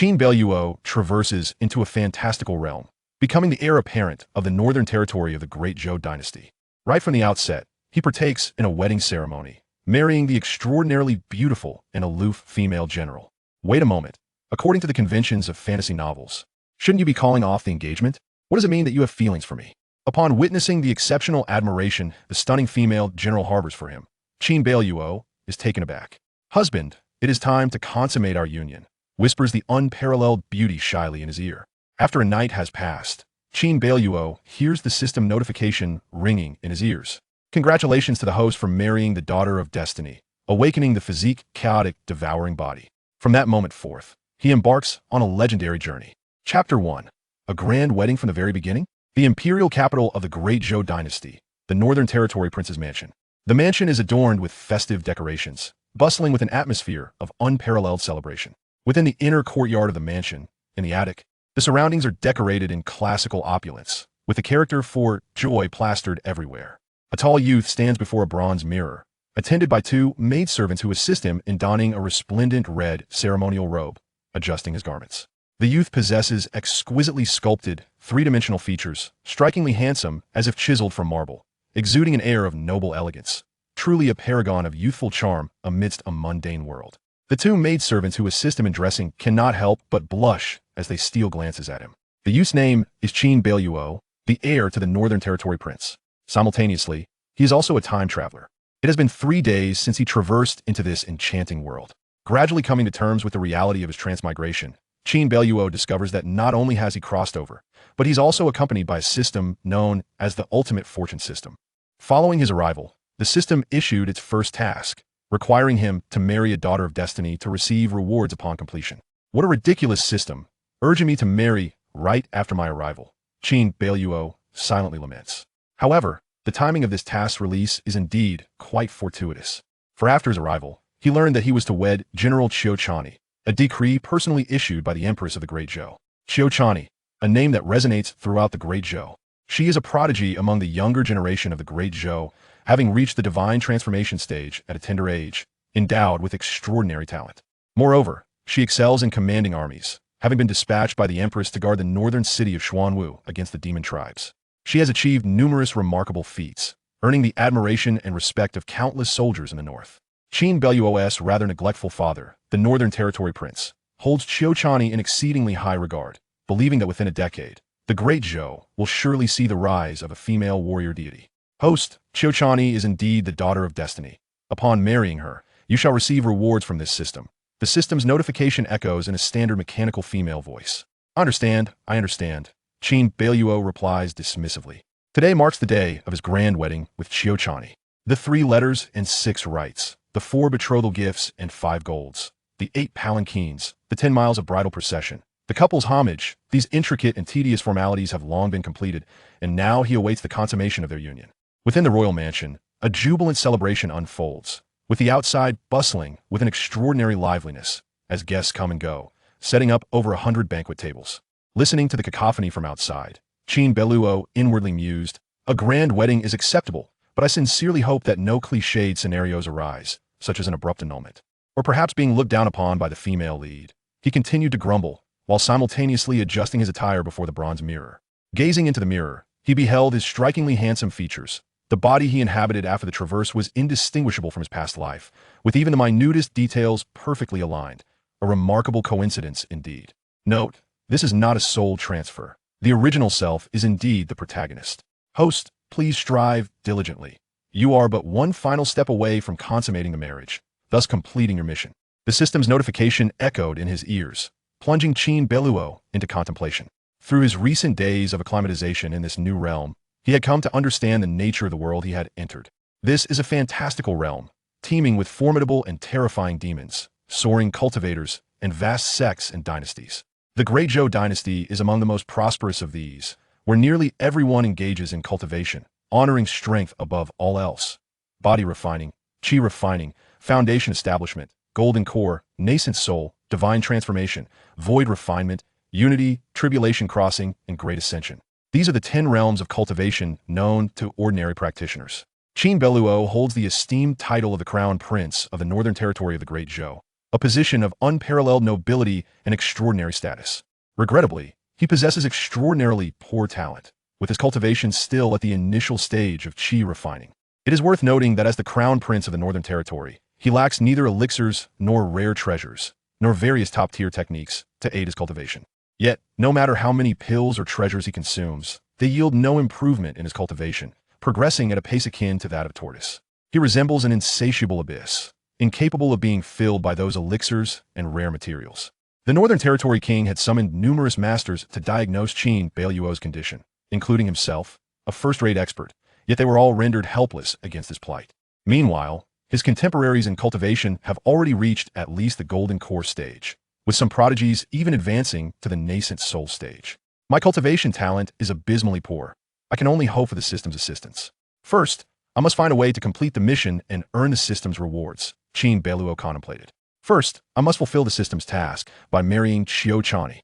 Qin Beiluo traverses into a fantastical realm, becoming the heir apparent of the northern territory of the Great Zhou Dynasty. Right from the outset, he partakes in a wedding ceremony, marrying the extraordinarily beautiful and aloof female general. Wait a moment. According to the conventions of fantasy novels, shouldn't you be calling off the engagement? What does it mean that you have feelings for me? Upon witnessing the exceptional admiration the stunning female general harbors for him, Qin Beiluo is taken aback. "Husband, it is time to consummate our union," whispers the unparalleled beauty shyly in his ear. After a night has passed, Qin Beiluo hears the system notification ringing in his ears. Congratulations to the host for marrying the daughter of destiny, awakening the physique chaotic devouring body. From that moment forth, he embarks on a legendary journey. Chapter 1. A grand wedding from the very beginning? The imperial capital of the Great Zhou Dynasty, the Northern Territory Prince's mansion. The mansion is adorned with festive decorations, bustling with an atmosphere of unparalleled celebration. Within the inner courtyard of the mansion, in the attic, the surroundings are decorated in classical opulence, with the character for joy plastered everywhere. A tall youth stands before a bronze mirror, attended by two maidservants who assist him in donning a resplendent red ceremonial robe, adjusting his garments. The youth possesses exquisitely sculpted, three-dimensional features, strikingly handsome as if chiseled from marble, exuding an air of noble elegance, truly a paragon of youthful charm amidst a mundane world. The two maidservants who assist him in dressing cannot help but blush as they steal glances at him. The youth's name is Qin Beiluo, the heir to the Northern Territory Prince. Simultaneously, he is also a time traveler. It has been 3 days since he traversed into this enchanting world. Gradually coming to terms with the reality of his transmigration, Qin Beiluo discovers that not only has he crossed over, but he's also accompanied by a system known as the Ultimate Fortune System. Following his arrival, the system issued its first task, requiring him to marry a daughter of destiny to receive rewards upon completion. What a ridiculous system, urging me to marry right after my arrival, Qin Beiluo silently laments. However, the timing of this task's release is indeed quite fortuitous. For after his arrival, he learned that he was to wed General Qiuchani, a decree personally issued by the Empress of the Great Zhou. Qiuchani, a name that resonates throughout the Great Zhou. She is a prodigy among the younger generation of the Great Zhou, having reached the divine transformation stage at a tender age, endowed with extraordinary talent. Moreover, she excels in commanding armies, having been dispatched by the Empress to guard the northern city of Xuanwu against the demon tribes. She has achieved numerous remarkable feats, earning the admiration and respect of countless soldiers in the north. Qin Beiluo's rather neglectful father, the Northern Territory Prince, holds Qiuchani in exceedingly high regard, believing that within a decade, the Great Zhou will surely see the rise of a female warrior deity. Host, Qiuchani is indeed the daughter of destiny. Upon marrying her, you shall receive rewards from this system. The system's notification echoes in a standard mechanical female voice. I understand. Qin Beiluo replies dismissively. Today marks the day of his grand wedding with Qiuchani. The 3 letters and 6 rites, the 4 betrothal gifts and 5 golds, the 8 palanquins, the 10 miles of bridal procession, the couple's homage, these intricate and tedious formalities have long been completed, and now he awaits the consummation of their union. Within the royal mansion, a jubilant celebration unfolds, with the outside bustling with an extraordinary liveliness as guests come and go, setting up over 100 banquet tables. Listening to the cacophony from outside, Qin Beiluo inwardly mused, "A grand wedding is acceptable, but I sincerely hope that no cliched scenarios arise, such as an abrupt annulment, or perhaps being looked down upon by the female lead." He continued to grumble, while simultaneously adjusting his attire before the bronze mirror. Gazing into the mirror, he beheld his strikingly handsome features. The body he inhabited after the traverse was indistinguishable from his past life, with even the minutest details perfectly aligned. A remarkable coincidence indeed. Note, this is not a soul transfer. The original self is indeed the protagonist. Host, please strive diligently. You are but one final step away from consummating the marriage, thus completing your mission. The system's notification echoed in his ears, plunging Qin Beiluo into contemplation. Through his recent days of acclimatization in this new realm, he had come to understand the nature of the world he had entered. This is a fantastical realm, teeming with formidable and terrifying demons, soaring cultivators, and vast sects and dynasties. The Great Zhou Dynasty is among the most prosperous of these, where nearly everyone engages in cultivation, honoring strength above all else. Body refining, qi refining, foundation establishment, golden core, nascent soul, divine transformation, void refinement, unity, tribulation crossing, and great ascension. These are the 10 realms of cultivation known to ordinary practitioners. Qin Beiluo holds the esteemed title of the Crown Prince of the Northern Territory of the Great Zhou. a position of unparalleled nobility and extraordinary status. Regrettably, he possesses extraordinarily poor talent, with his cultivation still at the initial stage of qi refining. It is worth noting that as the crown prince of the Northern Territory, he lacks neither elixirs nor rare treasures, nor various top-tier techniques to aid his cultivation. Yet, no matter how many pills or treasures he consumes, they yield no improvement in his cultivation, progressing at a pace akin to that of a tortoise. He resembles an insatiable abyss, incapable of being filled by those elixirs and rare materials. The Northern Territory king had summoned numerous masters to diagnose Qin Beiluo's condition, including himself, a first-rate expert, yet they were all rendered helpless against his plight. Meanwhile, his contemporaries in cultivation have already reached at least the golden core stage, with some prodigies even advancing to the nascent soul stage. My cultivation talent is abysmally poor. I can only hope for the system's assistance. First, I must find a way to complete the mission and earn the system's rewards, Qin Beiluo contemplated. First, I must fulfill the system's task by marrying Qiu Chani.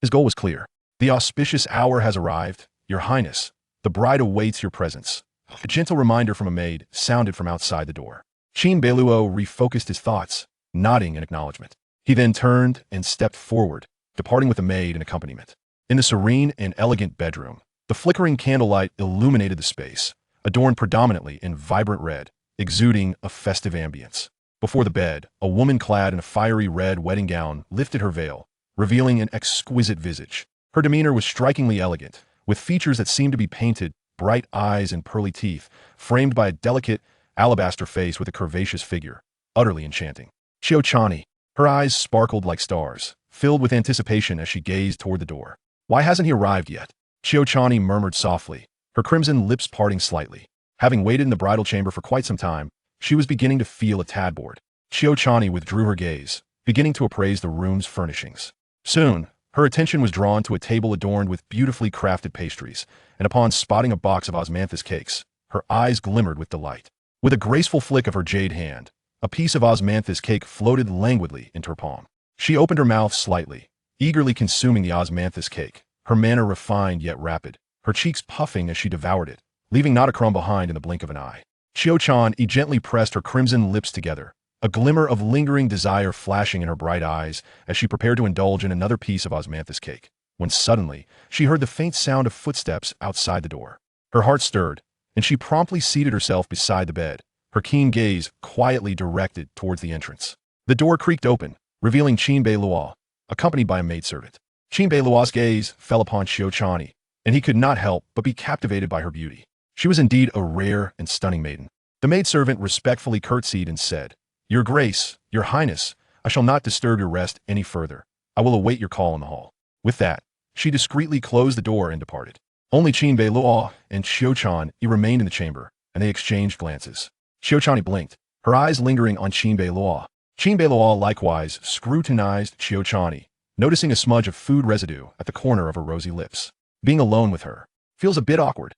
His goal was clear. The auspicious hour has arrived, Your Highness. The bride awaits your presence. A gentle reminder from a maid sounded from outside the door. Qin Beiluo refocused his thoughts, nodding in acknowledgement. He then turned and stepped forward, departing with the maid in accompaniment. In the serene and elegant bedroom, the flickering candlelight illuminated the space, adorned predominantly in vibrant red, exuding a festive ambience. Before the bed, a woman clad in a fiery red wedding gown lifted her veil, revealing an exquisite visage. Her demeanor was strikingly elegant, with features that seemed to be painted, bright eyes and pearly teeth, framed by a delicate alabaster face with a curvaceous figure, utterly enchanting. Qiu Chani. Her eyes sparkled like stars, filled with anticipation as she gazed toward the door. Why hasn't he arrived yet? Qiu Chani murmured softly, her crimson lips parting slightly. Having waited in the bridal chamber for quite some time, she was beginning to feel a tad bored. Qiu Chani withdrew her gaze, beginning to appraise the room's furnishings. Soon, her attention was drawn to a table adorned with beautifully crafted pastries, and upon spotting a box of osmanthus cakes, her eyes glimmered with delight. With a graceful flick of her jade hand, a piece of osmanthus cake floated languidly into her palm. She opened her mouth slightly, eagerly consuming the osmanthus cake, her manner refined yet rapid, her cheeks puffing as she devoured it, leaving not a crumb behind in the blink of an eye. Qiu Chani gently pressed her crimson lips together, a glimmer of lingering desire flashing in her bright eyes as she prepared to indulge in another piece of osmanthus cake, when suddenly she heard the faint sound of footsteps outside the door. Her heart stirred, and she promptly seated herself beside the bed, her keen gaze quietly directed towards the entrance. The door creaked open, revealing Qin Beiluo, accompanied by a maidservant. Qin Beiluo's gaze fell upon Qiu Chani, and he could not help but be captivated by her beauty. She was indeed a rare and stunning maiden. The maidservant respectfully curtsied and said, "Your Grace, Your Highness, I shall not disturb your rest any further. I will await your call in the hall." With that, she discreetly closed the door and departed. Only Qin Beiluo and Qiu Chani remained in the chamber, and they exchanged glances. Qiu Chani blinked, her eyes lingering on Qin Beiluo. Qin Beiluo likewise scrutinized Qiu Chani, noticing a smudge of food residue at the corner of her rosy lips. Being alone with her feels a bit awkward.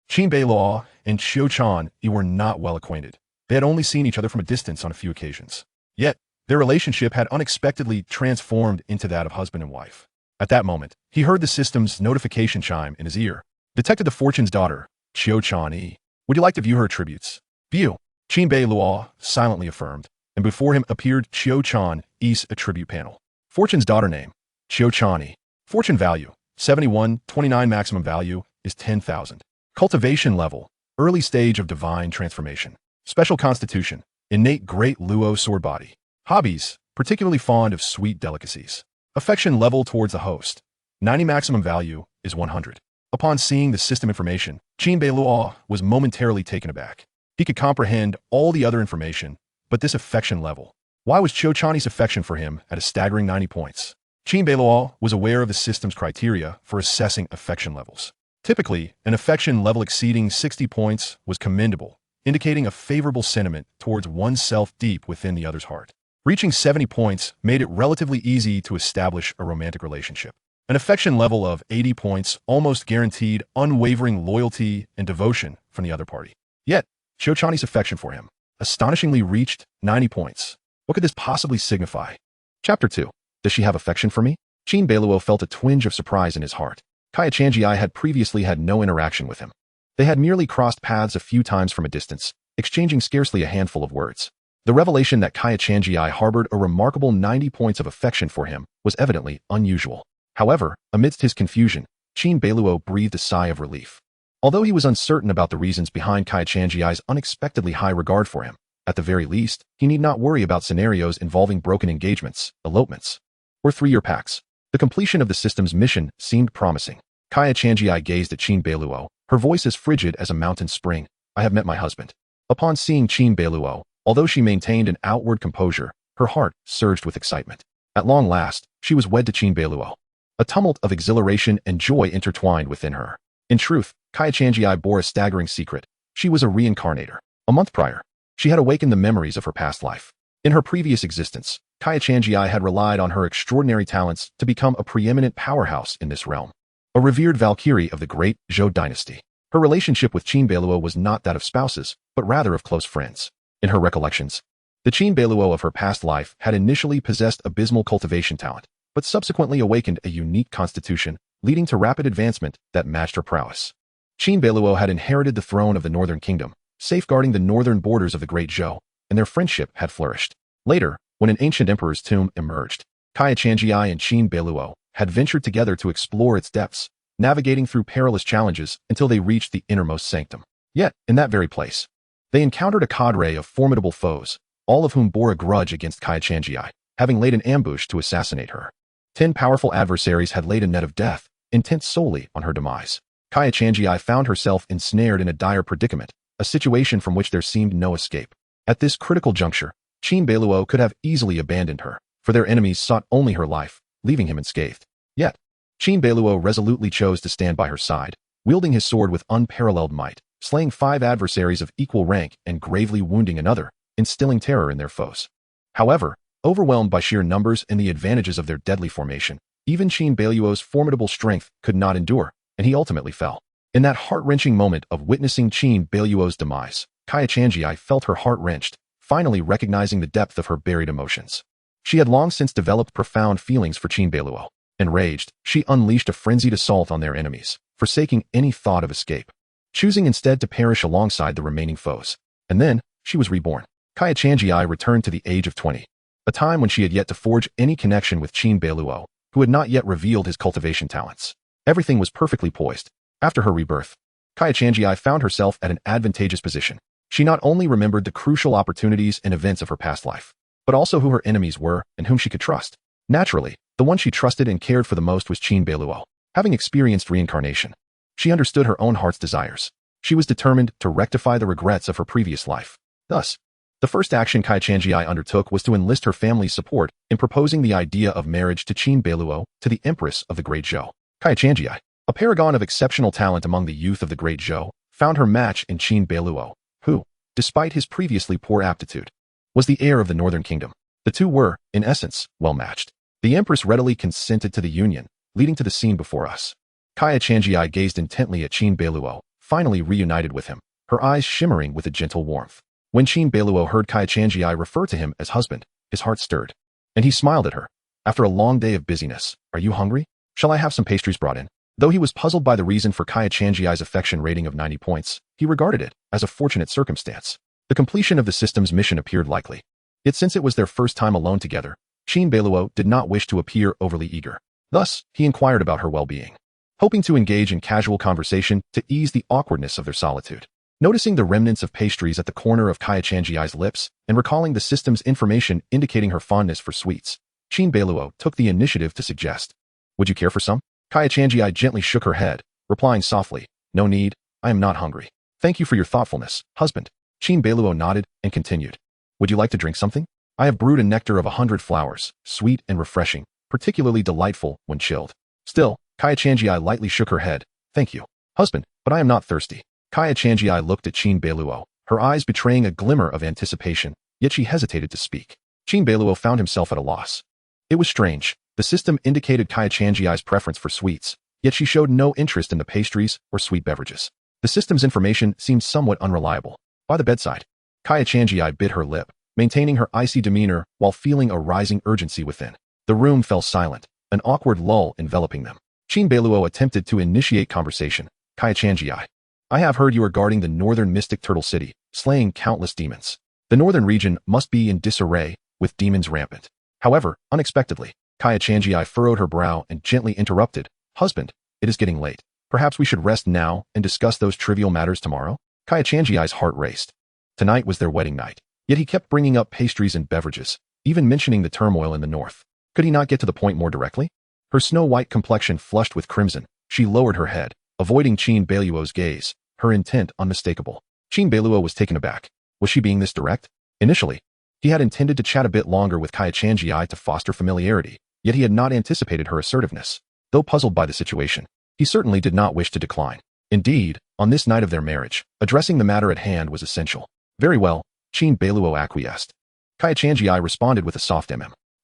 Qin Beiluo and Qiu Chani were not well acquainted. They had only seen each other from a distance on a few occasions. Yet, their relationship had unexpectedly transformed into that of husband and wife. At that moment, he heard the system's notification chime in his ear. Detected the fortune's daughter, Qiu Chani. Would you like to view her attributes? View. Qin Beiluo silently affirmed, and before him appeared Qiu Chani's attribute panel. Fortune's daughter name, Qiu Chani. Fortune value, 7129. Maximum value is 10,000. Cultivation level, early stage of divine transformation. Special constitution, innate Great Luo sword body. Hobbies, particularly fond of sweet delicacies. Affection level towards the host, 90. Maximum value is 100. Upon seeing the system information, Qin Beiluo was momentarily taken aback. He could comprehend all the other information, but this affection level. Why was Qiu Chani's affection for him at a staggering 90 points? Qin Beiluo was aware of the system's criteria for assessing affection levels. Typically, an affection level exceeding 60 points was commendable, indicating a favorable sentiment towards oneself deep within the other's heart. Reaching 70 points made it relatively easy to establish a romantic relationship. An affection level of 80 points almost guaranteed unwavering loyalty and devotion from the other party. Yet, Qiu Chani's affection for him astonishingly reached 90 points. What could this possibly signify? Chapter 2. Does she have affection for me? Qin Beiluo felt a twinge of surprise in his heart. Kaya Changi had previously had no interaction with him. They had merely crossed paths a few times from a distance, exchanging scarcely a handful of words. The revelation that Kaya Changi harbored a remarkable 90 points of affection for him was evidently unusual. However, amidst his confusion, Qin Beiluo breathed a sigh of relief. Although he was uncertain about the reasons behind Kaya Changi's unexpectedly high regard for him, at the very least, he need not worry about scenarios involving broken engagements, elopements, or 3-year pacts. The completion of the system's mission seemed promising. Kaya Changi gazed at Qin Beiluo, her voice as frigid as a mountain spring. I have met my husband. Upon seeing Qin Beiluo, although she maintained an outward composure, her heart surged with excitement. At long last, she was wed to Qin Beiluo. A tumult of exhilaration and joy intertwined within her. In truth, Kaya Changi bore a staggering secret. She was a reincarnator. A month prior, she had awakened the memories of her past life. In her previous existence, Kaya Changi had relied on her extraordinary talents to become a preeminent powerhouse in this realm. A revered Valkyrie of the Great Zhou Dynasty. Her relationship with Qin Beiluo was not that of spouses, but rather of close friends. In her recollections, the Qin Beiluo of her past life had initially possessed abysmal cultivation talent, but subsequently awakened a unique constitution, leading to rapid advancement that matched her prowess. Qin Beiluo had inherited the throne of the Northern Kingdom, safeguarding the northern borders of the Great Zhou, and their friendship had flourished. Later, when an ancient emperor's tomb emerged, Kaya Changi and Qin Beiluo had ventured together to explore its depths, navigating through perilous challenges until they reached the innermost sanctum. Yet, in that very place, they encountered a cadre of formidable foes, all of whom bore a grudge against Kaya Changi, having laid an ambush to assassinate her. 10 powerful adversaries had laid a net of death, intent solely on her demise. Kaya Changi found herself ensnared in a dire predicament, a situation from which there seemed no escape. At this critical juncture, Qin Beiluo could have easily abandoned her, for their enemies sought only her life, leaving him unscathed. Yet, Qin Beiluo resolutely chose to stand by her side, wielding his sword with unparalleled might, slaying 5 adversaries of equal rank and gravely wounding another, instilling terror in their foes. However, overwhelmed by sheer numbers and the advantages of their deadly formation, even Qin Beiluo's formidable strength could not endure, and he ultimately fell. In that heart-wrenching moment of witnessing Qin Beiluo's demise, Kaya Changi felt her heart wrenched, finally recognizing the depth of her buried emotions. She had long since developed profound feelings for Qin Beiluo. Enraged, she unleashed a frenzied assault on their enemies, forsaking any thought of escape, choosing instead to perish alongside the remaining foes. And then, she was reborn. Kaya Changi returned to the age of 20, a time when she had yet to forge any connection with Qin Beiluo, who had not yet revealed his cultivation talents. Everything was perfectly poised. After her rebirth, Kaya Changi found herself at an advantageous position. She not only remembered the crucial opportunities and events of her past life, but also who her enemies were and whom she could trust. Naturally, the one she trusted and cared for the most was Qin Beiluo. Having experienced reincarnation, she understood her own heart's desires. She was determined to rectify the regrets of her previous life. Thus, the first action Kaya Changi undertook was to enlist her family's support in proposing the idea of marriage to Qin Beiluo, to the Empress of the Great Zhou. Kaya Changi, a paragon of exceptional talent among the youth of the Great Zhou, found her match in Qin Beiluo, who, despite his previously poor aptitude, was the heir of the Northern Kingdom. The two were, in essence, well matched. The Empress readily consented to the union, leading to the scene before us. Kaya Changi gazed intently at Qin Beiluo, finally reunited with him, her eyes shimmering with a gentle warmth. When Qin Beiluo heard Kaya Changi refer to him as husband, his heart stirred, and he smiled at her. After a long day of busyness, are you hungry? Shall I have some pastries brought in? Though he was puzzled by the reason for Kaya Changi's affection rating of 90 points, he regarded it as a fortunate circumstance. The completion of the system's mission appeared likely. Yet since it was their first time alone together, Qin Beiluo did not wish to appear overly eager. Thus, he inquired about her well-being, hoping to engage in casual conversation to ease the awkwardness of their solitude. Noticing the remnants of pastries at the corner of Kaya Changi's lips and recalling the system's information indicating her fondness for sweets, Qin Beiluo took the initiative to suggest, "Would you care for some?" Kaya Changi gently shook her head, replying softly, "No need, I am not hungry. Thank you for your thoughtfulness, husband." Qin Beiluo nodded and continued, "Would you like to drink something? I have brewed a nectar of 100 flowers, sweet and refreshing, particularly delightful when chilled." Still, Kaya Changi lightly shook her head, "Thank you, husband, but I am not thirsty." Kaya Changi looked at Qin Beiluo, her eyes betraying a glimmer of anticipation, yet she hesitated to speak. Qin Beiluo found himself at a loss. It was strange. The system indicated Kaya Changi's preference for sweets, yet she showed no interest in the pastries or sweet beverages. The system's information seemed somewhat unreliable. By the bedside, Kaya Changi bit her lip, maintaining her icy demeanor while feeling a rising urgency within. The room fell silent, an awkward lull enveloping them. Qin Beiluo attempted to initiate conversation. "Kaya Changi, I have heard you are guarding the northern mystic turtle city, slaying countless demons. The northern region must be in disarray, with demons rampant. However, unexpectedly, Kaya Changi furrowed her brow and gently interrupted, "Husband, it is getting late. Perhaps we should rest now and discuss those trivial matters tomorrow?" Kaya Changi's heart raced. Tonight was their wedding night, yet he kept bringing up pastries and beverages, even mentioning the turmoil in the north. Could he not get to the point more directly? Her snow-white complexion flushed with crimson, she lowered her head, avoiding Qin Beiluo's gaze, her intent unmistakable. Qin Beiluo was taken aback. Was she being this direct? Initially, he had intended to chat a bit longer with Kaya Changi to foster familiarity, yet he had not anticipated her assertiveness. Though puzzled by the situation, he certainly did not wish to decline. Indeed, on this night of their marriage, addressing the matter at hand was essential. Very well, Qin Beiluo acquiesced. Kaya Changi responded with a soft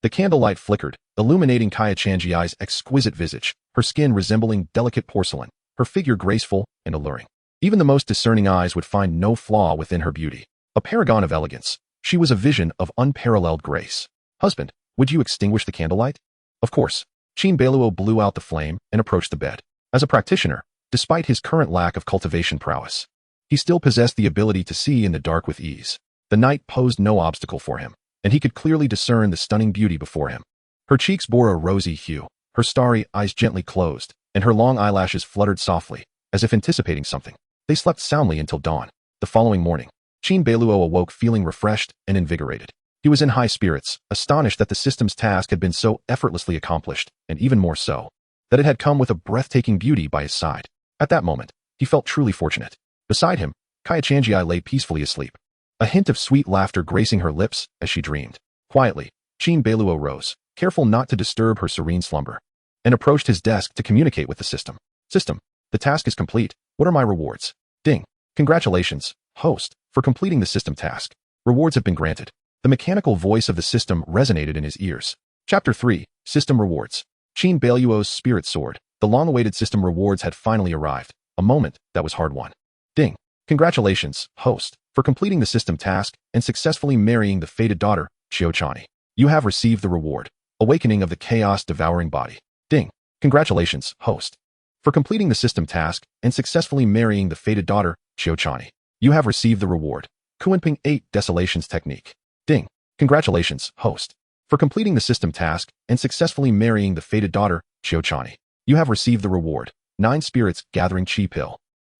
The candlelight flickered, illuminating Kaya Changi's exquisite visage, her skin resembling delicate porcelain, her figure graceful and alluring. Even the most discerning eyes would find no flaw within her beauty. A paragon of elegance, she was a vision of unparalleled grace. "Husband, would you extinguish the candlelight?" Of course. Qin Beiluo blew out the flame and approached the bed. As a practitioner, despite his current lack of cultivation prowess, he still possessed the ability to see in the dark with ease. The night posed no obstacle for him, and he could clearly discern the stunning beauty before him. Her cheeks bore a rosy hue, her starry eyes gently closed, and her long eyelashes fluttered softly, as if anticipating something. They slept soundly until dawn. The following morning, Qin Beiluo awoke feeling refreshed and invigorated. He was in high spirits, astonished that the system's task had been so effortlessly accomplished, and even more so, that it had come with a breathtaking beauty by his side. At that moment, he felt truly fortunate. Beside him, Kaya Changi lay peacefully asleep, a hint of sweet laughter gracing her lips as she dreamed. Quietly, Qin Beiluo rose, careful not to disturb her serene slumber, and approached his desk to communicate with the system. "System, the task is complete. What are my rewards?" Ding. "Congratulations, host, for completing the system task. Rewards have been granted." The mechanical voice of the system resonated in his ears. Chapter 3, System Rewards. Qin Beiluo's Spirit Sword. The long-awaited system rewards had finally arrived, a moment that was hard-won. Ding. "Congratulations, host, for completing the system task and successfully marrying the fated daughter, Qiuchani. You have received the reward, Awakening of the Chaos Devouring Body." Ding. "Congratulations, host, for completing the system task and successfully marrying the fated daughter, Qiuchani. You have received the reward, Qinping 8 Desolations Technique." Ding. "Congratulations, host, for completing the system task and successfully marrying the fated daughter, Qiuchani. You have received the reward, 9 Spirits Gathering Qi Pill."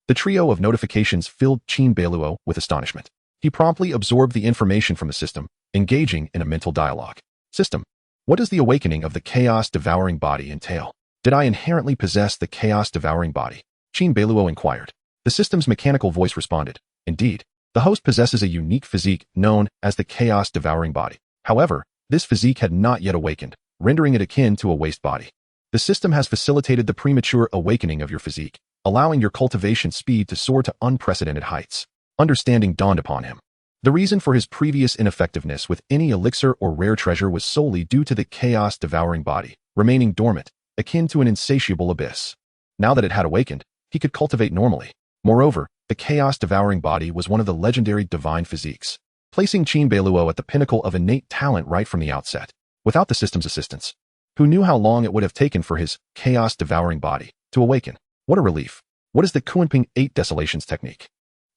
The trio of notifications filled Qin Beiluo with astonishment. He promptly absorbed the information from the system, engaging in a mental dialogue. "System, what does the awakening of the Chaos Devouring Body entail? Did I inherently possess the Chaos Devouring Body?" Qin Beiluo inquired. The system's mechanical voice responded, "Indeed, the host possesses a unique physique known as the Chaos Devouring Body. However, this physique had not yet awakened, rendering it akin to a waste body. The system has facilitated the premature awakening of your physique, allowing your cultivation speed to soar to unprecedented heights." Understanding dawned upon him. The reason for his previous ineffectiveness with any elixir or rare treasure was solely due to the Chaos Devouring Body, remaining dormant, akin to an insatiable abyss. Now that it had awakened, he could cultivate normally. Moreover, the Chaos Devouring Body was one of the legendary divine physiques, placing Qin Beiluo at the pinnacle of innate talent right from the outset. Without the system's assistance, who knew how long it would have taken for his Chaos Devouring Body to awaken? What a relief. What is the Qinping 8 Desolations Technique?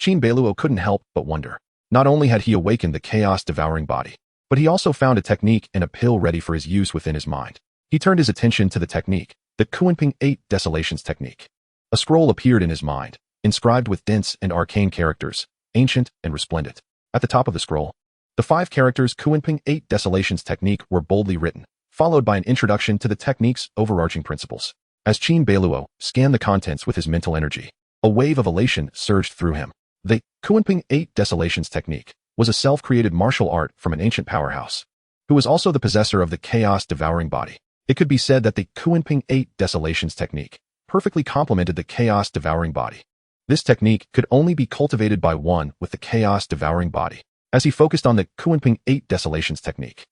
Qin Beiluo couldn't help but wonder. Not only had he awakened the Chaos Devouring Body, but he also found a technique and a pill ready for his use within his mind. He turned his attention to the technique, the Qinping 8 Desolations Technique. A scroll appeared in his mind, inscribed with dense and arcane characters, ancient and resplendent. At the top of the scroll, the 5 characters Qinping 8 Desolations Technique were boldly written, followed by an introduction to the technique's overarching principles. As Qin Beiluo scanned the contents with his mental energy, a wave of elation surged through him. The Qinping 8 Desolations Technique was a self-created martial art from an ancient powerhouse, who was also the possessor of the Chaos Devouring Body. It could be said that the Qinping 8 Desolations Technique perfectly complemented the Chaos Devouring Body. This technique could only be cultivated by one with the Chaos Devouring Body. As he focused on the Qinping 8 Desolations Technique,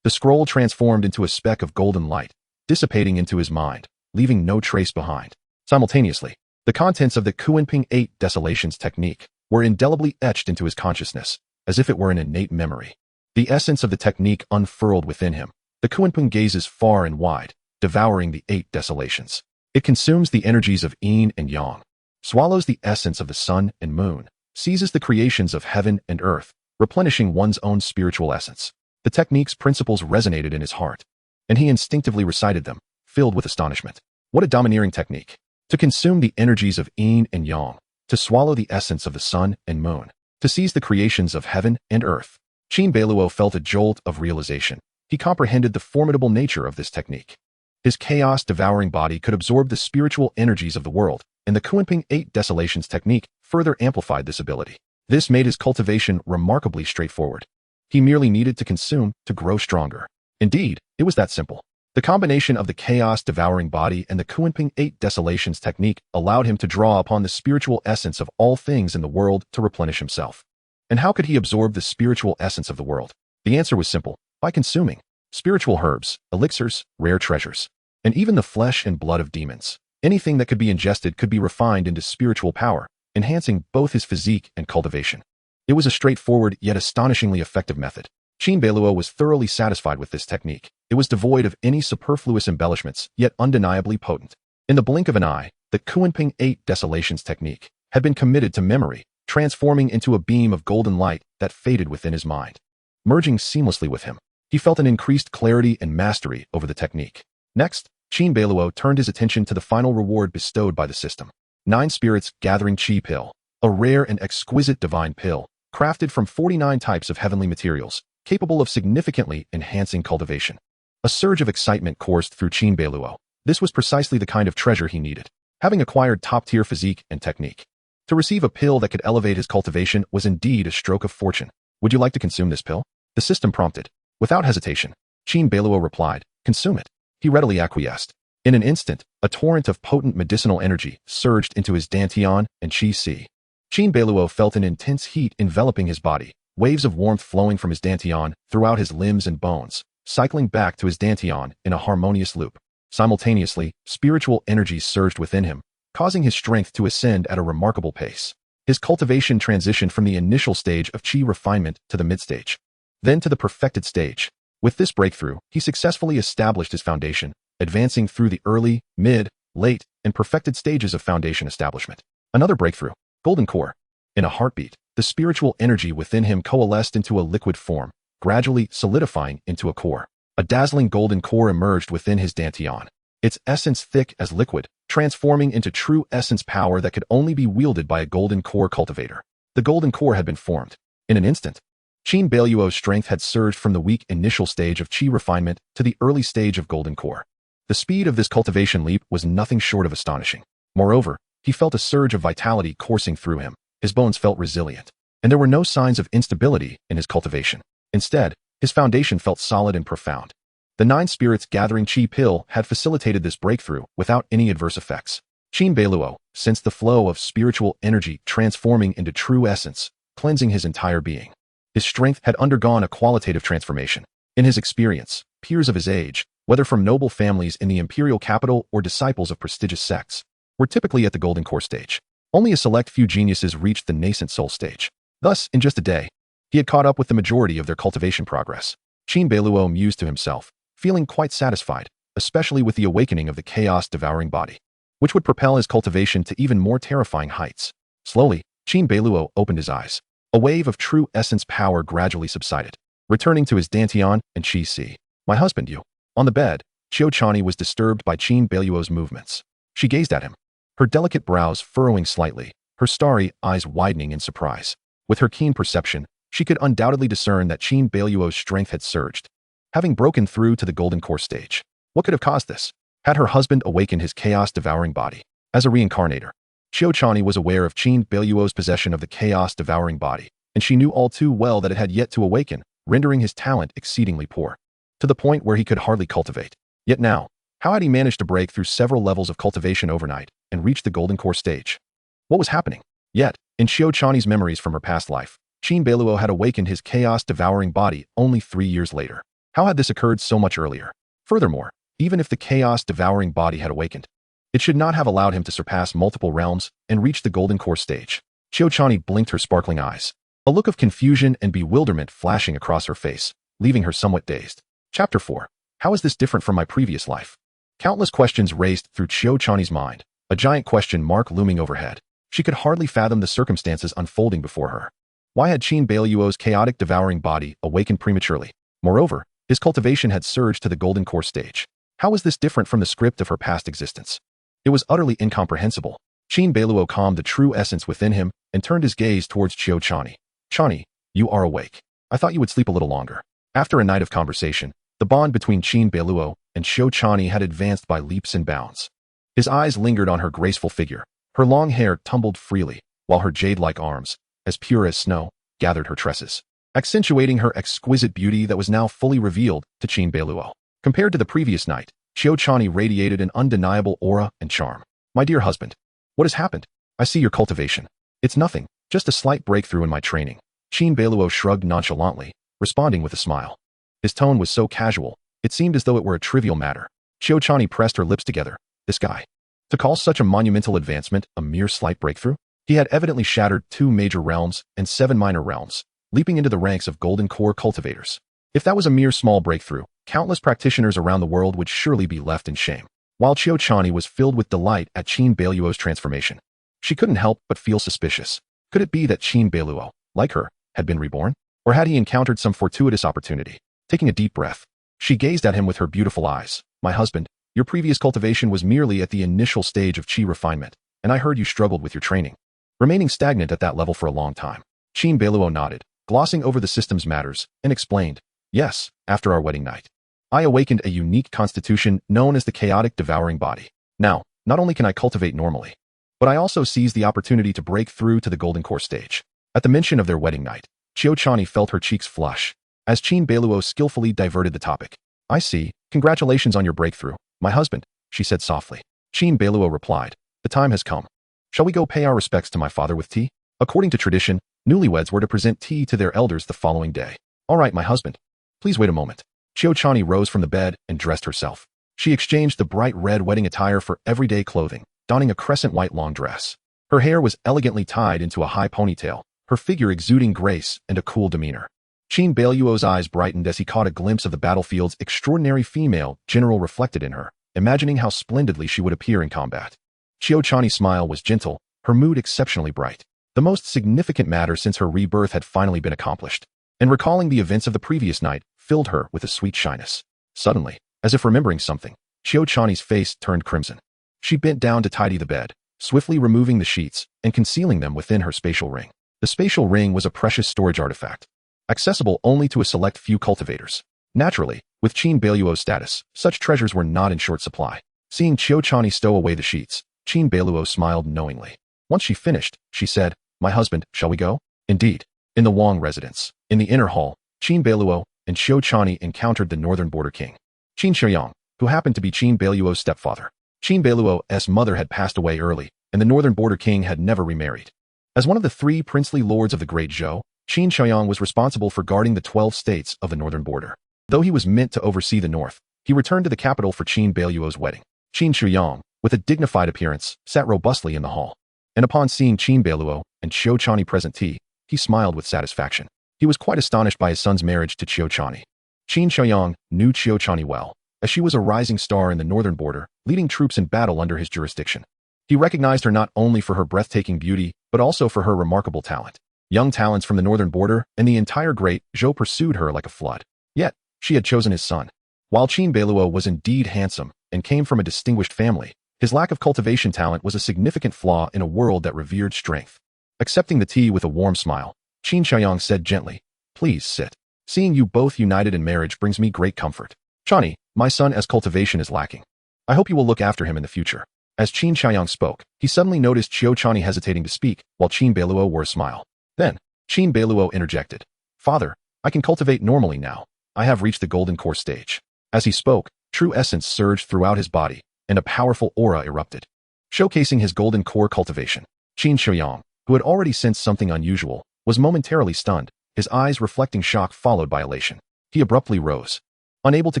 the scroll transformed into a speck of golden light, dissipating into his mind, leaving no trace behind. Simultaneously, the contents of the Qinping 8 Desolations Technique were indelibly etched into his consciousness, as if it were an innate memory. The essence of the technique unfurled within him. The Qinping gazes far and wide, devouring the 8 desolations. It consumes the energies of yin and yang, swallows the essence of the sun and moon, seizes the creations of heaven and earth, replenishing one's own spiritual essence. The technique's principles resonated in his heart, and he instinctively recited them, filled with astonishment. What a domineering technique! To consume the energies of yin and yang, to swallow the essence of the sun and moon, to seize the creations of heaven and earth. Qin Beiluo felt a jolt of realization. He comprehended the formidable nature of this technique. His chaos devouring body could absorb the spiritual energies of the world, and the Kunping 8 Desolations technique further amplified this ability. This made his cultivation remarkably straightforward. He merely needed to consume to grow stronger. Indeed, it was that simple. The combination of the chaos devouring body and the Kunping 8 Desolations technique allowed him to draw upon the spiritual essence of all things in the world to replenish himself. And how could he absorb the spiritual essence of the world? The answer was simple: by consuming spiritual herbs, elixirs, rare treasures, and even the flesh and blood of demons. Anything that could be ingested could be refined into spiritual power, enhancing both his physique and cultivation. It was a straightforward yet astonishingly effective method. Qin Beiluo was thoroughly satisfied with this technique. It was devoid of any superfluous embellishments, yet undeniably potent. In the blink of an eye, the Kunping 8 Desolations technique had been committed to memory, transforming into a beam of golden light that faded within his mind. Merging seamlessly with him, he felt an increased clarity and mastery over the technique. Next, Qin Beiluo turned his attention to the final reward bestowed by the system. 9 Spirits Gathering Qi Pill, a rare and exquisite divine pill, crafted from 49 types of heavenly materials, capable of significantly enhancing cultivation. A surge of excitement coursed through Qin Beiluo. This was precisely the kind of treasure he needed, having acquired top-tier physique and technique. To receive a pill that could elevate his cultivation was indeed a stroke of fortune. Would you like to consume this pill? The system prompted. Without hesitation, Qin Beiluo replied, "Consume it." He readily acquiesced. In an instant, a torrent of potent medicinal energy surged into his dantian and qi si. Qin Beiluo felt an intense heat enveloping his body, waves of warmth flowing from his dantian throughout his limbs and bones, cycling back to his dantian in a harmonious loop. Simultaneously, spiritual energies surged within him, causing his strength to ascend at a remarkable pace. His cultivation transitioned from the initial stage of qi refinement to the mid-stage, then to the perfected stage. With this breakthrough, he successfully established his foundation, advancing through the early, mid, late, and perfected stages of foundation establishment. Another breakthrough, golden core. In a heartbeat, the spiritual energy within him coalesced into a liquid form, gradually solidifying into a core. A dazzling golden core emerged within his dantian, its essence thick as liquid, transforming into true essence power that could only be wielded by a golden core cultivator. The golden core had been formed. In an instant, Qin Beiluo's strength had surged from the weak initial stage of qi refinement to the early stage of golden core. The speed of this cultivation leap was nothing short of astonishing. Moreover, he felt a surge of vitality coursing through him. His bones felt resilient, and there were no signs of instability in his cultivation. Instead, his foundation felt solid and profound. The 9 Spirits Gathering Qi Pill had facilitated this breakthrough without any adverse effects. Qin Beiluo sensed the flow of spiritual energy transforming into true essence, cleansing his entire being. His strength had undergone a qualitative transformation. In his experience, peers of his age, whether from noble families in the imperial capital or disciples of prestigious sects, were typically at the golden core stage. Only a select few geniuses reached the nascent soul stage. Thus, in just a day, he had caught up with the majority of their cultivation progress. Qin Beiluo mused to himself, feeling quite satisfied, especially with the awakening of the Chaos Devouring Body, which would propel his cultivation to even more terrifying heights. Slowly, Qin Beiluo opened his eyes. A wave of true essence power gradually subsided, returning to his dantian and qi si. "My husband, you." On the bed, Qiu Chani was disturbed by Qin Beiluo's movements. She gazed at him, her delicate brows furrowing slightly, her starry eyes widening in surprise. With her keen perception, she could undoubtedly discern that Qin Beiluo's strength had surged, having broken through to the golden core stage. What could have caused this? Had her husband awakened his chaos-devouring body? As a reincarnator, Qiu Chani was aware of Qin Beiluo's possession of the chaos-devouring body, and she knew all too well that it had yet to awaken, rendering his talent exceedingly poor, to the point where he could hardly cultivate. Yet now, how had he managed to break through several levels of cultivation overnight and reach the golden core stage? What was happening? Yet, in Qiu Chani's memories from her past life, Qin Beiluo had awakened his chaos-devouring body only 3 years later. How had this occurred so much earlier? Furthermore, even if the chaos-devouring body had awakened, it should not have allowed him to surpass multiple realms and reach the golden core stage. Qiu Chani blinked her sparkling eyes, a look of confusion and bewilderment flashing across her face, leaving her somewhat dazed. Chapter 4. How is this different from my previous life? Countless questions raced through Qiu Chani's mind, a giant question mark looming overhead. She could hardly fathom the circumstances unfolding before her. Why had Qin Beiluo's chaotic devouring body awakened prematurely? Moreover, his cultivation had surged to the golden core stage. How was this different from the script of her past existence? It was utterly incomprehensible. Qin Beiluo calmed the true essence within him and turned his gaze towards Qiu Chani. Chani, you are awake. I thought you would sleep a little longer. After a night of conversation, the bond between Qin Beiluo and Qiu Chani had advanced by leaps and bounds. His eyes lingered on her graceful figure. Her long hair tumbled freely, while her jade-like arms, as pure as snow, gathered her tresses, accentuating her exquisite beauty that was now fully revealed to Qin Beiluo. Compared to the previous night, Qiu Chani radiated an undeniable aura and charm. My dear husband, what has happened? I see your cultivation. It's nothing, just a slight breakthrough in my training. Qin Beiluo shrugged nonchalantly, responding with a smile. His tone was so casual, it seemed as though it were a trivial matter. Qiu Chani pressed her lips together. This guy. To call such a monumental advancement a mere slight breakthrough? He had evidently shattered 2 major realms and 7 minor realms, leaping into the ranks of golden core cultivators. If that was a mere small breakthrough, countless practitioners around the world would surely be left in shame. While Qiu Chani was filled with delight at Qin Beiluo's transformation, she couldn't help but feel suspicious. Could it be that Qin Beiluo, like her, had been reborn? Or had he encountered some fortuitous opportunity? Taking a deep breath, she gazed at him with her beautiful eyes. My husband, your previous cultivation was merely at the initial stage of qi refinement, and I heard you struggled with your training, remaining stagnant at that level for a long time. Qin Beiluo nodded, glossing over the system's matters, and explained, yes, after our wedding night, I awakened a unique constitution known as the chaotic devouring body. Now, not only can I cultivate normally, but I also seized the opportunity to break through to the golden core stage. At the mention of their wedding night, Qiu Chani felt her cheeks flush, as Qin Beiluo skillfully diverted the topic. I see, congratulations on your breakthrough, my husband, she said softly. Qin Beiluo replied, the time has come. Shall we go pay our respects to my father with tea? According to tradition, newlyweds were to present tea to their elders the following day. All right, my husband. Please wait a moment. Qiu Chani rose from the bed and dressed herself. She exchanged the bright red wedding attire for everyday clothing, donning a crescent white long dress. Her hair was elegantly tied into a high ponytail, her figure exuding grace and a cool demeanor. Qin Beiluo's eyes brightened as he caught a glimpse of the battlefield's extraordinary female general reflected in her, imagining how splendidly she would appear in combat. Qiu Chani's smile was gentle, her mood exceptionally bright. The most significant matter since her rebirth had finally been accomplished, and recalling the events of the previous night filled her with a sweet shyness. Suddenly, as if remembering something, Qiu Chani's face turned crimson. She bent down to tidy the bed, swiftly removing the sheets and concealing them within her spatial ring. The spatial ring was a precious storage artifact, accessible only to a select few cultivators. Naturally, with Qin Beiluo's status, such treasures were not in short supply. Seeing Qiu Chani stow away the sheets, Qin Beiluo smiled knowingly. Once she finished, she said, my husband, shall we go? Indeed. In the Wang residence, in the inner hall, Qin Beiluo and Qiu Chani encountered the northern border king, Qin Xiaoyang, who happened to be Qin Beiluo's stepfather. Qin Beiluo's mother had passed away early, and the northern border king had never remarried. As one of the 3 princely lords of the Great Zhou, Qin Xiaoyang was responsible for guarding the 12 states of the northern border. Though he was meant to oversee the north, he returned to the capital for Qin Beiluo's wedding. Qin Xiaoyang, with a dignified appearance, sat robustly in the hall. And upon seeing Qin Beiluo and Qiu Chani present tea, he smiled with satisfaction. He was quite astonished by his son's marriage to Qiu Chani. Qin Xiaoyang knew Qiu Chani well, as she was a rising star in the northern border, leading troops in battle under his jurisdiction. He recognized her not only for her breathtaking beauty, but also for her remarkable talent. Young talents from the northern border and the entire Great Zhou pursued her like a flood. Yet, she had chosen his son. While Qin Beiluo was indeed handsome and came from a distinguished family, his lack of cultivation talent was a significant flaw in a world that revered strength. Accepting the tea with a warm smile, Qin Xiaoyang said gently, please sit. Seeing you both united in marriage brings me great comfort. Chani, my son's cultivation is lacking. I hope you will look after him in the future. As Qin Xiaoyang spoke, he suddenly noticed Qiu Chani hesitating to speak, while Qin Beiluo wore a smile. Then, Qin Beiluo interjected, Father, I can cultivate normally now. I have reached the golden core stage. As he spoke, true essence surged throughout his body, and a powerful aura erupted, showcasing his golden core cultivation. Qin Xiaoyang, who had already sensed something unusual, was momentarily stunned, his eyes reflecting shock followed by elation. He abruptly rose, unable to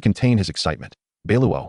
contain his excitement. Beiluo,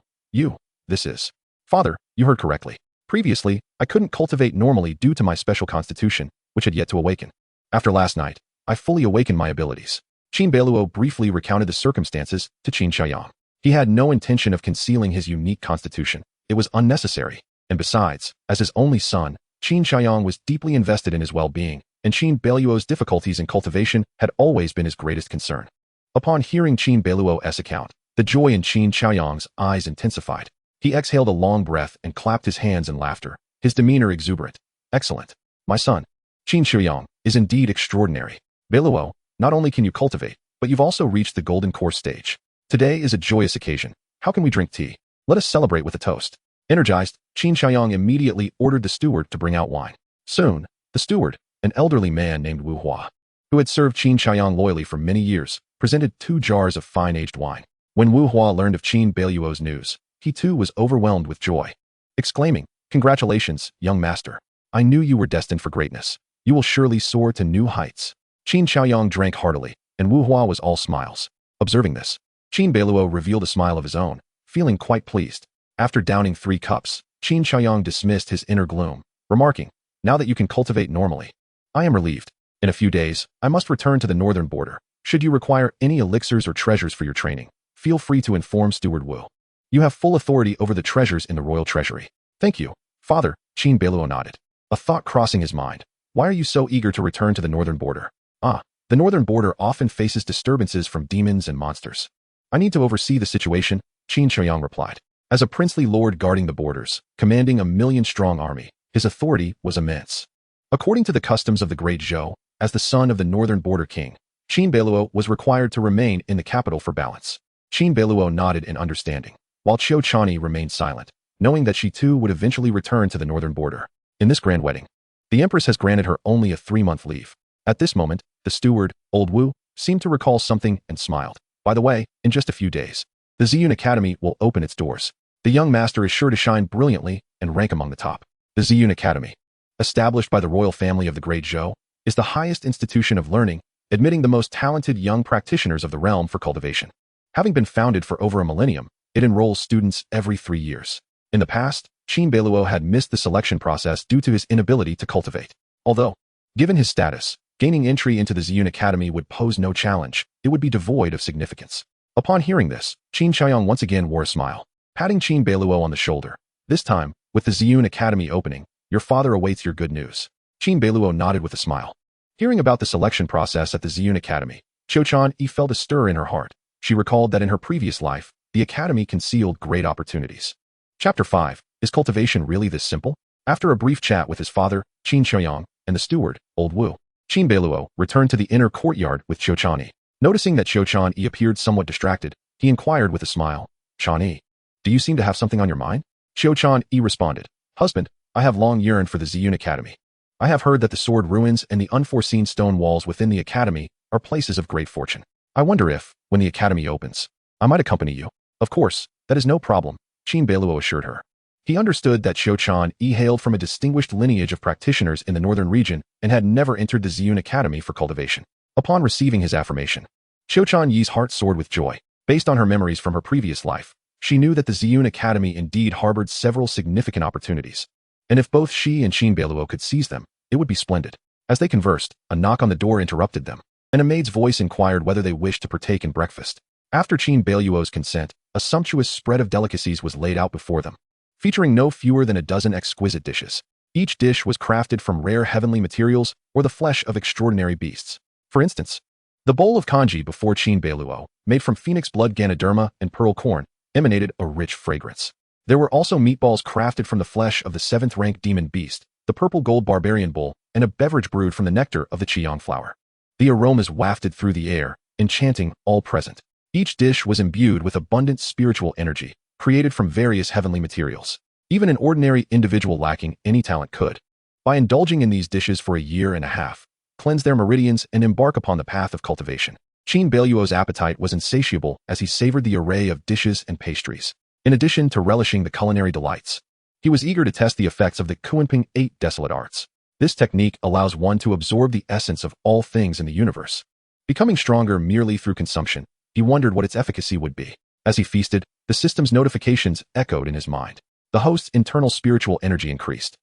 this is... Father, you heard correctly. Previously, I couldn't cultivate normally due to my special constitution, which had yet to awaken. After last night, I fully awakened my abilities. Qin Beiluo briefly recounted the circumstances to Qin Xiaoyang. He had no intention of concealing his unique constitution. It was unnecessary. And besides, as his only son, Qin Xiaoyang was deeply invested in his well-being, and Qin Beiluo's difficulties in cultivation had always been his greatest concern. Upon hearing Qin Beiluo's account, the joy in Qin Chaoyang's eyes intensified. He exhaled a long breath and clapped his hands in laughter, his demeanor exuberant. Excellent. My son, Qin Chaoyang, is indeed extraordinary. Beiluo, not only can you cultivate, but you've also reached the golden course stage. Today is a joyous occasion. How can we drink tea? Let us celebrate with a toast. Energized, Qin Chaoyang immediately ordered the steward to bring out wine. Soon, the steward, an elderly man named Wu Hua, who had served Qin Chaoyang loyally for many years, presented 2 jars of fine-aged wine. When Wu Hua learned of Qin Beiluo's news, he too was overwhelmed with joy, exclaiming, "Congratulations, young master. I knew you were destined for greatness. You will surely soar to new heights." Qin Chaoyang drank heartily, and Wu Hua was all smiles. Observing this, Qin Beiluo revealed a smile of his own, feeling quite pleased. After downing 3 cups, Qin Chaoyang dismissed his inner gloom, remarking, "Now that you can cultivate normally, I am relieved. In a few days, I must return to the northern border. Should you require any elixirs or treasures for your training, feel free to inform Steward Wu. You have full authority over the treasures in the royal treasury." "Thank you, father," Qin Beiluo nodded, a thought crossing his mind. "Why are you so eager to return to the northern border?" The northern border often faces disturbances from demons and monsters. I need to oversee the situation," Qin Chaoyang replied. As a princely lord guarding the borders, commanding a 1,000,000-strong army, his authority was immense. According to the customs of the Great Zhou, as the son of the northern border king, Qin Beiluo was required to remain in the capital for balance. Qin Beiluo nodded in understanding, while Qiu Chani remained silent, knowing that she too would eventually return to the northern border. In this grand wedding, the empress has granted her only a 3-month leave. At this moment, the steward, old Wu, seemed to recall something and smiled. "By the way, in just a few days, the Ziyun Academy will open its doors. The young master is sure to shine brilliantly and rank among the top." The Ziyun Academy, established by the royal family of the Great Zhou, is the highest institution of learning, admitting the most talented young practitioners of the realm for cultivation. Having been founded for over a millennium, it enrolls students every 3 years. In the past, Qin Beiluo had missed the selection process due to his inability to cultivate. Although, given his status, gaining entry into the Ziyun Academy would pose no challenge, it would be devoid of significance. Upon hearing this, Qin Chaoyang once again wore a smile, patting Qin Beiluo on the shoulder. "This time, with the Ziyun Academy opening, your father awaits your good news." Qin Beiluo nodded with a smile. Hearing about the selection process at the Ziyun Academy, Qiu Chani felt a stir in her heart. She recalled that in her previous life, the academy concealed great opportunities. Chapter 5. Is cultivation really this simple? After a brief chat with his father, Qin Chaoyang, and the steward, old Wu, Qin Beiluo returned to the inner courtyard with Qiu Chani. Noticing that Qiu Chani appeared somewhat distracted, he inquired with a smile, "Chani, do you seem to have something on your mind?" Qiu Chani responded, "Husband, I have long yearned for the Ziyun Academy. I have heard that the sword ruins and the unforeseen stone walls within the academy are places of great fortune. I wonder if, when the academy opens, I might accompany you." "Of course, that is no problem," Qin Beiluo assured her. He understood that Qiu Chani hailed from a distinguished lineage of practitioners in the northern region and had never entered the Ziyun Academy for cultivation. Upon receiving his affirmation, Qiu Chani's heart soared with joy. Based on her memories from her previous life, she knew that the Ziyun Academy indeed harbored several significant opportunities. And if both she and Qin Beiluo could seize them, it would be splendid. As they conversed, a knock on the door interrupted them, and a maid's voice inquired whether they wished to partake in breakfast. After Qin Beiluo's consent, a sumptuous spread of delicacies was laid out before them, featuring no fewer than a dozen exquisite dishes. Each dish was crafted from rare heavenly materials or the flesh of extraordinary beasts. For instance, the bowl of congee before Qin Beiluo, made from phoenix blood ganoderma and pearl corn, emanated a rich fragrance. There were also meatballs crafted from the flesh of the 7th-rank demon beast, the purple gold barbarian bull, and a beverage brewed from the nectar of the qiyang flower. The aromas wafted through the air, enchanting all present. Each dish was imbued with abundant spiritual energy, created from various heavenly materials. Even an ordinary individual lacking any talent could, by indulging in these dishes for a year and a half, cleanse their meridians and embark upon the path of cultivation. Qin Beiluo's appetite was insatiable as he savored the array of dishes and pastries. In addition to relishing the culinary delights, he was eager to test the effects of the Kunping 8 desolate arts. This technique allows one to absorb the essence of all things in the universe. Becoming stronger merely through consumption, he wondered what its efficacy would be. As he feasted, the system's notifications echoed in his mind. The host's internal spiritual energy increased.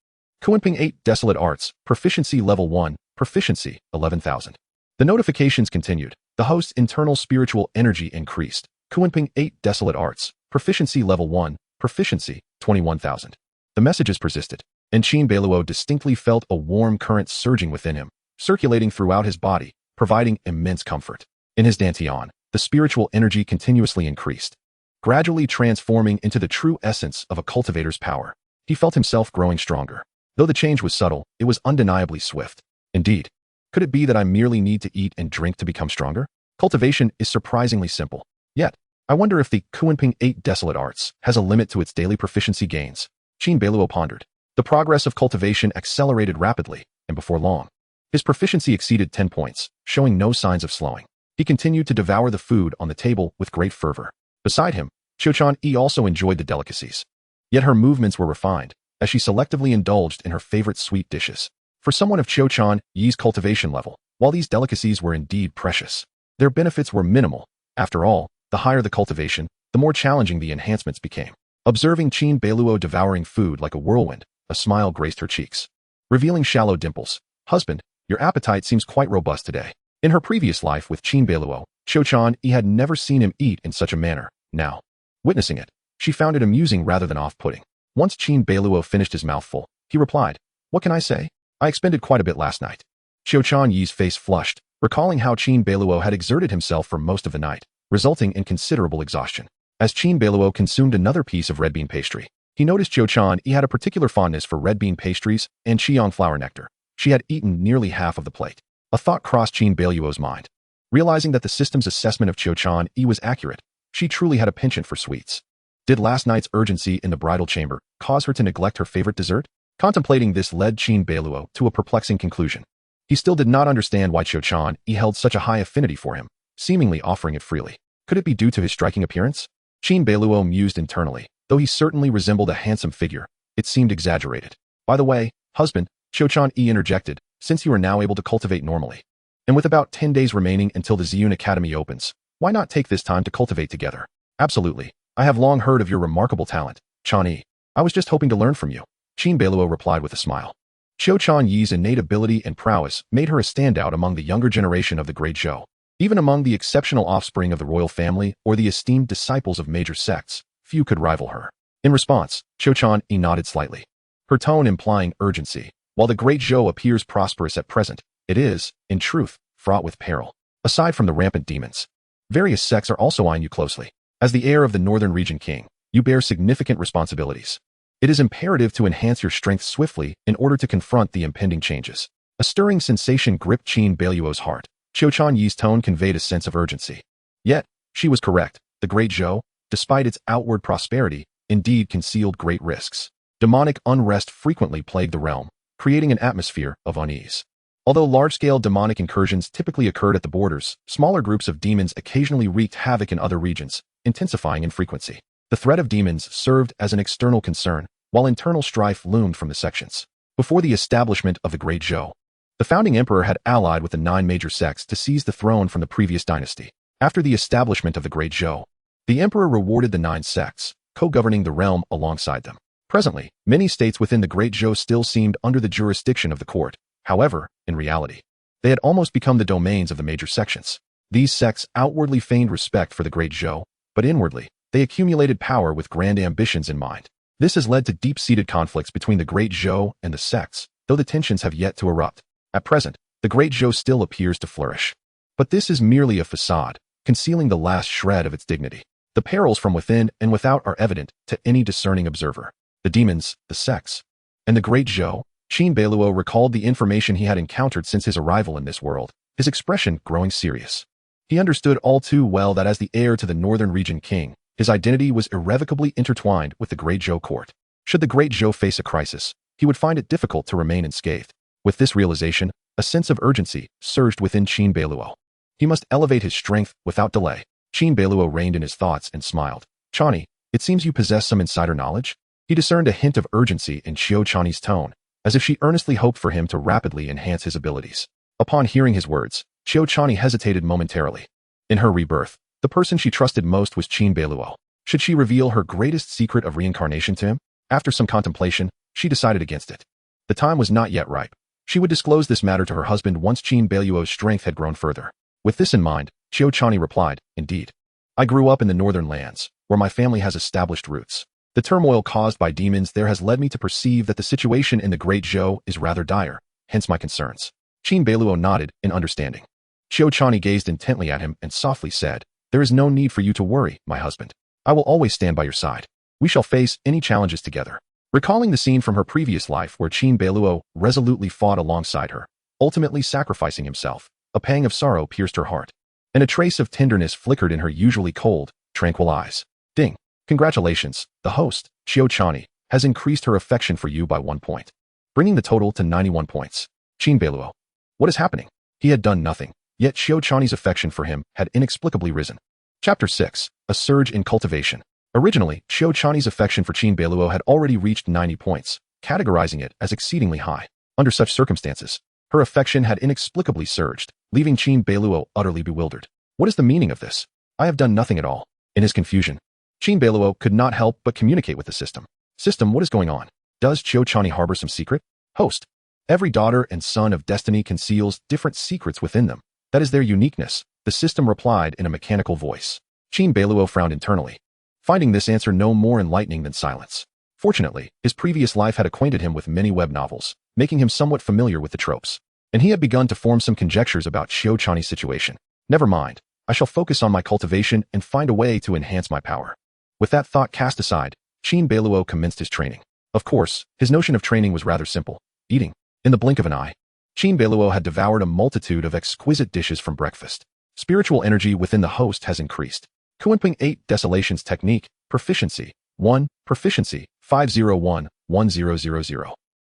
Kunping 8 desolate arts, proficiency level 1, proficiency 11,000. The notifications continued. The host's internal spiritual energy increased. Kunping 8 desolate arts, proficiency level 1, proficiency 21,000. The messages persisted, and Qin Beiluo distinctly felt a warm current surging within him, circulating throughout his body, providing immense comfort. In his dantian, the spiritual energy continuously increased, gradually transforming into the true essence of a cultivator's power. He felt himself growing stronger. Though the change was subtle, it was undeniably swift. Indeed, could it be that I merely need to eat and drink to become stronger? Cultivation is surprisingly simple. Yet, I wonder if the Qin 8 Desolate Arts has a limit to its daily proficiency gains. Qin Beiluo pondered. The progress of cultivation accelerated rapidly, and before long, his proficiency exceeded 10 points, showing no signs of slowing. He continued to devour the food on the table with great fervor. Beside him, Qiu also enjoyed the delicacies. Yet her movements were refined, as she selectively indulged in her favorite sweet dishes. For someone of Qiu's cultivation level, while these delicacies were indeed precious, their benefits were minimal. After all, the higher the cultivation, the more challenging the enhancements became. Observing Qin Beiluo devouring food like a whirlwind, a smile graced her cheeks, revealing shallow dimples. Husband, your appetite seems quite robust today. In her previous life with Qin Beiluo, Qiu had never seen him eat in such a manner. Now, witnessing it, she found it amusing rather than off-putting. Once Qin Beiluo finished his mouthful, he replied, "What can I say? I expended quite a bit last night." Qiu's face flushed, recalling how Qin Beiluo had exerted himself for most of the night, resulting in considerable exhaustion. As Qin Beiluo consumed another piece of red bean pastry, he noticed Qiu had a particular fondness for red bean pastries and Qiang flower nectar. She had eaten nearly half of the plate. A thought crossed Qin Beiluo's mind. Realizing that the system's assessment of Qiu was accurate, she truly had a penchant for sweets. Did last night's urgency in the bridal chamber cause her to neglect her favorite dessert? Contemplating this led Qin Beiluo to a perplexing conclusion. He still did not understand why Qiu held such a high affinity for him, seemingly offering it freely. Could it be due to his striking appearance? Qin Beiluo mused internally. Though he certainly resembled a handsome figure, it seemed exaggerated. By the way, husband, Qiu interjected, since you are now able to cultivate normally, and with about 10 days remaining until the Ziyun Academy opens, why not take this time to cultivate together? Absolutely. I have long heard of your remarkable talent, Qian. I was just hoping to learn from you. Qin Beiluo replied with a smile. Qiu's innate ability and prowess made her a standout among the younger generation of the Great Zhou. Even among the exceptional offspring of the royal family or the esteemed disciples of major sects, few could rival her. In response, Qiu nodded slightly, her tone implying urgency. While the Great Zhou appears prosperous at present, it is, in truth, fraught with peril. Aside from the rampant demons, various sects are also eyeing you closely. As the heir of the Northern Region King, you bear significant responsibilities. It is imperative to enhance your strength swiftly in order to confront the impending changes. A stirring sensation gripped Qin Beiluo's heart. Qiu's tone conveyed a sense of urgency. Yet, she was correct. The Great Zhou, despite its outward prosperity, indeed concealed great risks. Demonic unrest frequently plagued the realm, creating an atmosphere of unease. Although large-scale demonic incursions typically occurred at the borders, smaller groups of demons occasionally wreaked havoc in other regions, intensifying in frequency. The threat of demons served as an external concern, while internal strife loomed from the sections. Before the establishment of the Great Zhou, the founding emperor had allied with the 9 major sects to seize the throne from the previous dynasty. After the establishment of the Great Zhou, the emperor rewarded the 9 sects, co-governing the realm alongside them. Presently, many states within the Great Zhou still seemed under the jurisdiction of the court. However, in reality, they had almost become the domains of the major sections. These sects outwardly feigned respect for the Great Zhou, but inwardly, they accumulated power with grand ambitions in mind. This has led to deep-seated conflicts between the Great Zhou and the sects, though the tensions have yet to erupt. At present, the Great Zhou still appears to flourish. But this is merely a facade, concealing the last shred of its dignity. The perils from within and without are evident to any discerning observer. The demons, the sects, and the Great Zhou. Qin Beiluo recalled the information he had encountered since his arrival in this world, his expression growing serious. He understood all too well that as the heir to the Northern Region King, his identity was irrevocably intertwined with the Great Zhou court. Should the Great Zhou face a crisis, he would find it difficult to remain unscathed. With this realization, a sense of urgency surged within Qin Beiluo. He must elevate his strength without delay. Qin Beiluo reined in his thoughts and smiled. Qian, it seems you possess some insider knowledge? He discerned a hint of urgency in Qiu's tone, as if she earnestly hoped for him to rapidly enhance his abilities. Upon hearing his words, Qiu hesitated momentarily. In her rebirth, the person she trusted most was Qin Beiluo. Should she reveal her greatest secret of reincarnation to him? After some contemplation, she decided against it. The time was not yet ripe. She would disclose this matter to her husband once Qin Beiluo's strength had grown further. With this in mind, Qiu replied, "Indeed. I grew up in the northern lands, where my family has established roots. The turmoil caused by demons there has led me to perceive that the situation in the Great Zhou is rather dire, hence my concerns. Qin Beiluo nodded in understanding. Xiao Chani gazed intently at him and softly said, "There is no need for you to worry, my husband. I will always stand by your side. We shall face any challenges together." Recalling the scene from her previous life where Qin Beiluo resolutely fought alongside her, ultimately sacrificing himself, a pang of sorrow pierced her heart, and a trace of tenderness flickered in her usually cold, tranquil eyes. Ding! Congratulations, the host, Xiao Chani, has increased her affection for you by 1 point, bringing the total to 91 points. Qin Beiluo. What is happening? He had done nothing, yet Xiao Chani's affection for him had inexplicably risen. Chapter 6. A Surge in Cultivation. Originally, Xiao Chani's affection for Qin Beiluo had already reached 90 points, categorizing it as exceedingly high. Under such circumstances, her affection had inexplicably surged, leaving Qin Beiluo utterly bewildered. What is the meaning of this? I have done nothing at all. In his confusion, Qin Beiluo could not help but communicate with the system. System, what is going on? Does Xiao Chani harbor some secret? Host. Every daughter and son of destiny conceals different secrets within them. That is their uniqueness, the system replied in a mechanical voice. Qin Beiluo frowned internally, finding this answer no more enlightening than silence. Fortunately, his previous life had acquainted him with many web novels, making him somewhat familiar with the tropes, and he had begun to form some conjectures about Xiao Chani's situation. Never mind, I shall focus on my cultivation and find a way to enhance my power. With that thought cast aside, Qin Beiluo commenced his training. Of course, his notion of training was rather simple: eating. In the blink of an eye, Qin Beiluo had devoured a multitude of exquisite dishes from breakfast. Spiritual energy within the host has increased. Qin 8 Desolations Technique, Proficiency, 1, Proficiency, 501-1000.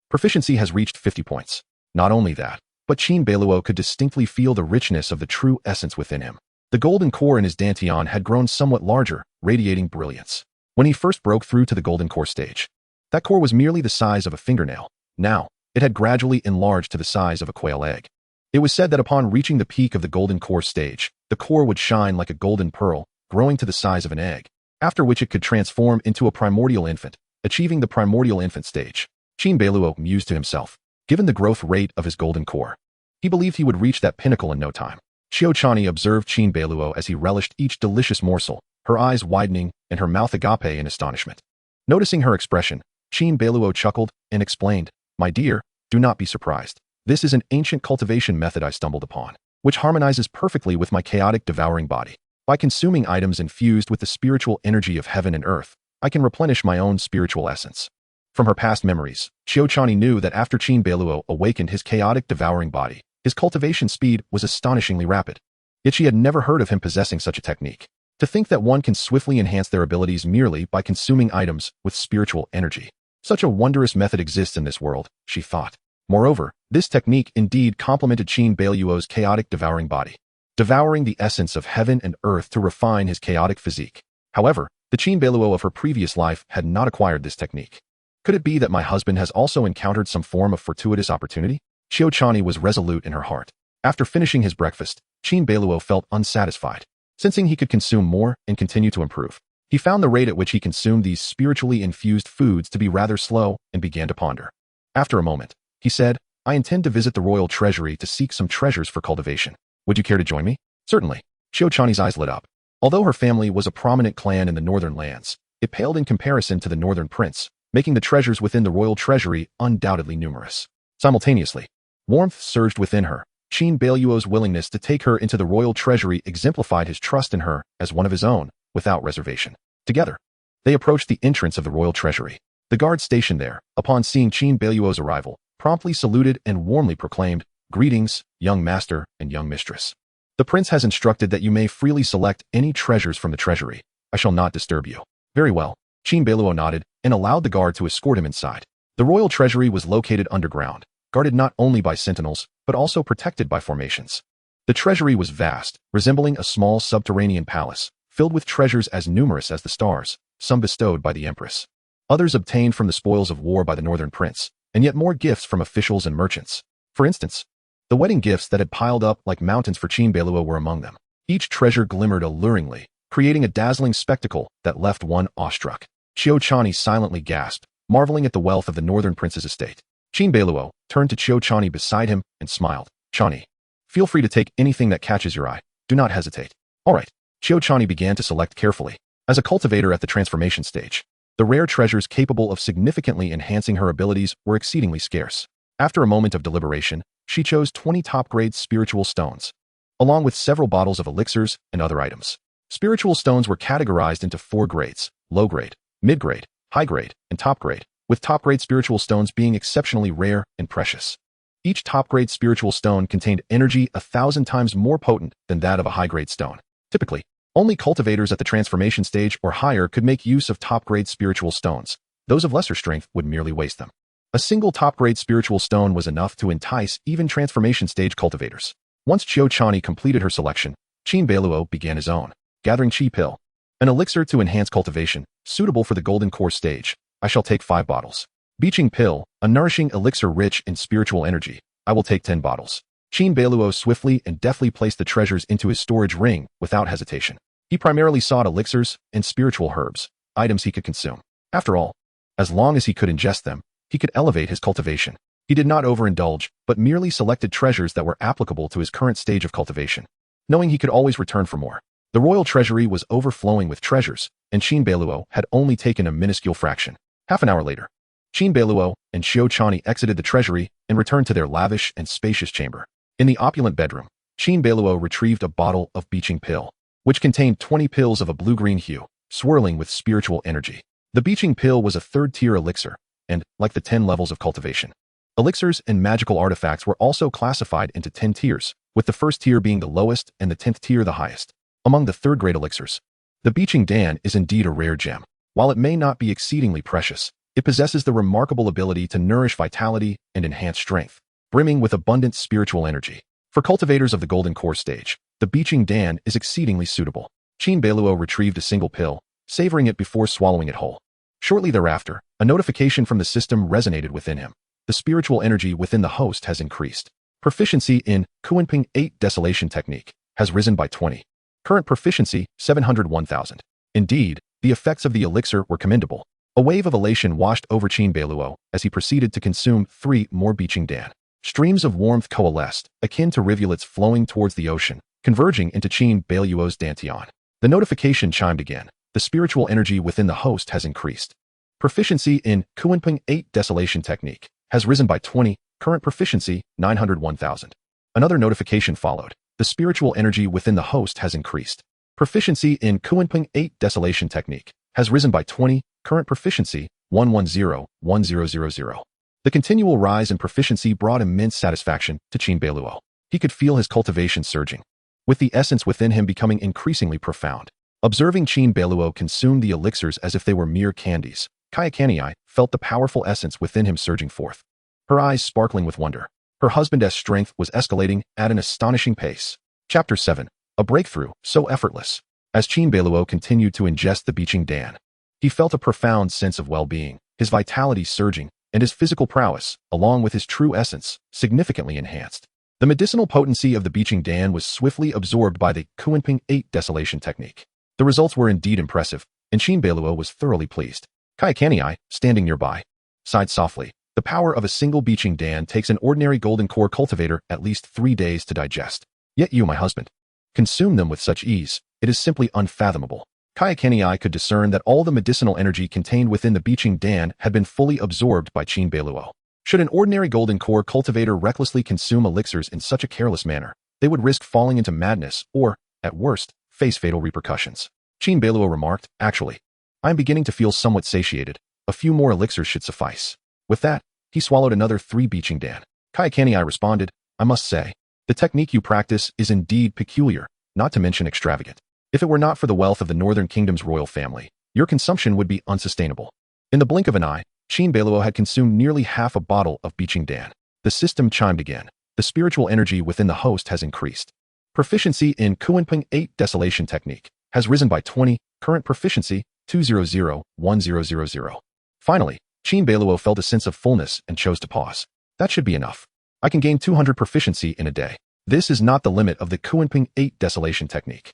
Proficiency has reached 50 points. Not only that, but Qin Beiluo could distinctly feel the richness of the true essence within him. The golden core in his dantian had grown somewhat larger, radiating brilliance. When he first broke through to the golden core stage, that core was merely the size of a fingernail. Now, it had gradually enlarged to the size of a quail egg. It was said that upon reaching the peak of the golden core stage, the core would shine like a golden pearl, growing to the size of an egg, after which it could transform into a primordial infant, achieving the primordial infant stage. Qin Beiluo mused to himself. Given the growth rate of his golden core, he believed he would reach that pinnacle in no time. Xiao Chani observed Qin Beiluo as he relished each delicious morsel, her eyes widening and her mouth agape in astonishment. Noticing her expression, Qin Beiluo chuckled and explained, "My dear, do not be surprised. This is an ancient cultivation method I stumbled upon, which harmonizes perfectly with my chaotic devouring body. By consuming items infused with the spiritual energy of heaven and earth, I can replenish my own spiritual essence." From her past memories, Xiao Chani knew that after Qin Beiluo awakened his chaotic devouring body, his cultivation speed was astonishingly rapid. Yet she had never heard of him possessing such a technique. To think that one can swiftly enhance their abilities merely by consuming items with spiritual energy. Such a wondrous method exists in this world, she thought. Moreover, this technique indeed complemented Qin Beiluo's chaotic devouring body, devouring the essence of heaven and earth to refine his chaotic physique. However, the Qin Beiluo of her previous life had not acquired this technique. Could it be that my husband has also encountered some form of fortuitous opportunity? Xiao Chani was resolute in her heart. After finishing his breakfast, Qin Beiluo felt unsatisfied. Sensing he could consume more and continue to improve, he found the rate at which he consumed these spiritually infused foods to be rather slow and began to ponder. After a moment, he said, "I intend to visit the royal treasury to seek some treasures for cultivation. Would you care to join me?" "Certainly." Xiao Chani's eyes lit up. Although her family was a prominent clan in the northern lands, it paled in comparison to the northern prince, making the treasures within the royal treasury undoubtedly numerous. Simultaneously, warmth surged within her. Qin Beiluo's willingness to take her into the royal treasury exemplified his trust in her as one of his own, without reservation. Together, they approached the entrance of the royal treasury. The guard stationed there, upon seeing Qin Beiluo's arrival, promptly saluted and warmly proclaimed, "Greetings, young master and young mistress. The prince has instructed that you may freely select any treasures from the treasury. I shall not disturb you." "Very well." Qin Beiluo nodded and allowed the guard to escort him inside. The royal treasury was located underground, guarded not only by sentinels, but also protected by formations. The treasury was vast, resembling a small subterranean palace, filled with treasures as numerous as the stars, some bestowed by the empress, others obtained from the spoils of war by the northern prince, and yet more gifts from officials and merchants. For instance, the wedding gifts that had piled up like mountains for Qin Beiluo were among them. Each treasure glimmered alluringly, creating a dazzling spectacle that left one awestruck. Xiao Chani silently gasped, marveling at the wealth of the northern prince's estate. Qin Beiluo turned to Xiao Chani beside him and smiled. "Chani, feel free to take anything that catches your eye. Do not hesitate." "All right." Xiao Chani began to select carefully. As a cultivator at the transformation stage, the rare treasures capable of significantly enhancing her abilities were exceedingly scarce. After a moment of deliberation, she chose 20 top-grade spiritual stones, along with several bottles of elixirs and other items. Spiritual stones were categorized into 4 grades: low grade, mid grade, high grade, and top grade, with top-grade spiritual stones being exceptionally rare and precious. Each top-grade spiritual stone contained energy 1,000 times more potent than that of a high-grade stone. Typically, only cultivators at the transformation stage or higher could make use of top-grade spiritual stones. Those of lesser strength would merely waste them. A single top-grade spiritual stone was enough to entice even transformation stage cultivators. Once Qiu Chani completed her selection, Qin Beiluo began his own, gathering Qi Pill, an elixir to enhance cultivation, suitable for the golden core stage. I shall take 5 bottles. Beaching Pill, a nourishing elixir rich in spiritual energy. I will take 10 bottles. Qin Beiluo swiftly and deftly placed the treasures into his storage ring without hesitation. He primarily sought elixirs and spiritual herbs, items he could consume. After all, as long as he could ingest them, he could elevate his cultivation. He did not overindulge, but merely selected treasures that were applicable to his current stage of cultivation, knowing he could always return for more. The royal treasury was overflowing with treasures, and Qin Beiluo had only taken a minuscule fraction. Half an hour later, Qin Beiluo and Qiu Chani exited the treasury and returned to their lavish and spacious chamber. In the opulent bedroom, Qin Beiluo retrieved a bottle of Beaching Pill, which contained 20 pills of a blue-green hue, swirling with spiritual energy. The Beaching Pill was a 3rd-tier elixir, and, like the 10 levels of cultivation, elixirs and magical artifacts were also classified into 10 tiers, with the 1st tier being the lowest and the 10th tier the highest. Among the 3rd-grade elixirs, the Beaching Dan is indeed a rare gem. While it may not be exceedingly precious, it possesses the remarkable ability to nourish vitality and enhance strength, brimming with abundant spiritual energy. For cultivators of the golden core stage, the Beaching Dan is exceedingly suitable. Qin Beiluo retrieved a single pill, savoring it before swallowing it whole. Shortly thereafter, a notification from the system resonated within him. The spiritual energy within the host has increased. Proficiency in Qin 8 Desolation Technique has risen by 20. Current proficiency, 701,000. Indeed, the effects of the elixir were commendable. A wave of elation washed over Qin Beiluo as he proceeded to consume 3 more Beaching Dan. Streams of warmth coalesced, akin to rivulets flowing towards the ocean, converging into Qin Beiluo's dantian. The notification chimed again. The spiritual energy within the host has increased. Proficiency in Qin 8 Desolation Technique has risen by 20. Current proficiency, 901,000. Another notification followed. The spiritual energy within the host has increased. Proficiency in Qin 8 Desolation Technique has risen by 20. Current proficiency, 110,1000. The continual rise in proficiency brought immense satisfaction to Qin Beiluo. He could feel his cultivation surging, with the essence within him becoming increasingly profound. Observing Qin Beiluo consume the elixirs as if they were mere candies, Kayakanii felt the powerful essence within him surging forth, her eyes sparkling with wonder. Her husband's strength was escalating at an astonishing pace. Chapter 7. A breakthrough, so effortless. As Qin Beiluo continued to ingest the Beaching Dan, he felt a profound sense of well-being, his vitality surging, and his physical prowess, along with his true essence, significantly enhanced. The medicinal potency of the Beaching Dan was swiftly absorbed by the Qin 8 Desolation Technique. The results were indeed impressive, and Qin Beiluo was thoroughly pleased. Kayakanii, standing nearby, sighed softly. The power of a single Beaching Dan takes an ordinary golden core cultivator at least 3 days to digest. Yet you, my husband, consume them with such ease. It is simply unfathomable. Kayakanii could discern that all the medicinal energy contained within the Beaching Dan had been fully absorbed by Qin Beiluo. Should an ordinary golden core cultivator recklessly consume elixirs in such a careless manner, they would risk falling into madness or, at worst, face fatal repercussions. Qin Beiluo remarked, actually, I am beginning to feel somewhat satiated. A few more elixirs should suffice. With that, he swallowed another 3 Beaching Dan. Kayakanii responded, I must say, the technique you practice is indeed peculiar, not to mention extravagant. If it were not for the wealth of the Northern Kingdom's royal family, your consumption would be unsustainable. In the blink of an eye, Qin Beiluo had consumed nearly half a bottle of Beaching Dan. The system chimed again. The spiritual energy within the host has increased. Proficiency in Qin 8 Desolation Technique has risen by 20. Current proficiency, 200,1000. Finally, Qin Beiluo felt a sense of fullness and chose to pause. That should be enough. I can gain 200 proficiency in a day. This is not the limit of the Qin 8 Desolation Technique,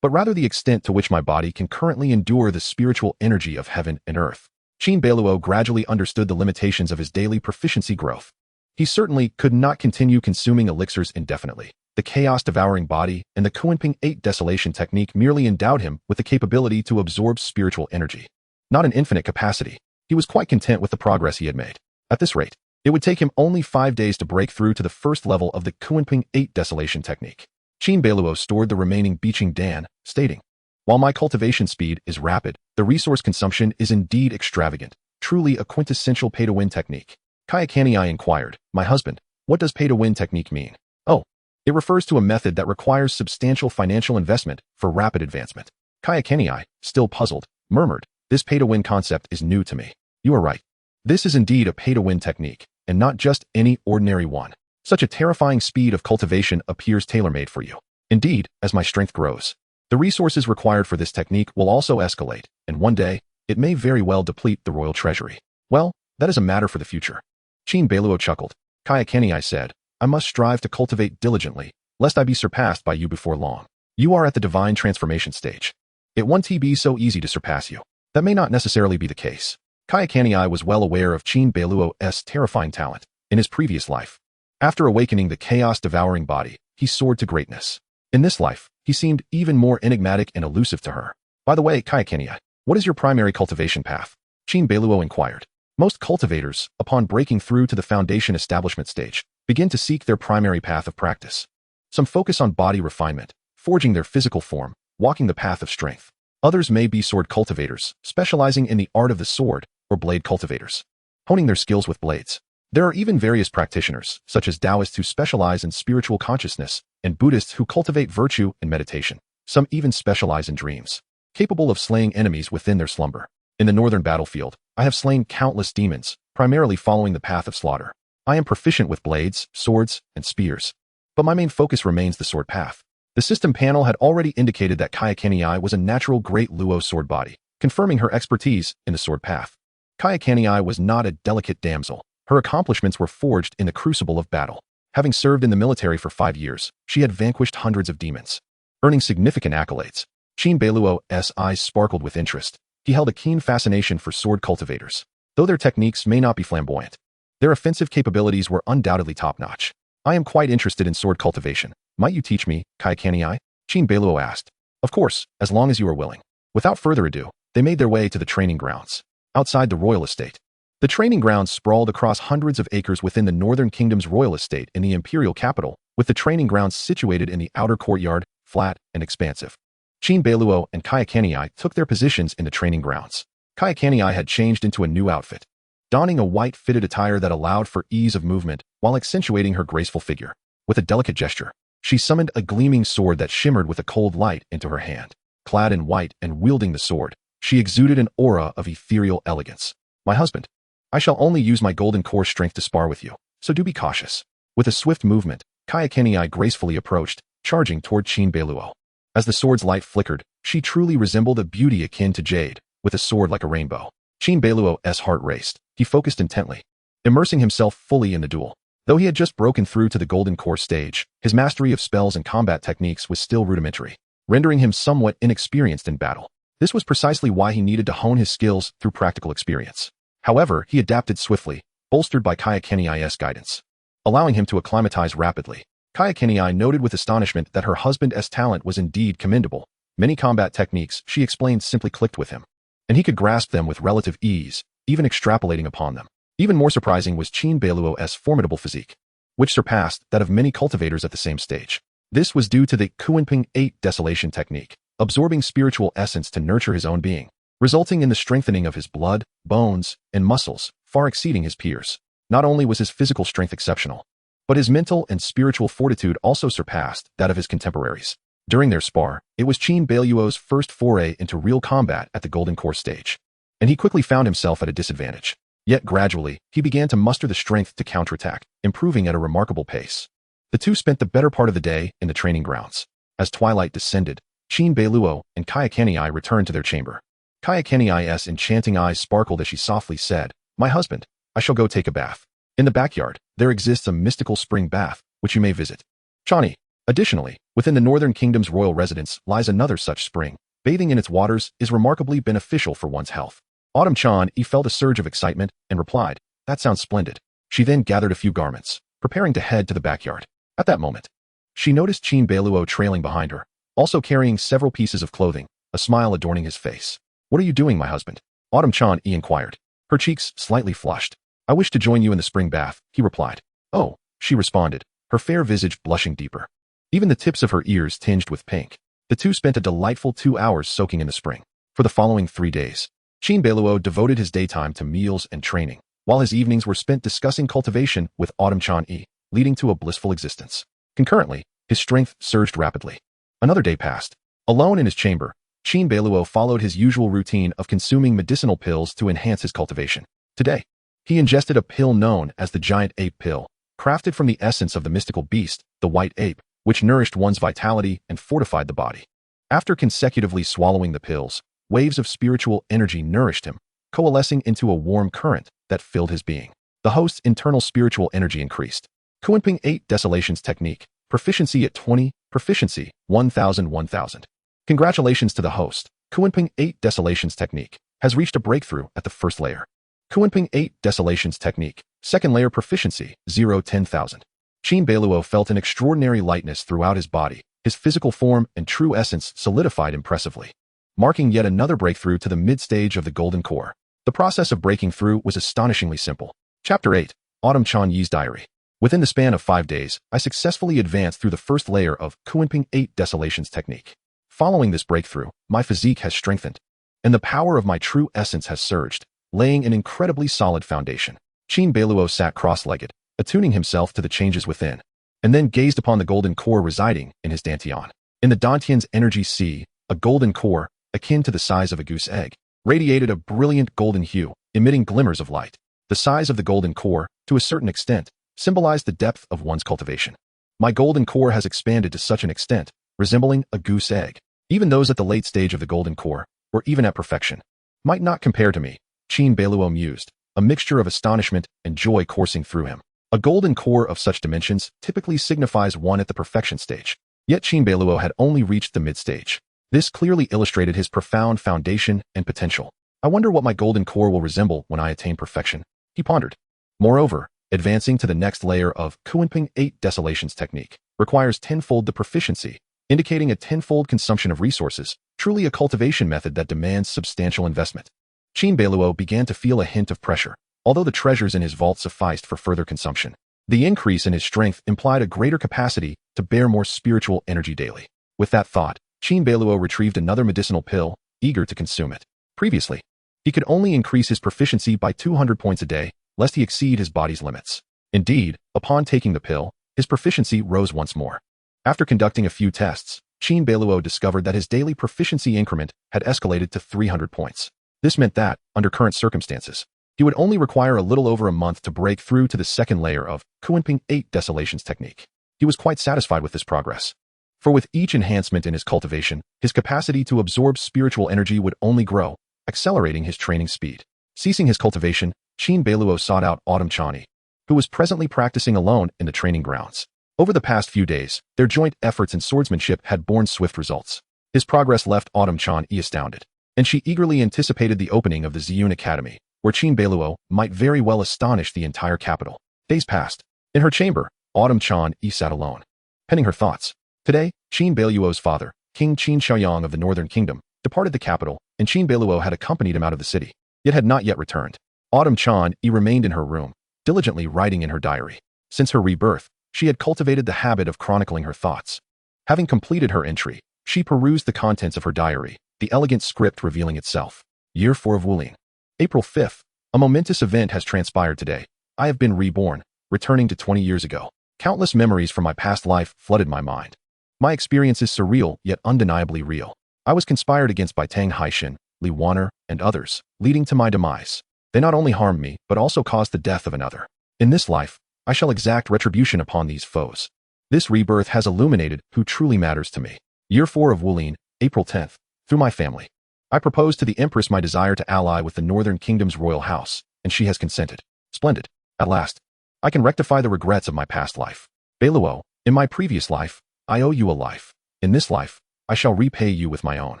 but rather the extent to which my body can currently endure the spiritual energy of heaven and earth. Qin Beiluo gradually understood the limitations of his daily proficiency growth. He certainly could not continue consuming elixirs indefinitely. The Chaos Devouring Body and the Qin 8 Desolation Technique merely endowed him with the capability to absorb spiritual energy. Not an infinite capacity. He was quite content with the progress he had made. At this rate, It would take him only 5 days to break through to the first level of the Qin 8 desolation technique. Qin Beiluo stored the remaining beaching Dan, stating, "While my cultivation speed is rapid, the resource consumption is indeed extravagant, truly a quintessential pay-to-win technique." Kayakani inquired, "My husband, what does pay-to-win technique mean?" "Oh, it refers to a method that requires substantial financial investment for rapid advancement." Kayakani, still puzzled, murmured, "This pay-to-win concept is new to me." "You are right. This is indeed a pay-to-win technique, and not just any ordinary one. Such a terrifying speed of cultivation appears tailor-made for you. Indeed, as my strength grows, the resources required for this technique will also escalate, and one day, it may very well deplete the royal treasury." "Well, that is a matter for the future." Qin Beiluo chuckled. Kayakani said, "I must strive to cultivate diligently, lest I be surpassed by you before long. You are at the divine transformation stage. It won't be so easy to surpass you." "That may not necessarily be the case." Kayakani was well aware of Qin Beiluo's terrifying talent in his previous life. After awakening the Chaos Devouring Body, he soared to greatness. In this life, he seemed even more enigmatic and elusive to her. "By the way, Kayakani, what is your primary cultivation path?" Qin Beiluo inquired. Most cultivators, upon breaking through to the foundation establishment stage, begin to seek their primary path of practice. Some focus on body refinement, forging their physical form, walking the path of strength. Others may be sword cultivators, specializing in the art of the sword, or blade cultivators, honing their skills with blades. There are even various practitioners, such as Taoists who specialize in spiritual consciousness, and Buddhists who cultivate virtue and meditation. Some even specialize in dreams, capable of slaying enemies within their slumber. In the northern battlefield, I have slain countless demons, primarily following the path of slaughter. I am proficient with blades, swords, and spears. But my main focus remains the sword path. The system panel had already indicated that Kayakani was a natural Great Luo sword body, confirming her expertise in the sword path. Kayakani was not a delicate damsel. Her accomplishments were forged in the crucible of battle. Having served in the military for 5 years, she had vanquished hundreds of demons, earning significant accolades. Qin Beiluo's eyes sparkled with interest. He held a keen fascination for sword cultivators. Though their techniques may not be flamboyant, their offensive capabilities were undoubtedly top-notch. "I am quite interested in sword cultivation. Might you teach me, Kayakani?" Qin Beiluo asked. "Of course, as long as you are willing." Without further ado, they made their way to the training grounds, outside the royal estate. The training grounds sprawled across hundreds of acres within the Northern Kingdom's royal estate in the imperial capital, with the training grounds situated in the outer courtyard, flat and expansive. Qin Beiluo and Kayakani took their positions in the training grounds. Kayakani had changed into a new outfit, donning a white fitted attire that allowed for ease of movement while accentuating her graceful figure. With a delicate gesture, she summoned a gleaming sword that shimmered with a cold light into her hand. Clad in white and wielding the sword, she exuded an aura of ethereal elegance. "My husband, I shall only use my golden core strength to spar with you, so do be cautious." With a swift movement, Kayakani gracefully approached, charging toward Qin Beiluo. As the sword's light flickered, she truly resembled a beauty akin to jade, with a sword like a rainbow. Qin Beiluo's heart raced. He focused intently, immersing himself fully in the duel. Though he had just broken through to the golden core stage, his mastery of spells and combat techniques was still rudimentary, rendering him somewhat inexperienced in battle. This was precisely why he needed to hone his skills through practical experience. However, he adapted swiftly, bolstered by Kayakani's guidance, allowing him to acclimatize rapidly. Kayakani noted with astonishment that her husband's talent was indeed commendable. Many combat techniques, she explained, simply clicked with him, and he could grasp them with relative ease, even extrapolating upon them. Even more surprising was Qin Beiluo's formidable physique, which surpassed that of many cultivators at the same stage. This was due to the Qin 8 desolation technique, absorbing spiritual essence to nurture his own being, resulting in the strengthening of his blood, bones, and muscles, far exceeding his peers. Not only was his physical strength exceptional, but his mental and spiritual fortitude also surpassed that of his contemporaries. During their spar, it was Qin Beiluo's first foray into real combat at the Golden Core stage, and he quickly found himself at a disadvantage. Yet gradually, he began to muster the strength to counterattack, improving at a remarkable pace. The two spent the better part of the day in the training grounds. As twilight descended, Qin Beiluo and Kayakani returned to their chamber. Kayakani's enchanting eyes sparkled as she softly said, "My husband, I shall go take a bath. In the backyard, there exists a mystical spring bath, which you may visit." Chani. Additionally, within the Northern Kingdom's royal residence lies another such spring. Bathing in its waters is remarkably beneficial for one's health. Autumn Chan felt a surge of excitement and replied, "That sounds splendid." She then gathered a few garments, preparing to head to the backyard. At that moment, she noticed Qin Beiluo trailing behind her, also carrying several pieces of clothing, a smile adorning his face. "What are you doing, my husband?" Autumn Chan inquired, her cheeks slightly flushed. I wish to join you in the spring bath, he replied. Oh, she responded, her fair visage blushing deeper. Even the tips of her ears tinged with pink. The two spent a delightful 2 hours soaking in the spring. For the following 3 days, Qin Beiluo devoted his daytime to meals and training, while his evenings were spent discussing cultivation with Autumn-chan, leading to a blissful existence. Concurrently, his strength surged rapidly. Another day passed. Alone in his chamber, Qin Beiluo followed his usual routine of consuming medicinal pills to enhance his cultivation. Today, he ingested a pill known as the giant ape pill, crafted from the essence of the mystical beast, the white ape, which nourished one's vitality and fortified the body. After consecutively swallowing the pills, waves of spiritual energy nourished him, coalescing into a warm current that filled his being. The host's internal spiritual energy increased. Kunping 8 Desolations Technique, proficiency at 20, proficiency, 1000. Congratulations to the host. Kunping 8 Desolations Technique has reached a breakthrough at the first layer. Kunping 8 Desolations Technique, second layer proficiency, 10,000. Qin Beiluo felt an extraordinary lightness throughout his body. His physical form and true essence solidified impressively, marking yet another breakthrough to the mid-stage of the Golden Core. The process of breaking through was astonishingly simple. Chapter 8, Autumn-chan's Diary. Within the span of 5 days, I successfully advanced through the first layer of Kunping 8 Desolations Technique. Following this breakthrough, my physique has strengthened, and the power of my true essence has surged, laying an incredibly solid foundation. Qin Beiluo sat cross-legged, attuning himself to the changes within, and then gazed upon the golden core residing in his dantian. In the dantian's energy sea, a golden core, akin to the size of a goose egg, radiated a brilliant golden hue, emitting glimmers of light. The size of the golden core, to a certain extent, symbolized the depth of one's cultivation. My golden core has expanded to such an extent, resembling a goose egg. Even those at the late stage of the golden core, or even at perfection, might not compare to me, Qin Beiluo mused, a mixture of astonishment and joy coursing through him. A golden core of such dimensions typically signifies one at the perfection stage. Yet Qin Beiluo had only reached the mid-stage. This clearly illustrated his profound foundation and potential. I wonder what my golden core will resemble when I attain perfection, he pondered. Moreover, advancing to the next layer of Kunping 8 Desolations Technique requires tenfold the proficiency, indicating a tenfold consumption of resources, truly a cultivation method that demands substantial investment. Qin Beiluo began to feel a hint of pressure, although the treasures in his vault sufficed for further consumption. The increase in his strength implied a greater capacity to bear more spiritual energy daily. With that thought, Qin Beiluo retrieved another medicinal pill, eager to consume it. Previously, he could only increase his proficiency by 200 points a day, lest he exceed his body's limits. Indeed, upon taking the pill, his proficiency rose once more. After conducting a few tests, Qin Beiluo discovered that his daily proficiency increment had escalated to 300 points. This meant that, under current circumstances, he would only require a little over a month to break through to the second layer of Kunping 8 Desolations Technique. He was quite satisfied with this progress. For with each enhancement in his cultivation, his capacity to absorb spiritual energy would only grow, accelerating his training speed. Ceasing his cultivation, Qin Beiluo sought out Autumn-chan, who was presently practicing alone in the training grounds. Over the past few days, their joint efforts in swordsmanship had borne swift results. His progress left Autumn-chan astounded, and she eagerly anticipated the opening of the Ziyun Academy, where Qin Beiluo might very well astonish the entire capital. Days passed. In her chamber, Autumn-chan sat alone, penning her thoughts. Today, Qin Beiluo's father, King Qin Xiaoyang of the Northern Kingdom, departed the capital, and Qin Beiluo had accompanied him out of the city, yet had not yet returned. Autumn-chan remained in her room, diligently writing in her diary. Since her rebirth, she had cultivated the habit of chronicling her thoughts. Having completed her entry, she perused the contents of her diary, the elegant script revealing itself. Year 4 of Wulin. April 5th. A momentous event has transpired today. I have been reborn, returning to 20 years ago. Countless memories from my past life flooded my mind. My experience is surreal yet undeniably real. I was conspired against by Tang Haishin, Li Wanner, and others, leading to my demise. They not only harmed me, but also caused the death of another. In this life, I shall exact retribution upon these foes. This rebirth has illuminated who truly matters to me. Year 4 of Wulin, April 10th. Through my family, I proposed to the Empress my desire to ally with the Northern Kingdom's royal house, and she has consented. Splendid. At last, I can rectify the regrets of my past life. Beiluo, in my previous life, I owe you a life. In this life, I shall repay you with my own.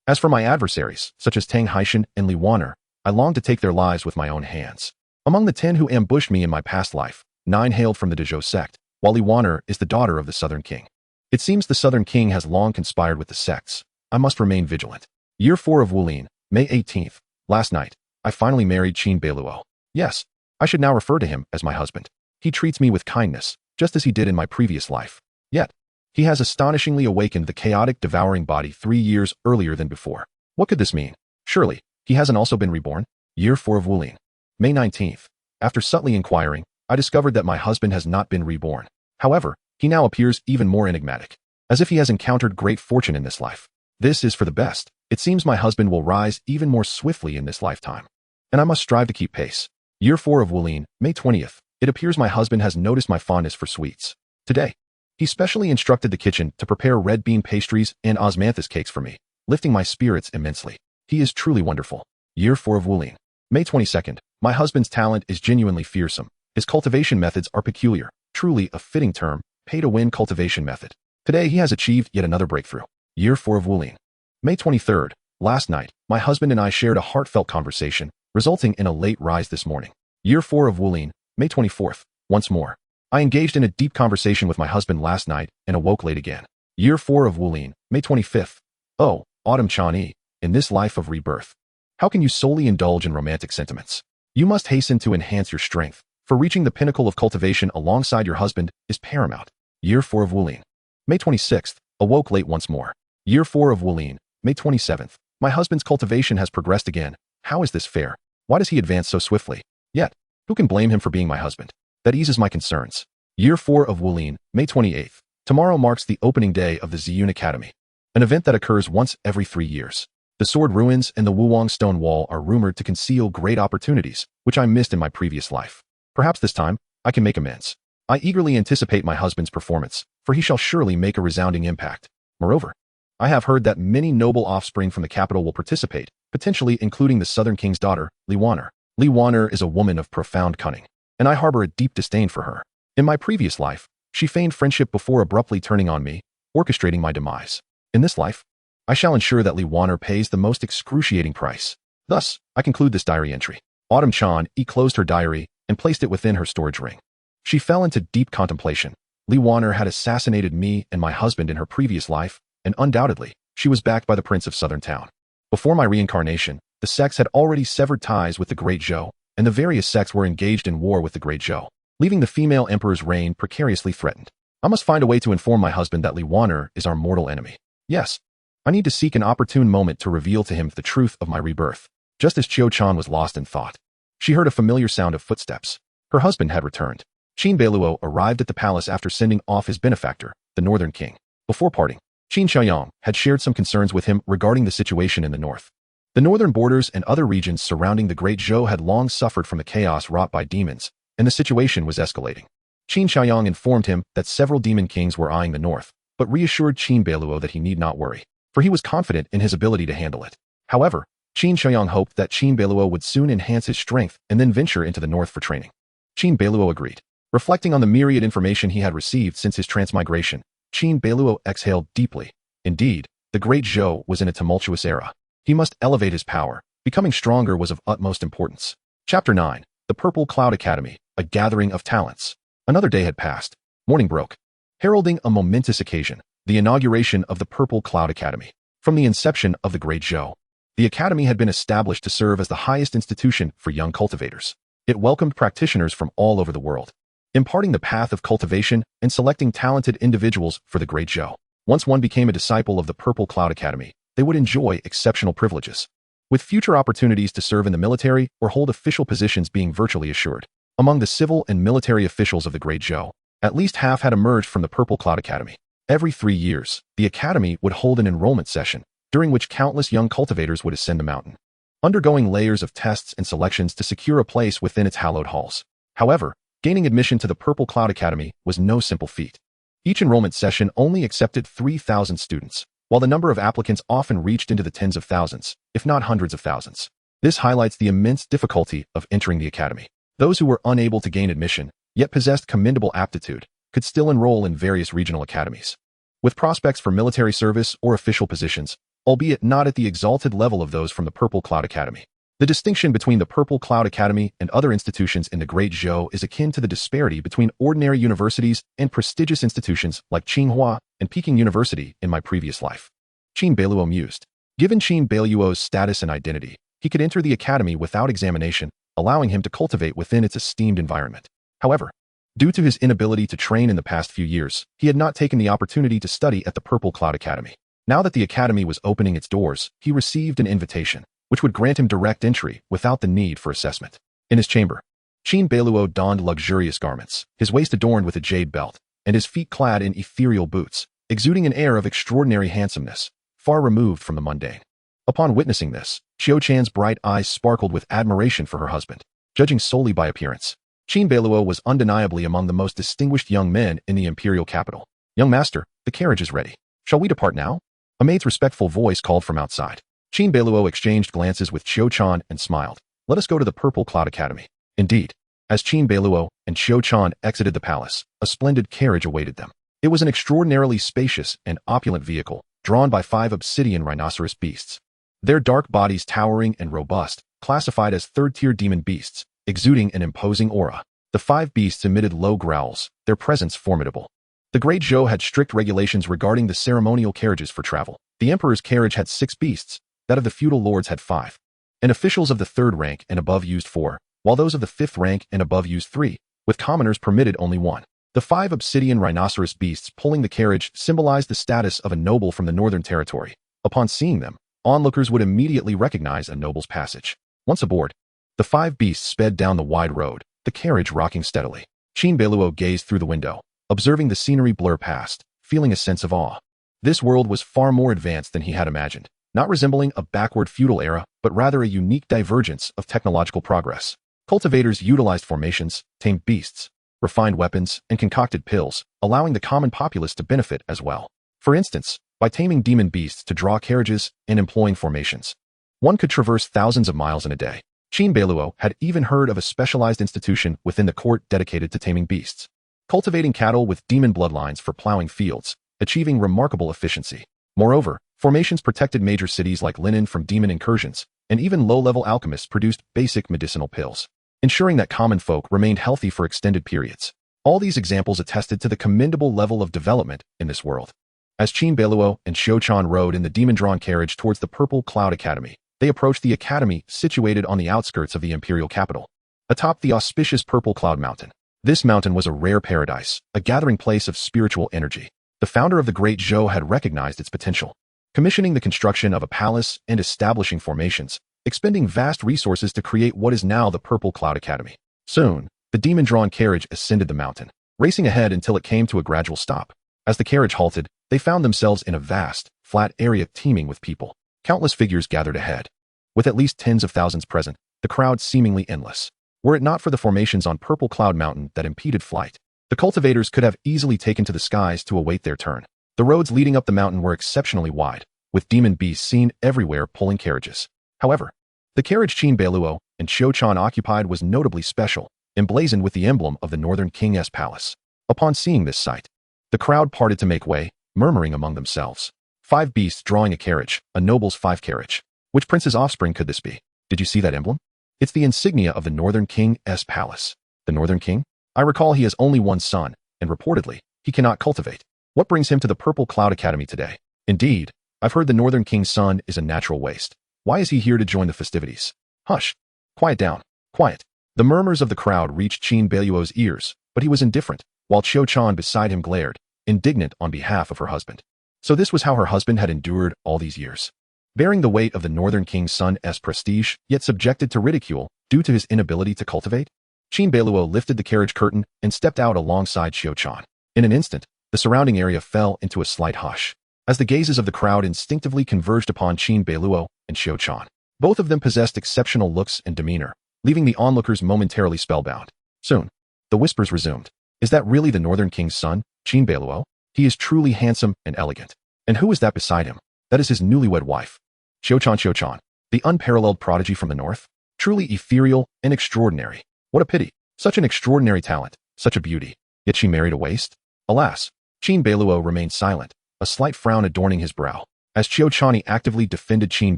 As for my adversaries, such as Tang Haishin and Li Wanner, I long to take their lives with my own hands. Among the 10 who ambushed me in my past life, 9 hailed from the Dezhou sect, while Li Wanner is the daughter of the Southern King. It seems the Southern King has long conspired with the sects. I must remain vigilant. Year 4 of Wulin, May 18th. Last night, I finally married Qin Beiluo. Yes, I should now refer to him as my husband. He treats me with kindness, just as he did in my previous life. Yet, he has astonishingly awakened the chaotic devouring body 3 years earlier than before. What could this mean? Surely, he hasn't also been reborn? Year 4 of Wulin. May 19th. After subtly inquiring, I discovered that my husband has not been reborn. However, he now appears even more enigmatic, as if he has encountered great fortune in this life. This is for the best. It seems my husband will rise even more swiftly in this lifetime, and I must strive to keep pace. Year 4 of Wulin, May 20th. It appears my husband has noticed my fondness for sweets. Today, he specially instructed the kitchen to prepare red bean pastries and osmanthus cakes for me, lifting my spirits immensely. He is truly wonderful. Year 4 of Wulin. May 22nd. My husband's talent is genuinely fearsome. His cultivation methods are peculiar, truly a fitting term, pay-to-win cultivation method. Today he has achieved yet another breakthrough. Year 4 of Wulin. May 23rd. Last night, my husband and I shared a heartfelt conversation, resulting in a late rise this morning. Year 4 of Wulin. May 24th. Once more, I engaged in a deep conversation with my husband last night and awoke late again. Year 4 of Wulin. May 25th. Oh, Autumn Chan-e, in this life of rebirth, how can you solely indulge in romantic sentiments? You must hasten to enhance your strength, for reaching the pinnacle of cultivation alongside your husband is paramount. Year 4 of Wulin. May 26th. Awoke late once more. Year 4 of Wulin. May 27th. My husband's cultivation has progressed again. How is this fair? Why does he advance so swiftly? Yet, who can blame him for being my husband? That eases my concerns. Year 4 of Wulin. May 28th. Tomorrow marks the opening day of the Ziyun Academy, an event that occurs once every 3 years. The sword ruins and the Wuwang stone wall are rumored to conceal great opportunities, which I missed in my previous life. Perhaps this time, I can make amends. I eagerly anticipate my husband's performance, for he shall surely make a resounding impact. Moreover, I have heard that many noble offspring from the capital will participate, potentially including the Southern King's daughter, Li Waner. Li Waner is a woman of profound cunning, and I harbor a deep disdain for her. In my previous life, she feigned friendship before abruptly turning on me, orchestrating my demise. In this life, I shall ensure that Li Waner pays the most excruciating price. Thus, I conclude this diary entry. Autumn Chan-e closed her diary and placed it within her storage ring. She fell into deep contemplation. Li Waner had assassinated me and my husband in her previous life, and undoubtedly, she was backed by the Prince of Southern Town. Before my reincarnation, the sects had already severed ties with the Great Zhou, and the various sects were engaged in war with the Great Zhou, leaving the female emperor's reign precariously threatened. I must find a way to inform my husband that Li Waner is our mortal enemy. Yes, I need to seek an opportune moment to reveal to him the truth of my rebirth. Just as Qiu Chan was lost in thought, she heard a familiar sound of footsteps. Her husband had returned. Qin Beiluo arrived at the palace after sending off his benefactor, the Northern King. Before parting, Qin Xiaoyang had shared some concerns with him regarding the situation in the north. The northern borders and other regions surrounding the Great Zhou had long suffered from the chaos wrought by demons, and the situation was escalating. Qin Xiaoyang informed him that several demon kings were eyeing the north, but reassured Qin Beiluo that he need not worry, for he was confident in his ability to handle it. However, Qin Xiaoyang hoped that Qin Beiluo would soon enhance his strength and then venture into the north for training. Qin Beiluo agreed. Reflecting on the myriad information he had received since his transmigration, Qin Beiluo exhaled deeply. Indeed, the Great Zhou was in a tumultuous era. He must elevate his power. Becoming stronger was of utmost importance. Chapter 9. The Purple Cloud Academy, a gathering of talents. Another day had passed. Morning broke, heralding a momentous occasion, the inauguration of the Purple Cloud Academy. From the inception of the Great Zhou, the academy had been established to serve as the highest institution for young cultivators. It welcomed practitioners from all over the world, imparting the path of cultivation and selecting talented individuals for the Great Zhou. Once one became a disciple of the Purple Cloud Academy, they would enjoy exceptional privileges, with future opportunities to serve in the military or hold official positions being virtually assured. Among the civil and military officials of the Great Zhou, at least half had emerged from the Purple Cloud Academy. Every 3 years, the academy would hold an enrollment session, during which countless young cultivators would ascend the mountain, undergoing layers of tests and selections to secure a place within its hallowed halls. However, gaining admission to the Purple Cloud Academy was no simple feat. Each enrollment session only accepted 3,000 students, while the number of applicants often reached into the tens of thousands, if not hundreds of thousands. This highlights the immense difficulty of entering the academy. Those who were unable to gain admission, yet possessed commendable aptitude, could still enroll in various regional academies, with prospects for military service or official positions, albeit not at the exalted level of those from the Purple Cloud Academy. The distinction between the Purple Cloud Academy and other institutions in the Great Zhou is akin to the disparity between ordinary universities and prestigious institutions like Tsinghua and Peking University in my previous life. Qin Beiluo mused. Given Qin Beiluo's status and identity, he could enter the academy without examination, allowing him to cultivate within its esteemed environment. However, due to his inability to train in the past few years, he had not taken the opportunity to study at the Purple Cloud Academy. Now that the academy was opening its doors, he received an invitation, which would grant him direct entry without the need for assessment. In his chamber, Qin Beiluo donned luxurious garments, his waist adorned with a jade belt, and his feet clad in ethereal boots, exuding an air of extraordinary handsomeness, far removed from the mundane. Upon witnessing this, Qiu Chan's bright eyes sparkled with admiration for her husband. Judging solely by appearance, Qin Beiluo was undeniably among the most distinguished young men in the imperial capital. "Young master, the carriage is ready. Shall we depart now?" A maid's respectful voice called from outside. Qin Beiluo exchanged glances with Qiu Chan and smiled. "Let us go to the Purple Cloud Academy." Indeed, as Qin Beiluo and Qiu Chan exited the palace, a splendid carriage awaited them. It was an extraordinarily spacious and opulent vehicle, drawn by 5 obsidian rhinoceros beasts. Their dark bodies towering and robust, classified as third-tier demon beasts, exuding an imposing aura. The 5 beasts emitted low growls, their presence formidable. The Great Zhou had strict regulations regarding the ceremonial carriages for travel. The emperor's carriage had 6 beasts, that of the feudal lords had 5. And officials of the 3rd rank and above used 4, while those of the 5th rank and above used 3, with commoners permitted only 1. The 5 obsidian rhinoceros beasts pulling the carriage symbolized the status of a noble from the northern territory. Upon seeing them, onlookers would immediately recognize a noble's passage. Once aboard, the 5 beasts sped down the wide road, the carriage rocking steadily. Qin Beiluo gazed through the window, observing the scenery blur past, feeling a sense of awe. This world was far more advanced than he had imagined, not resembling a backward feudal era, but rather a unique divergence of technological progress. Cultivators utilized formations, tamed beasts, refined weapons, and concocted pills, allowing the common populace to benefit as well. For instance, by taming demon beasts to draw carriages and employing formations, one could traverse thousands of miles in a day. Qin Beiluo had even heard of a specialized institution within the court dedicated to taming beasts, cultivating cattle with demon bloodlines for plowing fields, achieving remarkable efficiency. Moreover, formations protected major cities like Linen from demon incursions, and even low-level alchemists produced basic medicinal pills, ensuring that common folk remained healthy for extended periods. All these examples attested to the commendable level of development in this world. As Qin Beiluo and Qiu Chan rode in the demon-drawn carriage towards the Purple Cloud Academy, they approached the academy situated on the outskirts of the imperial capital, atop the auspicious Purple Cloud Mountain. This mountain was a rare paradise, a gathering place of spiritual energy. The founder of the Great Zhou had recognized its potential, commissioning the construction of a palace and establishing formations, expending vast resources to create what is now the Purple Cloud Academy. Soon, the demon-drawn carriage ascended the mountain, racing ahead until it came to a gradual stop. As the carriage halted, they found themselves in a vast, flat area teeming with people. Countless figures gathered ahead, with at least tens of thousands present, the crowd seemingly endless. Were it not for the formations on Purple Cloud Mountain that impeded flight, the cultivators could have easily taken to the skies to await their turn. The roads leading up the mountain were exceptionally wide, with demon beasts seen everywhere pulling carriages. However, the carriage Qin Beiluo and Qiu Chan occupied was notably special, emblazoned with the emblem of the Northern King's palace. Upon seeing this sight, the crowd parted to make way, murmuring among themselves. 5 beasts drawing a carriage, a noble's 5 carriage. Which prince's offspring could this be? Did you see that emblem? It's the insignia of the Northern King's palace. The Northern King? I recall he has only one son, and reportedly, he cannot cultivate. What brings him to the Purple Cloud Academy today? Indeed, I've heard the Northern King's son is a natural waste. Why is he here to join the festivities? Hush! Quiet down. Quiet. The murmurs of the crowd reached Qin Beiluo's ears, but he was indifferent, while Qiu Chan beside him glared, indignant on behalf of her husband. So this was how her husband had endured all these years. Bearing the weight of the Northern King's son's prestige, yet subjected to ridicule due to his inability to cultivate? Qin Beiluo lifted the carriage curtain and stepped out alongside Qiu Chan. In an instant, the surrounding area fell into a slight hush, as the gazes of the crowd instinctively converged upon Qin Beiluo and Qiu Chan. Both of them possessed exceptional looks and demeanor, leaving the onlookers momentarily spellbound. Soon, the whispers resumed. Is that really the Northern King's son, Qin Beiluo? He is truly handsome and elegant. And who is that beside him? That is his newlywed wife. Qiu Chan, the unparalleled prodigy from the north. Truly ethereal and extraordinary. What a pity. Such an extraordinary talent, such a beauty. Yet she married a waste? Alas. Qin Beiluo remained silent, a slight frown adorning his brow. As Qiu Chan actively defended Qin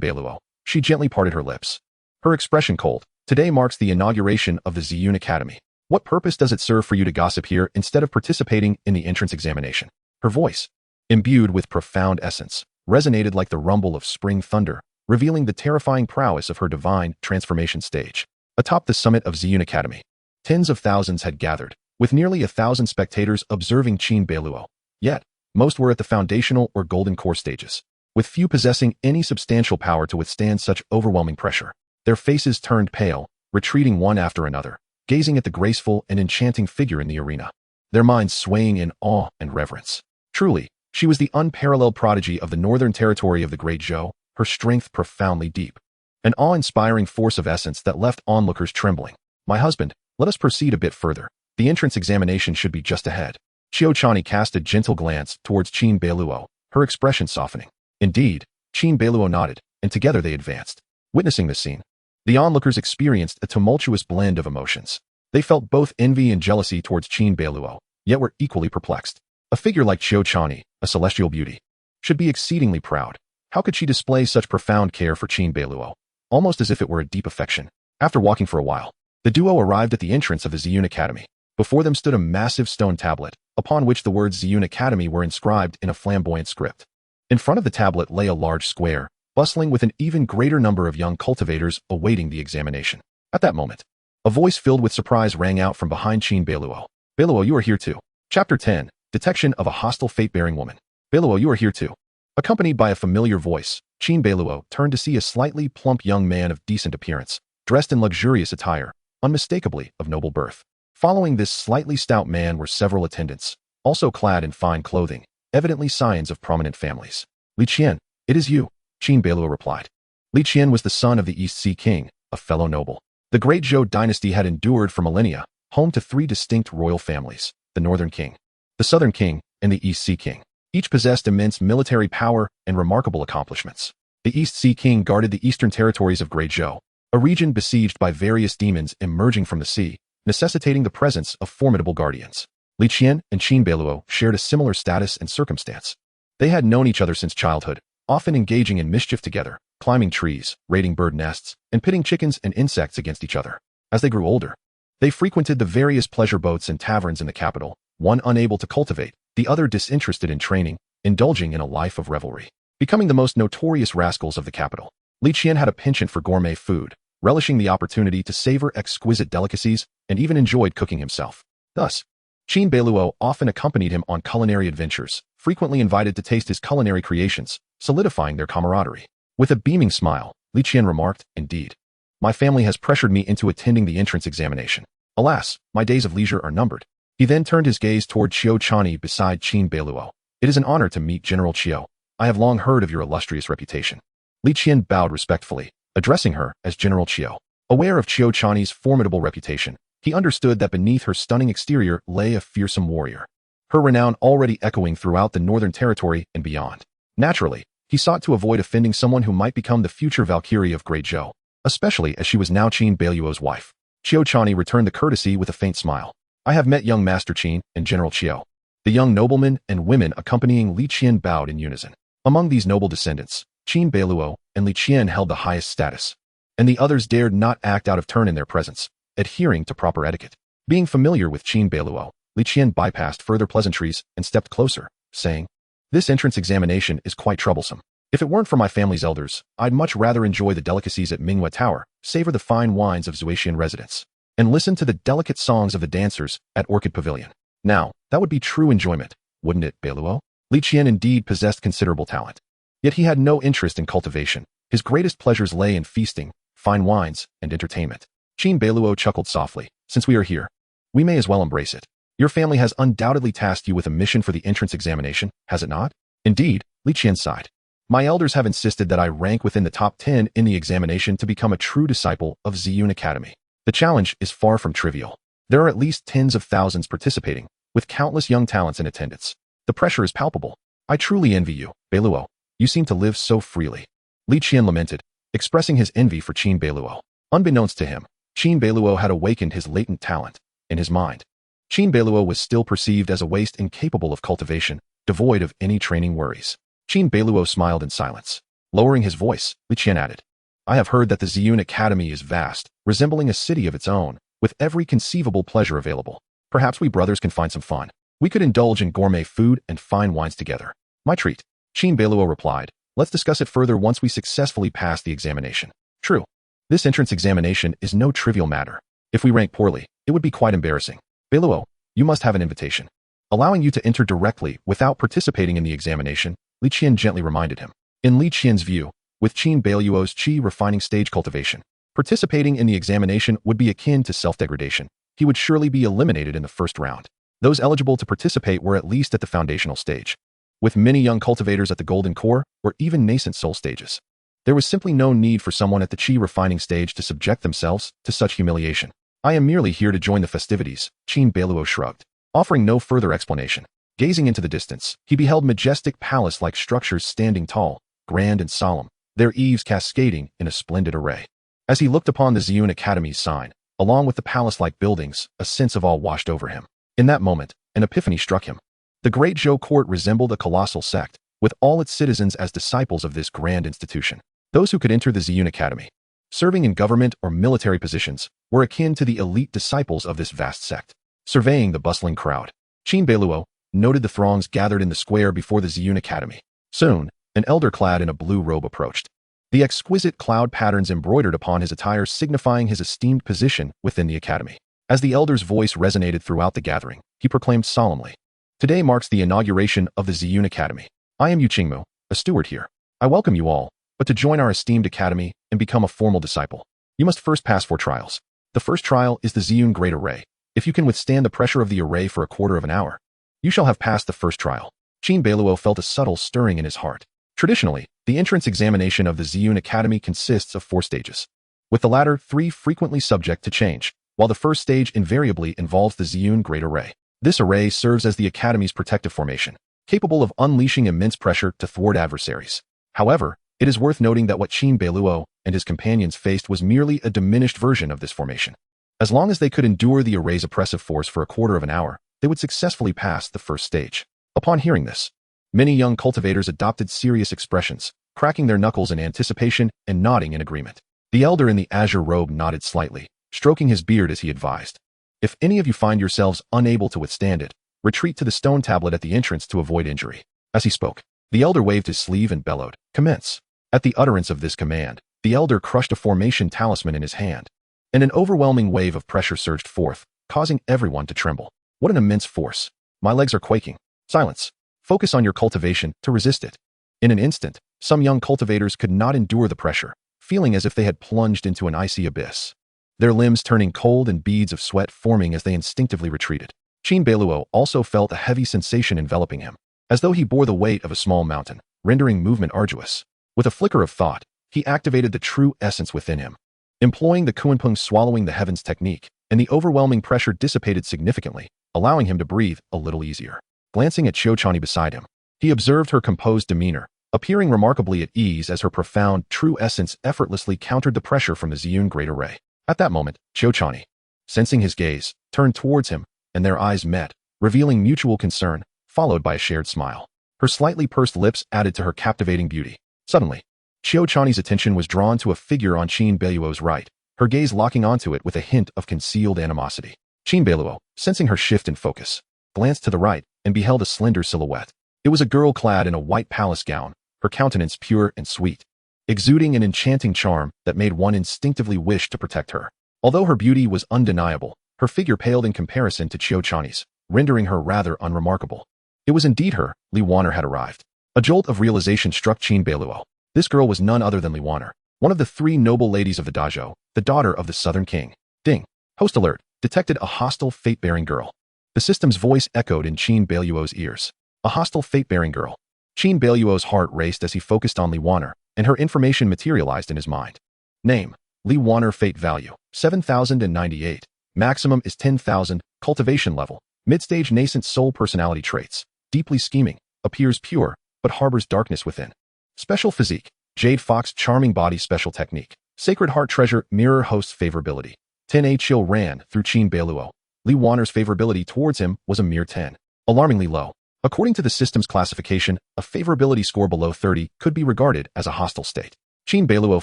Beiluo, she gently parted her lips. Her expression cold. Today marks the inauguration of the Ziyun Academy. What purpose does it serve for you to gossip here instead of participating in the entrance examination? Her voice, imbued with profound essence, resonated like the rumble of spring thunder, revealing the terrifying prowess of her divine transformation stage. Atop the summit of Ziyun Academy, tens of thousands had gathered, with nearly 1,000 spectators observing Qin Beiluo. Yet, most were at the foundational or golden core stages, with few possessing any substantial power to withstand such overwhelming pressure. Their faces turned pale, retreating one after another, gazing at the graceful and enchanting figure in the arena, their minds swaying in awe and reverence. Truly, she was the unparalleled prodigy of the northern territory of the Great Zhou, her strength profoundly deep. An awe-inspiring force of essence that left onlookers trembling. My husband, let us proceed a bit further. The entrance examination should be just ahead. Qiu Chani cast a gentle glance towards Qin Beiluo, her expression softening. Indeed, Qin Beiluo nodded, and together they advanced. Witnessing this scene, the onlookers experienced a tumultuous blend of emotions. They felt both envy and jealousy towards Qin Beiluo, yet were equally perplexed. A figure like Qiu Chani, a celestial beauty, should be exceedingly proud. How could she display such profound care for Qin Beiluo, almost as if it were a deep affection? After walking for a while, the duo arrived at the entrance of the Ziyun Academy. Before them stood a massive stone tablet, upon which the words Ziyun Academy were inscribed in a flamboyant script. In front of the tablet lay a large square, bustling with an even greater number of young cultivators awaiting the examination. At that moment, a voice filled with surprise rang out from behind Qin Beiluo. Beiluo, you are here too. Chapter 10, Detection of a Hostile Fate-Bearing Woman. Beiluo, you are here too. Accompanied by a familiar voice, Qin Beiluo turned to see a slightly plump young man of decent appearance, dressed in luxurious attire, unmistakably of noble birth. Following this slightly stout man were several attendants, also clad in fine clothing, evidently signs of prominent families. Li Qian, it is you, Qin Beiluo replied. Li Qian was the son of the East Sea King, a fellow noble. The Great Zhou Dynasty had endured for millennia, home to three distinct royal families, the Northern King, the Southern King, and the East Sea King. Each possessed immense military power and remarkable accomplishments. The East Sea King guarded the eastern territories of Great Zhou, a region besieged by various demons emerging from the sea, necessitating the presence of formidable guardians. Li Qian and Qin Beiluo shared a similar status and circumstance. They had known each other since childhood, often engaging in mischief together, climbing trees, raiding bird nests, and pitting chickens and insects against each other. As they grew older, they frequented the various pleasure boats and taverns in the capital, one unable to cultivate, the other disinterested in training, indulging in a life of revelry. Becoming the most notorious rascals of the capital, Li Qian had a penchant for gourmet food, relishing the opportunity to savor exquisite delicacies, and even enjoyed cooking himself. Thus, Qin Beiluo often accompanied him on culinary adventures, frequently invited to taste his culinary creations, solidifying their camaraderie. With a beaming smile, Li Qian remarked, indeed, my family has pressured me into attending the entrance examination. Alas, my days of leisure are numbered. He then turned his gaze toward Qiu Chani beside Qin Beiluo. It is an honor to meet General Qiu. I have long heard of your illustrious reputation. Li Qian bowed respectfully, addressing her as General Qiu. Aware of Qiu Chani's formidable reputation, he understood that beneath her stunning exterior lay a fearsome warrior, her renown already echoing throughout the northern territory and beyond. Naturally, he sought to avoid offending someone who might become the future Valkyrie of Great Zhou, especially as she was now Qin Beiluo's wife. Qiu Chani returned the courtesy with a faint smile. I have met young Master Qin and General Qiu. The young noblemen and women accompanying Li Qian bowed in unison. Among these noble descendants, Qin Beiluo and Li Qian held the highest status, and the others dared not act out of turn in their presence, adhering to proper etiquette. Being familiar with Qin Beiluo, Li Qian bypassed further pleasantries and stepped closer, saying, this entrance examination is quite troublesome. If it weren't for my family's elders, I'd much rather enjoy the delicacies at Manhwa Tower, savor the fine wines of Zhuxian residence, and listen to the delicate songs of the dancers at Orchid Pavilion. Now, that would be true enjoyment, wouldn't it, Beiluo? Li Qian indeed possessed considerable talent. Yet he had no interest in cultivation. His greatest pleasures lay in feasting, fine wines, and entertainment. Qin Beiluo chuckled softly. Since we are here, we may as well embrace it. Your family has undoubtedly tasked you with a mission for the entrance examination, has it not? Indeed, Li Qian sighed. My elders have insisted that I rank within the top 10 in the examination to become a true disciple of Ziyun Academy. The challenge is far from trivial. There are at least tens of thousands participating, with countless young talents in attendance. The pressure is palpable. I truly envy you, Beiluo. You seem to live so freely. Li Qian lamented, expressing his envy for Qin Beiluo. Unbeknownst to him, Qin Beiluo had awakened his latent talent. In his mind, Qin Beiluo was still perceived as a waste incapable of cultivation, devoid of any training worries. Qin Beiluo smiled in silence. Lowering his voice, Li Qian added, I have heard that the Ziyun Academy is vast, resembling a city of its own, with every conceivable pleasure available. Perhaps we brothers can find some fun. We could indulge in gourmet food and fine wines together. My treat. Qin Beiluo replied, let's discuss it further once we successfully pass the examination. True. This entrance examination is no trivial matter. If we rank poorly, it would be quite embarrassing. Beiluo, you must have an invitation. Allowing you to enter directly without participating in the examination, Li Qian gently reminded him. In Li Qian's view, with Qin Beiluo's qi refining stage cultivation, participating in the examination would be akin to self-degradation. He would surely be eliminated in the first round. Those eligible to participate were at least at the foundational stage, with many young cultivators at the golden core or even nascent soul stages. There was simply no need for someone at the qi refining stage to subject themselves to such humiliation. I am merely here to join the festivities, Qin Beiluo shrugged, offering no further explanation. Gazing into the distance, he beheld majestic palace-like structures standing tall, grand and solemn, their eaves cascading in a splendid array. As he looked upon the Ziyun Academy's sign, along with the palace-like buildings, a sense of awe washed over him. In that moment, an epiphany struck him. The Great Zhou court resembled a colossal sect, with all its citizens as disciples of this grand institution. Those who could enter the Ziyun Academy, serving in government or military positions, were akin to the elite disciples of this vast sect. Surveying the bustling crowd, Qin Beiluo noted the throngs gathered in the square before the Ziyun Academy. Soon, an elder clad in a blue robe approached. The exquisite cloud patterns embroidered upon his attire signifying his esteemed position within the academy. As the elder's voice resonated throughout the gathering, he proclaimed solemnly, "Today marks the inauguration of the Ziyun Academy. I am Yu Qingmu, a steward here. I welcome you all, but to join our esteemed academy and become a formal disciple, you must first pass 4 trials. The first trial is the Ziyun Great Array. If you can withstand the pressure of the array for a quarter of an hour, you shall have passed the first trial." Qin Beiluo felt a subtle stirring in his heart. Traditionally, the entrance examination of the Ziyun Academy consists of 4 stages, with the latter 3 frequently subject to change, while the first stage invariably involves the Ziyun Great Array. This array serves as the Academy's protective formation, capable of unleashing immense pressure to thwart adversaries. However, it is worth noting that what Qin Beiluo and his companions faced was merely a diminished version of this formation. As long as they could endure the array's oppressive force for a quarter of an hour, they would successfully pass the first stage. Upon hearing this, many young cultivators adopted serious expressions, cracking their knuckles in anticipation and nodding in agreement. The elder in the azure robe nodded slightly, stroking his beard as he advised, "If any of you find yourselves unable to withstand it, retreat to the stone tablet at the entrance to avoid injury." As he spoke, the elder waved his sleeve and bellowed, "Commence." At the utterance of this command, the elder crushed a formation talisman in his hand, and an overwhelming wave of pressure surged forth, causing everyone to tremble. What an immense force! My legs are quaking. Silence. Focus on your cultivation to resist it. In an instant, some young cultivators could not endure the pressure, feeling as if they had plunged into an icy abyss, their limbs turning cold and beads of sweat forming as they instinctively retreated. Qin Beiluo also felt a heavy sensation enveloping him, as though he bore the weight of a small mountain, rendering movement arduous. With a flicker of thought, he activated the true essence within him. Employing the Kunpeng swallowing the heavens technique, and the overwhelming pressure dissipated significantly, allowing him to breathe a little easier. Glancing at Qiuchani beside him, he observed her composed demeanor, appearing remarkably at ease as her profound, true essence effortlessly countered the pressure from the Ziyun Great Array. At that moment, Qiuchani, sensing his gaze, turned towards him, and their eyes met, revealing mutual concern, followed by a shared smile. Her slightly pursed lips added to her captivating beauty. Suddenly, Qiuchani's attention was drawn to a figure on Qin Beiluo's right, her gaze locking onto it with a hint of concealed animosity. Qin Beiluo, sensing her shift in focus, glanced to the right and beheld a slender silhouette. It was a girl clad in a white palace gown, her countenance pure and sweet, exuding an enchanting charm that made one instinctively wish to protect her. Although her beauty was undeniable, her figure paled in comparison to Qiuchani's, rendering her rather unremarkable. It was indeed her. Li Waner had arrived. A jolt of realization struck Qin Beiluo. This girl was none other than Li Waner, one of the 3 noble ladies of the Dazhou, the daughter of the Southern King. Ding! Host alert! Detected a hostile fate-bearing girl. The system's voice echoed in Qin Beiluo's ears. A hostile fate-bearing girl. Qin Beiluo's heart raced as he focused on Li Waner, and her information materialized in his mind. Name: Li Waner. Fate value: 7,098. Maximum is 10,000. Cultivation level: mid-stage. Nascent soul personality traits: deeply scheming, appears pure, but harbors darkness within. Special physique: Jade Fox. Charming body. Special technique: Sacred Heart Treasure. Mirror Host's favorability: 10. A chill ran through Qin Beiluo. Li Waner's favorability towards him was a mere 10. Alarmingly low. According to the system's classification, a favorability score below 30 could be regarded as a hostile state. Qin Beiluo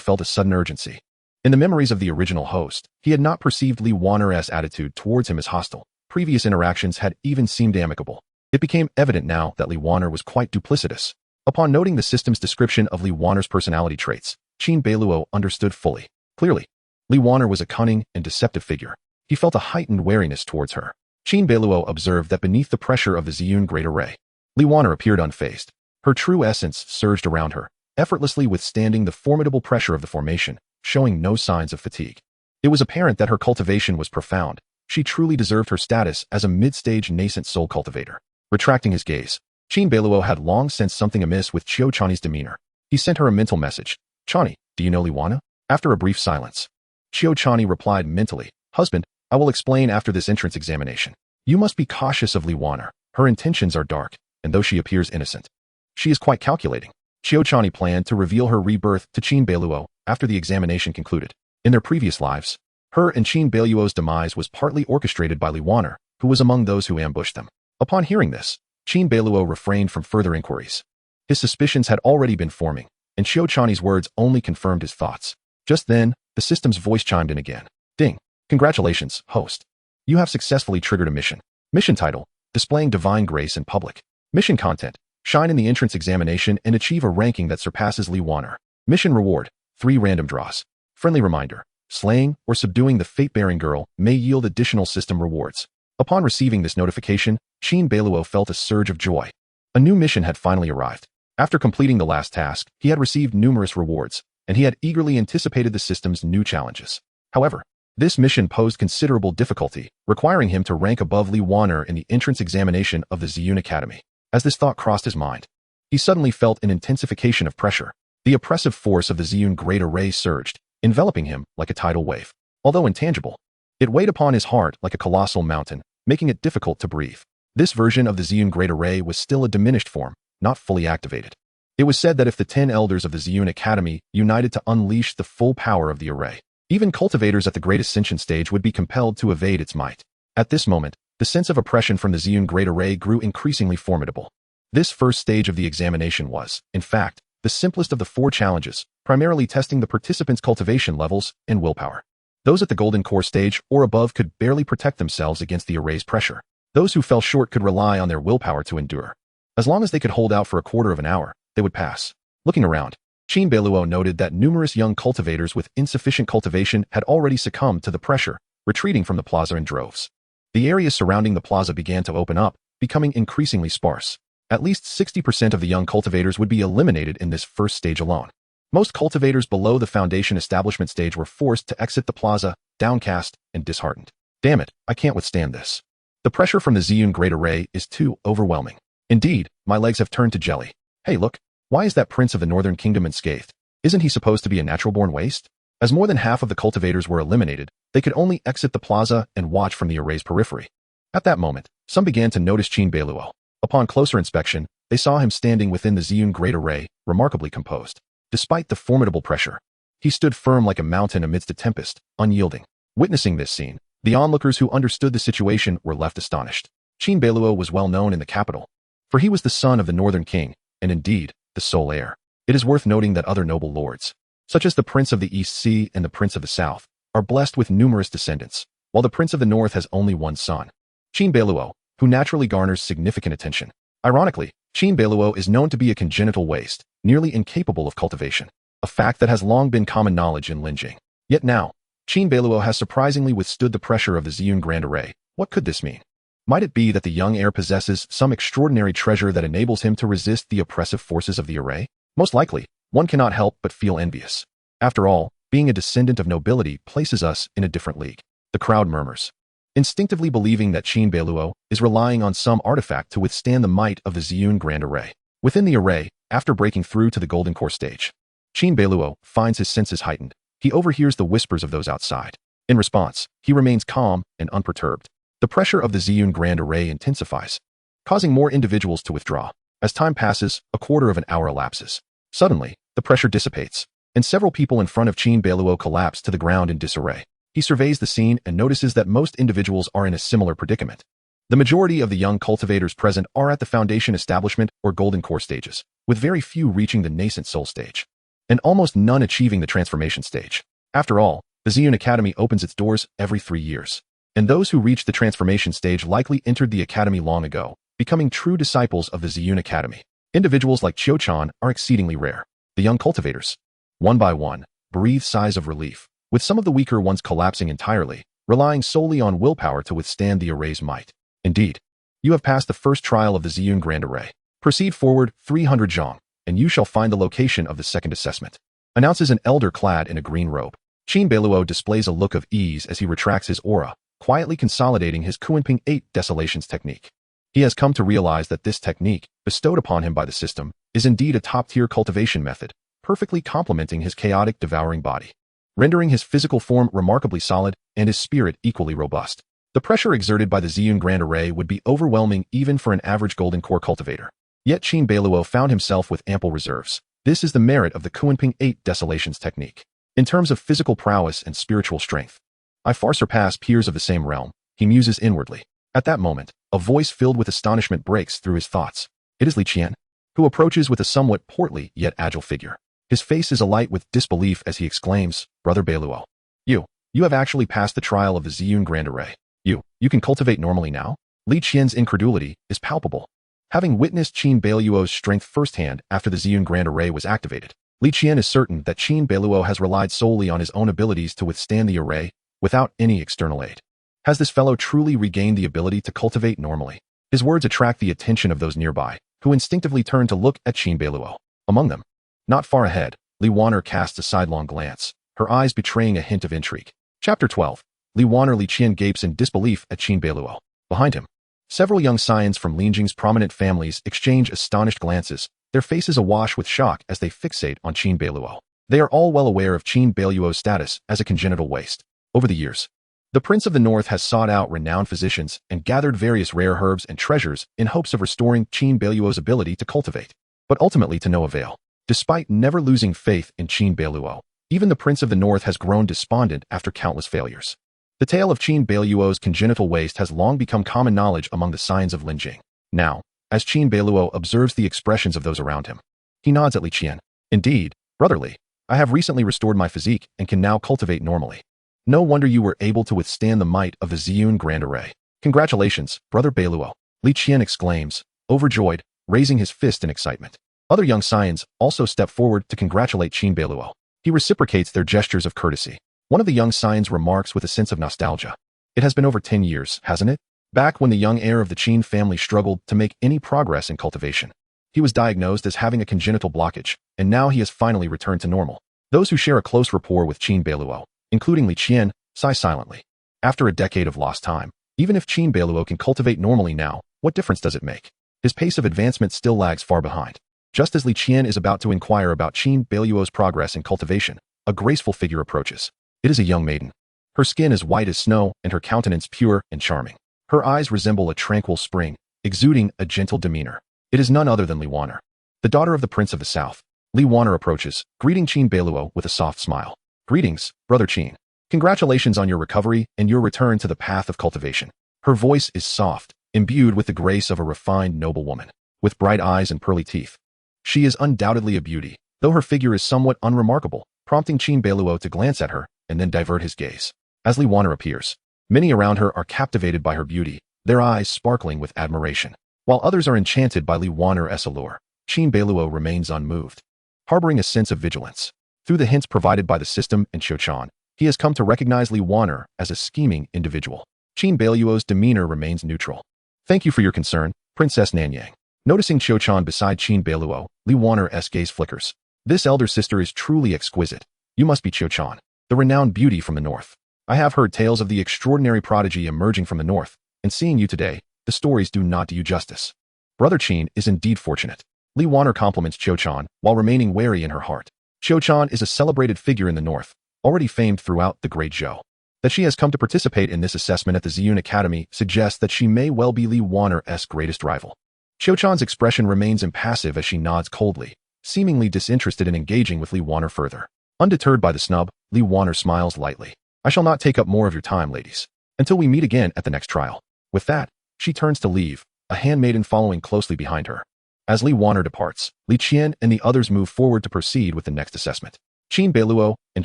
felt a sudden urgency. In the memories of the original host, he had not perceived Li Waner's attitude towards him as hostile. Previous interactions had even seemed amicable. It became evident now that Li Waner was quite duplicitous. Upon noting the system's description of Li Waner's personality traits, Qin Beiluo understood fully. Clearly, Li Wanner was a cunning and deceptive figure. He felt a heightened wariness towards her. Qin Beiluo observed that beneath the pressure of the Ziyun Great Array, Li Wanner appeared unfazed. Her true essence surged around her, effortlessly withstanding the formidable pressure of the formation, showing no signs of fatigue. It was apparent that her cultivation was profound. She truly deserved her status as a mid-stage nascent soul cultivator. Retracting his gaze, Qin Beiluo had long sensed something amiss with Qiu Chani's demeanor. He sent her a mental message. Chani, do you know Li Wanner? After a brief silence, Qiu Chani replied mentally, Husband, I will explain after this entrance examination. You must be cautious of Li Wanner. Her intentions are dark, and though she appears innocent, she is quite calculating. Qiu Chani planned to reveal her rebirth to Qin Beiluo after the examination concluded. In their previous lives, her and Qin Beiluo's demise was partly orchestrated by Li Wanner, who was among those who ambushed them. Upon hearing this, Qin Beiluo refrained from further inquiries. His suspicions had already been forming, and Qiu Chani's words only confirmed his thoughts. Just then, the system's voice chimed in again. Ding. Congratulations, host. You have successfully triggered a mission. Mission title, Displaying Divine Grace in Public. Mission content, shine in the entrance examination and achieve a ranking that surpasses Li Wanner. Mission reward, 3 random draws. Friendly reminder, slaying or subduing the fate-bearing girl may yield additional system rewards. Upon receiving this notification, Qin Beiluo felt a surge of joy. A new mission had finally arrived. After completing the last task, he had received numerous rewards, and he had eagerly anticipated the system's new challenges. However, this mission posed considerable difficulty, requiring him to rank above Li Wanner in the entrance examination of the Ziyun Academy. As this thought crossed his mind, he suddenly felt an intensification of pressure. The oppressive force of the Ziyun Great Array surged, enveloping him like a tidal wave. Although intangible, it weighed upon his heart like a colossal mountain, making it difficult to breathe. This version of the Ziyun Great Array was still a diminished form, not fully activated. It was said that if the 10 elders of the Ziyun Academy united to unleash the full power of the array, even cultivators at the Great Ascension stage would be compelled to evade its might. At this moment, the sense of oppression from the Ziyun Great Array grew increasingly formidable. This first stage of the examination was, in fact, the simplest of the 4 challenges, primarily testing the participants' cultivation levels and willpower. Those at the Golden Core stage or above could barely protect themselves against the array's pressure. Those who fell short could rely on their willpower to endure. As long as they could hold out for a quarter of an hour, they would pass. Looking around, Qin Beiluo noted that numerous young cultivators with insufficient cultivation had already succumbed to the pressure, retreating from the plaza in droves. The area surrounding the plaza began to open up, becoming increasingly sparse. At least 60% of the young cultivators would be eliminated in this first stage alone. Most cultivators below the foundation establishment stage were forced to exit the plaza, downcast and disheartened. Damn it, I can't withstand this. The pressure from the Ziyun Great Array is too overwhelming. Indeed, my legs have turned to jelly. Hey look, why is that prince of the Northern Kingdom unscathed? Isn't he supposed to be a natural-born waste? As more than half of the cultivators were eliminated, they could only exit the plaza and watch from the array's periphery. At that moment, some began to notice Qin Beiluo. Upon closer inspection, they saw him standing within the Ziyun Great Array, remarkably composed. Despite the formidable pressure, he stood firm like a mountain amidst a tempest, unyielding. Witnessing this scene, the onlookers who understood the situation were left astonished. Qin Beiluo was well known in the capital, for he was the son of the Northern King, and indeed, the sole heir. It is worth noting that other noble lords, such as the Prince of the East Sea and the Prince of the South, are blessed with numerous descendants, while the Prince of the North has only one son. Qin Beiluo, who naturally garners significant attention. Ironically, Qin Beiluo is known to be a congenital waste, nearly incapable of cultivation, a fact that has long been common knowledge in Linjing. Yet now, Qin Beiluo has surprisingly withstood the pressure of the Ziyun Grand Array. What could this mean? Might it be that the young heir possesses some extraordinary treasure that enables him to resist the oppressive forces of the array? Most likely, one cannot help but feel envious. After all, being a descendant of nobility places us in a different league. The crowd murmurs, instinctively believing that Qin Beiluo is relying on some artifact to withstand the might of the Ziyun Grand Array. Within the array, after breaking through to the Golden Core stage, Qin Beiluo finds his senses heightened. He overhears the whispers of those outside. In response, he remains calm and unperturbed. The pressure of the Ziyun Grand Array intensifies, causing more individuals to withdraw. As time passes, a quarter of an hour elapses. Suddenly, the pressure dissipates, and several people in front of Qin Beiluo collapse to the ground in disarray. He surveys the scene and notices that most individuals are in a similar predicament. The majority of the young cultivators present are at the Foundation Establishment or Golden Core stages, with very few reaching the nascent soul stage, and almost none achieving the transformation stage. After all, the Ziyun Academy opens its doors every 3 years, and those who reach the transformation stage likely entered the academy long ago, becoming true disciples of the Ziyun Academy. Individuals like Qiu Chan are exceedingly rare. The young cultivators, one by one, breathe sighs of relief. with some of the weaker ones collapsing entirely, relying solely on willpower to withstand the array's might. Indeed, you have passed the first trial of the Ziyun Grand Array. Proceed forward 300 zhong, and you shall find the location of the second assessment. Announces an elder clad in a green robe. Qin Beiluo displays a look of ease as he retracts his aura, quietly consolidating his Kunping 8 Desolations technique. He has come to realize that this technique, bestowed upon him by the system, is indeed a top-tier cultivation method, perfectly complementing his chaotic devouring body, rendering his physical form remarkably solid and his spirit equally robust. The pressure exerted by the Ziyun Grand Array would be overwhelming even for an average golden core cultivator. Yet Qin Beiluo found himself with ample reserves. This is the merit of the Kunping 8 Desolations technique. In terms of physical prowess and spiritual strength, I far surpass peers of the same realm, he muses inwardly. At that moment, a voice filled with astonishment breaks through his thoughts. It is Li Qian, who approaches with a somewhat portly yet agile figure. His face is alight with disbelief as he exclaims, "Brother Beiluo, you have actually passed the trial of the Ziyun Grand Array. You can cultivate normally now?" Li Qian's incredulity is palpable. Having witnessed Qin Beiluo's strength firsthand after the Ziyun Grand Array was activated, Li Qian is certain that Qin Beiluo has relied solely on his own abilities to withstand the array without any external aid. Has this fellow truly regained the ability to cultivate normally? His words attract the attention of those nearby, who instinctively turn to look at Qin Beiluo. Among them, not far ahead, Li Waner casts a sidelong glance, her eyes betraying a hint of intrigue. Chapter 12. Li Qian gapes in disbelief at Qin Beiluo. Behind him, several young scions from Linjing's prominent families exchange astonished glances, their faces awash with shock as they fixate on Qin Beiluo. They are all well aware of Qin Beiluo's status as a congenital waste. Over the years, the Prince of the North has sought out renowned physicians and gathered various rare herbs and treasures in hopes of restoring Qin Beiluo's ability to cultivate, but ultimately to no avail. Despite never losing faith in Qin Beiluo, even the Prince of the North has grown despondent after countless failures. The tale of Qin Beiluo's congenital waste has long become common knowledge among the scions of Linjing. Now, as Qin Beiluo observes the expressions of those around him, he nods at Li Qian. "Indeed, brotherly, I have recently restored my physique and can now cultivate normally. No wonder you were able to withstand the might of the Ziyun Grand Array. Congratulations, brother Beiluo," Li Qian exclaims, overjoyed, raising his fist in excitement. Other young scions also step forward to congratulate Qin Beiluo. He reciprocates their gestures of courtesy. One of the young scions remarks with a sense of nostalgia. "It has been over 10 years, hasn't it? Back when the young heir of the Qin family struggled to make any progress in cultivation. He was diagnosed as having a congenital blockage, and now he has finally returned to normal." Those who share a close rapport with Qin Beiluo, including Li Qian, sigh silently. After a decade of lost time, even if Qin Beiluo can cultivate normally now, what difference does it make? His pace of advancement still lags far behind. Just as Li Qian is about to inquire about Qin Beiluo's progress in cultivation, a graceful figure approaches. It is a young maiden. Her skin is white as snow and her countenance pure and charming. Her eyes resemble a tranquil spring, exuding a gentle demeanor. It is none other than Li Waner, the daughter of the Prince of the South. Li Waner approaches, greeting Qin Beiluo with a soft smile. "Greetings, brother Qin. Congratulations on your recovery and your return to the path of cultivation." Her voice is soft, imbued with the grace of a refined noblewoman, with bright eyes and pearly teeth. She is undoubtedly a beauty, though her figure is somewhat unremarkable, prompting Qin Beiluo to glance at her and then divert his gaze. As Li Waner appears, many around her are captivated by her beauty, their eyes sparkling with admiration. While others are enchanted by Li Waner's allure, Qin Beiluo remains unmoved, harboring a sense of vigilance. Through the hints provided by the system and Qiuchan, he has come to recognize Li Waner as a scheming individual. Qin Beiluo's demeanor remains neutral. "Thank you for your concern, Princess Nanyang." Noticing Qiuchan beside Qin Beiluo, Li Waner's gaze flickers. "This elder sister is truly exquisite. You must be Qiuchan, the renowned beauty from the north. I have heard tales of the extraordinary prodigy emerging from the north, and seeing you today, the stories do not do you justice. Brother Qin is indeed fortunate." Li Waner compliments Qiuchan while remaining wary in her heart. Qiuchan is a celebrated figure in the north, already famed throughout the Great Zhou. That she has come to participate in this assessment at the Ziyun Academy suggests that she may well be Li Waner's greatest rival. Qiuchan's expression remains impassive as she nods coldly, seemingly disinterested in engaging with Li Waner further. Undeterred by the snub, Li Waner smiles lightly. "I shall not take up more of your time, ladies, until we meet again at the next trial." With that, she turns to leave, a handmaiden following closely behind her. As Li Waner departs, Li Qian and the others move forward to proceed with the next assessment. Qin Beiluo and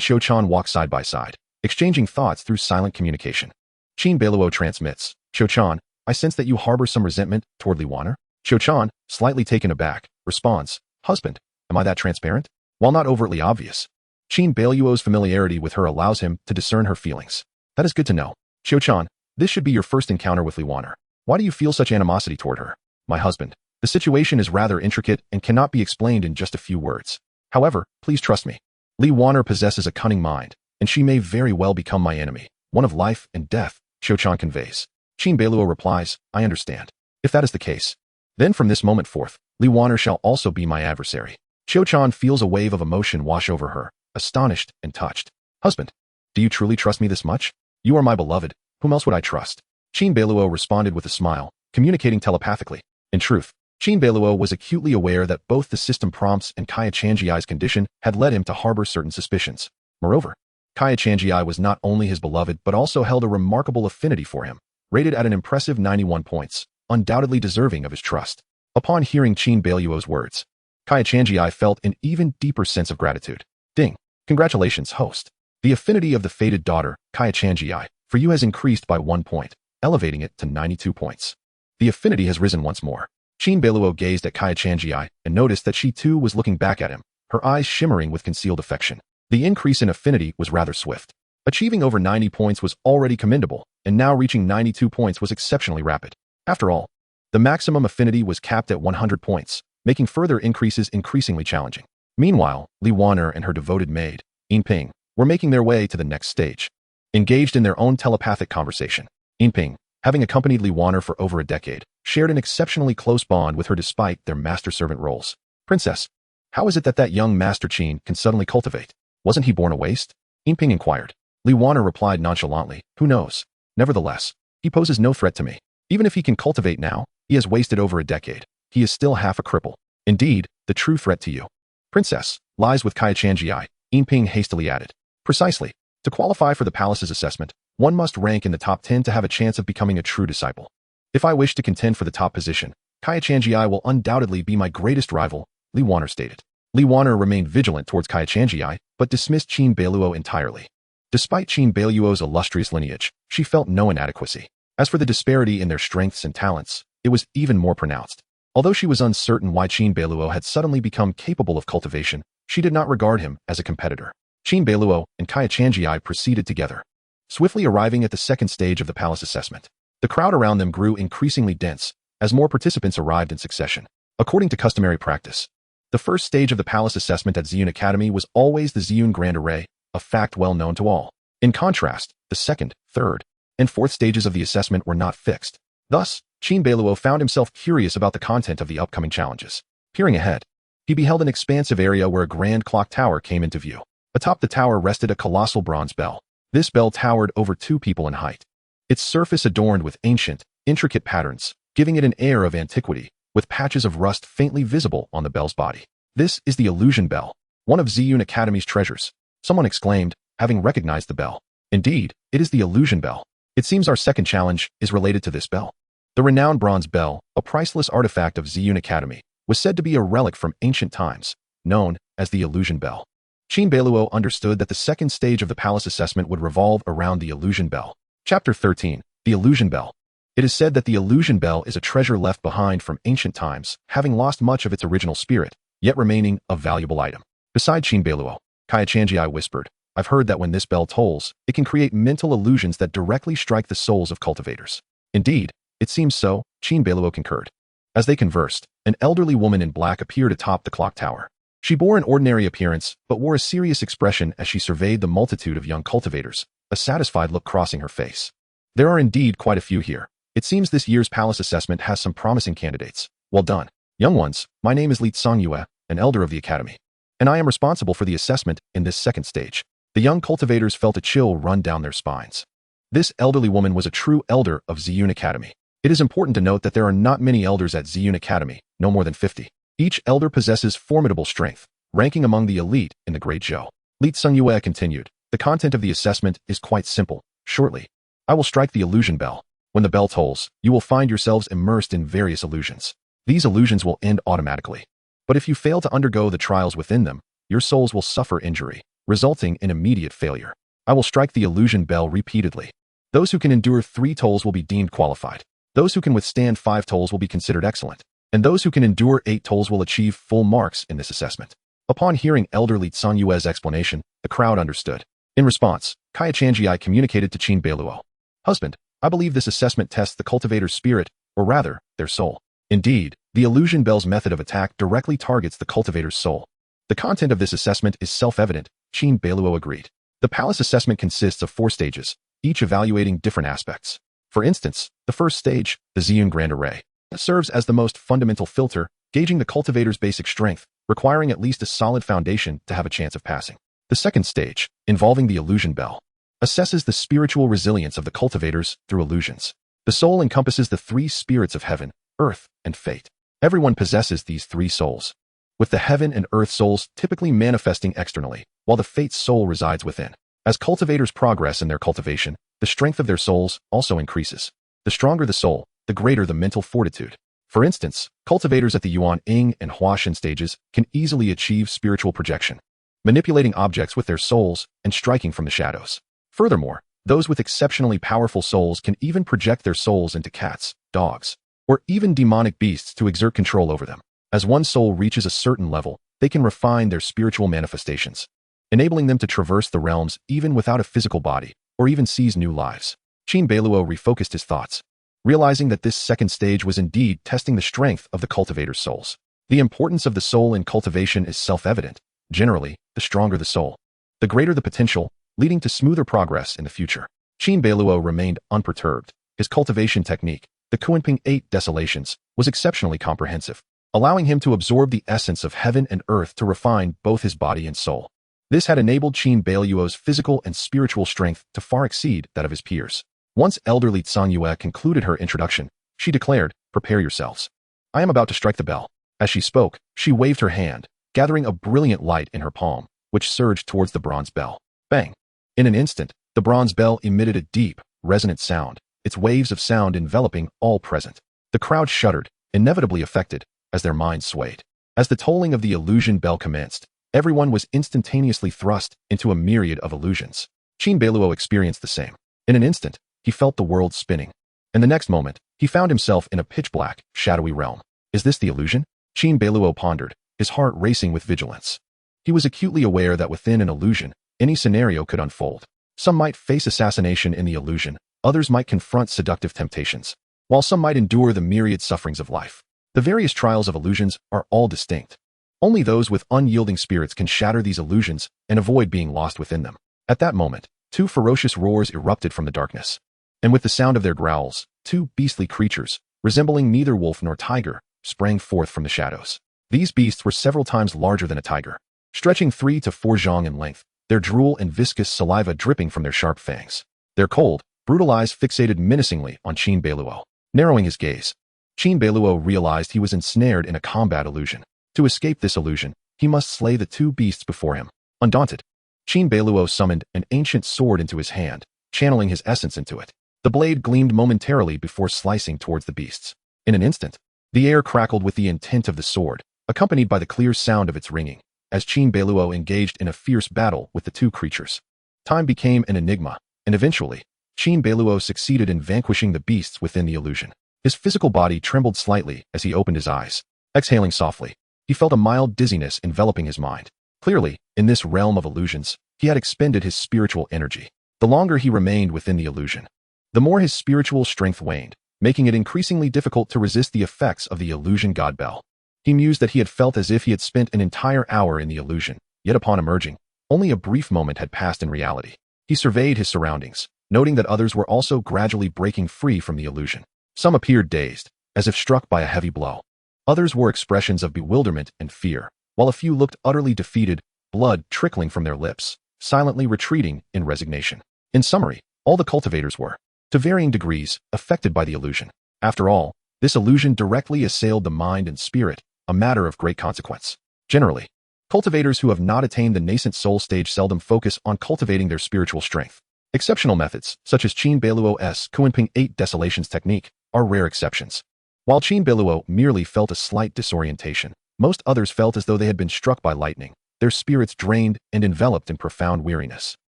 Qiuchan walk side by side, exchanging thoughts through silent communication. Qin Beiluo transmits, "Qiuchan, I sense that you harbor some resentment toward Li Waner." Qiuchan, slightly taken aback, responds, "Husband, am I that transparent?" While not overtly obvious, Qin Beiluo's familiarity with her allows him to discern her feelings. That is good to know. Xiao-chan, this should be your first encounter with Li Waner. Why do you feel such animosity toward her? My husband. The situation is rather intricate and cannot be explained in just a few words. However, please trust me. Li Waner possesses a cunning mind, and she may very well become my enemy, one of life and death, Xiao-chan conveys. Qin Beiluo replies, I understand. If that is the case, then from this moment forth, Li Waner shall also be my adversary. Xiao-chan feels a wave of emotion wash over her, astonished and touched. Husband, do you truly trust me this much? You are my beloved. Whom else would I trust? Qin Beiluo responded with a smile, communicating telepathically. In truth, Qin Beiluo was acutely aware that both the system prompts and Kaya Changiai's condition had led him to harbor certain suspicions. Moreover, Kaya Changiai was not only his beloved but also held a remarkable affinity for him, rated at an impressive 91 points, undoubtedly deserving of his trust. Upon hearing Qin Beiluo's words, Kaya Changiai felt an even deeper sense of gratitude. Ding! Congratulations, host. The affinity of the fated daughter, Kaya Changiai, for you has increased by 1 point, elevating it to 92 points. The affinity has risen once more. Qin Beiluo gazed at Kaya Changiai and noticed that she too was looking back at him, her eyes shimmering with concealed affection. The increase in affinity was rather swift. Achieving over 90 points was already commendable, and now reaching 92 points was exceptionally rapid. After all, the maximum affinity was capped at 100 points, making further increases increasingly challenging. Meanwhile, Li Waner and her devoted maid, Yinping, were making their way to the next stage. Engaged in their own telepathic conversation, Yinping, having accompanied Li Waner for over a decade, shared an exceptionally close bond with her despite their master-servant roles. Princess, how is it that young Master Qin can suddenly cultivate? Wasn't he born a waste? Yinping inquired. Li Waner replied nonchalantly, who knows? Nevertheless, he poses no threat to me. Even if he can cultivate now, he has wasted over a decade. He is still half a cripple. Indeed, the true threat to you, Princess, lies with Kaya Changiai, Yinping hastily added. Precisely. To qualify for the palace's assessment, one must rank in the top 10 to have a chance of becoming a true disciple. If I wish to contend for the top position, Kaya Changiai will undoubtedly be my greatest rival, Li Waner stated. Li Waner remained vigilant towards Kaya Changiai, but dismissed Qin Beiluo entirely. Despite Qin Beiluo's illustrious lineage, she felt no inadequacy. As for the disparity in their strengths and talents, it was even more pronounced. Although she was uncertain why Qin Beiluo had suddenly become capable of cultivation, she did not regard him as a competitor. Qin Beiluo and Kaya Changiai proceeded together, swiftly arriving at the second stage of the palace assessment. The crowd around them grew increasingly dense as more participants arrived in succession. According to customary practice, the first stage of the palace assessment at Ziyun Academy was always the Ziyun Grand Array, a fact well known to all. In contrast, the second, third, and fourth stages of the assessment were not fixed. Thus, Qin Beiluo found himself curious about the content of the upcoming challenges. Peering ahead, he beheld an expansive area where a grand clock tower came into view. Atop the tower rested a colossal bronze bell. This bell towered over 2 people in height. Its surface adorned with ancient, intricate patterns, giving it an air of antiquity, with patches of rust faintly visible on the bell's body. This is the illusion bell, one of Ziyun Academy's treasures, someone exclaimed, having recognized the bell. Indeed, it is the illusion bell. It seems our second challenge is related to this bell. The renowned bronze bell, a priceless artifact of Ziyun Academy, was said to be a relic from ancient times, known as the illusion bell. Qin Beiluo understood that the second stage of the palace assessment would revolve around the illusion bell. Chapter 13, The Illusion Bell. It is said that the illusion bell is a treasure left behind from ancient times, having lost much of its original spirit, yet remaining a valuable item. Beside Qin Beiluo, Kaya Changiai whispered, I've heard that when this bell tolls, it can create mental illusions that directly strike the souls of cultivators. Indeed, it seems so, Qin Beiluo concurred. As they conversed, an elderly woman in black appeared atop the clock tower. She bore an ordinary appearance, but wore a serious expression as she surveyed the multitude of young cultivators, a satisfied look crossing her face. There are indeed quite a few here. It seems this year's palace assessment has some promising candidates. Well done. Young ones, my name is Li Tsangyue, an elder of the academy, and I am responsible for the assessment in this second stage. The young cultivators felt a chill run down their spines. This elderly woman was a true elder of Ziyun Academy. It is important to note that there are not many elders at Ziyun Academy, no more than 50. Each elder possesses formidable strength, ranking among the elite in the Great Zhou. Li Tsangyue continued, the content of the assessment is quite simple. Shortly, I will strike the illusion bell. When the bell tolls, you will find yourselves immersed in various illusions. These illusions will end automatically. But if you fail to undergo the trials within them, your souls will suffer injury, resulting in immediate failure. I will strike the illusion bell repeatedly. Those who can endure 3 tolls will be deemed qualified. Those who can withstand 5 tolls will be considered excellent. And those who can endure 8 tolls will achieve full marks in this assessment. Upon hearing elderly Tsang Yue's explanation, the crowd understood. In response, Kaya communicated to Qin Beiluo. Husband, I believe this assessment tests the cultivator's spirit, or rather, their soul. Indeed, the illusion bell's method of attack directly targets the cultivator's soul. The content of this assessment is self-evident, Qin Beiluo agreed. The palace assessment consists of 4 stages, each evaluating different aspects. For instance, the first stage, the Ziyun Grand Array, serves as the most fundamental filter, gauging the cultivator's basic strength, requiring at least a solid foundation to have a chance of passing. The second stage, involving the illusion bell, assesses the spiritual resilience of the cultivators through illusions. The soul encompasses the 3 spirits of heaven, earth, and fate. Everyone possesses these 3 souls, with the heaven and earth souls typically manifesting externally, while the fate soul resides within. As cultivators progress in their cultivation, the strength of their souls also increases. The stronger the soul, the greater the mental fortitude. For instance, cultivators at the Yuan Ying and Huashan stages can easily achieve spiritual projection, manipulating objects with their souls and striking from the shadows. Furthermore, those with exceptionally powerful souls can even project their souls into cats, dogs, or even demonic beasts to exert control over them. As one soul reaches a certain level, they can refine their spiritual manifestations, enabling them to traverse the realms even without a physical body, or even seize new lives. Qin Beiluo refocused his thoughts, realizing that this second stage was indeed testing the strength of the cultivator's souls. The importance of the soul in cultivation is self-evident. Generally, the stronger the soul, the greater the potential, leading to smoother progress in the future. Qin Beiluo remained unperturbed. His cultivation technique, the Kunping 8 Desolations, was exceptionally comprehensive, allowing him to absorb the essence of heaven and earth to refine both his body and soul. This had enabled Qin Beiluo's physical and spiritual strength to far exceed that of his peers. Once elderly Tsang Yue concluded her introduction, she declared, "Prepare yourselves. I am about to strike the bell." As she spoke, she waved her hand, gathering a brilliant light in her palm, which surged towards the bronze bell. Bang! In an instant, the bronze bell emitted a deep, resonant sound, its waves of sound enveloping all present. The crowd shuddered, inevitably affected, as their minds swayed. As the tolling of the illusion bell commenced, everyone was instantaneously thrust into a myriad of illusions. Qin Beiluo experienced the same. In an instant, he felt the world spinning. And the next moment, he found himself in a pitch-black, shadowy realm. Is this the illusion? Qin Beiluo pondered, his heart racing with vigilance. He was acutely aware that within an illusion, any scenario could unfold. Some might face assassination in the illusion, others might confront seductive temptations, while some might endure the myriad sufferings of life. The various trials of illusions are all distinct. Only those with unyielding spirits can shatter these illusions and avoid being lost within them. At that moment, 2 ferocious roars erupted from the darkness. And with the sound of their growls, 2 beastly creatures, resembling neither wolf nor tiger, sprang forth from the shadows. These beasts were several times larger than a tiger, stretching 3 to 4 zhang in length, their drool and viscous saliva dripping from their sharp fangs. Their cold, brutal eyes fixated menacingly on Qin Beiluo. Narrowing his gaze, Qin Beiluo realized he was ensnared in a combat illusion. To escape this illusion, he must slay the 2 beasts before him. Undaunted, Qin Beiluo summoned an ancient sword into his hand, channeling his essence into it. The blade gleamed momentarily before slicing towards the beasts. In an instant, the air crackled with the intent of the sword, accompanied by the clear sound of its ringing, as Qin Beiluo engaged in a fierce battle with the 2 creatures. Time became an enigma, and eventually, Qin Beiluo succeeded in vanquishing the beasts within the illusion. His physical body trembled slightly as he opened his eyes. Exhaling softly, he felt a mild dizziness enveloping his mind. Clearly, in this realm of illusions, he had expended his spiritual energy. The longer he remained within the illusion, the more his spiritual strength waned, making it increasingly difficult to resist the effects of the illusion god bell. He mused that he had felt as if he had spent an entire hour in the illusion, yet upon emerging, only a brief moment had passed in reality. He surveyed his surroundings, noting that others were also gradually breaking free from the illusion. Some appeared dazed, as if struck by a heavy blow. Others wore expressions of bewilderment and fear, while a few looked utterly defeated, blood trickling from their lips, silently retreating in resignation. In summary, all the cultivators were, to varying degrees, affected by the illusion. After all, this illusion directly assailed the mind and spirit, a matter of great consequence. Generally, cultivators who have not attained the nascent soul stage seldom focus on cultivating their spiritual strength. Exceptional methods, such as Qin Beiluo's Kunping 8 Desolations technique, are rare exceptions. While Qin Beiluo merely felt a slight disorientation, most others felt as though they had been struck by lightning, their spirits drained and enveloped in profound weariness,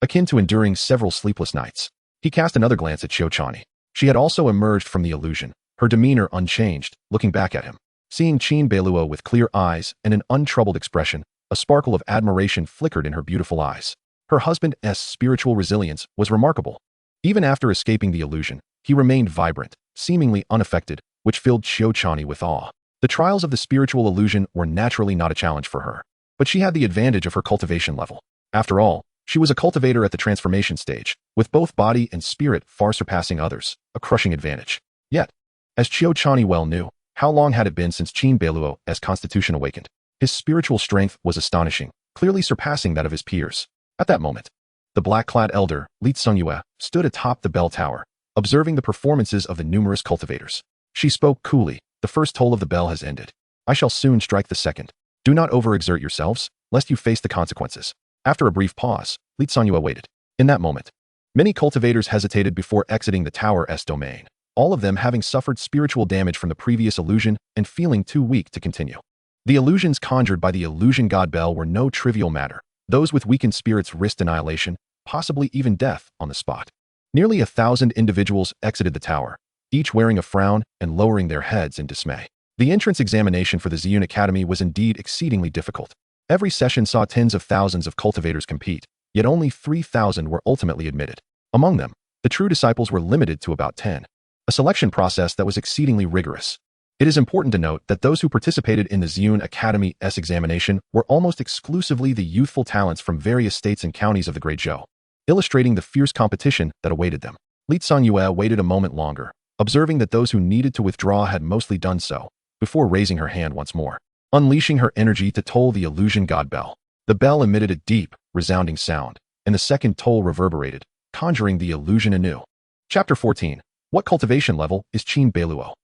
akin to enduring several sleepless nights. He cast another glance at Xiaochani. She had also emerged from the illusion, her demeanor unchanged, looking back at him. Seeing Qin Beiluo with clear eyes and an untroubled expression, A sparkle of admiration flickered in her beautiful eyes. Her husband's spiritual resilience was remarkable. Even after escaping the illusion, he remained vibrant, seemingly unaffected, which filled Qiu with awe. The trials of the spiritual illusion were naturally not a challenge for her, but she had the advantage of her cultivation level. After all, she was a cultivator at the transformation stage, with both body and spirit far surpassing others, a crushing advantage. Yet, as Qiu well knew, how long had it been since Qin Beiluo's constitution awakened? His spiritual strength was astonishing, clearly surpassing that of his peers. At that moment, the black-clad elder, Li Tsungyue, stood atop the bell tower, observing the performances of the numerous cultivators. She spoke coolly, "The first toll of the bell has ended. I shall soon strike the second. Do not overexert yourselves, lest you face the consequences." After a brief pause, Li Tsungyue waited. In that moment, many cultivators hesitated before exiting the tower's domain, all of them having suffered spiritual damage from the previous illusion and feeling too weak to continue. The illusions conjured by the illusion god Bell were no trivial matter. Those with weakened spirits risked annihilation, possibly even death, on the spot. Nearly 1,000 individuals exited the tower, each wearing a frown and lowering their heads in dismay. The entrance examination for the Ziyun Academy was indeed exceedingly difficult. Every session saw tens of thousands of cultivators compete, yet only 3,000 were ultimately admitted. Among them, the true disciples were limited to about 10. A selection process that was exceedingly rigorous. It is important to note that those who participated in the Ziyun Academy's examination were almost exclusively the youthful talents from various states and counties of the Great Zhou, illustrating the fierce competition that awaited them. Li Tsungyue waited a moment longer, observing that those who needed to withdraw had mostly done so, before raising her hand once more, unleashing her energy to toll the illusion god bell. The bell emitted a deep, resounding sound, and the second toll reverberated, conjuring the illusion anew. Chapter 14. What cultivation level is Qin Beiluo?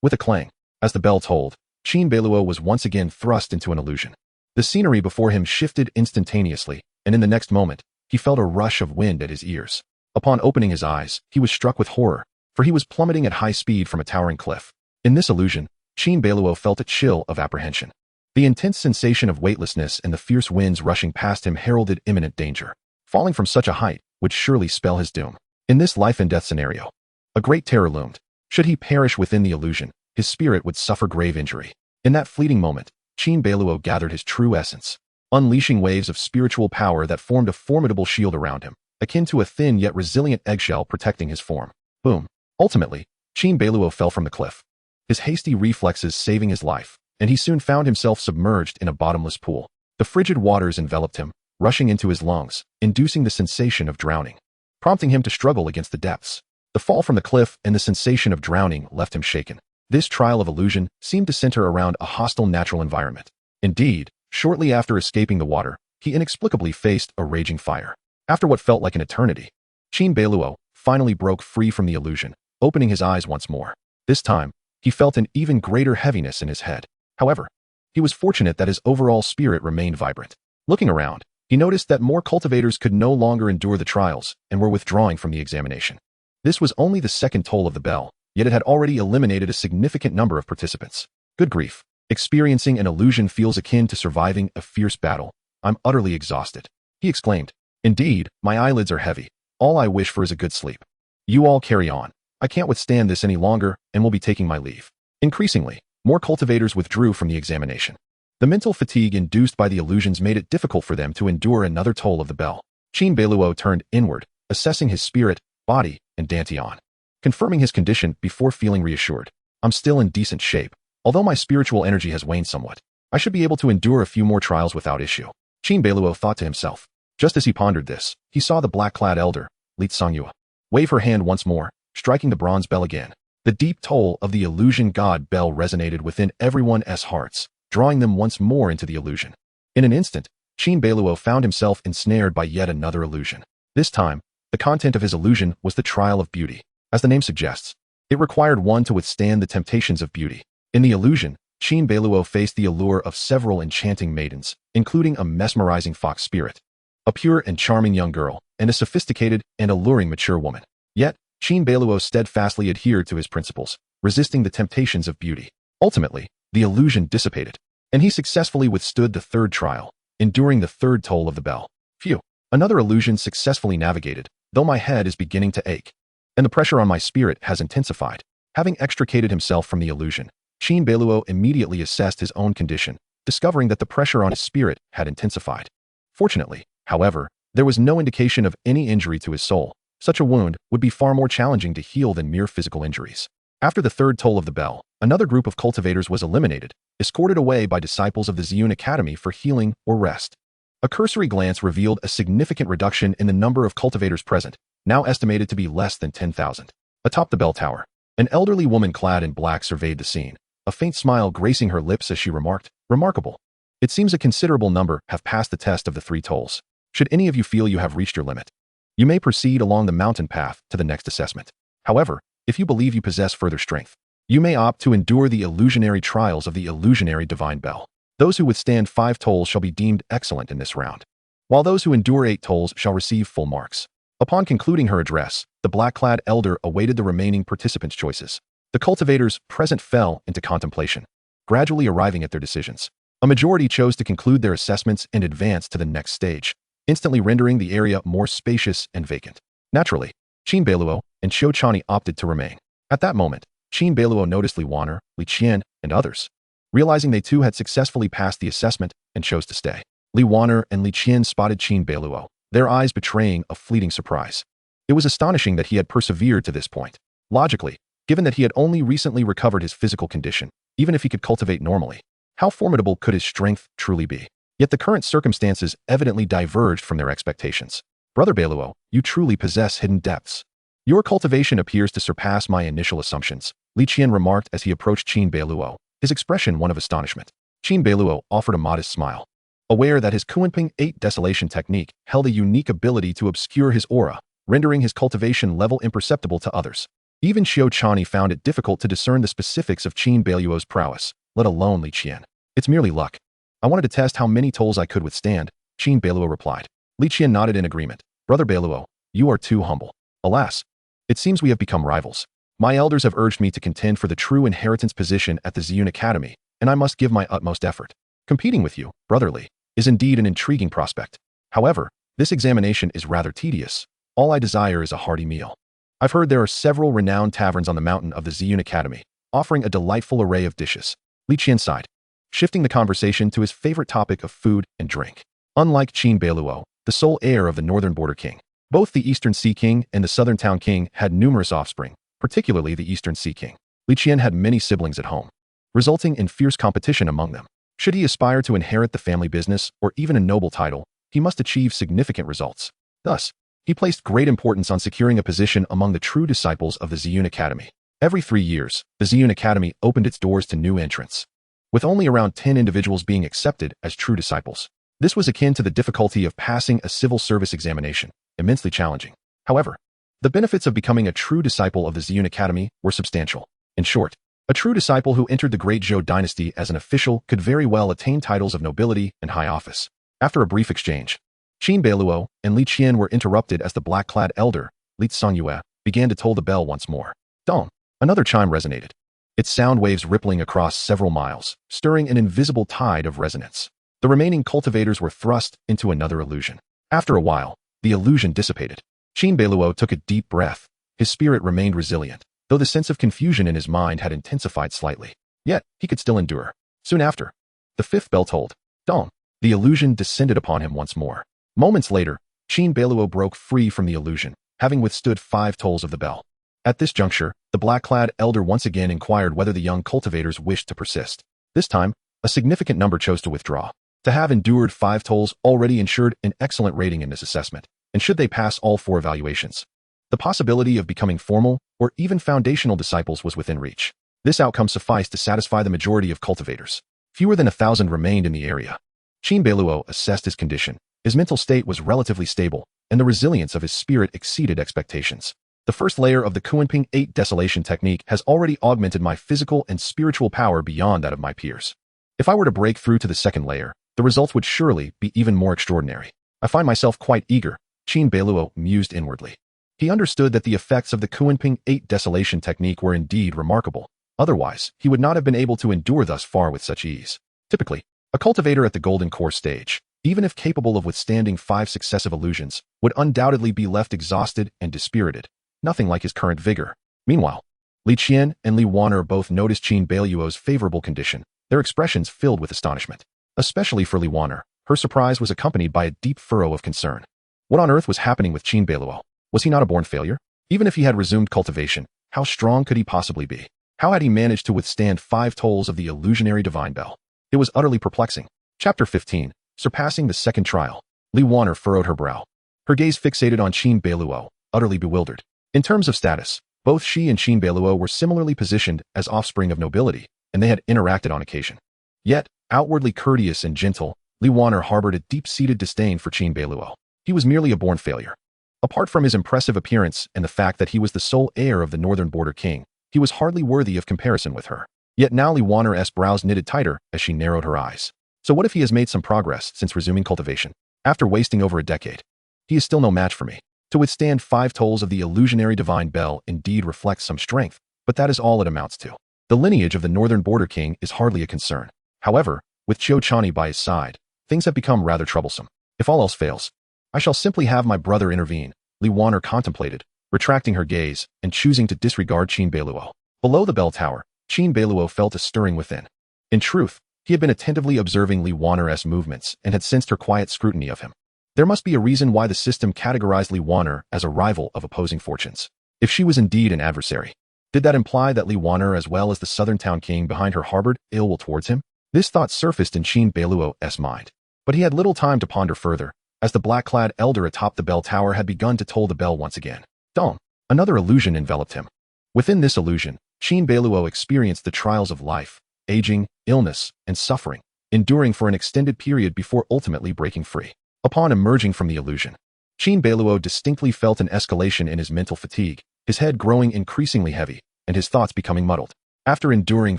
With a clang, as the bell tolled, Qin Beiluo was once again thrust into an illusion. The scenery before him shifted instantaneously, and in the next moment, he felt a rush of wind at his ears. Upon opening his eyes, he was struck with horror, for he was plummeting at high speed from a towering cliff. In this illusion, Qin Beiluo felt a chill of apprehension. The intense sensation of weightlessness and the fierce winds rushing past him heralded imminent danger. Falling from such a height would surely spell his doom. In this life-and-death scenario, a great terror loomed. Should he perish within the illusion, his spirit would suffer grave injury. In that fleeting moment, Qin Beiluo gathered his true essence, unleashing waves of spiritual power that formed a formidable shield around him, akin to a thin yet resilient eggshell protecting his form. Boom. Ultimately, Qin Beiluo fell from the cliff, his hasty reflexes saving his life, and he soon found himself submerged in a bottomless pool. The frigid waters enveloped him, rushing into his lungs, inducing the sensation of drowning, prompting him to struggle against the depths. The fall from the cliff and the sensation of drowning left him shaken. This trial of illusion seemed to center around a hostile natural environment. Indeed, shortly after escaping the water, he inexplicably faced a raging fire. After what felt like an eternity, Qin Beiluo finally broke free from the illusion, opening his eyes once more. This time, he felt an even greater heaviness in his head. However, he was fortunate that his overall spirit remained vibrant. Looking around, he noticed that more cultivators could no longer endure the trials and were withdrawing from the examination. This was only the second toll of the bell, yet it had already eliminated a significant number of participants. Good grief. Experiencing an illusion feels akin to surviving a fierce battle. I'm utterly exhausted, he exclaimed. Indeed, my eyelids are heavy. All I wish for is a good sleep. You all carry on. I can't withstand this any longer and will be taking my leave. Increasingly, more cultivators withdrew from the examination. The mental fatigue induced by the illusions made it difficult for them to endure another toll of the bell. Qin Beiluo turned inward, assessing his spirit, body, and dantian, confirming his condition before feeling reassured. I'm still in decent shape. Although my spiritual energy has waned somewhat, I should be able to endure a few more trials without issue. Qin Beiluo thought to himself. Just as he pondered this, he saw the black-clad elder, Li Tsungyue, wave her hand once more, striking the bronze bell again. The deep toll of the illusion god bell resonated within everyone's hearts, drawing them once more into the illusion. In an instant, Qin Beiluo found himself ensnared by yet another illusion. This time, the content of his illusion was the trial of beauty. As the name suggests, it required one to withstand the temptations of beauty. In the illusion, Qin Beiluo faced the allure of several enchanting maidens, including a mesmerizing fox spirit, a pure and charming young girl, and a sophisticated and alluring mature woman. Yet, Qin Beiluo steadfastly adhered to his principles, resisting the temptations of beauty. Ultimately, the illusion dissipated, and he successfully withstood the third trial, enduring the third toll of the bell. Phew! Another illusion successfully navigated, though my head is beginning to ache, and the pressure on my spirit has intensified. Having extricated himself from the illusion, Qin Beiluo immediately assessed his own condition, discovering that the pressure on his spirit had intensified. Fortunately, however, there was no indication of any injury to his soul. Such a wound would be far more challenging to heal than mere physical injuries. After the third toll of the bell, another group of cultivators was eliminated, escorted away by disciples of the Ziyun Academy for healing or rest. A cursory glance revealed a significant reduction in the number of cultivators present, now estimated to be less than 10,000. Atop the bell tower, an elderly woman clad in black surveyed the scene, a faint smile gracing her lips as she remarked, "Remarkable. It seems a considerable number have passed the test of the 3 tolls. Should any of you feel you have reached your limit, you may proceed along the mountain path to the next assessment. However, if you believe you possess further strength, you may opt to endure the illusionary trials of the illusionary divine bell. Those who withstand 5 tolls shall be deemed excellent in this round, while those who endure 8 tolls shall receive full marks." Upon concluding her address, the black-clad elder awaited the remaining participants' choices. The cultivators present fell into contemplation, gradually arriving at their decisions. A majority chose to conclude their assessments and advance to the next stage, instantly rendering the area more spacious and vacant. Naturally, Qin Beiluo and Qiu Chani opted to remain. At that moment, Qin Beiluo noticed Li Wan'er, Li Qian, and others, realizing they too had successfully passed the assessment and chose to stay. Li Wan'er and Li Qian spotted Qin Beiluo, their eyes betraying a fleeting surprise. It was astonishing that he had persevered to this point. Logically, given that he had only recently recovered his physical condition, even if he could cultivate normally, how formidable could his strength truly be? Yet the current circumstances evidently diverged from their expectations. "Brother Beiluo, you truly possess hidden depths. Your cultivation appears to surpass my initial assumptions," Li Qian remarked as he approached Qin Beiluo, his expression one of astonishment. Qin Beiluo offered a modest smile, aware that his Kunping 8 Desolation technique held a unique ability to obscure his aura, rendering his cultivation level imperceptible to others. Even Qiu Chani found it difficult to discern the specifics of Qin Beiluo's prowess, let alone Li Qian. "It's merely luck. I wanted to test how many tolls I could withstand," Qin Beiluo replied. Li Qian nodded in agreement. "Brother Beiluo, you are too humble. Alas, it seems we have become rivals. My elders have urged me to contend for the true inheritance position at the Ziyun Academy, and I must give my utmost effort. Competing with you, Brother Li, is indeed an intriguing prospect. However, this examination is rather tedious. All I desire is a hearty meal. I've heard there are several renowned taverns on the mountain of the Ziyun Academy, offering a delightful array of dishes." Li Qian sighed, shifting the conversation to his favorite topic of food and drink. Unlike Qin Beiluo, the sole heir of the northern border king, both the Eastern Sea King and the Southern Town King had numerous offspring, particularly the Eastern Sea King. Li Qian had many siblings at home, resulting in fierce competition among them. Should he aspire to inherit the family business or even a noble title, he must achieve significant results. Thus, he placed great importance on securing a position among the true disciples of the Ziyun Academy. Every 3 years, the Ziyun Academy opened its doors to new entrants, with only around 10 individuals being accepted as true disciples. This was akin to the difficulty of passing a civil service examination, immensely challenging. However, the benefits of becoming a true disciple of the Ziyun Academy were substantial. In short, a true disciple who entered the Great Zhou Dynasty as an official could very well attain titles of nobility and high office. After a brief exchange, Qin Beiluo and Li Qian were interrupted as the black-clad elder, Li Tsangyue, began to toll the bell once more. Dong! Another chime resonated, its sound waves rippling across several miles, stirring an invisible tide of resonance. The remaining cultivators were thrust into another illusion. After a while, the illusion dissipated. Qin Beiluo took a deep breath. His spirit remained resilient, though the sense of confusion in his mind had intensified slightly. Yet, he could still endure. Soon after, the 5th bell tolled. Dong! The illusion descended upon him once more. Moments later, Qin Beiluo broke free from the illusion, having withstood 5 tolls of the bell. At this juncture, the black-clad elder once again inquired whether the young cultivators wished to persist. This time, a significant number chose to withdraw. To have endured 5 tolls already ensured an excellent rating in this assessment, and should they pass all 4 evaluations, the possibility of becoming formal or even foundational disciples was within reach. This outcome sufficed to satisfy the majority of cultivators. Fewer than 1,000 remained in the area. Qin Beiluo assessed his condition. His mental state was relatively stable, and the resilience of his spirit exceeded expectations. The first layer of the Kunping 8 Desolation technique has already augmented my physical and spiritual power beyond that of my peers. If I were to break through to the second layer, the results would surely be even more extraordinary. I find myself quite eager, Qin Beiluo mused inwardly. He understood that the effects of the Kunping 8 Desolation technique were indeed remarkable. Otherwise, he would not have been able to endure thus far with such ease. Typically, a cultivator at the Golden Core stage, even if capable of withstanding 5 successive illusions, would undoubtedly be left exhausted and dispirited, nothing like his current vigor. Meanwhile, Li Qian and Li Wan'er both noticed Qin Beiluo's favorable condition, their expressions filled with astonishment. Especially for Li Wan'er, her surprise was accompanied by a deep furrow of concern. What on earth was happening with Qin Beiluo? Was he not a born failure? Even if he had resumed cultivation, how strong could he possibly be? How had he managed to withstand 5 tolls of the illusionary divine bell? It was utterly perplexing. Chapter 15. Surpassing the second trial. Li Wan'er furrowed her brow. Her gaze fixated on Qin Beiluo, utterly bewildered. In terms of status, both she and Qin Beiluo were similarly positioned as offspring of nobility, and they had interacted on occasion. Yet, outwardly courteous and gentle, Li Wan'er harbored a deep-seated disdain for Qin Beiluo. He was merely a born failure. Apart from his impressive appearance and the fact that he was the sole heir of the northern border king, he was hardly worthy of comparison with her. Yet now Li Wan'er's brows knitted tighter as she narrowed her eyes. So what if he has made some progress since resuming cultivation? After wasting over a decade, he is still no match for me. To withstand 5 tolls of the illusionary divine bell indeed reflects some strength, but that is all it amounts to. The lineage of the northern border king is hardly a concern. However, with Qiu Chani by his side, things have become rather troublesome. If all else fails, I shall simply have my brother intervene, Li Wan'er contemplated, retracting her gaze and choosing to disregard Qin Beiluo. Below the bell tower, Qin Beiluo felt a stirring within. In truth, he had been attentively observing Li Wan'er's movements and had sensed her quiet scrutiny of him. There must be a reason why the system categorized Li Wan'er as a rival of opposing fortunes. If she was indeed an adversary, did that imply that Li Wan'er as well as the southern town king behind her harbored ill will towards him? This thought surfaced in Qin Beiluo's mind, but he had little time to ponder further, as the black-clad elder atop the bell tower had begun to toll the bell once again. Dong! Another illusion enveloped him. Within this illusion, Qin Beiluo experienced the trials of life, aging, illness, and suffering, enduring for an extended period before ultimately breaking free. Upon emerging from the illusion, Qin Beiluo distinctly felt an escalation in his mental fatigue, his head growing increasingly heavy, and his thoughts becoming muddled. After enduring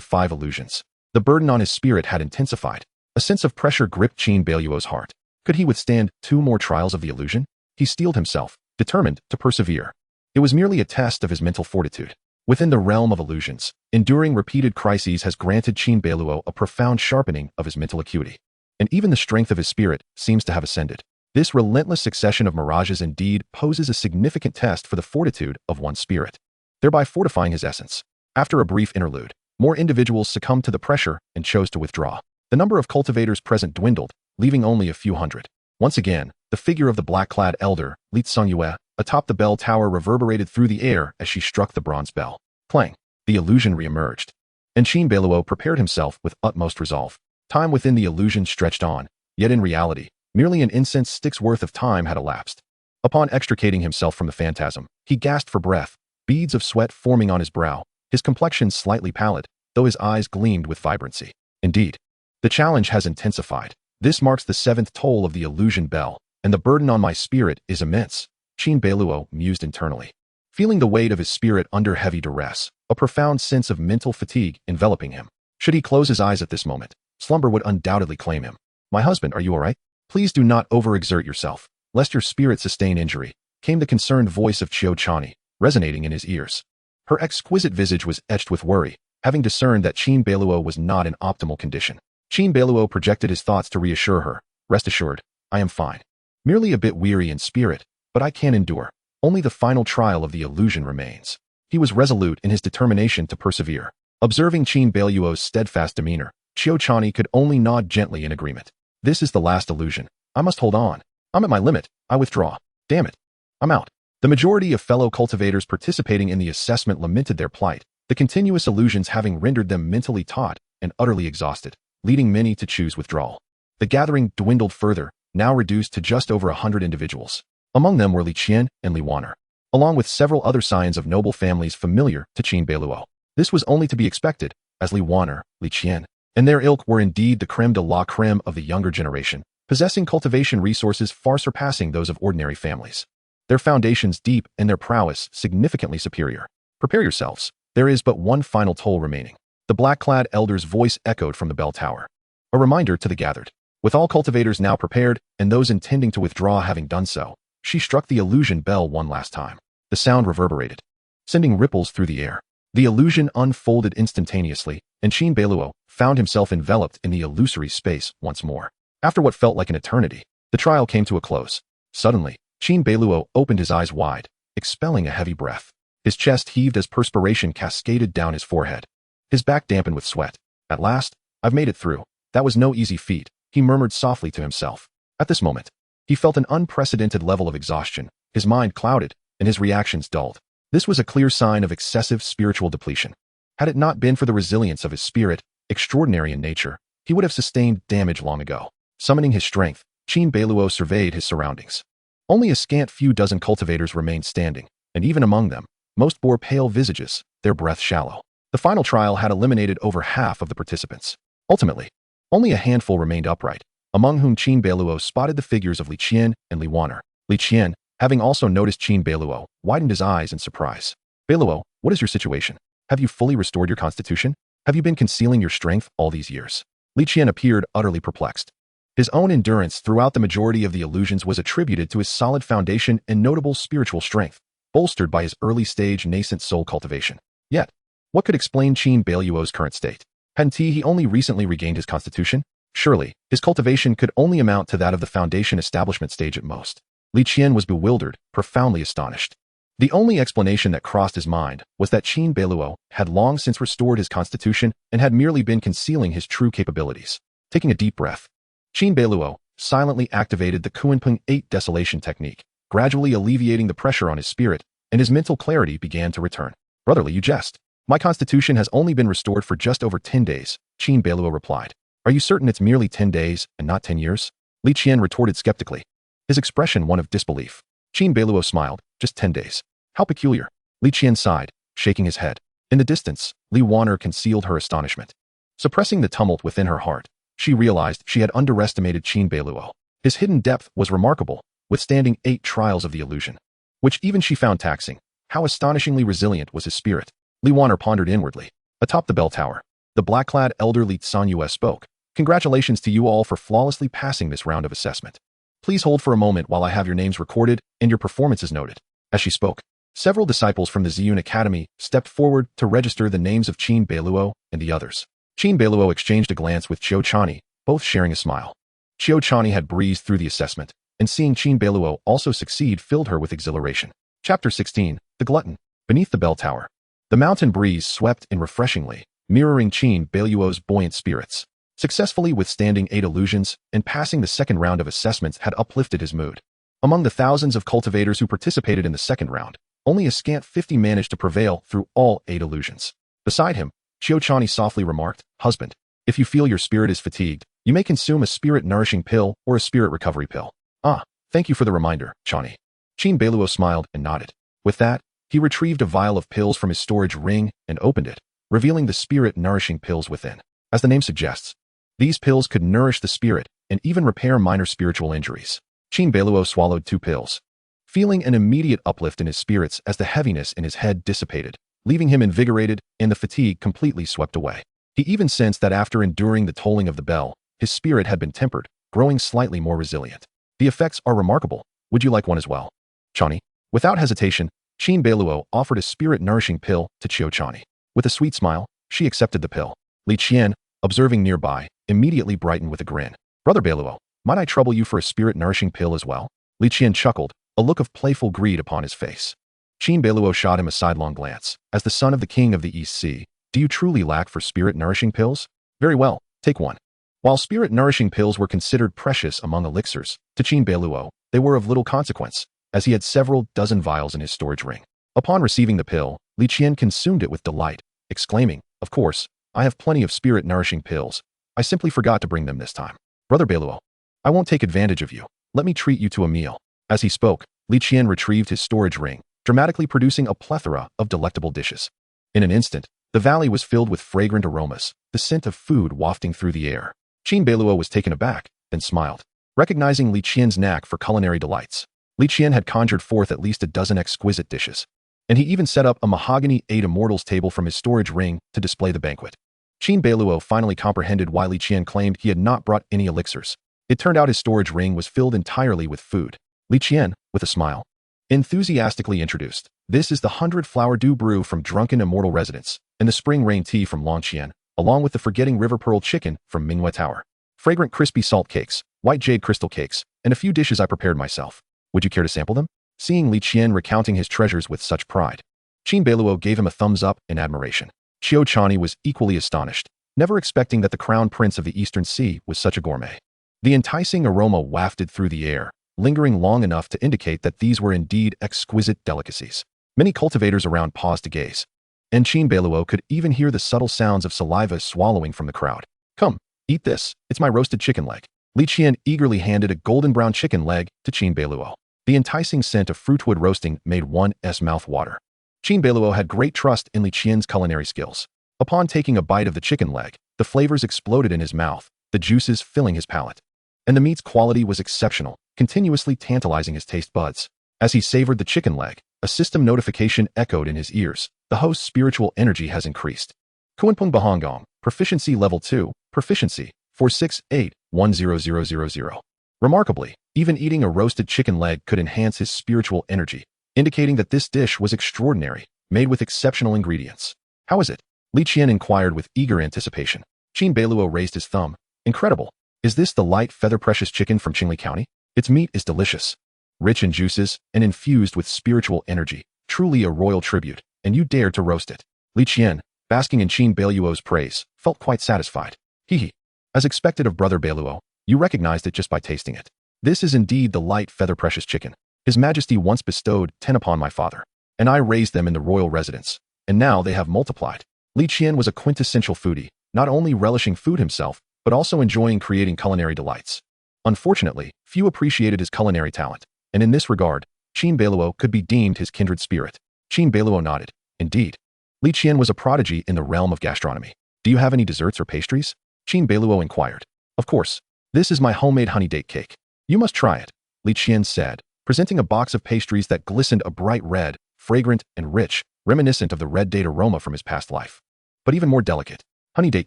5 illusions, the burden on his spirit had intensified. A sense of pressure gripped Qin Beiluo's heart. Could he withstand 2 more trials of the illusion? He steeled himself, determined to persevere. It was merely a test of his mental fortitude. Within the realm of illusions, enduring repeated crises has granted Qin Beiluo a profound sharpening of his mental acuity. And even the strength of his spirit seems to have ascended. This relentless succession of mirages indeed poses a significant test for the fortitude of one's spirit, thereby fortifying his essence. After a brief interlude, more individuals succumbed to the pressure and chose to withdraw. The number of cultivators present dwindled, leaving only a few hundred. Once again, the figure of the black-clad elder, Li Tsungyue, atop the bell tower reverberated through the air as she struck the bronze bell. Clang! The illusion re-emerged. And Qin Beiluo prepared himself with utmost resolve. Time within the illusion stretched on, yet in reality, merely an incense stick's worth of time had elapsed. Upon extricating himself from the phantasm, he gasped for breath, beads of sweat forming on his brow, his complexion slightly pallid, though his eyes gleamed with vibrancy. Indeed, the challenge has intensified. This marks the 7th toll of the illusion bell, and the burden on my spirit is immense, Qin Beiluo mused internally. Feeling the weight of his spirit under heavy duress, a profound sense of mental fatigue enveloping him. Should he close his eyes at this moment, slumber would undoubtedly claim him. My husband, are you all right? Please do not overexert yourself, lest your spirit sustain injury, came the concerned voice of Qiu Chani, resonating in his ears. Her exquisite visage was etched with worry, having discerned that Qin Beiluo was not in optimal condition. Qin Beiluo projected his thoughts to reassure her. Rest assured, I am fine. Merely a bit weary in spirit, but I can endure. Only the final trial of the illusion remains. He was resolute in his determination to persevere. Observing Qin Beiluo's steadfast demeanor, Qiu Chani could only nod gently in agreement. This is the last illusion. I must hold on. I'm at my limit. I withdraw. Damn it. I'm out. The majority of fellow cultivators participating in the assessment lamented their plight, the continuous illusions having rendered them mentally taut and utterly exhausted, leading many to choose withdrawal. The gathering dwindled further, now reduced to just over 100 individuals. Among them were Li Qian and Li Wan'er, along with several other scions of noble families familiar to Qin Beiluo. This was only to be expected, as Li Wan'er, Li Qian, and their ilk were indeed the creme de la creme of the younger generation, possessing cultivation resources far surpassing those of ordinary families. Their foundations deep and their prowess significantly superior. Prepare yourselves. There is but one final toll remaining. The black-clad elder's voice echoed from the bell tower. A reminder to the gathered. With all cultivators now prepared, and those intending to withdraw having done so, she struck the illusion bell one last time. The sound reverberated, sending ripples through the air. The illusion unfolded instantaneously, and Qin Beiluo found himself enveloped in the illusory space once more. After what felt like an eternity, the trial came to a close. Suddenly, Qin Beiluo opened his eyes wide, expelling a heavy breath. His chest heaved as perspiration cascaded down his forehead. His back dampened with sweat. At last, I've made it through. That was no easy feat, he murmured softly to himself. At this moment, he felt an unprecedented level of exhaustion, his mind clouded, and his reactions dulled. This was a clear sign of excessive spiritual depletion. Had it not been for the resilience of his spirit, extraordinary in nature, he would have sustained damage long ago. Summoning his strength, Qin Beiluo surveyed his surroundings. Only a scant few dozen cultivators remained standing, and even among them, most bore pale visages, their breath shallow. The final trial had eliminated over half of the participants. Ultimately, only a handful remained upright, among whom Qin Beiluo spotted the figures of Li Qian and Li Wan'er. Li Qian, having also noticed Qin Beiluo, widened his eyes in surprise. Beiluo, what is your situation? Have you fully restored your constitution? Have you been concealing your strength all these years? Li Qian appeared utterly perplexed. His own endurance throughout the majority of the illusions was attributed to his solid foundation and notable spiritual strength, bolstered by his early-stage nascent soul cultivation. Yet, what could explain Qin Beiluo's current state? Hadn't he only recently regained his constitution? Surely, his cultivation could only amount to that of the foundation establishment stage at most. Li Qian was bewildered, profoundly astonished. The only explanation that crossed his mind was that Qin Beiluo had long since restored his constitution and had merely been concealing his true capabilities. Taking a deep breath, Qin Beiluo silently activated the Kunpeng 8 desolation technique, gradually alleviating the pressure on his spirit, and his mental clarity began to return. Brotherly, you jest. My constitution has only been restored for just over 10 days, Qin Beiluo replied. Are you certain it's merely 10 days and not 10 years? Li Qian retorted skeptically, his expression one of disbelief. Qin Beiluo smiled, just 10 days. How peculiar. Li Qian sighed, shaking his head. In the distance, Li Wan'er concealed her astonishment. Suppressing the tumult within her heart, she realized she had underestimated Qin Beiluo. His hidden depth was remarkable, withstanding 8 trials of the illusion, which even she found taxing. How astonishingly resilient was his spirit. Li Wan'er pondered inwardly. Atop the bell tower, the black-clad elder Li Tsanyue spoke. Congratulations to you all for flawlessly passing this round of assessment. Please hold for a moment while I have your names recorded and your performances noted. As she spoke, several disciples from the Ziyun Academy stepped forward to register the names of Qin Beiluo and the others. Qin Beiluo exchanged a glance with Qiu Chani, both sharing a smile. Qiu Chani had breezed through the assessment, and seeing Qin Beiluo also succeed filled her with exhilaration. Chapter 16, The Glutton. Beneath the bell tower, the mountain breeze swept in refreshingly, mirroring Qin Beiluo's buoyant spirits. Successfully withstanding 8 illusions and passing the second round of assessments had uplifted his mood. Among the thousands of cultivators who participated in the second round, only a scant 50 managed to prevail through all 8 illusions. Beside him, Qiu Chani softly remarked, Husband, if you feel your spirit is fatigued, you may consume a spirit-nourishing pill or a spirit recovery pill. Ah, thank you for the reminder, Chani. Qin Beiluo smiled and nodded. With that, he retrieved a vial of pills from his storage ring and opened it, revealing the spirit-nourishing pills within. As the name suggests, these pills could nourish the spirit and even repair minor spiritual injuries. Qin Beiluo swallowed 2 pills, feeling an immediate uplift in his spirits as the heaviness in his head dissipated, leaving him invigorated and the fatigue completely swept away. He even sensed that after enduring the tolling of the bell, his spirit had been tempered, growing slightly more resilient. The effects are remarkable. Would you like one as well? Chani. Without hesitation, Qin Beiluo offered a spirit-nourishing pill to Qiu Chani. With a sweet smile, she accepted the pill. Li Qian, observing nearby, immediately brightened with a grin. Brother Beiluo, might I trouble you for a spirit-nourishing pill as well? Li Qian chuckled, a look of playful greed upon his face. Qin Beiluo shot him a sidelong glance. As the son of the king of the East Sea, do you truly lack for spirit-nourishing pills? Very well, take one. While spirit-nourishing pills were considered precious among elixirs, to Qin Beiluo, they were of little consequence, as he had several dozen vials in his storage ring. Upon receiving the pill, Li Qian consumed it with delight, exclaiming, Of course, I have plenty of spirit-nourishing pills. I simply forgot to bring them this time. Brother Beiluo, I won't take advantage of you. Let me treat you to a meal. As he spoke, Li Qian retrieved his storage ring, dramatically producing a plethora of delectable dishes. In an instant, the valley was filled with fragrant aromas, the scent of food wafting through the air. Qin Beiluo was taken aback, then smiled, recognizing Li Qian's knack for culinary delights. Li Qian had conjured forth at least a dozen exquisite dishes, and he even set up a mahogany 8 immortals table from his storage ring to display the banquet. Qin Beiluo finally comprehended why Li Qian claimed he had not brought any elixirs. It turned out his storage ring was filled entirely with food. Li Qian, with a smile, enthusiastically introduced, This is the 100-flower dew brew from Drunken Immortal Residence, and the spring rain tea from Longqian, along with the Forgetting River Pearl chicken from Minghua Tower. Fragrant crispy salt cakes, white jade crystal cakes, and a few dishes I prepared myself. Would you care to sample them? Seeing Li Qian recounting his treasures with such pride, Qin Beiluo gave him a thumbs up in admiration. Qiu Chani was equally astonished, never expecting that the crown prince of the Eastern Sea was such a gourmet. The enticing aroma wafted through the air, lingering long enough to indicate that these were indeed exquisite delicacies. Many cultivators around paused to gaze, and Qin Beiluo could even hear the subtle sounds of saliva swallowing from the crowd. "Come, eat this, it's my roasted chicken leg." Li Qian eagerly handed a golden brown chicken leg to Qin Beiluo. The enticing scent of fruitwood roasting made one's mouth water. Qin Beiluo had great trust in Li Qian's culinary skills. Upon taking a bite of the chicken leg, the flavors exploded in his mouth, the juices filling his palate. And the meat's quality was exceptional, continuously tantalizing his taste buds. As he savored the chicken leg, a system notification echoed in his ears. The host's spiritual energy has increased. Kuanpeng Bahonggong, Proficiency Level 2, Proficiency, 468-10000. Remarkably, even eating a roasted chicken leg could enhance his spiritual energy, indicating that this dish was extraordinary, made with exceptional ingredients. "How is it?" Li Qian inquired with eager anticipation. Qin Beiluo raised his thumb. "Incredible. Is this the light feather-precious chicken from Qingli County? Its meat is delicious, rich in juices, and infused with spiritual energy, truly a royal tribute, and you dared to roast it." Li Qian, basking in Qin Beiluo's praise, felt quite satisfied. He, as expected of Brother Beiluo, you recognized it just by tasting it. This is indeed the light feather-precious chicken. His Majesty once bestowed 10 upon my father, and I raised them in the royal residence, and now they have multiplied. Li Qian was a quintessential foodie, not only relishing food himself, but also enjoying creating culinary delights. Unfortunately, few appreciated his culinary talent, and in this regard, Qin Beiluo could be deemed his kindred spirit. Qin Beiluo nodded. Indeed. Li Qian was a prodigy in the realm of gastronomy. "Do you have any desserts or pastries?" Qin Beiluo inquired. "Of course. This is my homemade honey date cake. You must try it," Li Qian said, presenting a box of pastries that glistened a bright red, fragrant, and rich, reminiscent of the red date aroma from his past life. But even more delicate. "Honey date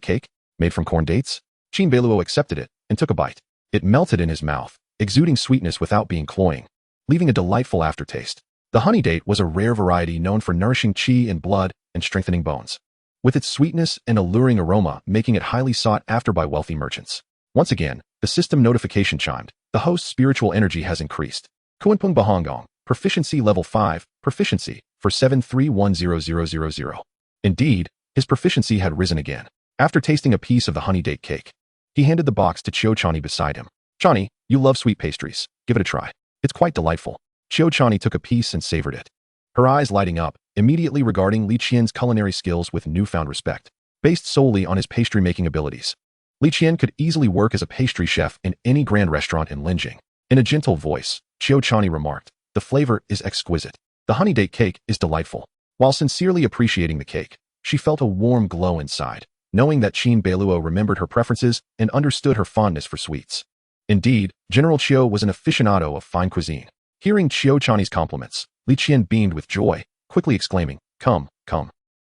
cake? Made from corn dates?" Qin Beiluo accepted it and took a bite. It melted in his mouth, exuding sweetness without being cloying, leaving a delightful aftertaste. The honey date was a rare variety known for nourishing qi in blood and strengthening bones, with its sweetness and alluring aroma making it highly sought after by wealthy merchants. Once again, the system notification chimed. The host's spiritual energy has increased. Kuanpeng Bahonggong, Proficiency Level 5, Proficiency, for 7310000. Indeed, his proficiency had risen again. After tasting a piece of the honey date cake, he handed the box to Qiu Chani beside him. "Chani, you love sweet pastries. Give it a try. It's quite delightful." Qiu Chani took a piece and savored it, her eyes lighting up, immediately regarding Li Qian's culinary skills with newfound respect. Based solely on his pastry-making abilities, Li Qian could easily work as a pastry chef in any grand restaurant in Linjing. In a gentle voice, Qiu Chani remarked, "The flavor is exquisite. The honey date cake is delightful." While sincerely appreciating the cake, she felt a warm glow inside, knowing that Qin Beiluo remembered her preferences and understood her fondness for sweets. Indeed, General Qiu was an aficionado of fine cuisine. Hearing Qiu Chani's compliments, Li Qian beamed with joy, quickly exclaiming, Come.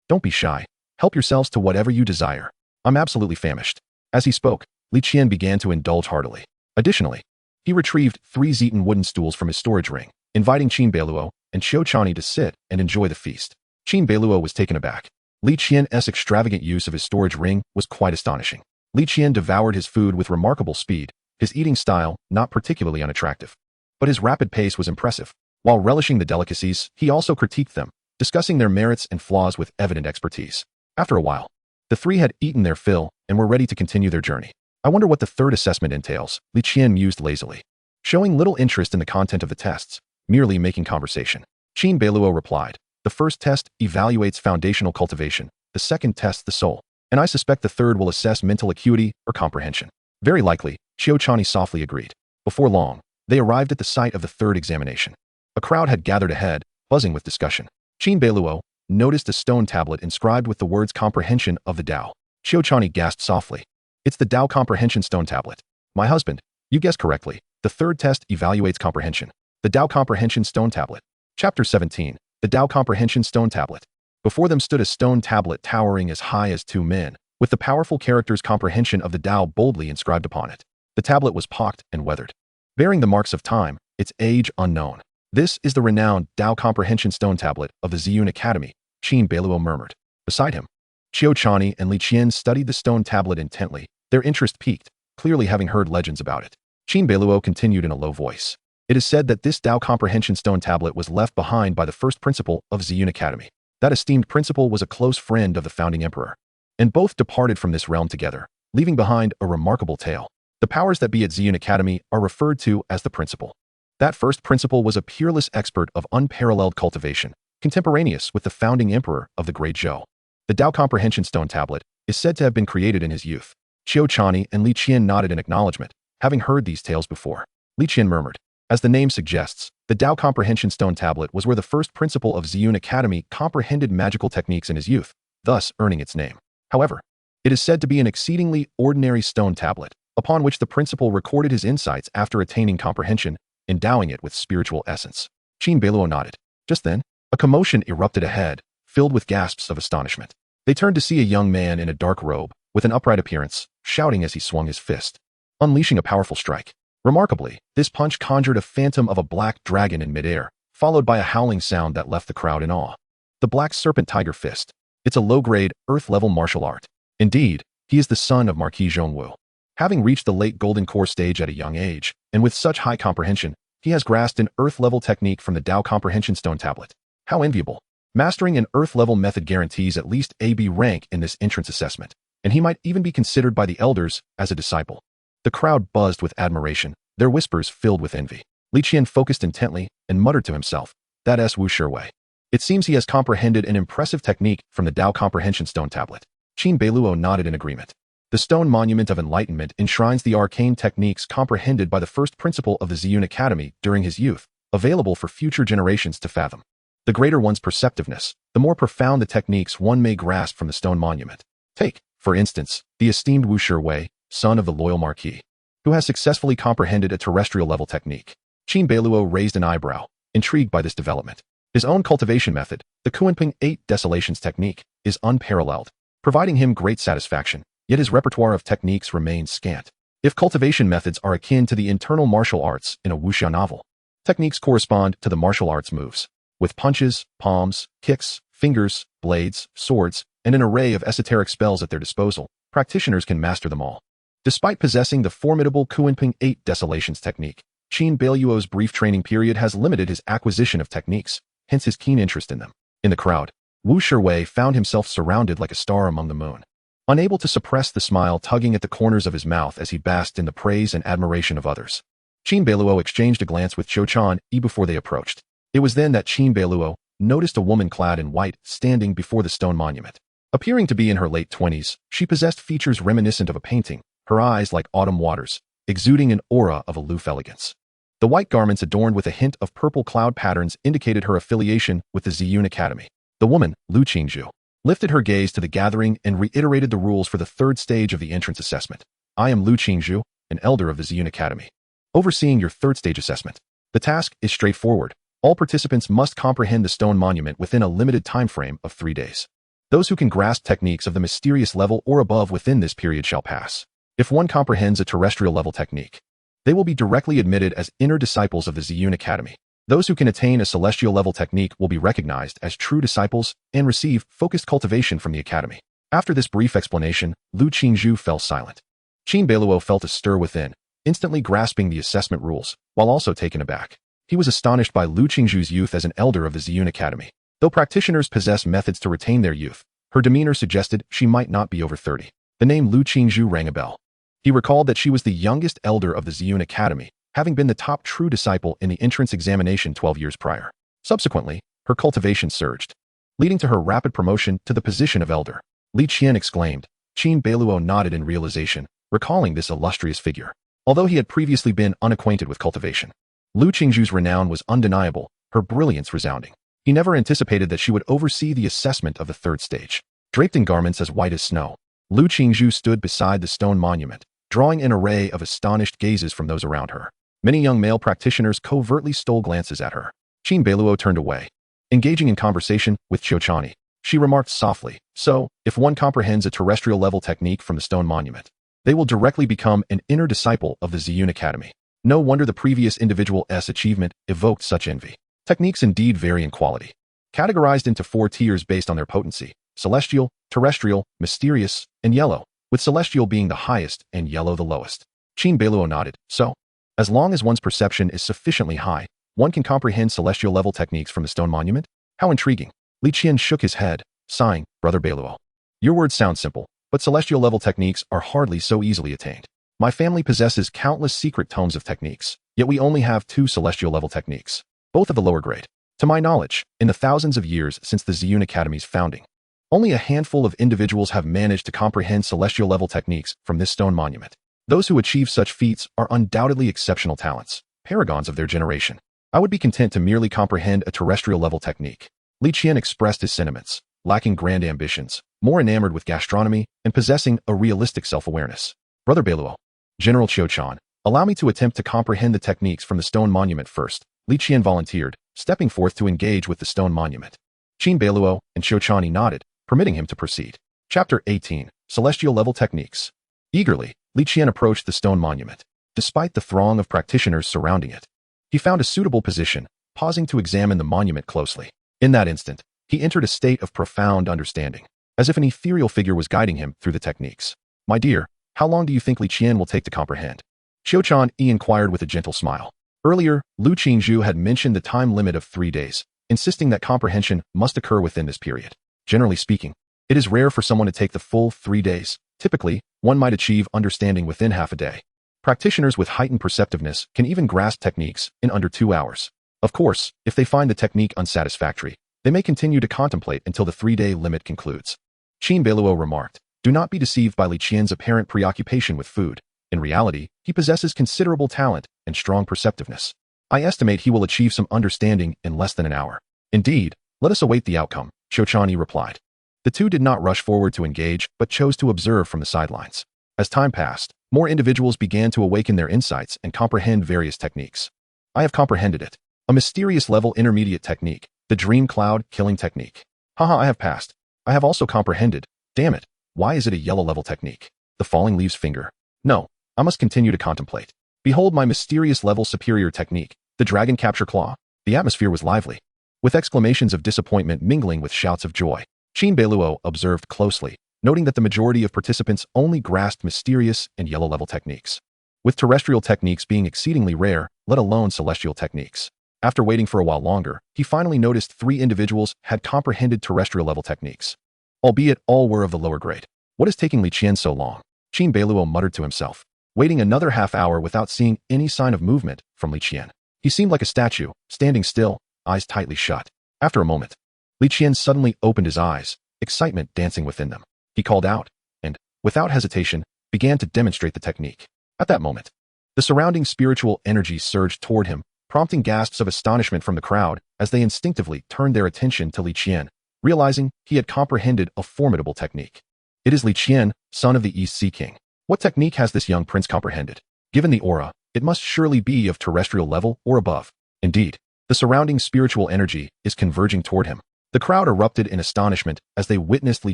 Don't be shy. Help yourselves to whatever you desire. I'm absolutely famished." As he spoke, Li Qian began to indulge heartily. Additionally, he retrieved 3 Zeton wooden stools from his storage ring, inviting Qin Beiluo and Qiu Chani to sit and enjoy the feast. Qin Beiluo was taken aback. Li Qian's extravagant use of his storage ring was quite astonishing. Li Qian devoured his food with remarkable speed, his eating style not particularly unattractive. But his rapid pace was impressive. While relishing the delicacies, he also critiqued them, discussing their merits and flaws with evident expertise. After a while, the 3 had eaten their fill and were ready to continue their journey. "I wonder what the third assessment entails," Li Qian mused lazily, showing little interest in the content of the tests, merely making conversation. Qin Beiluo replied, "The first test evaluates foundational cultivation, the second tests the soul, and I suspect the third will assess mental acuity or comprehension." "Very likely," Qiu Chani softly agreed. Before long, they arrived at the site of the third examination. A crowd had gathered ahead, buzzing with discussion. Qin Beiluo noticed a stone tablet inscribed with the words comprehension of the Tao. Qiu Chani gasped softly. "It's the Tao comprehension stone tablet. My husband, you guessed correctly. The third test evaluates comprehension. The Tao comprehension stone tablet." Chapter 17. The Tao comprehension stone tablet. Before them stood a stone tablet towering as high as 2 men, with the powerful characters comprehension of the Tao boldly inscribed upon it. The tablet was pocked and weathered, bearing the marks of time, its age unknown. "This is the renowned Tao comprehension stone tablet of the Ziyun Academy," Qin Beiluo murmured. Beside him, Qiu Chani and Li Qian studied the stone tablet intently, their interest piqued, clearly having heard legends about it. Qin Beiluo continued in a low voice. "It is said that this Tao comprehension stone tablet was left behind by the first principal of Ziyun Academy. That esteemed principal was a close friend of the founding emperor, and both departed from this realm together, leaving behind a remarkable tale. The powers that be at Ziyun Academy are referred to as the principal. That first principal was a peerless expert of unparalleled cultivation, contemporaneous with the founding emperor of the Great Zhou. The Tao Comprehension Stone Tablet is said to have been created in his youth. Qiu Chani and Li Qian nodded in acknowledgement, having heard these tales before. Li Qian murmured. As the name suggests, the Tao Comprehension Stone Tablet was where the first principal of Ziyun Academy comprehended magical techniques in his youth, thus earning its name. However, it is said to be an exceedingly ordinary stone tablet, upon which the principal recorded his insights after attaining comprehension, endowing it with spiritual essence. Qin Beiluo nodded. Just then, a commotion erupted ahead, filled with gasps of astonishment. They turned to see a young man in a dark robe, with an upright appearance, shouting as he swung his fist, unleashing a powerful strike. Remarkably, this punch conjured a phantom of a black dragon in midair, followed by a howling sound that left the crowd in awe. The Black Serpent Tiger Fist. It's a low-grade, earth-level martial art. Indeed, he is the son of Marquis Zhongwu. Having reached the late Golden Core stage at a young age, and with such high comprehension, he has grasped an earth-level technique from the Tao Comprehension Stone Tablet. How enviable. Mastering an earth-level method guarantees at least AB rank in this entrance assessment, and he might even be considered by the elders as a disciple. The crowd buzzed with admiration, their whispers filled with envy. Li Qian focused intently and muttered to himself, "That's Wu Shiwei. It seems he has comprehended an impressive technique from the Tao Comprehension Stone Tablet." Qin Beiluo nodded in agreement. The stone monument of enlightenment enshrines the arcane techniques comprehended by the first principal of the Ziyun Academy during his youth, available for future generations to fathom. The greater one's perceptiveness, the more profound the techniques one may grasp from the stone monument. Take, for instance, the esteemed Wu Shiwei, son of the loyal Marquis, who has successfully comprehended a terrestrial-level technique. Qin Beiluo raised an eyebrow, intrigued by this development. His own cultivation method, the Qin 8 Desolations technique, is unparalleled, providing him great satisfaction, yet his repertoire of techniques remains scant. If cultivation methods are akin to the internal martial arts in a wuxianovel, techniques correspond to the martial arts moves. With punches, palms, kicks, fingers, blades, swords, and an array of esoteric spells at their disposal, practitioners can master them all. Despite possessing the formidable Qin 8 Desolations technique, Qin Beiluo's brief training period has limited his acquisition of techniques, hence his keen interest in them. In the crowd, Wu Shiwei found himself surrounded like a star among the moon. Unable to suppress the smile tugging at the corners of his mouth as he basked in the praise and admiration of others. Qin Beiluo exchanged a glance with Qiu Chani before they approached. It was then that Qin Beiluo noticed a woman clad in white standing before the stone monument. Appearing to be in her late 20s, she possessed features reminiscent of a painting, her eyes like autumn waters, exuding an aura of aloof elegance. The white garments adorned with a hint of purple cloud patterns indicated her affiliation with the Ziyun Academy. The woman, Lu Qingzhu, lifted her gaze to the gathering and reiterated the rules for the third stage of the entrance assessment. "I am Lu Qingzhu, an elder of the Ziyun Academy, overseeing your third stage assessment. The task is straightforward. All participants must comprehend the stone monument within a limited time frame of 3 days. Those who can grasp techniques of the mysterious level or above within this period shall pass. If one comprehends a terrestrial level technique, they will be directly admitted as inner disciples of the Ziyun Academy. Those who can attain a celestial level technique will be recognized as true disciples and receive focused cultivation from the Academy." After this brief explanation, Lu Qingzhu fell silent. Qin Beiluo felt a stir within, instantly grasping the assessment rules, while also taken aback. He was astonished by Lu Qingzhu's youth as an elder of the Ziyun Academy. Though practitioners possess methods to retain their youth, her demeanor suggested she might not be over 30. The name Lu Qingzhu rang a bell. He recalled that she was the youngest elder of the Ziyun Academy, having been the top true disciple in the entrance examination 12 years prior. Subsequently, her cultivation surged, leading to her rapid promotion to the position of elder. Li Qian exclaimed. Qin Beiluo nodded in realization, recalling this illustrious figure. Although he had previously been unacquainted with cultivation, Lu Qingzhu's renown was undeniable, her brilliance resounding. He never anticipated that she would oversee the assessment of the third stage. Draped in garments as white as snow, Lu Qingzhu stood beside the stone monument, drawing an array of astonished gazes from those around her. Many young male practitioners covertly stole glances at her. Qin Beiluo turned away. Engaging in conversation with Qiu Chani, she remarked softly, "So, if one comprehends a terrestrial-level technique from the stone monument, they will directly become an inner disciple of the Ziyun Academy." No wonder the previous individual's achievement evoked such envy. Techniques indeed vary in quality. Categorized into 4 tiers based on their potency: celestial, terrestrial, mysterious, and yellow, with celestial being the highest and yellow the lowest. Qin Beiluo nodded. "So, as long as one's perception is sufficiently high, one can comprehend celestial-level techniques from the stone monument? How intriguing." Li Qian shook his head, sighing. "Brother Beiluo, your words sound simple, but celestial-level techniques are hardly so easily attained. My family possesses countless secret tomes of techniques, yet we only have 2 celestial-level techniques, both of the lower grade. To my knowledge, in the thousands of years since the Ziyun Academy's founding, only a handful of individuals have managed to comprehend celestial-level techniques from this stone monument. Those who achieve such feats are undoubtedly exceptional talents, paragons of their generation. I would be content to merely comprehend a terrestrial-level technique. Li Qian expressed his sentiments, lacking grand ambitions, more enamored with gastronomy, and possessing a realistic self-awareness. Brother Beiluo, General Qiu Chan, allow me to attempt to comprehend the techniques from the stone monument first. Li Qian volunteered, stepping forth to engage with the stone monument. Qin Beiluo and Qiu Chani nodded, permitting him to proceed. Chapter 18, Celestial-Level Techniques. Eagerly, Li Qian approached the stone monument. Despite the throng of practitioners surrounding it, he found a suitable position, pausing to examine the monument closely. In that instant, he entered a state of profound understanding, as if an ethereal figure was guiding him through the techniques. My dear, how long do you think Li Qian will take to comprehend? Qiu Chan inquired with a gentle smile. Earlier, Lu Qingzhu had mentioned the time limit of 3 days, insisting that comprehension must occur within this period. Generally speaking, it is rare for someone to take the full 3 days. Typically, one might achieve understanding within half a day. Practitioners with heightened perceptiveness can even grasp techniques in under 2 hours. Of course, if they find the technique unsatisfactory, they may continue to contemplate until the 3-day limit concludes. Qin Beiluo remarked, do not be deceived by Li Qian's apparent preoccupation with food. In reality, he possesses considerable talent and strong perceptiveness. I estimate he will achieve some understanding in less than an hour. Indeed, let us await the outcome, Qiu Chani replied. The two did not rush forward to engage, but chose to observe from the sidelines. As time passed, more individuals began to awaken their insights and comprehend various techniques. I have comprehended it. A mysterious level intermediate technique, the dream cloud killing technique. Haha, I have passed. I have also comprehended. Damn it, why is it a yellow level technique? The falling leaves finger. No, I must continue to contemplate. Behold my mysterious level superior technique, the dragon capture claw. The atmosphere was lively, with exclamations of disappointment mingling with shouts of joy. Qin Beiluo observed closely, noting that the majority of participants only grasped mysterious and yellow-level techniques, with terrestrial techniques being exceedingly rare, let alone celestial techniques. After waiting for a while longer, he finally noticed 3 individuals had comprehended terrestrial-level techniques, albeit all were of the lower grade. What is taking Li Qian so long? Qin Beiluo muttered to himself, waiting another half hour without seeing any sign of movement from Li Qian. He seemed like a statue, standing still, eyes tightly shut. After a moment, Li Qian suddenly opened his eyes, excitement dancing within them. He called out, and, without hesitation, began to demonstrate the technique. At that moment, the surrounding spiritual energy surged toward him, prompting gasps of astonishment from the crowd as they instinctively turned their attention to Li Qian, realizing he had comprehended a formidable technique. It is Li Qian, son of the East Sea King. What technique has this young prince comprehended? Given the aura, it must surely be of terrestrial level or above. Indeed, the surrounding spiritual energy is converging toward him. The crowd erupted in astonishment as they witnessed Li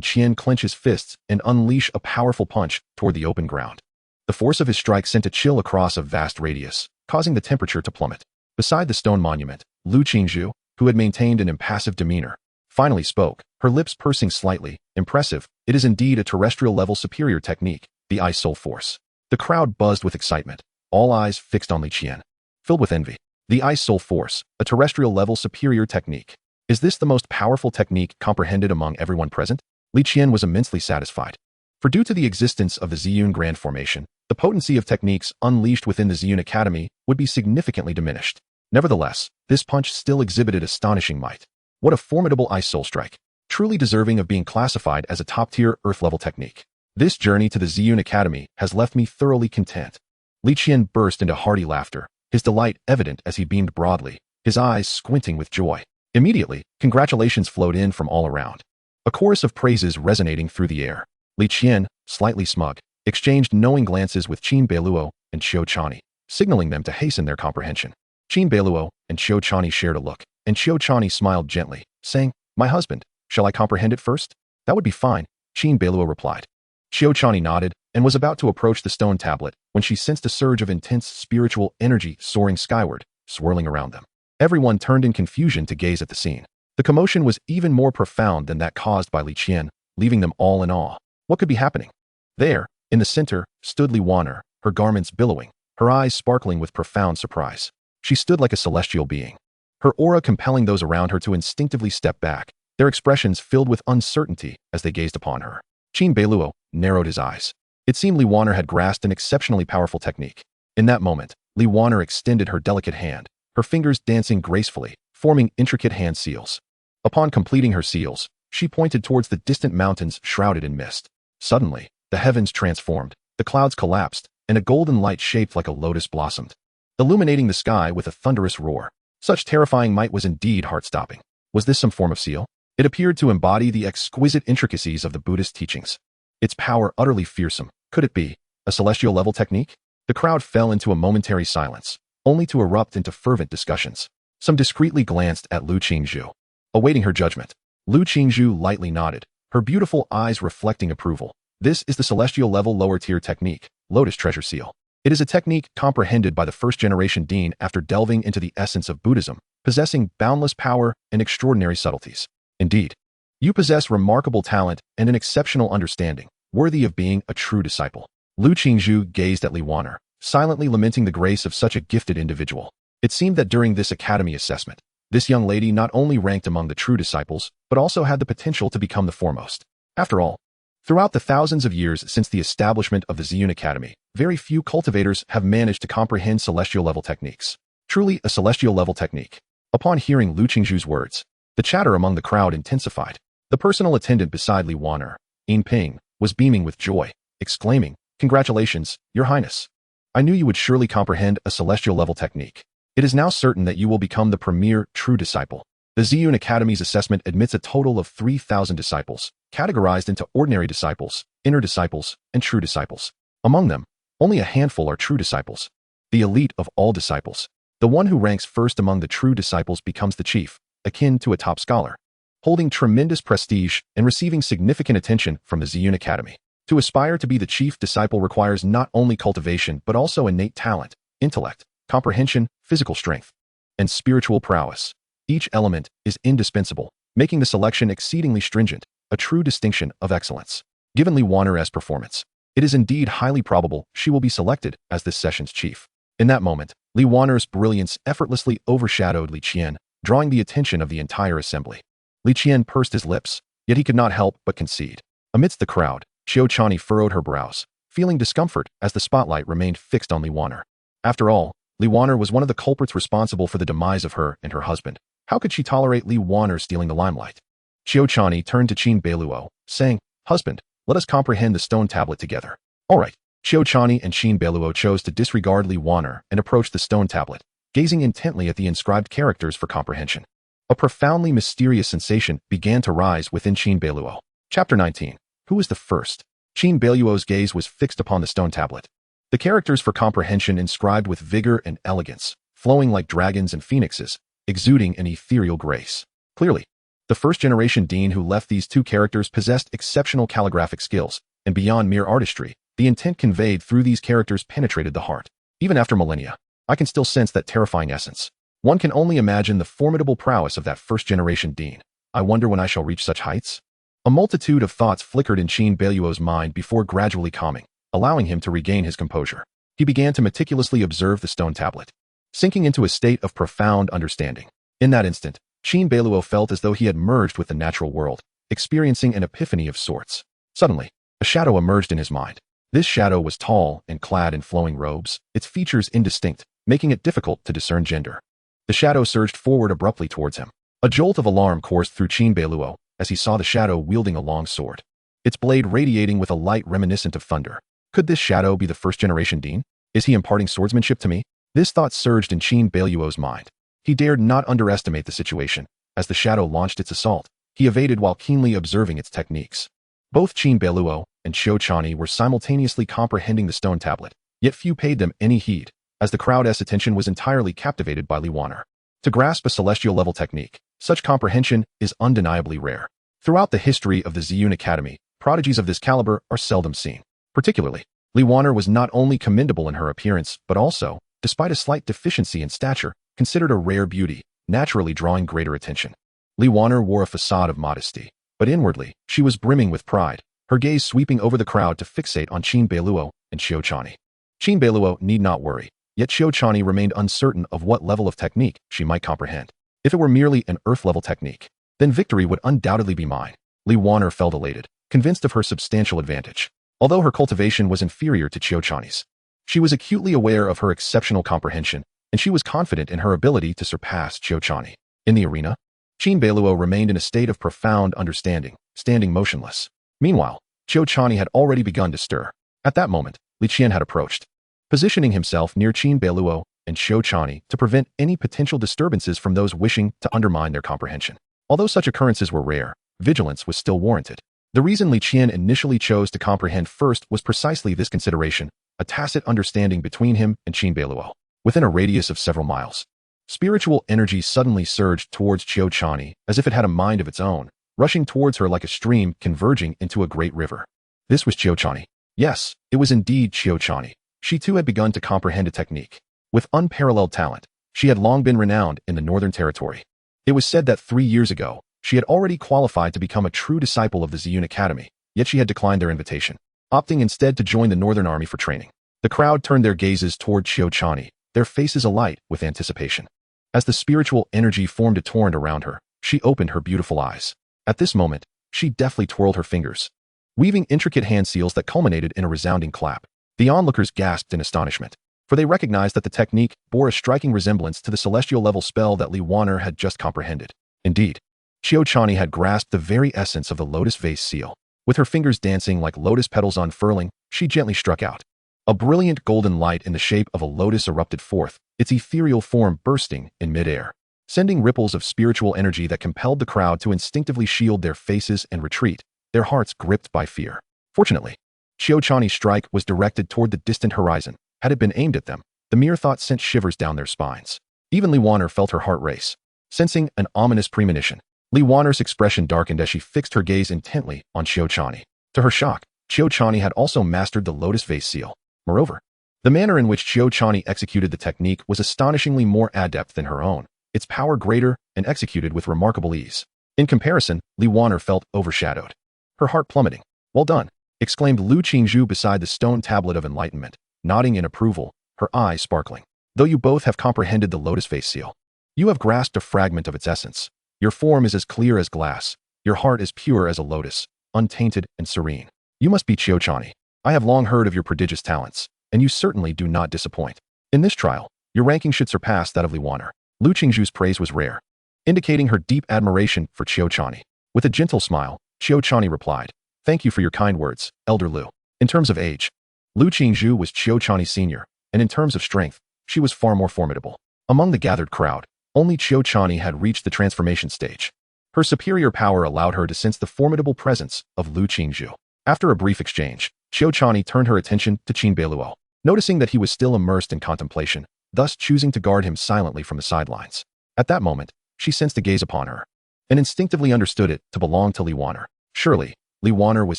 Qian clench his fists and unleash a powerful punch toward the open ground. The force of his strike sent a chill across a vast radius, causing the temperature to plummet. Beside the stone monument, Lu Qingzhu, who had maintained an impassive demeanor, finally spoke, her lips pursing slightly. Impressive, it is indeed a terrestrial-level superior technique, the Ice Soul Force. The crowd buzzed with excitement, all eyes fixed on Li Qian, filled with envy. The Ice Soul Force, a terrestrial-level superior technique. Is this the most powerful technique comprehended among everyone present? Li Qian was immensely satisfied. For due to the existence of the Ziyun Grand Formation, the potency of techniques unleashed within the Ziyun Academy would be significantly diminished. Nevertheless, this punch still exhibited astonishing might. What a formidable Ice Soul Strike, truly deserving of being classified as a top-tier Earth-level technique. This journey to the Ziyun Academy has left me thoroughly content. Li Qian burst into hearty laughter, his delight evident as he beamed broadly, his eyes squinting with joy. Immediately, congratulations flowed in from all around, a chorus of praises resonating through the air. Li Qian, slightly smug, exchanged knowing glances with Qin Beiluo and Qiu Chani, signaling them to hasten their comprehension. Qin Beiluo and Qiu Chani shared a look, and Qiu Chani smiled gently, saying, "My husband, shall I comprehend it first?" "That would be fine," Qin Beiluo replied. Qiu Chani nodded and was about to approach the stone tablet when she sensed a surge of intense spiritual energy soaring skyward, swirling around them. Everyone turned in confusion to gaze at the scene. The commotion was even more profound than that caused by Li Qian, leaving them all in awe. What could be happening? There, in the center, stood Li Wanner, her garments billowing, her eyes sparkling with profound surprise. She stood like a celestial being, her aura compelling those around her to instinctively step back, their expressions filled with uncertainty as they gazed upon her. Qin Beiluo narrowed his eyes, It seemed Li Wanner had grasped an exceptionally powerful technique. In that moment, Li Wanner extended her delicate hand, her fingers dancing gracefully, forming intricate hand seals. Upon completing her seals, she pointed towards the distant mountains shrouded in mist. Suddenly, the heavens transformed, the clouds collapsed, and a golden light shaped like a lotus blossomed, illuminating the sky with a thunderous roar. Such terrifying might was indeed heart-stopping. Was this some form of seal? It appeared to embody the exquisite intricacies of the Buddhist teachings. Its power utterly fearsome. Could it be a celestial level technique? The crowd fell into a momentary silence, only to erupt into fervent discussions. Some discreetly glanced at Lu Qingzhu, awaiting her judgment. Lu Qingzhu lightly nodded, her beautiful eyes reflecting approval. This is the celestial level lower tier technique, Lotus Treasure Seal. It is a technique comprehended by the first-generation Dean after delving into the essence of Buddhism, possessing boundless power and extraordinary subtleties. Indeed, you possess remarkable talent and an exceptional understanding, worthy of being a true disciple. Lu Qingzhu gazed at Li Wanner, silently lamenting the grace of such a gifted individual. It seemed that during this academy assessment, this young lady not only ranked among the true disciples, but also had the potential to become the foremost. After all, throughout the thousands of years since the establishment of the Ziyun Academy, very few cultivators have managed to comprehend celestial level techniques. Truly a celestial level technique. Upon hearing Lu Qingzhu's words, the chatter among the crowd intensified. The personal attendant beside Li Wanner, Yin Ping, was beaming with joy, exclaiming, "Congratulations, Your Highness. I knew you would surely comprehend a celestial level technique. It is now certain that you will become the premier true disciple." The Ziyun Academy's assessment admits a total of 3,000 disciples, categorized into ordinary disciples, inner disciples, and true disciples. Among them, only a handful are true disciples, the elite of all disciples. The one who ranks first among the true disciples becomes the chief, akin to a top scholar, holding tremendous prestige and receiving significant attention from the Ziyun Academy. To aspire to be the chief disciple requires not only cultivation but also innate talent, intellect, comprehension, physical strength, and spiritual prowess. Each element is indispensable, making the selection exceedingly stringent, a true distinction of excellence. Given Li Wanner's performance, it is indeed highly probable she will be selected as this session's chief. In that moment, Li Wanner's brilliance effortlessly overshadowed Li Qian, drawing the attention of the entire assembly. Li Qian pursed his lips, yet he could not help but concede. Amidst the crowd, Qiu Chani furrowed her brows, feeling discomfort as the spotlight remained fixed on Li Wanner. After all, Li Wanner was one of the culprits responsible for the demise of her and her husband. How could she tolerate Li Wanner stealing the limelight? Qiu Chani turned to Qin Beiluo, saying, "Husband, let us comprehend the stone tablet together." All right. Qiu Chani and Qin Beiluo chose to disregard Li Wanner and approached the stone tablet, gazing intently at the inscribed characters for comprehension. A profoundly mysterious sensation began to rise within Qin Beiluo. Chapter 19. Who is the first? Qin Beiluo's gaze was fixed upon the stone tablet. The characters for comprehension inscribed with vigor and elegance, flowing like dragons and phoenixes, exuding an ethereal grace. Clearly, the first-generation Dean who left these two characters possessed exceptional calligraphic skills, and beyond mere artistry, the intent conveyed through these characters penetrated the heart. Even after millennia, I can still sense that terrifying essence. One can only imagine the formidable prowess of that first-generation Dean. I wonder when I shall reach such heights? A multitude of thoughts flickered in Qin Beiluo's mind before gradually calming, allowing him to regain his composure. He began to meticulously observe the stone tablet, sinking into a state of profound understanding. In that instant, Qin Beiluo felt as though he had merged with the natural world, experiencing an epiphany of sorts. Suddenly, a shadow emerged in his mind. This shadow was tall and clad in flowing robes, its features indistinct, making it difficult to discern gender. The shadow surged forward abruptly towards him. A jolt of alarm coursed through Qin Beiluo as he saw the shadow wielding a long sword, its blade radiating with a light reminiscent of thunder. Could this shadow be the first-generation Dean? Is he imparting swordsmanship to me? This thought surged in Qin Beiluo's mind. He dared not underestimate the situation. As the shadow launched its assault, he evaded while keenly observing its techniques. Both Qin Beiluo and Qiu Chani were simultaneously comprehending the stone tablet, yet few paid them any heed, as the crowd's attention was entirely captivated by Li Wanner. To grasp a celestial level technique, such comprehension is undeniably rare. Throughout the history of the Ziyun Academy, prodigies of this caliber are seldom seen. Particularly, Li Wanner was not only commendable in her appearance, but also, despite a slight deficiency in stature, considered a rare beauty, naturally drawing greater attention. Li Wanner wore a facade of modesty, but inwardly, she was brimming with pride, her gaze sweeping over the crowd to fixate on Qin Beiluo and Qiu Chani. Qin Beiluo need not worry, yet Qiu Chani remained uncertain of what level of technique she might comprehend. If it were merely an earth-level technique, then victory would undoubtedly be mine. Li Wanner felt elated, convinced of her substantial advantage. although her cultivation was inferior to Qiuqiani's. She was acutely aware of her exceptional comprehension, and she was confident in her ability to surpass Qiuqiani. In the arena, Qin Beiluo remained in a state of profound understanding, standing motionless. Meanwhile, Qiuqiani had already begun to stir. At that moment, Li Qian had approached, positioning himself near Qin Beiluo and Qiuqiani to prevent any potential disturbances from those wishing to undermine their comprehension. Although such occurrences were rare, vigilance was still warranted. The reason Li Qian initially chose to comprehend first was precisely this consideration, a tacit understanding between him and Qin Beiluo. Within a radius of several miles, spiritual energy suddenly surged towards Qiuqiani as if it had a mind of its own, rushing towards her like a stream converging into a great river. This was Qiuqiani. Yes, it was indeed Qiuqiani. She too had begun to comprehend a technique. With unparalleled talent, she had long been renowned in the Northern Territory. It was said that 3 years ago, she had already qualified to become a true disciple of the Ziyun Academy, yet she had declined their invitation, opting instead to join the Northern Army for training. The crowd turned their gazes toward Qiuqiani, their faces alight with anticipation. As the spiritual energy formed a torrent around her, she opened her beautiful eyes. At this moment, she deftly twirled her fingers, weaving intricate hand seals that culminated in a resounding clap. The onlookers gasped in astonishment, for they recognized that the technique bore a striking resemblance to the celestial-level spell that Li Waner had just comprehended. Indeed, Qiuqiani had grasped the very essence of the lotus vase seal. With her fingers dancing like lotus petals unfurling, she gently struck out. A brilliant golden light in the shape of a lotus erupted forth, its ethereal form bursting in midair, sending ripples of spiritual energy that compelled the crowd to instinctively shield their faces and retreat, their hearts gripped by fear. Fortunately, Qiuqiani's strike was directed toward the distant horizon. Had it been aimed at them, the mere thought sent shivers down their spines. Even Li Waner felt her heart race, sensing an ominous premonition. Li Waner's expression darkened as she fixed her gaze intently on Qiuqiani. To her shock, Qiuqiani had also mastered the lotus vase seal. Moreover, the manner in which Qiuqiani executed the technique was astonishingly more adept than her own, its power greater and executed with remarkable ease. In comparison, Li Waner felt overshadowed, her heart plummeting. "Well done," exclaimed Lu Qingzhu beside the stone tablet of enlightenment, nodding in approval, her eyes sparkling. "Though you both have comprehended the lotus vase seal, you have grasped a fragment of its essence. Your form is as clear as glass, your heart is pure as a lotus, untainted and serene. You must be Qiuqiani. I have long heard of your prodigious talents, and you certainly do not disappoint. In this trial, your ranking should surpass that of Li Waner." Lu Qingzhu's praise was rare, indicating her deep admiration for Qiuqiani. With a gentle smile, Qiuqiani replied, "Thank you for your kind words, Elder Lu." In terms of age, Lu Qingzhu was Qiuqiani's senior, and in terms of strength, she was far more formidable. Among the gathered crowd, only Qiuqiani had reached the transformation stage. Her superior power allowed her to sense the formidable presence of Lu Qingzhu. After a brief exchange, Qiuqiani turned her attention to Qin Beiluo, noticing that he was still immersed in contemplation, thus choosing to guard him silently from the sidelines. At that moment, she sensed a gaze upon her, and instinctively understood it to belong to Li Waner. Surely, Li Waner was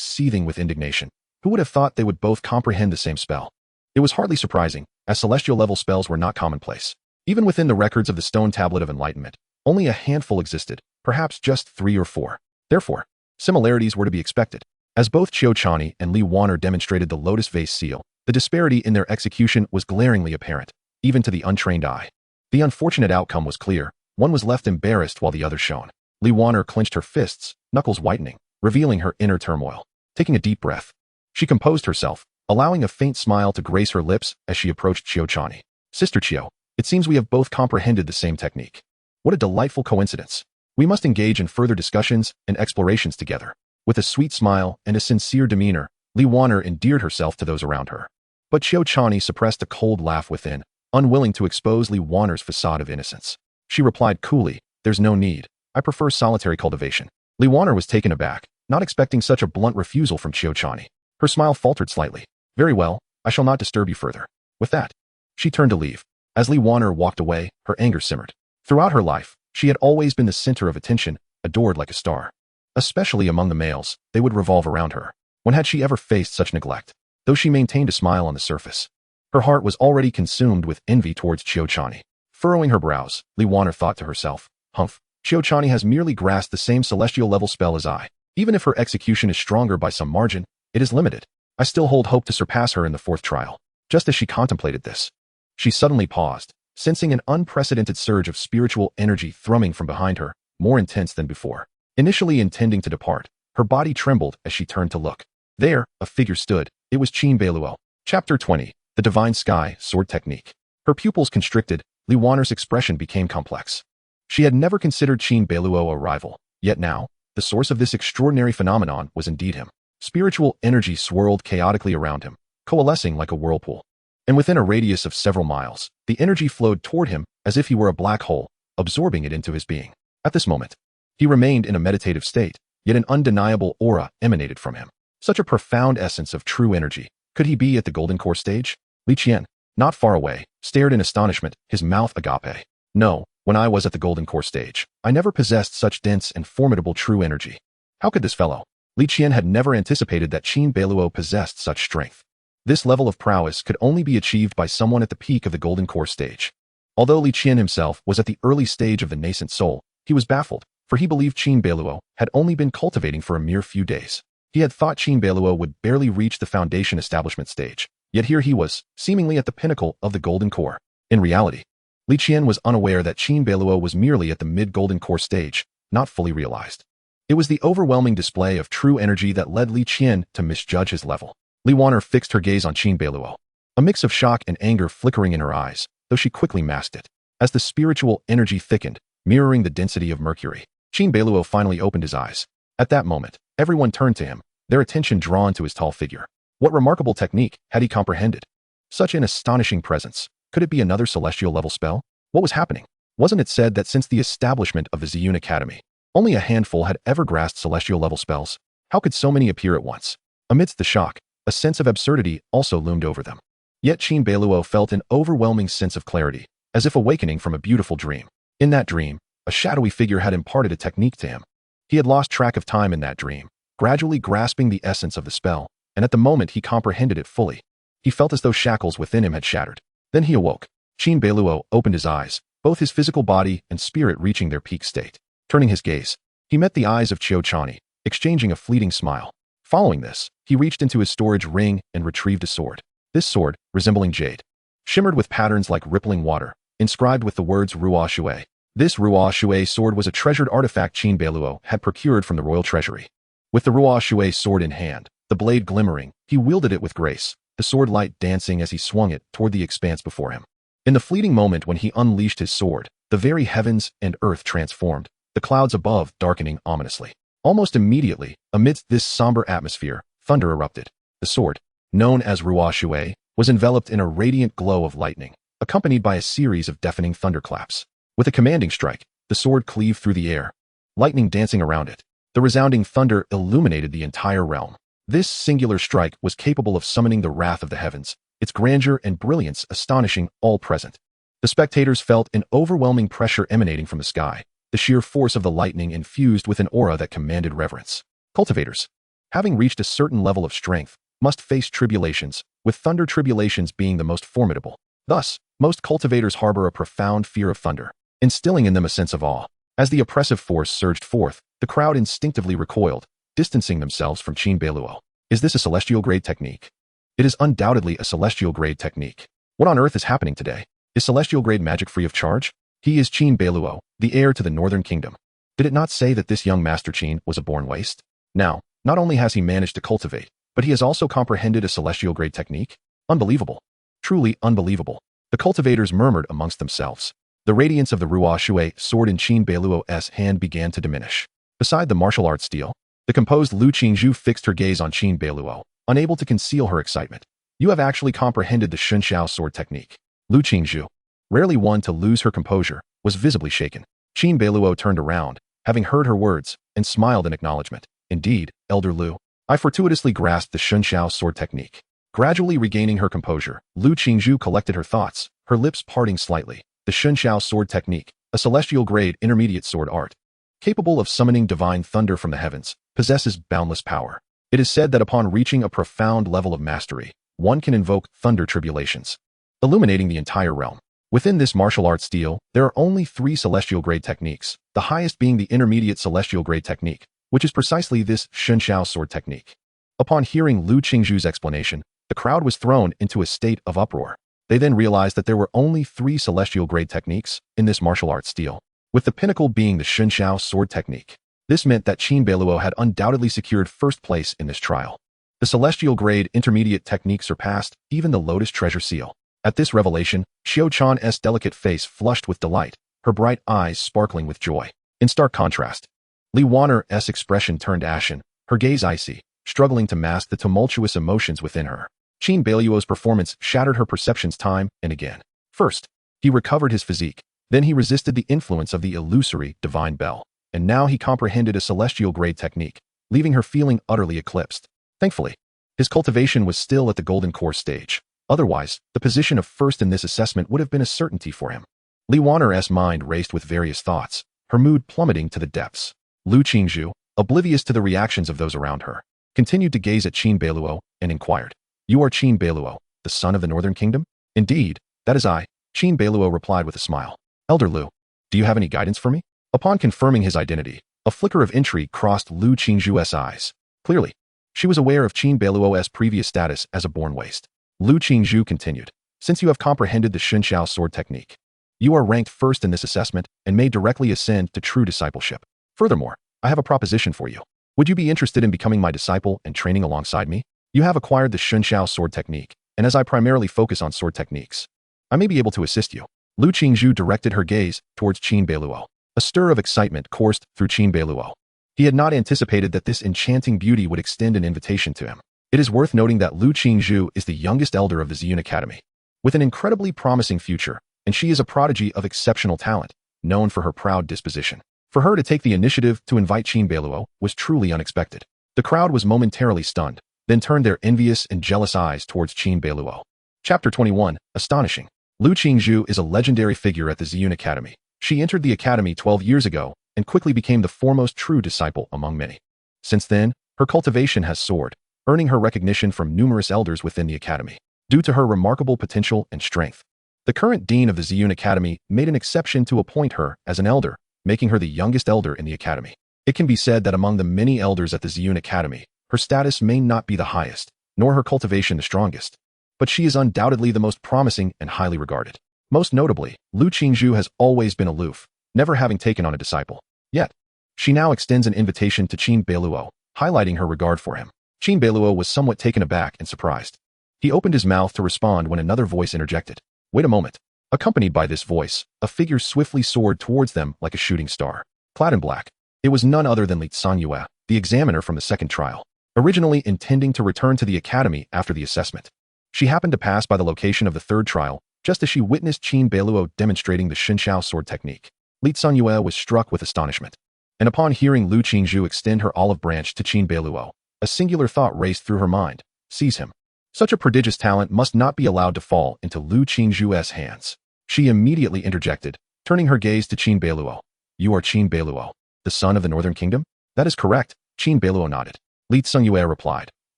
seething with indignation. Who would have thought they would both comprehend the same spell? It was hardly surprising, as celestial-level spells were not commonplace. Even within the records of the stone tablet of enlightenment, only a handful existed, perhaps just 3 or 4. Therefore, similarities were to be expected. As both Qiuqiani and Li Waner demonstrated the lotus vase seal, the disparity in their execution was glaringly apparent, even to the untrained eye. The unfortunate outcome was clear. One was left embarrassed while the other shone. Li Waner clenched her fists, knuckles whitening, revealing her inner turmoil. Taking a deep breath, she composed herself, allowing a faint smile to grace her lips as she approached Qiuqiani. "Sister Qiu, it seems we have both comprehended the same technique. What a delightful coincidence. We must engage in further discussions and explorations together." With a sweet smile and a sincere demeanor, Li Waner endeared herself to those around her. But Qiuqiani suppressed a cold laugh within, unwilling to expose Li Waner's facade of innocence. She replied coolly, "There's no need. I prefer solitary cultivation." Li Waner was taken aback, not expecting such a blunt refusal from Qiuqiani. Her smile faltered slightly. "Very well, I shall not disturb you further." With that, she turned to leave. As Li Waner walked away, her anger simmered. Throughout her life, she had always been the center of attention, adored like a star. Especially among the males, they would revolve around her. When had she ever faced such neglect? Though she maintained a smile on the surface, her heart was already consumed with envy towards Qiuqiani. Furrowing her brows, Li Waner thought to herself, "Humph, Qiuqiani has merely grasped the same celestial-level spell as I. Even if her execution is stronger by some margin, it is limited. I still hold hope to surpass her in the 4th trial." Just as she contemplated this, she suddenly paused, sensing an unprecedented surge of spiritual energy thrumming from behind her, more intense than before. Initially intending to depart, her body trembled as she turned to look. There, a figure stood. It was Qin Beiluo. Chapter 20. The Divine Sky Sword Technique. Her pupils constricted. Li Wanner's expression became complex. She had never considered Qin Beiluo a rival, yet now, the source of this extraordinary phenomenon was indeed him. Spiritual energy swirled chaotically around him, coalescing like a whirlpool. And within a radius of several miles, the energy flowed toward him as if he were a black hole, absorbing it into his being. At this moment, he remained in a meditative state, yet an undeniable aura emanated from him. Such a profound essence of true energy. Could he be at the Golden Core stage? Li Qian, not far away, stared in astonishment, his mouth agape. No, when I was at the Golden Core stage, I never possessed such dense and formidable true energy. How could this fellow? Li Qian had never anticipated that Qin Beiluo possessed such strength. This level of prowess could only be achieved by someone at the peak of the Golden Core stage. Although Li Qian himself was at the early stage of the nascent soul, he was baffled, for he believed Qin Beiluo had only been cultivating for a mere few days. He had thought Qin Beiluo would barely reach the foundation establishment stage, yet here he was, seemingly at the pinnacle of the Golden Core. In reality, Li Qian was unaware that Qin Beiluo was merely at the mid-Golden Core stage, not fully realized. It was the overwhelming display of true energy that led Li Qian to misjudge his level. Li Wanner fixed her gaze on Qin Beiluo, a mix of shock and anger flickering in her eyes, though she quickly masked it. As the spiritual energy thickened, mirroring the density of mercury, Qin Beiluo finally opened his eyes. At that moment, everyone turned to him, their attention drawn to his tall figure. What remarkable technique had he comprehended? Such an astonishing presence. Could it be another celestial level spell? What was happening? Wasn't it said that since the establishment of the Ziyun Academy, only a handful had ever grasped celestial level spells? How could so many appear at once? Amidst the shock, a sense of absurdity also loomed over them. Yet Qin Beiluo felt an overwhelming sense of clarity, as if awakening from a beautiful dream. In that dream, a shadowy figure had imparted a technique to him. He had lost track of time in that dream, gradually grasping the essence of the spell, and at the moment he comprehended it fully. He felt as though shackles within him had shattered. Then he awoke. Qin Beiluo opened his eyes, both his physical body and spirit reaching their peak state. Turning his gaze, he met the eyes of Qiu Chani, exchanging a fleeting smile. Following this, he reached into his storage ring and retrieved a sword. This sword, resembling jade, shimmered with patterns like rippling water, inscribed with the words Ruo Shui. This Ruo Shui sword was a treasured artifact Qin Beiluo had procured from the royal treasury. With the Ruo Shui sword in hand, the blade glimmering, he wielded it with grace, the sword light dancing as he swung it toward the expanse before him. In the fleeting moment when he unleashed his sword, the very heavens and earth transformed, the clouds above darkening ominously. Almost immediately, amidst this somber atmosphere, thunder erupted. The sword, known as Ruo Shui, was enveloped in a radiant glow of lightning, accompanied by a series of deafening thunderclaps. With a commanding strike, the sword cleaved through the air, lightning dancing around it. The resounding thunder illuminated the entire realm. This singular strike was capable of summoning the wrath of the heavens, its grandeur and brilliance astonishing all present. The spectators felt an overwhelming pressure emanating from the sky, the sheer force of the lightning infused with an aura that commanded reverence. Cultivators, having reached a certain level of strength, must face tribulations, with thunder tribulations being the most formidable. Thus, most cultivators harbor a profound fear of thunder, instilling in them a sense of awe. As the oppressive force surged forth, the crowd instinctively recoiled, distancing themselves from Qin Beiluo. Is this a celestial grade technique? It is undoubtedly a celestial grade technique. What on earth is happening today? Is celestial grade magic free of charge? He is Qin Beiluo, the heir to the Northern Kingdom. Did it not say that this young Master Qin was a born waste? Now, not only has he managed to cultivate, but he has also comprehended a celestial grade technique? Unbelievable. Truly unbelievable. The cultivators murmured amongst themselves. The radiance of the Ruo Shui sword in Qin Beiluo's hand began to diminish. Beside the martial arts steel, the composed Lu Qingzhu fixed her gaze on Qin Beiluo, unable to conceal her excitement. You have actually comprehended the Shunxiao sword technique. Lu Qingzhu, rarely one to lose her composure, was visibly shaken. Qin Beiluo turned around, having heard her words, and smiled in acknowledgement. Indeed, Elder Lu, I fortuitously grasped the Shunxiao sword technique. Gradually regaining her composure, Lu Qingzhu collected her thoughts, her lips parting slightly. The Shunxiao sword technique, a celestial grade intermediate sword art, capable of summoning divine thunder from the heavens, possesses boundless power. It is said that upon reaching a profound level of mastery, one can invoke thunder tribulations, illuminating the entire realm. Within this martial arts steel, there are only 3 celestial grade techniques, the highest being the intermediate celestial grade technique, which is precisely this Shunxiao sword technique. Upon hearing Lu Qingzhu's explanation, the crowd was thrown into a state of uproar. They then realized that there were only 3 celestial grade techniques in this martial arts steel, with the pinnacle being the Shunxiao sword technique. This meant that Qin Beiluo had undoubtedly secured first place in this trial. The celestial grade intermediate technique surpassed even the lotus treasure seal. At this revelation, Xiao Chan's delicate face flushed with delight, her bright eyes sparkling with joy. In stark contrast, Li Wanner's expression turned ashen, her gaze icy, struggling to mask the tumultuous emotions within her. Qin Beiluo's performance shattered her perceptions time and again. First, he recovered his physique, then he resisted the influence of the illusory divine bell, and now he comprehended a celestial grade technique, leaving her feeling utterly eclipsed. Thankfully, his cultivation was still at the golden core stage. Otherwise, the position of first in this assessment would have been a certainty for him. Li Wanner's mind raced with various thoughts, her mood plummeting to the depths. Lu Qingzhu, oblivious to the reactions of those around her, continued to gaze at Qin Beiluo and inquired, "You are Qin Beiluo, the son of the Northern Kingdom?" "Indeed, that is I," Qin Beiluo replied with a smile. "Elder Lu, do you have any guidance for me?" Upon confirming his identity, a flicker of intrigue crossed Lu Qingzhu's eyes. Clearly, she was aware of Qin Beiluo's previous status as a born waste. Lu Qingzhu continued, "Since you have comprehended the Shunxiao sword technique, you are ranked first in this assessment and may directly ascend to true discipleship. Furthermore, I have a proposition for you. Would you be interested in becoming my disciple and training alongside me? You have acquired the Shunxiao sword technique, and as I primarily focus on sword techniques, I may be able to assist you." Lu Qingzhu directed her gaze towards Qin Beiluo. A stir of excitement coursed through Qin Beiluo. He had not anticipated that this enchanting beauty would extend an invitation to him. It is worth noting that Lu Qingzhu is the youngest elder of the Ziyun Academy, with an incredibly promising future, and she is a prodigy of exceptional talent, known for her proud disposition. For her to take the initiative to invite Qin Beiluo was truly unexpected. The crowd was momentarily stunned, then turned their envious and jealous eyes towards Qin Beiluo. Chapter 21, Astonishing. Lu Qingzhu is a legendary figure at the Ziyun Academy. She entered the academy 12 years ago and quickly became the foremost true disciple among many. Since then, her cultivation has soared, earning her recognition from numerous elders within the academy, due to her remarkable potential and strength. The current dean of the Ziyun Academy made an exception to appoint her as an elder, making her the youngest elder in the academy. It can be said that among the many elders at the Ziyun Academy, her status may not be the highest, nor her cultivation the strongest, but she is undoubtedly the most promising and highly regarded. Most notably, Lu Qingzhu has always been aloof, never having taken on a disciple. Yet, she now extends an invitation to Qin Beiluo, highlighting her regard for him. Qin Beiluo was somewhat taken aback and surprised. He opened his mouth to respond when another voice interjected. "Wait a moment." Accompanied by this voice, a figure swiftly soared towards them like a shooting star. Clad in black, it was none other than Li Sanyue, the examiner from the second trial, originally intending to return to the academy after the assessment. She happened to pass by the location of the third trial, just as she witnessed Qin Beiluo demonstrating the Shunxiao sword technique. Li Sanyue was struck with astonishment, and upon hearing Lu Qingzhu extend her olive branch to Qin Beiluo, a singular thought raced through her mind: seize him. Such a prodigious talent must not be allowed to fall into Lu Qingzhu's hands. She immediately interjected, turning her gaze to Qin Beiluo. "You are Qin Beiluo, the son of the Northern Kingdom?" "That is correct," Qin Beiluo nodded. Li Sanyue replied,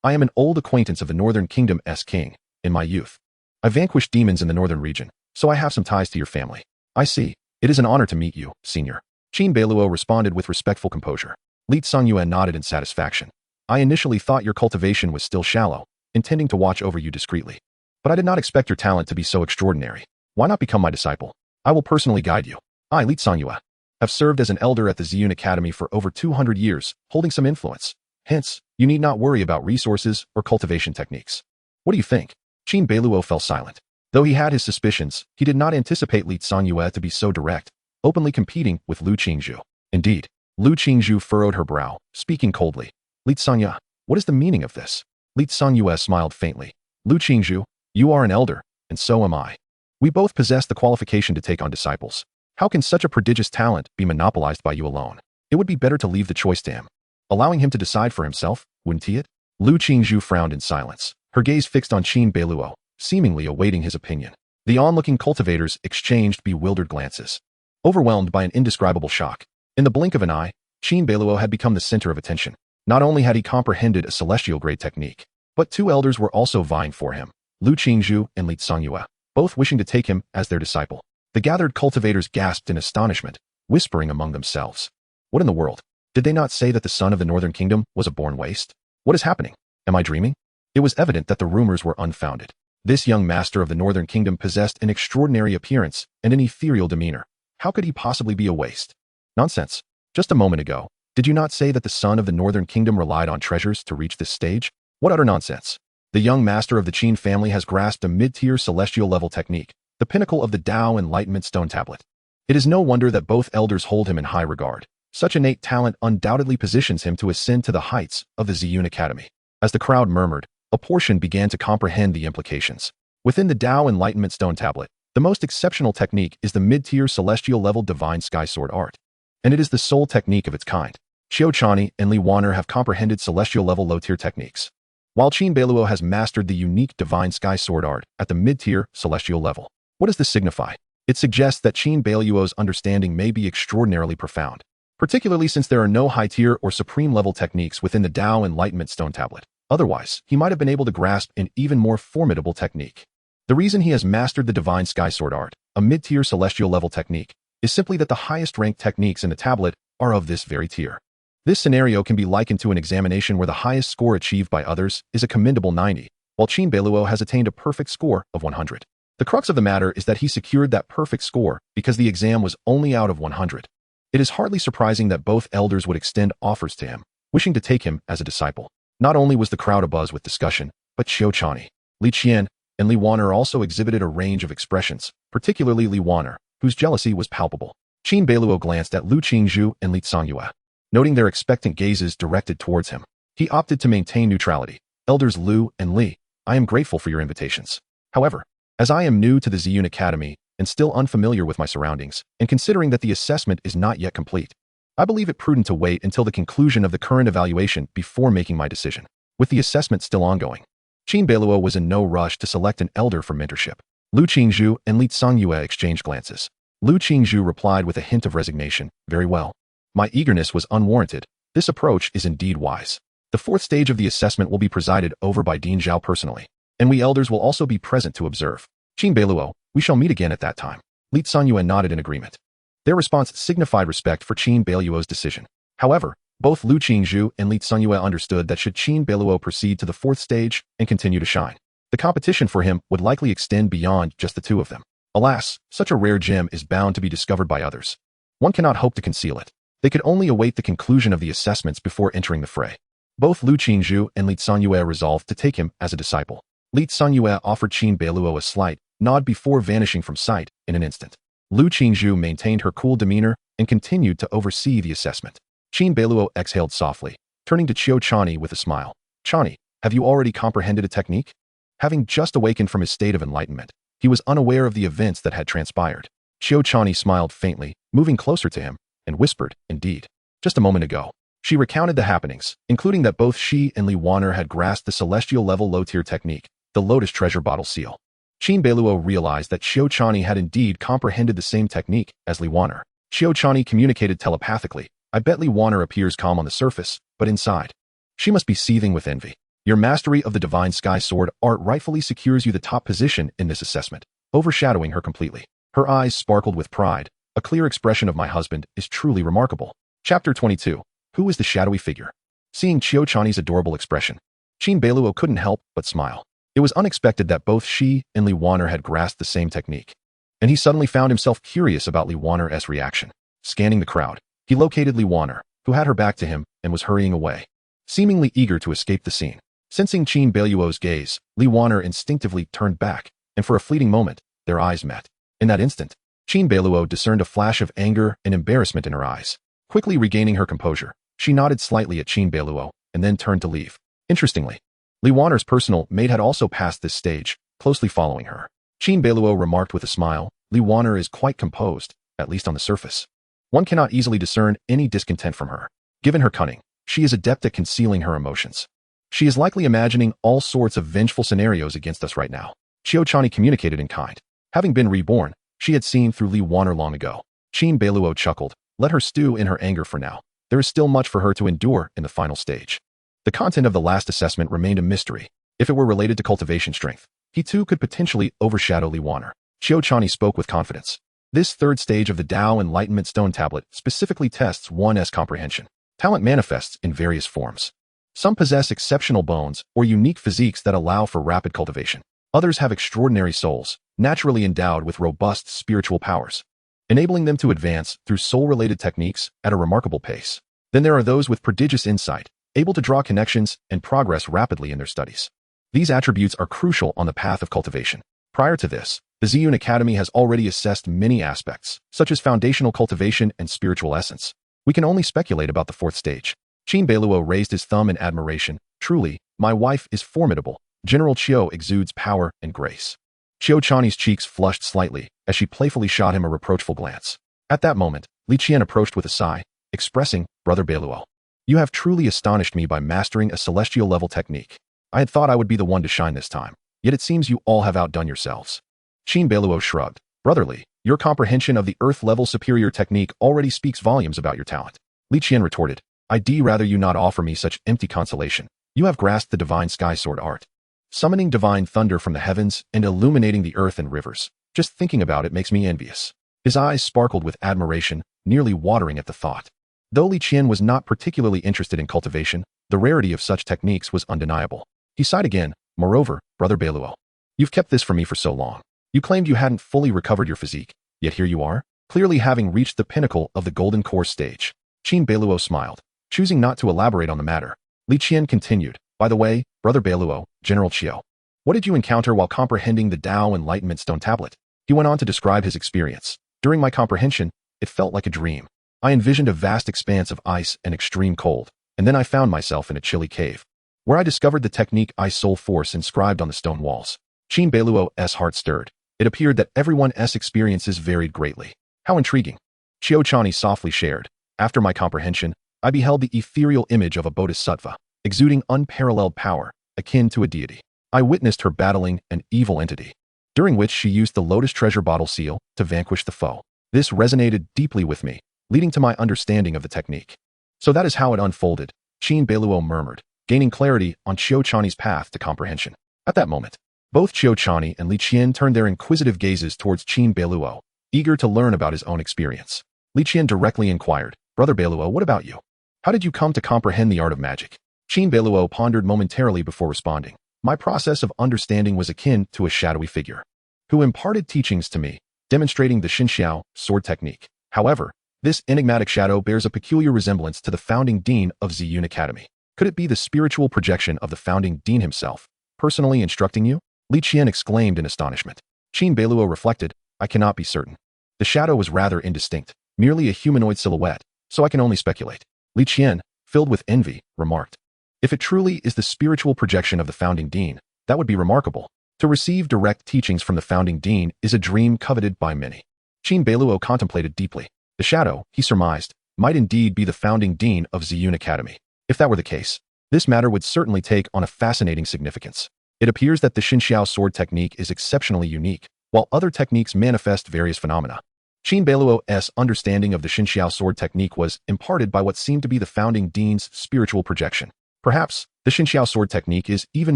"I am an old acquaintance of the Northern Kingdom's king. In my youth, I vanquished demons in the northern region, so I have some ties to your family." "I see. It is an honor to meet you, senior." Qin Beiluo responded with respectful composure. Li Sanyue nodded in satisfaction. "I initially thought your cultivation was still shallow, intending to watch over you discreetly. But I did not expect your talent to be so extraordinary. Why not become my disciple? I will personally guide you. I, Li Sanyue, have served as an elder at the Ziyun Academy for over 200 years, holding some influence. Hence, you need not worry about resources or cultivation techniques. What do you think?" Qin Beiluo fell silent. Though he had his suspicions, he did not anticipate Li Sanyue to be so direct, openly competing with Lu Qingzhu. Indeed, Lu Qingzhu furrowed her brow, speaking coldly. "Li Sanyue, what is the meaning of this?" Li Sanyue smiled faintly. "Lu Qingzhu, you are an elder, and so am I. We both possess the qualification to take on disciples. How can such a prodigious talent be monopolized by you alone? It would be better to leave the choice to him, allowing him to decide for himself, wouldn't it?" Lu Qingzhu frowned in silence, her gaze fixed on Qin Beiluo, seemingly awaiting his opinion. The onlooking cultivators exchanged bewildered glances, overwhelmed by an indescribable shock. In the blink of an eye, Qin Beiluo had become the center of attention. Not only had he comprehended a celestial grade technique, but two elders were also vying for him, Lu Qingzhu and Li Sanyue, both wishing to take him as their disciple. The gathered cultivators gasped in astonishment, whispering among themselves. What in the world? Did they not say that the son of the Northern Kingdom was a born waste? What is happening? Am I dreaming? It was evident that the rumors were unfounded. This young master of the Northern Kingdom possessed an extraordinary appearance and an ethereal demeanor. How could he possibly be a waste? Nonsense. Just a moment ago, did you not say that the son of the Northern Kingdom relied on treasures to reach this stage? What utter nonsense. The young master of the Qin family has grasped a mid-tier celestial level technique, the pinnacle of the Tao Enlightenment Stone Tablet. It is no wonder that both elders hold him in high regard. Such innate talent undoubtedly positions him to ascend to the heights of the Ziyun Academy. As the crowd murmured, a portion began to comprehend the implications. Within the Tao Enlightenment Stone Tablet, the most exceptional technique is the mid-tier celestial level divine sky sword art. And it is the sole technique of its kind. Qiu Chani and Li Wan'er have comprehended celestial level low-tier techniques, while Qin Beiluo has mastered the unique divine sky sword art at the mid-tier celestial level. What does this signify? It suggests that Qin Beiluo's understanding may be extraordinarily profound, particularly since there are no high-tier or supreme-level techniques within the Tao Enlightenment Stone Tablet. Otherwise, he might have been able to grasp an even more formidable technique. The reason he has mastered the divine sky sword art, a mid-tier celestial level technique, is simply that the highest-ranked techniques in the tablet are of this very tier. This scenario can be likened to an examination where the highest score achieved by others is a commendable 90, while Qin Beiluo has attained a perfect score of 100. The crux of the matter is that he secured that perfect score because the exam was only out of 100. It is hardly surprising that both elders would extend offers to him, wishing to take him as a disciple. Not only was the crowd abuzz with discussion, but Qiu Chani, Li Qian, and Li Wan'er also exhibited a range of expressions, particularly Li Wan'er, whose jealousy was palpable. Qin Beiluo glanced at Lu Qingzhu and Li Songyue. Noting their expectant gazes directed towards him, he opted to maintain neutrality. Elders Lu and Li, I am grateful for your invitations. However, as I am new to the Ziyun Academy and still unfamiliar with my surroundings, and considering that the assessment is not yet complete, I believe it prudent to wait until the conclusion of the current evaluation before making my decision. With the assessment still ongoing, Qin Beiluo was in no rush to select an elder for mentorship. Lu Qingzhu and Li Songyue exchanged glances. Lu Qingzhu replied with a hint of resignation, very well. My eagerness was unwarranted. This approach is indeed wise. The fourth stage of the assessment will be presided over by Dean Zhao personally, and we elders will also be present to observe. Qin Beiluo, we shall meet again at that time. Li Songyue nodded in agreement. Their response signified respect for Qin Beiluo's decision. However, both Lu Qingzhu and Li Songyue understood that should Qin Beiluo proceed to the fourth stage and continue to shine, the competition for him would likely extend beyond just the two of them. Alas, such a rare gem is bound to be discovered by others. One cannot hope to conceal it. They could only await the conclusion of the assessments before entering the fray. Both Lu Qingzhu and Li Songyue resolved to take him as a disciple. Li Songyue offered Qin Beiluo a slight nod before vanishing from sight in an instant. Lu Qingzhu maintained her cool demeanor and continued to oversee the assessment. Qin Beiluo exhaled softly, turning to Qiu Chani with a smile. Chani, have you already comprehended a technique? Having just awakened from his state of enlightenment, he was unaware of the events that had transpired. Qiu Chani smiled faintly, moving closer to him, and whispered, indeed. Just a moment ago, she recounted the happenings, including that both she and Li Wan'er had grasped the celestial level low-tier technique, the Lotus Treasure Bottle Seal. Qin Beiluo realized that Qiu Chani had indeed comprehended the same technique as Li Wan'er. Qiu Chani communicated telepathically, I bet Li Wan'er appears calm on the surface, but inside, she must be seething with envy. Your mastery of the Divine Sky Sword art rightfully secures you the top position in this assessment, overshadowing her completely. Her eyes sparkled with pride. A clear expression of my husband is truly remarkable. Chapter 22. Who is the shadowy figure? Seeing Qiu Chani's adorable expression, Qin Beiluo couldn't help but smile. It was unexpected that both she and Li Wan'er had grasped the same technique, and he suddenly found himself curious about Li Wan'er's reaction. Scanning the crowd, he located Li Wan'er, who had her back to him and was hurrying away, seemingly eager to escape the scene. Sensing Qin Beiluo's gaze, Li Wan'er instinctively turned back, and for a fleeting moment, their eyes met. In that instant, Qin Beiluo discerned a flash of anger and embarrassment in her eyes. Quickly regaining her composure, she nodded slightly at Qin Beiluo and then turned to leave. Interestingly, Li Wan'er's personal maid had also passed this stage, closely following her. Qin Beiluo remarked with a smile, Li Wan'er is quite composed, at least on the surface. One cannot easily discern any discontent from her. Given her cunning, she is adept at concealing her emotions. She is likely imagining all sorts of vengeful scenarios against us right now. Qiu Chani communicated in kind. Having been reborn, she had seen through Li Wan'er long ago. Qin Beiluo chuckled. Let her stew in her anger for now. There is still much for her to endure in the final stage. The content of the last assessment remained a mystery. If it were related to cultivation strength, he too could potentially overshadow Li Wan'er. Qiu Chani spoke with confidence. This third stage of the Tao Enlightenment Stone Tablet specifically tests one's comprehension. Talent manifests in various forms. Some possess exceptional bones or unique physiques that allow for rapid cultivation. Others have extraordinary souls, naturally endowed with robust spiritual powers, enabling them to advance through soul-related techniques at a remarkable pace. Then there are those with prodigious insight, able to draw connections and progress rapidly in their studies. These attributes are crucial on the path of cultivation. Prior to this, the Ziyun Academy has already assessed many aspects, such as foundational cultivation and spiritual essence. We can only speculate about the fourth stage. Qin Beiluo raised his thumb in admiration. Truly, my wife is formidable. General Qiu exudes power and grace. Qiu Chani's cheeks flushed slightly as she playfully shot him a reproachful glance. At that moment, Li Qian approached with a sigh, expressing, Brother Beiluo, you have truly astonished me by mastering a celestial-level technique. I had thought I would be the one to shine this time, yet it seems you all have outdone yourselves. Qin Beiluo shrugged. Brotherly, your comprehension of the Earth-level superior technique already speaks volumes about your talent. Li Qian retorted, I'd rather you not offer me such empty consolation. You have grasped the divine sky sword art, summoning divine thunder from the heavens and illuminating the earth and rivers. Just thinking about it makes me envious. His eyes sparkled with admiration, nearly watering at the thought. Though Li Qian was not particularly interested in cultivation, the rarity of such techniques was undeniable. He sighed again. Moreover, Brother Beiluo, you've kept this from me for so long. You claimed you hadn't fully recovered your physique, yet here you are, clearly having reached the pinnacle of the golden core stage. Qin Beiluo smiled, choosing not to elaborate on the matter. Li Qian continued, by the way, Brother Beiluo, General Qiu, what did you encounter while comprehending the Tao Enlightenment Stone Tablet? He went on to describe his experience. During my comprehension, it felt like a dream. I envisioned a vast expanse of ice and extreme cold, and then I found myself in a chilly cave, where I discovered the technique Ice Soul Force inscribed on the stone walls. Qin Beiluo's heart stirred. It appeared that everyone's experiences varied greatly. How intriguing. Qiu Chani softly shared. After my comprehension, I beheld the ethereal image of a bodhisattva, exuding unparalleled power, akin to a deity. I witnessed her battling an evil entity, during which she used the Lotus Treasure Bottle seal to vanquish the foe. This resonated deeply with me, leading to my understanding of the technique. So that is how it unfolded, Qin Beiluo murmured, gaining clarity on Qiu Chani's path to comprehension. At that moment, both Qiu Chani and Li Qian turned their inquisitive gazes towards Qin Beiluo, eager to learn about his own experience. Li Qian directly inquired, Brother Beiluo, what about you? How did you come to comprehend the art of magic? Qin Beiluo pondered momentarily before responding. My process of understanding was akin to a shadowy figure, who imparted teachings to me, demonstrating the Xinxiao sword technique. However, this enigmatic shadow bears a peculiar resemblance to the founding dean of Ziyun Academy. Could it be the spiritual projection of the founding dean himself, personally instructing you? Li Qian exclaimed in astonishment. Qin Beiluo reflected, I cannot be certain. The shadow was rather indistinct, merely a humanoid silhouette, so I can only speculate. Li Qian, filled with envy, remarked, if it truly is the spiritual projection of the founding dean, that would be remarkable. To receive direct teachings from the founding dean is a dream coveted by many. Qin Beiluo contemplated deeply. The shadow, he surmised, might indeed be the founding dean of Ziyun Academy. If that were the case, this matter would certainly take on a fascinating significance. It appears that the Xinxiao sword technique is exceptionally unique, while other techniques manifest various phenomena. Qin Beiluo's understanding of the Xinxiao sword technique was imparted by what seemed to be the founding dean's spiritual projection. Perhaps, the Xinxiao sword technique is even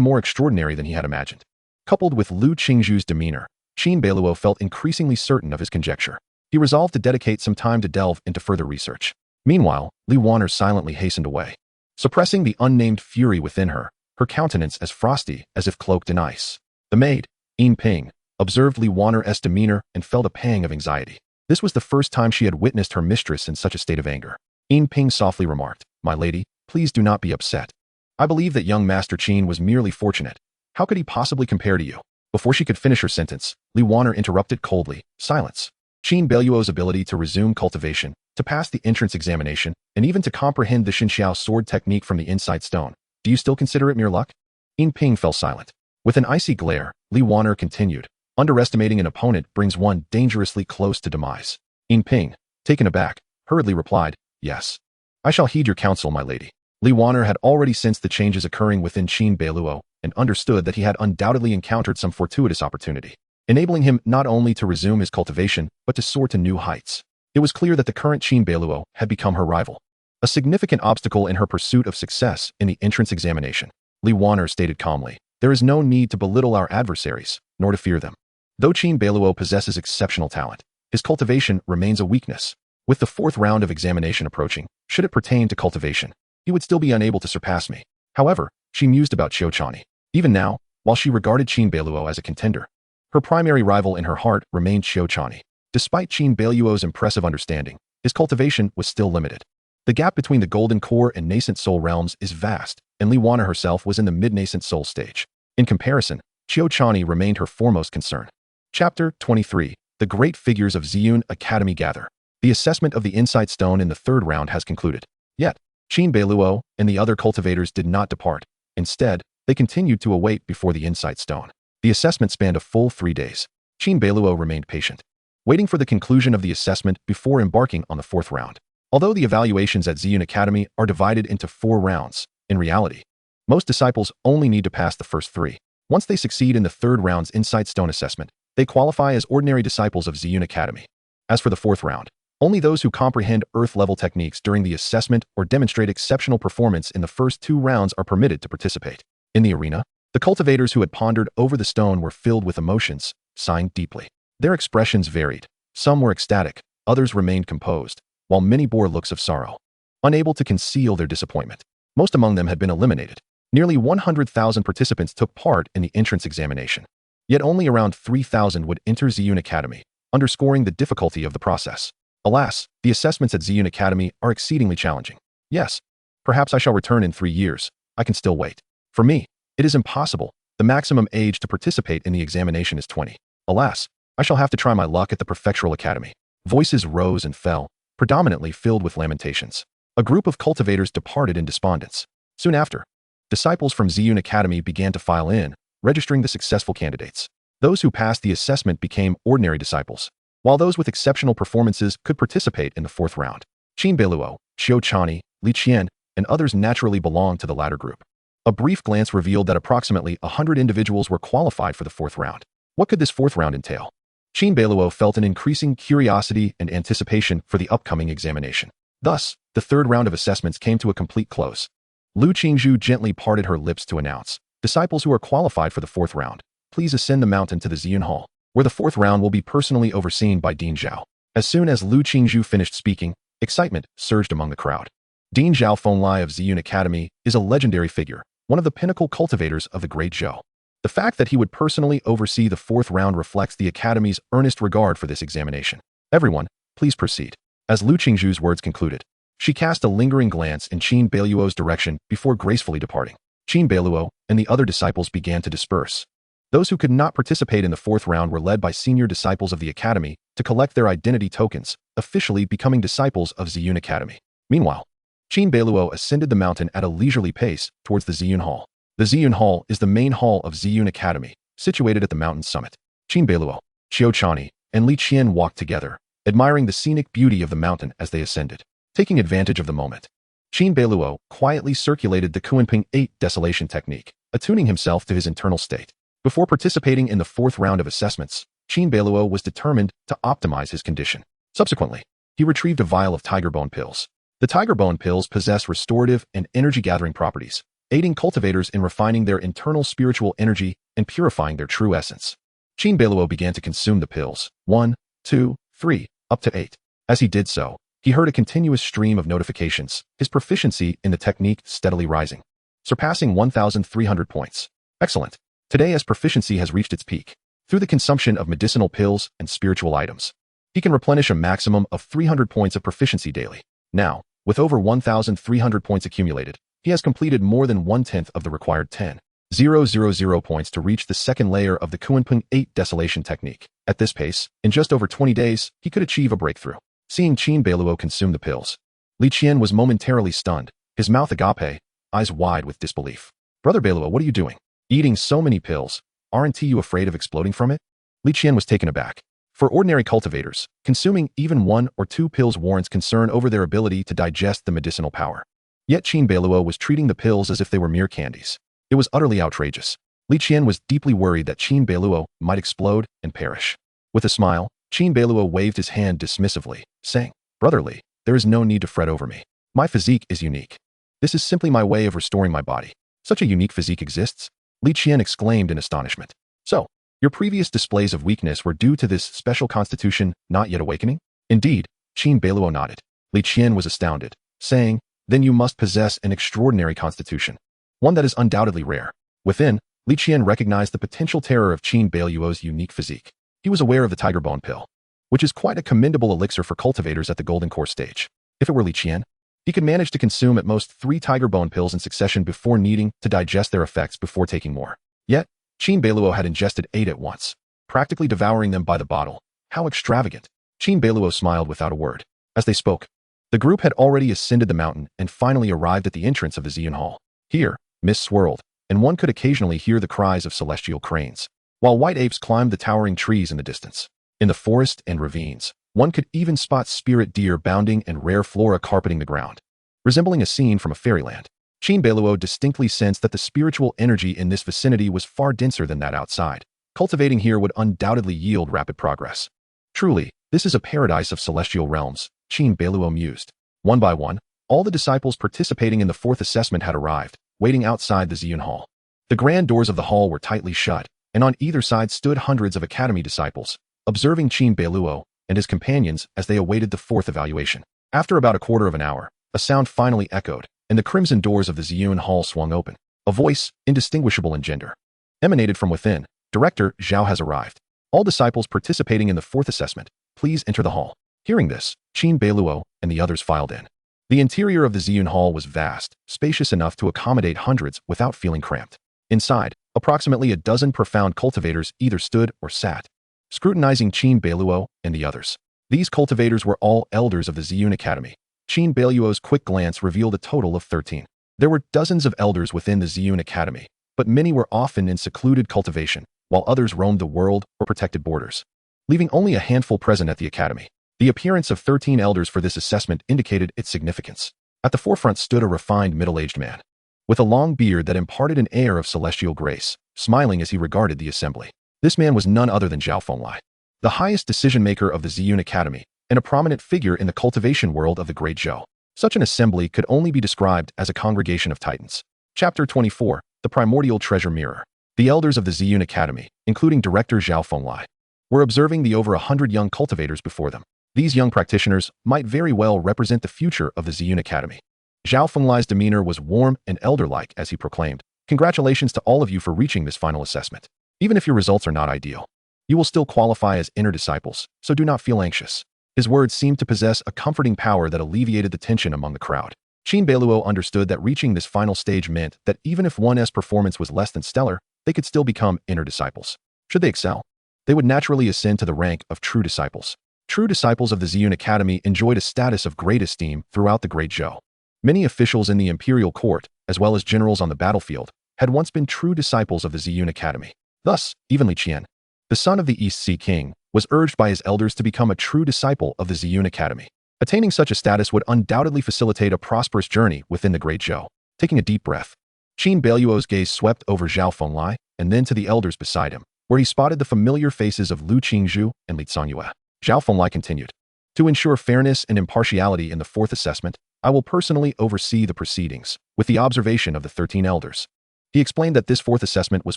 more extraordinary than he had imagined. Coupled with Lu Qingzhu's demeanor, Qin Beiluo felt increasingly certain of his conjecture. He resolved to dedicate some time to delve into further research. Meanwhile, Li Waner silently hastened away, suppressing the unnamed fury within her, her countenance as frosty as if cloaked in ice. The maid, Yin Ping, observed Li Waner's demeanor and felt a pang of anxiety. This was the first time she had witnessed her mistress in such a state of anger. Yin Ping softly remarked, My lady, please do not be upset. I believe that young Master Qin was merely fortunate. How could he possibly compare to you? Before she could finish her sentence, Li Waner interrupted coldly, Silence. Qin Beiluo's ability to resume cultivation, to pass the entrance examination, and even to comprehend the Xinxiao sword technique from the Insight Stone. Do you still consider it mere luck? Yin Ping fell silent. With an icy glare, Li Waner continued, Underestimating an opponent brings one dangerously close to demise. Yin Ping, taken aback, hurriedly replied, Yes. I shall heed your counsel, my lady. Li Waner had already sensed the changes occurring within Qin Beiluo and understood that he had undoubtedly encountered some fortuitous opportunity, enabling him not only to resume his cultivation, but to soar to new heights. It was clear that the current Qin Beiluo had become her rival, a significant obstacle in her pursuit of success in the entrance examination. Li Waner stated calmly, There is no need to belittle our adversaries, nor to fear them. Though Qin Beiluo possesses exceptional talent, his cultivation remains a weakness. With the fourth round of examination approaching, should it pertain to cultivation, he would still be unable to surpass me. However, she mused about Qiu Chani. Even now, while she regarded Qin Beiluo as a contender, her primary rival in her heart remained Qiu Chani. Despite Qin Beiluo's impressive understanding, his cultivation was still limited. The gap between the golden core and nascent soul realms is vast, and Li Wana herself was in the mid-nascent soul stage. In comparison, Qiu Chani remained her foremost concern. Chapter 23. The Great Figures of Ziyun Academy gather. The assessment of the Insight Stone in the third round has concluded. Yet, Qin Beiluo and the other cultivators did not depart. Instead, they continued to await before the Insight Stone. The assessment spanned a full 3 days. Qin Beiluo remained patient, waiting for the conclusion of the assessment before embarking on the fourth round. Although the evaluations at Ziyun Academy are divided into 4 rounds, in reality, most disciples only need to pass the first 3. Once they succeed in the third round's Insight Stone assessment, they qualify as ordinary disciples of Ziyun Academy. As for the fourth round, only those who comprehend Earth-level techniques during the assessment or demonstrate exceptional performance in the first 2 rounds are permitted to participate. In the arena, the cultivators who had pondered over the stone were filled with emotions, sighing deeply. Their expressions varied. Some were ecstatic, others remained composed, while many bore looks of sorrow, unable to conceal their disappointment. Most among them had been eliminated. Nearly 100,000 participants took part in the entrance examination. Yet only around 3,000 would enter Ziyun Academy, underscoring the difficulty of the process. Alas, the assessments at Ziyun Academy are exceedingly challenging. Yes, perhaps I shall return in 3 years. I can still wait. For me, it is impossible. The maximum age to participate in the examination is 20. Alas, I shall have to try my luck at the Prefectural Academy. Voices rose and fell, predominantly filled with lamentations. A group of cultivators departed in despondence. Soon after, disciples from Ziyun Academy began to file in, registering the successful candidates. Those who passed the assessment became ordinary disciples, while those with exceptional performances could participate in the fourth round. Qin Beiluo, Qiu Chani, Li Qian, and others naturally belonged to the latter group. A brief glance revealed that approximately 100 individuals were qualified for the fourth round. What could this fourth round entail? Qin Beiluo felt an increasing curiosity and anticipation for the upcoming examination. Thus, the third round of assessments came to a complete close. Lu Qingzhu gently parted her lips to announce, "Disciples who are qualified for the fourth round, please ascend the mountain to the Ziyun Hall, where the fourth round will be personally overseen by Dean Zhao." As soon as Lu Qingzhu finished speaking, excitement surged among the crowd. Dean Zhao Fenglai of Ziyun Academy is a legendary figure, one of the pinnacle cultivators of the Great Zhou. The fact that he would personally oversee the fourth round reflects the Academy's earnest regard for this examination. "Everyone, please proceed." As Lu Qingzhu's words concluded, she cast a lingering glance in Qin Beiluo's direction before gracefully departing. Qin Beiluo and the other disciples began to disperse. Those who could not participate in the fourth round were led by senior disciples of the Academy to collect their identity tokens, officially becoming disciples of Ziyun Academy. Meanwhile, Qin Beiluo ascended the mountain at a leisurely pace towards the Ziyun Hall. The Ziyun Hall is the main hall of Ziyun Academy, situated at the mountain's summit. Qin Beiluo, Qiu Chani, and Li Qian walked together, admiring the scenic beauty of the mountain as they ascended. Taking advantage of the moment, Qin Beiluo quietly circulated the Kunping 8 desolation technique, attuning himself to his internal state. Before participating in the fourth round of assessments, Qin Beiluo was determined to optimize his condition. Subsequently, he retrieved a vial of tiger bone pills. The tiger bone pills possess restorative and energy-gathering properties, aiding cultivators in refining their internal spiritual energy and purifying their true essence. Qin Beiluo began to consume the pills, 1, 2, 3, up to 8. As he did so, he heard a continuous stream of notifications, his proficiency in the technique steadily rising, surpassing 1,300 points. Excellent. Today, as proficiency has reached its peak, through the consumption of medicinal pills and spiritual items, he can replenish a maximum of 300 points of proficiency daily. Now, with over 1,300 points accumulated, he has completed more than 1/10 of the required 10,000 points to reach the second layer of the Kunping 8 desolation technique. At this pace, in just over 20 days, he could achieve a breakthrough. Seeing Qin Beiluo consume the pills, Li Qian was momentarily stunned, his mouth agape, eyes wide with disbelief. "Brother Beiluo, what are you doing? Eating so many pills, aren't you afraid of exploding from it?" Li Qian was taken aback. For ordinary cultivators, consuming even 1 or 2 pills warrants concern over their ability to digest the medicinal power. Yet Qin Beiluo was treating the pills as if they were mere candies. It was utterly outrageous. Li Qian was deeply worried that Qin Beiluo might explode and perish. With a smile, Qin Beiluo waved his hand dismissively, saying, "Brother Li, there is no need to fret over me. My physique is unique. This is simply my way of restoring my body." "Such a unique physique exists?" Li Qian exclaimed in astonishment. "So, your previous displays of weakness were due to this special constitution not yet awakening?" "Indeed," Qin Beiluo nodded. Li Qian was astounded, saying, "Then you must possess an extraordinary constitution, one that is undoubtedly rare." Within, Li Qian recognized the potential terror of Qin Beiluo's unique physique. He was aware of the tiger bone pill, which is quite a commendable elixir for cultivators at the golden core stage. If it were Li Qian, He could manage to consume at most 3 tiger bone pills in succession before needing to digest their effects before taking more. Yet, Qin Beiluo had ingested 8 at once, practically devouring them by the bottle. How extravagant! Qin Beiluo smiled without a word. As they spoke, the group had already ascended the mountain and finally arrived at the entrance of the Xian Hall. Here, mist swirled, and one could occasionally hear the cries of celestial cranes, while white apes climbed the towering trees in the distance. In the forest and ravines, one could even spot spirit deer bounding and rare flora carpeting the ground, resembling a scene from a fairyland. Qin Beiluo distinctly sensed that the spiritual energy in this vicinity was far denser than that outside. Cultivating here would undoubtedly yield rapid progress. Truly, this is a paradise of celestial realms, Qin Beiluo mused. One by one, all the disciples participating in the 4th assessment had arrived, waiting outside the Xian Hall. The grand doors of the hall were tightly shut, and on either side stood hundreds of academy disciples, observing Qin Beiluo and his companions as they awaited the 4th evaluation. After about a quarter of an hour, a sound finally echoed, and the crimson doors of the Xian Hall swung open. A voice, indistinguishable in gender, emanated from within. Director Zhao has arrived. All disciples participating in the 4th assessment, please enter the hall. Hearing this, Qin Beiluo and the others filed in. The interior of the Xian Hall was vast, spacious enough to accommodate hundreds without feeling cramped. Inside, approximately a dozen profound cultivators either stood or sat, scrutinizing Qin Beiluo and the others. These cultivators were all elders of the Xian Academy. Qin Beiluo's quick glance revealed a total of 13. There were dozens of elders within the Xian Academy, but many were often in secluded cultivation, while others roamed the world or protected borders, leaving only a handful present at the academy. The appearance of 13 elders for this assessment indicated its significance. At the forefront stood a refined middle-aged man, with a long beard that imparted an air of celestial grace, smiling as he regarded the assembly. This man was none other than Zhao Fenglai, the highest decision-maker of the Xian Academy, and a prominent figure in the cultivation world of the Great Zhou. Such an assembly could only be described as a congregation of titans. Chapter 24, The Primordial Treasure Mirror. The elders of the Xian Academy, including Director Zhao Fenglai, were observing the over 100 young cultivators before them. These young practitioners might very well represent the future of the Xian Academy. Zhao Fenglai's demeanor was warm and elder-like as he proclaimed, "Congratulations to all of you for reaching this final assessment. Even if your results are not ideal, you will still qualify as inner disciples, so do not feel anxious." His words seemed to possess a comforting power that alleviated the tension among the crowd. Qin Beiluo understood that reaching this final stage meant that even if one's performance was less than stellar, they could still become inner disciples. Should they excel, they would naturally ascend to the rank of true disciples. True disciples of the Xian Academy enjoyed a status of great esteem throughout the Great Zhou. Many officials in the imperial court, as well as generals on the battlefield, had once been true disciples of the Xian Academy. Thus, even Li Qian, the son of the East Sea King, was urged by his elders to become a true disciple of the Xian Academy. Attaining such a status would undoubtedly facilitate a prosperous journey within the Great Zhou. Taking a deep breath, Qin Beiluo's gaze swept over Zhao Fenglai and then to the elders beside him, where he spotted the familiar faces of Lu Qingzhu and Li Cangyue. Zhao Fenglai continued, "To ensure fairness and impartiality in the 4th assessment, I will personally oversee the proceedings, with the observation of the 13 elders." He explained that this 4th assessment was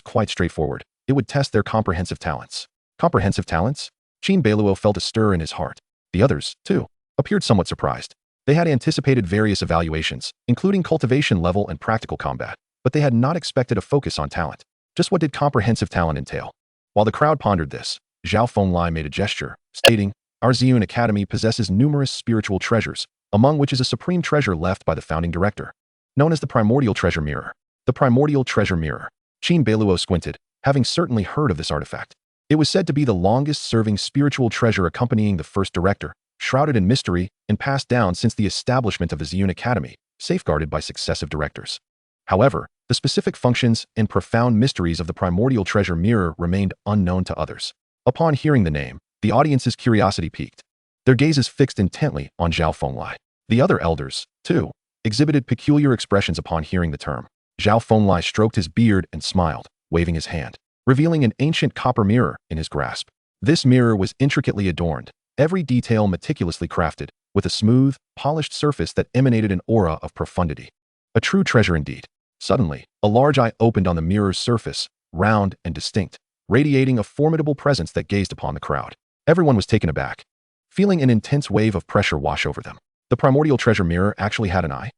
quite straightforward. It would test their comprehensive talents. Comprehensive talents? Qin Beiluo felt a stir in his heart. The others, too, appeared somewhat surprised. They had anticipated various evaluations, including cultivation level and practical combat, but they had not expected a focus on talent. Just what did comprehensive talent entail? While the crowd pondered this, Zhao Fenglai made a gesture, stating, "Our Xian Academy possesses numerous spiritual treasures, among which is a supreme treasure left by the founding director, known as the Primordial Treasure Mirror." The Primordial Treasure Mirror. Qin Beiluo squinted, having certainly heard of this artifact. It was said to be the longest-serving spiritual treasure accompanying the first director, shrouded in mystery and passed down since the establishment of the Xian Academy, safeguarded by successive directors. However, the specific functions and profound mysteries of the Primordial Treasure Mirror remained unknown to others. Upon hearing the name, the audience's curiosity piqued. Their gazes fixed intently on Zhao Fenglai. The other elders, too, exhibited peculiar expressions upon hearing the term. Zhao Fenglai stroked his beard and smiled, waving his hand, revealing an ancient copper mirror in his grasp. This mirror was intricately adorned, every detail meticulously crafted, with a smooth, polished surface that emanated an aura of profundity. A true treasure indeed. Suddenly, a large eye opened on the mirror's surface, round and distinct, radiating a formidable presence that gazed upon the crowd. Everyone was taken aback, feeling an intense wave of pressure wash over them. The Primordial Treasure Mirror actually had an eye?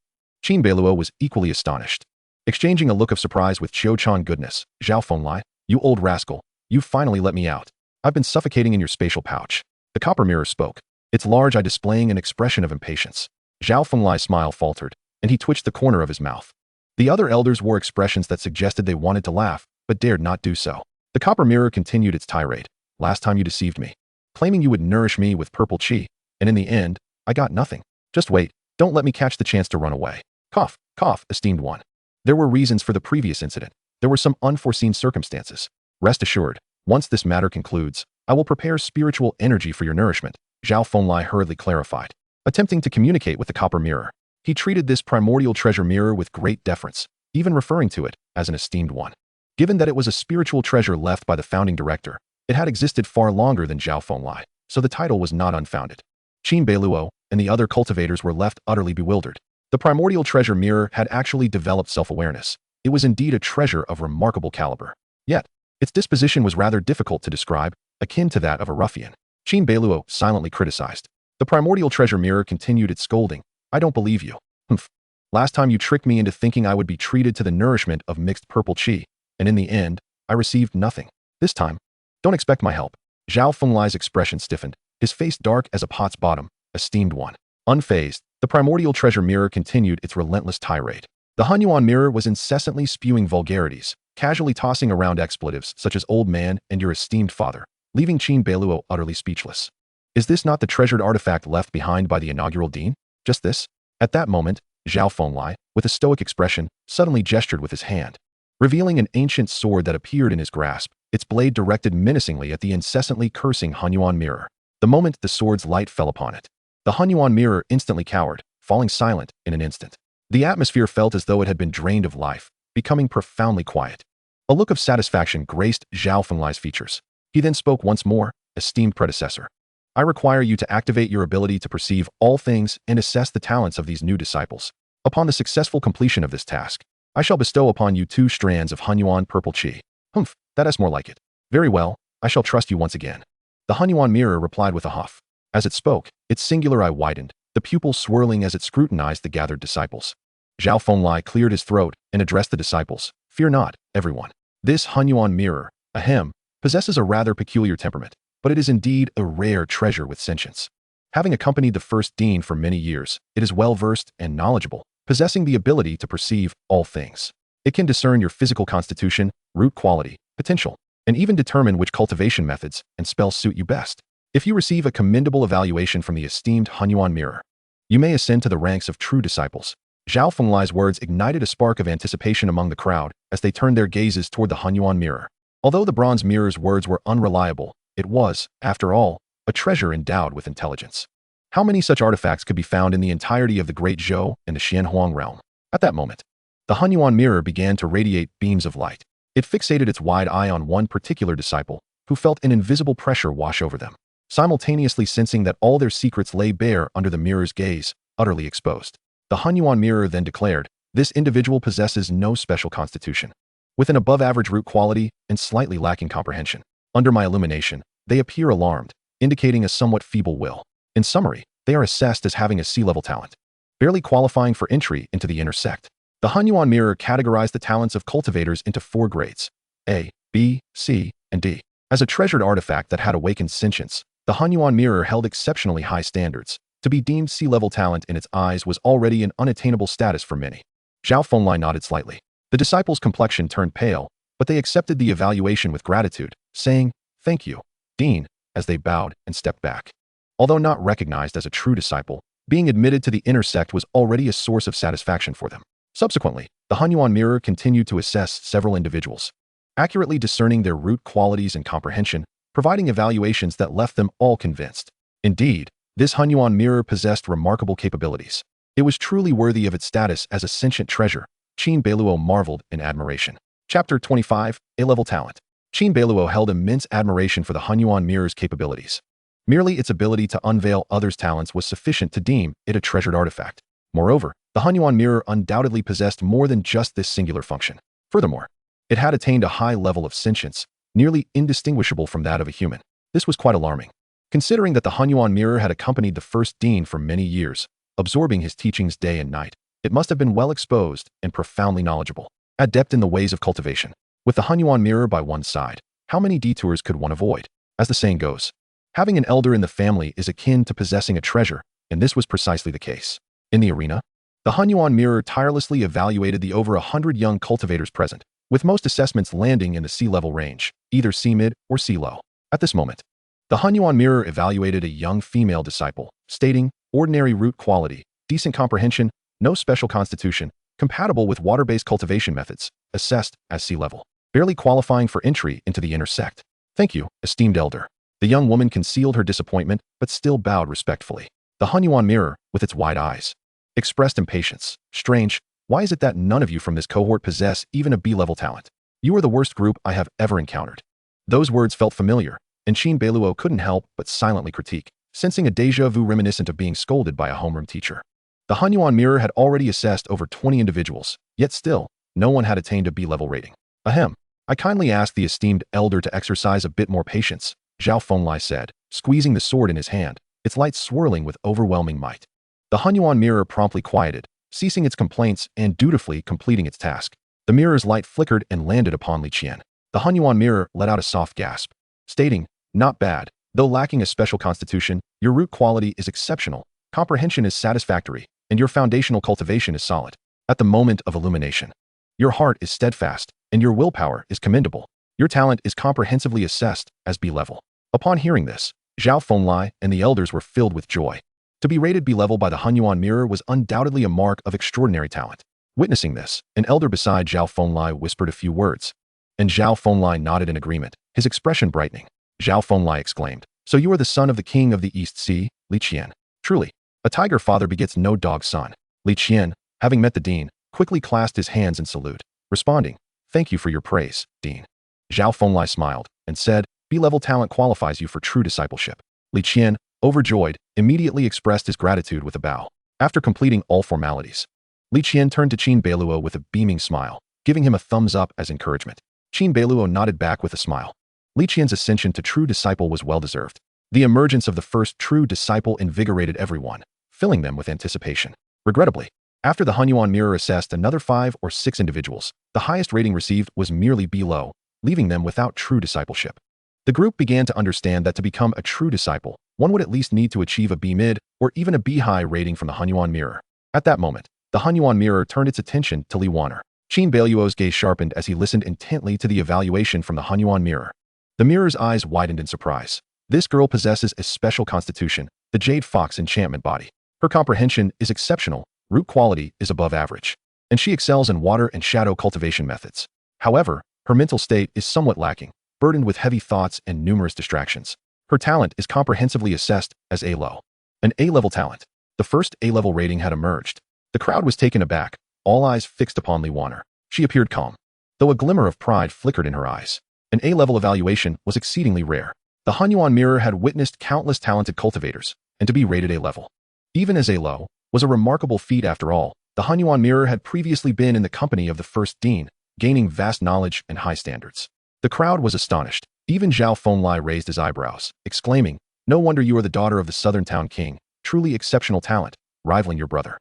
Qin Beiluo was equally astonished. Exchanging a look of surprise with Qiu goodness, "Zhao Fenglai, you old rascal, you finally let me out. I've been suffocating in your spatial pouch." The copper mirror spoke, its large eye displaying an expression of impatience. Zhao Fenglai's smile faltered, and he twitched the corner of his mouth. The other elders wore expressions that suggested they wanted to laugh, but dared not do so. The copper mirror continued its tirade. Last time you deceived me, claiming you would nourish me with purple qi, and in the end, I got nothing. Just wait, don't let me catch the chance to run away. Cough, cough, esteemed one. There were reasons for the previous incident. There were some unforeseen circumstances. Rest assured, once this matter concludes, I will prepare spiritual energy for your nourishment, Zhao Fenglai hurriedly clarified. Attempting to communicate with the copper mirror, he treated this primordial treasure mirror with great deference, even referring to it as an esteemed one. Given that it was a spiritual treasure left by the founding director, it had existed far longer than Zhao Fenglai, so the title was not unfounded. Qin Beiluo and the other cultivators were left utterly bewildered. The primordial treasure mirror had actually developed self-awareness. It was indeed a treasure of remarkable caliber. Yet, its disposition was rather difficult to describe, akin to that of a ruffian. Qin Beiluo silently criticized. The primordial treasure mirror continued its scolding. I don't believe you. Humph. Last time you tricked me into thinking I would be treated to the nourishment of mixed purple qi, and in the end, I received nothing. This time, don't expect my help. Zhao Fenglai's expression stiffened, his face dark as a pot's bottom. Esteemed one. Unfazed, the primordial treasure mirror continued its relentless tirade. The Hunyuan mirror was incessantly spewing vulgarities, casually tossing around expletives such as old man and your esteemed father, leaving Qin Beiluo utterly speechless. Is this not the treasured artifact left behind by the inaugural dean? Just this? At that moment, Zhao Fenglai, with a stoic expression, suddenly gestured with his hand, revealing an ancient sword that appeared in his grasp, its blade directed menacingly at the incessantly cursing Hunyuan mirror. The moment the sword's light fell upon it, the Hunyuan mirror instantly cowered, falling silent in an instant. The atmosphere felt as though it had been drained of life, becoming profoundly quiet. A look of satisfaction graced Zhao Fenglai's features. He then spoke once more, esteemed predecessor. I require you to activate your ability to perceive all things and assess the talents of these new disciples. Upon the successful completion of this task, I shall bestow upon you 2 strands of Hunyuan purple qi. Humph, that is more like it. Very well, I shall trust you once again. The Hunyuan mirror replied with a huff. As it spoke, its singular eye widened, the pupil swirling as it scrutinized the gathered disciples. Zhao Fenglai cleared his throat and addressed the disciples. Fear not, everyone. This Hunyuan mirror, ahem, possesses a rather peculiar temperament, but it is indeed a rare treasure with sentience. Having accompanied the first dean for many years, it is well-versed and knowledgeable, possessing the ability to perceive all things. It can discern your physical constitution, root quality, potential, and even determine which cultivation methods and spells suit you best. If you receive a commendable evaluation from the esteemed Hunyuan mirror, you may ascend to the ranks of true disciples. Zhao Fenglai's words ignited a spark of anticipation among the crowd as they turned their gazes toward the Hunyuan mirror. Although the bronze mirror's words were unreliable, it was, after all, a treasure endowed with intelligence. How many such artifacts could be found in the entirety of the Great Zhou and the Xianhuang realm? At that moment, the Hunyuan mirror began to radiate beams of light. It fixated its wide eye on one particular disciple, who felt an invisible pressure wash over them, simultaneously sensing that all their secrets lay bare under the mirror's gaze, utterly exposed. The Hunyuan mirror then declared, this individual possesses no special constitution, with an above-average root quality and slightly lacking comprehension. Under my illumination, they appear alarmed, indicating a somewhat feeble will. In summary, they are assessed as having a C-level talent, barely qualifying for entry into the inner sect. The Hunyuan mirror categorized the talents of cultivators into 4 grades, A, B, C, and D. As a treasured artifact that had awakened sentience, the Hunyuan mirror held exceptionally high standards. To be deemed C-level talent in its eyes was already an unattainable status for many. Zhao Fenglai nodded slightly. The disciples' complexion turned pale, but they accepted the evaluation with gratitude, saying, "Thank you, Dean," as they bowed and stepped back. Although not recognized as a true disciple, being admitted to the inner sect was already a source of satisfaction for them. Subsequently, the Hunyuan mirror continued to assess several individuals, accurately discerning their root qualities and comprehension, providing evaluations that left them all convinced. Indeed, this Hunyuan mirror possessed remarkable capabilities. It was truly worthy of its status as a sentient treasure. Qin Beiluo marveled in admiration. Chapter 25, A-Level Talent. Qin Beiluo held immense admiration for the Hunyuan mirror's capabilities. Merely its ability to unveil others' talents was sufficient to deem it a treasured artifact. Moreover, the Hunyuan mirror undoubtedly possessed more than just this singular function. Furthermore, it had attained a high level of sentience, nearly indistinguishable from that of a human. This was quite alarming, considering that the Hunyuan mirror had accompanied the first dean for many years, absorbing his teachings day and night. It must have been well exposed and profoundly knowledgeable, adept in the ways of cultivation. With the Hunyuan mirror by one's side, how many detours could one avoid? As the saying goes, having an elder in the family is akin to possessing a treasure, and this was precisely the case. In the arena, the Hunyuan mirror tirelessly evaluated the over 100 young cultivators present, with most assessments landing in the C-level range, either C-mid or C-low. At this moment, the Hunyuan mirror evaluated a young female disciple, stating, ordinary root quality, decent comprehension, no special constitution, compatible with water-based cultivation methods, assessed as C-level, barely qualifying for entry into the inner sect. Thank you, esteemed elder. The young woman concealed her disappointment, but still bowed respectfully. The Hunyuan mirror, with its wide eyes, expressed impatience. Strange, why is it that none of you from this cohort possess even a B-level talent? You are the worst group I have ever encountered. Those words felt familiar, and Qin Beiluo couldn't help but silently critique, sensing a déjà vu reminiscent of being scolded by a homeroom teacher. The Hunyuan mirror had already assessed over 20 individuals, yet still, no one had attained a B-level rating. Ahem. I kindly ask the esteemed elder to exercise a bit more patience, Zhao Fenglai said, squeezing the sword in his hand, its light swirling with overwhelming might. The Hunyuan mirror promptly quieted, ceasing its complaints and dutifully completing its task. The mirror's light flickered and landed upon Li Qian. The Hunyuan mirror let out a soft gasp, stating, not bad, though lacking a special constitution, your root quality is exceptional, comprehension is satisfactory, and your foundational cultivation is solid. At the moment of illumination, your heart is steadfast, and your willpower is commendable. Your talent is comprehensively assessed as B-level. Upon hearing this, Zhao Fenglai and the elders were filled with joy. To be rated B-level by the Hunyuan mirror was undoubtedly a mark of extraordinary talent. Witnessing this, an elder beside Zhao Fenglai whispered a few words, and Zhao Fenglai nodded in agreement, his expression brightening. Zhao Fenglai exclaimed, so you are the son of the king of the East Sea, Li Qian. Truly, a tiger father begets no dog son. Li Qian, having met the dean, quickly clasped his hands in salute, responding, thank you for your praise, dean. Zhao Fenglai smiled and said, B-level talent qualifies you for true discipleship. Li Qian, overjoyed, immediately expressed his gratitude with a bow. After completing all formalities, Li Qian turned to Qin Beiluo with a beaming smile, giving him a thumbs up as encouragement. Qin Beiluo nodded back with a smile. Li Qian's ascension to true disciple was well-deserved. The emergence of the first true disciple invigorated everyone, filling them with anticipation. Regrettably, after the Hunyuan mirror assessed another 5 or 6 individuals, the highest rating received was merely B-low, leaving them without true discipleship. The group began to understand that to become a true disciple, one would at least need to achieve a B-mid or even a B-high rating from the Hunyuan mirror. At that moment, the Hunyuan mirror turned its attention to Li Waner. Qin Beiluo's gaze sharpened as he listened intently to the evaluation from the Hunyuan mirror. The mirror's eyes widened in surprise. This girl possesses a special constitution, the Jade Fox enchantment body. Her comprehension is exceptional, root quality is above average, and she excels in water and shadow cultivation methods. However, her mental state is somewhat lacking, burdened with heavy thoughts and numerous distractions. Her talent is comprehensively assessed as A-low. An A-level talent. The first A-level rating had emerged. The crowd was taken aback, all eyes fixed upon Li Waner. She appeared calm, though a glimmer of pride flickered in her eyes. An A-level evaluation was exceedingly rare. The Hunyuan mirror had witnessed countless talented cultivators, and to be rated A-level, even as A-low, was a remarkable feat after all. The Hunyuan mirror had previously been in the company of the first dean, gaining vast knowledge and high standards. The crowd was astonished. Even Zhao Fenglai raised his eyebrows, exclaiming, no wonder you are the daughter of the southern town king, truly exceptional talent, rivaling your brother.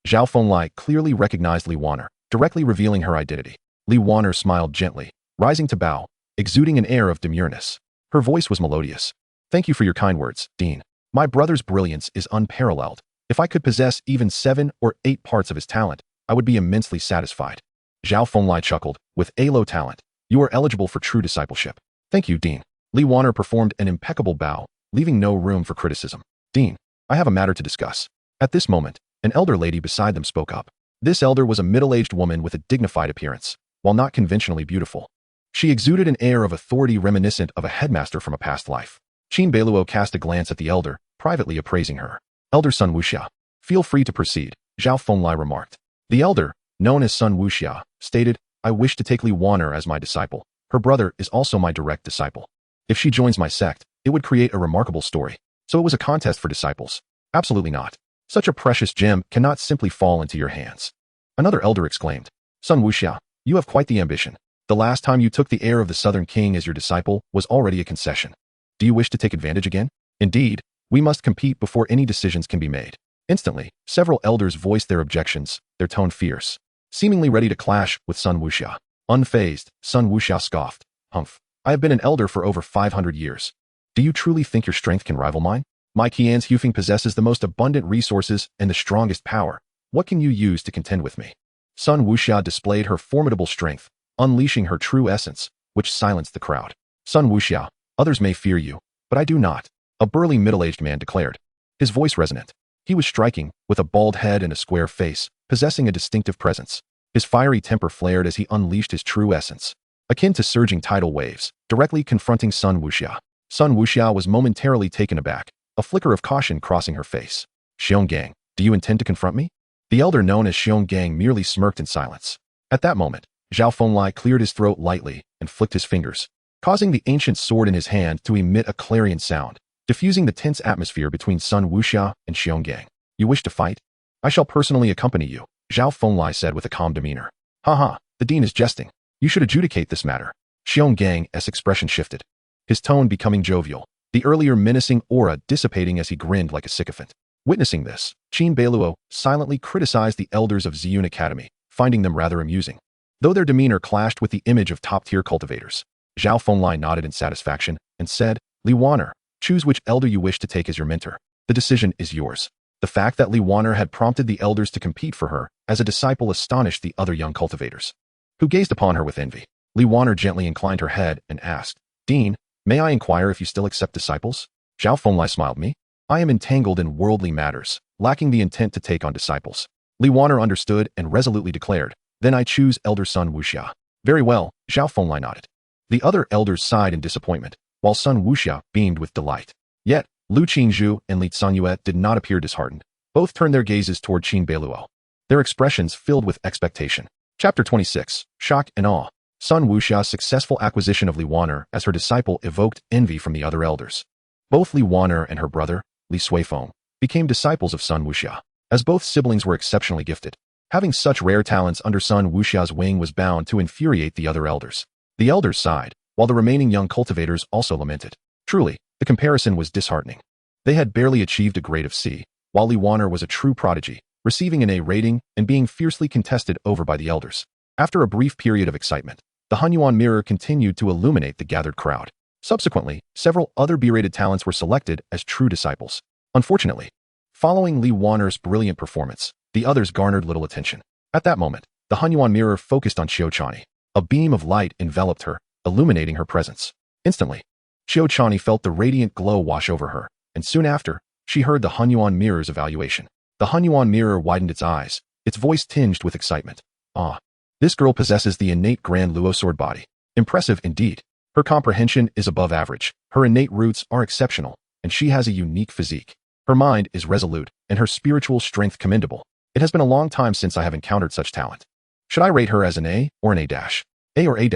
Zhao Fenglai clearly recognized Li Waner, directly revealing her identity. Li Waner smiled gently, rising to bow, exuding an air of demureness. Her voice was melodious. Thank you for your kind words, Dean. My brother's brilliance is unparalleled. If I could possess even 7 or 8 parts of his talent, I would be immensely satisfied. Zhao Fenglai chuckled, with A-low talent, you are eligible for true discipleship. Thank you, Dean. Li Waner performed an impeccable bow, leaving no room for criticism. Dean, I have a matter to discuss. At this moment, an elder lady beside them spoke up. This elder was a middle-aged woman with a dignified appearance, while not conventionally beautiful. She exuded an air of authority reminiscent of a headmaster from a past life. Qin Beiluo cast a glance at the elder, privately appraising her. Elder Sun Wuxia, feel free to proceed, Zhao Fenglai remarked. The elder, known as Sun Wuxia, stated, I wish to take Li Waner as my disciple. Her brother is also my direct disciple. If she joins my sect, it would create a remarkable story. So it was a contest for disciples. Absolutely not. Such a precious gem cannot simply fall into your hands. Another elder exclaimed, Sun Wuxia, you have quite the ambition. The last time you took the heir of the Southern King as your disciple was already a concession. Do you wish to take advantage again? Indeed, we must compete before any decisions can be made. Instantly, several elders voiced their objections, their tone fierce, seemingly ready to clash with Sun Wuxia. Unfazed, Sun Wuxia scoffed, Humph, I have been an elder for over 500 years. Do you truly think your strength can rival mine? My Qian's Hufeng possesses the most abundant resources and the strongest power. What can you use to contend with me? Sun Wuxia displayed her formidable strength, unleashing her true essence, which silenced the crowd. Sun Wuxia, others may fear you, but I do not, a burly middle-aged man declared, his voice resonant. He was striking, with a bald head and a square face, possessing a distinctive presence. His fiery temper flared as he unleashed his true essence, akin to surging tidal waves, directly confronting Sun Wuxia. Sun Wuxia was momentarily taken aback, a flicker of caution crossing her face. Xionggang, do you intend to confront me? The elder known as Xionggang merely smirked in silence. At that moment, Zhao Fenglai cleared his throat lightly and flicked his fingers, causing the ancient sword in his hand to emit a clarion sound, diffusing the tense atmosphere between Sun Wuxia and Xionggang. You wish to fight? I shall personally accompany you, Zhao Fenglai said with a calm demeanor. Haha, the dean is jesting. You should adjudicate this matter. Xiongang's expression shifted, his tone becoming jovial, the earlier menacing aura dissipating as he grinned like a sycophant. Witnessing this, Qin Beiluo silently criticized the elders of Ziyun Academy, finding them rather amusing. Though their demeanor clashed with the image of top-tier cultivators, Zhao Fenglai nodded in satisfaction and said, Li Wan'er, choose which elder you wish to take as your mentor. The decision is yours. The fact that Li Wan'er had prompted the elders to compete for her as a disciple astonished the other young cultivators, who gazed upon her with envy. Li Wan'er gently inclined her head and asked, Dean, may I inquire if you still accept disciples? Zhao Fenglai smiled me. I am entangled in worldly matters, lacking the intent to take on disciples. Li Wan'er understood and resolutely declared, Then I choose Elder Sun Wuxia. Very well, Zhao Fenglai nodded. The other elders sighed in disappointment, while Sun Wuxia beamed with delight. Yet, Lu Qingzhu and Li Zanyue did not appear disheartened. Both turned their gazes toward Qin Beiluo, their expressions filled with expectation. Chapter 26, Shock and Awe. Sun Wuxia's successful acquisition of Li Wan'er as her disciple evoked envy from the other elders. Both Li Wan'er and her brother, Li Suifeng, became disciples of Sun Wuxia, as both siblings were exceptionally gifted. Having such rare talents under Sun Wuxia's wing was bound to infuriate the other elders. The elders sighed, while the remaining young cultivators also lamented. Truly, the comparison was disheartening. They had barely achieved a grade of C, while Li Wan'er was a true prodigy, receiving an A rating and being fiercely contested over by the elders. After a brief period of excitement, the Hunyuan mirror continued to illuminate the gathered crowd. Subsequently, several other B-rated talents were selected as true disciples. Unfortunately, following Li Wan'er's brilliant performance, the others garnered little attention. At that moment, the Hunyuan mirror focused on Qiu Chani. A beam of light enveloped her, illuminating her presence. Instantly, Qiu Chani felt the radiant glow wash over her, and soon after, she heard the Hunyuan mirror's evaluation. The Hunyuan mirror widened its eyes, its voice tinged with excitement. Ah, this girl possesses the innate Grand Luo sword body. Impressive indeed. Her comprehension is above average, her innate roots are exceptional, and she has a unique physique. Her mind is resolute, and her spiritual strength commendable. It has been a long time since I have encountered such talent. Should I rate her as an A or an A-? A or A-?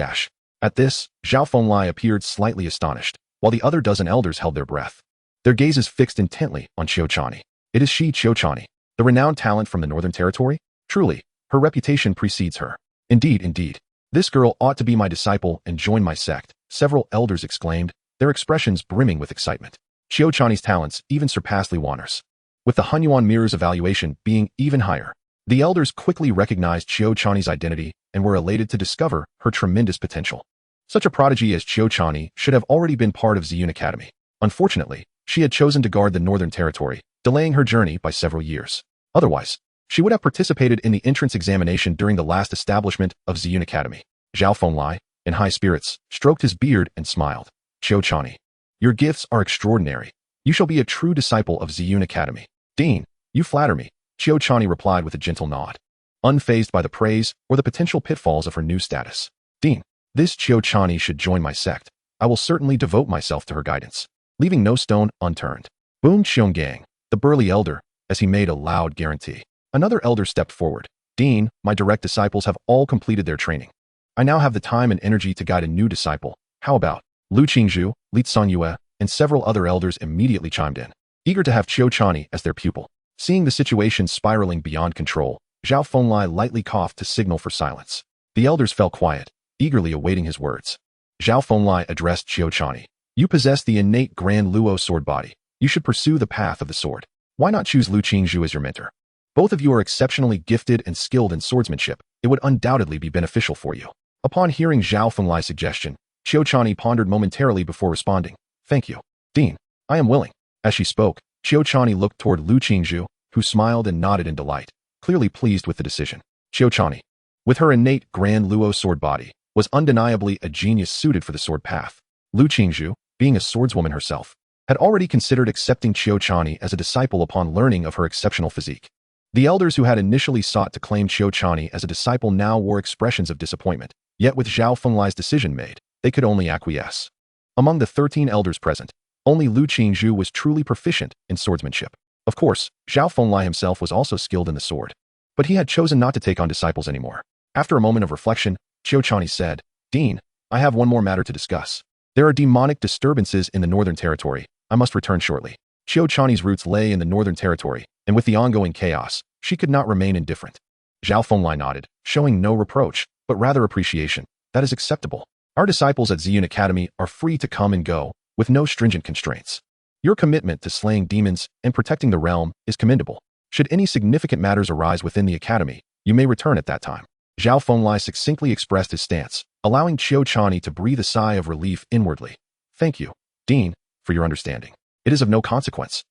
At this, Zhao Fenglai appeared slightly astonished, while the other dozen elders held their breath. Their gazes fixed intently on Qiu Chani. It is she, Qiu Chani, the renowned talent from the Northern Territory? Truly, her reputation precedes her. Indeed. This girl ought to be my disciple and join my sect, several elders exclaimed, their expressions brimming with excitement. Qiu Chani's talents even surpassed Li Wan'er's, with the Hunyuan mirror's evaluation being even higher. The elders quickly recognized Qiu Chani's identity and were elated to discover her tremendous potential. Such a prodigy as Qiu Chani should have already been part of Ziyun Academy. Unfortunately, she had chosen to guard the Northern Territory, delaying her journey by several years. Otherwise, she would have participated in the entrance examination during the last establishment of Ziyun Academy. Zhao Fenglai, in high spirits, stroked his beard and smiled. Qiu Chani, your gifts are extraordinary. You shall be a true disciple of Ziyun Academy. Dean, you flatter me, Qiu Chani replied with a gentle nod, unfazed by the praise or the potential pitfalls of her new status. Dean, this Qiu Chani should join my sect. I will certainly devote myself to her guidance, leaving no stone unturned. Boomed Xionggang, the burly elder, as he made a loud guarantee. Another elder stepped forward. Dean, my direct disciples have all completed their training. I now have the time and energy to guide a new disciple. How about? Lu Qingzhu, Li Zanyue, and several other elders immediately chimed in, eager to have Qiu Chani as their pupil. Seeing the situation spiraling beyond control, Zhao Fenglai lightly coughed to signal for silence. The elders fell quiet, eagerly awaiting his words. Zhao Fenglai addressed Qiu Chani. You possess the innate Grand Luo sword body. You should pursue the path of the sword. Why not choose Lu Qingzhu as your mentor? Both of you are exceptionally gifted and skilled in swordsmanship. It would undoubtedly be beneficial for you. Upon hearing Zhao Fenglai's suggestion, Qiu Chani pondered momentarily before responding. Thank you, Dean. I am willing. As she spoke, Qiu Chani looked toward Lu Qingzhu, who smiled and nodded in delight, clearly pleased with the decision. Qiu Chani, with her innate Grand Luo sword body, was undeniably a genius suited for the sword path. Lu Qingzhu, being a swordswoman herself, had already considered accepting Qiu Chani as a disciple upon learning of her exceptional physique. The elders who had initially sought to claim Qiu Chani as a disciple now wore expressions of disappointment, yet with Zhao Fenglai's decision made, they could only acquiesce. Among the 13 elders present, only Lu Qingzhu was truly proficient in swordsmanship. Of course, Zhao Fenglai himself was also skilled in the sword, but he had chosen not to take on disciples anymore. After a moment of reflection, Qiu Chani said, "Dean, I have one more matter to discuss. There are demonic disturbances in the Northern Territory. I must return shortly." Qiu Chani's roots lay in the Northern Territory, and with the ongoing chaos, she could not remain indifferent. Zhao Fenglai nodded, showing no reproach, but rather appreciation. "That is acceptable. Our disciples at Ziyun Academy are free to come and go, with no stringent constraints. Your commitment to slaying demons and protecting the realm is commendable. Should any significant matters arise within the Academy, you may return at that time." Zhao Fenglai succinctly expressed his stance, allowing Qiu Chani to breathe a sigh of relief inwardly. "Thank you, Dean, for your understanding. It is of no consequence."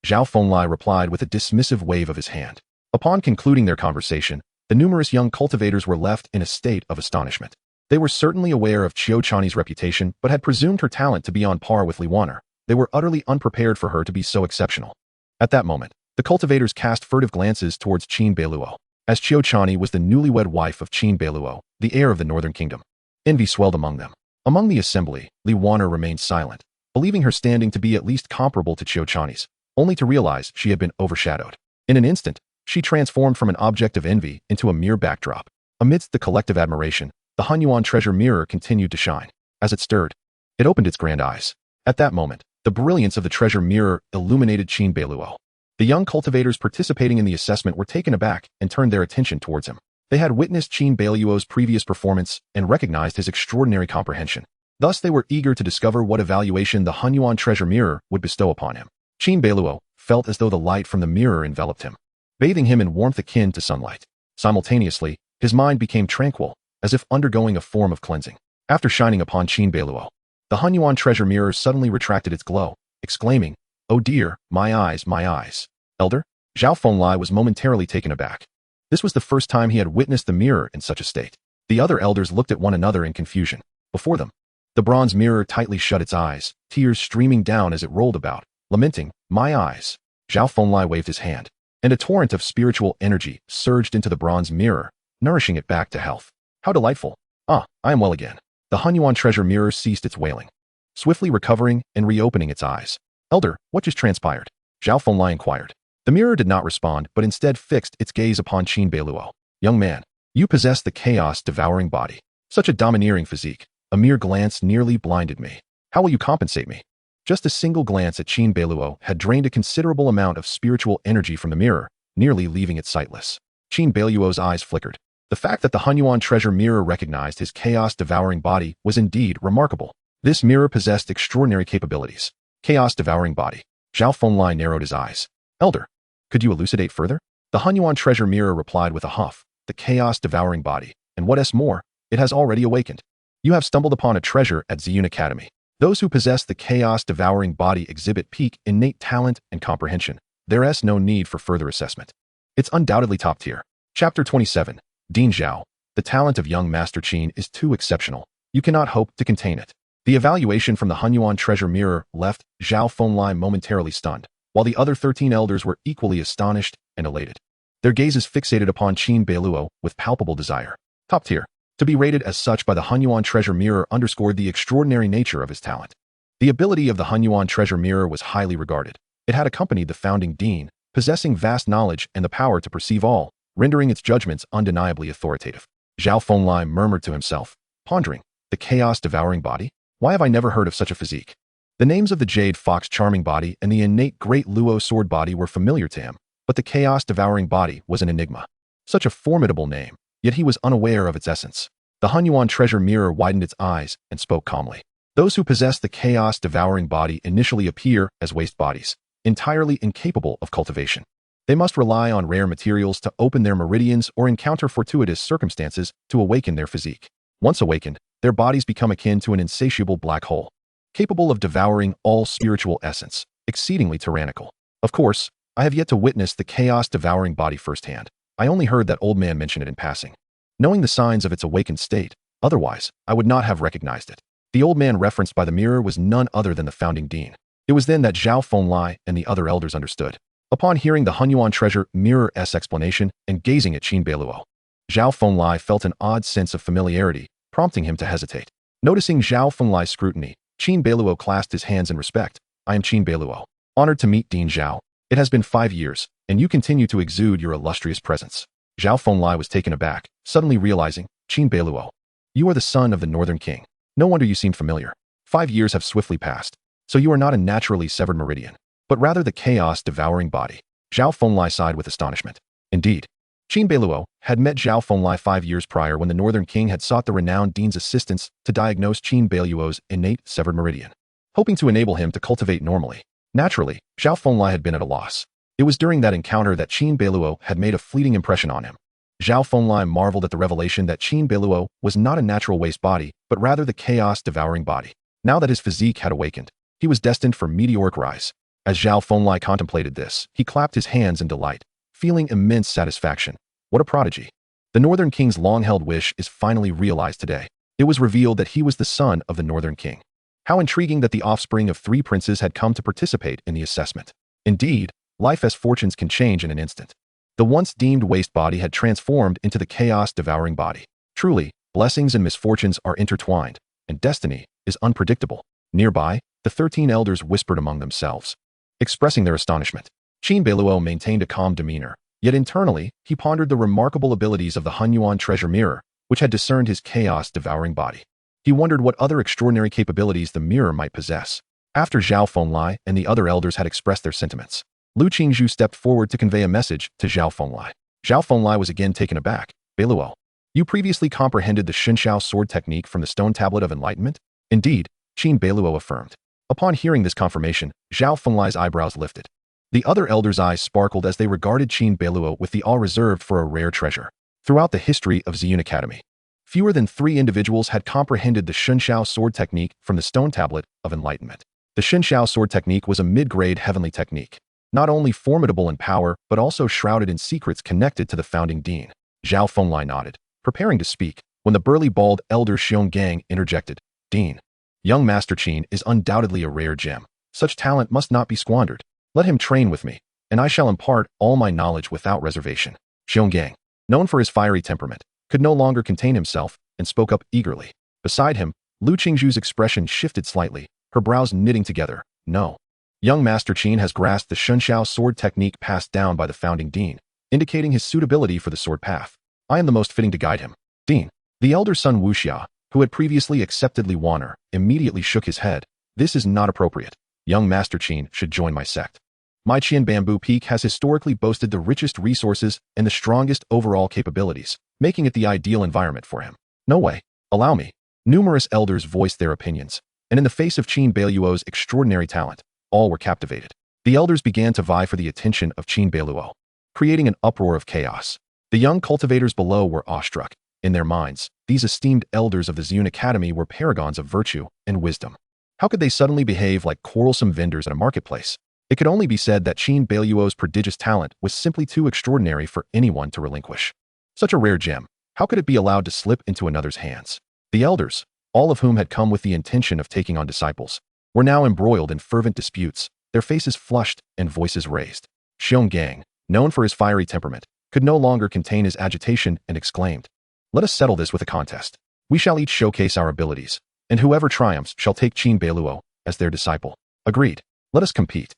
Zhao Fenglai replied with a dismissive wave of his hand. Upon concluding their conversation, the numerous young cultivators were left in a state of astonishment. They were certainly aware of Qiu Chani's reputation, but had presumed her talent to be on par with Li Waner. They were utterly unprepared for her to be so exceptional. At that moment, the cultivators cast furtive glances towards Qin Beiluo, as Qiu Chani was the newlywed wife of Qin Beiluo, the heir of the Northern Kingdom. Envy swelled among them. Among the assembly, Li Waner remained silent, believing her standing to be at least comparable to Qiu Chani's, only to realize she had been overshadowed. In an instant, she transformed from an object of envy into a mere backdrop. Amidst the collective admiration, the Hunyuan treasure mirror continued to shine. As it stirred, it opened its grand eyes. At that moment, the brilliance of the treasure mirror illuminated Qin Beiluo. The young cultivators participating in the assessment were taken aback and turned their attention towards him. They had witnessed Qin Beiluo's previous performance and recognized his extraordinary comprehension. Thus, they were eager to discover what evaluation the Hunyuan treasure mirror would bestow upon him. Qin Beiluo felt as though the light from the mirror enveloped him, bathing him in warmth akin to sunlight. Simultaneously, his mind became tranquil, as if undergoing a form of cleansing. After shining upon Qin Beiluo, the Hunyuan treasure mirror suddenly retracted its glow, exclaiming, "Oh dear, my eyes, my eyes." "Elder?" Zhao Fenglai was momentarily taken aback. This was the first time he had witnessed the mirror in such a state. The other elders looked at one another in confusion. Before them, the bronze mirror tightly shut its eyes, tears streaming down as it rolled about, lamenting, "My eyes." Zhao Fenglai waved his hand, and a torrent of spiritual energy surged into the bronze mirror, nourishing it back to health. "How delightful. Ah, I am well again." The Hunyuan treasure mirror ceased its wailing, swiftly recovering and reopening its eyes. "Elder, what just transpired?" Zhao Fenglai inquired. The mirror did not respond, but instead fixed its gaze upon Qin Beiluo. "Young man, you possess the Chaos Devouring Body. Such a domineering physique. A mere glance nearly blinded me. How will you compensate me?" Just a single glance at Qin Beiluo had drained a considerable amount of spiritual energy from the mirror, nearly leaving it sightless. Qin Beiluo's eyes flickered. The fact that the Hunyuan treasure mirror recognized his Chaos Devouring Body was indeed remarkable. This mirror possessed extraordinary capabilities. Chaos Devouring Body. Zhao Fenglai narrowed his eyes. "Elder, could you elucidate further?" The Hunyuan treasure mirror replied with a huff. "The Chaos Devouring Body, and what is more, it has already awakened. You have stumbled upon a treasure at Ziyun Academy. Those who possess the Chaos Devouring Body exhibit peak innate talent and comprehension. There is no need for further assessment. It's undoubtedly top tier." Chapter 27. Dean Zhao. The talent of young Master Qin is too exceptional. You cannot hope to contain it. The evaluation from the Hunyuan treasure mirror left Zhao Fenglai momentarily stunned, while the other 13 elders were equally astonished and elated. Their gazes fixated upon Qin Beiluo with palpable desire. Top tier. To be rated as such by the Hunyuan treasure mirror underscored the extraordinary nature of his talent. The ability of the Hunyuan treasure mirror was highly regarded. It had accompanied the founding dean, possessing vast knowledge and the power to perceive all, rendering its judgments undeniably authoritative. Zhao Fenglai murmured to himself, pondering, the Chaos Devouring Body? Why have I never heard of such a physique? The names of the Jade Fox Charming Body and the innate Great Luo Sword Body were familiar to him, but the Chaos Devouring Body was an enigma. Such a formidable name, yet he was unaware of its essence. The Hunyuan treasure mirror widened its eyes and spoke calmly. Those who possess the Chaos Devouring Body initially appear as waste bodies, entirely incapable of cultivation. They must rely on rare materials to open their meridians or encounter fortuitous circumstances to awaken their physique. Once awakened, their bodies become akin to an insatiable black hole, capable of devouring all spiritual essence, exceedingly tyrannical. Of course, I have yet to witness the Chaos Devouring Body firsthand. I only heard that old man mention it in passing. Knowing the signs of its awakened state, otherwise, I would not have recognized it. The old man referenced by the mirror was none other than the founding dean. It was then that Zhao Fenglai and the other elders understood. Upon hearing the Hunyuan treasure mirror's explanation and gazing at Qin Beiluo, Zhao Fenglai felt an odd sense of familiarity, prompting him to hesitate. Noticing Zhao Fenglai's scrutiny, Qin Beiluo clasped his hands in respect. I am Qin Beiluo. Honored to meet Dean Zhao. It has been 5 years, and you continue to exude your illustrious presence. Zhao Fenglai was taken aback, suddenly realizing, Qin Beiluo, you are the son of the Northern King. No wonder you seem familiar. 5 years have swiftly passed, so you are not a naturally severed meridian, but rather the Chaos Devouring Body. Zhao Fenglai sighed with astonishment. Indeed, Qin Beiluo had met Zhao Fenglai 5 years prior when the Northern King had sought the renowned Dean's assistance to diagnose Qin Beiluo's innate severed meridian, hoping to enable him to cultivate normally. Naturally, Zhao Fenglai had been at a loss. It was during that encounter that Qin Beiluo had made a fleeting impression on him. Zhao Fenglai marveled at the revelation that Qin Beiluo was not a natural waste body, but rather the Chaos Devouring Body. Now that his physique had awakened, he was destined for meteoric rise. As Zhao Fenglai contemplated this, he clapped his hands in delight, feeling immense satisfaction. What a prodigy. The Northern King's long-held wish is finally realized today. It was revealed that he was the son of the Northern King. How intriguing that the offspring of 3 princes had come to participate in the assessment. Indeed, life as fortunes can change in an instant. The once deemed waste body had transformed into the Chaos Devouring Body. Truly, blessings and misfortunes are intertwined, and destiny is unpredictable. Nearby, the 13 elders whispered among themselves, expressing their astonishment. Qin Beiluo maintained a calm demeanor, yet internally, he pondered the remarkable abilities of the Hunyuan treasure mirror, which had discerned his Chaos Devouring Body. He wondered what other extraordinary capabilities the mirror might possess. After Zhao Fenglai and the other elders had expressed their sentiments, Lu Qingzhu stepped forward to convey a message to Zhao Fenglai. Zhao Fenglai was again taken aback. Beiluo, you previously comprehended the Shenshao sword technique from the Stone Tablet of Enlightenment? Indeed, Qin Beiluo affirmed. Upon hearing this confirmation, Zhao Fenglai's eyebrows lifted. The other elders' eyes sparkled as they regarded Qin Beiluo with the awe reserved for a rare treasure. Throughout the history of Ziyun Academy, fewer than 3 individuals had comprehended the Shenshao sword technique from the Stone Tablet of Enlightenment. The Shenshao sword technique was a mid-grade heavenly technique, not only formidable in power, but also shrouded in secrets connected to the founding dean. Zhao Fenglai nodded, preparing to speak, when the burly bald elder Xionggang interjected. Dean, young Master Qin is undoubtedly a rare gem. Such talent must not be squandered. Let him train with me, and I shall impart all my knowledge without reservation. Xionggang, known for his fiery temperament, could no longer contain himself and spoke up eagerly. Beside him, Lu Qingzhu's expression shifted slightly, her brows knitting together. No. Young Master Qin has grasped the Shenshao sword technique passed down by the founding dean, indicating his suitability for the sword path. I am the most fitting to guide him. Dean. The elder son Wuxia, who had previously accepted Li Wan'er, immediately shook his head. This is not appropriate. Young Master Qin should join my sect. My Qian Bamboo Peak has historically boasted the richest resources and the strongest overall capabilities, making it the ideal environment for him. No way. Allow me. Numerous elders voiced their opinions, and in the face of Qin Beiluo's extraordinary talent, all were captivated. The elders began to vie for the attention of Qin Beiluo, creating an uproar of chaos. The young cultivators below were awestruck. In their minds, these esteemed elders of the Ziyun Academy were paragons of virtue and wisdom. How could they suddenly behave like quarrelsome vendors at a marketplace? It could only be said that Qin Beiluo's prodigious talent was simply too extraordinary for anyone to relinquish. Such a rare gem, how could it be allowed to slip into another's hands? The elders, all of whom had come with the intention of taking on disciples, were now embroiled in fervent disputes, their faces flushed and voices raised. Xionggang, known for his fiery temperament, could no longer contain his agitation and exclaimed, let us settle this with a contest. We shall each showcase our abilities, and whoever triumphs shall take Qin Beiluo as their disciple. Agreed. Let us compete.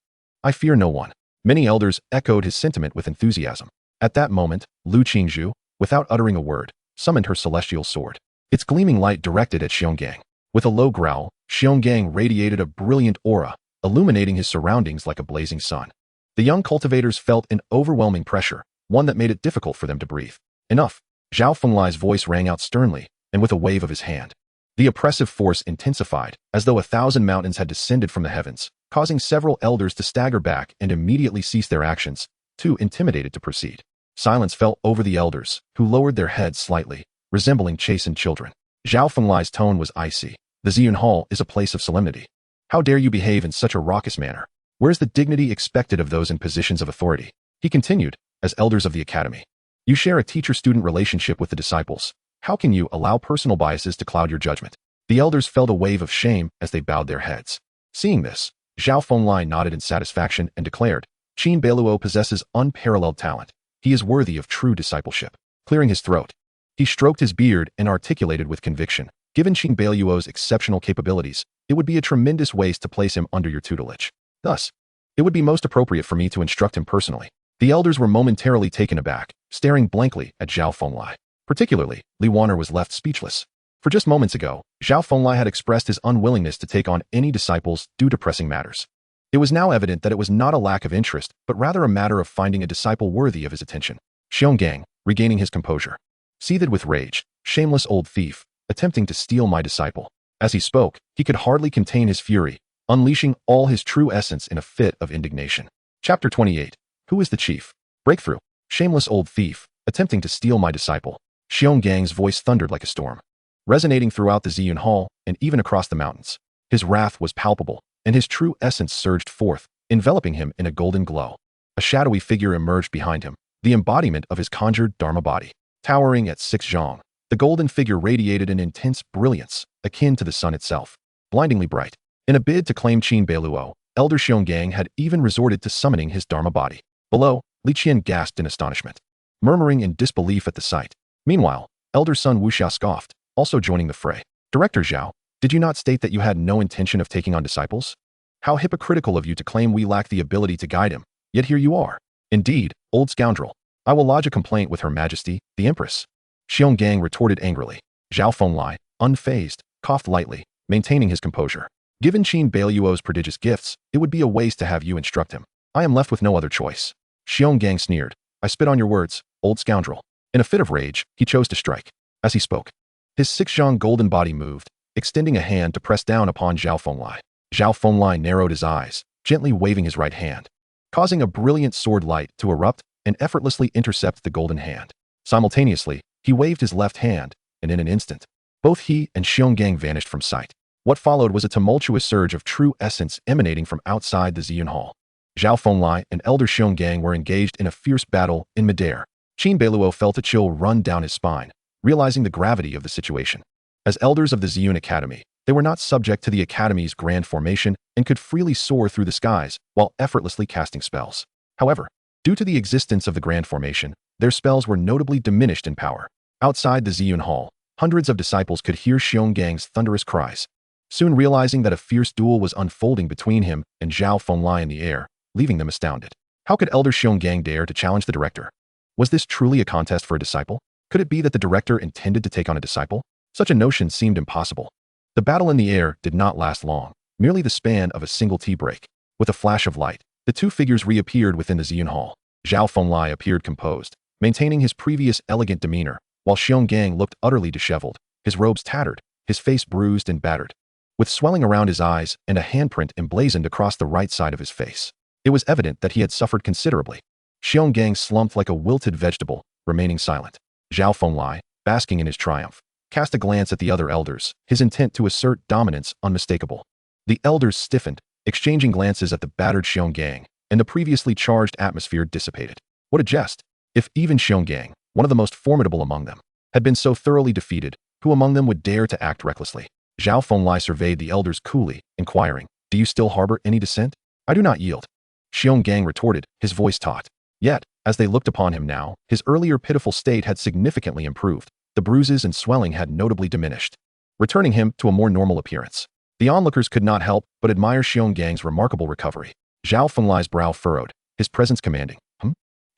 I fear no one. Many elders echoed his sentiment with enthusiasm. At that moment, Lu Qingzhu, without uttering a word, summoned her celestial sword. Its gleaming light directed at Xionggang. With a low growl, Xionggang radiated a brilliant aura, illuminating his surroundings like a blazing sun. The young cultivators felt an overwhelming pressure, one that made it difficult for them to breathe. Enough. Zhao Fenglai's voice rang out sternly, and with a wave of his hand. The oppressive force intensified, as though 1,000 mountains had descended from the heavens, causing several elders to stagger back and immediately cease their actions, too intimidated to proceed. Silence fell over the elders, who lowered their heads slightly, resembling chastened children. Zhao Fenglai's tone was icy. The Ziyun Hall is a place of solemnity. How dare you behave in such a raucous manner? Where's the dignity expected of those in positions of authority? He continued, as elders of the academy. You share a teacher-student relationship with the disciples. How can you allow personal biases to cloud your judgment? The elders felt a wave of shame as they bowed their heads. Seeing this, Zhao Fenglai nodded in satisfaction and declared, Qin Beiluo possesses unparalleled talent. He is worthy of true discipleship. Clearing his throat, he stroked his beard and articulated with conviction, given Qin Beiluo's exceptional capabilities, it would be a tremendous waste to place him under your tutelage. Thus, it would be most appropriate for me to instruct him personally. The elders were momentarily taken aback, staring blankly at Zhao Fenglai. Particularly, Li Wanner was left speechless. For just moments ago, Zhao Fenglai had expressed his unwillingness to take on any disciples due to pressing matters. It was now evident that it was not a lack of interest, but rather a matter of finding a disciple worthy of his attention. Xionggang, regaining his composure, seethed with rage, shameless old thief, attempting to steal my disciple. As he spoke, he could hardly contain his fury, unleashing all his true essence in a fit of indignation. Chapter 28. Who is the chief? Breakthrough. Shameless old thief, attempting to steal my disciple. Xiongang's voice thundered like a storm, resonating throughout the Ziyun Hall and even across the mountains. His wrath was palpable, and his true essence surged forth, enveloping him in a golden glow. A shadowy figure emerged behind him, the embodiment of his conjured Dharma body. Towering at 6 zhang, the golden figure radiated an intense brilliance, akin to the sun itself, blindingly bright. In a bid to claim Qin Beiluo, Elder Xionggang had even resorted to summoning his Dharma body. Below, Li Qian gasped in astonishment, murmuring in disbelief at the sight. Meanwhile, Elder Sun Wuxia scoffed, also joining the fray. Director Zhao, did you not state that you had no intention of taking on disciples? How hypocritical of you to claim we lack the ability to guide him, yet here you are. Indeed, old scoundrel. I will lodge a complaint with Her Majesty, the Empress. Xionggang retorted angrily. Zhao Fenglai, unfazed, coughed lightly, maintaining his composure. Given Qin Beiluo's prodigious gifts, it would be a waste to have you instruct him. I am left with no other choice. Xionggang sneered. I spit on your words, old scoundrel. In a fit of rage, he chose to strike. As he spoke, his 6 zhang golden body moved, extending a hand to press down upon Zhao Fenglai. Zhao Fenglai narrowed his eyes, gently waving his right hand, causing a brilliant sword light to erupt and effortlessly intercept the golden hand. Simultaneously, he waved his left hand, and in an instant, both he and Xionggang vanished from sight. What followed was a tumultuous surge of true essence emanating from outside the Ziyun Hall. Zhao Fenglai and Elder Xionggang were engaged in a fierce battle in midair. Qin Beiluo felt a chill run down his spine, realizing the gravity of the situation. As elders of the Ziyun Academy, they were not subject to the Academy's grand formation and could freely soar through the skies while effortlessly casting spells. However, due to the existence of the grand formation, their spells were notably diminished in power. Outside the Ziyun Hall, hundreds of disciples could hear Xiongang's thunderous cries, soon realizing that a fierce duel was unfolding between him and Zhao Fenglai in the air, leaving them astounded. How could Elder Xionggang dare to challenge the director? Was this truly a contest for a disciple? Could it be that the director intended to take on a disciple? Such a notion seemed impossible. The battle in the air did not last long, merely the span of a single tea break. With a flash of light, the two figures reappeared within the Ziyun Hall. Zhao Fenglai appeared composed, maintaining his previous elegant demeanor, while Xionggang looked utterly disheveled, his robes tattered, his face bruised and battered, with swelling around his eyes and a handprint emblazoned across the right side of his face. It was evident that he had suffered considerably. Xionggang slumped like a wilted vegetable, remaining silent. Zhao Fenglai, basking in his triumph, cast a glance at the other elders, his intent to assert dominance unmistakable. The elders stiffened, exchanging glances at the battered Xionggang, and the previously charged atmosphere dissipated. What a jest! If even Xionggang, one of the most formidable among them, had been so thoroughly defeated, who among them would dare to act recklessly? Zhao Fenglai surveyed the elders coolly, inquiring, do you still harbor any dissent? I do not yield. Xionggang retorted, his voice taut. Yet, as they looked upon him now, his earlier pitiful state had significantly improved. The bruises and swelling had notably diminished, returning him to a more normal appearance. The onlookers could not help but admire Xiongang's remarkable recovery. Zhao Fenglai's brow furrowed, his presence commanding.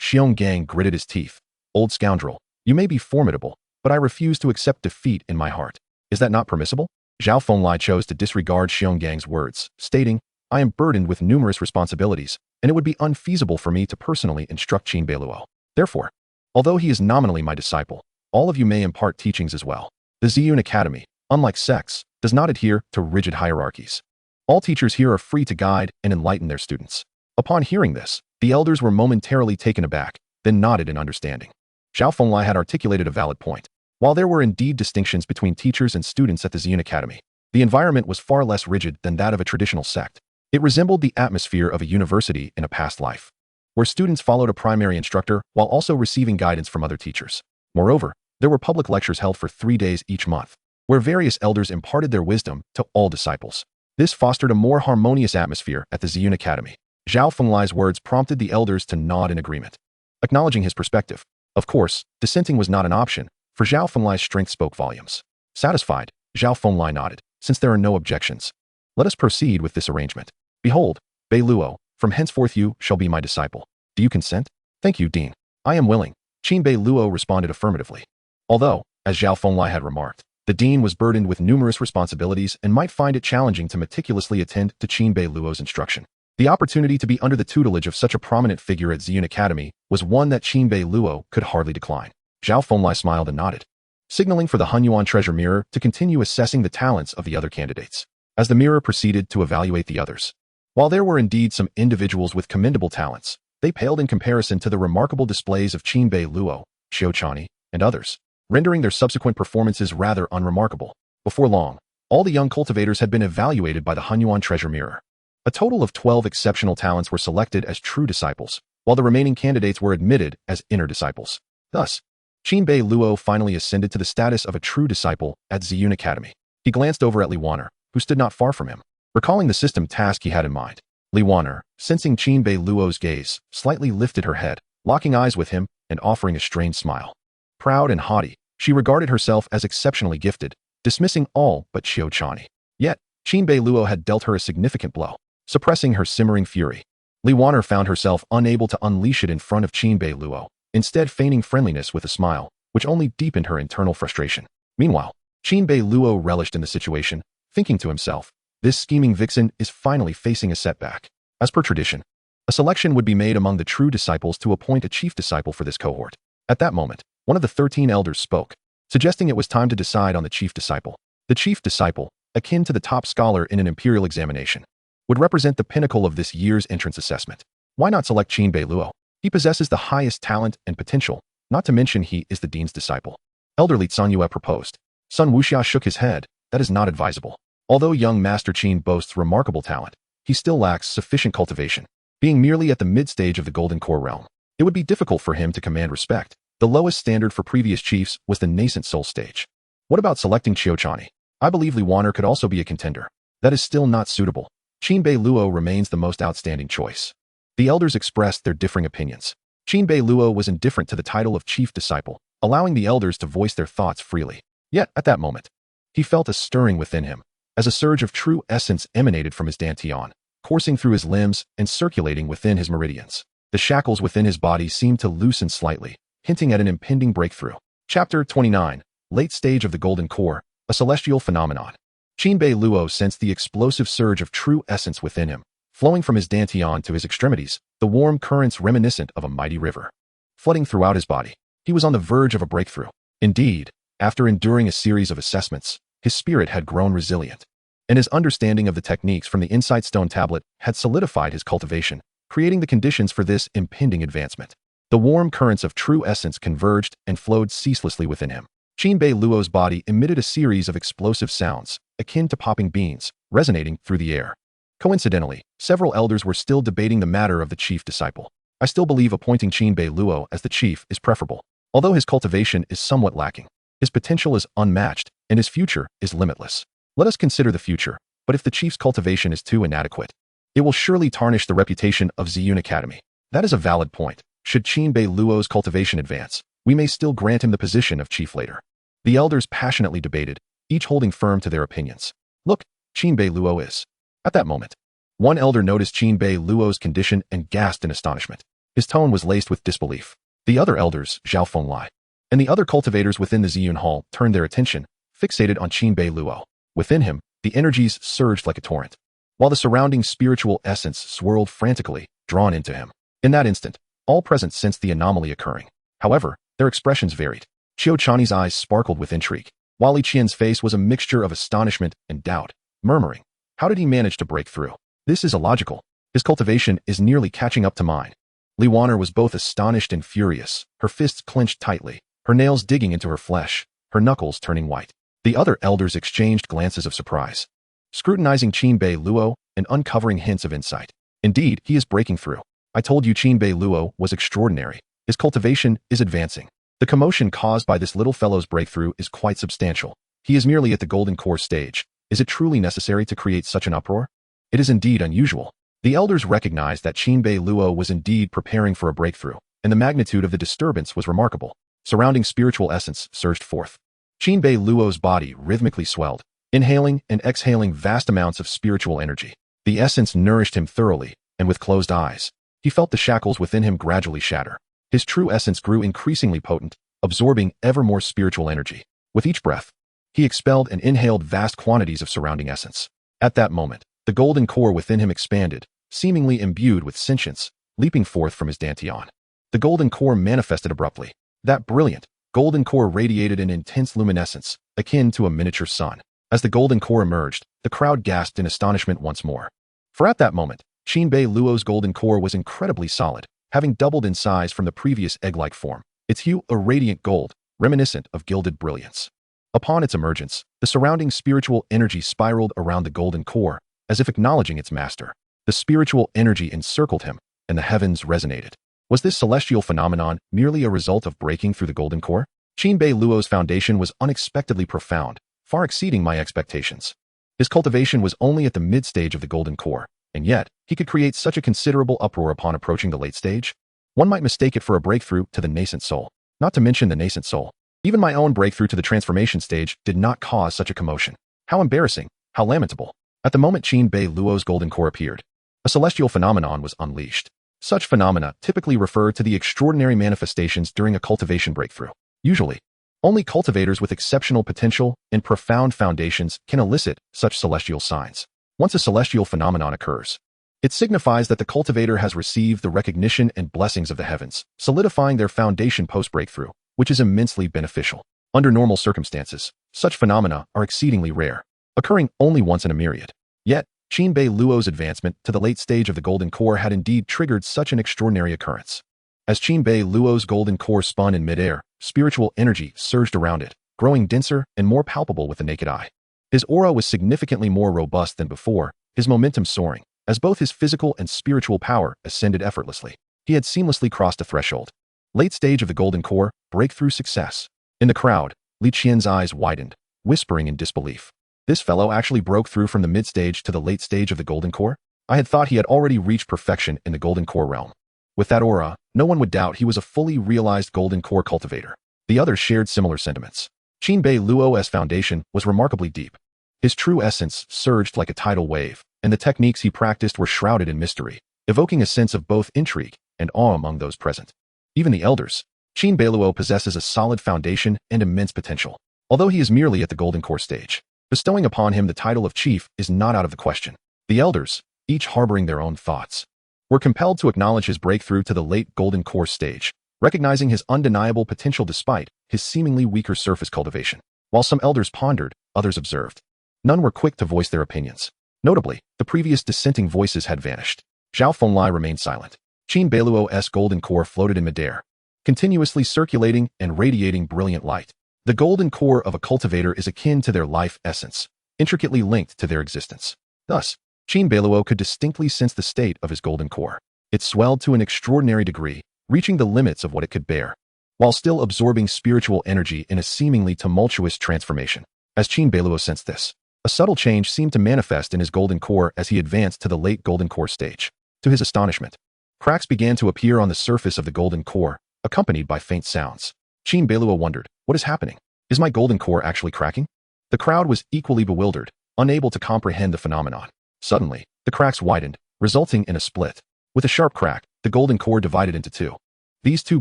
Xionggang gritted his teeth. Old scoundrel, you may be formidable, but I refuse to accept defeat in my heart. Is that not permissible? Zhao Fenglai chose to disregard Xiongang's words, stating, I am burdened with numerous responsibilities, and it would be unfeasible for me to personally instruct Qin Beiluo. Therefore, although he is nominally my disciple, all of you may impart teachings as well. The Ziyun Academy, unlike sects, does not adhere to rigid hierarchies. All teachers here are free to guide and enlighten their students. Upon hearing this, the elders were momentarily taken aback, then nodded in understanding. Zhao Fenglai had articulated a valid point. While there were indeed distinctions between teachers and students at the Ziyun Academy, the environment was far less rigid than that of a traditional sect. It resembled the atmosphere of a university in a past life, where students followed a primary instructor while also receiving guidance from other teachers. Moreover, there were public lectures held for 3 days each month, where various elders imparted their wisdom to all disciples. This fostered a more harmonious atmosphere at the Ziyun Academy. Zhao Fenglai's words prompted the elders to nod in agreement, acknowledging his perspective. Of course, dissenting was not an option, for Zhao Fenglai's strength spoke volumes. Satisfied, Zhao Fenglai nodded. Since there are no objections, let us proceed with this arrangement. Behold, Beiluo, from henceforth you shall be my disciple. Do you consent? Thank you, Dean. I am willing. Qin Beiluo responded affirmatively. Although, as Zhao Fenglai had remarked, the dean was burdened with numerous responsibilities and might find it challenging to meticulously attend to Qin Beiluo's instruction. The opportunity to be under the tutelage of such a prominent figure at Ziyun Academy was one that Qin Beiluo could hardly decline. Zhao Fenglai smiled and nodded, signaling for the Hunyuan treasure mirror to continue assessing the talents of the other candidates. As the mirror proceeded to evaluate the others, while there were indeed some individuals with commendable talents, they paled in comparison to the remarkable displays of Qin Beiluo, Xiao Chani, and others, rendering their subsequent performances rather unremarkable. Before long, all the young cultivators had been evaluated by the Hunyuan treasure mirror. A total of 12 exceptional talents were selected as true disciples, while the remaining candidates were admitted as inner disciples. Thus, Qin Beiluo finally ascended to the status of a true disciple at Ziyun Academy. He glanced over at Li Wan'er, who stood not far from him, recalling the system task he had in mind. Li Wan'er, sensing Qin Beiluo's gaze, slightly lifted her head, locking eyes with him and offering a strained smile. Proud and haughty, she regarded herself as exceptionally gifted, dismissing all but Xiao Chani. Yet, Qin Beiluo had dealt her a significant blow, suppressing her simmering fury. Li Wan'er found herself unable to unleash it in front of Qin Beiluo, instead feigning friendliness with a smile, which only deepened her internal frustration. Meanwhile, Qin Beiluo relished in the situation, thinking to himself, this scheming vixen is finally facing a setback. As per tradition, a selection would be made among the true disciples to appoint a chief disciple for this cohort. At that moment, one of the 13 elders spoke, suggesting it was time to decide on the chief disciple. The chief disciple, akin to the top scholar in an imperial examination, would represent the pinnacle of this year's entrance assessment. Why not select Qin Beiluo? He possesses the highest talent and potential, not to mention he is the dean's disciple. Elder Li Zanyue proposed. Sun Wuxia shook his head. That is not advisable. Although young Master Qin boasts remarkable talent, he still lacks sufficient cultivation. Being merely at the mid-stage of the Golden Core realm, it would be difficult for him to command respect. The lowest standard for previous chiefs was the nascent soul stage. What about selecting Xiao Chani? I believe Li Wan'er could also be a contender. That is still not suitable. Qin Beiluo remains the most outstanding choice. The elders expressed their differing opinions. Qin Beiluo was indifferent to the title of chief disciple, allowing the elders to voice their thoughts freely. Yet, at that moment, he felt a stirring within him, as a surge of true essence emanated from his dantian, coursing through his limbs and circulating within his meridians. The shackles within his body seemed to loosen slightly, hinting at an impending breakthrough. Chapter 29, Late Stage of the Golden Core, a Celestial Phenomenon. Qin Beiluo sensed the explosive surge of true essence within him, flowing from his dantian to his extremities, the warm currents reminiscent of a mighty river, flooding throughout his body. He was on the verge of a breakthrough. Indeed, after enduring a series of assessments, his spirit had grown resilient, and his understanding of the techniques from the Insight Stone tablet had solidified his cultivation, creating the conditions for this impending advancement. The warm currents of true essence converged and flowed ceaselessly within him. Qin Beiluo's body emitted a series of explosive sounds, akin to popping beans, resonating through the air. Coincidentally, several elders were still debating the matter of the chief disciple. I still believe appointing Qin Beiluo as the chief is preferable. Although his cultivation is somewhat lacking, his potential is unmatched, and his future is limitless. Let us consider the future, but if the chief's cultivation is too inadequate, it will surely tarnish the reputation of Ziyun Academy. That is a valid point. Should Qin Beiluo's cultivation advance, we may still grant him the position of chief later. The elders passionately debated, each holding firm to their opinions. Look, Qin Beiluo is. At that moment, one elder noticed Qin Beiluo's condition and gasped in astonishment. His tone was laced with disbelief. The other elders, Zhao Fenglai, and the other cultivators within the Ziyun Hall turned their attention, fixated on Qin Beiluo. Within him, the energies surged like a torrent, while the surrounding spiritual essence swirled frantically, drawn into him. In that instant, all present sensed the anomaly occurring. However, their expressions varied. Xiao Chani's eyes sparkled with intrigue, while Li Qian's face was a mixture of astonishment and doubt, murmuring, how did he manage to break through? This is illogical. His cultivation is nearly catching up to mine. Li Wan'er was both astonished and furious, her fists clenched tightly, her nails digging into her flesh, her knuckles turning white. The other elders exchanged glances of surprise. Scrutinizing Qin Beiluo, and uncovering hints of insight. Indeed, he is breaking through. I told you Qin Beiluo was extraordinary. His cultivation is advancing. The commotion caused by this little fellow's breakthrough is quite substantial. He is merely at the golden core stage. Is it truly necessary to create such an uproar? It is indeed unusual. The elders recognized that Qin Beiluo was indeed preparing for a breakthrough, and the magnitude of the disturbance was remarkable. Surrounding spiritual essence surged forth. Qin Beiluo's body rhythmically swelled, inhaling and exhaling vast amounts of spiritual energy. The essence nourished him thoroughly, and with closed eyes, he felt the shackles within him gradually shatter. His true essence grew increasingly potent, absorbing ever more spiritual energy. With each breath, he expelled and inhaled vast quantities of surrounding essence. At that moment, the golden core within him expanded, seemingly imbued with sentience, leaping forth from his dantian. The golden core manifested abruptly. That brilliant, golden core radiated an intense luminescence, akin to a miniature sun. As the golden core emerged, the crowd gasped in astonishment once more. For at that moment, Qin Beiluo's golden core was incredibly solid, having doubled in size from the previous egg-like form, its hue a radiant gold, reminiscent of gilded brilliance. Upon its emergence, the surrounding spiritual energy spiraled around the golden core, as if acknowledging its master. The spiritual energy encircled him, and the heavens resonated. Was this celestial phenomenon merely a result of breaking through the golden core? Qin Beiluo's foundation was unexpectedly profound, far exceeding my expectations. His cultivation was only at the mid-stage of the golden core, and yet, he could create such a considerable uproar upon approaching the late stage. One might mistake it for a breakthrough to the nascent soul. Not to mention the nascent soul. Even my own breakthrough to the transformation stage did not cause such a commotion. How embarrassing, how lamentable. At the moment Qin Beiluo's golden core appeared, a celestial phenomenon was unleashed. Such phenomena typically refer to the extraordinary manifestations during a cultivation breakthrough. Usually, only cultivators with exceptional potential and profound foundations can elicit such celestial signs. Once a celestial phenomenon occurs, it signifies that the cultivator has received the recognition and blessings of the heavens, solidifying their foundation post-breakthrough, which is immensely beneficial. Under normal circumstances, such phenomena are exceedingly rare, occurring only once in a myriad. Yet, Qin Beiluo's advancement to the late stage of the golden core had indeed triggered such an extraordinary occurrence. As Qin Beiluo's golden core spun in midair, spiritual energy surged around it, growing denser and more palpable with the naked eye. His aura was significantly more robust than before, his momentum soaring, as both his physical and spiritual power ascended effortlessly. He had seamlessly crossed a threshold. Late stage of the golden core, breakthrough success. In the crowd, Li Qian's eyes widened, whispering in disbelief. This fellow actually broke through from the mid-stage to the late stage of the golden core? I had thought he had already reached perfection in the golden core realm. With that aura, no one would doubt he was a fully realized golden core cultivator. The others shared similar sentiments. Qin Beiluo's foundation was remarkably deep. His true essence surged like a tidal wave, and the techniques he practiced were shrouded in mystery, evoking a sense of both intrigue and awe among those present. Even the elders, Qin Beiluo possesses a solid foundation and immense potential. Although he is merely at the golden core stage, bestowing upon him the title of chief is not out of the question. The elders, each harboring their own thoughts, were compelled to acknowledge his breakthrough to the late golden core stage, recognizing his undeniable potential despite his seemingly weaker surface cultivation. While some elders pondered, others observed. None were quick to voice their opinions. Notably, the previous dissenting voices had vanished. Zhao Fenglai remained silent. Qin Beiluo's golden core floated in midair, continuously circulating and radiating brilliant light. The golden core of a cultivator is akin to their life essence, intricately linked to their existence. Thus, Qin Beiluo could distinctly sense the state of his golden core. It swelled to an extraordinary degree, reaching the limits of what it could bear, while still absorbing spiritual energy in a seemingly tumultuous transformation. As Qin Beiluo sensed this, a subtle change seemed to manifest in his golden core as he advanced to the late golden core stage. To his astonishment, cracks began to appear on the surface of the golden core, accompanied by faint sounds. Qin Beiluo wondered, what is happening? Is my golden core actually cracking? The crowd was equally bewildered, unable to comprehend the phenomenon. Suddenly, the cracks widened, resulting in a split. With a sharp crack, the golden core divided into two. These two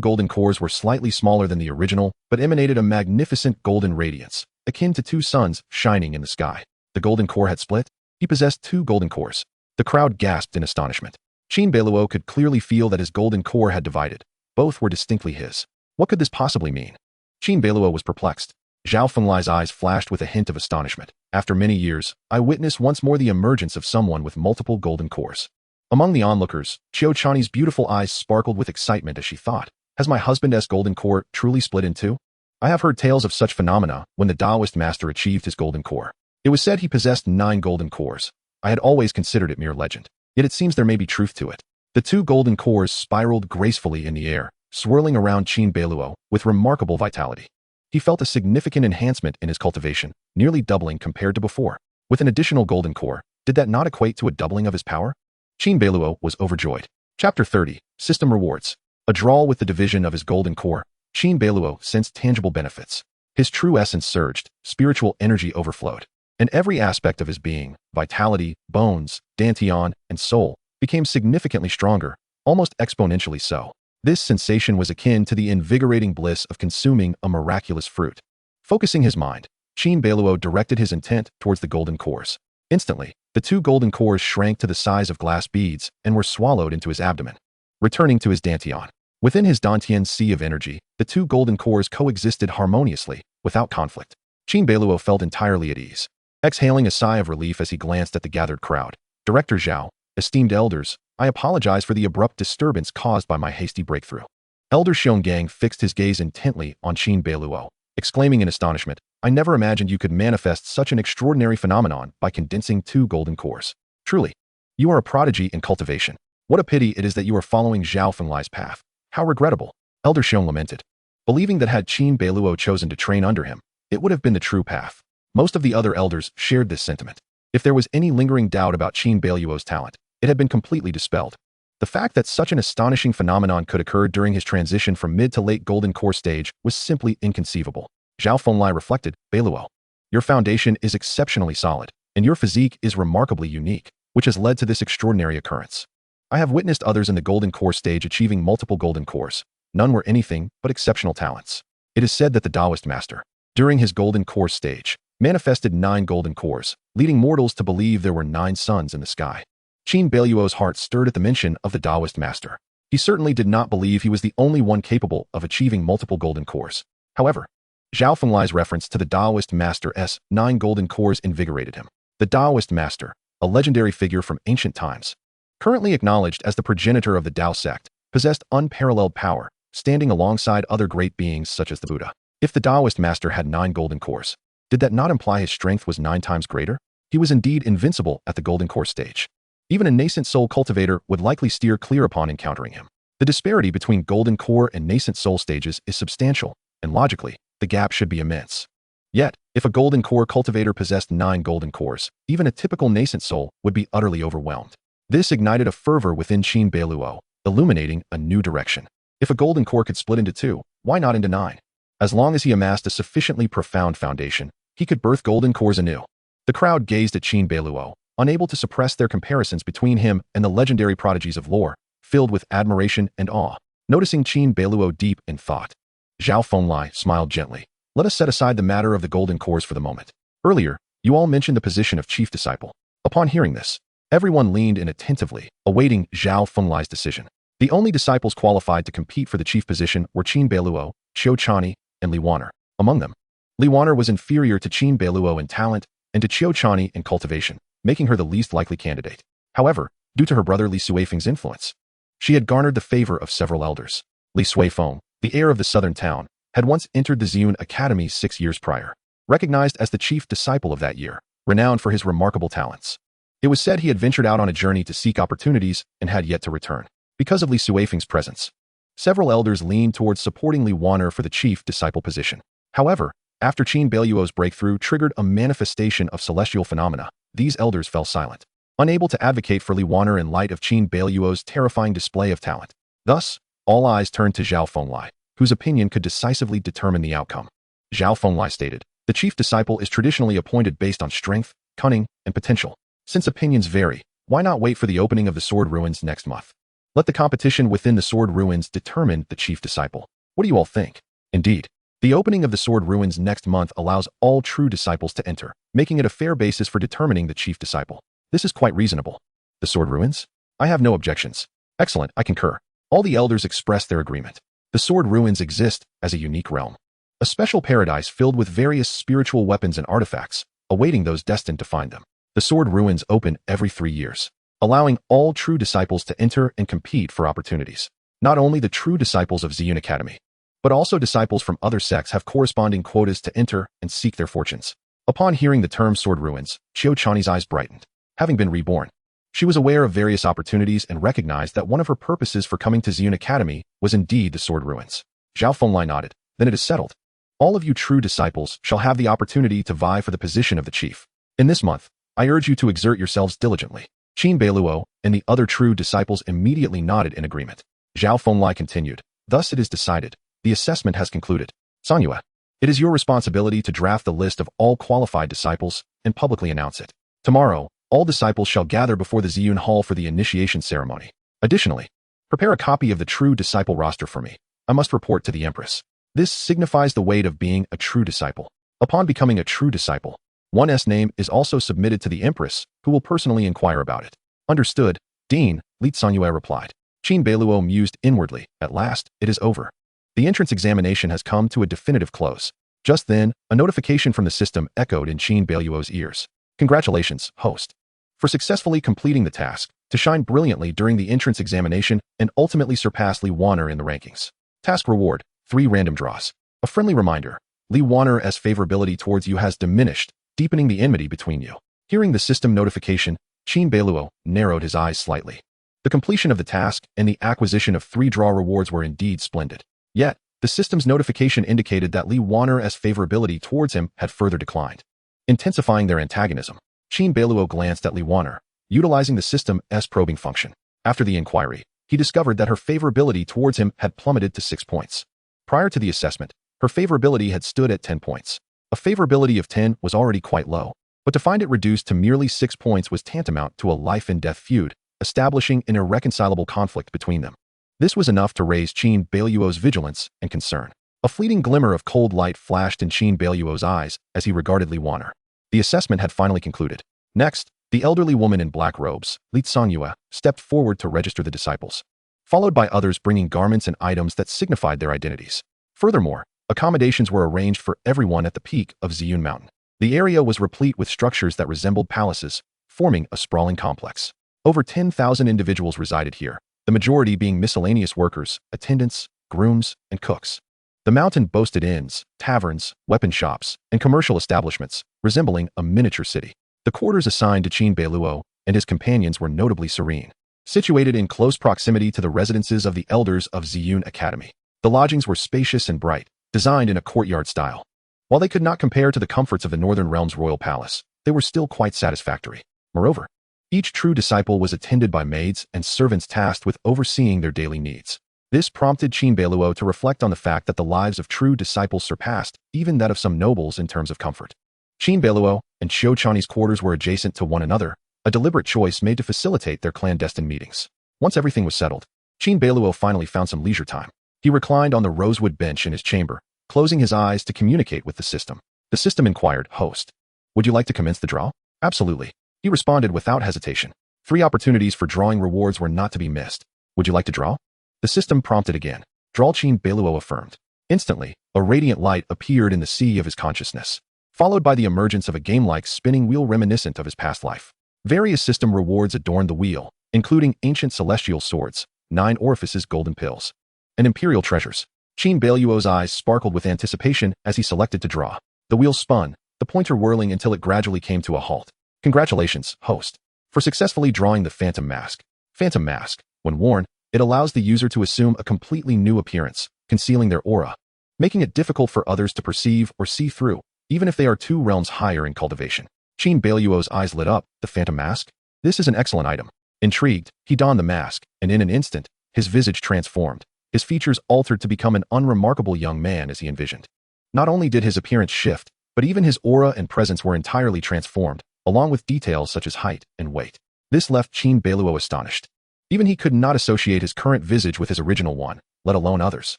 golden cores were slightly smaller than the original, but emanated a magnificent golden radiance, akin to two suns shining in the sky. The golden core had split. He possessed two golden cores. The crowd gasped in astonishment. Qin Beiluo could clearly feel that his golden core had divided. Both were distinctly his. What could this possibly mean? Qin Beiluo was perplexed. Zhao Fenglai's eyes flashed with a hint of astonishment. After many years, I witnessed once more the emergence of someone with multiple golden cores. Among the onlookers, Qiu Chani's beautiful eyes sparkled with excitement as she thought, has my husband's golden core truly split in two? I have heard tales of such phenomena when the Taoist master achieved his golden core. It was said he possessed 9 golden cores. I had always considered it mere legend. Yet it seems there may be truth to it. The two golden cores spiraled gracefully in the air, swirling around Qin Beiluo with remarkable vitality. He felt a significant enhancement in his cultivation, nearly doubling compared to before. With an additional golden core, did that not equate to a doubling of his power? Qin Beiluo was overjoyed. Chapter 30, System Rewards. A drawl with the division of his golden core, Qin Beiluo sensed tangible benefits. His true essence surged, spiritual energy overflowed. And every aspect of his being, vitality, bones, dantian, and soul, became significantly stronger, almost exponentially so. This sensation was akin to the invigorating bliss of consuming a miraculous fruit. Focusing his mind, Qin Beiluo directed his intent towards the golden cores. Instantly, the two golden cores shrank to the size of glass beads and were swallowed into his abdomen. Returning to his dantian. Within his dantian sea of energy, the two golden cores coexisted harmoniously, without conflict. Qin Beiluo felt entirely at ease. Exhaling a sigh of relief as he glanced at the gathered crowd. Director Zhao, esteemed elders, I apologize for the abrupt disturbance caused by my hasty breakthrough. Elder Xionggang fixed his gaze intently on Qin Beiluo, exclaiming in astonishment, I never imagined you could manifest such an extraordinary phenomenon by condensing two golden cores. Truly, you are a prodigy in cultivation. What a pity it is that you are following Zhao Fenglai's path. How regrettable. Elder Xiong lamented, believing that had Qin Beiluo chosen to train under him, it would have been the true path. Most of the other elders shared this sentiment. If there was any lingering doubt about Qin Beiluo's talent, it had been completely dispelled. The fact that such an astonishing phenomenon could occur during his transition from mid to late golden core stage was simply inconceivable. Zhao Fenglai reflected, Beiluo, your foundation is exceptionally solid, and your physique is remarkably unique, which has led to this extraordinary occurrence. I have witnessed others in the golden core stage achieving multiple golden cores. None were anything but exceptional talents. It is said that the Taoist master, during his golden core stage, manifested 9 golden cores, leading mortals to believe there were 9 suns in the sky. Qin Beiluo's heart stirred at the mention of the Taoist master. He certainly did not believe he was the only one capable of achieving multiple golden cores. However, Zhao Fenglai's reference to the Taoist master's 9 golden cores invigorated him. The Taoist master, a legendary figure from ancient times, currently acknowledged as the progenitor of the Tao sect, possessed unparalleled power, standing alongside other great beings such as the Buddha. If the Taoist master had 9 golden cores, did that not imply his strength was 9 times greater? He was indeed invincible at the golden core stage. Even a nascent soul cultivator would likely steer clear upon encountering him. The disparity between golden core and nascent soul stages is substantial, and logically, the gap should be immense. Yet, if a golden core cultivator possessed 9 golden cores, even a typical nascent soul would be utterly overwhelmed. This ignited a fervor within Qin Beiluo, illuminating a new direction. If a golden core could split into 2, why not into 9? As long as he amassed a sufficiently profound foundation, he could birth golden cores anew. The crowd gazed at Qin Beiluo, unable to suppress their comparisons between him and the legendary prodigies of lore, filled with admiration and awe. Noticing Qin Beiluo deep in thought, Zhao Fenglai smiled gently. Let us set aside the matter of the golden cores for the moment. Earlier, you all mentioned the position of chief disciple. Upon hearing this, everyone leaned in attentively, awaiting Zhao Fenglai's decision. The only disciples qualified to compete for the chief position were Qin Beiluo, Qiu Chani, and Li Waner. Among them, Li Waner was inferior to Qin Beiluo in talent and to Qiu Chani in cultivation, making her the least likely candidate. However, due to her brother Li Suifeng's influence, she had garnered the favor of several elders. Li Suifeng, the heir of the southern town, had once entered the Ziyun Academy 6 years prior. Recognized as the chief disciple of that year, renowned for his remarkable talents. It was said he had ventured out on a journey to seek opportunities and had yet to return. Because of Li Suifeng's presence, several elders leaned towards supporting Li Waner for the chief disciple position. However, after Qin Beiluo's breakthrough triggered a manifestation of celestial phenomena, these elders fell silent, unable to advocate for Li Waner in light of Qin Beiluo's terrifying display of talent. Thus, all eyes turned to Zhao Fenglai, whose opinion could decisively determine the outcome. Zhao Fenglai stated, the chief disciple is traditionally appointed based on strength, cunning, and potential. Since opinions vary, why not wait for the opening of the Sword Ruins next month? Let the competition within the Sword Ruins determine the chief disciple. What do you all think? Indeed, the opening of the Sword Ruins next month allows all true disciples to enter, making it a fair basis for determining the chief disciple. This is quite reasonable. The Sword Ruins? I have no objections. Excellent, I concur. All the elders expressed their agreement. The Sword Ruins exist as a unique realm. A special paradise filled with various spiritual weapons and artifacts, awaiting those destined to find them. The Sword Ruins open every 3 years, allowing all true disciples to enter and compete for opportunities. Not only the true disciples of Ziyun Academy, but also disciples from other sects have corresponding quotas to enter and seek their fortunes. Upon hearing the term Sword Ruins, Qiu Chani's eyes brightened. having been reborn. She was aware of various opportunities and recognized that one of her purposes for coming to Ziyun Academy was indeed the sword ruins. Zhao Fenglai nodded. Then it is settled. All of you true disciples shall have the opportunity to vie for the position of the chief. In this month, I urge you to exert yourselves diligently. Qin Beiluo and the other true disciples immediately nodded in agreement. Zhao Fenglai continued. Thus it is decided. The assessment has concluded. Sanyue, it is your responsibility to draft the list of all qualified disciples and publicly announce it. Tomorrow, all disciples shall gather before the Ziyun Hall for the initiation ceremony. Additionally, prepare a copy of the true disciple roster for me. I must report to the Empress. This signifies the weight of being a true disciple. Upon becoming a true disciple, one's name is also submitted to the Empress, who will personally inquire about it. Understood, Dean, Li Sanyue replied. Qin Beiluo mused inwardly. At last, it is over. The entrance examination has come to a definitive close. Just then, a notification from the system echoed in Qin Beiluo's ears. Congratulations, host, for successfully completing the task, to shine brilliantly during the entrance examination and ultimately surpass Li Wanner in the rankings. Task reward, 3 random draws. A friendly reminder, Li Wanner's favorability towards you has diminished, deepening the enmity between you. Hearing the system notification, Qin Beiluo narrowed his eyes slightly. The completion of the task and the acquisition of 3 draw rewards were indeed splendid. Yet, the system's notification indicated that Li Wanner's favorability towards him had further declined, intensifying their antagonism. Qin Beiluo glanced at Li Wanner, utilizing the system's probing function. After the inquiry, he discovered that her favorability towards him had plummeted to 6 points. Prior to the assessment, her favorability had stood at 10 points. A favorability of 10 was already quite low, but to find it reduced to merely 6 points was tantamount to a life-and-death feud, establishing an irreconcilable conflict between them. This was enough to raise Qin Beiluo's vigilance and concern. A fleeting glimmer of cold light flashed in Qin Beiluo's eyes as he regarded Li Wanner. The assessment had finally concluded. Next, the elderly woman in black robes, Li Sanyue, stepped forward to register the disciples, followed by others bringing garments and items that signified their identities. Furthermore, accommodations were arranged for everyone at the peak of Ziyun Mountain. The area was replete with structures that resembled palaces, forming a sprawling complex. Over 10,000 individuals resided here, the majority being miscellaneous workers, attendants, grooms, and cooks. The mountain boasted inns, taverns, weapon shops, and commercial establishments, resembling a miniature city. The quarters assigned to Qin Beiluo and his companions were notably serene, situated in close proximity to the residences of the elders of Ziyun Academy. The lodgings were spacious and bright, designed in a courtyard style. While they could not compare to the comforts of the Northern Realm's royal palace, they were still quite satisfactory. Moreover, each true disciple was attended by maids and servants tasked with overseeing their daily needs. This prompted Qin Beiluo to reflect on the fact that the lives of true disciples surpassed even that of some nobles in terms of comfort. Qin Beiluo and Xiu Chani's quarters were adjacent to one another, a deliberate choice made to facilitate their clandestine meetings. Once everything was settled, Qin Beiluo finally found some leisure time. He reclined on the rosewood bench in his chamber, closing his eyes to communicate with the system. The system inquired, host, would you like to commence the draw? Absolutely. He responded without hesitation. 3 opportunities for drawing rewards were not to be missed. Would you like to draw? The system prompted again. Draw. Qin Beiluo affirmed. Instantly, a radiant light appeared in the sea of his consciousness, followed by the emergence of a game-like spinning wheel reminiscent of his past life. Various system rewards adorned the wheel, including ancient celestial swords, 9 orifices golden pills, and imperial treasures. Qin Beiluo's eyes sparkled with anticipation as he selected to draw. The wheel spun, the pointer whirling until it gradually came to a halt. Congratulations, host, for successfully drawing the Phantom Mask. Phantom Mask, when worn, it allows the user to assume a completely new appearance, concealing their aura, making it difficult for others to perceive or see through, even if they are 2 realms higher in cultivation. Qin Beiluo's eyes lit up. The Phantom Mask? This is an excellent item. Intrigued, he donned the mask, and in an instant, his visage transformed. His features altered to become an unremarkable young man as he envisioned. Not only did his appearance shift, but even his aura and presence were entirely transformed, along with details such as height and weight. This left Qin Beiluo astonished. Even he could not associate his current visage with his original one, let alone others.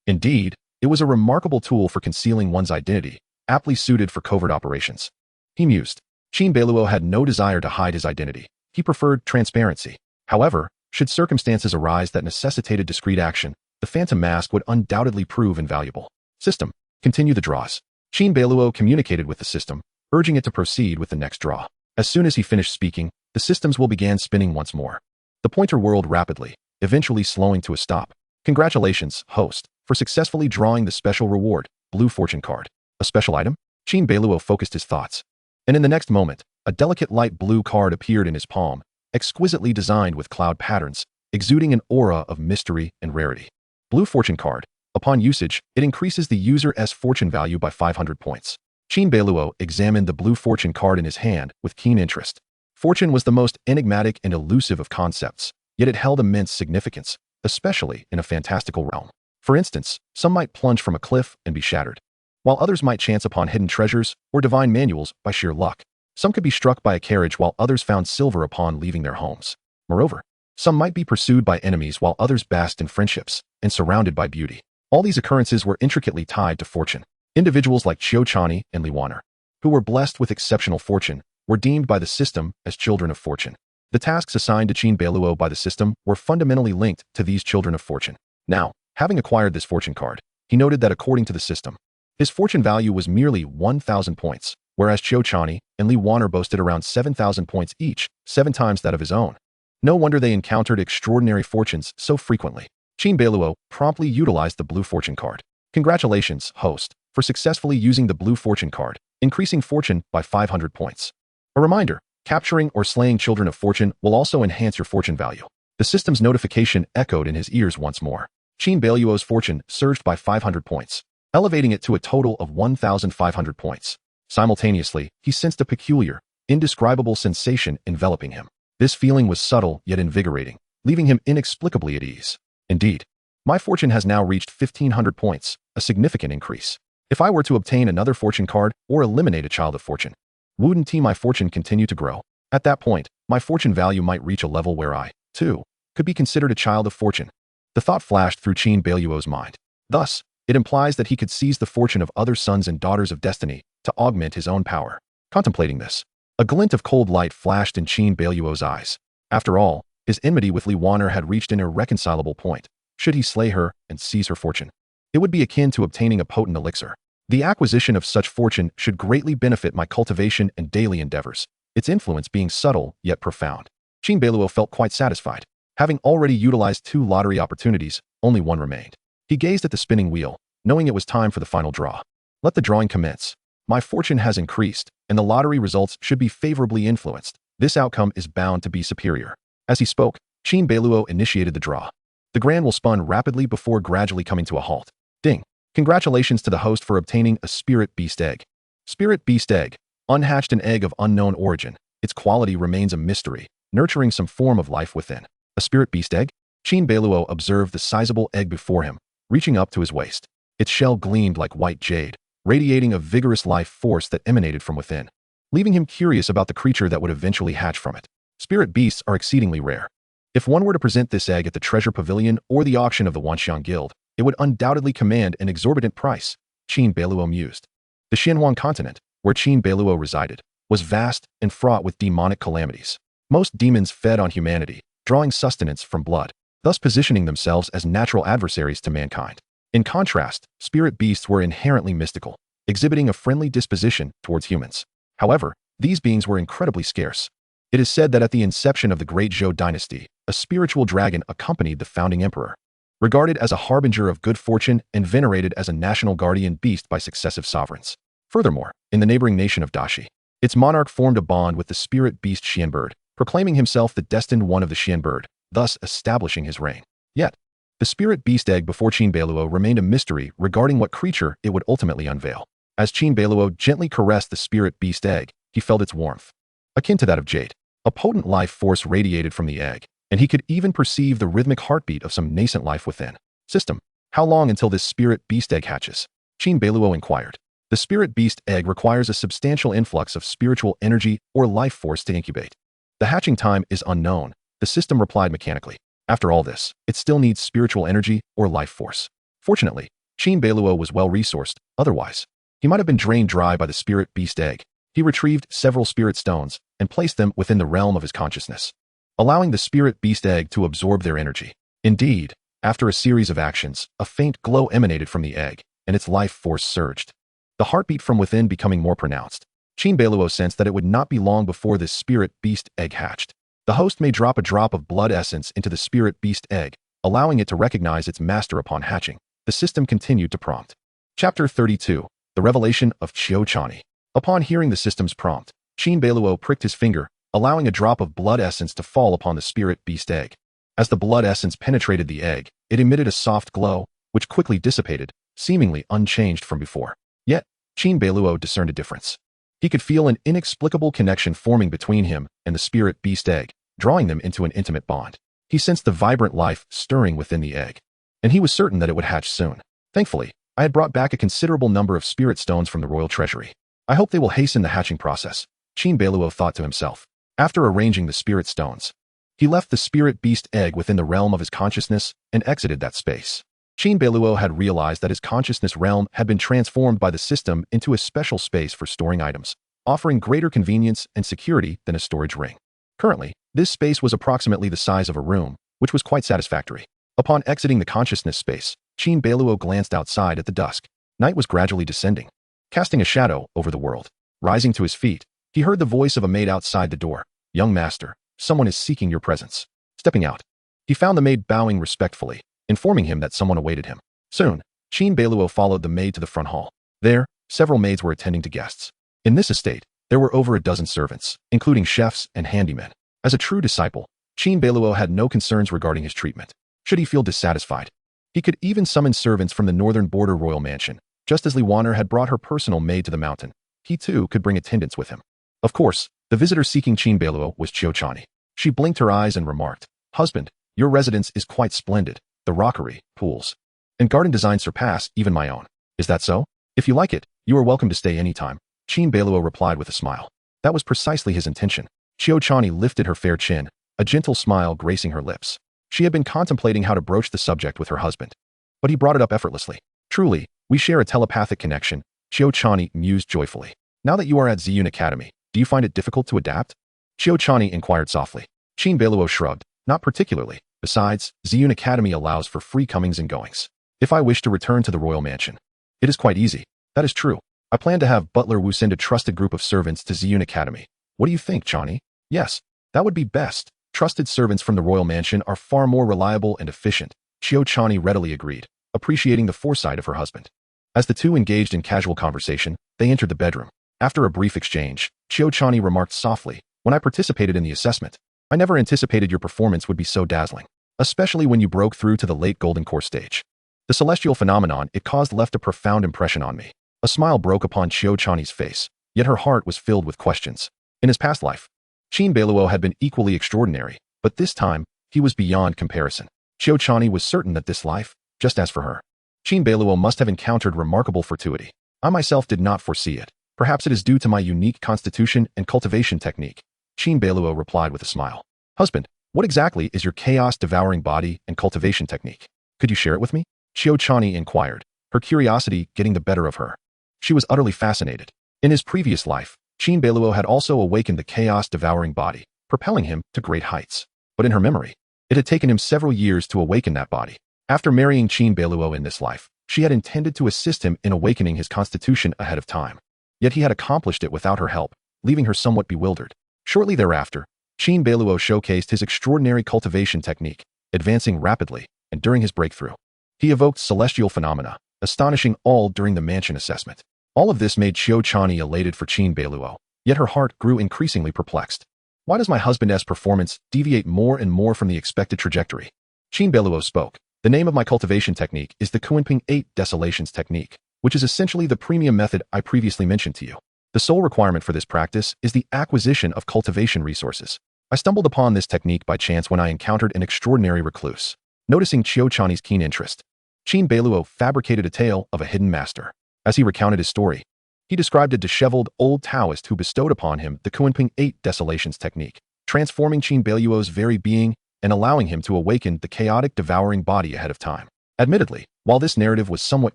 Indeed, it was a remarkable tool for concealing one's identity, aptly suited for covert operations. He mused. Qin Beiluo had no desire to hide his identity. He preferred transparency. However, should circumstances arise that necessitated discreet action, the Phantom Mask would undoubtedly prove invaluable. System, continue the draws. Qin Beiluo communicated with the system, urging it to proceed with the next draw. As soon as he finished speaking, the systems will begin spinning once more. The pointer whirled rapidly, eventually slowing to a stop. Congratulations, host, for successfully drawing the special reward, Blue Fortune card. A special item? Qin Beiluo focused his thoughts. And in the next moment, A delicate light blue card appeared in his palm, exquisitely designed with cloud patterns, exuding an aura of mystery and rarity. Blue Fortune card. Upon usage, it increases the user's fortune value by 500 points. Qin Beiluo examined the Blue Fortune card in his hand with keen interest. Fortune was the most enigmatic and elusive of concepts, yet it held immense significance, especially in a fantastical realm. For instance, some might plunge from a cliff and be shattered, while others might chance upon hidden treasures or divine manuals by sheer luck. Some could be struck by a carriage while others found silver upon leaving their homes. Moreover, some might be pursued by enemies while others basked in friendships and surrounded by beauty. All these occurrences were intricately tied to fortune. Individuals like Qiu Chani and Li Waner, who were blessed with exceptional fortune, were deemed by the system as children of fortune. The tasks assigned to Qin Beiluo by the system were fundamentally linked to these children of fortune. Now, having acquired this fortune card, he noted that according to the system, his fortune value was merely 1,000 points, whereas Qiu Chani and Li Waner boasted around 7,000 points each, 7 times that of his own. No wonder they encountered extraordinary fortunes so frequently. Qin Beiluo promptly utilized the Blue Fortune card. Congratulations, host, for successfully using the Blue Fortune card, increasing fortune by 500 points. A reminder, capturing or slaying children of fortune will also enhance your fortune value. The system's notification echoed in his ears once more. Qin Beiluo's fortune surged by 500 points, elevating it to a total of 1,500 points. Simultaneously, he sensed a peculiar, indescribable sensation enveloping him. This feeling was subtle yet invigorating, leaving him inexplicably at ease. Indeed, my fortune has now reached 1,500 points, a significant increase. If I were to obtain another fortune card or eliminate a child of fortune, wouldn't my fortune continue to grow? At that point, my fortune value might reach a level where I, too, could be considered a child of fortune. The thought flashed through Qin Beiluo's mind. Thus, it implies that he could seize the fortune of other sons and daughters of destiny to augment his own power. Contemplating this, a glint of cold light flashed in Qin Beiluo's eyes. After all, his enmity with Li Waner had reached an irreconcilable point. Should he slay her and seize her fortune, it would be akin to obtaining a potent elixir. The acquisition of such fortune should greatly benefit my cultivation and daily endeavors, its influence being subtle yet profound. Qin Beiluo felt quite satisfied. Having already utilized 2 lottery opportunities, only one remained. He gazed at the spinning wheel, knowing it was time for the final draw. Let the drawing commence. My fortune has increased, and the lottery results should be favorably influenced. This outcome is bound to be superior. As he spoke, Qin Beiluo initiated the draw. The grand will spun rapidly before gradually coming to a halt. Ding! Congratulations to the host for obtaining a Spirit Beast Egg. Spirit Beast Egg. Unhatched an egg of unknown origin. Its quality remains a mystery, nurturing some form of life within. A Spirit Beast Egg? Qin Beiluo observed the sizable egg before him, reaching up to his waist. Its shell gleamed like white jade, radiating a vigorous life force that emanated from within, leaving him curious about the creature that would eventually hatch from it. Spirit beasts are exceedingly rare. If one were to present this egg at the treasure pavilion or the auction of the Wanxiang Guild, it would undoubtedly command an exorbitant price, Qin Beiluo mused. The Xianhuang continent, where Qin Beiluo resided, was vast and fraught with demonic calamities. Most demons fed on humanity, drawing sustenance from blood, thus positioning themselves as natural adversaries to mankind. In contrast, spirit beasts were inherently mystical, exhibiting a friendly disposition towards humans. However, these beings were incredibly scarce. It is said that at the inception of the Great Zhou Dynasty, a spiritual dragon accompanied the founding emperor, regarded as a harbinger of good fortune and venerated as a national guardian beast by successive sovereigns. Furthermore, in the neighboring nation of Dashi, its monarch formed a bond with the spirit beast Xianbird, proclaiming himself the destined one of the Xianbird, thus establishing his reign. Yet, the spirit beast egg before Qin Beiluo remained a mystery regarding what creature it would ultimately unveil. As Qin Beiluo gently caressed the spirit beast egg, he felt its warmth, akin to that of jade. A potent life force radiated from the egg, and he could even perceive the rhythmic heartbeat of some nascent life within. System. How long until this spirit beast egg hatches? Qin Beiluo inquired. The spirit beast egg requires a substantial influx of spiritual energy or life force to incubate. The hatching time is unknown, the system replied mechanically. After all this, it still needs spiritual energy or life force. Fortunately, Qin Beiluo was well-resourced, otherwise, he might have been drained dry by the spirit beast egg. He retrieved several spirit stones and placed them within the realm of his consciousness, allowing the spirit beast egg to absorb their energy. Indeed, after a series of actions, a faint glow emanated from the egg, and its life force surged, the heartbeat from within becoming more pronounced. Qin Beiluo sensed that it would not be long before this spirit beast egg hatched. The host may drop a drop of blood essence into the spirit beast egg, allowing it to recognize its master upon hatching. The system continued to prompt. Chapter 32. The Revelation of Qiu Chani. Upon hearing the system's prompt, Qin Beiluo pricked his finger, allowing a drop of blood essence to fall upon the spirit beast egg. As the blood essence penetrated the egg, it emitted a soft glow, which quickly dissipated, seemingly unchanged from before. Yet, Qin Beiluo discerned a difference. He could feel an inexplicable connection forming between him and the spirit beast egg, drawing them into an intimate bond. He sensed the vibrant life stirring within the egg, and he was certain that it would hatch soon. Thankfully, I had brought back a considerable number of spirit stones from the royal treasury. I hope they will hasten the hatching process, Qin Beiluo thought to himself. After arranging the spirit stones, he left the spirit beast egg within the realm of his consciousness and exited that space. Qin Beiluo had realized that his consciousness realm had been transformed by the system into a special space for storing items, offering greater convenience and security than a storage ring. Currently, this space was approximately the size of a room, which was quite satisfactory. Upon exiting the consciousness space, Qin Beiluo glanced outside at the dusk. Night was gradually descending, casting a shadow over the world. Rising to his feet, he heard the voice of a maid outside the door. "Young master, someone is seeking your presence." Stepping out, he found the maid bowing respectfully, informing him that someone awaited him. Soon, Qin Beiluo followed the maid to the front hall. There, several maids were attending to guests. In this estate, there were over a dozen servants, including chefs and handymen. As a true disciple, Qin Beiluo had no concerns regarding his treatment. Should he feel dissatisfied, he could even summon servants from the northern border royal mansion. Just as Li Wanner had brought her personal maid to the mountain, he too could bring attendants with him. Of course, the visitor seeking Qin Beiluo was Qiu Chani. She blinked her eyes and remarked, "Husband, your residence is quite splendid. The rockery, pools, and garden design surpass even my own. Is that so? If you like it, you are welcome to stay any time," Qin Beiluo replied with a smile. That was precisely his intention. Qiu Chani lifted her fair chin, a gentle smile gracing her lips. She had been contemplating how to broach the subject with her husband, but he brought it up effortlessly. "Truly, we share a telepathic connection," Qiu Chani mused joyfully. "Now that you are at Ziyun Academy, do you find it difficult to adapt?" Qiu Chani inquired softly. Qin Beiluo shrugged. "Not particularly. Besides, Ziyun Academy allows for free comings and goings. If I wish to return to the royal mansion, it is quite easy." "That is true. I plan to have Butler Wu send a trusted group of servants to Ziyun Academy. What do you think, Chani?" "Yes, that would be best. Trusted servants from the royal mansion are far more reliable and efficient," Qiu Chani readily agreed, appreciating the foresight of her husband. As the two engaged in casual conversation, they entered the bedroom. After a brief exchange, Qiu Chani remarked softly, "When I participated in the assessment, I never anticipated your performance would be so dazzling, especially when you broke through to the late Golden Core stage. The celestial phenomenon it caused left a profound impression on me." A smile broke upon Qiu Chani's face, yet her heart was filled with questions. In his past life, Qin Beiluo had been equally extraordinary, but this time, he was beyond comparison. Qiu Chani was certain that this life, just as for her, Qin Beiluo must have encountered remarkable fortuity. "I myself did not foresee it. Perhaps it is due to my unique constitution and cultivation technique," Qin Beiluo replied with a smile. "Husband, what exactly is your Chaos Devouring Body and cultivation technique? Could you share it with me?" Qiu Chani inquired, her curiosity getting the better of her. She was utterly fascinated. In his previous life, Qin Beiluo had also awakened the Chaos Devouring Body, propelling him to great heights. But in her memory, it had taken him several years to awaken that body. After marrying Qin Beiluo in this life, she had intended to assist him in awakening his constitution ahead of time. Yet he had accomplished it without her help, leaving her somewhat bewildered. Shortly thereafter, Qin Beiluo showcased his extraordinary cultivation technique, advancing rapidly, and during his breakthrough, he evoked celestial phenomena, astonishing all during the mansion assessment. All of this made Qiu Chani elated for Qin Beiluo, yet her heart grew increasingly perplexed. Why does my husband's performance deviate more and more from the expected trajectory? Qin Beiluo spoke. "The name of my cultivation technique is the Kunping 8 Desolations technique, which is essentially the premium method I previously mentioned to you. The sole requirement for this practice is the acquisition of cultivation resources. I stumbled upon this technique by chance when I encountered an extraordinary recluse." Noticing Qiu Chani's keen interest, Qin Beiluo fabricated a tale of a hidden master. As he recounted his story, he described a disheveled old Taoist who bestowed upon him the Kunping 8 Desolations technique, transforming Qin Beiluo's very being and allowing him to awaken the chaotic devouring body ahead of time. Admittedly, while this narrative was somewhat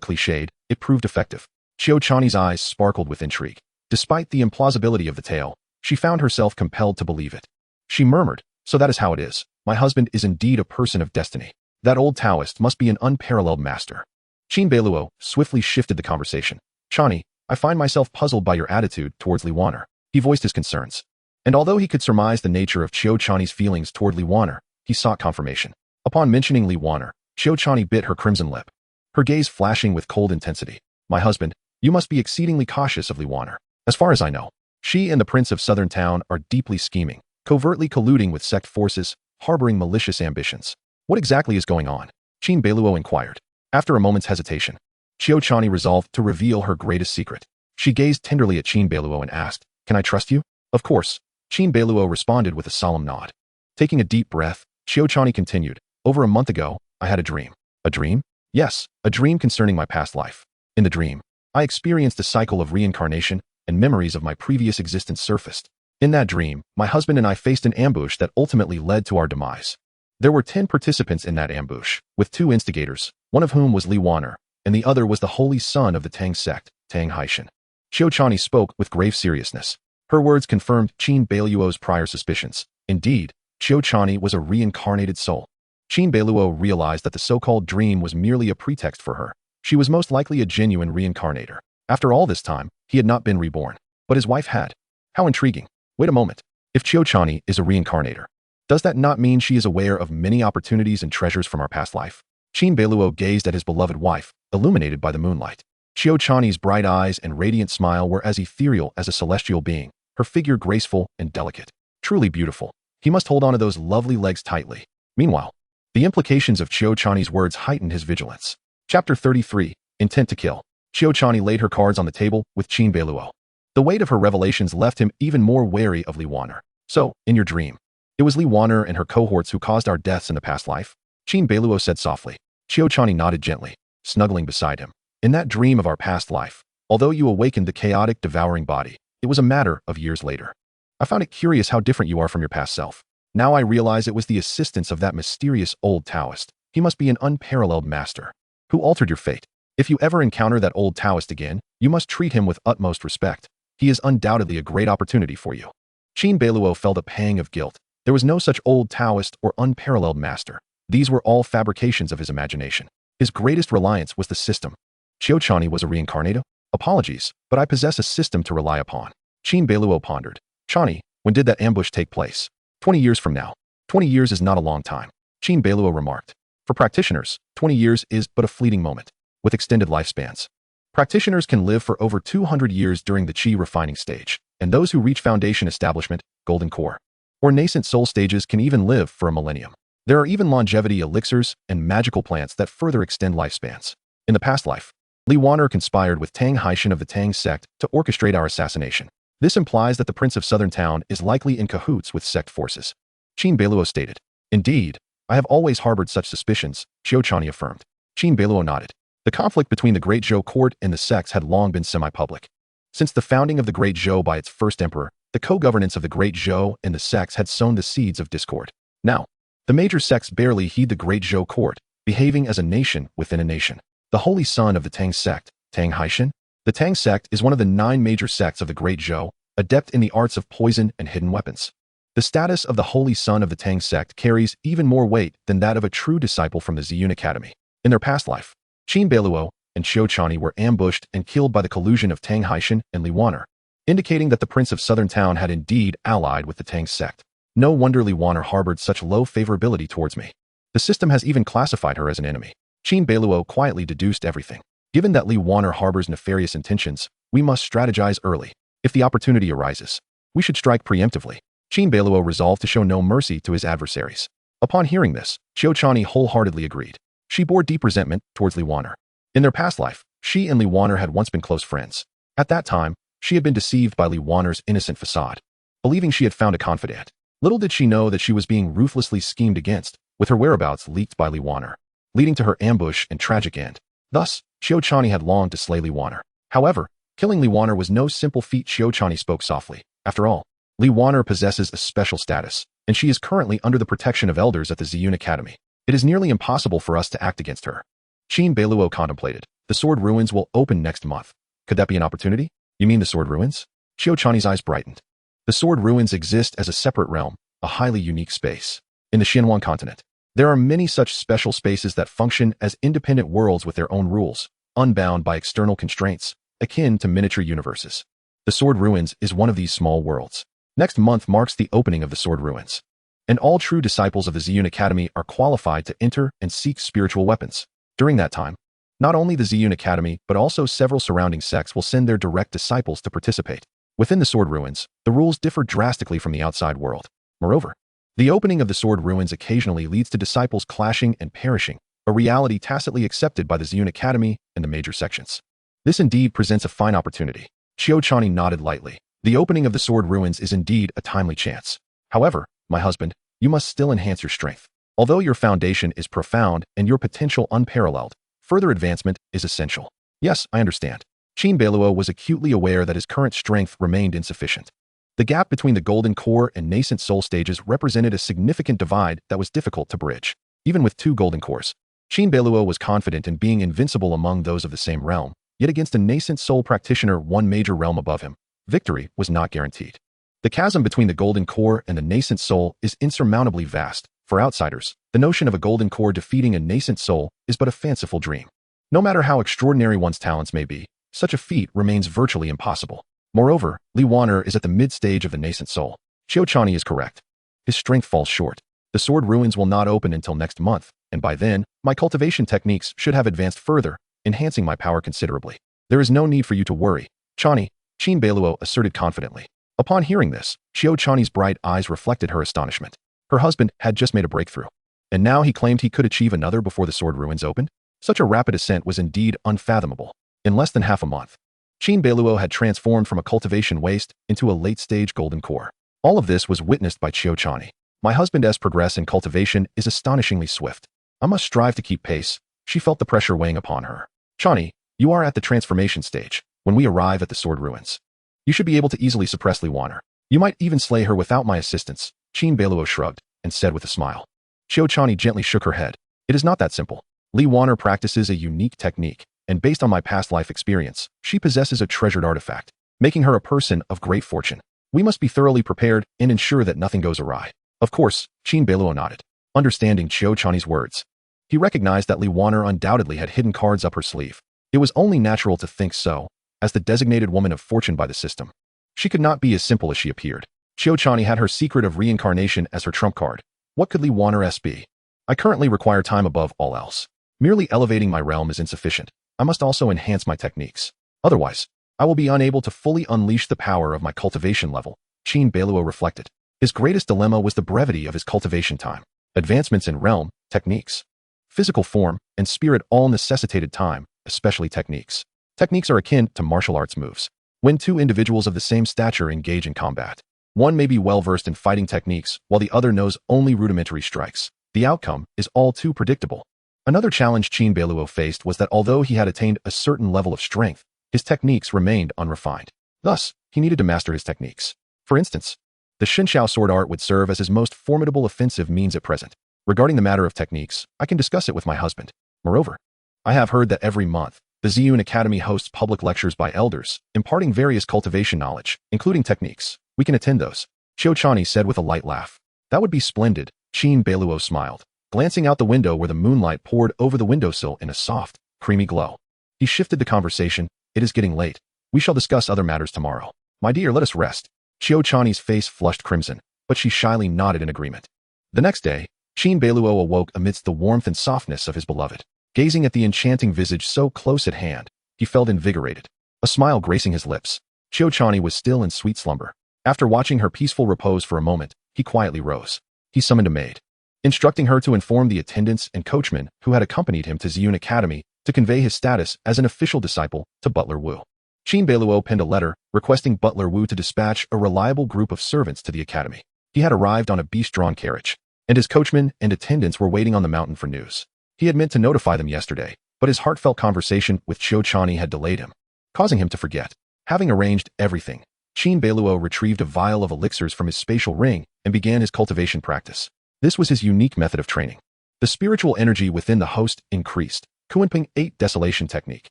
cliched, it proved effective. Qiu Chani's eyes sparkled with intrigue. Despite the implausibility of the tale, she found herself compelled to believe it. She murmured, "So that is how it is. My husband is indeed a person of destiny. That old Taoist must be an unparalleled master." Qin Beiluo swiftly shifted the conversation. "Chani, I find myself puzzled by your attitude towards Li Wanner." He voiced his concerns. And although he could surmise the nature of Qiu Chani's feelings toward Li Wanner, he sought confirmation. Upon mentioning Li Wanner, Qiu Chani bit her crimson lip, her gaze flashing with cold intensity. "My husband, you must be exceedingly cautious of Li Wanner. As far as I know, She and the Prince of Southern Town are deeply scheming, covertly colluding with sect forces, harboring malicious ambitions. What exactly is going on? Qin Beiluo inquired. After a moment's hesitation, Qiu Chani resolved to reveal her greatest secret. She gazed tenderly at Qin Beiluo and asked, "Can I trust you?" "Of course," Qin Beiluo responded with a solemn nod. Taking a deep breath, Qiu Chani continued, "Over a month ago, I had a dream." "A dream?" "Yes, a dream concerning my past life. In the dream, I experienced a cycle of reincarnation, and memories of my previous existence surfaced. In that dream, my husband and I faced an ambush that ultimately led to our demise. There were 10 participants in that ambush, with 2 instigators, one of whom was Li Wan'er, and the other was the holy son of the Tang sect, Tang Haishan." Qiu Chani spoke with grave seriousness. Her words confirmed Qin Beiluo's prior suspicions. Indeed, Qiu Chani was a reincarnated soul. Qin Beiluo realized that the so-called dream was merely a pretext for her. She was most likely a genuine reincarnator. After all this time, he had not been reborn, but his wife had. How intriguing. Wait a moment. If Qiu Chani is a reincarnator, does that not mean she is aware of many opportunities and treasures from our past life? Qin Beiluo gazed at his beloved wife, illuminated by the moonlight. Qiu Chani's bright eyes and radiant smile were as ethereal as a celestial being, her figure graceful and delicate. Truly beautiful. He must hold on to those lovely legs tightly. Meanwhile, the implications of Qiu Chani's words heightened his vigilance. Chapter 33, Intent to Kill. Qiu Chani laid her cards on the table with Qin Beiluo. The weight of her revelations left him even more wary of Li Wan'er. "So, in your dream, it was Li Wan'er and her cohorts who caused our deaths in the past life?" Qin Beiluo said softly. Qiu Chani nodded gently, snuggling beside him. "In that dream of our past life, although you awakened the chaotic devouring body, it was a matter of years later. I found it curious how different you are from your past self. Now I realize it was the assistance of that mysterious old Taoist. He must be an unparalleled master. Who altered your fate? If you ever encounter that old Taoist again, you must treat him with utmost respect. He is undoubtedly a great opportunity for you." Qin Beiluo felt a pang of guilt. There was no such old Taoist or unparalleled master. These were all fabrications of his imagination. His greatest reliance was the system. Qiu Chani was a reincarnator? Apologies, but I possess a system to rely upon. Qin Beiluo pondered. "Chani, when did that ambush take place?" 20 years from now. 20 years is not a long time," Qin Beiluo remarked. "For practitioners, 20 years is but a fleeting moment, with extended lifespans. Practitioners can live for over 200 years during the Qi refining stage, and those who reach foundation establishment, golden core, or nascent soul stages can even live for a millennium. There are even longevity elixirs and magical plants that further extend lifespans. In the past life, Li Wan'er conspired with Tang Haishan of the Tang sect to orchestrate our assassination. This implies that the Prince of Southern Town is likely in cahoots with sect forces," Qin Beiluo stated. "Indeed, I have always harbored such suspicions," Qiu Chani affirmed. Qin Beiluo nodded. The conflict between the Great Zhou court and the sects had long been semi-public. Since the founding of the Great Zhou by its first emperor, the co-governance of the Great Zhou and the sects had sown the seeds of discord. Now, the major sects barely heed the Great Zhou court, behaving as a nation within a nation. The holy son of the Tang sect, Tang Haishan? The Tang sect is one of the 9 major sects of the Great Zhou, adept in the arts of poison and hidden weapons. The status of the holy son of the Tang sect carries even more weight than that of a true disciple from the Ziyun Academy. In their past life, Qin Beiluo and Qiu Chani were ambushed and killed by the collusion of Tang Haishan and Li Wan'er, indicating that the Prince of Southern Town had indeed allied with the Tang sect. No wonder Li Wan'er harbored such low favorability towards me. The system has even classified her as an enemy. Qin Beiluo quietly deduced everything. Given that Li Wan'er harbors nefarious intentions, we must strategize early. If the opportunity arises, we should strike preemptively. Qin Beiluo resolved to show no mercy to his adversaries. Upon hearing this, Qiu Chani wholeheartedly agreed. She bore deep resentment towards Li Wan'er. In their past life, she and Li Wan'er had once been close friends. At that time, she had been deceived by Li Wan'er's innocent facade, believing she had found a confidant. Little did she know that she was being ruthlessly schemed against, with her whereabouts leaked by Li Wan'er, leading to her ambush and tragic end. Thus, Qiu Chani had longed to slay Li Wan'er. However, killing Li Wan'er was no simple feat. Qiu Chani spoke softly. After all, Li Wan'er possesses a special status, and she is currently under the protection of elders at the Ziyun Academy. It is nearly impossible for us to act against her. Qin Beiluo contemplated. The sword ruins will open next month. Could that be an opportunity? You mean the sword ruins? Qiu Chani's eyes brightened. The sword ruins exist as a separate realm, a highly unique space. In the Xinhuang continent, there are many such special spaces that function as independent worlds with their own rules, unbound by external constraints, akin to miniature universes. The sword ruins is one of these small worlds. Next month marks the opening of the sword ruins, and all true disciples of the Ziyun Academy are qualified to enter and seek spiritual weapons. During that time, not only the Ziyun Academy but also several surrounding sects will send their direct disciples to participate. Within the sword ruins, the rules differ drastically from the outside world. Moreover, the opening of the sword ruins occasionally leads to disciples clashing and perishing, a reality tacitly accepted by the Ziyun Academy and the major sections. This indeed presents a fine opportunity. Qiu Chani nodded lightly. The opening of the sword ruins is indeed a timely chance. However, my husband, you must still enhance your strength. Although your foundation is profound and your potential unparalleled, further advancement is essential. Yes, I understand. Qin Beiluo was acutely aware that his current strength remained insufficient. The gap between the golden core and nascent soul stages represented a significant divide that was difficult to bridge. Even with 2 golden cores, Qin Beiluo was confident in being invincible among those of the same realm, yet against a nascent soul practitioner 1 major realm above him, victory was not guaranteed. The chasm between the golden core and the nascent soul is insurmountably vast. For outsiders, the notion of a golden core defeating a nascent soul is but a fanciful dream. No matter how extraordinary one's talents may be, such a feat remains virtually impossible. Moreover, Li Wan'er is at the mid-stage of the nascent soul. Qiu Chani is correct. His strength falls short. The sword ruins will not open until next month, and by then, my cultivation techniques should have advanced further, enhancing my power considerably. There is no need for you to worry, Chani, Qin Beiluo asserted confidently. Upon hearing this, Qiu Chani's bright eyes reflected her astonishment. Her husband had just made a breakthrough, and now he claimed he could achieve another before the sword ruins opened? Such a rapid ascent was indeed unfathomable. In less than half a month, Qin Beiluo had transformed from a cultivation waste into a late-stage golden core. All of this was witnessed by Qiu Chani. My husband's progress in cultivation is astonishingly swift. I must strive to keep pace. She felt the pressure weighing upon her. Chani, you are at the transformation stage. When we arrive at the sword ruins, you should be able to easily suppress Li Wan'er. You might even slay her without my assistance. Qin Beiluo shrugged and said with a smile. Qiu Chani gently shook her head. It is not that simple. Li Wan'er practices a unique technique, and based on my past life experience, she possesses a treasured artifact, making her a person of great fortune. We must be thoroughly prepared and ensure that nothing goes awry. Of course, Qin Beiluo nodded, understanding Qiu Chani's words. He recognized that Li Wan'er undoubtedly had hidden cards up her sleeve. It was only natural to think so, as the designated woman of fortune by the system. She could not be as simple as she appeared. Qiu Chani had her secret of reincarnation as her trump card. What could Li Wan'er be? I currently require time above all else. Merely elevating my realm is insufficient. I must also enhance my techniques. Otherwise, I will be unable to fully unleash the power of my cultivation level, Qin Beiluo reflected. His greatest dilemma was the brevity of his cultivation time. Advancements in realm, techniques, physical form, and spirit all necessitated time, especially techniques. Techniques are akin to martial arts moves. When 2 individuals of the same stature engage in combat, one may be well-versed in fighting techniques, while the other knows only rudimentary strikes. The outcome is all too predictable. Another challenge Qin Beiluo faced was that although he had attained a certain level of strength, his techniques remained unrefined. Thus, he needed to master his techniques. For instance, the Xinxiao sword art would serve as his most formidable offensive means at present. Regarding the matter of techniques, I can discuss it with my husband. Moreover, I have heard that every month, the Ziyun Academy hosts public lectures by elders, imparting various cultivation knowledge, including techniques. We can attend those, Qiu Chani said with a light laugh. That would be splendid, Qin Beiluo smiled, glancing out the window where the moonlight poured over the windowsill in a soft, creamy glow. He shifted the conversation. It is getting late. We shall discuss other matters tomorrow. My dear, let us rest. Qiu Chani's face flushed crimson, but she shyly nodded in agreement. The next day, Qin Beiluo awoke amidst the warmth and softness of his beloved. Gazing at the enchanting visage so close at hand, he felt invigorated, a smile gracing his lips. Qiu Chani was still in sweet slumber. After watching her peaceful repose for a moment, he quietly rose. He summoned a maid, instructing her to inform the attendants and coachmen who had accompanied him to Ziyun Academy to convey his status as an official disciple to Butler Wu. Qin Beiluo penned a letter requesting Butler Wu to dispatch a reliable group of servants to the academy. He had arrived on a beast-drawn carriage, and his coachmen and attendants were waiting on the mountain for news. He had meant to notify them yesterday, but his heartfelt conversation with Qiu Chani had delayed him, causing him to forget. Having arranged everything, Qin Beiluo retrieved a vial of elixirs from his spatial ring and began his cultivation practice. This was his unique method of training. The spiritual energy within the host increased. Qin 8 Desolation Technique.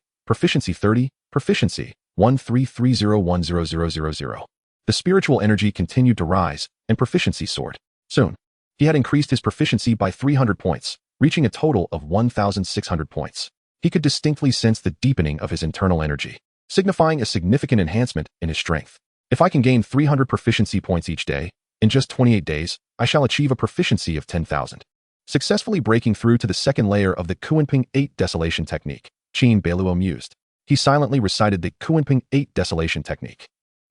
Proficiency 30, Proficiency 1330100000. The spiritual energy continued to rise, and proficiency soared. Soon, he had increased his proficiency by 300 points, reaching a total of 1,600 points. He could distinctly sense the deepening of his internal energy, signifying a significant enhancement in his strength. If I can gain 300 proficiency points each day, in just 28 days, I shall achieve a proficiency of 10,000. Successfully breaking through to the second layer of the Qin 8 Desolation Technique, Qin Beiluo mused. He silently recited the Qin 8 Desolation Technique.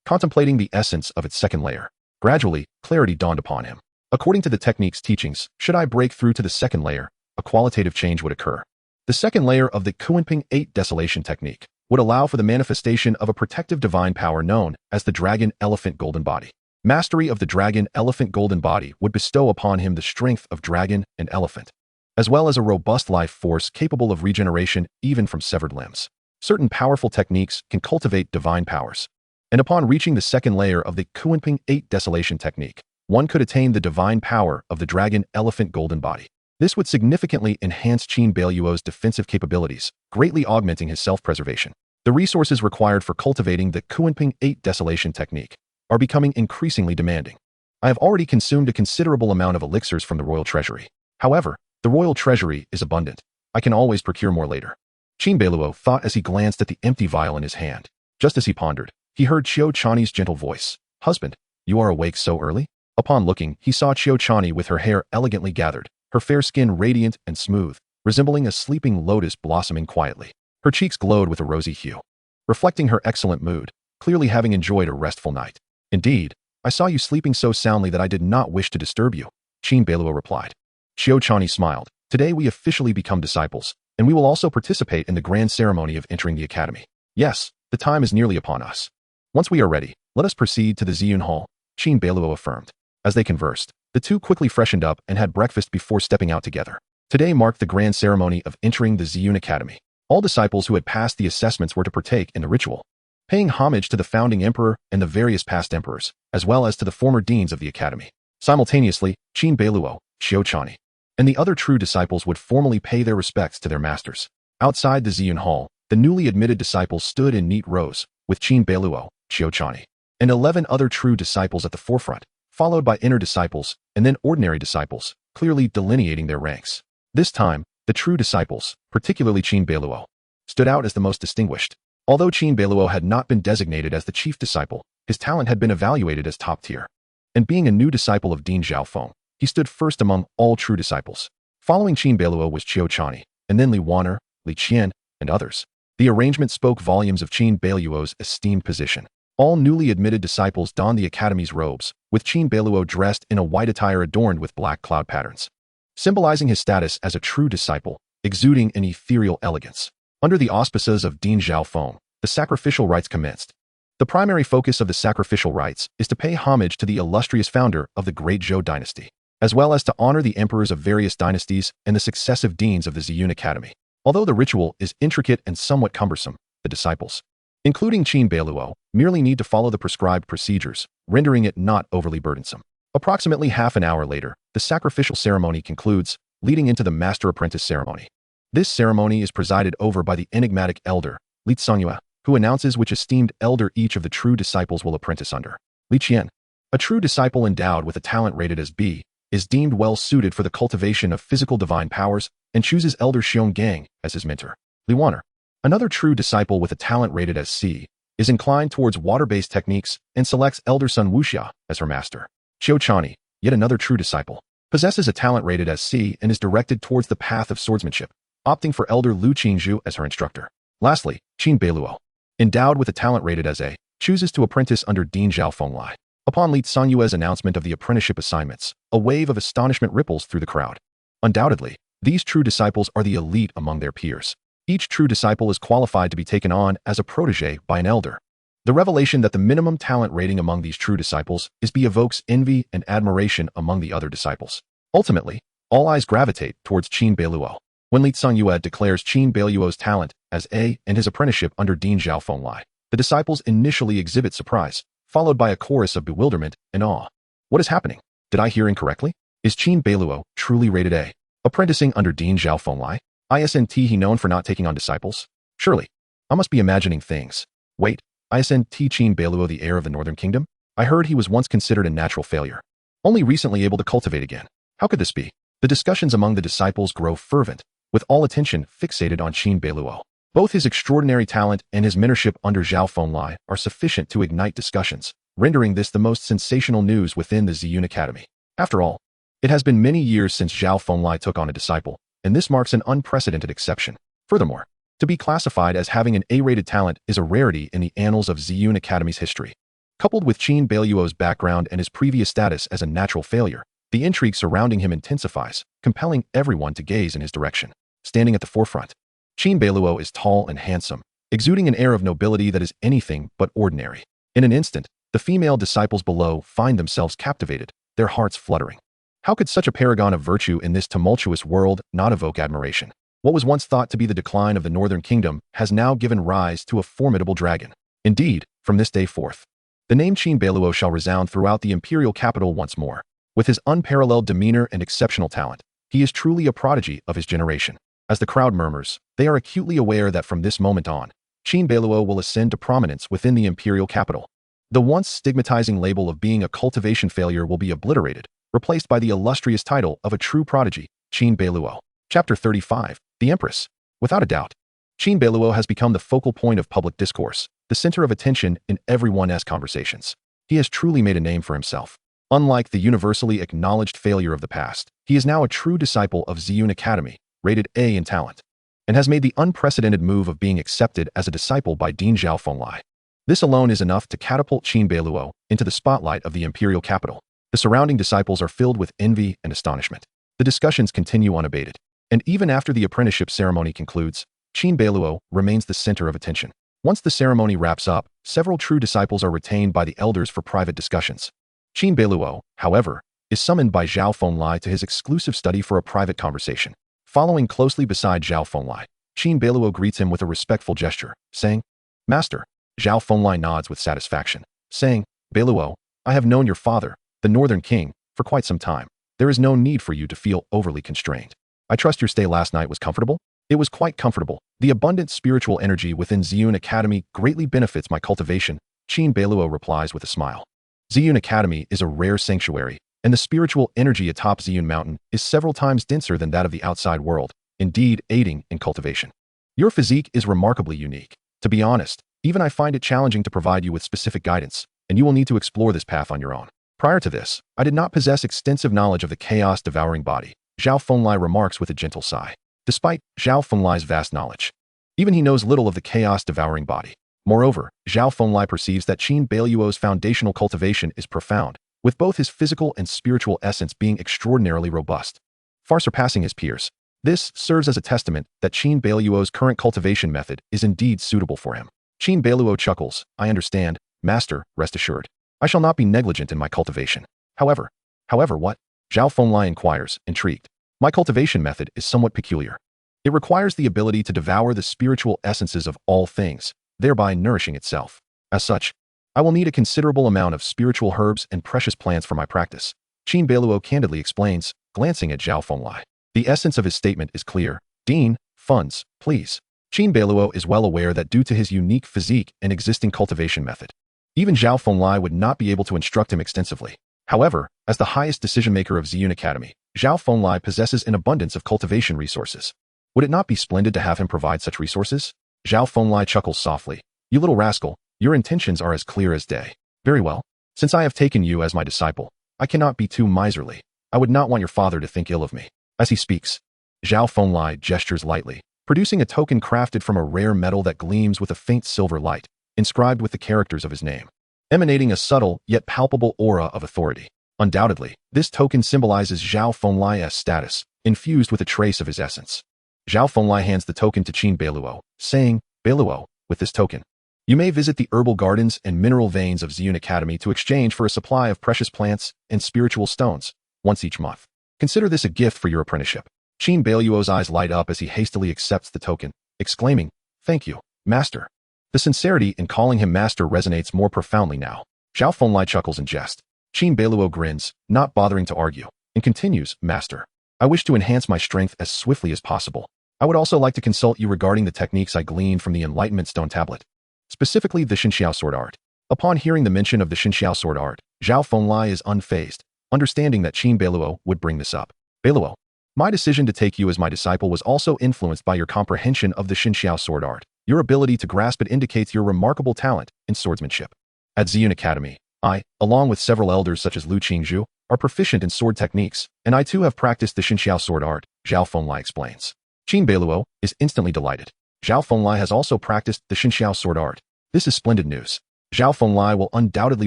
contemplating the essence of its second layer. Gradually, clarity dawned upon him. According to the technique's teachings, should I break through to the second layer, a qualitative change would occur. The second layer of the Qin Beiluo Desolation technique would allow for the manifestation of a protective divine power known as the Dragon Elephant Golden Body. Mastery of the Dragon Elephant Golden Body would bestow upon him the strength of dragon and elephant, as well as a robust life force capable of regeneration even from severed limbs. Certain powerful techniques can cultivate divine powers, and upon reaching the second layer of the Qin Beiluo Desolation technique, one could attain the divine power of the Dragon Elephant Golden Body. This would significantly enhance Qin Beiluo's defensive capabilities, greatly augmenting his self-preservation. The resources required for cultivating the Qin Beiluo Desolation technique are becoming increasingly demanding. I have already consumed a considerable amount of elixirs from the royal treasury. However, the royal treasury is abundant. I can always procure more later. Qin Beiluo thought as he glanced at the empty vial in his hand. Just as he pondered, he heard Qiu Chani's gentle voice. "Husband, you are awake so early?" Upon looking, he saw Qiu Chani with her hair elegantly gathered, her fair skin radiant and smooth, resembling a sleeping lotus blossoming quietly. Her cheeks glowed with a rosy hue, reflecting her excellent mood, clearly having enjoyed a restful night. "Indeed, I saw you sleeping so soundly that I did not wish to disturb you," Qin Beiluo replied. Qiu Chani smiled. "Today we officially become disciples, and we will also participate in the grand ceremony of entering the academy. Yes, the time is nearly upon us. Once we are ready, let us proceed to the Ziyun Hall," Qin Beiluo affirmed. As they conversed, the two quickly freshened up and had breakfast before stepping out together. Today marked the grand ceremony of entering the Ziyun Academy. All disciples who had passed the assessments were to partake in the ritual, paying homage to the founding emperor and the various past emperors, as well as to the former deans of the academy. Simultaneously, Qin Beiluo, Qiu Chani, and the other true disciples would formally pay their respects to their masters. Outside the Ziyun Hall, the newly admitted disciples stood in neat rows, with Qin Beiluo, Qiu Chani, and 11 other true disciples at the forefront, followed by inner disciples and then ordinary disciples, clearly delineating their ranks. This time, the true disciples, particularly Qin Beiluo, stood out as the most distinguished. Although Qin Beiluo had not been designated as the chief disciple, his talent had been evaluated as top tier. And being a new disciple of Dean Xiaofeng, he stood first among all true disciples. Following Qin Beiluo was Qiu Chani, and then Li Waner, Li Qian, and others. The arrangement spoke volumes of Qin Beiluo's esteemed position. All newly admitted disciples donned the academy's robes, with Qin Beiluo dressed in a white attire adorned with black cloud patterns, symbolizing his status as a true disciple, exuding an ethereal elegance. Under the auspices of Dean Xiaofeng, the sacrificial rites commenced. The primary focus of the sacrificial rites is to pay homage to the illustrious founder of the Great Zhou Dynasty, as well as to honor the emperors of various dynasties and the successive deans of the Ziyun Academy. Although the ritual is intricate and somewhat cumbersome, the disciples, including Qin Beiluo, merely need to follow the prescribed procedures, rendering it not overly burdensome. Approximately half an hour later, the sacrificial ceremony concludes, leading into the master-apprentice ceremony. This ceremony is presided over by the enigmatic elder, Li Tsiangyue, who announces which esteemed elder each of the true disciples will apprentice under. Li Qian, a true disciple endowed with a talent rated as B, is deemed well-suited for the cultivation of physical divine powers and chooses elder Xiong Gang as his mentor. Li Waner, another true disciple with a talent rated as C, is inclined towards water-based techniques and selects elder Sun Wuxia as her master. Qiu Chani, yet another true disciple, possesses a talent rated as C and is directed towards the path of swordsmanship, opting for elder Lu Qingzhu as her instructor. Lastly, Qin Beiluo, endowed with a talent rated as A, chooses to apprentice under Dean Xiaofeng Lai. Upon Li Tsianyue's announcement of the apprenticeship assignments, a wave of astonishment ripples through the crowd. Undoubtedly, these true disciples are the elite among their peers. Each true disciple is qualified to be taken on as a protege by an elder. The revelation that the minimum talent rating among these true disciples is B evokes envy and admiration among the other disciples. Ultimately, all eyes gravitate towards Qin Beiluo. When Li Tsianyue declares Qin Beiluo's talent as A and his apprenticeship under Dean Xiaofeng Lai, the disciples initially exhibit surprise, followed by a chorus of bewilderment and awe. What is happening? Did I hear incorrectly? Is Qin Beiluo truly rated A, apprenticing under Dean Xiaofeng Lai? Isn't he known for not taking on disciples? Surely, I must be imagining things. Wait, isn't Qin Beiluo the heir of the Northern Kingdom? I heard he was once considered a natural failure, only recently able to cultivate again. How could this be? The discussions among the disciples grow fervent, with all attention fixated on Qin Beiluo. Both his extraordinary talent and his mentorship under Xiaofeng Lai are sufficient to ignite discussions, rendering this the most sensational news within the Ziyun Academy. After all, it has been many years since Xiaofeng Lai took on a disciple, and this marks an unprecedented exception. Furthermore, to be classified as having an A-rated talent is a rarity in the annals of Ziyun Academy's history. Coupled with Qin Beiluo's background and his previous status as a natural failure, the intrigue surrounding him intensifies, compelling everyone to gaze in his direction. Standing at the forefront, Qin Beiluo is tall and handsome, exuding an air of nobility that is anything but ordinary. In an instant, the female disciples below find themselves captivated, their hearts fluttering. How could such a paragon of virtue in this tumultuous world not evoke admiration? What was once thought to be the decline of the Northern Kingdom has now given rise to a formidable dragon. Indeed, from this day forth, the name Qin Beiluo shall resound throughout the imperial capital once more. With his unparalleled demeanor and exceptional talent, he is truly a prodigy of his generation. As the crowd murmurs, they are acutely aware that from this moment on, Qin Beiluo will ascend to prominence within the imperial capital. The once stigmatizing label of being a cultivation failure will be obliterated, replaced by the illustrious title of a true prodigy, Qin Beiluo. Chapter 35, The Empress. Without a doubt, Qin Beiluo has become the focal point of public discourse, the center of attention in everyone's conversations. He has truly made a name for himself. Unlike the universally acknowledged failure of the past, he is now a true disciple of Ziyun Academy, rated A in talent, and has made the unprecedented move of being accepted as a disciple by Dean Zhao Fenglai. This alone is enough to catapult Qin Beiluo into the spotlight of the imperial capital. The surrounding disciples are filled with envy and astonishment. The discussions continue unabated, and even after the apprenticeship ceremony concludes, Qin Beiluo remains the center of attention. Once the ceremony wraps up, several true disciples are retained by the elders for private discussions. Qin Beiluo, however, is summoned by Zhao Fenglai to his exclusive study for a private conversation. Following closely beside Zhao Fenglai, Qin Beiluo greets him with a respectful gesture, saying, "Master." Zhao Fenglai nods with satisfaction, saying, "Beiluo, I have known your father, the Northern King, for quite some time. There is no need for you to feel overly constrained. I trust your stay last night was comfortable?" "It was quite comfortable. The abundant spiritual energy within Ziyun Academy greatly benefits my cultivation," Qin Beiluo replies with a smile. Ziyun Academy is a rare sanctuary, and the spiritual energy atop Ziyun Mountain is several times denser than that of the outside world, indeed aiding in cultivation. Your physique is remarkably unique. To be honest, even I find it challenging to provide you with specific guidance, and you will need to explore this path on your own. Prior to this, I did not possess extensive knowledge of the Chaos Devouring Body, Zhao Fenglai remarks with a gentle sigh. Despite Zhao Fenglai's vast knowledge, even he knows little of the Chaos Devouring Body. Moreover, Zhao Fenglai perceives that Qin Beiluo's foundational cultivation is profound, with both his physical and spiritual essence being extraordinarily robust, far surpassing his peers. This serves as a testament that Qin Beiluo's current cultivation method is indeed suitable for him. Qin Beiluo chuckles, "I understand, Master, rest assured. I shall not be negligent in my cultivation. However, what?" Zhao Fenglai inquires, intrigued. "My cultivation method is somewhat peculiar. It requires the ability to devour the spiritual essences of all things, thereby nourishing itself. As such, I will need a considerable amount of spiritual herbs and precious plants for my practice," Qin Beiluo candidly explains, glancing at Zhao Fenglai. The essence of his statement is clear. "Dean, funds, please." Qin Beiluo is well aware that due to his unique physique and existing cultivation method, even Zhao Fenglai would not be able to instruct him extensively. However, as the highest decision-maker of Ziyun Academy, Zhao Fenglai possesses an abundance of cultivation resources. Would it not be splendid to have him provide such resources? Zhao Fenglai chuckles softly. "You little rascal, your intentions are as clear as day. Very well. Since I have taken you as my disciple, I cannot be too miserly. I would not want your father to think ill of me." As he speaks, Zhao Fenglai gestures lightly, producing a token crafted from a rare metal that gleams with a faint silver light, inscribed with the characters of his name, emanating a subtle yet palpable aura of authority. Undoubtedly, this token symbolizes Zhao Fenglai's status, infused with a trace of his essence. Zhao Fenglai hands the token to Qin Beiluo, saying, "Beiluo, with this token, you may visit the herbal gardens and mineral veins of Ziyun Academy to exchange for a supply of precious plants and spiritual stones, once each month. Consider this a gift for your apprenticeship." Qin Beiluo's eyes light up as he hastily accepts the token, exclaiming, "Thank you, Master." The sincerity in calling him Master resonates more profoundly now. Zhao Fenglai chuckles in jest. Qin Beiluo grins, not bothering to argue, and continues, "Master, I wish to enhance my strength as swiftly as possible. I would also like to consult you regarding the techniques I gleaned from the Enlightenment Stone Tablet, specifically the Xinxiao Sword Art." Upon hearing the mention of the Xinxiao Sword Art, Zhao Fenglai is unfazed, understanding that Qin Beiluo would bring this up. "Beiluo, my decision to take you as my disciple was also influenced by your comprehension of the Xinxiao Sword Art. Your ability to grasp it indicates your remarkable talent in swordsmanship. At Ziyun Academy, I, along with several elders such as Lu Qingzhu, are proficient in sword techniques, and I too have practiced the Xinxiao Sword Art," Zhao Fenglai explains. Qin Beiluo is instantly delighted. Zhao Fenglai has also practiced the Xinxiao Sword Art. This is splendid news. Zhao Fenlai will undoubtedly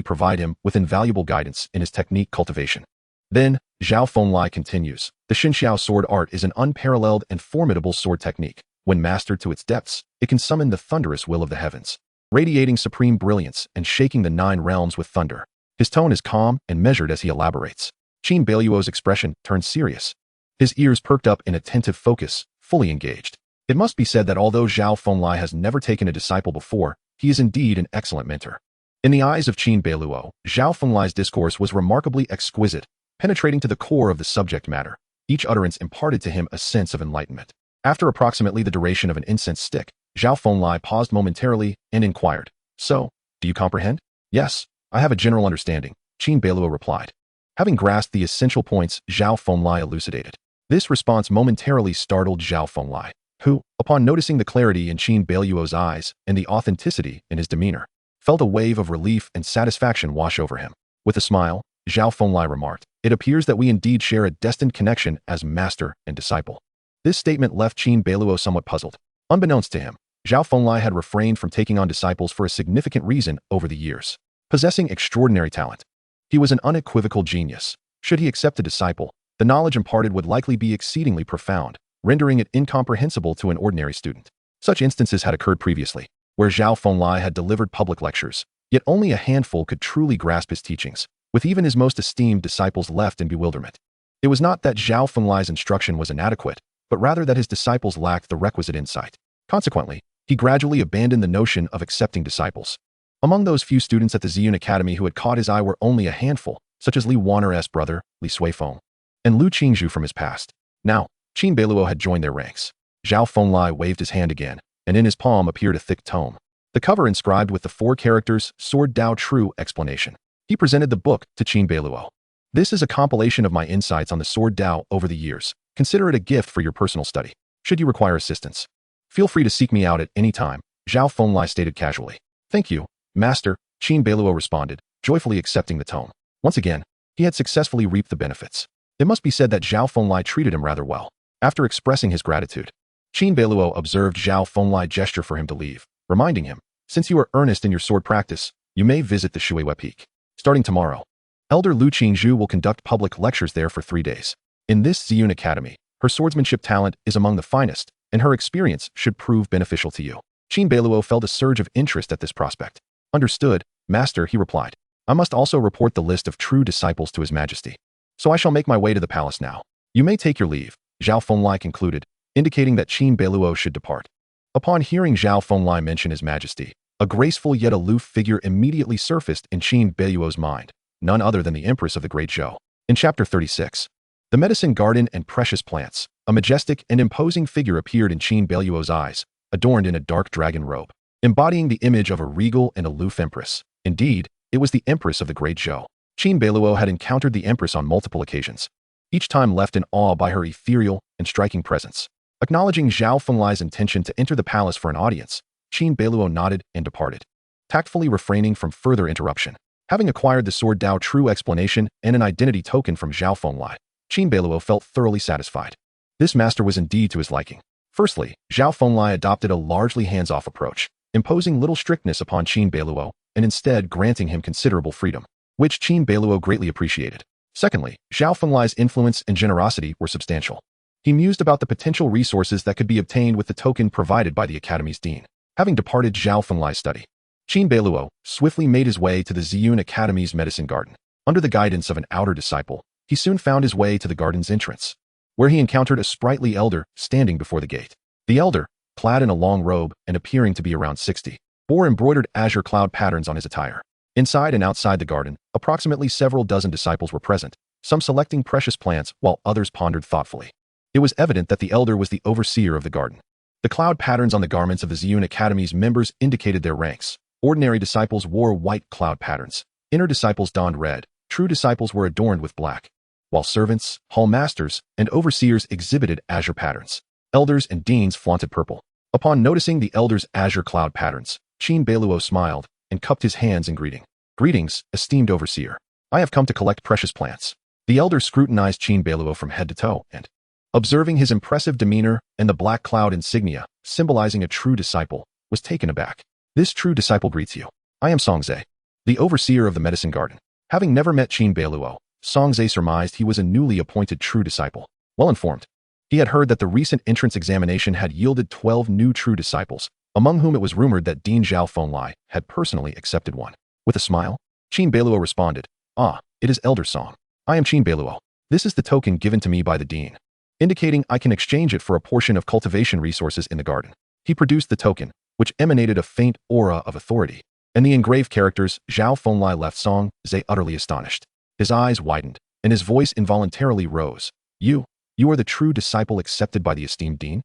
provide him with invaluable guidance in his technique cultivation. Then, Zhao Fenlai continues, the Xinxiao sword art is an unparalleled and formidable sword technique. When mastered to its depths, it can summon the thunderous will of the heavens, radiating supreme brilliance and shaking the 9 realms with thunder. His tone is calm and measured as he elaborates. Qin Beiluo's expression turns serious. His ears perked up in attentive focus, fully engaged. It must be said that although Zhao Fenlai has never taken a disciple before, he is indeed an excellent mentor. In the eyes of Qin Beiluo, Zhao Fenlai's discourse was remarkably exquisite, penetrating to the core of the subject matter. Each utterance imparted to him a sense of enlightenment. After approximately the duration of an incense stick, Zhao Fenlai paused momentarily and inquired, "So, do you comprehend?" "Yes, I have a general understanding," Qin Beiluo replied. Having grasped the essential points Zhao Fenlai elucidated. This response momentarily startled Zhao Fenlai, who, upon noticing the clarity in Qin Beiluo's eyes and the authenticity in his demeanor, felt a wave of relief and satisfaction wash over him. With a smile, Zhao Fenlai remarked, "It appears that we indeed share a destined connection as master and disciple." This statement left Qin Beiluo somewhat puzzled. Unbeknownst to him, Zhao Fenlai had refrained from taking on disciples for a significant reason over the years. Possessing extraordinary talent, he was an unequivocal genius. Should he accept a disciple, the knowledge imparted would likely be exceedingly profound, rendering it incomprehensible to an ordinary student. Such instances had occurred previously, where Zhao Fenlai had delivered public lectures, yet only a handful could truly grasp his teachings, with even his most esteemed disciples left in bewilderment. It was not that Zhao Fenlai's instruction was inadequate, but rather that his disciples lacked the requisite insight. Consequently, he gradually abandoned the notion of accepting disciples. Among those few students at the Ziyun Academy who had caught his eye were only a handful, such as Li Wan'er's brother, Li Suifeng, and Lu Qingzhu from his past. Now, Qin Beiluo had joined their ranks. Zhao Fenlai waved his hand again, and in his palm appeared a thick tome. The cover inscribed with the 4 characters, Sword Dao True Explanation. He presented the book to Qin Beiluo. "This is a compilation of my insights on the Sword Dao over the years. Consider it a gift for your personal study. Should you require assistance, feel free to seek me out at any time," Zhao Fenlai stated casually. "Thank you, Master," Qin Beiluo responded, joyfully accepting the tome. Once again, he had successfully reaped the benefits. It must be said that Zhao Fenlai treated him rather well. After expressing his gratitude, Qin Beiluo observed Zhao Fenlai gesture for him to leave, reminding him, "Since you are earnest in your sword practice, you may visit the Shuiwei Peak. Starting tomorrow, Elder Lu Qingzhu will conduct public lectures there for 3 days. In this Ziyun Academy, her swordsmanship talent is among the finest, and her experience should prove beneficial to you." Qin Beiluo felt a surge of interest at this prospect. "Understood, Master," he replied. "I must also report the list of true disciples to His Majesty. So I shall make my way to the palace now. You may take your leave," Zhao Fenlai concluded, indicating that Qin Beiluo should depart. Upon hearing Zhao Fenlai mention His Majesty, a graceful yet aloof figure immediately surfaced in Qin Beiluo's mind, none other than the Empress of the Great Zhou. In Chapter 36, The Medicine Garden and Precious Plants, a majestic and imposing figure appeared in Qin Beiluo's eyes, adorned in a dark dragon robe, embodying the image of a regal and aloof empress. Indeed, it was the Empress of the Great Zhou. Qin Beiluo had encountered the Empress on multiple occasions, each time left in awe by her ethereal and striking presence. Acknowledging Zhao Fenlai's intention to enter the palace for an audience, Qin Beiluo nodded and departed, tactfully refraining from further interruption. Having acquired the Sword Dao True Explanation and an identity token from Zhao Fenlai, Qin Beiluo felt thoroughly satisfied. This master was indeed to his liking. Firstly, Zhao Fenlai adopted a largely hands-off approach, imposing little strictness upon Qin Beiluo and instead granting him considerable freedom, which Qin Beiluo greatly appreciated. Secondly, Zhao Fenlai's influence and generosity were substantial. He mused about the potential resources that could be obtained with the token provided by the Academy's dean. Having departed Zhao Fenlai's study, Qin Beiluo swiftly made his way to the Ziyun Academy's medicine garden. Under the guidance of an outer disciple, he soon found his way to the garden's entrance, where he encountered a sprightly elder standing before the gate. The elder, clad in a long robe and appearing to be around 60, bore embroidered azure cloud patterns on his attire. Inside and outside the garden, approximately several dozen disciples were present, some selecting precious plants while others pondered thoughtfully. It was evident that the elder was the overseer of the garden. The cloud patterns on the garments of the Ziyun Academy's members indicated their ranks. Ordinary disciples wore white cloud patterns. Inner disciples donned red. True disciples were adorned with black, while servants, hall masters, and overseers exhibited azure patterns. Elders and deans flaunted purple. Upon noticing the elder's azure cloud patterns, Qin Beiluo smiled and cupped his hands in greeting. "Greetings, esteemed overseer. I have come to collect precious plants." The elder scrutinized Qin Beiluo from head to toe and, observing his impressive demeanor and the black cloud insignia, symbolizing a true disciple, was taken aback. "This true disciple greets you. I am Songze, the overseer of the medicine garden. Having never met Qin Beiluo, Songze surmised he was a newly appointed true disciple. Well informed, he had heard that the recent entrance examination had yielded 12 new true disciples, among whom it was rumored that Dean Zhao Fenlai had personally accepted one. With a smile, Qin Beiluo responded, "Ah, it is Elder Song. I am Qin Beiluo. This is the token given to me by the dean, indicating I can exchange it for a portion of cultivation resources in the garden." He produced the token, which emanated a faint aura of authority, and the engraved characters Zhao Fenlai left Songze utterly astonished. His eyes widened, and his voice involuntarily rose. You are the true disciple accepted by the esteemed dean?"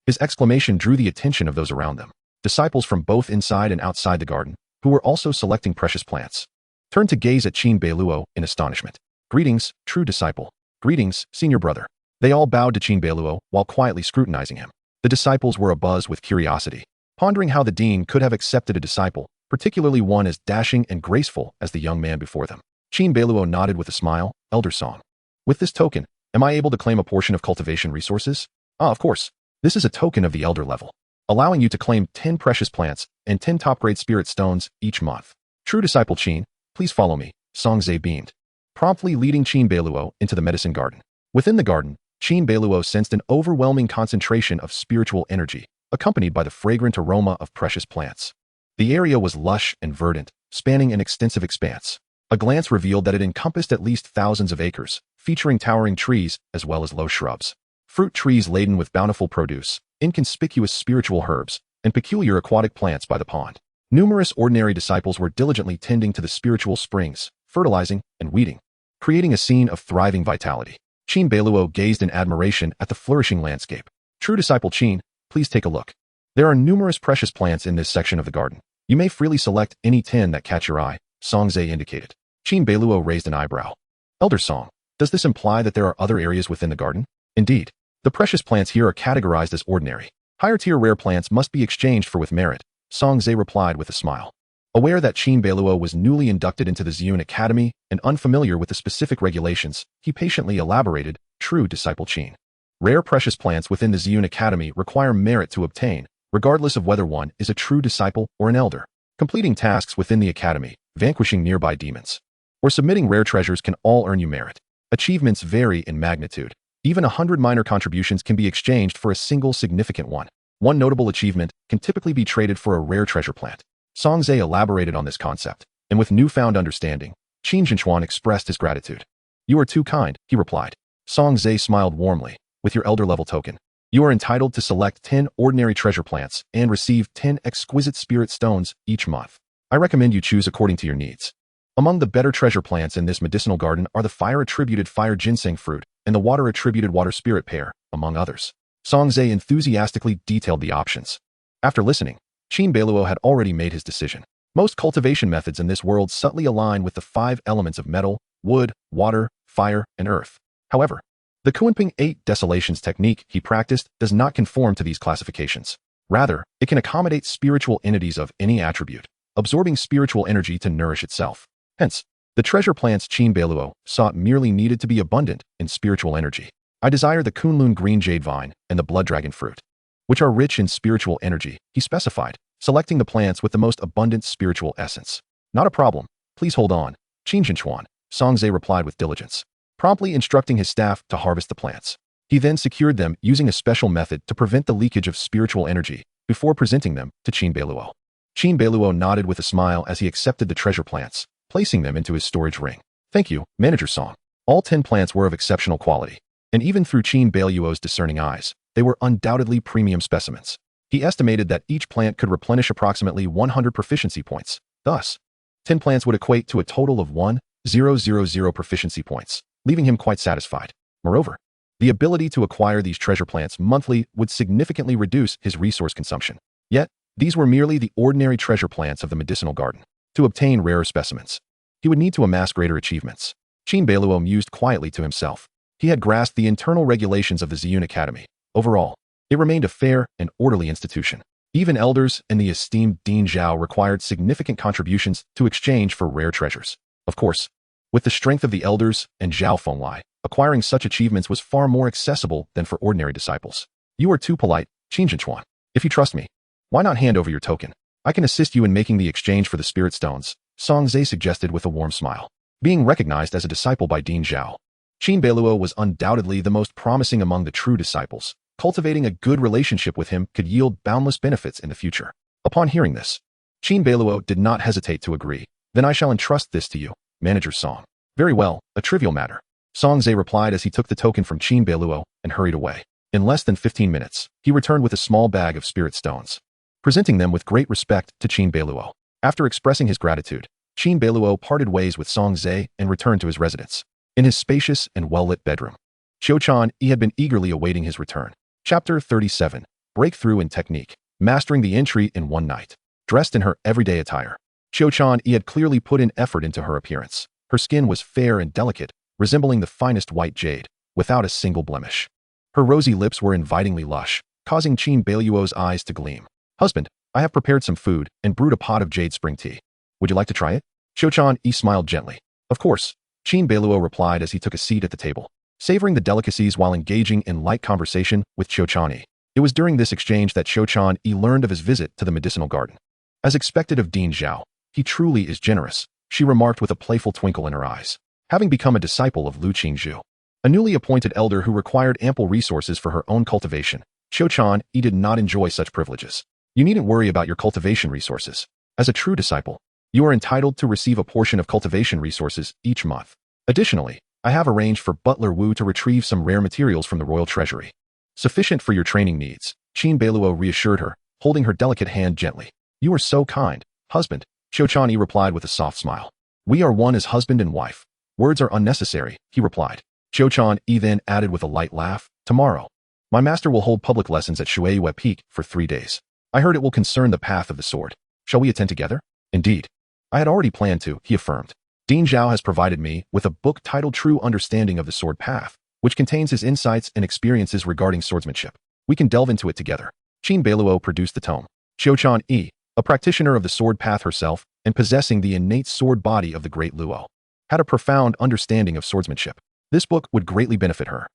His exclamation drew the attention of those around them, disciples from both inside and outside the garden, who were also selecting precious plants. Turned to gaze at Qin Beiluo in astonishment. "Greetings, true disciple. Greetings, senior brother." They all bowed to Qin Beiluo while quietly scrutinizing him. The disciples were abuzz with curiosity, pondering how the dean could have accepted a disciple, particularly one as dashing and graceful as the young man before them. Qin Beiluo nodded with a smile. "Elder Song. With this token, am I able to claim a portion of cultivation resources?" "Ah, of course. This is a token of the elder level, allowing you to claim 10 precious plants and 10 top-grade spirit stones each month." "True disciple Qin, please follow me," Songze beamed, promptly leading Qin Beiluo into the medicine garden. Within the garden, Qin Beiluo sensed an overwhelming concentration of spiritual energy, accompanied by the fragrant aroma of precious plants. The area was lush and verdant, spanning an extensive expanse. A glance revealed that it encompassed at least thousands of acres, featuring towering trees as well as low shrubs. Fruit trees laden with bountiful produce, inconspicuous spiritual herbs, and peculiar aquatic plants by the pond. Numerous ordinary disciples were diligently tending to the spiritual springs, fertilizing and weeding, creating a scene of thriving vitality. Qin Beiluo gazed in admiration at the flourishing landscape. "True disciple Qin, please take a look. There are numerous precious plants in this section of the garden. You may freely select any 10 that catch your eye," Songze indicated. Qin Beiluo raised an eyebrow. "Elder Song, does this imply that there are other areas within the garden?" "Indeed. The precious plants here are categorized as ordinary. Higher-tier rare plants must be exchanged for with merit," Songze replied with a smile. Aware that Qin Beiluo was newly inducted into the Ziyun Academy and unfamiliar with the specific regulations, he patiently elaborated, "True disciple Qin. Rare precious plants within the Ziyun Academy require merit to obtain, regardless of whether one is a true disciple or an elder. Completing tasks within the academy, vanquishing nearby demons, or submitting rare treasures can all earn you merit. Achievements vary in magnitude. Even 100 minor contributions can be exchanged for a single significant one. One notable achievement can typically be traded for a rare treasure plant." Songze elaborated on this concept, and with newfound understanding, Qin Jinchuan expressed his gratitude. "You are too kind," he replied. Songze smiled warmly. "With your elder level token, you are entitled to select 10 ordinary treasure plants and receive 10 exquisite spirit stones each month. I recommend you choose according to your needs. Among the better treasure plants in this medicinal garden are the fire-attributed fire ginseng fruit and the water-attributed water spirit pear, among others." Songze enthusiastically detailed the options. After listening, Qin Beiluo had already made his decision. Most cultivation methods in this world subtly align with the 5 elements of metal, wood, water, fire, and earth. However, the Kunping 8 Desolations technique he practiced does not conform to these classifications. Rather, it can accommodate spiritual entities of any attribute, absorbing spiritual energy to nourish itself. Hence, the treasure plants Qin Beiluo sought merely needed to be abundant in spiritual energy. "I desire the Kunlun green jade vine and the blood dragon fruit, which are rich in spiritual energy," he specified, selecting the plants with the most abundant spiritual essence. "Not a problem. Please hold on, Qin Jinchuan," Songze replied with diligence, promptly instructing his staff to harvest the plants. He then secured them using a special method to prevent the leakage of spiritual energy before presenting them to Qin Beiluo. Qin Beiluo nodded with a smile as he accepted the treasure plants, placing them into his storage ring. "Thank you, Manager Song." All 10 plants were of exceptional quality, and even through Qin Beiluo's discerning eyes, they were undoubtedly premium specimens. He estimated that each plant could replenish approximately 100 proficiency points. Thus, 10 plants would equate to a total of 1,000 proficiency points, leaving him quite satisfied. Moreover, the ability to acquire these treasure plants monthly would significantly reduce his resource consumption. Yet, these were merely the ordinary treasure plants of the medicinal garden. To obtain rarer specimens, he would need to amass greater achievements. Qin Beiluo mused quietly to himself. He had grasped the internal regulations of the Ziyun Academy. Overall, it remained a fair and orderly institution. Even elders and the esteemed Dean Zhao required significant contributions to exchange for rare treasures. Of course, with the strength of the elders and Zhao Fenlai, acquiring such achievements was far more accessible than for ordinary disciples. "You are too polite, Qin Jinchuan. If you trust me, why not hand over your token? I can assist you in making the exchange for the spirit stones, Song Zhe suggested with a warm smile. Being recognized as a disciple by Qin Zhao, Qin Beiluo was undoubtedly the most promising among the true disciples. Cultivating a good relationship with him could yield boundless benefits in the future. Upon hearing this, Qin Beiluo did not hesitate to agree. Then I shall entrust this to you, Manager Song. Very well, a trivial matter, Song Zhe replied as he took the token from Qin Beiluo and hurried away. In less than 15 minutes, he returned with a small bag of spirit stones, presenting them with great respect to Qin Beiluo. After expressing his gratitude, Qin Beiluo parted ways with Song Zhe and returned to his residence. In his spacious and well-lit bedroom, Qiu He had been eagerly awaiting his return. Chapter 37. Breakthrough in Technique. Mastering the entry in one night. Dressed in her everyday attire, Qiu He had clearly put in effort into her appearance. Her skin was fair and delicate, resembling the finest white jade, without a single blemish. Her rosy lips were invitingly lush, causing Qin Beiluo's eyes to gleam. Husband, I have prepared some food and brewed a pot of jade spring tea. Would you like to try it? Qiu He smiled gently. Of course, Qin Beiluo replied as he took a seat at the table, savoring the delicacies while engaging in light conversation with Qiu He. It was during this exchange that Qiu He learned of his visit to the medicinal garden. As expected of Qin Zhao, he truly is generous, she remarked with a playful twinkle in her eyes. Having become a disciple of Lu Qingzhu, a newly appointed elder who required ample resources for her own cultivation, Qiu He did not enjoy such privileges. You needn't worry about your cultivation resources. As a true disciple, you are entitled to receive a portion of cultivation resources each month. Additionally, I have arranged for Butler Wu to retrieve some rare materials from the royal treasury. Sufficient for your training needs, Qin Beiluo reassured her, holding her delicate hand gently. You are so kind, husband, Qiu He replied with a soft smile. We are one as husband and wife. Words are unnecessary, he replied. Qiu He then added with a light laugh, tomorrow, my master will hold public lessons at Shueyue Peak for 3 days. I heard it will concern the path of the sword. Shall we attend together? Indeed. I had already planned to, he affirmed. Qin Zhao has provided me with a book titled True Understanding of the Sword Path, which contains his insights and experiences regarding swordsmanship. We can delve into it together. Qin Beiluo produced the tome. Qiu He, a practitioner of the sword path herself and possessing the innate sword body of the Great Luo, had a profound understanding of swordsmanship. This book would greatly benefit her.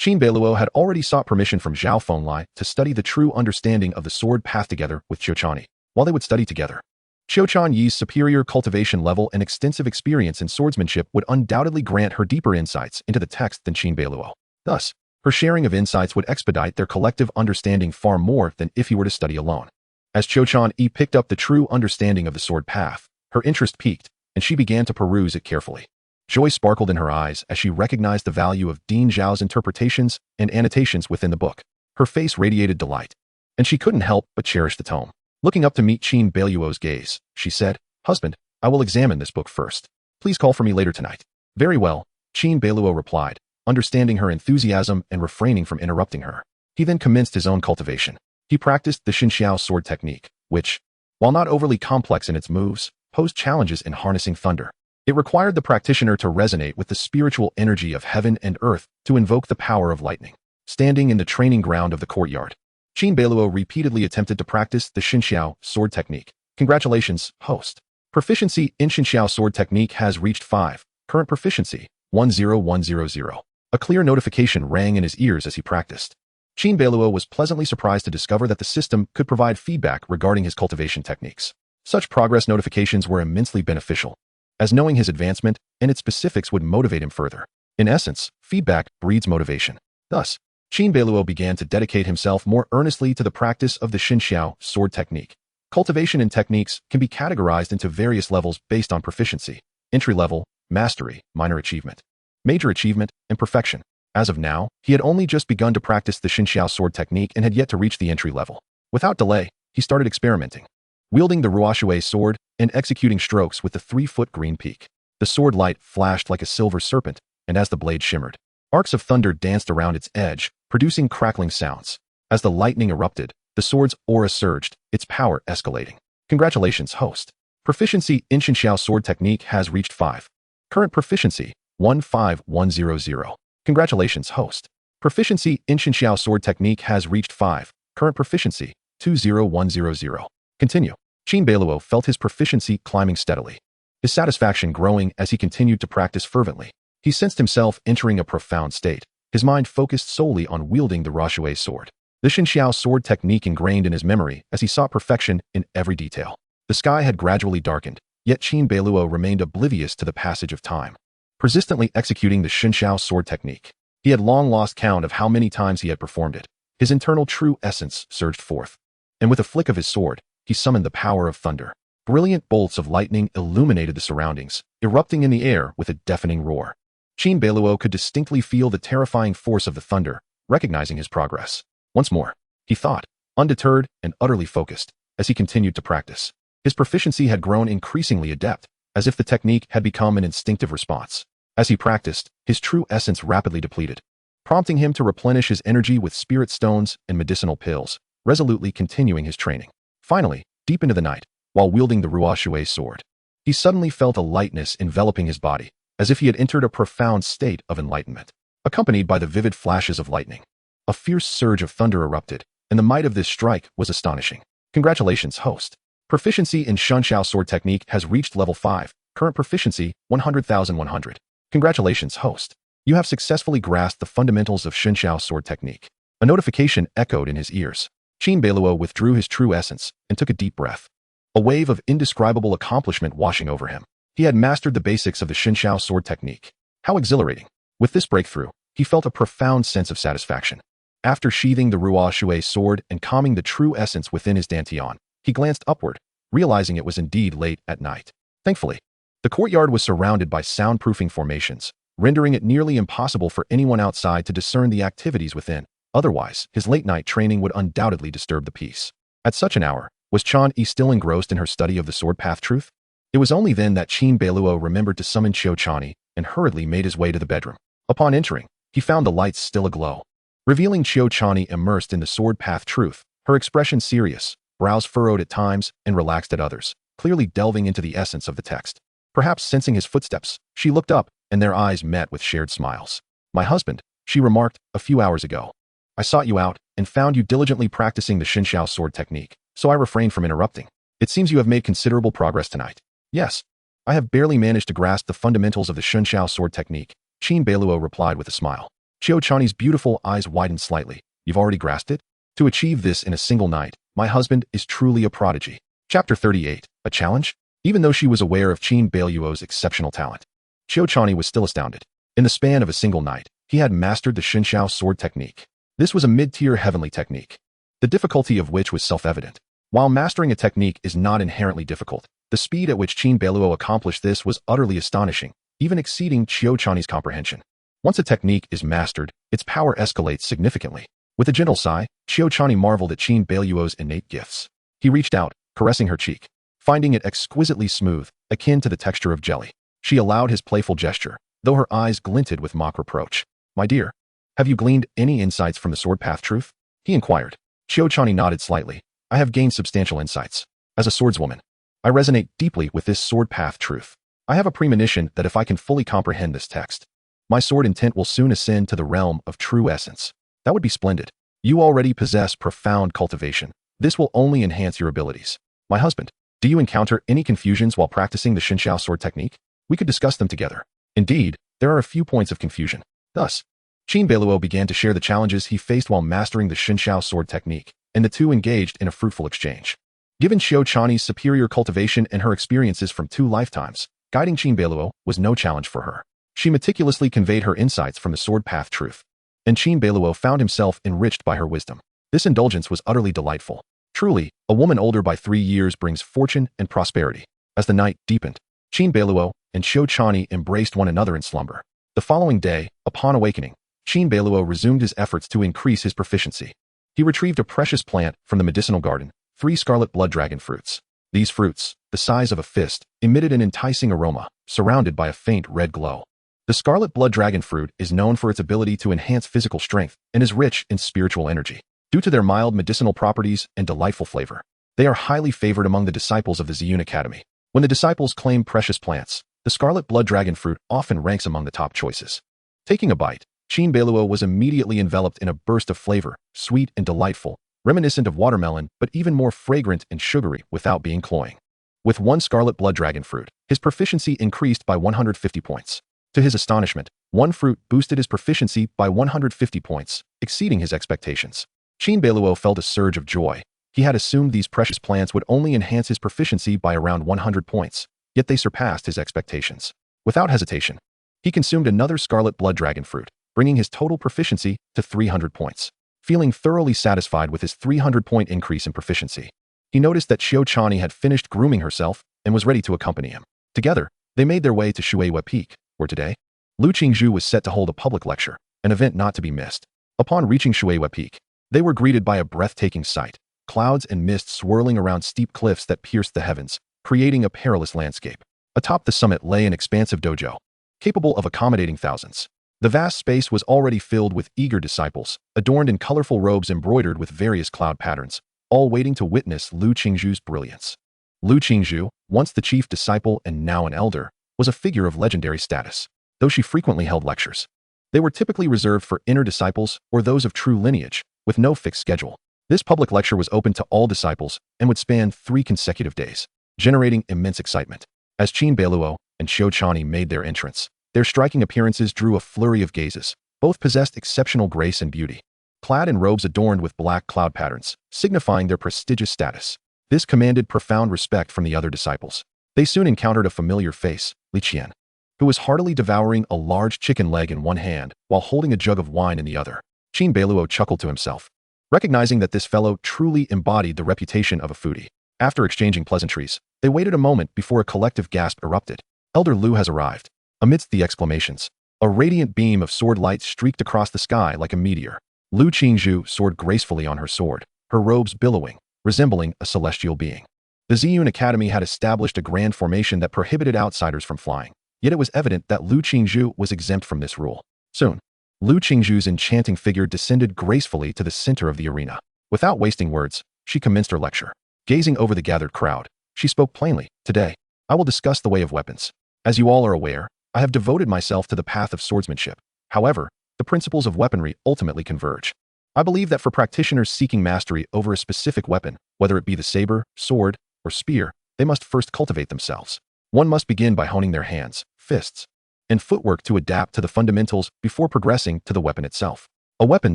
Qin Beiluo had already sought permission from Zhao Fenglai to study the true understanding of the sword path together with Qiu He. While they would study together, Qiu Yi's superior cultivation level and extensive experience in swordsmanship would undoubtedly grant her deeper insights into the text than Qin Beiluo. Thus, her sharing of insights would expedite their collective understanding far more than if he were to study alone. As Qiu Yi picked up the true understanding of the sword path, her interest piqued, and she began to peruse it carefully. Joy sparkled in her eyes as she recognized the value of Qin Zhao's interpretations and annotations within the book. Her face radiated delight, and she couldn't help but cherish the tome. Looking up to meet Qin Beiluo's gaze, she said, Husband, I will examine this book first. Please call for me later tonight. Very well, Qin Beiluo replied, understanding her enthusiasm and refraining from interrupting her. He then commenced his own cultivation. He practiced the Xinxiao sword technique, which, while not overly complex in its moves, posed challenges in harnessing thunder. It required the practitioner to resonate with the spiritual energy of heaven and earth to invoke the power of lightning. Standing in the training ground of the courtyard, Qin Beiluo repeatedly attempted to practice the Xinxiao sword technique. Congratulations, host. Proficiency in Xinxiao sword technique has reached 5. Current proficiency, 10100. A clear notification rang in his ears as he practiced. Qin Beiluo was pleasantly surprised to discover that the system could provide feedback regarding his cultivation techniques. Such progress notifications were immensely beneficial, as knowing his advancement and its specifics would motivate him further. In essence, feedback breeds motivation. Thus, Qin Beiluo began to dedicate himself more earnestly to the practice of the Xinxiao sword technique. Cultivation and techniques can be categorized into various levels based on proficiency: entry level, mastery, minor achievement, major achievement, and perfection. As of now, he had only just begun to practice the Xinxiao sword technique and had yet to reach the entry level. Without delay, he started experimenting, wielding the ruoxue sword and executing strokes with the 3-foot green peak. The sword light flashed like a silver serpent, and as the blade shimmered, arcs of thunder danced around its edge, producing crackling sounds. As the lightning erupted, the sword's aura surged, its power escalating. Congratulations, host. Proficiency in Xinxiao sword technique has reached 5. Current proficiency, 15100. Congratulations, host. Proficiency in Xinxiao sword technique has reached 5. Current proficiency, 20100. Continue. Qin Beiluo felt his proficiency climbing steadily, his satisfaction growing as he continued to practice fervently. He sensed himself entering a profound state, his mind focused solely on wielding the ruoxue sword. The Xinxiao sword technique ingrained in his memory as he sought perfection in every detail. The sky had gradually darkened, yet Qin Beiluo remained oblivious to the passage of time, persistently executing the Xinxiao sword technique. He had long lost count of how many times he had performed it. His internal true essence surged forth, and with a flick of his sword, he summoned the power of thunder. Brilliant bolts of lightning illuminated the surroundings, erupting in the air with a deafening roar. Qin Beiluo could distinctly feel the terrifying force of the thunder, recognizing his progress. Once more, he thought, undeterred and utterly focused, as he continued to practice. His proficiency had grown increasingly adept, as if the technique had become an instinctive response. As he practiced, his true essence rapidly depleted, prompting him to replenish his energy with spirit stones and medicinal pills, resolutely continuing his training. Finally, deep into the night, while wielding the wuxianovel sword, he suddenly felt a lightness enveloping his body, as if he had entered a profound state of enlightenment. Accompanied by the vivid flashes of lightning, a fierce surge of thunder erupted, and the might of this strike was astonishing. Congratulations, host. Proficiency in Xinxiao sword technique has reached level 5, current proficiency 100,100. Congratulations, host. You have successfully grasped the fundamentals of Xinxiao sword technique. A notification echoed in his ears. Qin Beiluo withdrew his true essence and took a deep breath. A wave of indescribable accomplishment washing over him. He had mastered the basics of the Xinxiao sword technique. How exhilarating. With this breakthrough, he felt a profound sense of satisfaction. After sheathing the wuxianovel sword and calming the true essence within his dantian, he glanced upward, realizing it was indeed late at night. Thankfully, the courtyard was surrounded by soundproofing formations, rendering it nearly impossible for anyone outside to discern the activities within. Otherwise, his late-night training would undoubtedly disturb the peace. At such an hour, was Chan Yi still engrossed in her study of the sword path truth? It was only then that Qin Beiluo remembered to summon Qiu Chani and hurriedly made his way to the bedroom. Upon entering, he found the lights still aglow, revealing Qiu Chani immersed in the sword path truth, her expression serious, brows furrowed at times and relaxed at others, clearly delving into the essence of the text. Perhaps sensing his footsteps, she looked up, and their eyes met with shared smiles. My husband, she remarked, a few hours ago. I sought you out and found you diligently practicing the Xinxiao sword technique, so I refrained from interrupting. It seems you have made considerable progress tonight. Yes. I have barely managed to grasp the fundamentals of the Xinxiao sword technique, Qin Beiluo replied with a smile. Qiu Chani's beautiful eyes widened slightly. You've already grasped it? To achieve this in a single night, my husband is truly a prodigy. Chapter 38, a challenge? Even though she was aware of Qin Beiluo's exceptional talent, Qiu Chani was still astounded. In the span of a single night, he had mastered the Xinxiao sword technique. This was a mid-tier heavenly technique, the difficulty of which was self-evident. While mastering a technique is not inherently difficult, the speed at which Qin Beiluo accomplished this was utterly astonishing, even exceeding Qiu Chani's comprehension. Once a technique is mastered, its power escalates significantly. With a gentle sigh, Qiu Chani marveled at Qin Beiluo's innate gifts. He reached out, caressing her cheek, finding it exquisitely smooth, akin to the texture of jelly. She allowed his playful gesture, though her eyes glinted with mock reproach. My dear, have you gleaned any insights from the sword path truth? He inquired. Qiu Chani nodded slightly. I have gained substantial insights. As a swordswoman, I resonate deeply with this sword path truth. I have a premonition that if I can fully comprehend this text, my sword intent will soon ascend to the realm of true essence. That would be splendid. You already possess profound cultivation. This will only enhance your abilities. My husband, do you encounter any confusions while practicing the Xinxiao sword technique? We could discuss them together. Indeed, there are a few points of confusion. Thus, Qin Beiluo began to share the challenges he faced while mastering the Xinxiao sword technique, and the two engaged in a fruitful exchange. Given Qiu Chani's superior cultivation and her experiences from 2 lifetimes, guiding Qin Beiluo was no challenge for her. She meticulously conveyed her insights from the sword path truth, and Qin Beiluo found himself enriched by her wisdom. This indulgence was utterly delightful. Truly, a woman older by 3 years brings fortune and prosperity. As the night deepened, Qin Beiluo and Qiu Chani embraced one another in slumber. The following day, upon awakening, Qin Beiluo resumed his efforts to increase his proficiency. He retrieved a precious plant from the medicinal garden, 3 scarlet blood dragon fruits. These fruits, the size of a fist, emitted an enticing aroma, surrounded by a faint red glow. The scarlet blood dragon fruit is known for its ability to enhance physical strength and is rich in spiritual energy. Due to their mild medicinal properties and delightful flavor, they are highly favored among the disciples of the Ziyun Academy. When the disciples claim precious plants, the scarlet blood dragon fruit often ranks among the top choices. Taking a bite, Qin Beiluo was immediately enveloped in a burst of flavor, sweet and delightful, reminiscent of watermelon, but even more fragrant and sugary without being cloying. With 1 scarlet blood dragon fruit, his proficiency increased by 150 points. To his astonishment, 1 fruit boosted his proficiency by 150 points, exceeding his expectations. Qin Beiluo felt a surge of joy. He had assumed these precious plants would only enhance his proficiency by around 100 points, yet they surpassed his expectations. Without hesitation, he consumed another scarlet blood dragon fruit, bringing his total proficiency to 300 points. Feeling thoroughly satisfied with his 300-point increase in proficiency, he noticed that Xiao Chani had finished grooming herself and was ready to accompany him. Together, they made their way to Shuiwa Peak, where today, Lu Qingzhu was set to hold a public lecture, an event not to be missed. Upon reaching Shuiwa Peak, they were greeted by a breathtaking sight, clouds and mist swirling around steep cliffs that pierced the heavens, creating a perilous landscape. Atop the summit lay an expansive dojo, capable of accommodating thousands. The vast space was already filled with eager disciples, adorned in colorful robes embroidered with various cloud patterns, all waiting to witness Lu Qingzhu's brilliance. Lu Qingzhu, once the chief disciple and now an elder, was a figure of legendary status. Though she frequently held lectures, they were typically reserved for inner disciples or those of true lineage, with no fixed schedule. This public lecture was open to all disciples and would span 3 consecutive days, generating immense excitement. As Qin Beiluo and Xiao Chani made their entrance, their striking appearances drew a flurry of gazes. Both possessed exceptional grace and beauty, clad in robes adorned with black cloud patterns, signifying their prestigious status. This commanded profound respect from the other disciples. They soon encountered a familiar face, Li Qian, who was heartily devouring a large chicken leg in one hand while holding a jug of wine in the other. Qin Beiluo chuckled to himself, recognizing that this fellow truly embodied the reputation of a foodie. After exchanging pleasantries, they waited a moment before a collective gasp erupted. Elder Lu has arrived. Amidst the exclamations, a radiant beam of sword light streaked across the sky like a meteor. Lu Qingzhu soared gracefully on her sword, her robes billowing, resembling a celestial being. The Ziyun Academy had established a grand formation that prohibited outsiders from flying, yet it was evident that Lu Qingzhu was exempt from this rule. Soon, Lu Qingzhu's enchanting figure descended gracefully to the center of the arena. Without wasting words, she commenced her lecture. Gazing over the gathered crowd, she spoke plainly. Today, I will discuss the way of weapons. As you all are aware, I have devoted myself to the path of swordsmanship. However, the principles of weaponry ultimately converge. I believe that for practitioners seeking mastery over a specific weapon, whether it be the saber, sword, or spear, they must first cultivate themselves. One must begin by honing their hands, fists, and footwork to adapt to the fundamentals before progressing to the weapon itself. A weapon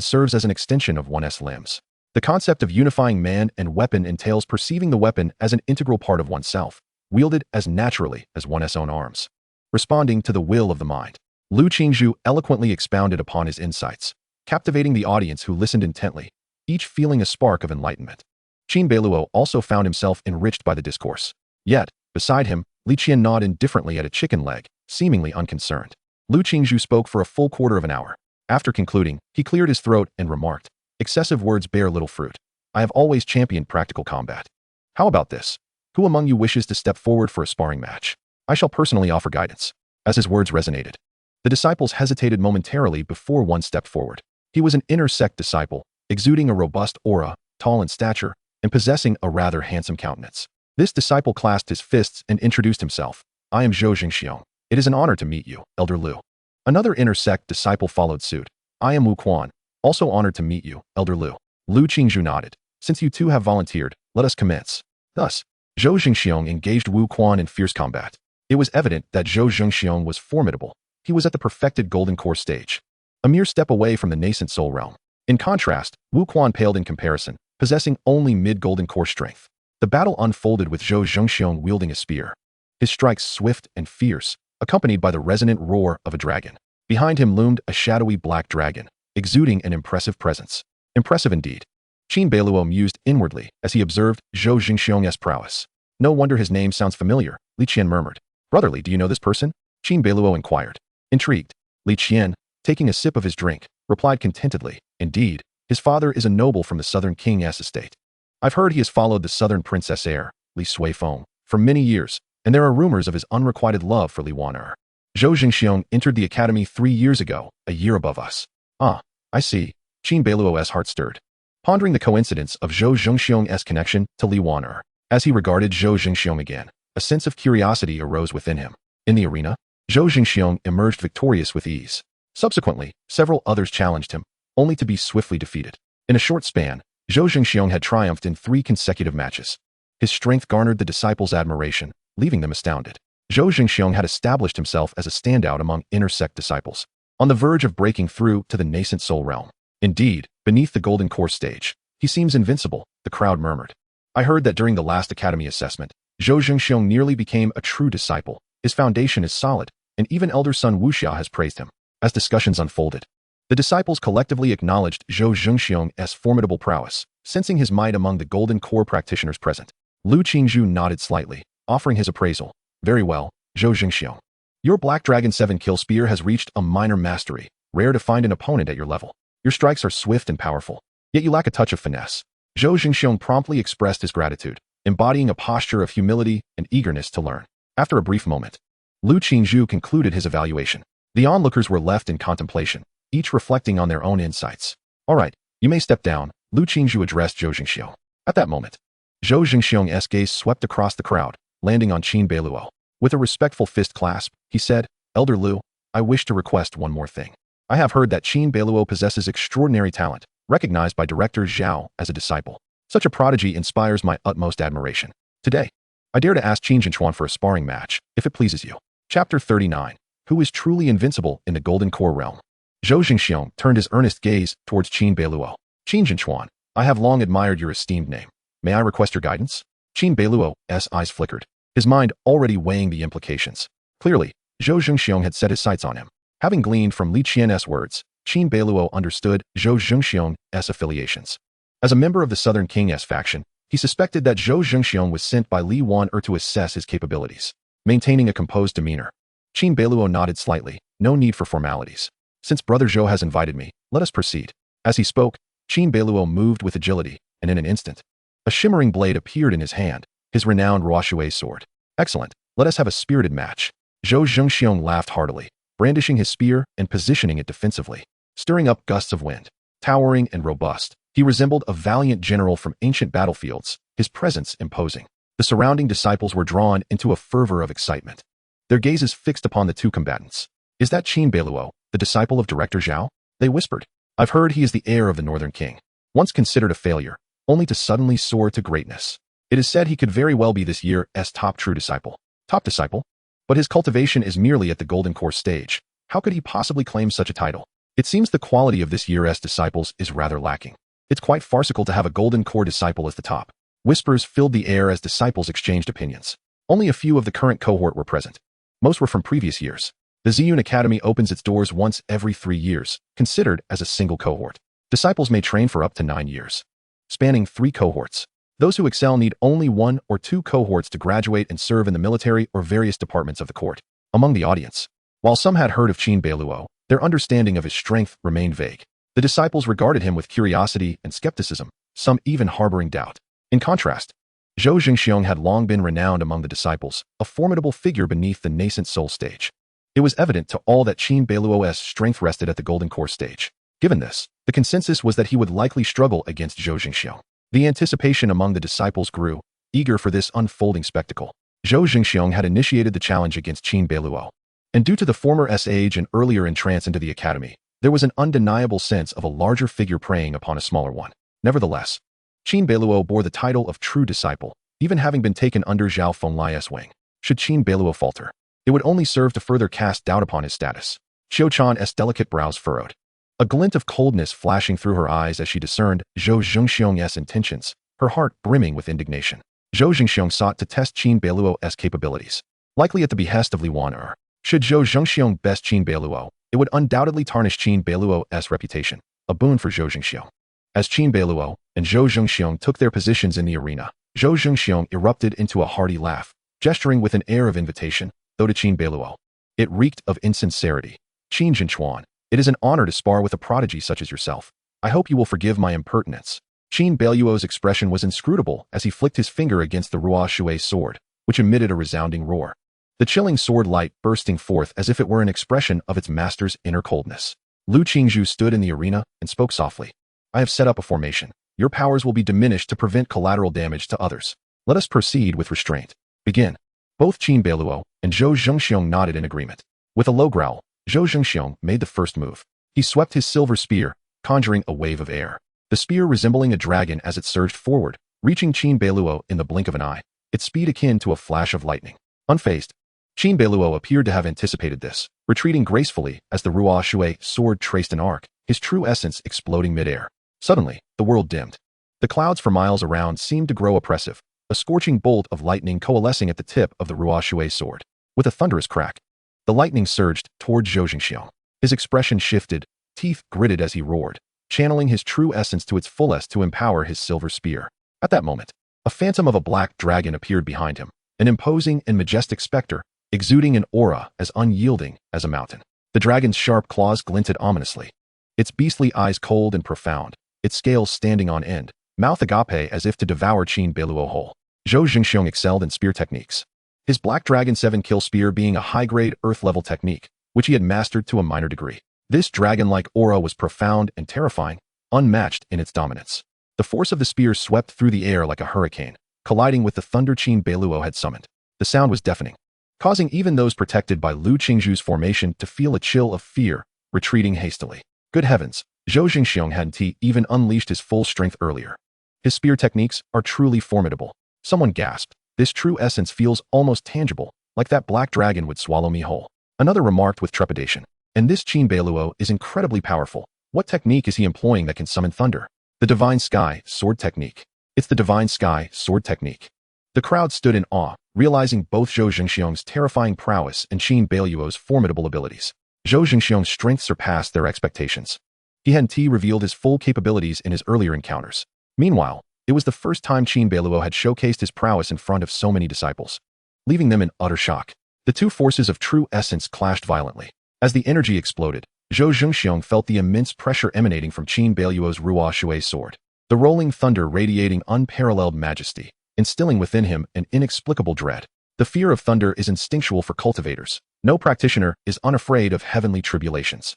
serves as an extension of one's limbs. The concept of unifying man and weapon entails perceiving the weapon as an integral part of oneself, wielded as naturally as one's own arms. Responding to the will of the mind, Lu Qingzhu eloquently expounded upon his insights, captivating the audience who listened intently, each feeling a spark of enlightenment. Qin Beiluo also found himself enriched by the discourse. Yet, beside him, Li Qian gnawed indifferently at a chicken leg, seemingly unconcerned. Lu Qingzhu spoke for a full quarter of an hour. After concluding, he cleared his throat and remarked, "Excessive words bear little fruit. I have always championed practical combat. How about this? Who among you wishes to step forward for a sparring match? I shall personally offer guidance." As his words resonated, the disciples hesitated momentarily before one stepped forward. He was an inner sect disciple, exuding a robust aura, tall in stature, and possessing a rather handsome countenance. This disciple clasped his fists and introduced himself. "I am Zhou Jingxiong. It is an honor to meet you, Elder Lu." Another inner sect disciple followed suit. "I am Wu Quan. Also honored to meet you, Elder Lu." Lu Qingzhu nodded. "Since you two have volunteered, let us commence." Thus, Zhou Jingxiong engaged Wu Quan in fierce combat. It was evident that Zhou Jingxiong was formidable. He was at the perfected golden core stage, a mere step away from the nascent soul realm. In contrast, Wu Quan paled in comparison, possessing only mid-golden core strength. The battle unfolded with Zhou Jingxiong wielding a spear, his strikes swift and fierce, accompanied by the resonant roar of a dragon. Behind him loomed a shadowy black dragon, exuding an impressive presence. Impressive indeed. Qin Beiluo mused inwardly as he observed Zhou Jingxiong's prowess. "No wonder his name sounds familiar," Li Qian murmured. "Brotherly, do you know this person?" Qin Beiluo inquired. Intrigued, Li Qian, taking a sip of his drink, replied contentedly, "Indeed, his father is a noble from the southern king's estate. I've heard he has followed the southern princess heir, Li Suifeng, for many years, and there are rumors of his unrequited love for Li Wan'er. Zhou Jingxiong entered the academy 3 years ago, a year above us." "Ah, I see." Qin Beiluo's heart stirred, pondering the coincidence of Zhou Jingxiong's connection to Li Wan'er. As he regarded Zhou Jingxiong again, a sense of curiosity arose within him. In the arena, Zhou Jingxiong emerged victorious with ease. Subsequently, several others challenged him, only to be swiftly defeated. In a short span, Zhou Jingxiong had triumphed in 3 consecutive matches. His strength garnered the disciples' admiration, leaving them astounded. Zhou Jingxiong had established himself as a standout among inner sect disciples, on the verge of breaking through to the nascent soul realm. Indeed, beneath the golden core stage. He seems invincible, the crowd murmured. I heard that during the last academy assessment, Zhou Zhengxiong nearly became a true disciple. His foundation is solid, and even elder son Wuxia has praised him. As discussions unfolded, the disciples collectively acknowledged Zhou Zhengxiong's formidable prowess, sensing his might among the golden core practitioners present. Lu Qingzhu nodded slightly, offering his appraisal. Very well, Zhou Zhengxiong. Your Black Dragon 7 kill spear has reached a minor mastery, rare to find an opponent at your level. Your strikes are swift and powerful, yet you lack a touch of finesse. Zhou Zhengxiong promptly expressed his gratitude, embodying a posture of humility and eagerness to learn. After a brief moment, Lu Qingzhu concluded his evaluation. The onlookers were left in contemplation, each reflecting on their own insights. All right, you may step down, Lu Qingzhu addressed Zhou Zhengxiong. At that moment, Zhou Zhengxiong's gaze swept across the crowd, landing on Qin Beiluo. With a respectful fist clasp, he said, Elder Lu, I wish to request one more thing. I have heard that Qin Beiluo possesses extraordinary talent, recognized by Director Zhao as a disciple. Such a prodigy inspires my utmost admiration. Today, I dare to ask Qin Jinchuan for a sparring match, if it pleases you. Chapter 39. Who is truly invincible in the Golden Core realm? Zhou Zhengxiong turned his earnest gaze towards Qin Beiluo. Qin Jinchuan, I have long admired your esteemed name. May I request your guidance? Qin Beiluo's eyes flickered, his mind already weighing the implications. Clearly, Zhou Zhengxiong had set his sights on him. Having gleaned from Li Qian's words, Qin Beiluo understood Zhou Zhengxiong's affiliations. As a member of the Southern King's faction, he suspected that Zhou Zhengxiong was sent by Li Wan to assess his capabilities. Maintaining a composed demeanor, Qin Beiluo nodded slightly, no need for formalities. Since Brother Zhou has invited me, let us proceed. As he spoke, Qin Beiluo moved with agility, and in an instant, a shimmering blade appeared in his hand, his renowned Ruoshui sword. Excellent, let us have a spirited match. Zhou Zhengxiong laughed heartily, brandishing his spear and positioning it defensively, stirring up gusts of wind. Towering and robust, he resembled a valiant general from ancient battlefields, his presence imposing. The surrounding disciples were drawn into a fervor of excitement, their gazes fixed upon the two combatants. Is that Qin Beiluo, the disciple of Director Zhao? They whispered. I've heard he is the heir of the Northern King, once considered a failure, only to suddenly soar to greatness. It is said he could very well be this year's top true disciple. Top disciple? But his cultivation is merely at the Golden Core stage. How could he possibly claim such a title? It seems the quality of this year's disciples is rather lacking. It's quite farcical to have a Golden Core disciple as the top. Whispers filled the air as disciples exchanged opinions. Only a few of the current cohort were present. Most were from previous years. The Ziyun Academy opens its doors once every 3 years, considered as a single cohort. Disciples may train for up to 9 years, spanning 3 cohorts. Those who excel need only 1 or 2 cohorts to graduate and serve in the military or various departments of the court. Among the audience, while some had heard of Qin Beiluo, their understanding of his strength remained vague. The disciples regarded him with curiosity and skepticism, some even harboring doubt. In contrast, Zhou Zhengxiong had long been renowned among the disciples, a formidable figure beneath the nascent soul stage. It was evident to all that Qin Beiluo's strength rested at the Golden Core stage. Given this, the consensus was that he would likely struggle against Zhou Zhengxiong. The anticipation among the disciples grew, eager for this unfolding spectacle. Zhou Zhengxiong had initiated the challenge against Qin Beiluo, and due to the former's age and earlier entrance into the academy, there was an undeniable sense of a larger figure preying upon a smaller one. Nevertheless, Qin Beiluo bore the title of true disciple, even having been taken under Zhao Fenglai's wing. Should Qin Beiluo falter, it would only serve to further cast doubt upon his status. Qiu Chan's delicate brows furrowed, a glint of coldness flashing through her eyes as she discerned Zhou Zhengxiong's intentions, her heart brimming with indignation. Zhou Zhengxiong sought to test Qin Beiluo's capabilities, likely at the behest of Li Wan. Should Zhou Zhengxiong best Qin Beiluo, it would undoubtedly tarnish Qin Beiluo's reputation, a boon for Zhou Zhengxiong. As Qin Beiluo and Zhou Zhengxiong took their positions in the arena, Zhou Zhengxiong erupted into a hearty laugh, gesturing with an air of invitation, though to Qin Beiluo, it reeked of insincerity. Qin Jinchuan, it is an honor to spar with a prodigy such as yourself. I hope you will forgive my impertinence. Qin Beiluo's expression was inscrutable as he flicked his finger against the Ruoshui sword, which emitted a resounding roar. The chilling sword light bursting forth as if it were an expression of its master's inner coldness. Lu Qingzhu stood in the arena and spoke softly. I have set up a formation. Your powers will be diminished to prevent collateral damage to others. Let us proceed with restraint. Begin. Both Qin Beiluo and Zhou Zhengxiong nodded in agreement. With a low growl, Zhou Zhengxiong made the first move. He swept his silver spear, conjuring a wave of air. The spear resembling a dragon as it surged forward, reaching Qin Beiluo in the blink of an eye, its speed akin to a flash of lightning. Unfazed, Qin Beiluo appeared to have anticipated this, retreating gracefully as the Ruoshui sword traced an arc, his true essence exploding midair. Suddenly, the world dimmed. The clouds for miles around seemed to grow oppressive, a scorching bolt of lightning coalescing at the tip of the Ruoshui sword. With a thunderous crack, the lightning surged toward Zhou Jingxiong. His expression shifted, teeth gritted as he roared, channeling his true essence to its fullest to empower his silver spear. At that moment, a phantom of a black dragon appeared behind him, an imposing and majestic specter, exuding an aura as unyielding as a mountain. The dragon's sharp claws glinted ominously, its beastly eyes cold and profound, its scales standing on end, mouth agape as if to devour Qin Beiluo whole. Zhou Jingxiong excelled in spear techniques, his Black Dragon 7-kill spear being a high-grade Earth-level technique, which he had mastered to a minor degree. This dragon-like aura was profound and terrifying, unmatched in its dominance. The force of the spear swept through the air like a hurricane, colliding with the thunder Qin Beiluo had summoned. The sound was deafening, causing even those protected by Lu Qingzhu's formation to feel a chill of fear, retreating hastily. Good heavens, Zhou Jingxiong hadn't even unleashed his full strength earlier. His spear techniques are truly formidable. Someone gasped. This true essence feels almost tangible, like that black dragon would swallow me whole. Another remarked with trepidation. And this Qin Beiluo is incredibly powerful. What technique is he employing that can summon thunder? The Divine Sky Sword Technique. It's the Divine Sky Sword Technique. The crowd stood in awe, realizing both Zhou Jingxiong's terrifying prowess and Qin Beiluo's formidable abilities. Zhou Jingxiong's strength surpassed their expectations. He hadn't revealed his full capabilities in his earlier encounters. Meanwhile, it was the first time Qin Beiluo had showcased his prowess in front of so many disciples, leaving them in utter shock. The two forces of true essence clashed violently. As the energy exploded, Zhou Jingxiong felt the immense pressure emanating from Qin Beiluo's Ruoshui sword, the rolling thunder radiating unparalleled majesty, instilling within him an inexplicable dread. The fear of thunder is instinctual for cultivators. No practitioner is unafraid of heavenly tribulations.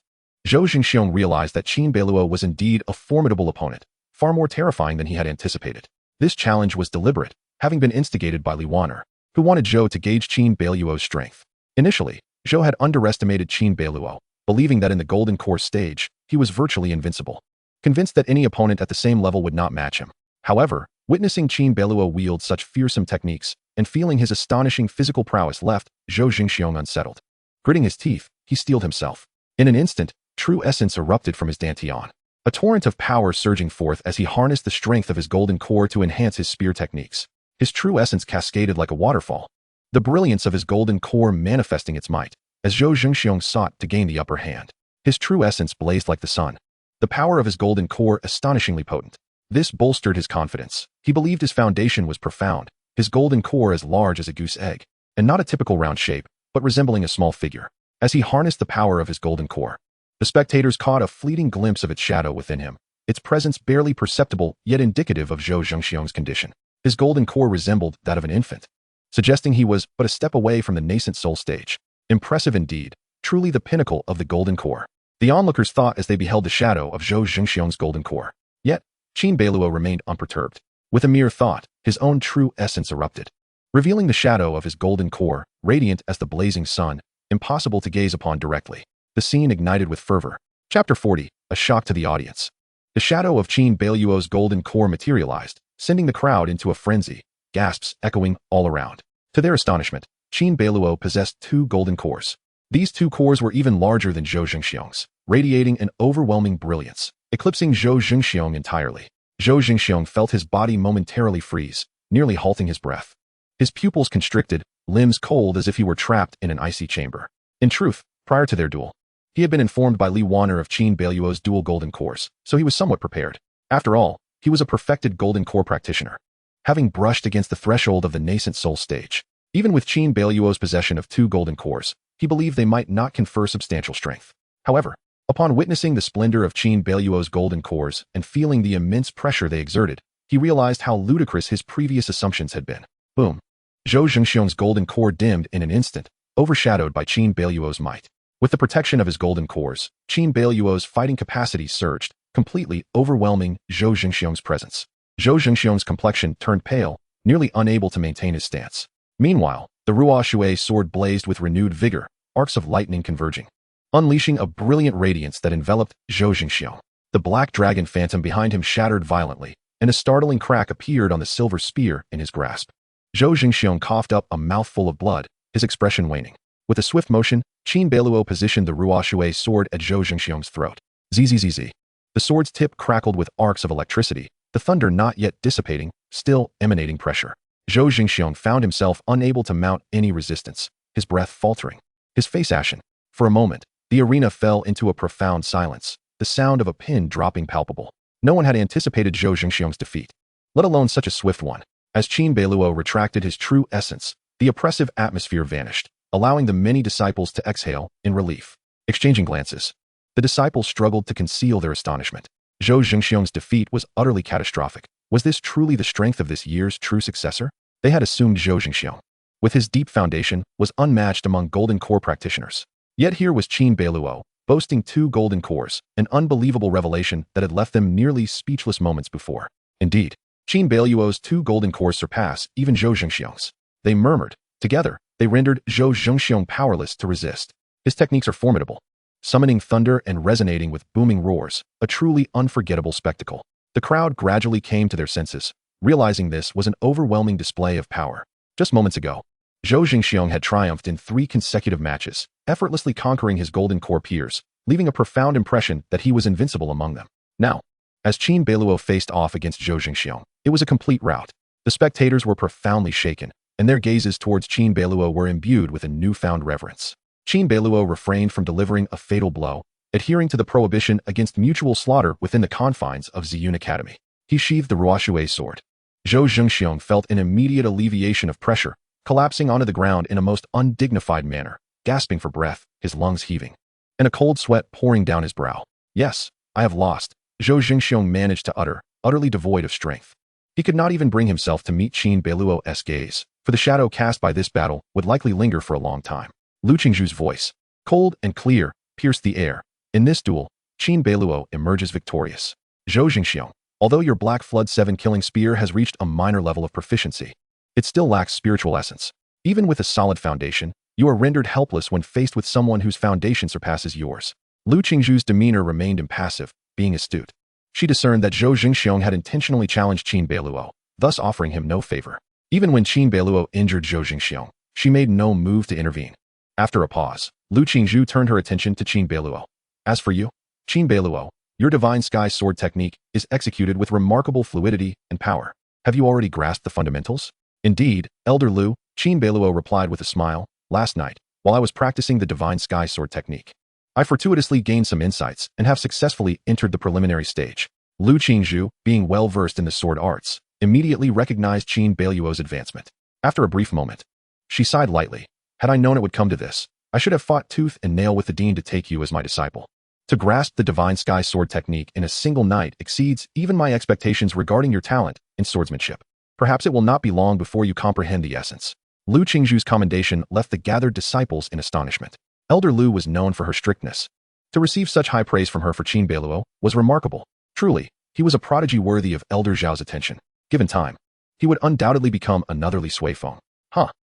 Zhou Jingxiong realized that Qin Beiluo was indeed a formidable opponent, far more terrifying than he had anticipated. This challenge was deliberate, having been instigated by Li Wan'er, who wanted Zhou to gauge Qin Beiluo's strength. Initially, Zhou had underestimated Qin Beiluo, believing that in the Golden Core stage, he was virtually invincible, convinced that any opponent at the same level would not match him. However, witnessing Qin Beiluo wield such fearsome techniques and feeling his astonishing physical prowess left Zhou Jingxiong unsettled. Gritting his teeth, he steeled himself. In an instant, true essence erupted from his dantian, a torrent of power surging forth as he harnessed the strength of his Golden Core to enhance his spear techniques. His true essence cascaded like a waterfall, the brilliance of his Golden Core manifesting its might, as Zhou Jingxiong sought to gain the upper hand. His true essence blazed like the sun, the power of his Golden Core astonishingly potent. This bolstered his confidence. He believed his foundation was profound, his Golden Core as large as a goose egg, and not a typical round shape, but resembling a small figure. As he harnessed the power of his Golden Core, the spectators caught a fleeting glimpse of its shadow within him, its presence barely perceptible yet indicative of Zhou Jingxiong's condition. His Golden Core resembled that of an infant, suggesting he was but a step away from the nascent soul stage. Impressive indeed, truly the pinnacle of the Golden Core. The onlookers thought as they beheld the shadow of Zhou Jingxiong's Golden Core. Yet, Qin Beiluo remained unperturbed. With a mere thought, his own true essence erupted, revealing the shadow of his Golden Core, radiant as the blazing sun, impossible to gaze upon directly. The scene ignited with fervor. Chapter 40, a shock to the audience. The shadow of Qin Beiluo's Golden Core materialized, sending the crowd into a frenzy, gasps echoing all around. To their astonishment, Qin Beiluo possessed 2 Golden Cores. These 2 cores were even larger than Zhou Jingxiong's, radiating an overwhelming brilliance, eclipsing Zhou Jingxiong entirely. Zhou Jingxiong felt his body momentarily freeze, nearly halting his breath. His pupils constricted, limbs cold as if he were trapped in an icy chamber. In truth, prior to their duel, he had been informed by Li Wan'er of Qin Beiluo's dual Golden Cores, so he was somewhat prepared. After all, he was a perfected Golden Core practitioner, having brushed against the threshold of the nascent soul stage. Even with Qin Beiluo's possession of 2 Golden Cores, he believed they might not confer substantial strength. However, upon witnessing the splendor of Qin Beiluo's Golden Cores and feeling the immense pressure they exerted, he realized how ludicrous his previous assumptions had been. Boom! Zhou Jingxiong's Golden Core dimmed in an instant, overshadowed by Qin Beiluo's might. With the protection of his Golden Cores, Qin Beiluo's fighting capacity surged, completely overwhelming Zhou Jingxiong's presence. Zhou Jingxiong's complexion turned pale, nearly unable to maintain his stance. Meanwhile, the Ruoshui sword blazed with renewed vigor, arcs of lightning converging, unleashing a brilliant radiance that enveloped Zhou Jingxiong. The black dragon phantom behind him shattered violently, and a startling crack appeared on the silver spear in his grasp. Zhou Jingxiong coughed up a mouthful of blood, his expression waning. With a swift motion, Qin Beiluo positioned the Ruoshui sword at Zhou Jingxiong's throat. Zzz. The The sword's tip crackled with arcs of electricity, the thunder not yet dissipating, still emanating pressure. Zhou Jingxiong found himself unable to mount any resistance, his breath faltering, his face ashen. For a moment, the arena fell into a profound silence, the sound of a pin dropping palpable. No one had anticipated Zhou Jingxiong's defeat, let alone such a swift one. As Qin Beiluo retracted his true essence, the oppressive atmosphere vanished, allowing the many disciples to exhale in relief. Exchanging glances, the disciples struggled to conceal their astonishment. Zhou Jingxiong's defeat was utterly catastrophic. Was this truly the strength of this year's true successor? They had assumed Zhou Jingxiong, with his deep foundation, was unmatched among Golden Core practitioners. Yet here was Qin Beiluo, boasting 2 Golden Cores, an unbelievable revelation that had left them nearly speechless moments before. Indeed, Qin Beiluo's 2 Golden Cores surpass even Zhou Jingxiong's. They murmured. Together, they rendered Zhou Jingxiong powerless to resist. His techniques are formidable, summoning thunder and resonating with booming roars, a truly unforgettable spectacle. The crowd gradually came to their senses, realizing this was an overwhelming display of power. Just moments ago, Zhou Jingxiong had triumphed in 3 consecutive matches, effortlessly conquering his Golden Core peers, leaving a profound impression that he was invincible among them. Now, as Qin Beiluo faced off against Zhou Jingxiong, it was a complete rout. The spectators were profoundly shaken, and their gazes towards Qin Beiluo were imbued with a newfound reverence. Qin Beiluo refrained from delivering a fatal blow, adhering to the prohibition against mutual slaughter within the confines of Ziyun Academy. He sheathed the Ruoshui sword. Zhou Jingxiong felt an immediate alleviation of pressure, collapsing onto the ground in a most undignified manner, gasping for breath, his lungs heaving, and a cold sweat pouring down his brow. Yes, I have lost, Zhou Jingxiong managed to utter, utterly devoid of strength. He could not even bring himself to meet Qin Beiluo's gaze, for the shadow cast by this battle would likely linger for a long time. Lu Qingzhu's voice, cold and clear, pierced the air. In this duel, Qin Beiluo emerges victorious. Zhou Jingxiong, although your Black Flood 7 killing spear has reached a minor level of proficiency, it still lacks spiritual essence. Even with a solid foundation, you are rendered helpless when faced with someone whose foundation surpasses yours. Lu Qingzhu's demeanor remained impassive, being astute. She discerned that Zhou Jingxiong had intentionally challenged Qin Beiluo, thus offering him no favor. Even when Qin Beiluo injured Zhou Jingxiong, she made no move to intervene. After a pause, Lu Qingzhu turned her attention to Qin Beiluo. As for you, Qin Beiluo, your Divine Sky Sword technique is executed with remarkable fluidity and power. Have you already grasped the fundamentals? Indeed, Elder Lu, Qin Beiluo replied with a smile. Last night, while I was practicing the Divine Sky Sword technique, I fortuitously gained some insights and have successfully entered the preliminary stage. Lu Qingzhu, being well versed in the sword arts, immediately recognized Qin Beiluo's advancement. After a brief moment, she sighed lightly. Had I known it would come to this, I should have fought tooth and nail with the dean to take you as my disciple. To grasp the Divine Sky Sword technique in a single night exceeds even my expectations regarding your talent in swordsmanship. Perhaps it will not be long before you comprehend the essence. Lu Qingzhu's commendation left the gathered disciples in astonishment. Elder Lu was known for her strictness. To receive such high praise from her for Qin Beiluo was remarkable. Truly, he was a prodigy worthy of Elder Zhao's attention. Given time, he would undoubtedly become another Li Suifeng.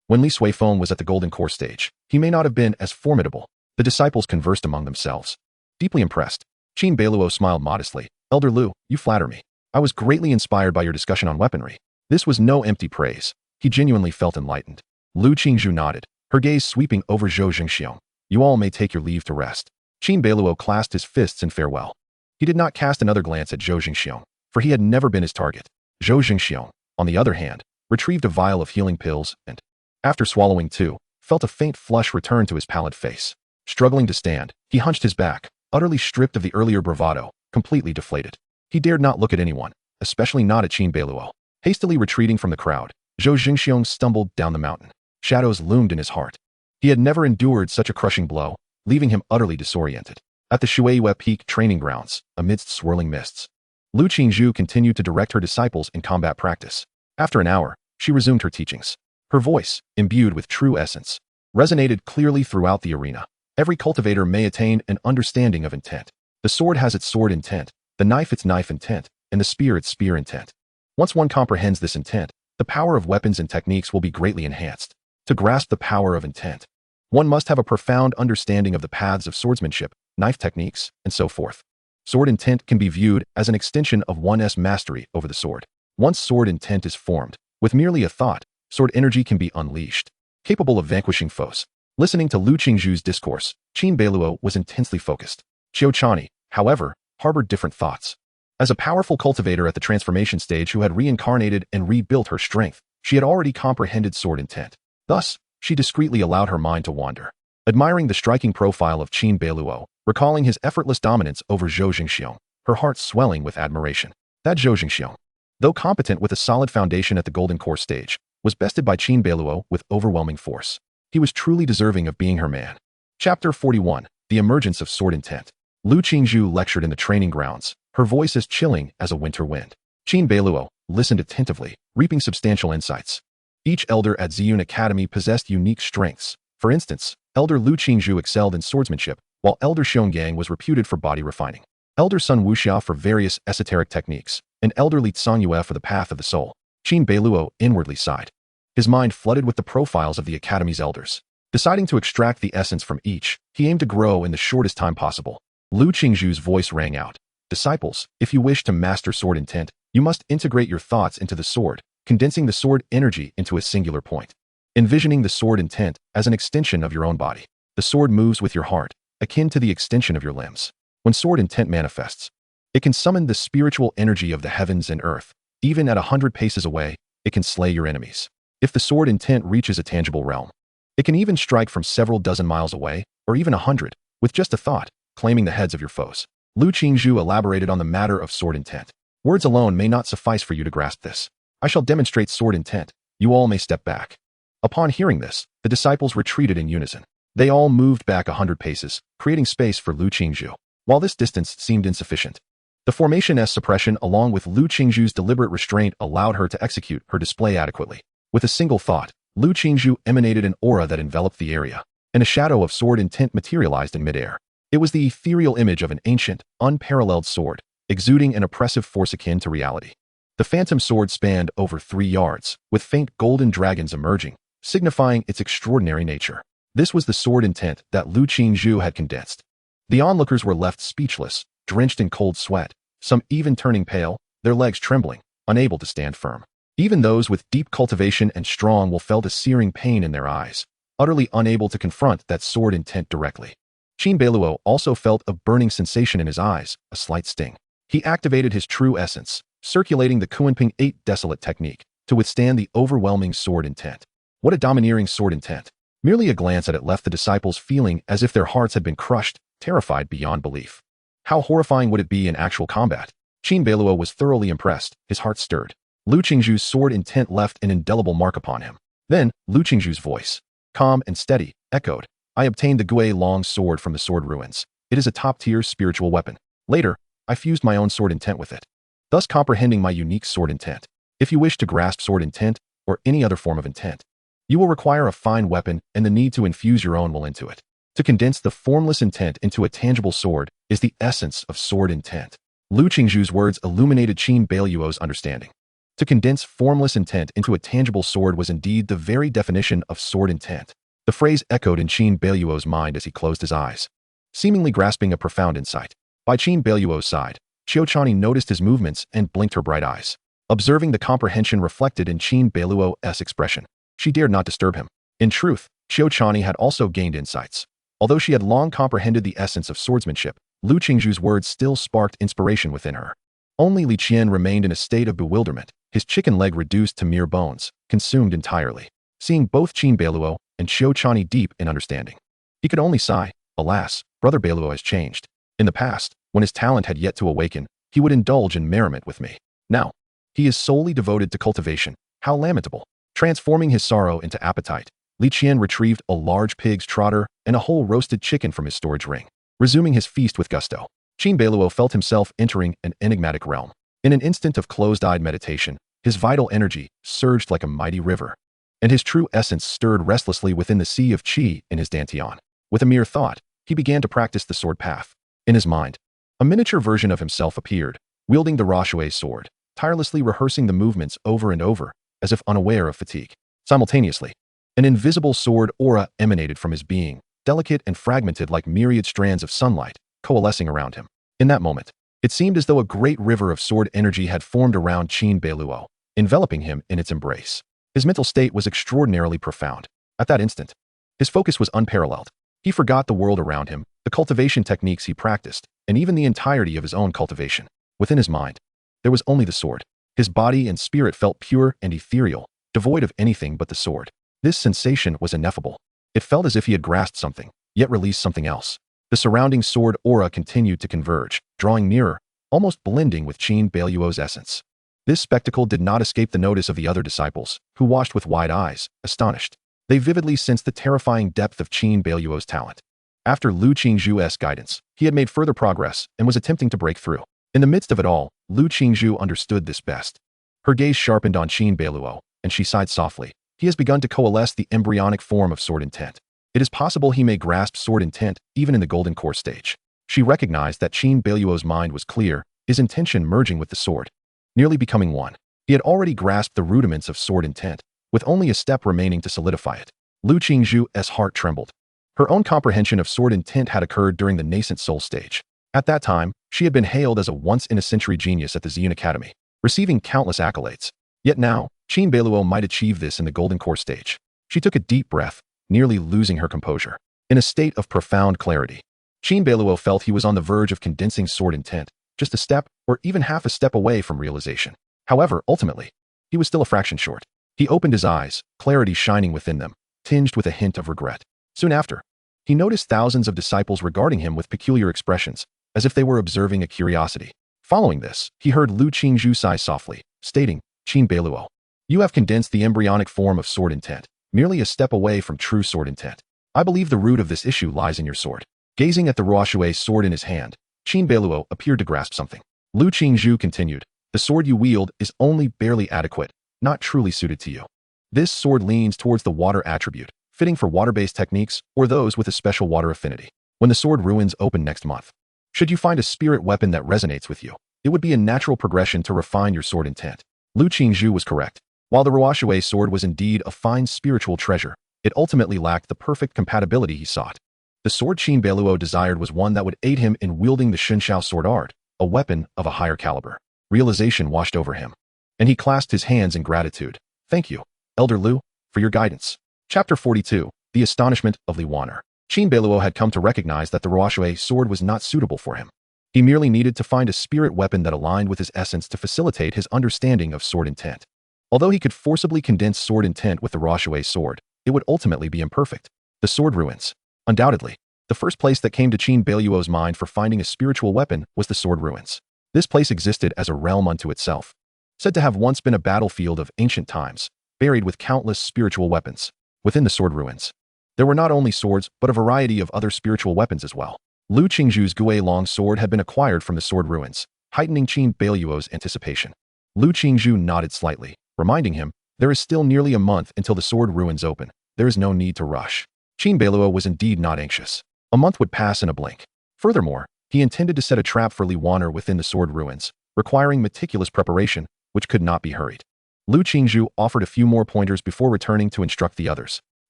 When Li Suifeng was at the Golden Core stage, he may not have been as formidable. The disciples conversed among themselves. Deeply impressed, Qin Beiluo smiled modestly. Elder Lu, you flatter me. I was greatly inspired by your discussion on weaponry. This was no empty praise. He genuinely felt enlightened. Lu Qingzhu nodded, her gaze sweeping over Zhou Jingxiong. You all may take your leave to rest. Qin Beiluo clasped his fists in farewell. He did not cast another glance at Zhou Jingxiong, for he had never been his target. Zhou Jingxiong, on the other hand, retrieved a vial of healing pills and, after swallowing 2, felt a faint flush return to his pallid face. Struggling to stand, he hunched his back, utterly stripped of the earlier bravado, completely deflated. He dared not look at anyone, especially not at Qin Beiluo. Hastily retreating from the crowd, Zhou Jingxiong stumbled down the mountain. Shadows loomed in his heart. He had never endured such a crushing blow, leaving him utterly disoriented. At the Shueiyue Peak training grounds, amidst swirling mists, Lu Qingzhu continued to direct her disciples in combat practice. After an hour, she resumed her teachings. Her voice, imbued with true essence, resonated clearly throughout the arena. Every cultivator may attain an understanding of intent. The sword has its sword intent, the knife its knife intent, and the spear its spear intent. Once one comprehends this intent, the power of weapons and techniques will be greatly enhanced. To grasp the power of intent, one must have a profound understanding of the paths of swordsmanship, knife techniques, and so forth. Sword intent can be viewed as an extension of one's mastery over the sword. Once sword intent is formed, with merely a thought, sword energy can be unleashed, capable of vanquishing foes. Listening to Lu Qingzhu's discourse, Qin Beiluo was intensely focused. Qiu Chani, however, harbored different thoughts. As a powerful cultivator at the transformation stage who had reincarnated and rebuilt her strength, she had already comprehended sword intent. Thus, she discreetly allowed her mind to wander, admiring the striking profile of Qin Beiluo, recalling his effortless dominance over Zhou Jingxiong, her heart swelling with admiration. That Zhou Jingxiong, though competent with a solid foundation at the Golden Core stage, was bested by Qin Beiluo with overwhelming force. He was truly deserving of being her man. Chapter 41. The Emergence of Sword Intent. Lu Qingzhu lectured in the training grounds, her voice as chilling as a winter wind. Qin Beiluo listened attentively, reaping substantial insights. Each elder at Ziyun Academy possessed unique strengths. For instance, Elder Lu Qingzhu excelled in swordsmanship, while Elder Xionggang was reputed for body refining. Elder Sun Wuxia for various esoteric techniques, and Elder Li Tsangyue for the path of the soul. Qin Beiluo inwardly sighed. His mind flooded with the profiles of the Academy's elders. Deciding to extract the essence from each, he aimed to grow in the shortest time possible. Lu Qingzhu's voice rang out. Disciples, if you wish to master sword intent, you must integrate your thoughts into the sword, condensing the sword energy into a singular point. Envisioning the sword intent as an extension of your own body. The sword moves with your heart, akin to the extension of your limbs. When sword intent manifests, it can summon the spiritual energy of the heavens and earth. Even at 100 paces away, it can slay your enemies. If the sword intent reaches a tangible realm, it can even strike from several dozen miles away, or even 100, with just a thought, claiming the heads of your foes. Lu Qingzhu elaborated on the matter of sword intent. Words alone may not suffice for you to grasp this. I shall demonstrate sword intent. You all may step back. Upon hearing this, the disciples retreated in unison. They all moved back 100 paces, creating space for Lu Qingzhu. While this distance seemed insufficient, the formation S suppression along with Lu Qingzhu's deliberate restraint allowed her to execute her display adequately. With a single thought, Lu Qingzhu emanated an aura that enveloped the area, and a shadow of sword intent materialized in midair. It was the ethereal image of an ancient, unparalleled sword, exuding an oppressive force akin to reality. The phantom sword spanned over 3 yards, with faint golden dragons emerging, signifying its extraordinary nature. This was the sword intent that Lu Qingzhu had condensed. The onlookers were left speechless, drenched in cold sweat, some even turning pale, their legs trembling, unable to stand firm. Even those with deep cultivation and strong will felt a searing pain in their eyes, utterly unable to confront that sword intent directly. Qin Beiluo also felt a burning sensation in his eyes, a slight sting. He activated his true essence, circulating the Kunping 8 Desolate technique, to withstand the overwhelming sword intent. What a domineering sword intent! Merely a glance at it left the disciples feeling as if their hearts had been crushed, terrified beyond belief. How horrifying would it be in actual combat? Qin Beiluo was thoroughly impressed, his heart stirred. Lu Qingzhu's sword intent left an indelible mark upon him. Then, Lu Qingzhu's voice, calm and steady, echoed, I obtained the Gui Long sword from the sword ruins. It is a top-tier spiritual weapon. Later, I fused my own sword intent with it, thus comprehending my unique sword intent. If you wish to grasp sword intent, or any other form of intent, you will require a fine weapon and the need to infuse your own will into it. To condense the formless intent into a tangible sword is the essence of sword intent. Lu Qingzhu's words illuminated Qin Beiluo's understanding. To condense formless intent into a tangible sword was indeed the very definition of sword intent. The phrase echoed in Qin Beiluo's mind as he closed his eyes, seemingly grasping a profound insight. By Qin Beiluo's side, Qiuchani noticed his movements and blinked her bright eyes, observing the comprehension reflected in Qin Beiluo's expression. She dared not disturb him. In truth, Qiuchani had also gained insights. Although she had long comprehended the essence of swordsmanship, Lu Qingzhu's words still sparked inspiration within her. Only Li Qian remained in a state of bewilderment, his chicken leg reduced to mere bones, consumed entirely. Seeing both Qin Beiluo and Qiuchani deep in understanding, he could only sigh, alas, Brother Beiluo has changed. In the past, when his talent had yet to awaken, he would indulge in merriment with me. Now, he is solely devoted to cultivation. How lamentable. Transforming his sorrow into appetite, Li Qian retrieved a large pig's trotter and a whole roasted chicken from his storage ring, resuming his feast with gusto. Qin Beiluo felt himself entering an enigmatic realm. In an instant of closed-eyed meditation, his vital energy surged like a mighty river, and his true essence stirred restlessly within the sea of qi in his dantian. With a mere thought, he began to practice the sword path. In his mind, a miniature version of himself appeared, wielding the Rashui sword, tirelessly rehearsing the movements over and over, as if unaware of fatigue. Simultaneously, an invisible sword aura emanated from his being, delicate and fragmented like myriad strands of sunlight, coalescing around him. In that moment, it seemed as though a great river of sword energy had formed around Qin Beiluo, enveloping him in its embrace. His mental state was extraordinarily profound. At that instant, his focus was unparalleled. He forgot the world around him, the cultivation techniques he practiced, and even the entirety of his own cultivation. Within his mind, there was only the sword. His body and spirit felt pure and ethereal, devoid of anything but the sword. This sensation was ineffable. It felt as if he had grasped something, yet released something else. The surrounding sword aura continued to converge, drawing nearer, almost blending with Qin Beiluo's essence. This spectacle did not escape the notice of the other disciples, who watched with wide eyes, astonished. They vividly sensed the terrifying depth of Qin Beiluo's talent. After Lu Qingzhu's guidance, he had made further progress and was attempting to break through. In the midst of it all, Lu Qingzhu understood this best. Her gaze sharpened on Qin Beiluo, and she sighed softly. He has begun to coalesce the embryonic form of sword intent. It is possible he may grasp sword intent even in the golden core stage. She recognized that Qin Beiluo's mind was clear, his intention merging with the sword, nearly becoming one. He had already grasped the rudiments of sword intent, with only a step remaining to solidify it. Lu Qingzhu's heart trembled. Her own comprehension of sword intent had occurred during the nascent soul stage. At that time, she had been hailed as a once-in-a-century genius at the Ziyun Academy, receiving countless accolades. Yet now, Qin Beiluo might achieve this in the golden core stage. She took a deep breath, nearly losing her composure. In a state of profound clarity, Qin Beiluo felt he was on the verge of condensing sword intent, just a step or even half a step away from realization. However, ultimately, he was still a fraction short. He opened his eyes, clarity shining within them, tinged with a hint of regret. Soon after, he noticed thousands of disciples regarding him with peculiar expressions, as if they were observing a curiosity. Following this, he heard Lu Qingzhu sigh softly, stating, Qin Beiluo, you have condensed the embryonic form of sword intent, merely a step away from true sword intent. I believe the root of this issue lies in your sword. Gazing at the ruoxue's sword in his hand, Qin Beiluo appeared to grasp something. Lu Qingzhu continued, the sword you wield is only barely adequate, not truly suited to you. This sword leans towards the water attribute, fitting for water-based techniques or those with a special water affinity. When the sword ruins open next month, should you find a spirit weapon that resonates with you, it would be a natural progression to refine your sword intent. Lu Qingzhu was correct. While the ruoxue sword was indeed a fine spiritual treasure, it ultimately lacked the perfect compatibility he sought. The sword Qin Beiluo desired was one that would aid him in wielding the Shunshao sword art, a weapon of a higher caliber. Realization washed over him, and he clasped his hands in gratitude. Thank you, Elder Lu, for your guidance. Chapter 42, The Astonishment of Li Waner. Qin Beiluo had come to recognize that the ruoxue sword was not suitable for him. He merely needed to find a spirit weapon that aligned with his essence to facilitate his understanding of sword intent. Although he could forcibly condense sword intent with the ruoxue sword, it would ultimately be imperfect. The sword ruins. Undoubtedly, the first place that came to Qin Beiluo's mind for finding a spiritual weapon was the sword ruins. This place existed as a realm unto itself, said to have once been a battlefield of ancient times, buried with countless spiritual weapons. Within the sword ruins, there were not only swords, but a variety of other spiritual weapons as well. Lu Qingzhu's Gui long sword had been acquired from the sword ruins, heightening Qin Beiluo's anticipation. Lu Qingzhu nodded slightly, reminding him, there is still nearly a month until the sword ruins open. There is no need to rush. Qin Beiluo was indeed not anxious. A month would pass in a blink. Furthermore, he intended to set a trap for Li Waner within the sword ruins, requiring meticulous preparation, which could not be hurried. Lu Qingzhu offered a few more pointers before returning to instruct the others.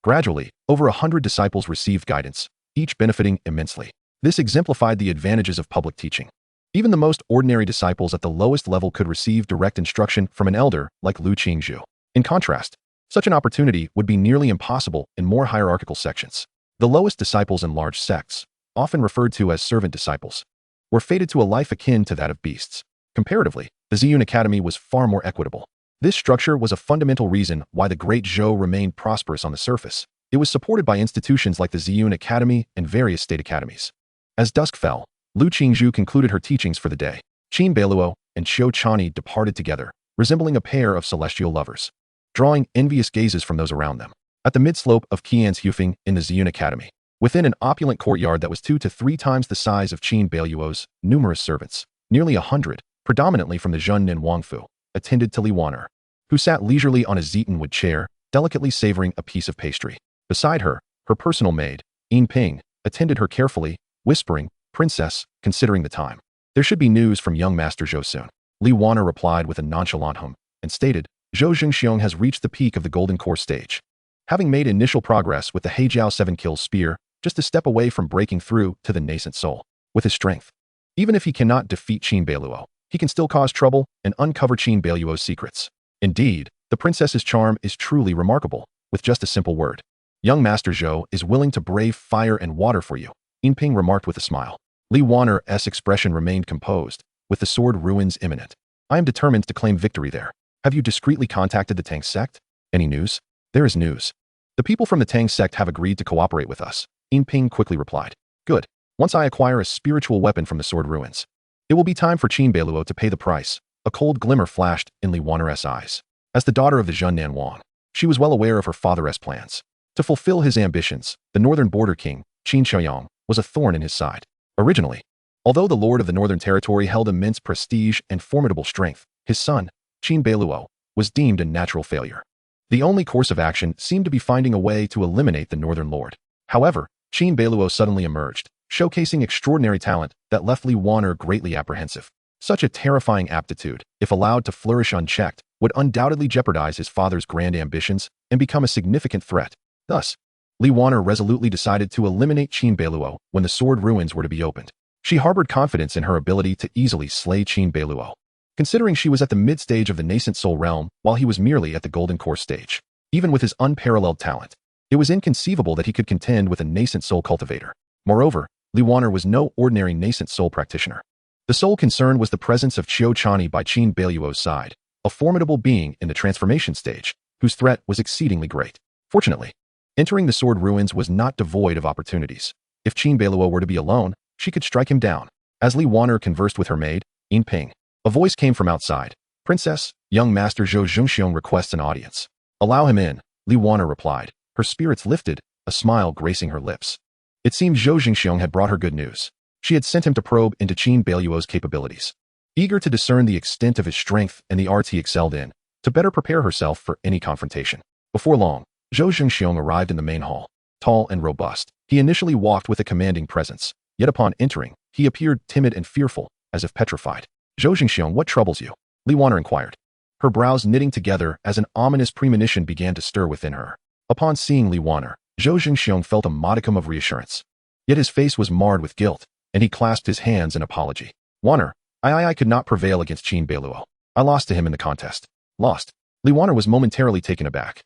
Gradually, over 100 disciples received guidance, each benefiting immensely. This exemplified the advantages of public teaching. Even the most ordinary disciples at the lowest level could receive direct instruction from an elder like Lu Qingzhu. In contrast, such an opportunity would be nearly impossible in more hierarchical sections. The lowest disciples in large sects, often referred to as servant disciples, were fated to a life akin to that of beasts. Comparatively, the Ziyun Academy was far more equitable. This structure was a fundamental reason why the Great Zhou remained prosperous on the surface. It was supported by institutions like the Ziyun Academy and various state academies. As dusk fell, Lu Qingzhu concluded her teachings for the day. Qin Beiluo and Qiu Chani departed together, resembling a pair of celestial lovers, drawing envious gazes from those around them. At the mid-slope of Qian's Hufeng in the Ziyun Academy, within an opulent courtyard that was 2 to 3 times the size of Qin Beiluo's numerous servants, nearly 100, predominantly from the Zhongnин Wangfu, attended to Li Waner, who sat leisurely on a zeatonwood chair, delicately savoring a piece of pastry. Beside her, her personal maid, Yin Ping, attended her carefully, whispering, Princess, considering the time. There should be news from young Master Zhou soon. Li Waner replied with a nonchalant hum, and stated, Zhou Zhengxiong has reached the peak of the golden core stage. Having made initial progress with the Heijiao 7-kill spear, just a step away from breaking through to the nascent soul. With his strength, even if he cannot defeat Qin Beiluo, he can still cause trouble and uncover Qin Beiluo's secrets. Indeed, the princess's charm is truly remarkable, with just a simple word. Young Master Zhou is willing to brave fire and water for you. Ping remarked with a smile. Li Wanner's expression remained composed, with the sword ruins imminent. I am determined to claim victory there. Have you discreetly contacted the Tang sect? Any news? There is news. The people from the Tang sect have agreed to cooperate with us. Ping quickly replied. Good. Once I acquire a spiritual weapon from the sword ruins, it will be time for Qin Beiluo to pay the price. A cold glimmer flashed in Li Wanner's eyes. As the daughter of the Zhunnan Wang, she was well aware of her father's plans. To fulfill his ambitions, the northern border king, Qin Shoyang, was a thorn in his side. Originally, although the lord of the northern territory held immense prestige and formidable strength, his son, Qin Beiluo, was deemed a natural failure. The only course of action seemed to be finding a way to eliminate the northern lord. However, Qin Beiluo suddenly emerged, showcasing extraordinary talent that left Li Wanner greatly apprehensive. Such a terrifying aptitude, if allowed to flourish unchecked, would undoubtedly jeopardize his father's grand ambitions and become a significant threat. Thus, Li Wanner resolutely decided to eliminate Qin Beiluo when the sword ruins were to be opened. She harbored confidence in her ability to easily slay Qin Beiluo, considering she was at the mid-stage of the nascent soul realm while he was merely at the golden core stage. Even with his unparalleled talent, it was inconceivable that he could contend with a nascent soul cultivator. Moreover, Li Wanner was no ordinary nascent soul practitioner. The sole concern was the presence of Qiu Chani by Qin Beiluo's side, a formidable being in the transformation stage, whose threat was exceedingly great. Fortunately, entering the sword ruins was not devoid of opportunities. If Qin Beiluo were to be alone, she could strike him down. As Li Wanner conversed with her maid, Ping, a voice came from outside. Princess, young master Zhou Zhengxiong requests an audience. Allow him in, Li Wanner replied, her spirits lifted, a smile gracing her lips. It seemed Zhou Zhengxiong had brought her good news. She had sent him to probe into Qin Beiluo's capabilities. Eager to discern the extent of his strength and the arts he excelled in, to better prepare herself for any confrontation. Before long, Zhou Zhengxiong arrived in the main hall. Tall and robust, he initially walked with a commanding presence, yet upon entering, he appeared timid and fearful, as if petrified. Zhou Zhengxiong, what troubles you? Li Wanner inquired, her brows knitting together as an ominous premonition began to stir within her. Upon seeing Li Wanner, Zhou Zhengxiong felt a modicum of reassurance. Yet his face was marred with guilt, and he clasped his hands in apology. Wanner, I could not prevail against Qin Beiluo. I lost to him in the contest. Lost. Li Wanner was momentarily taken aback.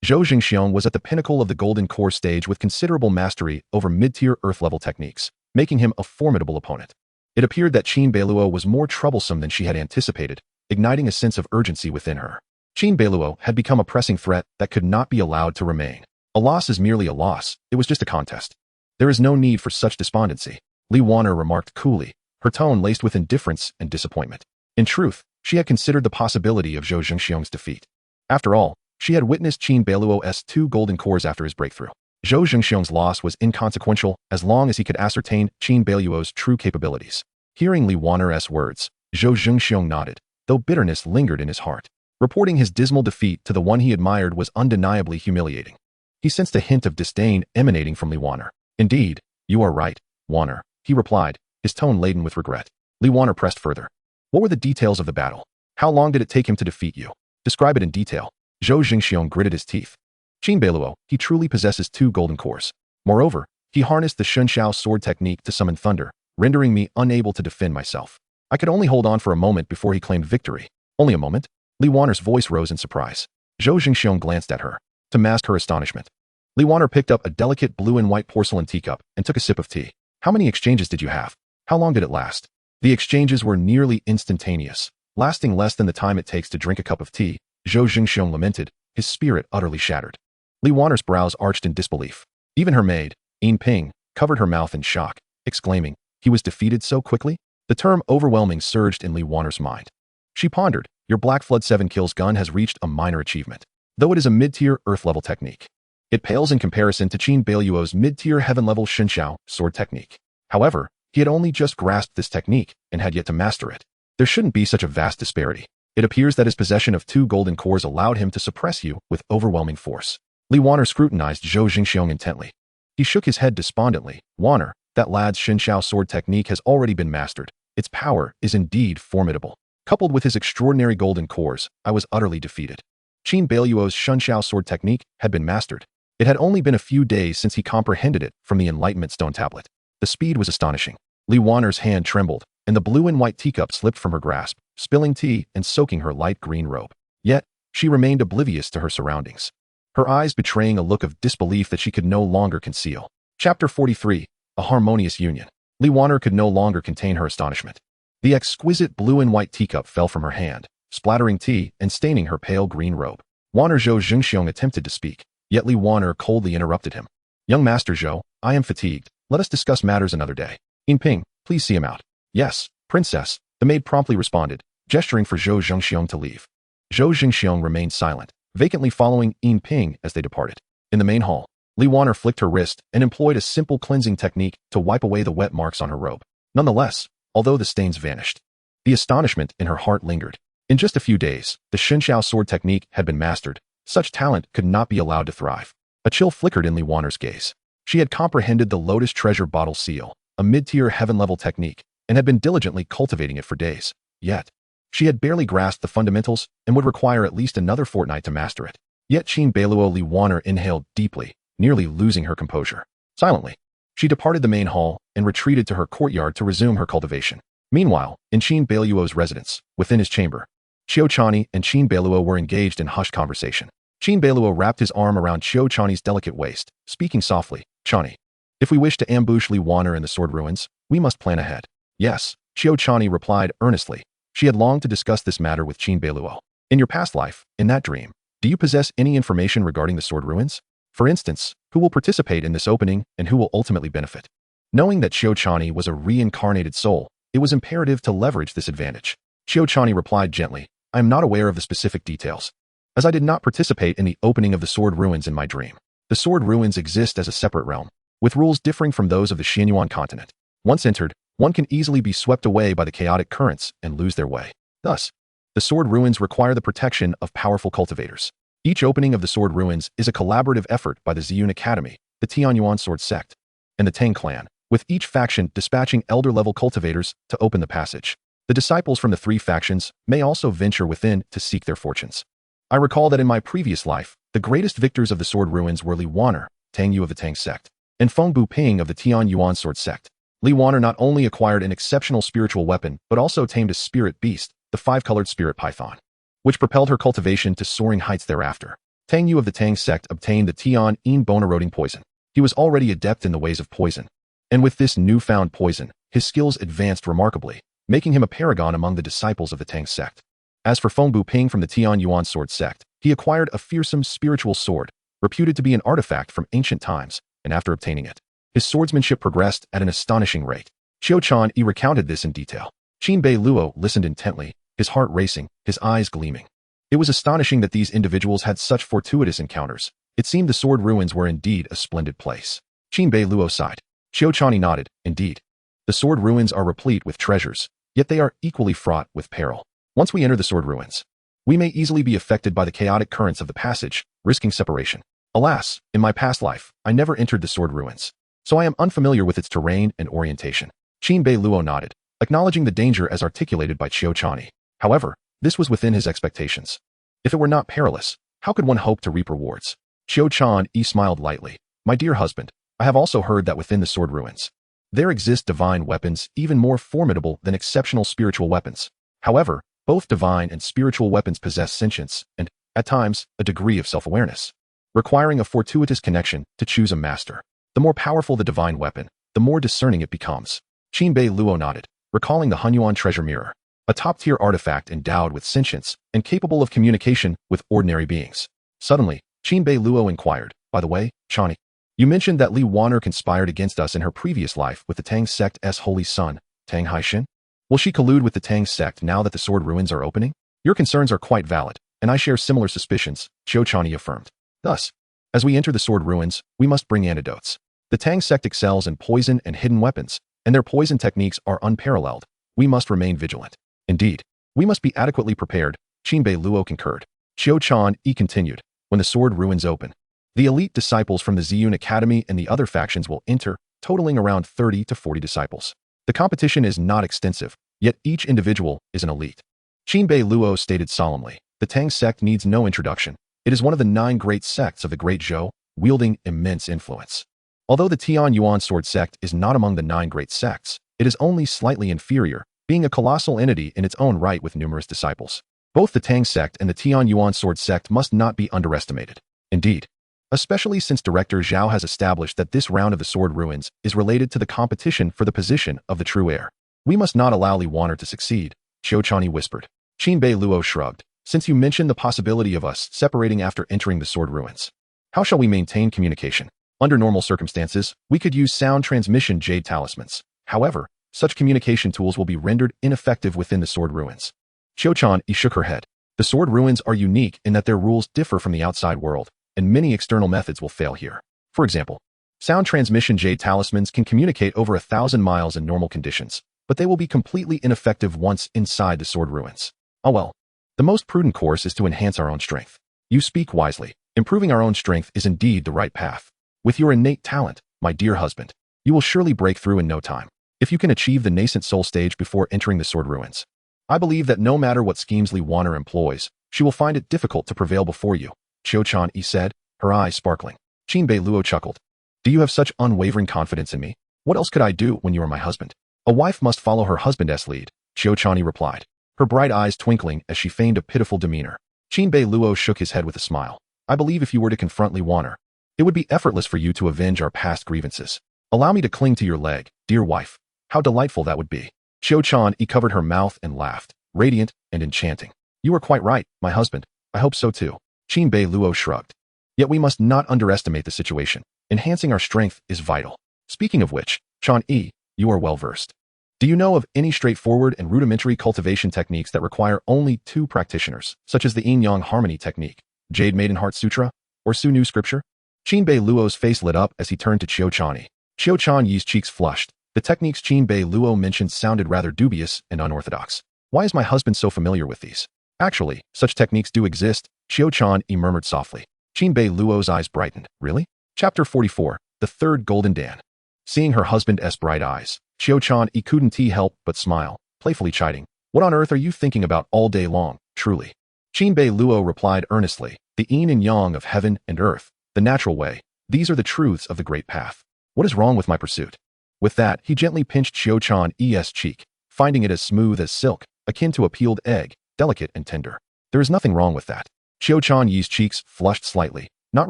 Zhou Zhengxiong was at the pinnacle of the golden core stage with considerable mastery over mid-tier earth-level techniques, making him a formidable opponent. It appeared that Qin Beiluo was more troublesome than she had anticipated, igniting a sense of urgency within her. Qin Beiluo had become a pressing threat that could not be allowed to remain. A loss is merely a loss, it was just a contest. There is no need for such despondency, Li Wanner remarked coolly, her tone laced with indifference and disappointment. In truth, she had considered the possibility of Zhou Zhengxiong's defeat. After all, she had witnessed Qin Beiluo's 2 golden cores after his breakthrough. Zhou Zhengxiong's loss was inconsequential as long as he could ascertain Qin Beiluo's true capabilities. Hearing Li Wanner's words, Zhou Zhengxiong nodded, though bitterness lingered in his heart. Reporting his dismal defeat to the one he admired was undeniably humiliating. He sensed a hint of disdain emanating from Li Wanner. Indeed, you are right, Wanner, he replied, his tone laden with regret. Li Wanner pressed further. What were the details of the battle? How long did it take him to defeat you? Describe it in detail. Zhou Zhengxiong gritted his teeth. Qin Beiluo, he truly possesses 2 golden cores. Moreover, he harnessed the Shunshao sword technique to summon thunder, rendering me unable to defend myself. I could only hold on for a moment before he claimed victory. Only a moment? Li Wanner's voice rose in surprise. Zhou Zhengxiong glanced at her. To mask her astonishment, Li Wanner picked up a delicate blue and white porcelain teacup and took a sip of tea. How many exchanges did you have? How long did it last? The exchanges were nearly instantaneous, lasting less than the time it takes to drink a cup of tea, Zhou Zhengxiong lamented, his spirit utterly shattered. Li Wanner's brows arched in disbelief. Even her maid, Ping, covered her mouth in shock, exclaiming, he was defeated so quickly? The term overwhelming surged in Li Wanner's mind. She pondered, your Black Flood 7 kills gun has reached a minor achievement. Though it is a mid-tier earth-level technique, it pales in comparison to Qin Beiluo's mid-tier heaven-level Shunshao sword technique. However, he had only just grasped this technique and had yet to master it. There shouldn't be such a vast disparity. It appears that his possession of 2 golden cores allowed him to suppress you with overwhelming force. Li Wanner scrutinized Zhou Zhengxiong intently. He shook his head despondently. Wanner, that lad's Shunshao sword technique has already been mastered. Its power is indeed formidable. Coupled with his extraordinary golden cores, I was utterly defeated. Qin Beiluo's Shunshao sword technique had been mastered. It had only been a few days since he comprehended it from the Enlightenment Stone Tablet. The speed was astonishing. Li Wanner's hand trembled, and the blue and white teacup slipped from her grasp, spilling tea and soaking her light green robe. Yet, she remained oblivious to her surroundings, her eyes betraying a look of disbelief that she could no longer conceal. Chapter 43. a harmonious union. Li Waner could no longer contain her astonishment. The exquisite blue and white teacup fell from her hand, splattering tea and staining her pale green robe. Waner Zhou Jingxiong attempted to speak, yet Li Waner coldly interrupted him. Young Master Zhou, I am fatigued. Let us discuss matters another day. Yin Ping, please see him out. Yes, Princess, the maid promptly responded, gesturing for Zhou Jingxiong to leave. Zhou Jingxiong remained silent, vacantly following Yin Ping as they departed. In the main hall, Li Waner flicked her wrist and employed a simple cleansing technique to wipe away the wet marks on her robe. Nonetheless, although the stains vanished, the astonishment in her heart lingered. In just a few days, the Shenxiao sword technique had been mastered. Such talent could not be allowed to thrive. A chill flickered in Li Waner's gaze. She had comprehended the Lotus Treasure Bottle Seal, a mid-tier heaven-level technique, and had been diligently cultivating it for days. Yet, she had barely grasped the fundamentals and would require at least another fortnight to master it. Yet Qin Beiluo Li Waner inhaled deeply, nearly losing her composure. Silently, she departed the main hall and retreated to her courtyard to resume her cultivation. Meanwhile, in Qin Beiluo's residence, within his chamber, Qiu Chani and Qin Beiluo were engaged in hushed conversation. Qin Beiluo wrapped his arm around Qiu Chani's delicate waist, speaking softly, Chani, if we wish to ambush Li Waner in the sword ruins, we must plan ahead. Yes, Qiu Chani replied earnestly. She had longed to discuss this matter with Qin Beiluo. In your past life, in that dream, do you possess any information regarding the sword ruins? For instance, who will participate in this opening and who will ultimately benefit? Knowing that Qiu Chani was a reincarnated soul, it was imperative to leverage this advantage. Qiu Chani replied gently, I am not aware of the specific details, as I did not participate in the opening of the sword ruins in my dream. The sword ruins exist as a separate realm, with rules differing from those of the Xianyuan continent. Once entered, one can easily be swept away by the chaotic currents and lose their way. Thus, the sword ruins require the protection of powerful cultivators. Each opening of the sword ruins is a collaborative effort by the Ziyun Academy, the Tianyuan Sword Sect, and the Tang clan, with each faction dispatching elder-level cultivators to open the passage. The disciples from the three factions may also venture within to seek their fortunes. I recall that in my previous life, the greatest victors of the sword ruins were Li Waner, Tang Yu of the Tang sect, and Feng Bu Ping of the Tianyuan Sword Sect. Li Waner not only acquired an exceptional spiritual weapon, but also tamed a spirit beast, the five-colored spirit python, which propelled her cultivation to soaring heights thereafter. Tang Yu of the Tang sect obtained the Tian Yin bone-eroding poison. He was already adept in the ways of poison, and with this newfound poison, his skills advanced remarkably, making him a paragon among the disciples of the Tang sect. As for Feng Bu Ping from the Tianyuan Sword Sect, he acquired a fearsome spiritual sword, reputed to be an artifact from ancient times, and after obtaining it, his swordsmanship progressed at an astonishing rate. Qiu Chani recounted this in detail. Qin Beiluo listened intently, his heart racing, his eyes gleaming. It was astonishing that these individuals had such fortuitous encounters. It seemed the sword ruins were indeed a splendid place. Qin Beiluo sighed. Qiu Chani nodded, indeed. The sword ruins are replete with treasures, yet they are equally fraught with peril. Once we enter the sword ruins, we may easily be affected by the chaotic currents of the passage, risking separation. Alas, in my past life, I never entered the sword ruins, so I am unfamiliar with its terrain and orientation. Qin Beiluo nodded, acknowledging the danger as articulated by Qiu Chani. However, this was within his expectations. If it were not perilous, how could one hope to reap rewards? Qiu Chani smiled lightly. My dear husband, I have also heard that within the sword ruins, there exist divine weapons even more formidable than exceptional spiritual weapons. However, both divine and spiritual weapons possess sentience and, at times, a degree of self-awareness, requiring a fortuitous connection to choose a master. The more powerful the divine weapon, the more discerning it becomes. Qin Beiluo nodded, recalling the Hunyuan treasure mirror, a top-tier artifact endowed with sentience and capable of communication with ordinary beings. Suddenly, Qin Beiluo inquired, by the way, Chani, you mentioned that Li Waner conspired against us in her previous life with the Tang sect's holy son, Tang Haixin. Will she collude with the Tang sect now that the sword ruins are opening? Your concerns are quite valid, and I share similar suspicions, Qiu Chani affirmed. Thus, as we enter the sword ruins, we must bring antidotes. The Tang sect excels in poison and hidden weapons, and their poison techniques are unparalleled. We must remain vigilant. Indeed, we must be adequately prepared, Qin Beiluo concurred. Qiu Chani continued, when the sword ruins open, the elite disciples from the Ziyun Academy and the other factions will enter, totaling around 30 to 40 disciples. The competition is not extensive, yet each individual is an elite. Qin Beiluo stated solemnly, the Tang sect needs no introduction. It is one of the 9 great sects of the Great Zhou, wielding immense influence. Although the Tianyuan Sword Sect is not among the 9 great sects, it is only slightly inferior, being a colossal entity in its own right with numerous disciples. Both the Tang sect and the Tianyuan Sword Sect must not be underestimated. Indeed, especially since director Zhao has established that this round of the Sword Ruins is related to the competition for the position of the true heir. We must not allow Li Waner to succeed, Qiu Chani whispered. Qin Beiluo shrugged. Since you mentioned the possibility of us separating after entering the Sword Ruins, how shall we maintain communication? Under normal circumstances, we could use sound transmission jade talismans. However, such communication tools will be rendered ineffective within the Sword Ruins. Qiu Chani shook her head. The Sword Ruins are unique in that their rules differ from the outside world, and many external methods will fail here. For example, sound transmission jade talismans can communicate over 1,000 miles in normal conditions, but they will be completely ineffective once inside the Sword Ruins. Oh well. The most prudent course is to enhance our own strength. You speak wisely. Improving our own strength is indeed the right path. With your innate talent, my dear husband, you will surely break through in no time. If you can achieve the nascent soul stage before entering the Sword Ruins, I believe that no matter what schemes Li Waner employs, she will find it difficult to prevail before you, Qiu Chani said, her eyes sparkling. Qin Beiluo chuckled. Do you have such unwavering confidence in me? What else could I do when you are my husband? A wife must follow her husband's lead, Qiu Chani replied, her bright eyes twinkling as she feigned a pitiful demeanor. Qin Beiluo shook his head with a smile. I believe if you were to confront Li Waner, it would be effortless for you to avenge our past grievances. Allow me to cling to your leg, dear wife. How delightful that would be. Qiu Chani covered her mouth and laughed, radiant and enchanting. You are quite right, my husband. I hope so too. Qin Beiluo shrugged. Yet we must not underestimate the situation. Enhancing our strength is vital. Speaking of which, Chani, you are well versed. Do you know of any straightforward and rudimentary cultivation techniques that require only 2 practitioners, such as the Yin-Yang Harmony technique, Jade Maiden Heart Sutra, or Su Nu Scripture? Qin Beiluo's face lit up as he turned to Qiu Chani. Qiu Chani's cheeks flushed. The techniques Qin Beiluo mentioned sounded rather dubious and unorthodox. Why is my husband so familiar with these? Actually, such techniques do exist, Qiu Chani murmured softly. Qin Beiluo's eyes brightened. Really? Chapter 44, The Third Golden Dan. Seeing her husband's bright eyes, Qiu Chani couldn't help but smile, playfully chiding. What on earth are you thinking about all day long, truly? Qin Beiluo replied earnestly, the yin and yang of heaven and earth, the natural way, these are the truths of the great path. What is wrong with my pursuit? With that, he gently pinched Qiu Chani's cheek, finding it as smooth as silk, akin to a peeled egg, delicate and tender. There is nothing wrong with that. Qiu Chani's cheeks flushed slightly, not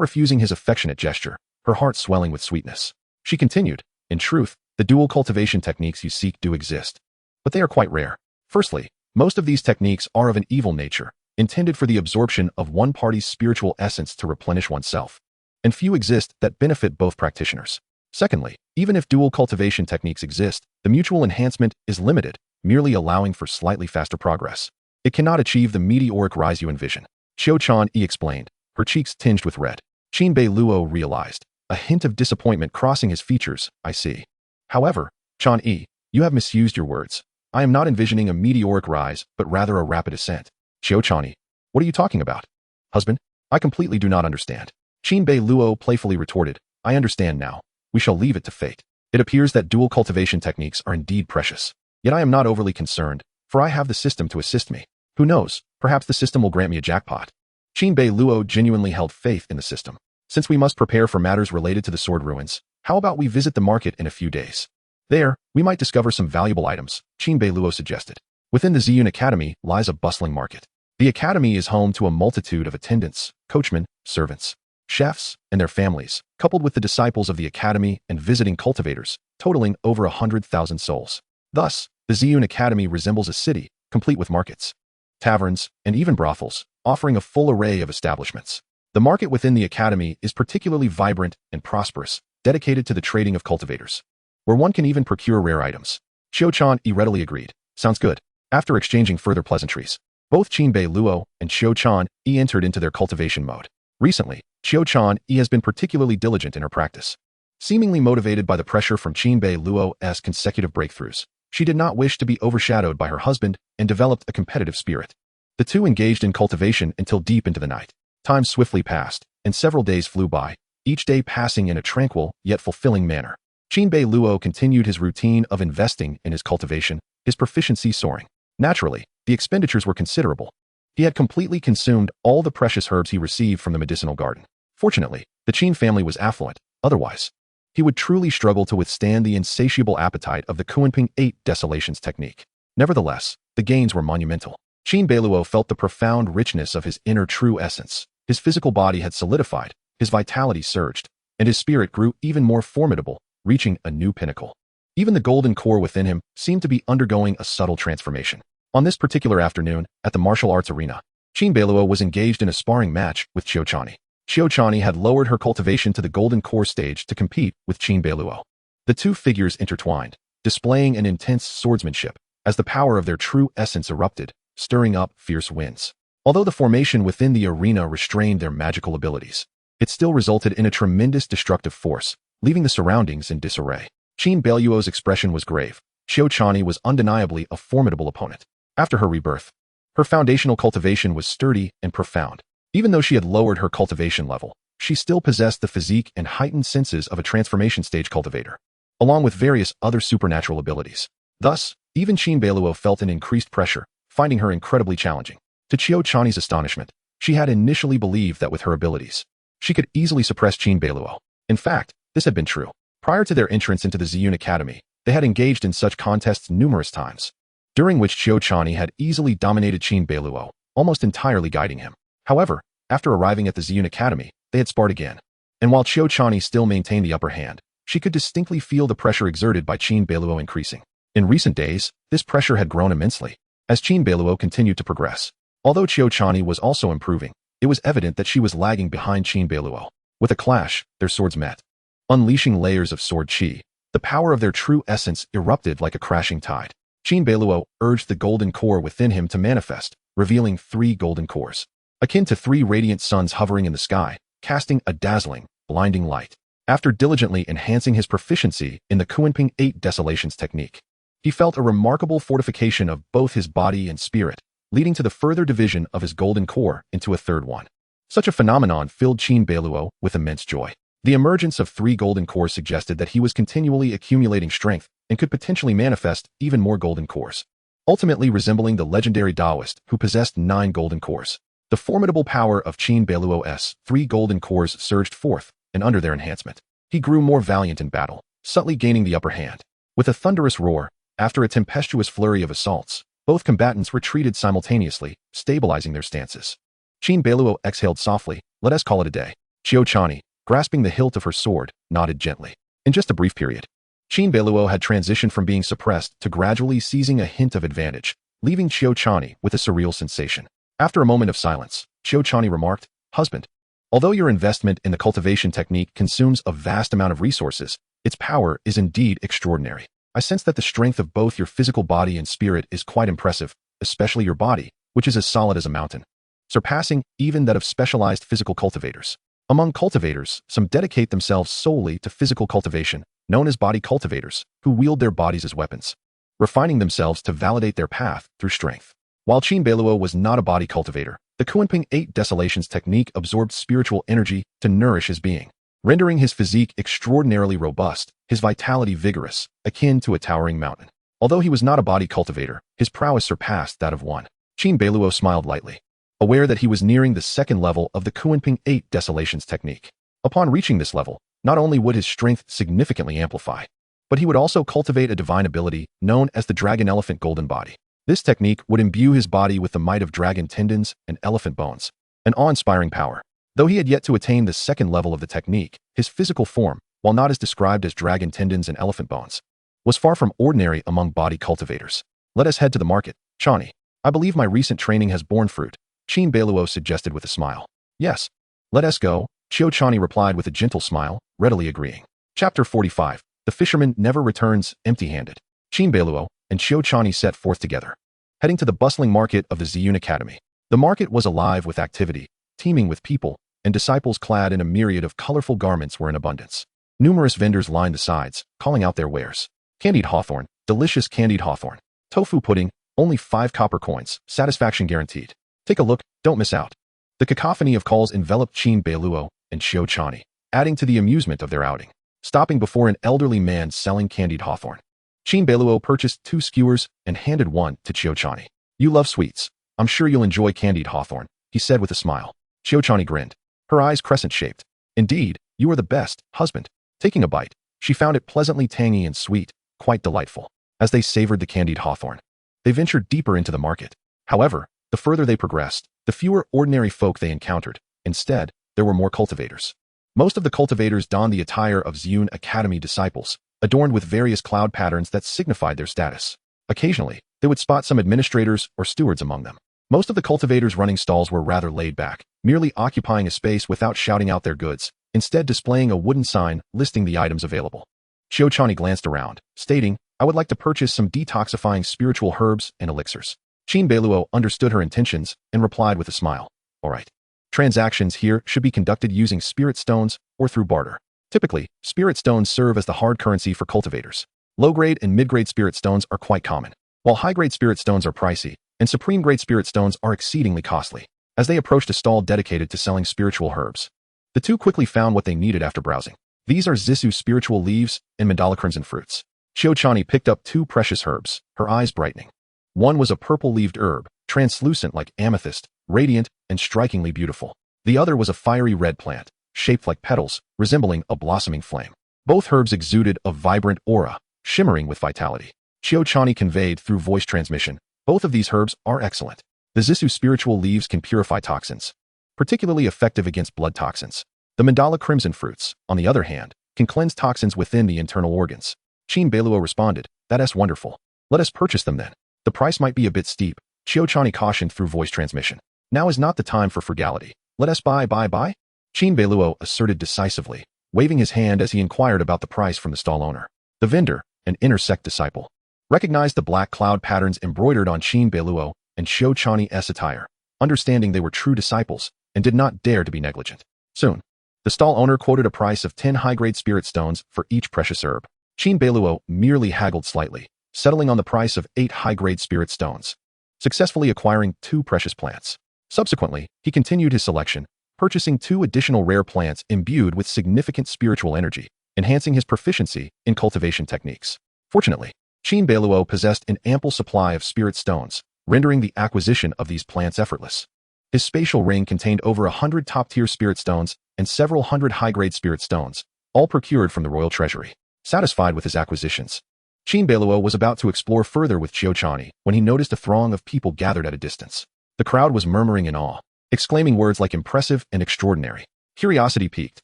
refusing his affectionate gesture, her heart swelling with sweetness. She continued, in truth, the dual cultivation techniques you seek do exist, but they are quite rare. Firstly, most of these techniques are of an evil nature, intended for the absorption of one party's spiritual essence to replenish oneself, and few exist that benefit both practitioners. Secondly, even if dual cultivation techniques exist, the mutual enhancement is limited, merely allowing for slightly faster progress. It cannot achieve the meteoric rise you envision. Qiu Chani explained, her cheeks tinged with red. Qin Beiluo realized, a hint of disappointment crossing his features. I see. However, Chani, you have misused your words. I am not envisioning a meteoric rise, but rather a rapid ascent. Qiu Chani, what are you talking about? Husband, I completely do not understand. Qin Beiluo playfully retorted, I understand now. We shall leave it to fate. It appears that dual cultivation techniques are indeed precious. Yet I am not overly concerned, for I have the system to assist me. Who knows, perhaps the system will grant me a jackpot. Qin Beiluo genuinely held faith in the system. Since we must prepare for matters related to the Sword Ruins, how about we visit the market in a few days? There, we might discover some valuable items, Qin Beiluo suggested. Within the Ziyun Academy lies a bustling market. The academy is home to a multitude of attendants, coachmen, servants, chefs, and their families, coupled with the disciples of the academy and visiting cultivators, totaling over 100,000 souls. Thus, the Ziyun Academy resembles a city, complete with markets, taverns, and even brothels, offering a full array of establishments. The market within the academy is particularly vibrant and prosperous, dedicated to the trading of cultivators, where one can even procure rare items. Qiu Chani readily agreed. Sounds good. After exchanging further pleasantries, both Qin Beiluo and Qiu Chani entered into their cultivation mode. Recently, Qiu Chani has been particularly diligent in her practice. Seemingly motivated by the pressure from Qin Beiluo's consecutive breakthroughs, she did not wish to be overshadowed by her husband and developed a competitive spirit. The two engaged in cultivation until deep into the night. Time swiftly passed, and several days flew by, each day passing in a tranquil yet fulfilling manner. Qin Beiluo continued his routine of investing in his cultivation, his proficiency soaring. Naturally, the expenditures were considerable. He had completely consumed all the precious herbs he received from the medicinal garden. Fortunately, the Qin family was affluent, otherwise, he would truly struggle to withstand the insatiable appetite of the Kunping 8 Desolations technique. Nevertheless, the gains were monumental. Qin Beiluo felt the profound richness of his inner true essence. His physical body had solidified, his vitality surged, and his spirit grew even more formidable, reaching a new pinnacle. Even the golden core within him seemed to be undergoing a subtle transformation. On this particular afternoon, at the martial arts arena, Qin Beiluo was engaged in a sparring match with Qiu Chani. Qiu Chani had lowered her cultivation to the golden core stage to compete with Qin Beiluo. The two figures intertwined, displaying an intense swordsmanship, as the power of their true essence erupted, stirring up fierce winds. Although the formation within the arena restrained their magical abilities, it still resulted in a tremendous destructive force, leaving the surroundings in disarray. Qin Beiluo's expression was grave. Qiu Chani was undeniably a formidable opponent. After her rebirth, her foundational cultivation was sturdy and profound. Even though she had lowered her cultivation level, she still possessed the physique and heightened senses of a transformation stage cultivator, along with various other supernatural abilities. Thus, even Qin Beiluo felt an increased pressure, finding her incredibly challenging. To Qiu Chani's astonishment, she had initially believed that with her abilities, she could easily suppress Qin Beiluo. In fact, this had been true. Prior to their entrance into the Ziyun Academy, they had engaged in such contests numerous times, during which Qiu Chani had easily dominated Qin Beiluo, almost entirely guiding him. However, after arriving at the Ziyun Academy, they had sparred again. And while Qiu Chani still maintained the upper hand, she could distinctly feel the pressure exerted by Qin Beiluo increasing. In recent days, this pressure had grown immensely, as Qin Beiluo continued to progress. Although Qiu Chani was also improving, it was evident that she was lagging behind Qin Beiluo. With a clash, their swords met. Unleashing layers of sword qi, the power of their true essence erupted like a crashing tide. Qin Beiluo urged the golden core within him to manifest, revealing 3 golden cores, akin to 3 radiant suns hovering in the sky, casting a dazzling, blinding light. After diligently enhancing his proficiency in the Qin 8 Desolations technique, he felt a remarkable fortification of both his body and spirit, leading to the further division of his golden core into a third one. Such a phenomenon filled Qin Beiluo with immense joy. The emergence of 3 golden cores suggested that he was continually accumulating strength and could potentially manifest even more golden cores, ultimately resembling the legendary Taoist who possessed 9 golden cores. The formidable power of Qin Beiluo's 3 golden cores surged forth, and under their enhancement, he grew more valiant in battle, subtly gaining the upper hand. With a thunderous roar, after a tempestuous flurry of assaults, both combatants retreated simultaneously, stabilizing their stances. Qin Beiluo exhaled softly, "Let us call it a day." Qiu Chani, grasping the hilt of her sword, nodded gently. In just a brief period, Qin Beiluo had transitioned from being suppressed to gradually seizing a hint of advantage, leaving Qiu Chani with a surreal sensation. After a moment of silence, Qiu Chani remarked, "Husband, although your investment in the cultivation technique consumes a vast amount of resources, its power is indeed extraordinary. I sense that the strength of both your physical body and spirit is quite impressive, especially your body, which is as solid as a mountain, surpassing even that of specialized physical cultivators. Among cultivators, some dedicate themselves solely to physical cultivation, known as body cultivators, who wield their bodies as weapons, refining themselves to validate their path through strength. While Qin Beiluo was not a body cultivator, the Qin 8 Desolations technique absorbed spiritual energy to nourish his being, rendering his physique extraordinarily robust, his vitality vigorous, akin to a towering mountain. Although he was not a body cultivator, his prowess surpassed that of one. Qin Beiluo smiled lightly, aware that he was nearing the second level of the Qin 8 Desolations technique. Upon reaching this level, not only would his strength significantly amplify, but he would also cultivate a divine ability known as the Dragon Elephant Golden Body. This technique would imbue his body with the might of dragon tendons and elephant bones, an awe-inspiring power. Though he had yet to attain the second level of the technique, his physical form, while not as described as dragon tendons and elephant bones, was far from ordinary among body cultivators. "Let us head to the market, Chani. I believe my recent training has borne fruit," Qin Beiluo suggested with a smile. "Yes, let us go," Qiu Chani replied with a gentle smile, readily agreeing. Chapter 45. The fisherman never returns empty-handed. Qin Beiluo and Qiu Chani set forth together, heading to the bustling market of the Ziyun Academy. The market was alive with activity, teeming with people, and disciples clad in a myriad of colorful garments were in abundance. Numerous vendors lined the sides, calling out their wares. Candied hawthorn, delicious candied hawthorn. Tofu pudding, only 5 copper coins, satisfaction guaranteed. Take a look, don't miss out. The cacophony of calls enveloped Qin Beiluo and Qiu Chani, adding to the amusement of their outing. Stopping before an elderly man selling candied hawthorn, Qin Beiluo purchased 2 skewers and handed one to Qiu Chani. "You love sweets. I'm sure you'll enjoy candied hawthorn," he said with a smile. Qiu Chani grinned, her eyes crescent-shaped. "Indeed, you are the best, husband." Taking a bite, she found it pleasantly tangy and sweet, quite delightful. As they savored the candied hawthorn, they ventured deeper into the market. However, the further they progressed, the fewer ordinary folk they encountered. Instead, there were more cultivators. Most of the cultivators donned the attire of Zhun Academy disciples, adorned with various cloud patterns that signified their status. Occasionally, they would spot some administrators or stewards among them. Most of the cultivators running stalls were rather laid back, merely occupying a space without shouting out their goods, instead displaying a wooden sign listing the items available. Qiuchani glanced around, stating, "I would like to purchase some detoxifying spiritual herbs and elixirs." Qin Beiluo understood her intentions and replied with a smile. "All right. Transactions here should be conducted using spirit stones or through barter. Typically, spirit stones serve as the hard currency for cultivators. Low-grade and mid-grade spirit stones are quite common, while high-grade spirit stones are pricey, and supreme-grade spirit stones are exceedingly costly." As they approached a stall dedicated to selling spiritual herbs, the two quickly found what they needed after browsing. These are Zisu spiritual leaves and mandala crimson fruits. Qiuchani picked up two precious herbs, her eyes brightening. One was a purple-leaved herb, translucent like amethyst, radiant and strikingly beautiful. The other was a fiery red plant, shaped like petals, resembling a blossoming flame. Both herbs exuded a vibrant aura, shimmering with vitality. Qiuchani conveyed through voice transmission, "Both of these herbs are excellent. The Zisu spiritual leaves can purify toxins, particularly effective against blood toxins. The mandala crimson fruits, on the other hand, can cleanse toxins within the internal organs." Qin Beiluo responded, "That's wonderful. Let us purchase them then. The price might be a bit steep." Qiuchani cautioned through voice transmission, "Now is not the time for frugality. Let us buy. Qin Beiluo asserted decisively, waving his hand as he inquired about the price from the stall owner. The vendor, an inner sect disciple, recognized the black cloud patterns embroidered on Qin Beiluo and Qiuchani's attire, understanding they were true disciples, and did not dare to be negligent. Soon, the stall owner quoted a price of 10 high-grade spirit stones for each precious herb. Qin Beiluo merely haggled slightly, settling on the price of 8 high-grade spirit stones, successfully acquiring 2 precious plants. Subsequently, he continued his selection, purchasing 2 additional rare plants imbued with significant spiritual energy, enhancing his proficiency in cultivation techniques. Fortunately, Qin Beiluo possessed an ample supply of spirit stones, rendering the acquisition of these plants effortless. His spatial ring contained over 100 top-tier spirit stones and several hundred high-grade spirit stones, all procured from the royal treasury. Satisfied with his acquisitions, Qin Beiluo was about to explore further with Qiuchani when he noticed a throng of people gathered at a distance. The crowd was murmuring in awe, exclaiming words like impressive and extraordinary. Curiosity piqued.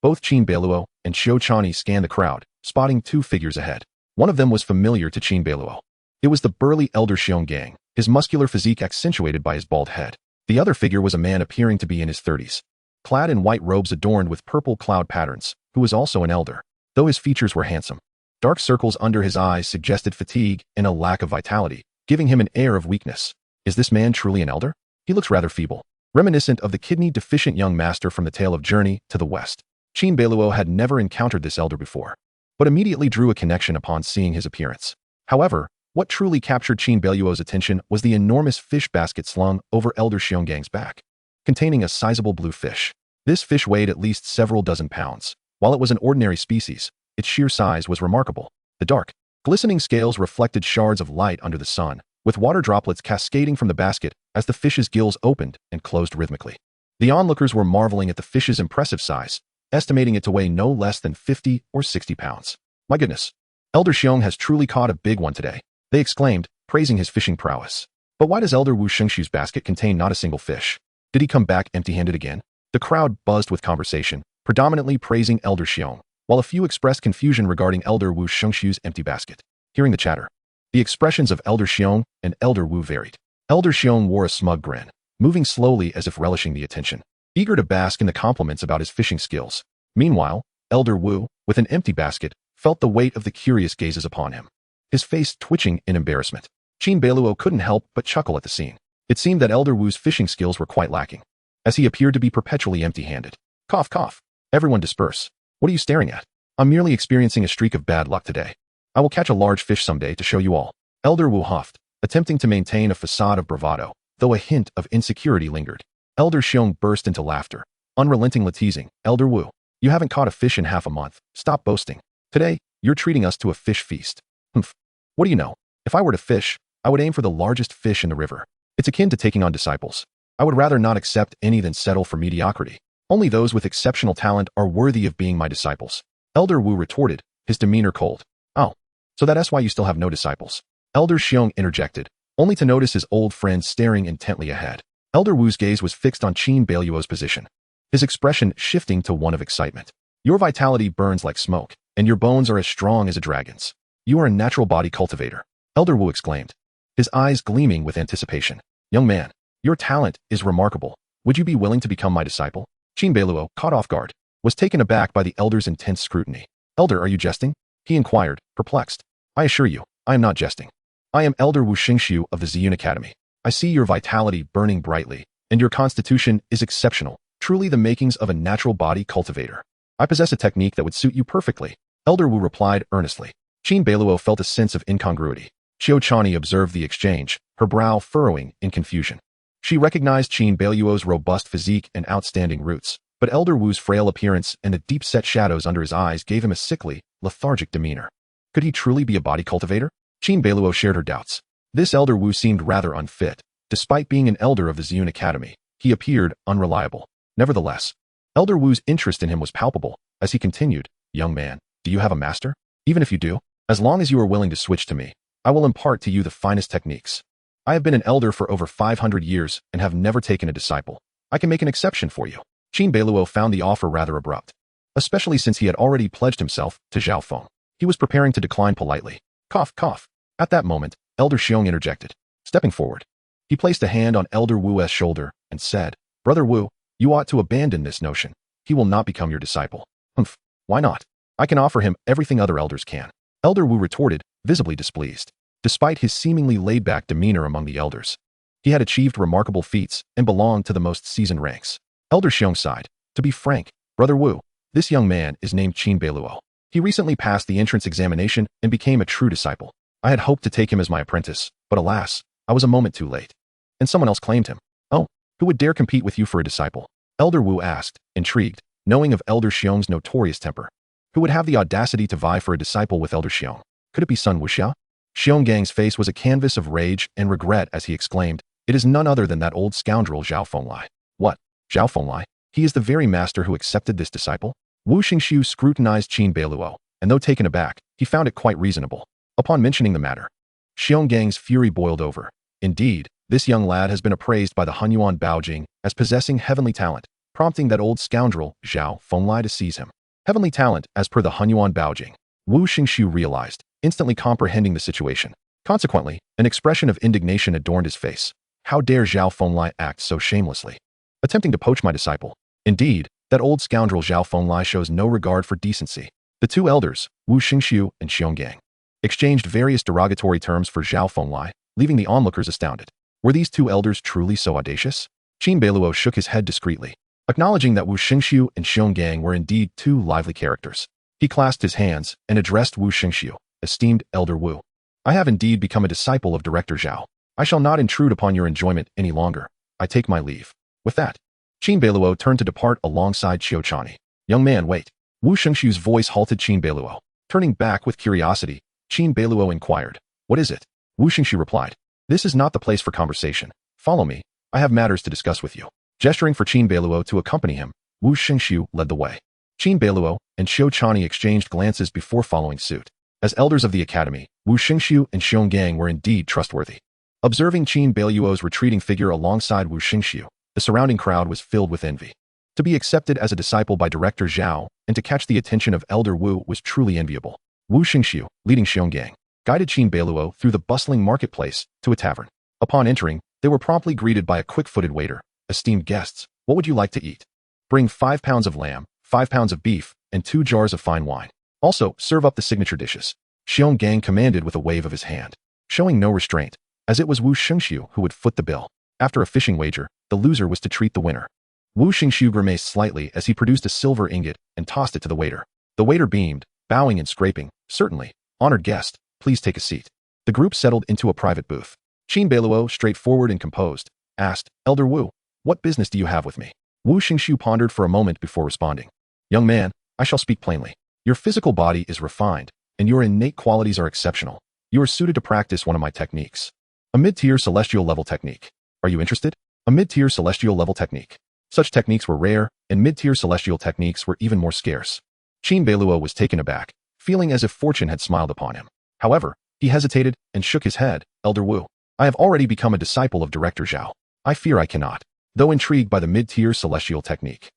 Both Qin Beiluo and Qiuchani scanned the crowd, spotting 2 figures ahead. One of them was familiar to Qin Beiluo. It was the burly elder Xiong, his muscular physique accentuated by his bald head. The other figure was a man appearing to be in his 30s, clad in white robes adorned with purple cloud patterns, who was also an elder, though his features were handsome. Dark circles under his eyes suggested fatigue and a lack of vitality, giving him an air of weakness. Is this man truly an elder? He looks rather feeble, reminiscent of the kidney-deficient young master from the tale of Journey to the West. Qin Beiluo had never encountered this elder before, but immediately drew a connection upon seeing his appearance. However, what truly captured Qin Beiluo's attention was the enormous fish basket slung over Elder Xiong's back, containing a sizable blue fish. This fish weighed at least several dozen pounds. While it was an ordinary species, its sheer size was remarkable. The dark, glistening scales reflected shards of light under the sun, with water droplets cascading from the basket as the fish's gills opened and closed rhythmically. The onlookers were marveling at the fish's impressive size, estimating it to weigh no less than 50 or 60 pounds. "My goodness, Elder Xiong has truly caught a big one today," they exclaimed, praising his fishing prowess. "But why does Elder Wu Shengshu's basket contain not a single fish? Did he come back empty-handed again?" The crowd buzzed with conversation, predominantly praising Elder Xiong, while a few expressed confusion regarding Elder Wu Shengshu's empty basket. Hearing the chatter, the expressions of Elder Xiong and Elder Wu varied. Elder Xiong wore a smug grin, moving slowly as if relishing the attention, eager to bask in the compliments about his fishing skills. Meanwhile, Elder Wu, with an empty basket, felt the weight of the curious gazes upon him, his face twitching in embarrassment. Qin Beiluo couldn't help but chuckle at the scene. It seemed that Elder Wu's fishing skills were quite lacking, as he appeared to be perpetually empty-handed. Cough, cough. Everyone disperse. What are you staring at? I'm merely experiencing a streak of bad luck today. I will catch a large fish someday to show you all. Elder Wu huffed, attempting to maintain a facade of bravado, though a hint of insecurity lingered. Elder Xiong burst into laughter, unrelentingly teasing. "Elder Wu, you haven't caught a fish in half a month. Stop boasting. Today, you're treating us to a fish feast." "Humph. What do you know? If I were to fish, I would aim for the largest fish in the river. It's akin to taking on disciples. I would rather not accept any than settle for mediocrity. Only those with exceptional talent are worthy of being my disciples." Elder Wu retorted, his demeanor cold. "Oh, so that's why you still have no disciples?" Elder Xiong interjected, only to notice his old friend staring intently ahead. Elder Wu's gaze was fixed on Qin Beiluo's position, his expression shifting to one of excitement. Your vitality burns like smoke, and your bones are as strong as a dragon's. You are a natural body cultivator, Elder Wu exclaimed, his eyes gleaming with anticipation. Young man, your talent is remarkable. Would you be willing to become my disciple? Qin Beiluo, caught off guard, was taken aback by the elder's intense scrutiny. Elder, are you jesting? He inquired, perplexed. I assure you, I am not jesting. I am Elder Wu Xingxiu of the Ziyun Academy. I see your vitality burning brightly, and your constitution is exceptional, truly the makings of a natural body cultivator. I possess a technique that would suit you perfectly, Elder Wu replied earnestly. Qin Beiluo felt a sense of incongruity. Qiu Chani observed the exchange, her brow furrowing in confusion. She recognized Qin Beiluo's robust physique and outstanding roots, but Elder Wu's frail appearance and the deep-set shadows under his eyes gave him a sickly, lethargic demeanor. Could he truly be a body cultivator? Qin Beiluo shared her doubts. This Elder Wu seemed rather unfit. Despite being an elder of the Ziyun Academy, he appeared unreliable. Nevertheless, Elder Wu's interest in him was palpable, as he continued, Young man, do you have a master? Even if you do, as long as you are willing to switch to me, I will impart to you the finest techniques. I have been an elder for over 500 years and have never taken a disciple. I can make an exception for you. Qin Beiluo found the offer rather abrupt, especially since he had already pledged himself to Zhao Feng. He was preparing to decline politely. Cough, cough. At that moment, Elder Xiong interjected. Stepping forward, he placed a hand on Elder Wu's shoulder and said, Brother Wu, you ought to abandon this notion. He will not become your disciple. Humph, why not? I can offer him everything other elders can. Elder Wu retorted, visibly displeased. Despite his seemingly laid-back demeanor among the elders, he had achieved remarkable feats and belonged to the most seasoned ranks. Elder Xiong sighed. To be frank, Brother Wu, this young man is named Qin Beiluo. He recently passed the entrance examination and became a true disciple. I had hoped to take him as my apprentice, but alas, I was a moment too late. And someone else claimed him. Oh, who would dare compete with you for a disciple? Elder Wu asked, intrigued, knowing of Elder Xiong's notorious temper. Who would have the audacity to vie for a disciple with Elder Xiong? Could it be Sun Wuxia? Xiong Gang's face was a canvas of rage and regret as he exclaimed, It is none other than that old scoundrel Zhao Fenglai. What? Zhao Fenglai? He is the very master who accepted this disciple? Wu Xingxiu scrutinized Qin Beiluo, and though taken aback, he found it quite reasonable. Upon mentioning the matter, Xiong Gang's fury boiled over. Indeed, this young lad has been appraised by the Hunyuan Baojing as possessing heavenly talent, prompting that old scoundrel Zhao Fenglai to seize him. Heavenly talent as per the Hunyuan Baojing. Wu Xingxiu realized, instantly comprehending the situation. Consequently, an expression of indignation adorned his face. How dare Zhao Fenglai act so shamelessly? Attempting to poach my disciple. Indeed, that old scoundrel Zhao Fenglai shows no regard for decency. The two elders, Wu Xingxiu and Xiong Gang, exchanged various derogatory terms for Zhao Fenglai, leaving the onlookers astounded. Were these two elders truly so audacious? Qin Beiluo shook his head discreetly, acknowledging that Wu Xingxiu and Xiong Gang were indeed two lively characters. He clasped his hands and addressed Wu Xingxiu, Esteemed Elder Wu. I have indeed become a disciple of Director Zhao. I shall not intrude upon your enjoyment any longer. I take my leave. With that, Qin Beiluo turned to depart alongside Qiu Chani. Young man, wait. Wu Xingxiu's voice halted Qin Beiluo. Turning back with curiosity, Qin Beiluo inquired, What is it? Wu Xingxiu replied, This is not the place for conversation. Follow me. I have matters to discuss with you. Gesturing for Qin Beiluo to accompany him, Wu Xingxiu led the way. Qin Beiluo and Qiu Chani exchanged glances before following suit. As elders of the academy, Wu Xingxiu and Xiong Gang were indeed trustworthy. Observing Qin Beiluo's retreating figure alongside Wu Xingxiu, the surrounding crowd was filled with envy. To be accepted as a disciple by Director Zhao and to catch the attention of Elder Wu was truly enviable. Wu Xingxiu, leading Xiong Gang, guided Qin Beiluo through the bustling marketplace to a tavern. Upon entering, they were promptly greeted by a quick-footed waiter. Esteemed guests, what would you like to eat? Bring 5 pounds of lamb, 5 pounds of beef, and 2 jars of fine wine. Also, serve up the signature dishes. Xiong Gang commanded with a wave of his hand, showing no restraint, as it was Wu Xingxiu who would foot the bill. After a fishing wager, the loser was to treat the winner. Wu Xingxiu grimaced slightly as he produced a silver ingot and tossed it to the waiter. The waiter beamed, bowing and scraping. Certainly, honored guest, please take a seat. The group settled into a private booth. Qin Beiluo, straightforward and composed, asked, Elder Wu, what business do you have with me? Wu Xingxiu pondered for a moment before responding. Young man, I shall speak plainly. Your physical body is refined, and your innate qualities are exceptional. You are suited to practice one of my techniques. A mid-tier celestial level technique. Are you interested? A mid-tier celestial level technique. Such techniques were rare, and mid-tier celestial techniques were even more scarce. Qin Beiluo was taken aback, feeling as if fortune had smiled upon him. However, he hesitated and shook his head. Elder Wu, I have already become a disciple of Director Zhao. I fear I cannot, though intrigued by the mid-tier celestial technique.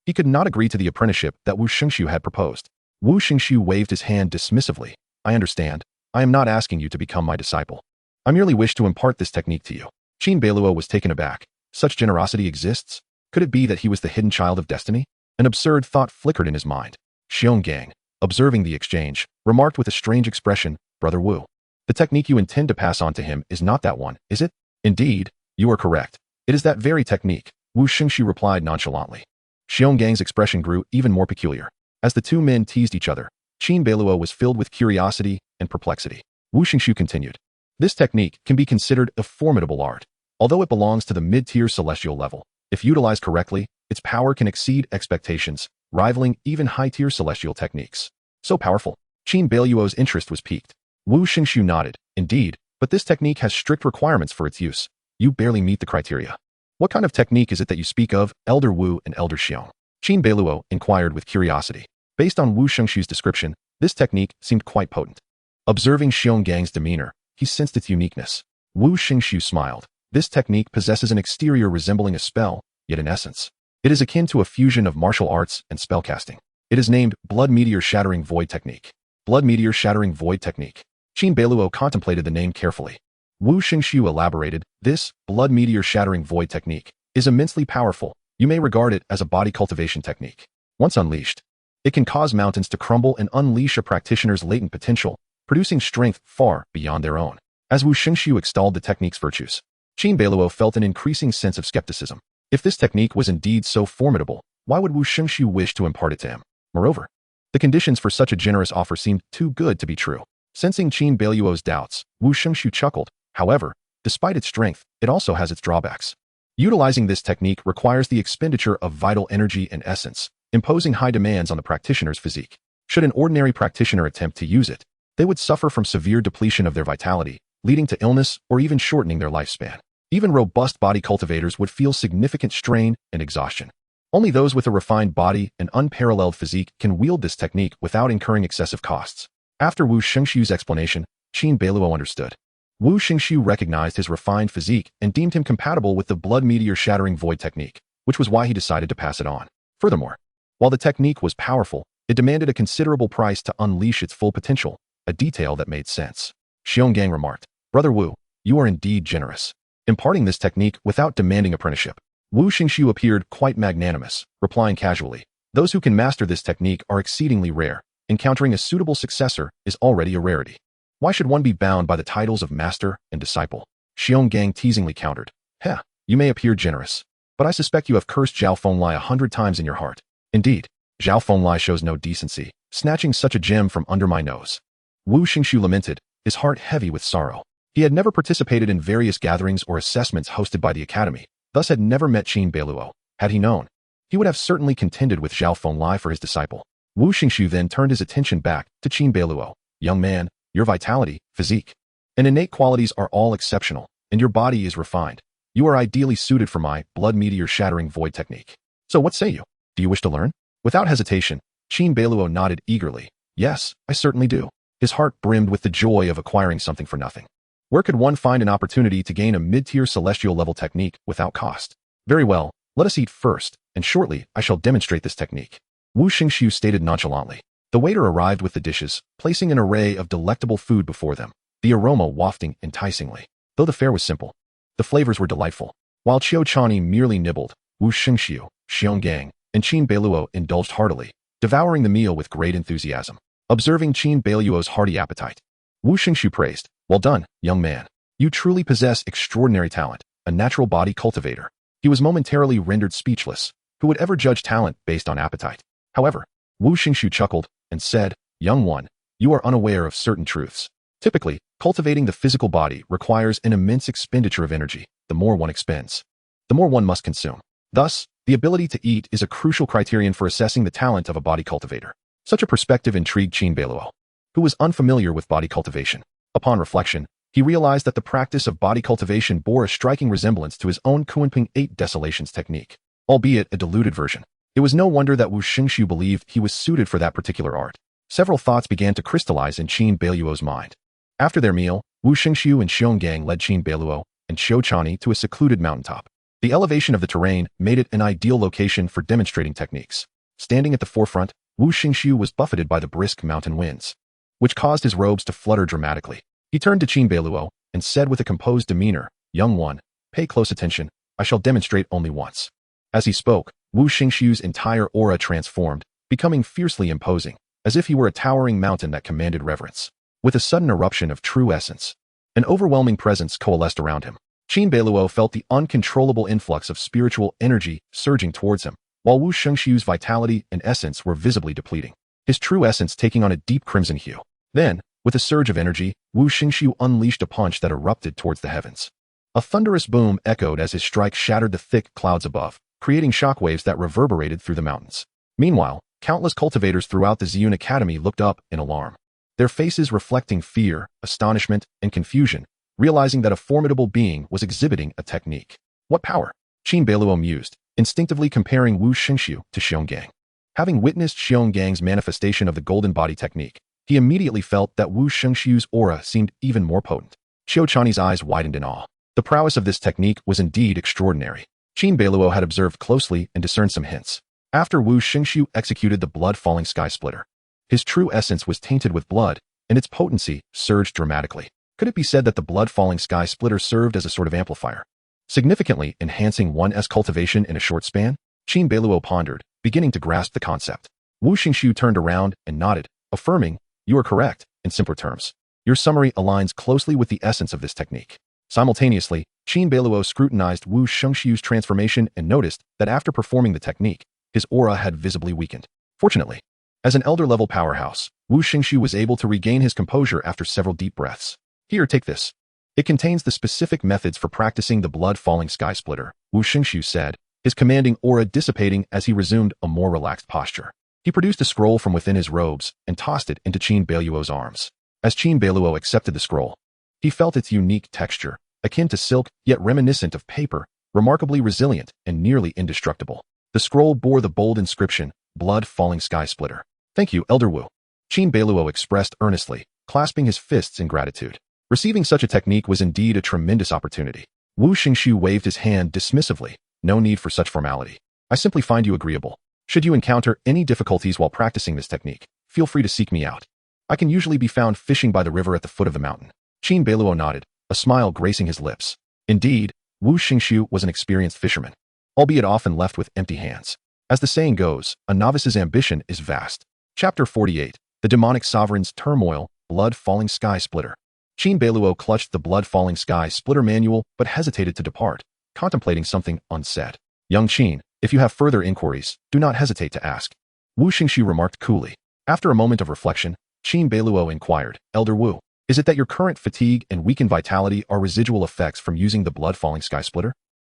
He could not agree to the apprenticeship that Wu Xingshu had proposed. Wu Xingshu waved his hand dismissively. I understand. I am not asking you to become my disciple. I merely wish to impart this technique to you. Qin Beiluo was taken aback. Such generosity exists? Could it be that he was the hidden child of destiny? An absurd thought flickered in his mind. Xionggang, observing the exchange, remarked with a strange expression, Brother Wu, the technique you intend to pass on to him is not that one, is it? Indeed, you are correct. It is that very technique, Wu Xingshu replied nonchalantly. Xiongang's expression grew even more peculiar. As the two men teased each other, Qin Beiluo was filled with curiosity and perplexity. Wu Xingshu continued. This technique can be considered a formidable art. Although it belongs to the mid-tier celestial level, if utilized correctly, its power can exceed expectations, rivaling even high-tier celestial techniques. So powerful. Qin Beiluo's interest was piqued. Wu Xingshu nodded. Indeed, but this technique has strict requirements for its use. You barely meet the criteria. What kind of technique is it that you speak of, Elder Wu and Elder Xiong? Qin Beiluo inquired with curiosity. Based on Wu Xingshu's description, this technique seemed quite potent. Observing Xiongang's demeanor, he sensed its uniqueness. Wu Xingshu smiled. This technique possesses an exterior resembling a spell, yet in essence, it is akin to a fusion of martial arts and spellcasting. It is named Blood Meteor Shattering Void Technique. Blood Meteor Shattering Void Technique. Qin Beiluo contemplated the name carefully. Wu Xingshu elaborated, this Blood Meteor Shattering Void Technique is immensely powerful. You may regard it as a body cultivation technique. Once unleashed, it can cause mountains to crumble and unleash a practitioner's latent potential, producing strength far beyond their own. As Wu Xingshu extolled the technique's virtues, Qin Beiluo felt an increasing sense of skepticism. If this technique was indeed so formidable, why would Wu Xingshu wish to impart it to him? Moreover, the conditions for such a generous offer seemed too good to be true. Sensing Qin Beiluo's doubts, Wu Xingshu chuckled. However, despite its strength, it also has its drawbacks. Utilizing this technique requires the expenditure of vital energy and essence, imposing high demands on the practitioner's physique. Should an ordinary practitioner attempt to use it, they would suffer from severe depletion of their vitality, leading to illness or even shortening their lifespan. Even robust body cultivators would feel significant strain and exhaustion. Only those with a refined body and unparalleled physique can wield this technique without incurring excessive costs. After Wu Xingshu's explanation, Qin Beiluo understood. Wu Xingshu recognized his refined physique and deemed him compatible with the Blood Meteor Shattering Void Technique, which was why he decided to pass it on. Furthermore, while the technique was powerful, it demanded a considerable price to unleash its full potential, a detail that made sense. Xionggang remarked, Brother Wu, you are indeed generous. Imparting this technique without demanding apprenticeship. Wu Xingshu appeared quite magnanimous, replying casually, those who can master this technique are exceedingly rare. Encountering a suitable successor is already a rarity. Why should one be bound by the titles of master and disciple? Xionggang teasingly countered, Heh, you may appear generous, but I suspect you have cursed Zhao Fenglai 100 times in your heart. Indeed, Zhao Fenglai shows no decency, snatching such a gem from under my nose. Wu Xingshu lamented, his heart heavy with sorrow. He had never participated in various gatherings or assessments hosted by the academy, thus had never met Qin Beiluo. Had he known, he would have certainly contended with Zhao Fenglai for his disciple. Wu Xingshu then turned his attention back to Qin Beiluo. Young man, your vitality, physique, and innate qualities are all exceptional, and your body is refined. You are ideally suited for my Blood Meteor Shattering Void Technique. So what say you? Do you wish to learn? Without hesitation, Qin Beiluo nodded eagerly. Yes, I certainly do. His heart brimmed with the joy of acquiring something for nothing. Where could one find an opportunity to gain a mid-tier celestial level technique without cost? Very well, let us eat first, and shortly I shall demonstrate this technique. Wu Xingshu stated nonchalantly. The waiter arrived with the dishes, placing an array of delectable food before them, the aroma wafting enticingly. Though the fare was simple, the flavors were delightful. While Qiu Chani merely nibbled, Wu Xingshu, Xionggang, and Qin Beiluo indulged heartily, devouring the meal with great enthusiasm. Observing Qin Beiluo's hearty appetite, Wu Xingshu praised, Well done, young man. You truly possess extraordinary talent, a natural body cultivator. He was momentarily rendered speechless. Who would ever judge talent based on appetite? However, Wu Xingshu chuckled and said, Young one, you are unaware of certain truths. Typically, cultivating the physical body requires an immense expenditure of energy. The more one expends, the more one must consume. Thus, the ability to eat is a crucial criterion for assessing the talent of a body cultivator. Such a perspective intrigued Qin Beiluo, who was unfamiliar with body cultivation. Upon reflection, he realized that the practice of body cultivation bore a striking resemblance to his own Kunping 8 Desolations technique, albeit a diluted version. It was no wonder that Wu Xingshu believed he was suited for that particular art. Several thoughts began to crystallize in Qin Beiluo's mind. After their meal, Wu Xingshu and Xionggang led Qin Beiluo and Qiu Chani to a secluded mountaintop. The elevation of the terrain made it an ideal location for demonstrating techniques. Standing at the forefront, Wu Xingxiu was buffeted by the brisk mountain winds, which caused his robes to flutter dramatically. He turned to Qin Beiluo and said with a composed demeanor, "Young one, pay close attention. I shall demonstrate only once." As he spoke, Wu Xingxiu's entire aura transformed, becoming fiercely imposing, as if he were a towering mountain that commanded reverence. With a sudden eruption of true essence, an overwhelming presence coalesced around him. Qin Beiluo felt the uncontrollable influx of spiritual energy surging towards him, while Wu Xingxiu's vitality and essence were visibly depleting, his true essence taking on a deep crimson hue. Then, with a surge of energy, Wu Xingxiu unleashed a punch that erupted towards the heavens. A thunderous boom echoed as his strike shattered the thick clouds above, creating shockwaves that reverberated through the mountains. Meanwhile, countless cultivators throughout the Ziyun Academy looked up in alarm, their faces reflecting fear, astonishment, and confusion, realizing that a formidable being was exhibiting a technique. What power? Qin Beiluo mused, instinctively comparing Wu Xingxiu to Xionggang. Having witnessed Xiongang's manifestation of the golden body technique, he immediately felt that Wu Xingxiu's aura seemed even more potent. Xiao Chani's eyes widened in awe. The prowess of this technique was indeed extraordinary. Qin Beiluo had observed closely and discerned some hints. After Wu Xingxiu executed the blood-falling sky splitter, his true essence was tainted with blood, and its potency surged dramatically. Could it be said that the blood-falling sky splitter served as a sort of amplifier, significantly enhancing one's cultivation in a short span? Qin Beiluo pondered, beginning to grasp the concept. Wu Xingxiu turned around and nodded, affirming, "You are correct, in simpler terms. Your summary aligns closely with the essence of this technique." Simultaneously, Qin Beiluo scrutinized Wu Xingxiu's transformation and noticed that after performing the technique, his aura had visibly weakened. Fortunately, as an elder-level powerhouse, Wu Xingxiu was able to regain his composure after several deep breaths. "Here, take this. It contains the specific methods for practicing the blood-falling sky splitter," Wu Xingxiu said, his commanding aura dissipating as he resumed a more relaxed posture. He produced a scroll from within his robes and tossed it into Qin Beiluo's arms. As Qin Beiluo accepted the scroll, he felt its unique texture, akin to silk yet reminiscent of paper, remarkably resilient and nearly indestructible. The scroll bore the bold inscription, "Blood-falling sky splitter." "Thank you, Elder Wu," Qin Beiluo expressed earnestly, clasping his fists in gratitude. Receiving such a technique was indeed a tremendous opportunity. Wu Xingxiu waved his hand dismissively. "No need for such formality. I simply find you agreeable. Should you encounter any difficulties while practicing this technique, feel free to seek me out. I can usually be found fishing by the river at the foot of the mountain." Qin Beiluo nodded, a smile gracing his lips. Indeed, Wu Xingxiu was an experienced fisherman, albeit often left with empty hands. As the saying goes, a novice's ambition is vast. Chapter 48, The Demonic Sovereign's Turmoil, Blood-Falling Sky Splitter. Qin Beiluo clutched the blood-falling sky splitter manual but hesitated to depart, contemplating something unsaid. "Young Qin, if you have further inquiries, do not hesitate to ask," Wu Xingxiu remarked coolly. After a moment of reflection, Qin Beiluo inquired, "Elder Wu, is it that your current fatigue and weakened vitality are residual effects from using the blood-falling sky splitter?"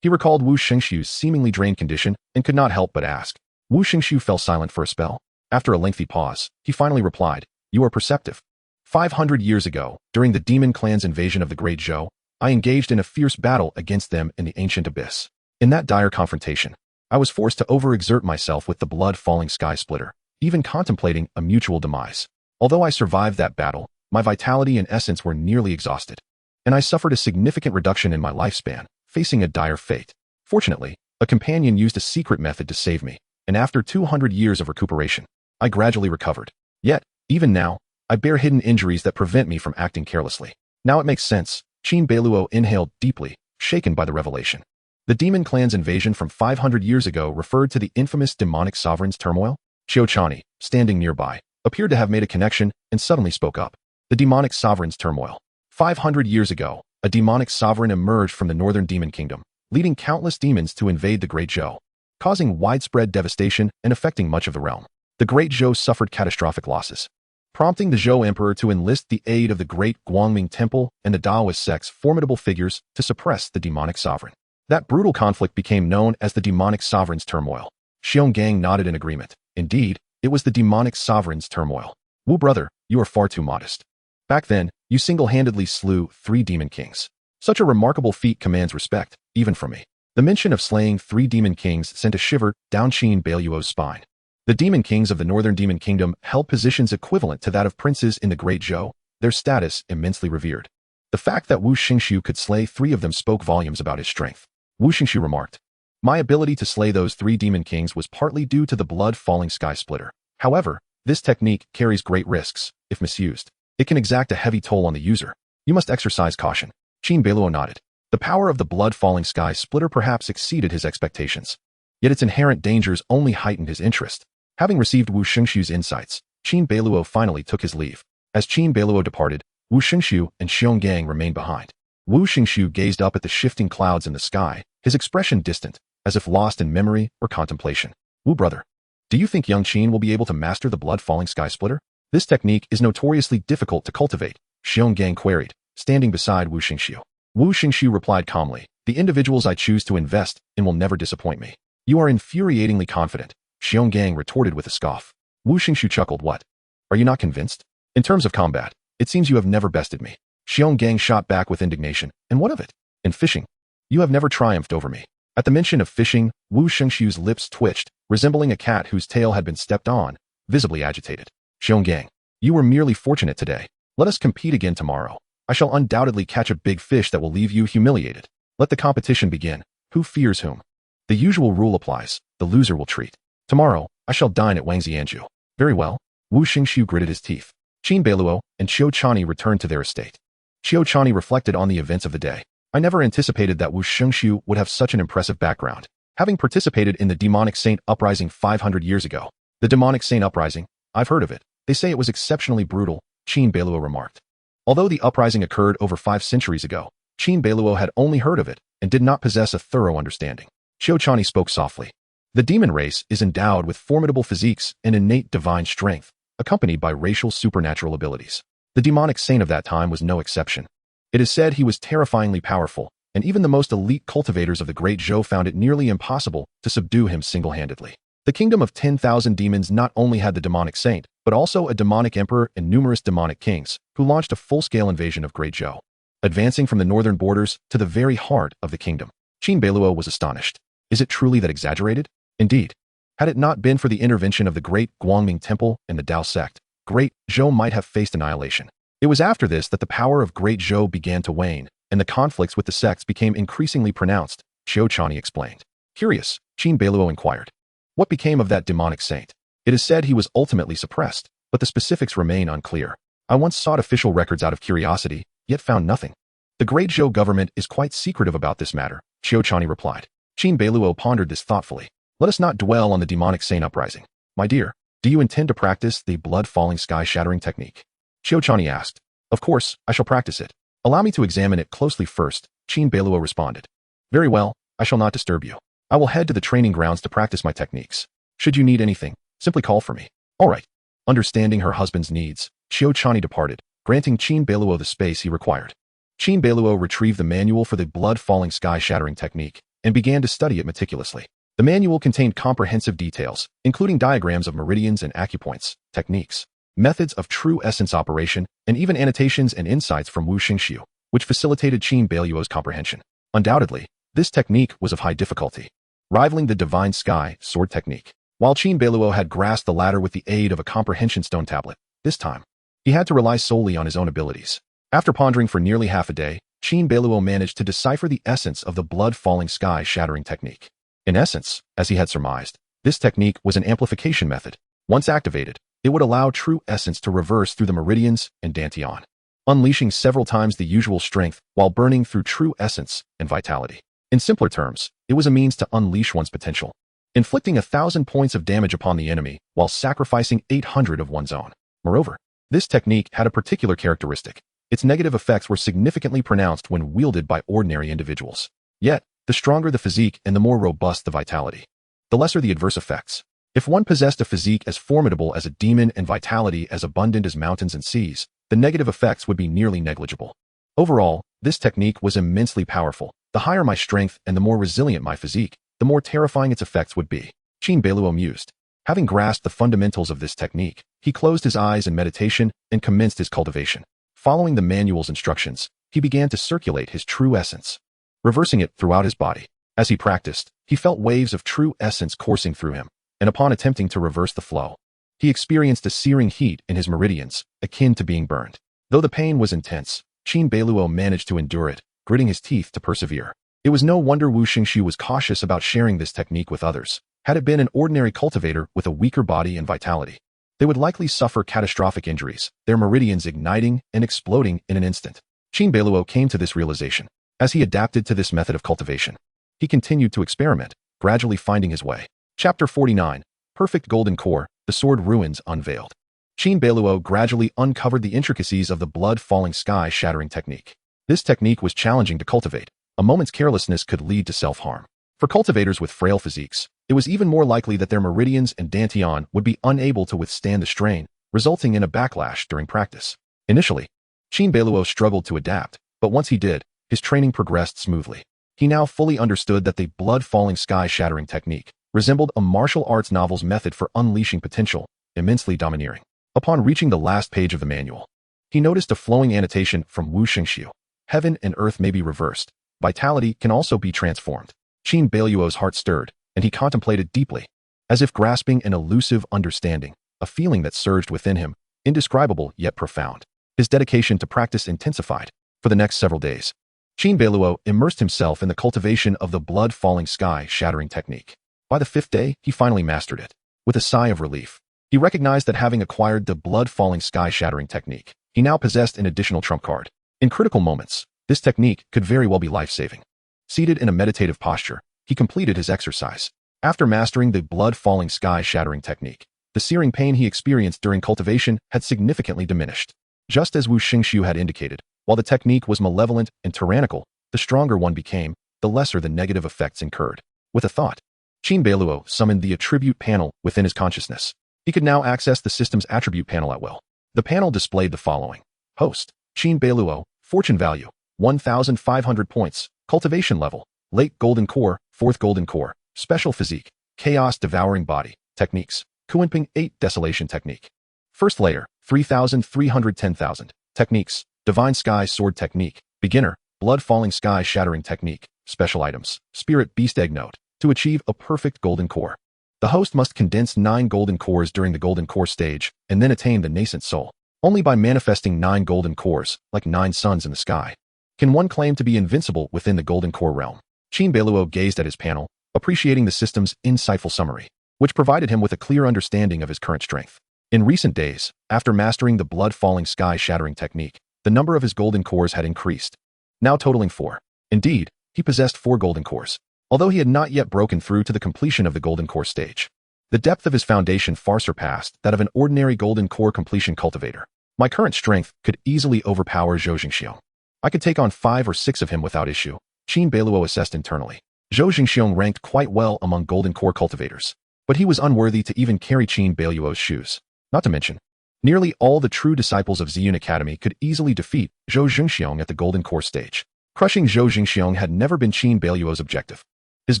He recalled Wu Xingxiu's seemingly drained condition and could not help but ask. Wu Xingxiu fell silent for a spell. After a lengthy pause, he finally replied, "You are perceptive. 500 years ago, during the demon clan's invasion of the Great Zhou, I engaged in a fierce battle against them in the ancient abyss. In that dire confrontation, I was forced to overexert myself with the blood-falling sky splitter, even contemplating a mutual demise. Although I survived that battle, my vitality and essence were nearly exhausted, and I suffered a significant reduction in my lifespan, facing a dire fate. Fortunately, a companion used a secret method to save me, and after 200 years of recuperation, I gradually recovered. Yet, even now, I bear hidden injuries that prevent me from acting carelessly." Now it makes sense. Qin Beiluo inhaled deeply, shaken by the revelation. The demon clan's invasion from 500 years ago referred to the infamous demonic sovereign's turmoil? Xiao Chani, standing nearby, appeared to have made a connection and suddenly spoke up. The demonic sovereign's turmoil. 500 years ago, a demonic sovereign emerged from the northern demon kingdom, leading countless demons to invade the Great Zhou, causing widespread devastation and affecting much of the realm. The Great Zhou suffered catastrophic losses, prompting the Zhou Emperor to enlist the aid of the Great Guangming Temple and the Daoist sect's formidable figures to suppress the demonic sovereign. That brutal conflict became known as the demonic sovereign's turmoil. Xionggang nodded in agreement. Indeed, it was the demonic sovereign's turmoil. Wu brother, you are far too modest. Back then, you single-handedly slew 3 demon kings. Such a remarkable feat commands respect, even from me. The mention of slaying 3 demon kings sent a shiver down Qin Beiluo's spine. The demon kings of the northern demon kingdom held positions equivalent to that of princes in the Great Zhou, their status immensely revered. The fact that Wu Xingxiu could slay 3 of them spoke volumes about his strength. Wu Xingxiu remarked. My ability to slay those 3 demon kings was partly due to the blood-falling sky splitter. However, this technique carries great risks. If misused, it can exact a heavy toll on the user. You must exercise caution. Qin Beiluo nodded. The power of the blood-falling sky splitter perhaps exceeded his expectations. Yet its inherent dangers only heightened his interest. Having received Wu Xingxiu's insights, Qin Beiluo finally took his leave. As Qin Beiluo departed, Wu Xingxiu and Xiong Gang remained behind. Wu Xingxiu gazed up at the shifting clouds in the sky, his expression distant, as if lost in memory or contemplation. Wu brother, do you think young Qin will be able to master the blood-falling sky splitter? This technique is notoriously difficult to cultivate, Xiong Gang queried, standing beside Wu Xingxiu. Wu Xingxiu replied calmly, the individuals I choose to invest in will never disappoint me. You are infuriatingly confident, Xiong Gang retorted with a scoff. Wu Xingxiu chuckled. What? Are you not convinced? In terms of combat, it seems you have never bested me. Xiong Gang shot back with indignation. And what of it? In fishing, you have never triumphed over me. At the mention of fishing, Wu Xingxiu's lips twitched, resembling a cat whose tail had been stepped on, visibly agitated. Xiong Gang, you were merely fortunate today. Let us compete again tomorrow. I shall undoubtedly catch a big fish that will leave you humiliated. Let the competition begin. Who fears whom? The usual rule applies. The loser will treat. Tomorrow, I shall dine at Wangzianju. Very well. Wu Xingxiu gritted his teeth. Qin Beiluo and Qiu Chani returned to their estate. Qiu Chani reflected on the events of the day. I never anticipated that Wu Xingxiu would have such an impressive background, having participated in the demonic saint uprising 500 years ago. The demonic saint uprising? I've heard of it. They say it was exceptionally brutal, Qin Beiluo remarked. Although the uprising occurred over 5 centuries ago, Qin Beiluo had only heard of it and did not possess a thorough understanding. Qiu Chani spoke softly. The demon race is endowed with formidable physiques and innate divine strength, accompanied by racial supernatural abilities. The demonic saint of that time was no exception. It is said he was terrifyingly powerful, and even the most elite cultivators of the Great Zhou found it nearly impossible to subdue him single-handedly. The kingdom of 10,000 demons not only had the demonic saint, but also a demonic emperor and numerous demonic kings, who launched a full-scale invasion of Great Zhou, advancing from the northern borders to the very heart of the kingdom. Qin Beiluo was astonished. Is it truly that exaggerated? Indeed. Had it not been for the intervention of the Great Guangming Temple and the Dao sect, Great Zhou might have faced annihilation. It was after this that the power of Great Zhou began to wane, and the conflicts with the sects became increasingly pronounced, Qiu Chani explained. Curious, Qin Beiluo inquired. What became of that demonic saint? It is said he was ultimately suppressed, but the specifics remain unclear. I once sought official records out of curiosity, yet found nothing. The Great Zhou government is quite secretive about this matter, Qiu Chani replied. Qin Beiluo pondered this thoughtfully. Let us not dwell on the demonic saint uprising. My dear, do you intend to practice the blood-falling sky-shattering technique? Qiu Chani asked. Of course, I shall practice it. Allow me to examine it closely first, Qin Beiluo responded. Very well, I shall not disturb you. I will head to the training grounds to practice my techniques. Should you need anything, simply call for me. All right. Understanding her husband's needs, Qiu Chani departed, granting Qin Beiluo the space he required. Qin Beiluo retrieved the manual for the blood-falling sky-shattering technique and began to study it meticulously. The manual contained comprehensive details, including diagrams of meridians and acupoints, techniques, methods of true essence operation, and even annotations and insights from Wu Xingxiu, which facilitated Qin Beiluo's comprehension. Undoubtedly, this technique was of high difficulty, rivaling the divine sky sword technique. While Qin Beiluo had grasped the latter with the aid of a comprehension stone tablet, this time, he had to rely solely on his own abilities. After pondering for nearly half a day, Qin Beiluo managed to decipher the essence of the blood-falling sky-shattering technique. In essence, as he had surmised, this technique was an amplification method. Once activated, it would allow true essence to reverse through the meridians and dantian, unleashing several times the usual strength while burning through true essence and vitality. In simpler terms, it was a means to unleash one's potential, inflicting 1,000 points of damage upon the enemy while sacrificing 800 of one's own. Moreover, this technique had a particular characteristic. Its negative effects were significantly pronounced when wielded by ordinary individuals. Yet, the stronger the physique and the more robust the vitality, the lesser the adverse effects. If one possessed a physique as formidable as a demon and vitality as abundant as mountains and seas, the negative effects would be nearly negligible. Overall, this technique was immensely powerful. The higher my strength and the more resilient my physique, the more terrifying its effects would be. Qin Beiluo mused. Having grasped the fundamentals of this technique, he closed his eyes in meditation and commenced his cultivation. Following the manual's instructions, he began to circulate his true essence, reversing it throughout his body. As he practiced, he felt waves of true essence coursing through him, and upon attempting to reverse the flow, he experienced a searing heat in his meridians, akin to being burned. Though the pain was intense, Qin Beiluo managed to endure it, gritting his teeth to persevere. It was no wonder Wu Xingxiu was cautious about sharing this technique with others. Had it been an ordinary cultivator with a weaker body and vitality, they would likely suffer catastrophic injuries, their meridians igniting and exploding in an instant. Qin Beiluo came to this realization. As he adapted to this method of cultivation, he continued to experiment, gradually finding his way. Chapter 49, Perfect Golden Core, the Sword Ruins Unveiled. Qin Beiluo gradually uncovered the intricacies of the blood-falling sky-shattering technique. This technique was challenging to cultivate. A moment's carelessness could lead to self-harm. For cultivators with frail physiques, it was even more likely that their meridians and dantian would be unable to withstand the strain, resulting in a backlash during practice. Initially, Qin Beiluo struggled to adapt, but once he did, his training progressed smoothly. He now fully understood that the blood-falling sky-shattering technique resembled a martial arts novel's method for unleashing potential, immensely domineering. Upon reaching the last page of the manual, he noticed a flowing annotation from Wu Xingxiu. Heaven and earth may be reversed. Vitality can also be transformed. Qin Beiluo's heart stirred, and he contemplated deeply, as if grasping an elusive understanding, a feeling that surged within him, indescribable yet profound. His dedication to practice intensified. For the next several days, Qin Beiluo immersed himself in the cultivation of the blood-falling sky-shattering technique. By the 5th day, he finally mastered it. With a sigh of relief, he recognized that having acquired the blood-falling sky-shattering technique, he now possessed an additional trump card. In critical moments, this technique could very well be life-saving. Seated in a meditative posture, he completed his exercise. After mastering the blood-falling sky-shattering technique, the searing pain he experienced during cultivation had significantly diminished. Just as Wu Xingxiu had indicated, while the technique was malevolent and tyrannical, the stronger one became, the lesser the negative effects incurred. With a thought, Qin Beiluo summoned the attribute panel within his consciousness. He could now access the system's attribute panel at will. The panel displayed the following. Host, Qin Beiluo, Fortune Value, 1,500 points, Cultivation Level, Late Golden Core, 4th Golden Core, Special Physique, Chaos Devouring Body, Techniques, Kuanping 8 Desolation Technique. First Layer, 3,310,000, Techniques, Divine Sky Sword Technique, Beginner, Blood Falling Sky Shattering Technique, Special Items, Spirit Beast Egg Note. To achieve a perfect golden core, the host must condense 9 golden cores during the golden core stage and then attain the nascent soul. Only by manifesting 9 golden cores, like 9 suns in the sky, can one claim to be invincible within the golden core realm. Qin Beiluo gazed at his panel, appreciating the system's insightful summary, which provided him with a clear understanding of his current strength. In recent days, after mastering the blood-falling sky-shattering technique, the number of his golden cores had increased, now totaling 4. Indeed, he possessed 4 golden cores, although he had not yet broken through to the completion of the golden core stage. The depth of his foundation far surpassed that of an ordinary golden core completion cultivator. My current strength could easily overpower Zhou Xingxiong. I could take on 5 or 6 of him without issue, Qin Beiluo assessed internally. Zhou Xingxiong ranked quite well among golden core cultivators, but he was unworthy to even carry Qin Beiluo's shoes. Not to mention, nearly all the true disciples of Ziyun Academy could easily defeat Zhou Xingxiong at the golden core stage. Crushing Zhou Xingxiong had never been Qin Beiluo's objective. His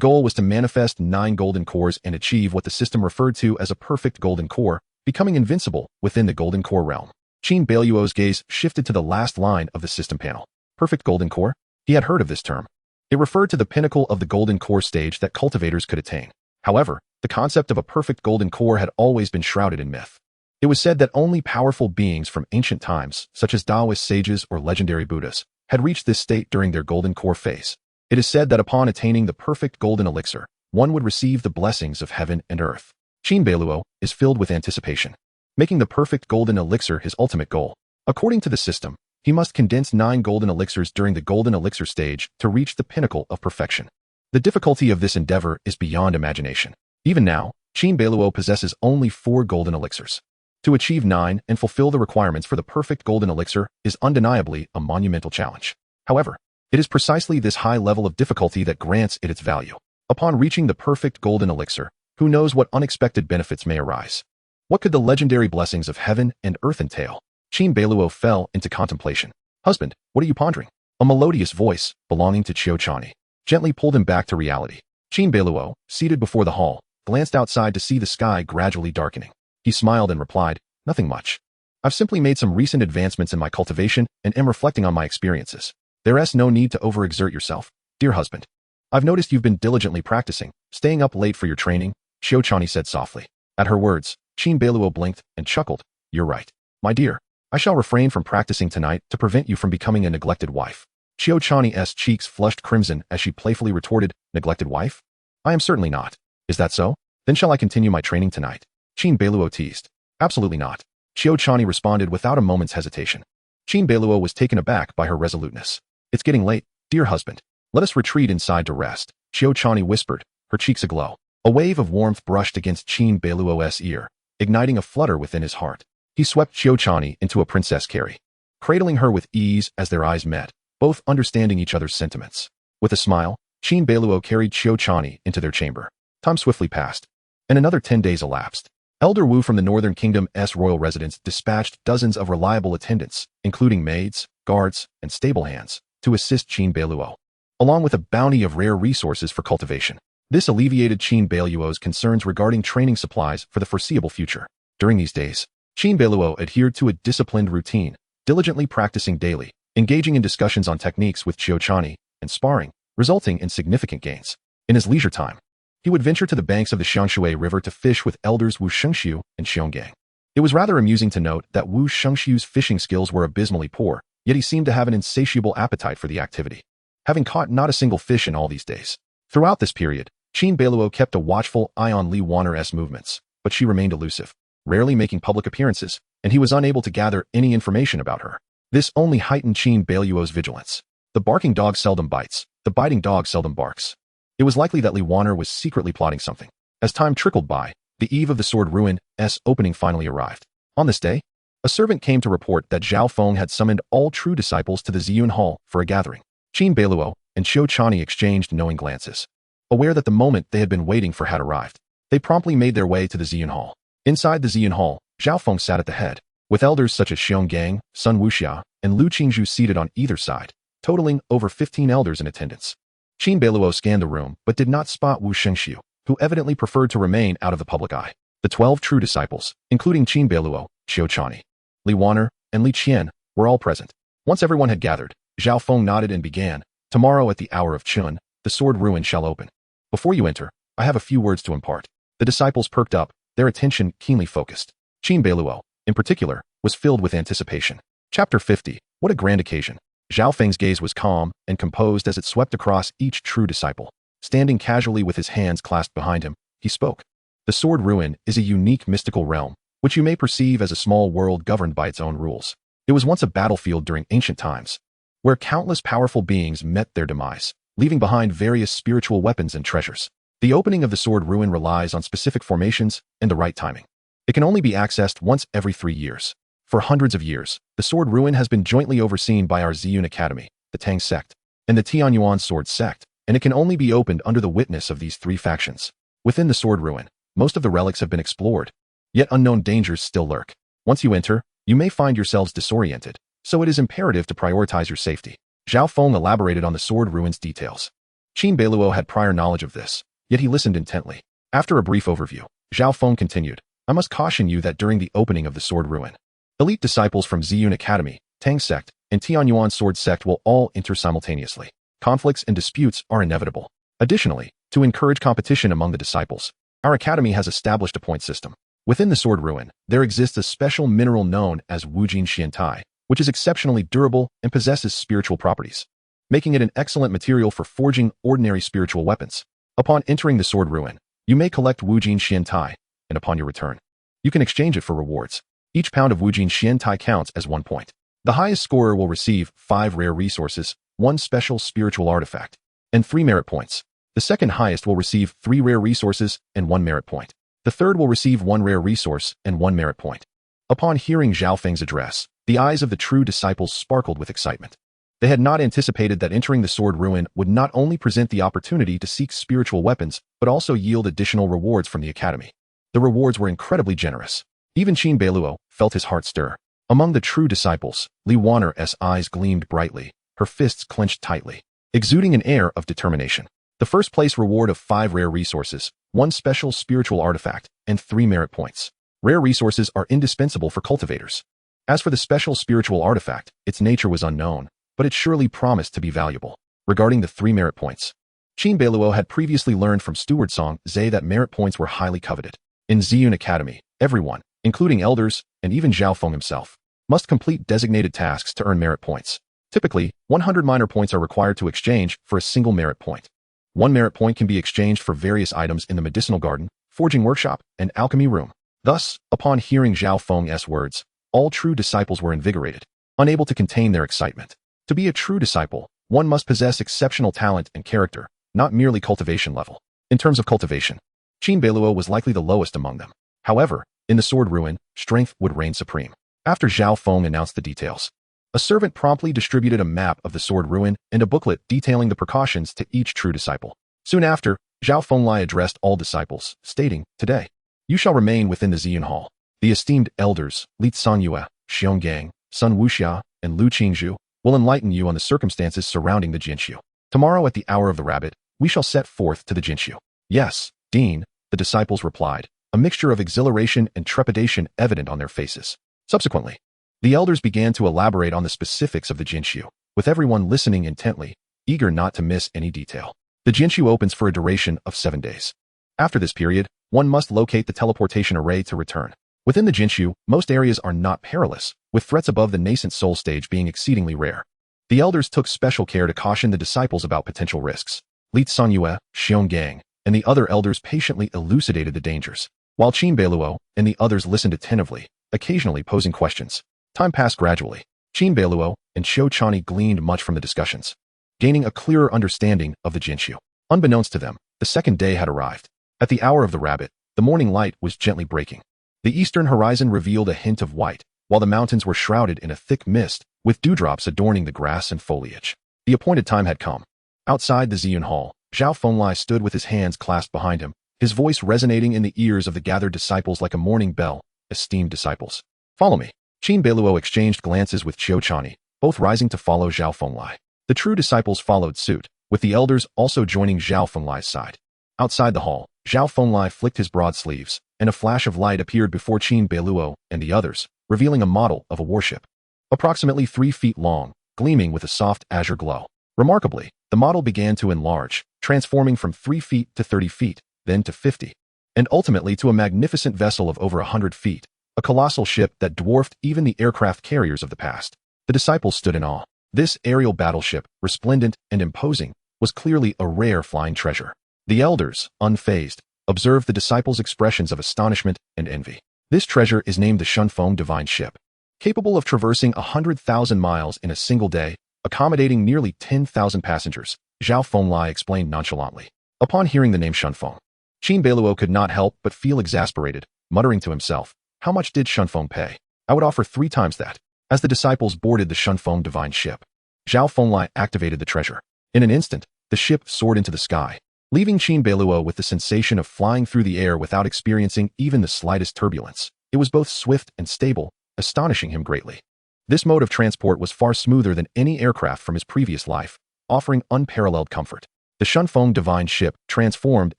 goal was to manifest 9 golden cores and achieve what the system referred to as a perfect golden core, becoming invincible within the golden core realm. Qin Beiluo's gaze shifted to the last line of the system panel. Perfect golden core? He had heard of this term. It referred to the pinnacle of the golden core stage that cultivators could attain. However, the concept of a perfect golden core had always been shrouded in myth. It was said that only powerful beings from ancient times, such as Taoist sages or legendary Buddhas, had reached this state during their golden core phase. It is said that upon attaining the perfect golden elixir, one would receive the blessings of heaven and earth. Qin Beiluo is filled with anticipation, making the perfect golden elixir his ultimate goal. According to the system, he must condense 9 golden elixirs during the golden elixir stage to reach the pinnacle of perfection. The difficulty of this endeavor is beyond imagination. Even now, Qin Beiluo possesses only 4 golden elixirs. To achieve 9 and fulfill the requirements for the perfect golden elixir is undeniably a monumental challenge. However, it is precisely this high level of difficulty that grants it its value. Upon reaching the perfect golden elixir, who knows what unexpected benefits may arise? What could the legendary blessings of heaven and earth entail? Qin Beiluo fell into contemplation. Husband, what are you pondering? A melodious voice, belonging to Qiu Chani, gently pulled him back to reality. Qin Beiluo, seated before the hall, glanced outside to see the sky gradually darkening. He smiled and replied, nothing much. I've simply made some recent advancements in my cultivation and am reflecting on my experiences. There's no need to overexert yourself, dear husband. I've noticed you've been diligently practicing, staying up late for your training, Qiu Chani said softly. At her words, Qin Beiluo blinked and chuckled. You're right. My dear, I shall refrain from practicing tonight to prevent you from becoming a neglected wife. Qiao Chani's cheeks flushed crimson as she playfully retorted, neglected wife? I am certainly not. Is that so? Then shall I continue my training tonight? Qin Beiluo teased. Absolutely not. Qiao Chani responded without a moment's hesitation. Qin Beiluo was taken aback by her resoluteness. It's getting late, dear husband. Let us retreat inside to rest, Qiao Chani whispered, her cheeks aglow. A wave of warmth brushed against Qin Beiluo's ear, igniting a flutter within his heart. He swept Qiao Chani into a princess carry, cradling her with ease as their eyes met, both understanding each other's sentiments. With a smile, Qin Beiluo carried Qiao Chani into their chamber. Time swiftly passed, and another 10 days elapsed. Elder Wu from the Northern Kingdom's royal residence dispatched dozens of reliable attendants, including maids, guards, and stable hands, to assist Qin Beiluo, along with a bounty of rare resources for cultivation. This alleviated Qin Beiluo's concerns regarding training supplies for the foreseeable future. During these days, Qin Beiluo adhered to a disciplined routine, diligently practicing daily, engaging in discussions on techniques with Qiao Chani, and sparring, resulting in significant gains. In his leisure time, he would venture to the banks of the Xiangshui River to fish with elders Wu Shengxiu and Xionggang. It was rather amusing to note that Wu Shengxiu's fishing skills were abysmally poor, yet he seemed to have an insatiable appetite for the activity, having caught not a single fish in all these days. Throughout this period, Qin Beiluo kept a watchful eye on Li Wanner's movements, but she remained elusive, rarely making public appearances, and he was unable to gather any information about her. This only heightened Qin Beiluo's vigilance. The barking dog seldom bites, the biting dog seldom barks. It was likely that Li Wanner was secretly plotting something. As time trickled by, the eve of the Sword Ruin's opening finally arrived. On this day, a servant came to report that Zhao Feng had summoned all true disciples to the Ziyun Hall for a gathering. Qin Beiluo and Qiao Chani exchanged knowing glances, aware that the moment they had been waiting for had arrived. They promptly made their way to the Ziyun Hall. Inside the Ziyun Hall, Zhao Feng sat at the head, with elders such as Xionggang, Sun Wuxia, and Lu Qingzhu seated on either side, totaling over 15 elders in attendance. Qin Beiluo scanned the room but did not spot Wu Shengxiu, who evidently preferred to remain out of the public eye. The 12 true disciples, including Qin Beiluo, Qiao Chani, Li Wanner, and Li Qian, were all present. Once everyone had gathered, Zhao Feng nodded and began. Tomorrow at the hour of Chun, the sword ruin shall open. Before you enter, I have a few words to impart. The disciples perked up, their attention keenly focused. Qin Beiluo, in particular, was filled with anticipation. Chapter 50. What a grand occasion. Zhao Feng's gaze was calm and composed as it swept across each true disciple. Standing casually with his hands clasped behind him, he spoke. The Sword Ruin is a unique mystical realm, which you may perceive as a small world governed by its own rules. It was once a battlefield during ancient times, where countless powerful beings met their demise, leaving behind various spiritual weapons and treasures. The opening of the Sword Ruin relies on specific formations and the right timing. It can only be accessed once every 3 years. For hundreds of years, the Sword Ruin has been jointly overseen by our Ziyun Academy, the Tang sect, and the Tianyuan Sword sect, and it can only be opened under the witness of these 3 factions. Within the Sword Ruin, most of the relics have been explored, yet unknown dangers still lurk. Once you enter, you may find yourselves disoriented, so it is imperative to prioritize your safety. Zhao Feng elaborated on the Sword Ruin's details. Qin Beiluo had prior knowledge of this, yet he listened intently. After a brief overview, Zhao Feng continued, I must caution you that during the opening of the Sword Ruin, elite disciples from Ziyun Academy, Tang sect, and Tianyuan Sword sect will all enter simultaneously. Conflicts and disputes are inevitable. Additionally, to encourage competition among the disciples, our academy has established a point system. Within the Sword Ruin, there exists a special mineral known as Wujin Xiantai, which is exceptionally durable and possesses spiritual properties, making it an excellent material for forging ordinary spiritual weapons. Upon entering the Sword Ruin, you may collect Wujin Xiantai, and upon your return, you can exchange it for rewards. Each pound of Wujin Xiantai counts as 1 point. The highest scorer will receive 5 rare resources, 1 special spiritual artifact, and 3 merit points. The second highest will receive 3 rare resources and 1 merit point. The third will receive 1 rare resource and 1 merit point. Upon hearing Zhao Feng's address, the eyes of the true disciples sparkled with excitement. They had not anticipated that entering the Sword Ruin would not only present the opportunity to seek spiritual weapons, but also yield additional rewards from the academy. The rewards were incredibly generous. Even Qin Beiluo felt his heart stir. Among the true disciples, Li Wanner's eyes gleamed brightly, her fists clenched tightly, exuding an air of determination. The first place reward of 5 rare resources, 1 special spiritual artifact, and 3 merit points. Rare resources are indispensable for cultivators. As for the special spiritual artifact, its nature was unknown, but it surely promised to be valuable. Regarding the 3 merit points, Qin Beiluo had previously learned from Steward Song Zhe that merit points were highly coveted. In Ziyun Academy, everyone, including elders and even Zhao Feng himself, must complete designated tasks to earn merit points. Typically, 100 minor points are required to exchange for a single merit point. One merit point can be exchanged for various items in the medicinal garden, forging workshop, and alchemy room. Thus, upon hearing Zhao Feng's words, all true disciples were invigorated, unable to contain their excitement. To be a true disciple, one must possess exceptional talent and character, not merely cultivation level. In terms of cultivation, Qin Beiluo was likely the lowest among them. However, in the sword ruin, strength would reign supreme. After Zhao Feng announced the details, a servant promptly distributed a map of the sword ruin and a booklet detailing the precautions to each true disciple. Soon after, Zhao Fenglai addressed all disciples, stating, "Today, you shall remain within the Ziyun Hall. The esteemed elders, Li Canyue, Xiong Gang, Sun Wuxia, and Lu Qingzhu, will enlighten you on the circumstances surrounding the Jinshu. Tomorrow at the hour of the rabbit, we shall set forth to the Jinshu." "Yes, Dean," the disciples replied, a mixture of exhilaration and trepidation evident on their faces. Subsequently, the elders began to elaborate on the specifics of the Jinshu, with everyone listening intently, eager not to miss any detail. The Jinshu opens for a duration of 7 days. After this period, one must locate the teleportation array to return. Within the Jinshu, most areas are not perilous, with threats above the nascent soul stage being exceedingly rare. The elders took special care to caution the disciples about potential risks. Li Canyue, Xiong Gang, and the other elders patiently elucidated the dangers, while Qin Beiluo and the others listened attentively, occasionally posing questions. Time passed gradually. Qin Beiluo and Xiao Chani gleaned much from the discussions, gaining a clearer understanding of the Jinshu. Unbeknownst to them, the second day had arrived. At the hour of the rabbit, the morning light was gently breaking. The eastern horizon revealed a hint of white, while the mountains were shrouded in a thick mist, with dewdrops adorning the grass and foliage. The appointed time had come. Outside the Ziyun Hall, Zhao Fenglai stood with his hands clasped behind him, his voice resonating in the ears of the gathered disciples like a morning bell. "Esteemed disciples, follow me." Qin Beiluo exchanged glances with Qiao Chani, both rising to follow Zhao Fenglai. The true disciples followed suit, with the elders also joining Zhao Fenglai's side. Outside the hall, Zhao Fenglai flicked his broad sleeves, and a flash of light appeared before Qin Beiluo and the others, revealing a model of a warship. Approximately 3 feet long, gleaming with a soft azure glow. Remarkably, the model began to enlarge, transforming from 3 feet to 30 feet, then to 50, and ultimately to a magnificent vessel of over 100 feet, a colossal ship that dwarfed even the aircraft carriers of the past. The disciples stood in awe. This aerial battleship, resplendent and imposing, was clearly a rare flying treasure. The elders, unfazed, observed the disciples' expressions of astonishment and envy. This treasure is named the Shunfeng Divine Ship. Capable of traversing 100,000 miles in a single day, accommodating nearly 10,000 passengers, Zhao Fenglai explained nonchalantly. Upon hearing the name Shunfeng, Qin Beiluo could not help but feel exasperated, muttering to himself, "How much did Shunfeng pay? I would offer 3 times that." As the disciples boarded the Shunfeng Divine Ship, Zhao Fenglai activated the treasure. In an instant, the ship soared into the sky, leaving Qin Beiluo with the sensation of flying through the air without experiencing even the slightest turbulence. It was both swift and stable, astonishing him greatly. This mode of transport was far smoother than any aircraft from his previous life, offering unparalleled comfort. The Shunfeng Divine Ship transformed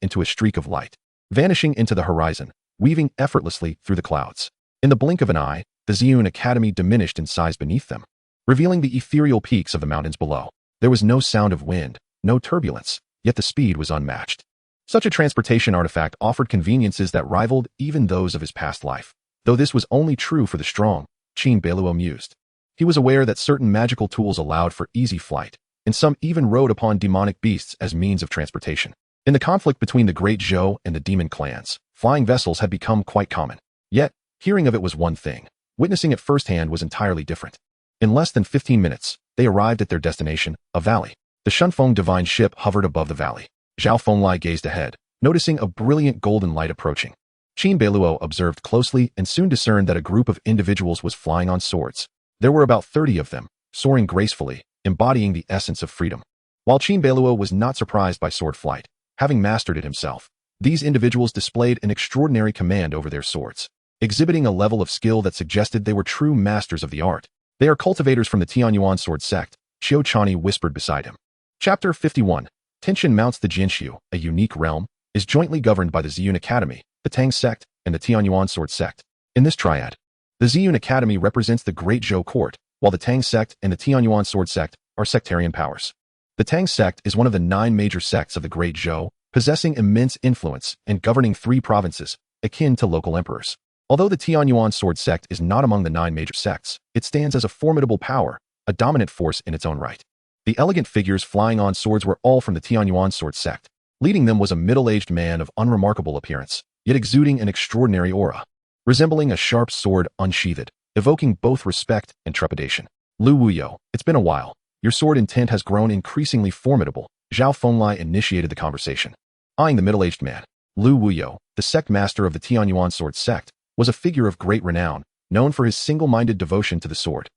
into a streak of light, vanishing into the horizon, weaving effortlessly through the clouds. In the blink of an eye, the Ziyun Academy diminished in size beneath them, revealing the ethereal peaks of the mountains below. There was no sound of wind, no turbulence, yet the speed was unmatched. Such a transportation artifact offered conveniences that rivaled even those of his past life. Though this was only true for the strong, Qin Beiluo mused. He was aware that certain magical tools allowed for easy flight, and some even rode upon demonic beasts as means of transportation. In the conflict between the Great Zhou and the demon clans, flying vessels had become quite common. Yet, hearing of it was one thing. Witnessing it firsthand was entirely different. In less than 15 minutes, they arrived at their destination, a valley. The Shunfeng Divine Ship hovered above the valley. Zhao Fenglai gazed ahead, noticing a brilliant golden light approaching. Qin Beiluo observed closely and soon discerned that a group of individuals was flying on swords. There were about 30 of them, soaring gracefully, embodying the essence of freedom. While Qin Beiluo was not surprised by sword flight, having mastered it himself, these individuals displayed an extraordinary command over their swords, exhibiting a level of skill that suggested they were true masters of the art. "They are cultivators from the Tianyuan sword sect," Qiao Chani whispered beside him. Chapter 51. Tenshin mounts the Jinshu, a unique realm, is jointly governed by the Ziyun Academy, the Tang sect, and the Tianyuan sword sect. In this triad, the Ziyun Academy represents the Great Zhou court, while the Tang sect and the Tianyuan sword sect are sectarian powers. The Tang sect is one of the 9 major sects of the Great Zhou, possessing immense influence and governing 3 provinces, akin to local emperors. Although the Tianyuan sword sect is not among the 9 major sects, it stands as a formidable power, a dominant force in its own right. The elegant figures flying on swords were all from the Tianyuan sword sect. Leading them was a middle-aged man of unremarkable appearance, yet exuding an extraordinary aura, resembling a sharp sword unsheathed, evoking both respect and trepidation. Lu Wuyo, it's been a while. Your sword intent has grown increasingly formidable. Zhao Fenglai initiated the conversation. Eyeing the middle-aged man, Lu Wuyo, the sect master of the Tianyuan sword sect, was a figure of great renown, known for his single-minded devotion to the sword,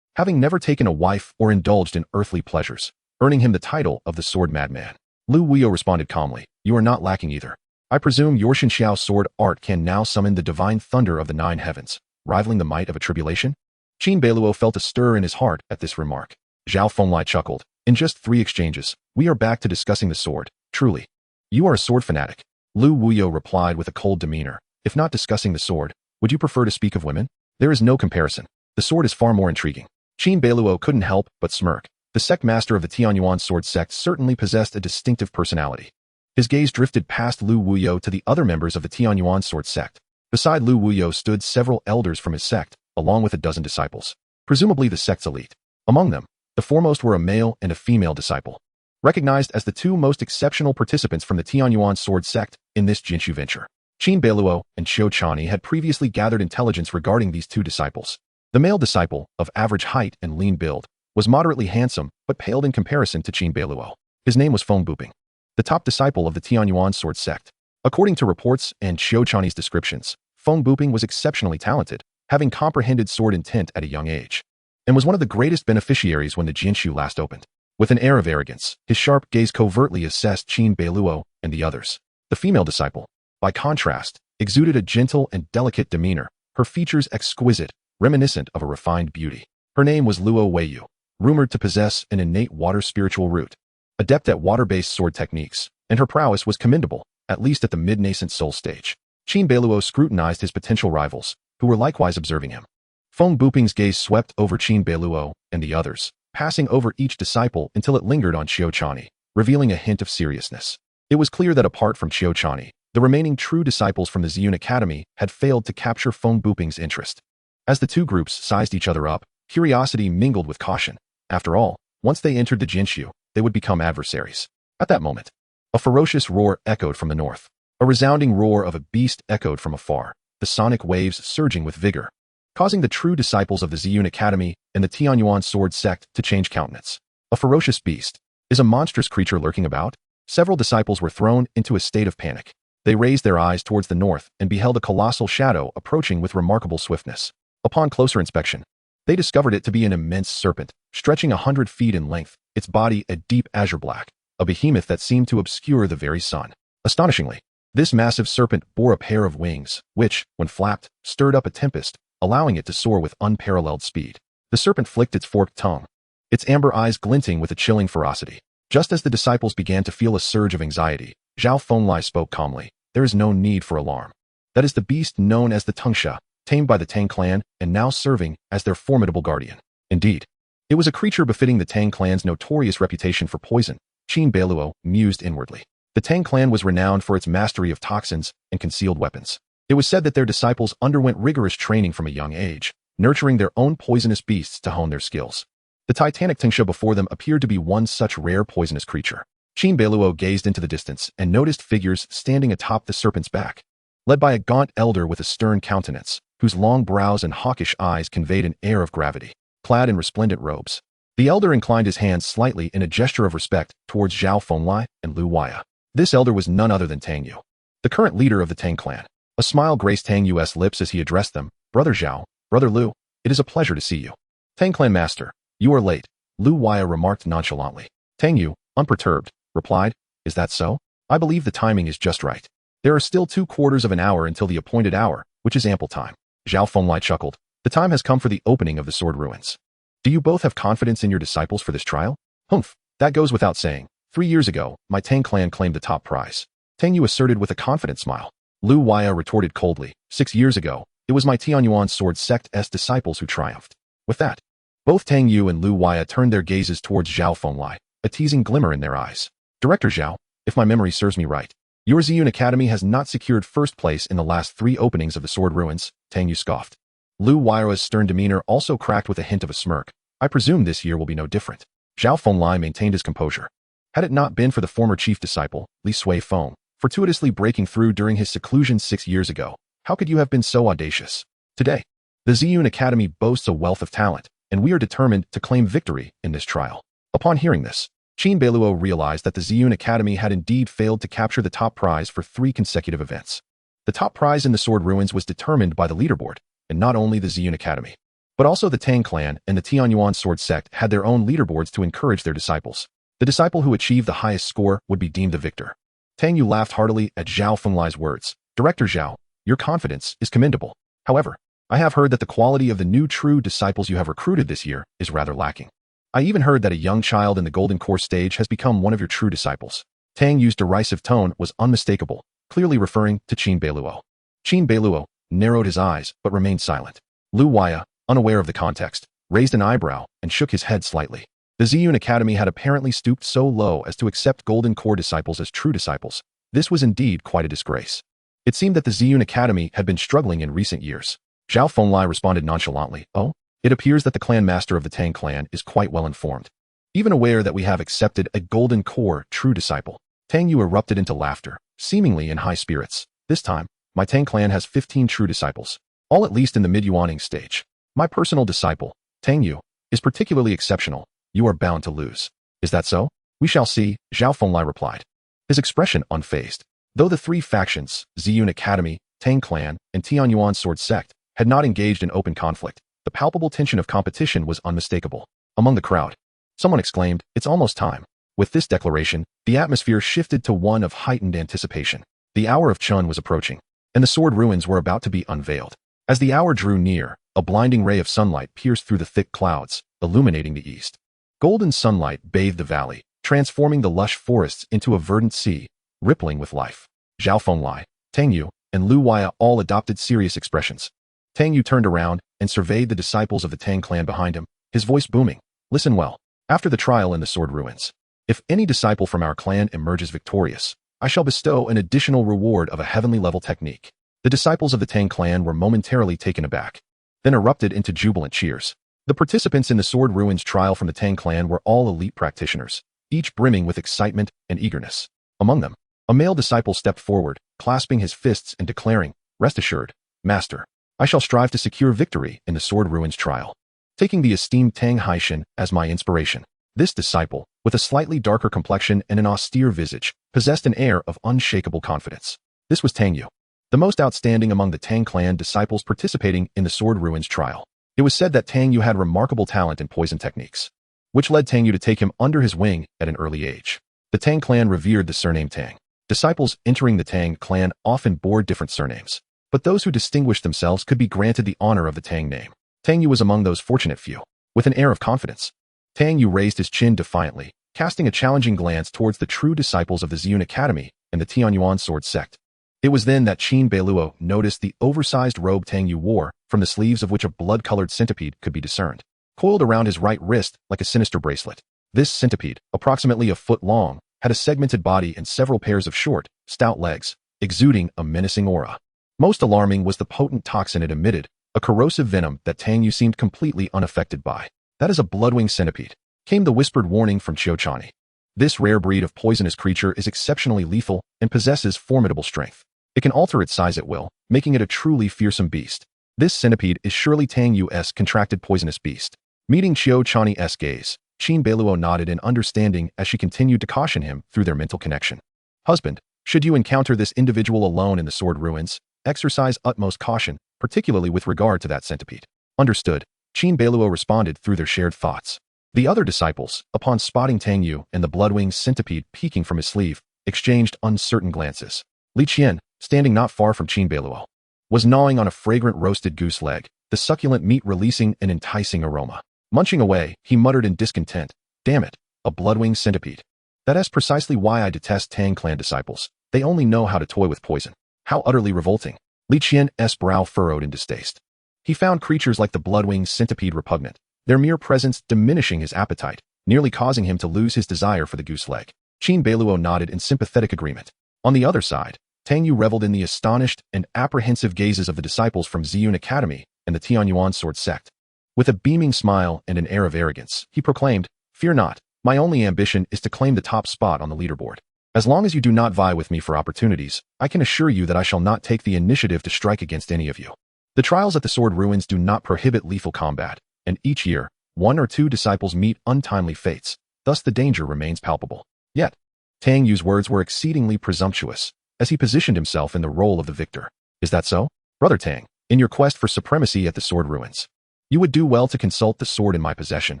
having never taken a wife or indulged in earthly pleasures, earning him the title of the sword madman. Lu Wuyo responded calmly, you are not lacking either. I presume your Xinxiao sword art can now summon the divine thunder of the 9 heavens, rivaling the might of a tribulation? Qin Beiluo felt a stir in his heart at this remark. Zhao Fenglai chuckled. In just 3 exchanges, we are back to discussing the sword. Truly. You are a sword fanatic. Lu Wuyo replied with a cold demeanor. If not discussing the sword, would you prefer to speak of women? There is no comparison. The sword is far more intriguing. Qin Beiluo couldn't help but smirk. The sect master of the Tianyuan sword sect certainly possessed a distinctive personality. His gaze drifted past Lu Wuyo to the other members of the Tianyuan sword sect. Beside Lu Wuyo stood several elders from his sect, along with a dozen disciples, presumably the sect's elite. Among them, the foremost were a male and a female disciple, recognized as the 2 most exceptional participants from the Tianyuan sword sect in this Jinshu venture. Qin Beiluo and Qiu Chani had previously gathered intelligence regarding these 2 disciples. The male disciple, of average height and lean build, was moderately handsome but paled in comparison to Qin Beiluo. His name was Feng Buping, the top disciple of the Tianyuan sword sect. According to reports and Qiu Chani's descriptions, Feng Buping was exceptionally talented, having comprehended sword intent at a young age, and was one of the greatest beneficiaries when the Jinshu last opened. With an air of arrogance, his sharp gaze covertly assessed Qin Beiluo and the others. The female disciple, by contrast, exuded a gentle and delicate demeanor, her features exquisite, reminiscent of a refined beauty. Her name was Luo Weiyu, rumored to possess an innate water spiritual root, adept at water-based sword techniques, and her prowess was commendable, at least at the mid-nascent soul stage. Qin Beiluo scrutinized his potential rivals, who were likewise observing him. Feng Buping's gaze swept over Qin Beiluo and the others, passing over each disciple until it lingered on Qiu Chani, revealing a hint of seriousness. It was clear that apart from Qiu Chani, the remaining true disciples from the Ziyun Academy had failed to capture Feng Buping's interest. As the 2 groups sized each other up, curiosity mingled with caution. After all, once they entered the Jinshu, they would become adversaries. At that moment, a ferocious roar echoed from the north. A resounding roar of a beast echoed from afar, the sonic waves surging with vigor, causing the true disciples of the Ziyun Academy and the Tianyuan sword sect to change countenance. A ferocious beast. Is a monstrous creature lurking about? Several disciples were thrown into a state of panic. They raised their eyes towards the north and beheld a colossal shadow approaching with remarkable swiftness. Upon closer inspection, they discovered it to be an immense serpent, stretching 100 feet in length, its body a deep azure black, a behemoth that seemed to obscure the very sun. Astonishingly, this massive serpent bore a pair of wings, which, when flapped, stirred up a tempest, allowing it to soar with unparalleled speed. The serpent flicked its forked tongue, its amber eyes glinting with a chilling ferocity. Just as the disciples began to feel a surge of anxiety, Zhao Fenglai spoke calmly. There is no need for alarm. That is the beast known as the Tengsha, tamed by the Tang clan and now serving as their formidable guardian. Indeed, it was a creature befitting the Tang clan's notorious reputation for poison. Qin Beiluo mused inwardly. The Tang clan was renowned for its mastery of toxins and concealed weapons. It was said that their disciples underwent rigorous training from a young age, nurturing their own poisonous beasts to hone their skills. The titanic Tengsha before them appeared to be one such rare poisonous creature. Qin Beiluo gazed into the distance and noticed figures standing atop the serpent's back, led by a gaunt elder with a stern countenance, whose long brows and hawkish eyes conveyed an air of gravity. Clad in resplendent robes, the elder inclined his hands slightly in a gesture of respect towards Zhao Fenglai and Lu Waya. This elder was none other than Tang Yu, the current leader of the Tang clan. A smile graced Tang Yu's lips as he addressed them. Brother Zhao, Brother Lu, it is a pleasure to see you. Tang clan master, you are late, Lu Waya remarked nonchalantly. Tang Yu, unperturbed, replied, is that so? I believe the timing is just right. There are still 2/4 of an hour until the appointed hour, which is ample time. Zhao Fenglai chuckled. The time has come for the opening of the sword ruins. Do you both have confidence in your disciples for this trial? Humph, that goes without saying. 3 years ago, my Tang clan claimed the top prize. Tang Yu asserted with a confident smile. Lu Waya retorted coldly. 6 years ago, it was my Tianyuan sword sect's disciples who triumphed. With that, both Tang Yu and Lu Waya turned their gazes towards Zhao Fenglai, a teasing glimmer in their eyes. Director Zhao, if my memory serves me right, your Ziyun Academy has not secured first place in the last 3 openings of the sword ruins, Tang Yu scoffed. Lu Waya's stern demeanor also cracked with a hint of a smirk. I presume this year will be no different. Zhao Fenglai maintained his composure. Had it not been for the former chief disciple, Li Sui Feng, fortuitously breaking through during his seclusion 6 years ago, how could you have been so audacious? Today, the Ziyun Academy boasts a wealth of talent, and we are determined to claim victory in this trial. Upon hearing this, Qin Beiluo realized that the Ziyun Academy had indeed failed to capture the top prize for 3 consecutive events. The top prize in the Sword Ruins was determined by the leaderboard, and not only the Ziyun Academy, but also the Tang clan and the Tianyuan sword sect had their own leaderboards to encourage their disciples. The disciple who achieved the highest score would be deemed the victor. Tang Yu laughed heartily at Zhao Fenglai's words. Director Zhao, your confidence is commendable. However, I have heard that the quality of the new true disciples you have recruited this year is rather lacking. I even heard that a young child in the Golden Core stage has become one of your true disciples. Tang Yu's derisive tone was unmistakable, clearly referring to Qin Beiluo. Qin Beiluo narrowed his eyes but remained silent. Lu Waya, unaware of the context, raised an eyebrow and shook his head slightly. The Ziyun Academy had apparently stooped so low as to accept Golden Core disciples as true disciples. This was indeed quite a disgrace. It seemed that the Ziyun Academy had been struggling in recent years. Zhao Fenglai responded nonchalantly, "Oh, it appears that the clan master of the Tang clan is quite well informed. Even aware that we have accepted a Golden Core true disciple." Tang Yu erupted into laughter, seemingly in high spirits. "This time, my Tang clan has 15 true disciples, all at least in the mid-Yuaning stage. My personal disciple, Tang Yu, is particularly exceptional. You are bound to lose." "Is that so? We shall see," Zhao Fenglai replied, his expression unfazed. Though the 3 factions, Ziyun Academy, Tang clan, and Tianyuan sword sect, had not engaged in open conflict, the palpable tension of competition was unmistakable. Among the crowd, someone exclaimed, "It's almost time." With this declaration, the atmosphere shifted to one of heightened anticipation. The hour of Chun was approaching, and the sword ruins were about to be unveiled. As the hour drew near, a blinding ray of sunlight pierced through the thick clouds, illuminating the east. Golden sunlight bathed the valley, transforming the lush forests into a verdant sea, rippling with life. Zhao Fenglai, Tang Yu, and Lu Waya all adopted serious expressions. Tang Yu turned around and surveyed the disciples of the Tang clan behind him, his voice booming. "Listen well. After the trial in the Sword Ruins, if any disciple from our clan emerges victorious, I shall bestow an additional reward of a heavenly level technique." The disciples of the Tang clan were momentarily taken aback, then erupted into jubilant cheers. The participants in the Sword Ruins trial from the Tang clan were all elite practitioners, each brimming with excitement and eagerness. Among them, a male disciple stepped forward, clasping his fists and declaring, "Rest assured, Master, I shall strive to secure victory in the Sword Ruins trial, taking the esteemed Tang Haishan as my inspiration." This disciple, with a slightly darker complexion and an austere visage, possessed an air of unshakable confidence. This was Tang Yu, the most outstanding among the Tang clan disciples participating in the Sword Ruins trial. It was said that Tang Yu had remarkable talent in poison techniques, which led Tang Yu to take him under his wing at an early age. The Tang clan revered the surname Tang. Disciples entering the Tang clan often bore different surnames, but those who distinguished themselves could be granted the honor of the Tang name. Tang Yu was among those fortunate few. With an air of confidence, Tang Yu raised his chin defiantly, casting a challenging glance towards the true disciples of the Ziyun Academy and the Tianyuan sword sect. It was then that Qin Beiluo noticed the oversized robe Tang Yu wore, from the sleeves of which a blood-colored centipede could be discerned, coiled around his right wrist like a sinister bracelet. This centipede, approximately a foot long, had a segmented body and several pairs of short, stout legs, exuding a menacing aura. Most alarming was the potent toxin it emitted, a corrosive venom that Tang Yu seemed completely unaffected by. "That is a bloodwing centipede," came the whispered warning from Qiu Chani. "This rare breed of poisonous creature is exceptionally lethal and possesses formidable strength. It can alter its size at will, making it a truly fearsome beast. This centipede is surely Tang Yu's contracted poisonous beast." Meeting Qiu Chani's gaze, Qin Beiluo nodded in understanding as she continued to caution him through their mental connection. "Husband, should you encounter this individual alone in the Sword Ruins, exercise utmost caution, particularly with regard to that centipede." "Understood," Qin Beiluo responded through their shared thoughts. The other disciples, upon spotting Tang Yu and the bloodwing centipede peeking from his sleeve, exchanged uncertain glances. Li Qian, standing not far from Qin Beiluo, was gnawing on a fragrant roasted goose leg, the succulent meat releasing an enticing aroma. Munching away, he muttered in discontent, "Damn it, a bloodwing centipede. That is precisely why I detest Tang clan disciples. They only know how to toy with poison. How utterly revolting." Li Qian's brow furrowed in distaste. He found creatures like the bloodwing centipede repugnant, their mere presence diminishing his appetite, nearly causing him to lose his desire for the goose leg. Qin Beiluo nodded in sympathetic agreement. On the other side, Tang Yu reveled in the astonished and apprehensive gazes of the disciples from Ziyun Academy and the Tianyuan sword sect. With a beaming smile and an air of arrogance, he proclaimed, "Fear not, my only ambition is to claim the top spot on the leaderboard. As long as you do not vie with me for opportunities, I can assure you that I shall not take the initiative to strike against any of you. The trials at the Sword Ruins do not prohibit lethal combat, and each year, 1 or 2 disciples meet untimely fates, thus the danger remains palpable." Yet, Tang Yu's words were exceedingly presumptuous, as he positioned himself in the role of the victor. "Is that so? Brother Tang, in your quest for supremacy at the Sword Ruins, you would do well to consult the sword in my possession,"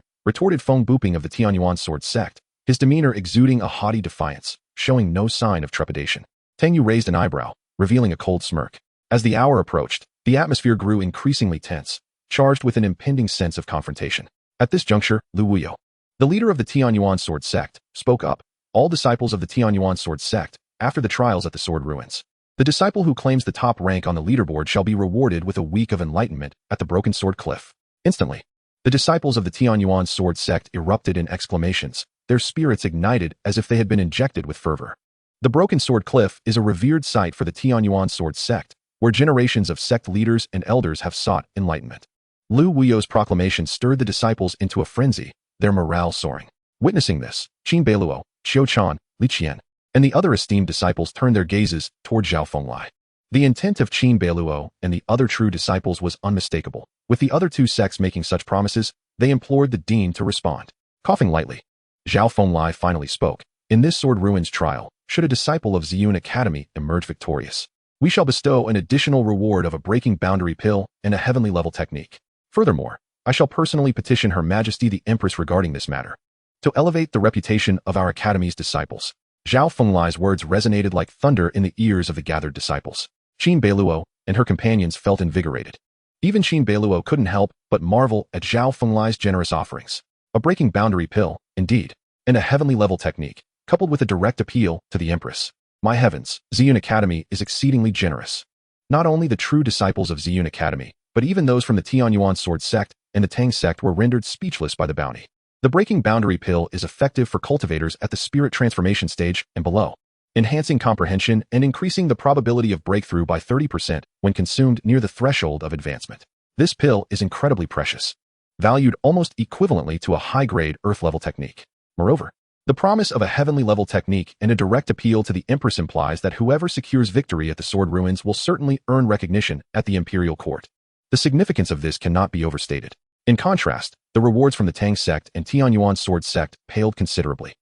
retorted Feng Buping of the Tianyuan sword sect, his demeanor exuding a haughty defiance, showing no sign of trepidation. Tang Yu raised an eyebrow, revealing a cold smirk. As the hour approached, the atmosphere grew increasingly tense, charged with an impending sense of confrontation. At this juncture, Lu Wuyo, the leader of the Tianyuan sword sect, spoke up. "All disciples of the Tianyuan sword sect, after the trials at the Sword Ruins, the disciple who claims the top rank on the leaderboard shall be rewarded with a week of enlightenment at the Broken Sword Cliff." Instantly, the disciples of the Tianyuan sword sect erupted in exclamations, their spirits ignited as if they had been injected with fervor. The Broken Sword Cliff is a revered site for the Tianyuan sword sect, where generations of sect leaders and elders have sought enlightenment. Lu Wuyo's proclamation stirred the disciples into a frenzy, their morale soaring. Witnessing this, Qin Beiluo, Xiu Chan, Li Qian, and the other esteemed disciples turned their gazes toward Zhao Fenglai. The intent of Qin Beiluo and the other true disciples was unmistakable. With the other 2 sects making such promises, they implored the dean to respond. Coughing lightly, Zhao Fenglai finally spoke. "In this Sword Ruins trial, should a disciple of Ziyun Academy emerge victorious, we shall bestow an additional reward of a breaking boundary pill and a heavenly level technique. Furthermore, I shall personally petition Her Majesty the Empress regarding this matter, to elevate the reputation of our Academy's disciples." Zhao Fenglai's words resonated like thunder in the ears of the gathered disciples. Qin Beiluo and her companions felt invigorated. Even Qin Beiluo couldn't help but marvel at Zhao Fenglai's generous offerings. A breaking boundary pill, indeed, and a heavenly level technique, coupled with a direct appeal to the Empress. My heavens, Ziyun Academy is exceedingly generous. Not only the true disciples of Ziyun Academy, but even those from the Tianyuan sword sect and the Tang sect were rendered speechless by the bounty. The breaking boundary pill is effective for cultivators at the spirit transformation stage and below, enhancing comprehension and increasing the probability of breakthrough by 30% when consumed near the threshold of advancement. This pill is incredibly precious, valued almost equivalently to a high-grade Earth-level technique. Moreover, the promise of a heavenly-level technique and a direct appeal to the Empress implies that whoever secures victory at the Sword Ruins will certainly earn recognition at the Imperial Court. The significance of this cannot be overstated. In contrast, the rewards from the Tang sect and Tianyuan sword sect paled considerably.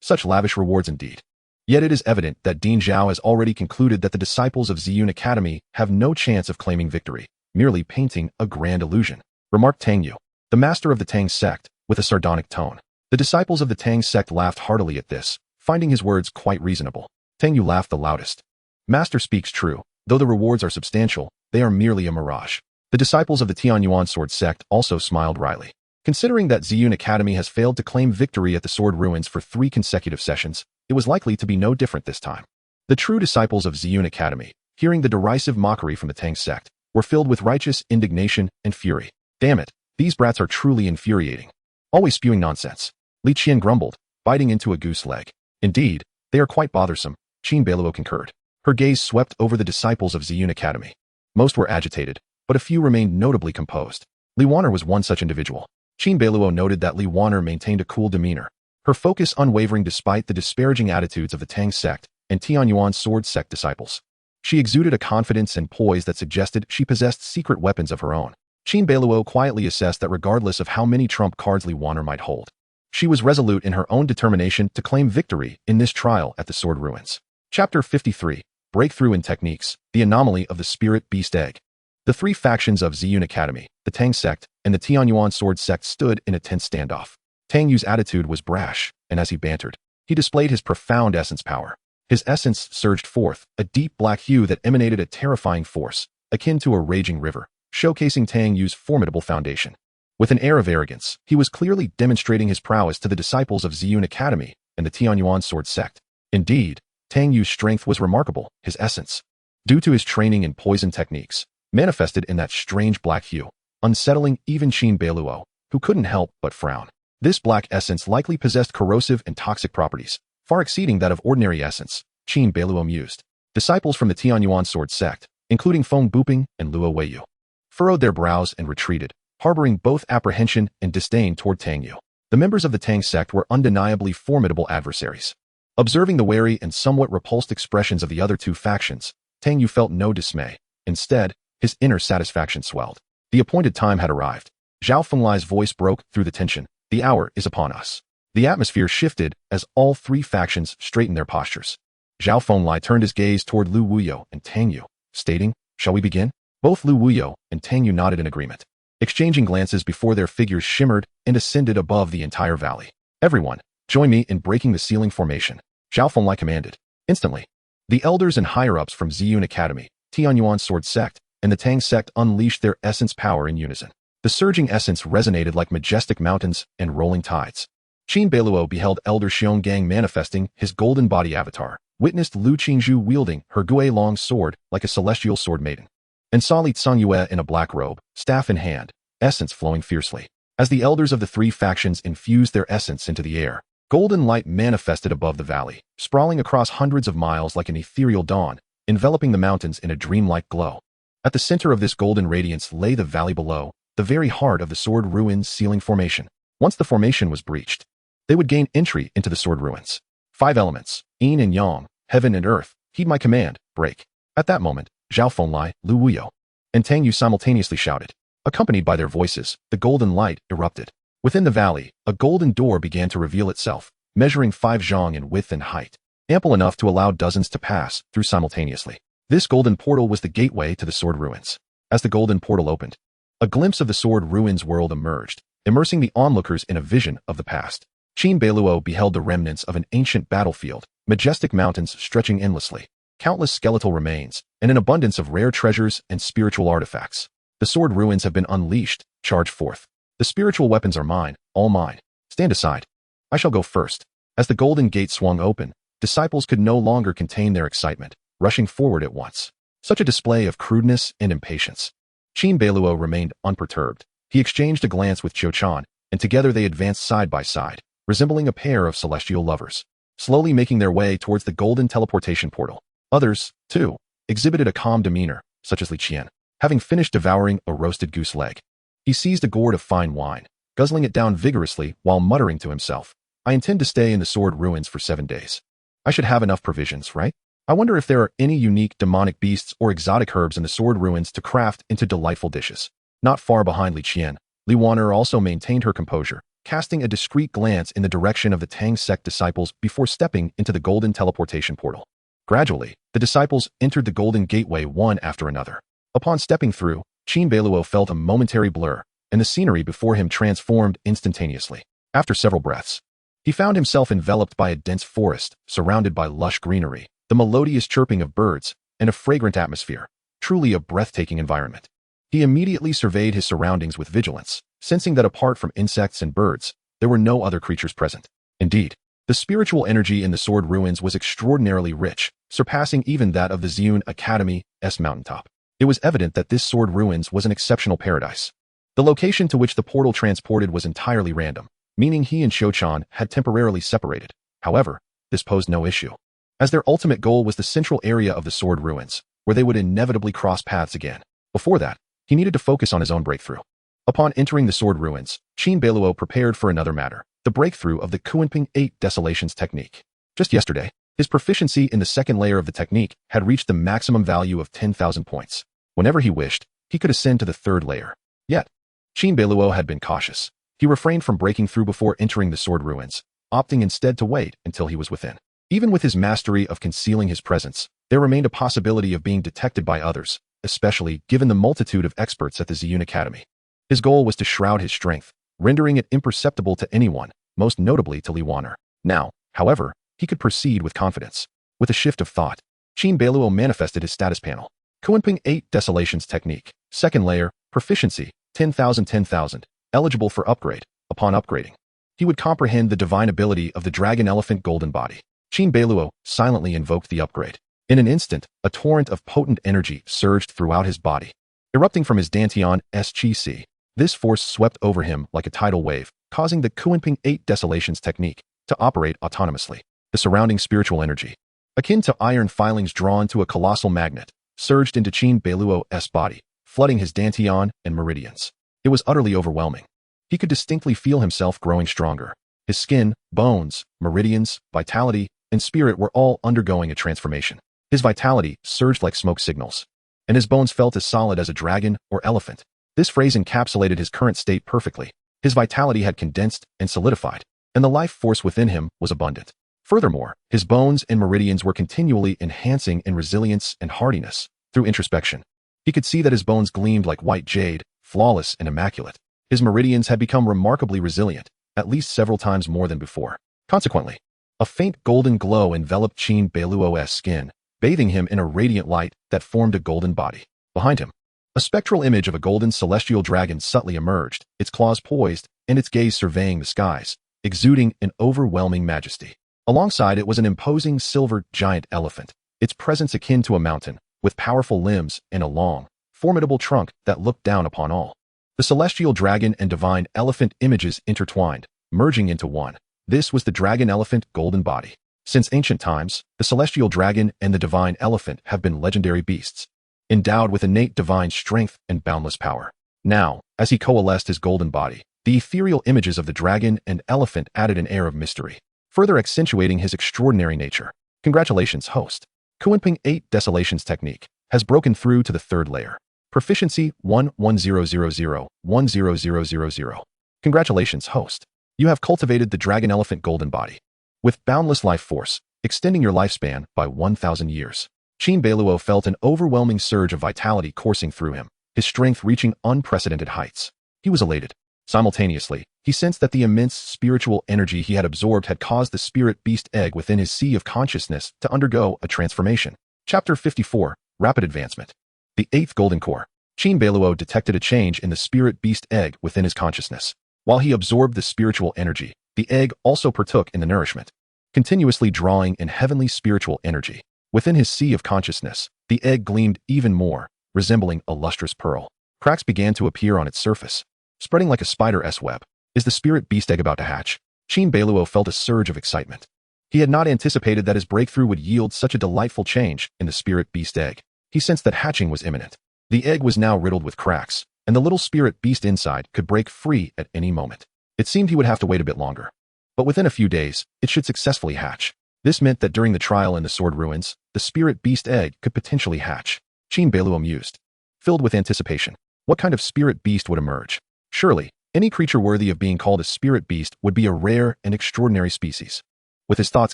Such lavish rewards indeed. Yet it is evident that Dean Zhao has already concluded that the disciples of Ziyun Academy have no chance of claiming victory, merely painting a grand illusion, remarked Tang Yu, the master of the Tang sect, with a sardonic tone. The disciples of the Tang sect laughed heartily at this, finding his words quite reasonable. Tang Yu laughed the loudest. "Master speaks true. Though the rewards are substantial, they are merely a mirage." The disciples of the Tianyuan sword sect also smiled wryly. Considering that Ziyun Academy has failed to claim victory at the Sword Ruins for 3 consecutive sessions, it was likely to be no different this time. The true disciples of Ziyun Academy, hearing the derisive mockery from the Tang sect, were filled with righteous indignation and fury. "Damn it, these brats are truly infuriating. Always spewing nonsense," Li Qian grumbled, biting into a goose leg. "Indeed, they are quite bothersome," Qin Beiluo concurred. Her gaze swept over the disciples of Ziyun Academy. Most were agitated, but a few remained notably composed. Li Wanner was one such individual. Qin Beiluo noted that Li Wanner maintained a cool demeanor, her focus unwavering despite the disparaging attitudes of the Tang sect and Tianyuan sword sect disciples. She exuded a confidence and poise that suggested she possessed secret weapons of her own. Qin Beiluo quietly assessed that regardless of how many trump cards Li Wanner might hold, she was resolute in her own determination to claim victory in this trial at the Sword Ruins. Chapter 53. Breakthrough in Techniques, the Anomaly of the Spirit Beast Egg. The 3 factions of Ziyun Academy, the Tang sect, and the Tianyuan sword sect stood in a tense standoff. Tang Yu's attitude was brash, and as he bantered, he displayed his profound essence power. His essence surged forth, a deep black hue that emanated a terrifying force, akin to a raging river, showcasing Tang Yu's formidable foundation. With an air of arrogance, he was clearly demonstrating his prowess to the disciples of Ziyun Academy and the Tianyuan sword sect. Indeed, Tang Yu's strength was remarkable, his essence, due to his training in poison techniques, manifested in that strange black hue, unsettling even Qin Beiluo, who couldn't help but frown. This black essence likely possessed corrosive and toxic properties, far exceeding that of ordinary essence, Qin Beiluo mused. Disciples from the Tianyuan sword sect, including Feng Buping and Luo Weiyu, furrowed their brows and retreated, harboring both apprehension and disdain toward Tang Yu. The members of the Tang sect were undeniably formidable adversaries. Observing the wary and somewhat repulsed expressions of the other two factions, Tang Yu felt no dismay. Instead, his inner satisfaction swelled. The appointed time had arrived. Zhao Fenglai's voice broke through the tension. The hour is upon us. The atmosphere shifted as all three factions straightened their postures. Zhao Fenglai turned his gaze toward Lu Wuyo and Tang Yu, stating, "Shall we begin?" Both Lu Wuyo and Tang Yu nodded in agreement. Exchanging glances before their figures shimmered and ascended above the entire valley. "Everyone, join me in breaking the ceiling formation," Zhao Fenglai commanded. Instantly, the elders and higher-ups from Ziyun Academy, Tianyuan Sword Sect, and the Tang Sect unleashed their essence power in unison. The surging essence resonated like majestic mountains and rolling tides. Qin Beiluo beheld Elder Xionggang manifesting his golden body avatar, witnessed Lu Qingzhu wielding her Gui-long sword like a celestial sword maiden, and saw Li Tsangyue in a black robe, staff in hand, essence flowing fiercely. As the elders of the three factions infused their essence into the air, golden light manifested above the valley, sprawling across hundreds of miles like an ethereal dawn, enveloping the mountains in a dreamlike glow. At the center of this golden radiance lay the valley below, the very heart of the Sword Ruins ceiling formation. Once the formation was breached, they would gain entry into the Sword Ruins. 5 elements, yin and yang, heaven and earth, heed my command, break. At that moment, Zhao Fenglai, Lu Wuyo, and Tang Yu simultaneously shouted. Accompanied by their voices, the golden light erupted. Within the valley, a golden door began to reveal itself, measuring 5 zhang in width and height, ample enough to allow dozens to pass through simultaneously. This golden portal was the gateway to the Sword Ruins. As the golden portal opened, a glimpse of the Sword Ruins world emerged, immersing the onlookers in a vision of the past. Qin Beiluo beheld the remnants of an ancient battlefield, majestic mountains stretching endlessly, countless skeletal remains, and an abundance of rare treasures and spiritual artifacts. The Sword Ruins have been unleashed, charge forth. The spiritual weapons are mine, all mine. Stand aside. I shall go first. As the golden gate swung open, disciples could no longer contain their excitement, rushing forward at once. Such a display of crudeness and impatience. Qin Beiluo remained unperturbed. He exchanged a glance with Zhou Chan, and together they advanced side by side, resembling a pair of celestial lovers, slowly making their way towards the golden teleportation portal. Others, too, exhibited a calm demeanor, such as Li Qian. Having finished devouring a roasted goose leg, he seized a gourd of fine wine, guzzling it down vigorously while muttering to himself, "I intend to stay in the Sword Ruins for 7 days. I should have enough provisions, right? I wonder if there are any unique demonic beasts or exotic herbs in the Sword Ruins to craft into delightful dishes." Not far behind Li Qian, Li Waner also maintained her composure, casting a discreet glance in the direction of the Tang sect disciples before stepping into the golden teleportation portal. Gradually, the disciples entered the golden gateway one after another. Upon stepping through, Qin Beiluo felt a momentary blur, and the scenery before him transformed instantaneously. After several breaths, he found himself enveloped by a dense forest, surrounded by lush greenery, the melodious chirping of birds, and a fragrant atmosphere. Truly a breathtaking environment. He immediately surveyed his surroundings with vigilance, sensing that apart from insects and birds, there were no other creatures present. Indeed, the spiritual energy in the Sword Ruins was extraordinarily rich, surpassing even that of the Ziyun Academy's mountaintop. It was evident that this Sword Ruins was an exceptional paradise. The location to which the portal transported was entirely random, meaning he and Shou-chan had temporarily separated. However, this posed no issue, as their ultimate goal was the central area of the Sword Ruins, where they would inevitably cross paths again. Before that, he needed to focus on his own breakthrough. Upon entering the Sword Ruins, Qin Beiluo prepared for another matter, the breakthrough of the Kunping 8 Desolations technique. Just yesterday, his proficiency in the second layer of the technique had reached the maximum value of 10,000 points. Whenever he wished, he could ascend to the third layer. Yet, Qin Beiluo had been cautious. He refrained from breaking through before entering the Sword Ruins, opting instead to wait until he was within. Even with his mastery of concealing his presence, there remained a possibility of being detected by others, especially given the multitude of experts at the Ziyun Academy. His goal was to shroud his strength, rendering it imperceptible to anyone, most notably to Li Waner. Now, however, he could proceed with confidence. With a shift of thought, Qin Beiluo manifested his status panel. Kunping 8 Desolations technique, second layer, proficiency, 10,000, eligible for upgrade. Upon upgrading, he would comprehend the divine ability of the Dragon Elephant Golden Body. Qin Beiluo silently invoked the upgrade. In an instant, a torrent of potent energy surged throughout his body. Erupting from his Dantian Qi, this force swept over him like a tidal wave, causing the Kunping 8 Desolations technique to operate autonomously. The surrounding spiritual energy, akin to iron filings drawn to a colossal magnet, surged into Qin Beiluo's body, flooding his dantian and meridians. It was utterly overwhelming. He could distinctly feel himself growing stronger. His skin, bones, meridians, vitality, and spirit were all undergoing a transformation. His vitality surged like smoke signals, and his bones felt as solid as a dragon or elephant. This phrase encapsulated his current state perfectly. His vitality had condensed and solidified, and the life force within him was abundant. Furthermore, his bones and meridians were continually enhancing in resilience and hardiness through introspection. He could see that his bones gleamed like white jade, flawless and immaculate. His meridians had become remarkably resilient, at least several times more than before. Consequently, a faint golden glow enveloped Qin Beiluo's skin, bathing him in a radiant light that formed a golden body. Behind him, a spectral image of a golden celestial dragon subtly emerged, its claws poised and its gaze surveying the skies, exuding an overwhelming majesty. Alongside it was an imposing silver giant elephant, its presence akin to a mountain, with powerful limbs and a long, formidable trunk that looked down upon all. The celestial dragon and divine elephant images intertwined, merging into one. This was the dragon elephant golden body. Since ancient times, the celestial dragon and the divine elephant have been legendary beasts, endowed with innate divine strength and boundless power. Now, as he coalesced his golden body, the ethereal images of the dragon and elephant added an air of mystery, further accentuating his extraordinary nature. Congratulations, host. Qin 8 Desolations Technique has broken through to the third layer. Proficiency 11000100000. Congratulations, host. You have cultivated the dragon elephant golden body, with boundless life force, extending your lifespan by 1,000 years. Qin Beiluo felt an overwhelming surge of vitality coursing through him, his strength reaching unprecedented heights. He was elated. Simultaneously, he sensed that the immense spiritual energy he had absorbed had caused the spirit beast egg within his sea of consciousness to undergo a transformation. Chapter 54, Rapid Advancement. The eighth golden core. Qin Beiluo detected a change in the spirit beast egg within his consciousness. While he absorbed the spiritual energy, the egg also partook in the nourishment, continuously drawing in heavenly spiritual energy. Within his sea of consciousness, the egg gleamed even more, resembling a lustrous pearl. Cracks began to appear on its surface, spreading like a spider's web. Is the spirit beast egg about to hatch? Qin Beiluo felt a surge of excitement. He had not anticipated that his breakthrough would yield such a delightful change in the spirit beast egg. He sensed that hatching was imminent. The egg was now riddled with cracks, and the little spirit beast inside could break free at any moment. It seemed he would have to wait a bit longer, but within a few days, it should successfully hatch. This meant that during the trial in the sword ruins, the spirit beast egg could potentially hatch. Qin Beiluo mused, filled with anticipation. What kind of spirit beast would emerge? Surely, any creature worthy of being called a spirit beast would be a rare and extraordinary species. With his thoughts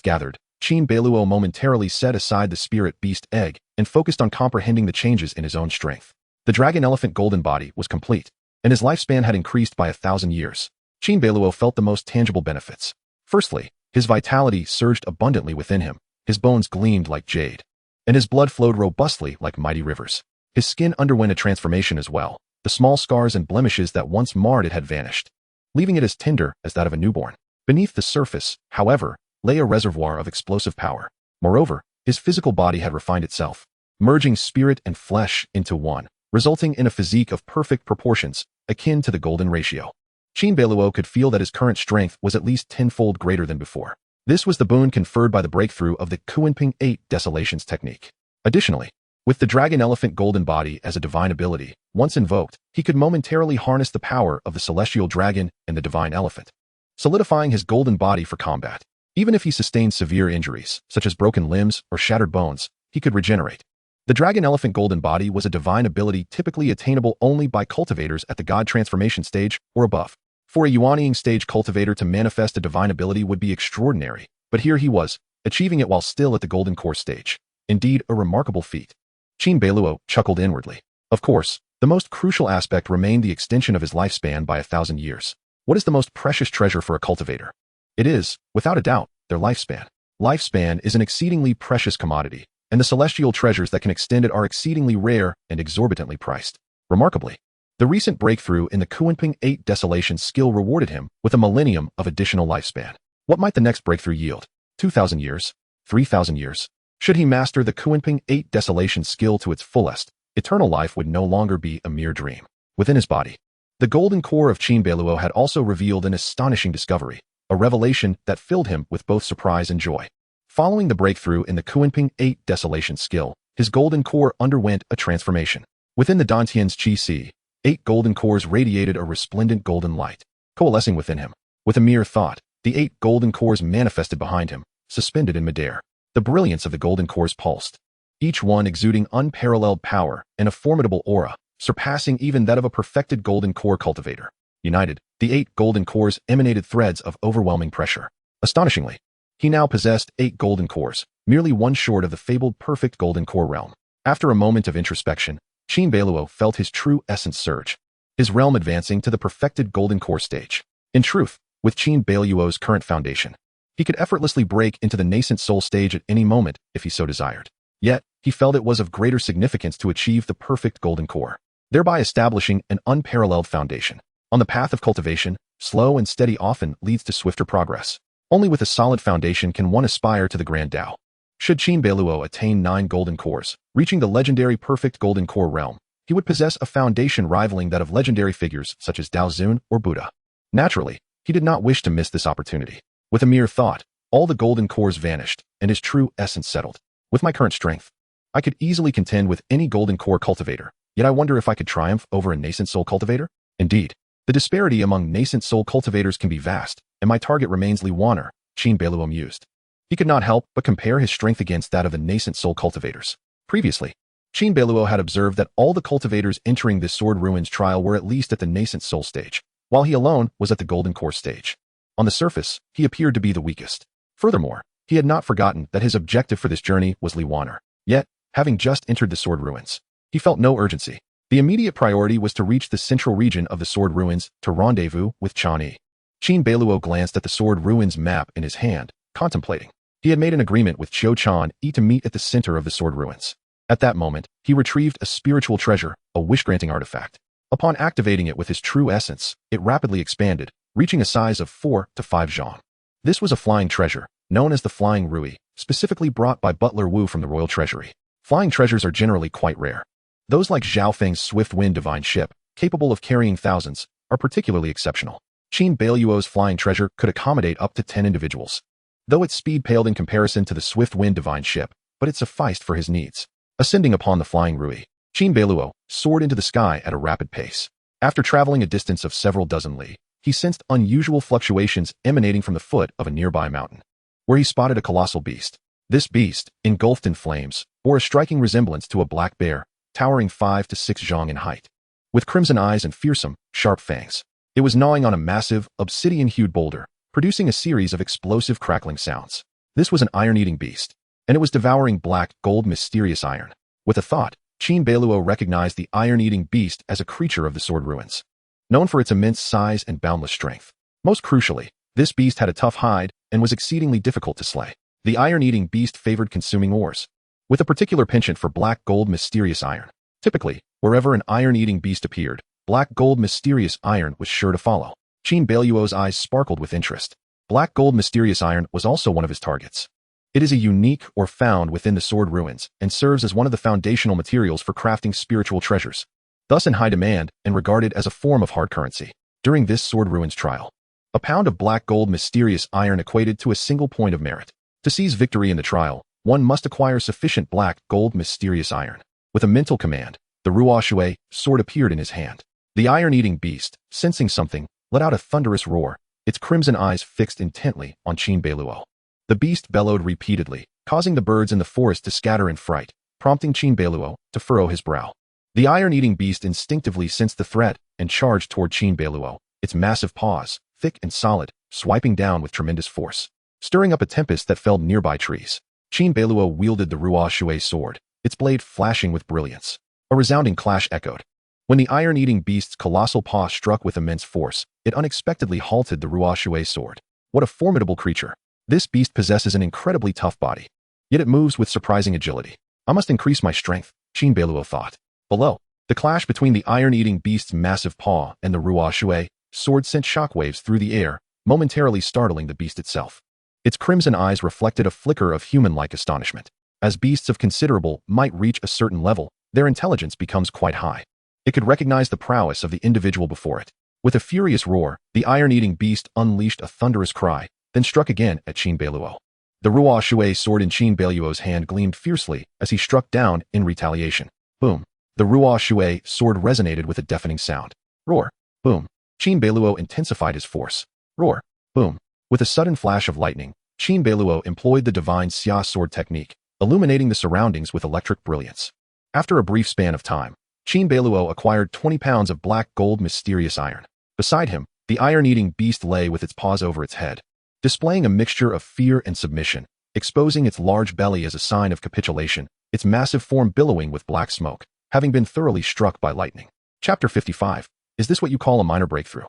gathered, Qin Beiluo momentarily set aside the spirit beast egg and focused on comprehending the changes in his own strength. The dragon elephant golden body was complete, and his lifespan had increased by 1,000 years. Qin Beiluo felt the most tangible benefits. Firstly, his vitality surged abundantly within him, his bones gleamed like jade, and his blood flowed robustly like mighty rivers. His skin underwent a transformation as well. The small scars and blemishes that once marred it had vanished, leaving it as tender as that of a newborn. Beneath the surface, however, lay a reservoir of explosive power. Moreover, his physical body had refined itself, merging spirit and flesh into one, resulting in a physique of perfect proportions, akin to the golden ratio. Qin Beiluo could feel that his current strength was at least tenfold greater than before. This was the boon conferred by the breakthrough of the Qin 8 Desolations technique. Additionally, with the dragon elephant golden body as a divine ability, once invoked, he could momentarily harness the power of the celestial dragon and the divine elephant, solidifying his golden body for combat. Even if he sustained severe injuries, such as broken limbs or shattered bones, he could regenerate. The dragon elephant golden body was a divine ability typically attainable only by cultivators at the god transformation stage or above. For a Yuaniing stage cultivator to manifest a divine ability would be extraordinary, but here he was, achieving it while still at the golden core stage. Indeed, a remarkable feat. Qin Beiluo chuckled inwardly. Of course, the most crucial aspect remained the extension of his lifespan by 1,000 years. What is the most precious treasure for a cultivator? It is, without a doubt, their lifespan. Lifespan is an exceedingly precious commodity, and the celestial treasures that can extend it are exceedingly rare and exorbitantly priced. Remarkably, the recent breakthrough in the Qin 8 Desolation skill rewarded him with a millennium of additional lifespan. What might the next breakthrough yield? 2,000 years? 3,000 years? Should he master the Qin 8 Desolation skill to its fullest, eternal life would no longer be a mere dream. Within his body, the golden core of Qin Beiluo had also revealed an astonishing discovery, a revelation that filled him with both surprise and joy. Following the breakthrough in the Qin 8 Desolation skill, his golden core underwent a transformation. Within the Dantian's Qi Sea, 8 golden cores radiated a resplendent golden light, coalescing within him. With a mere thought, the 8 golden cores manifested behind him, suspended in midair. The brilliance of the golden cores pulsed, each one exuding unparalleled power and a formidable aura, surpassing even that of a perfected golden core cultivator. United, the 8 golden cores emanated threads of overwhelming pressure. Astonishingly, he now possessed 8 golden cores, merely one short of the fabled perfect golden core realm. After a moment of introspection, Qin Beiluo felt his true essence surge, his realm advancing to the perfected golden core stage. In truth, with Qin Beiluo's current foundation, he could effortlessly break into the nascent soul stage at any moment if he so desired. Yet, he felt it was of greater significance to achieve the perfect golden core, thereby establishing an unparalleled foundation. On the path of cultivation, slow and steady often leads to swifter progress. Only with a solid foundation can one aspire to the grand Tao. Should Qin Beiluo attain 9 golden cores, reaching the legendary perfect golden core realm, he would possess a foundation rivaling that of legendary figures such as Dao Zun or Buddha. Naturally, he did not wish to miss this opportunity. With a mere thought, all the golden cores vanished, and his true essence settled. With my current strength, I could easily contend with any golden core cultivator, yet I wonder if I could triumph over a nascent soul cultivator? Indeed, the disparity among nascent soul cultivators can be vast, and my target remains Liwaner, Qin Beiluo mused. He could not help but compare his strength against that of the nascent soul cultivators. Previously, Qin Beiluo had observed that all the cultivators entering this Sword Ruins trial were at least at the nascent soul stage, while he alone was at the golden core stage. On the surface, he appeared to be the weakest. Furthermore, he had not forgotten that his objective for this journey was Liwaner. Yet, having just entered the Sword Ruins, he felt no urgency. The immediate priority was to reach the central region of the Sword Ruins to rendezvous with Chan Yi. Qin Beiluo glanced at the Sword Ruins map in his hand, contemplating. He had made an agreement with Qiu Chan Yi to meet at the center of the Sword Ruins. At that moment, he retrieved a spiritual treasure, a wish-granting artifact. Upon activating it with his true essence, it rapidly expanded, reaching a size of 4 to 5 zhang. This was a flying treasure, known as the Flying Rui, specifically brought by Butler Wu from the Royal Treasury. Flying treasures are generally quite rare. Those like Zhao Feng's Swift Wind Divine Ship, capable of carrying thousands, are particularly exceptional. Qin Beiluo's flying treasure could accommodate up to 10 individuals. Though its speed paled in comparison to the Swift Wind Divine Ship, but it sufficed for his needs. Ascending upon the Flying Rui, Qin Beiluo soared into the sky at a rapid pace. After traveling a distance of several dozen li, he sensed unusual fluctuations emanating from the foot of a nearby mountain, where he spotted a colossal beast. This beast, engulfed in flames, bore a striking resemblance to a black bear, towering 5 to 6 zhang in height. With crimson eyes and fearsome, sharp fangs, it was gnawing on a massive, obsidian-hued boulder, producing a series of explosive crackling sounds. This was an iron-eating beast, and it was devouring black, gold, mysterious iron. With a thought, Qin Beiluo recognized the iron-eating beast as a creature of the Sword Ruins, known for its immense size and boundless strength. Most crucially, this beast had a tough hide and was exceedingly difficult to slay. The iron-eating beast favored consuming ores, with a particular penchant for black gold mysterious iron. Typically, wherever an iron-eating beast appeared, black gold mysterious iron was sure to follow. Qin Beiluo's eyes sparkled with interest. Black gold mysterious iron was also one of his targets. It is a unique or found within the Sword Ruins and serves as one of the foundational materials for crafting spiritual treasures, thus in high demand and regarded as a form of hard currency. During this Sword Ruins trial, a pound of black gold mysterious iron equated to a single point of merit. To seize victory in the trial, one must acquire sufficient black gold mysterious iron. With a mental command, the Ruoshui sword appeared in his hand. The iron-eating beast, sensing something, let out a thunderous roar, its crimson eyes fixed intently on Qin Beiluo. The beast bellowed repeatedly, causing the birds in the forest to scatter in fright, prompting Qin Beiluo to furrow his brow. The iron-eating beast instinctively sensed the threat and charged toward Qin Beiluo, its massive paws, thick and solid, swiping down with tremendous force, stirring up a tempest that felled nearby trees. Qin Beiluo wielded the Ruoshui sword, its blade flashing with brilliance. A resounding clash echoed. When the iron-eating beast's colossal paw struck with immense force, it unexpectedly halted the Ruoshui sword. What a formidable creature! This beast possesses an incredibly tough body, yet it moves with surprising agility. I must increase my strength, Qin Beiluo thought. Below, the clash between the iron-eating beast's massive paw and the Ruoshui sword sent shockwaves through the air, momentarily startling the beast itself. Its crimson eyes reflected a flicker of human-like astonishment. As beasts of considerable might reach a certain level, their intelligence becomes quite high. It could recognize the prowess of the individual before it. With a furious roar, the iron-eating beast unleashed a thunderous cry, then struck again at Qin Beiluo. The Ruoshui sword in Qin Beiluo's hand gleamed fiercely as he struck down in retaliation. Boom! The wuxianovel sword resonated with a deafening sound. Roar. Boom. Qin Beiluo intensified his force. Roar. Boom. With a sudden flash of lightning, Qin Beiluo employed the divine xia sword technique, illuminating the surroundings with electric brilliance. After a brief span of time, Qin Beiluo acquired 20 pounds of black gold mysterious iron. Beside him, the iron-eating beast lay with its paws over its head, displaying a mixture of fear and submission, exposing its large belly as a sign of capitulation, its massive form billowing with black smoke, having been thoroughly struck by lightning. Chapter 55. Is this what you call a minor breakthrough?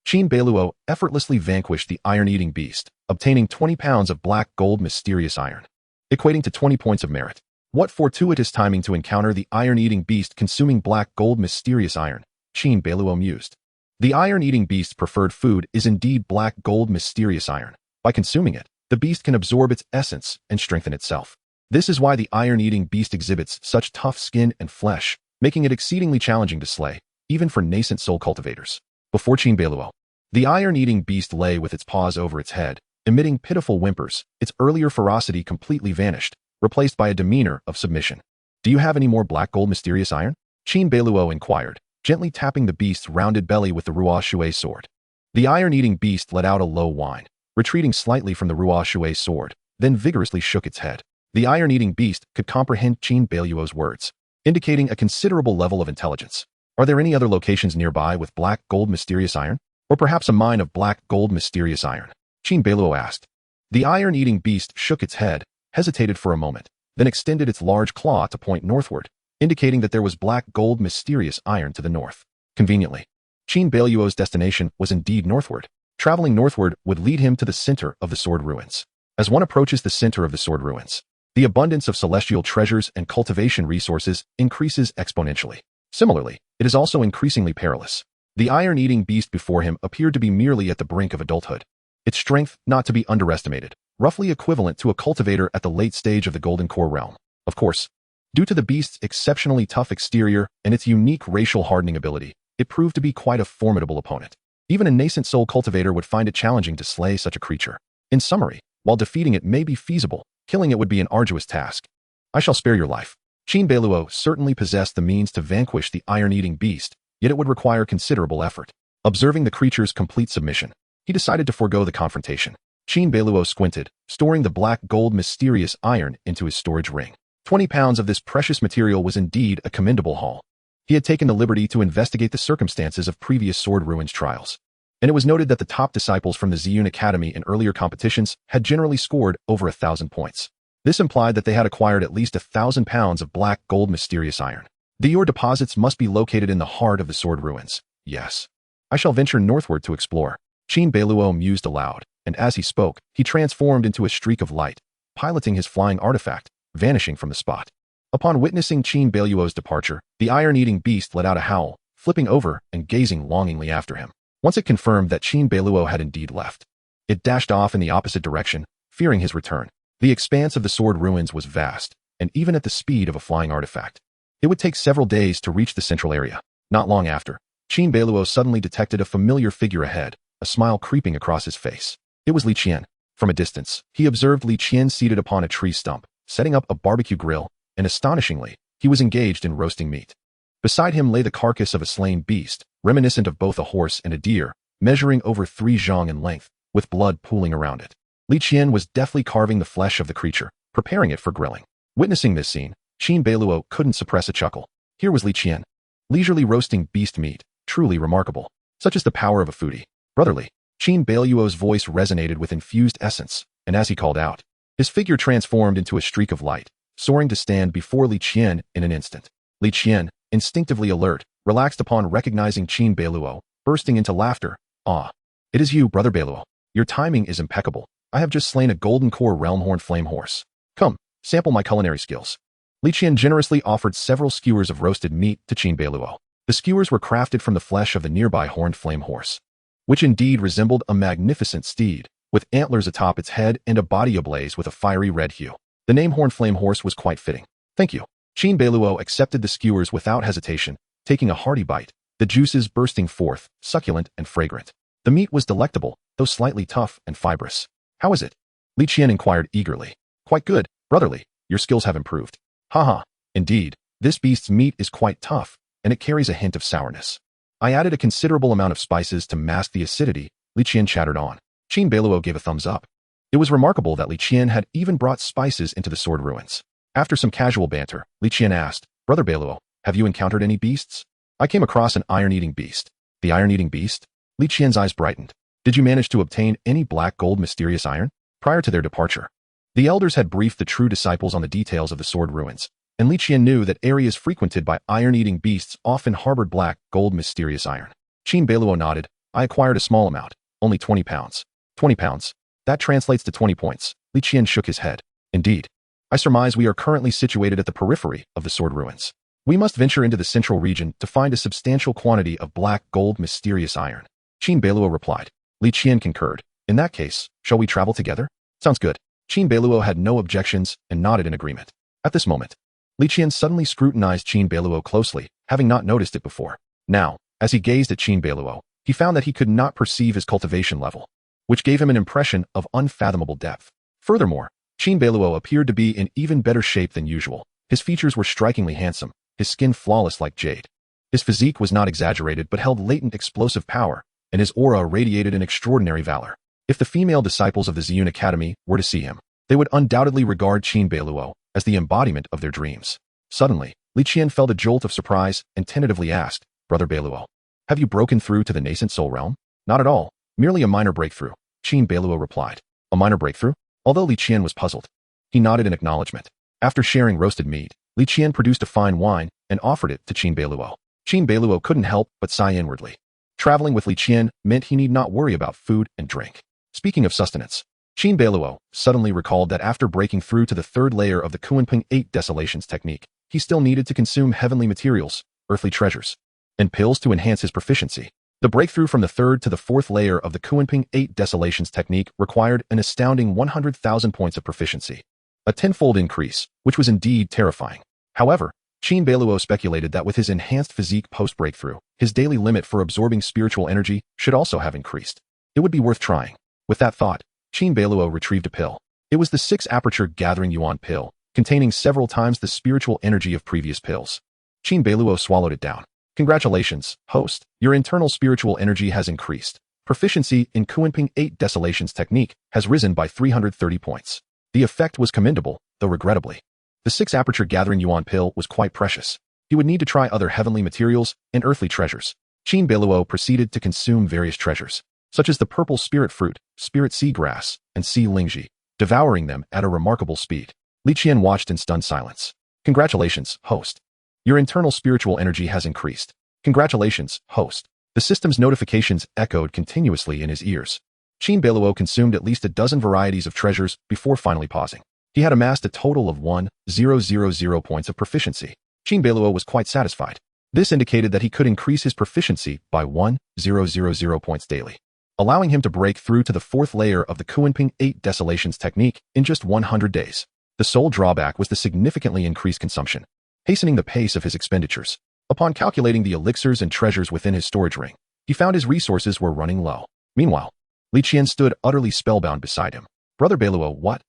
Qin Beiluo effortlessly vanquished the iron-eating beast, obtaining 20 pounds of black gold mysterious iron, equating to 20 points of merit. What fortuitous timing to encounter the iron-eating beast consuming black gold mysterious iron, Qin Beiluo mused. The iron-eating beast's preferred food is indeed black gold mysterious iron. By consuming it, the beast can absorb its essence and strengthen itself. This is why the iron-eating beast exhibits such tough skin and flesh, making it exceedingly challenging to slay, even for nascent soul cultivators. Before Qin Beiluo, the iron-eating beast lay with its paws over its head, emitting pitiful whimpers. Its earlier ferocity completely vanished, replaced by a demeanor of submission. Do you have any more black gold mysterious iron? Qin Beiluo inquired, gently tapping the beast's rounded belly with the wuxianovel sword. The iron-eating beast let out a low whine, retreating slightly from the wuxianovel sword, then vigorously shook its head. The iron-eating beast could comprehend Qin Beiluo's words, indicating a considerable level of intelligence. Are there any other locations nearby with black gold mysterious iron? Or perhaps a mine of black gold mysterious iron? Qin Beiluo asked. The iron-eating beast shook its head, hesitated for a moment, then extended its large claw to point northward, indicating that there was black gold mysterious iron to the north. Conveniently, Qin Beiluo's destination was indeed northward. Traveling northward would lead him to the center of the sword ruins. As one approaches the center of the sword ruins, the abundance of celestial treasures and cultivation resources increases exponentially. Similarly, it is also increasingly perilous. The iron-eating beast before him appeared to be merely at the brink of adulthood. Its strength not to be underestimated, roughly equivalent to a cultivator at the late stage of the Golden Core realm. Of course, due to the beast's exceptionally tough exterior and its unique racial hardening ability, it proved to be quite a formidable opponent. Even a nascent soul cultivator would find it challenging to slay such a creature. In summary, while defeating it may be feasible, killing it would be an arduous task. I shall spare your life. Qin Beiluo certainly possessed the means to vanquish the iron-eating beast, yet it would require considerable effort. Observing the creature's complete submission, he decided to forego the confrontation. Qin Beiluo squinted, storing the black gold mysterious iron into his storage ring. 20 pounds of this precious material was indeed a commendable haul. He had taken the liberty to investigate the circumstances of previous Sword Ruins trials, and it was noted that the top disciples from the Ziyun Academy in earlier competitions had generally scored over 1,000 points. This implied that they had acquired at least 1,000 pounds of black gold mysterious iron. The ore deposits must be located in the heart of the Sword Ruins. Yes. I shall venture northward to explore. Qin Beiluo mused aloud, and as he spoke, he transformed into a streak of light, piloting his flying artifact, vanishing from the spot. Upon witnessing Qin Beiluo's departure, the iron-eating beast let out a howl, flipping over and gazing longingly after him. Once it confirmed that Qin Beiluo had indeed left, it dashed off in the opposite direction, fearing his return. The expanse of the Sword Ruins was vast, and even at the speed of a flying artifact, it would take several days to reach the central area. Not long after, Qin Beiluo suddenly detected a familiar figure ahead, a smile creeping across his face. It was Li Qian. From a distance, he observed Li Qian seated upon a tree stump, setting up a barbecue grill, and astonishingly, he was engaged in roasting meat. Beside him lay the carcass of a slain beast, reminiscent of both a horse and a deer, measuring over 3 zhang in length, with blood pooling around it. Li Qian was deftly carving the flesh of the creature, preparing it for grilling. Witnessing this scene, Qin Beiluo couldn't suppress a chuckle. Here was Li Qian, leisurely roasting beast meat, truly remarkable. Such is the power of a foodie. Brotherly. Qin Beiluo's voice resonated with infused essence, and as he called out, his figure transformed into a streak of light, soaring to stand before Li Qian in an instant. Li Qian, instinctively alert, relaxed upon recognizing Qin Beiluo, bursting into laughter. Ah, it is you, Brother Beiluo. Your timing is impeccable. I have just slain a Golden Core Realm Horned Flame Horse. Come, sample my culinary skills. Li Qian generously offered several skewers of roasted meat to Qin Beiluo. The skewers were crafted from the flesh of the nearby Horned Flame Horse, which indeed resembled a magnificent steed, with antlers atop its head and a body ablaze with a fiery red hue. The name Horned Flame Horse was quite fitting. Thank you. Qin Beiluo accepted the skewers without hesitation, taking a hearty bite, the juices bursting forth, succulent and fragrant. The meat was delectable, though slightly tough and fibrous. How is it? Li Qian inquired eagerly. Quite good, brotherly. Your skills have improved. Haha, indeed. This beast's meat is quite tough, and it carries a hint of sourness. I added a considerable amount of spices to mask the acidity, Li Qian chattered on. Qin Beiluo gave a thumbs up. It was remarkable that Li Qian had even brought spices into the sword ruins. After some casual banter, Li Qian asked, Brother Beiluo, have you encountered any beasts? I came across an iron-eating beast. The iron-eating beast? Li Qian's eyes brightened. Did you manage to obtain any black gold mysterious iron? Prior to their departure, the elders had briefed the true disciples on the details of the sword ruins, and Li Qian knew that areas frequented by iron-eating beasts often harbored black gold mysterious iron. Qin Beiluo nodded. I acquired a small amount, only 20 pounds. 20 pounds? That translates to 20 points. Li Qian shook his head. Indeed. I surmise we are currently situated at the periphery of the sword ruins. We must venture into the central region to find a substantial quantity of black gold mysterious iron. Qin Beiluo replied. Li Qian concurred. In that case, shall we travel together? Sounds good. Qin Beiluo had no objections and nodded in agreement. At this moment, Li Qian suddenly scrutinized Qin Beiluo closely, having not noticed it before. Now, as he gazed at Qin Beiluo, he found that he could not perceive his cultivation level, which gave him an impression of unfathomable depth. Furthermore, Qin Beiluo appeared to be in even better shape than usual. His features were strikingly handsome, his skin flawless like jade. His physique was not exaggerated but held latent explosive power, and his aura radiated an extraordinary valor. If the female disciples of the Ziyun Academy were to see him, they would undoubtedly regard Qin Beiluo as the embodiment of their dreams. Suddenly, Li Qian felt a jolt of surprise and tentatively asked, Brother Beiluo, have you broken through to the nascent soul realm? Not at all, merely a minor breakthrough, Qin Beiluo replied. A minor breakthrough? Although Li Qian was puzzled, he nodded in acknowledgement. After sharing roasted meat, Li Qian produced a fine wine and offered it to Qin Beiluo. Qin Beiluo couldn't help but sigh inwardly. Traveling with Li Qian meant he need not worry about food and drink. Speaking of sustenance, Qin Beiluo suddenly recalled that after breaking through to the third layer of the Qin 8 Desolations technique, he still needed to consume heavenly materials, earthly treasures, and pills to enhance his proficiency. The breakthrough from the third to the fourth layer of the Qin 8 Desolations technique required an astounding 100,000 points of proficiency, a tenfold increase, which was indeed terrifying. However, Qin Beiluo speculated that with his enhanced physique post-breakthrough, his daily limit for absorbing spiritual energy should also have increased. It would be worth trying. With that thought, Qin Beiluo retrieved a pill. It was the 6-aperture gathering yuan pill, containing several times the spiritual energy of previous pills. Qin Beiluo swallowed it down. Congratulations, host. Your internal spiritual energy has increased. Proficiency in Qin 8 Desolations technique has risen by 330 points. The effect was commendable, though regrettably. The 6-aperture gathering yuan pill was quite precious. He would need to try other heavenly materials and earthly treasures. Qin Beiluo proceeded to consume various treasures, such as the purple spirit fruit, spirit seagrass, and sea lingji, devouring them at a remarkable speed. Li Qian watched in stunned silence. Congratulations, host. Your internal spiritual energy has increased. Congratulations, host. The system's notifications echoed continuously in his ears. Qin Beiluo consumed at least a dozen varieties of treasures before finally pausing. He had amassed a total of 1,000 points of proficiency. Qin Beiluo was quite satisfied. This indicated that he could increase his proficiency by 1,000 points daily, allowing him to break through to the fourth layer of the Qin 8 Desolations technique in just 100 days. The sole drawback was the significantly increased consumption, hastening the pace of his expenditures. Upon calculating the elixirs and treasures within his storage ring, he found his resources were running low. Meanwhile, Li Qian stood utterly spellbound beside him. Brother Beiluo, what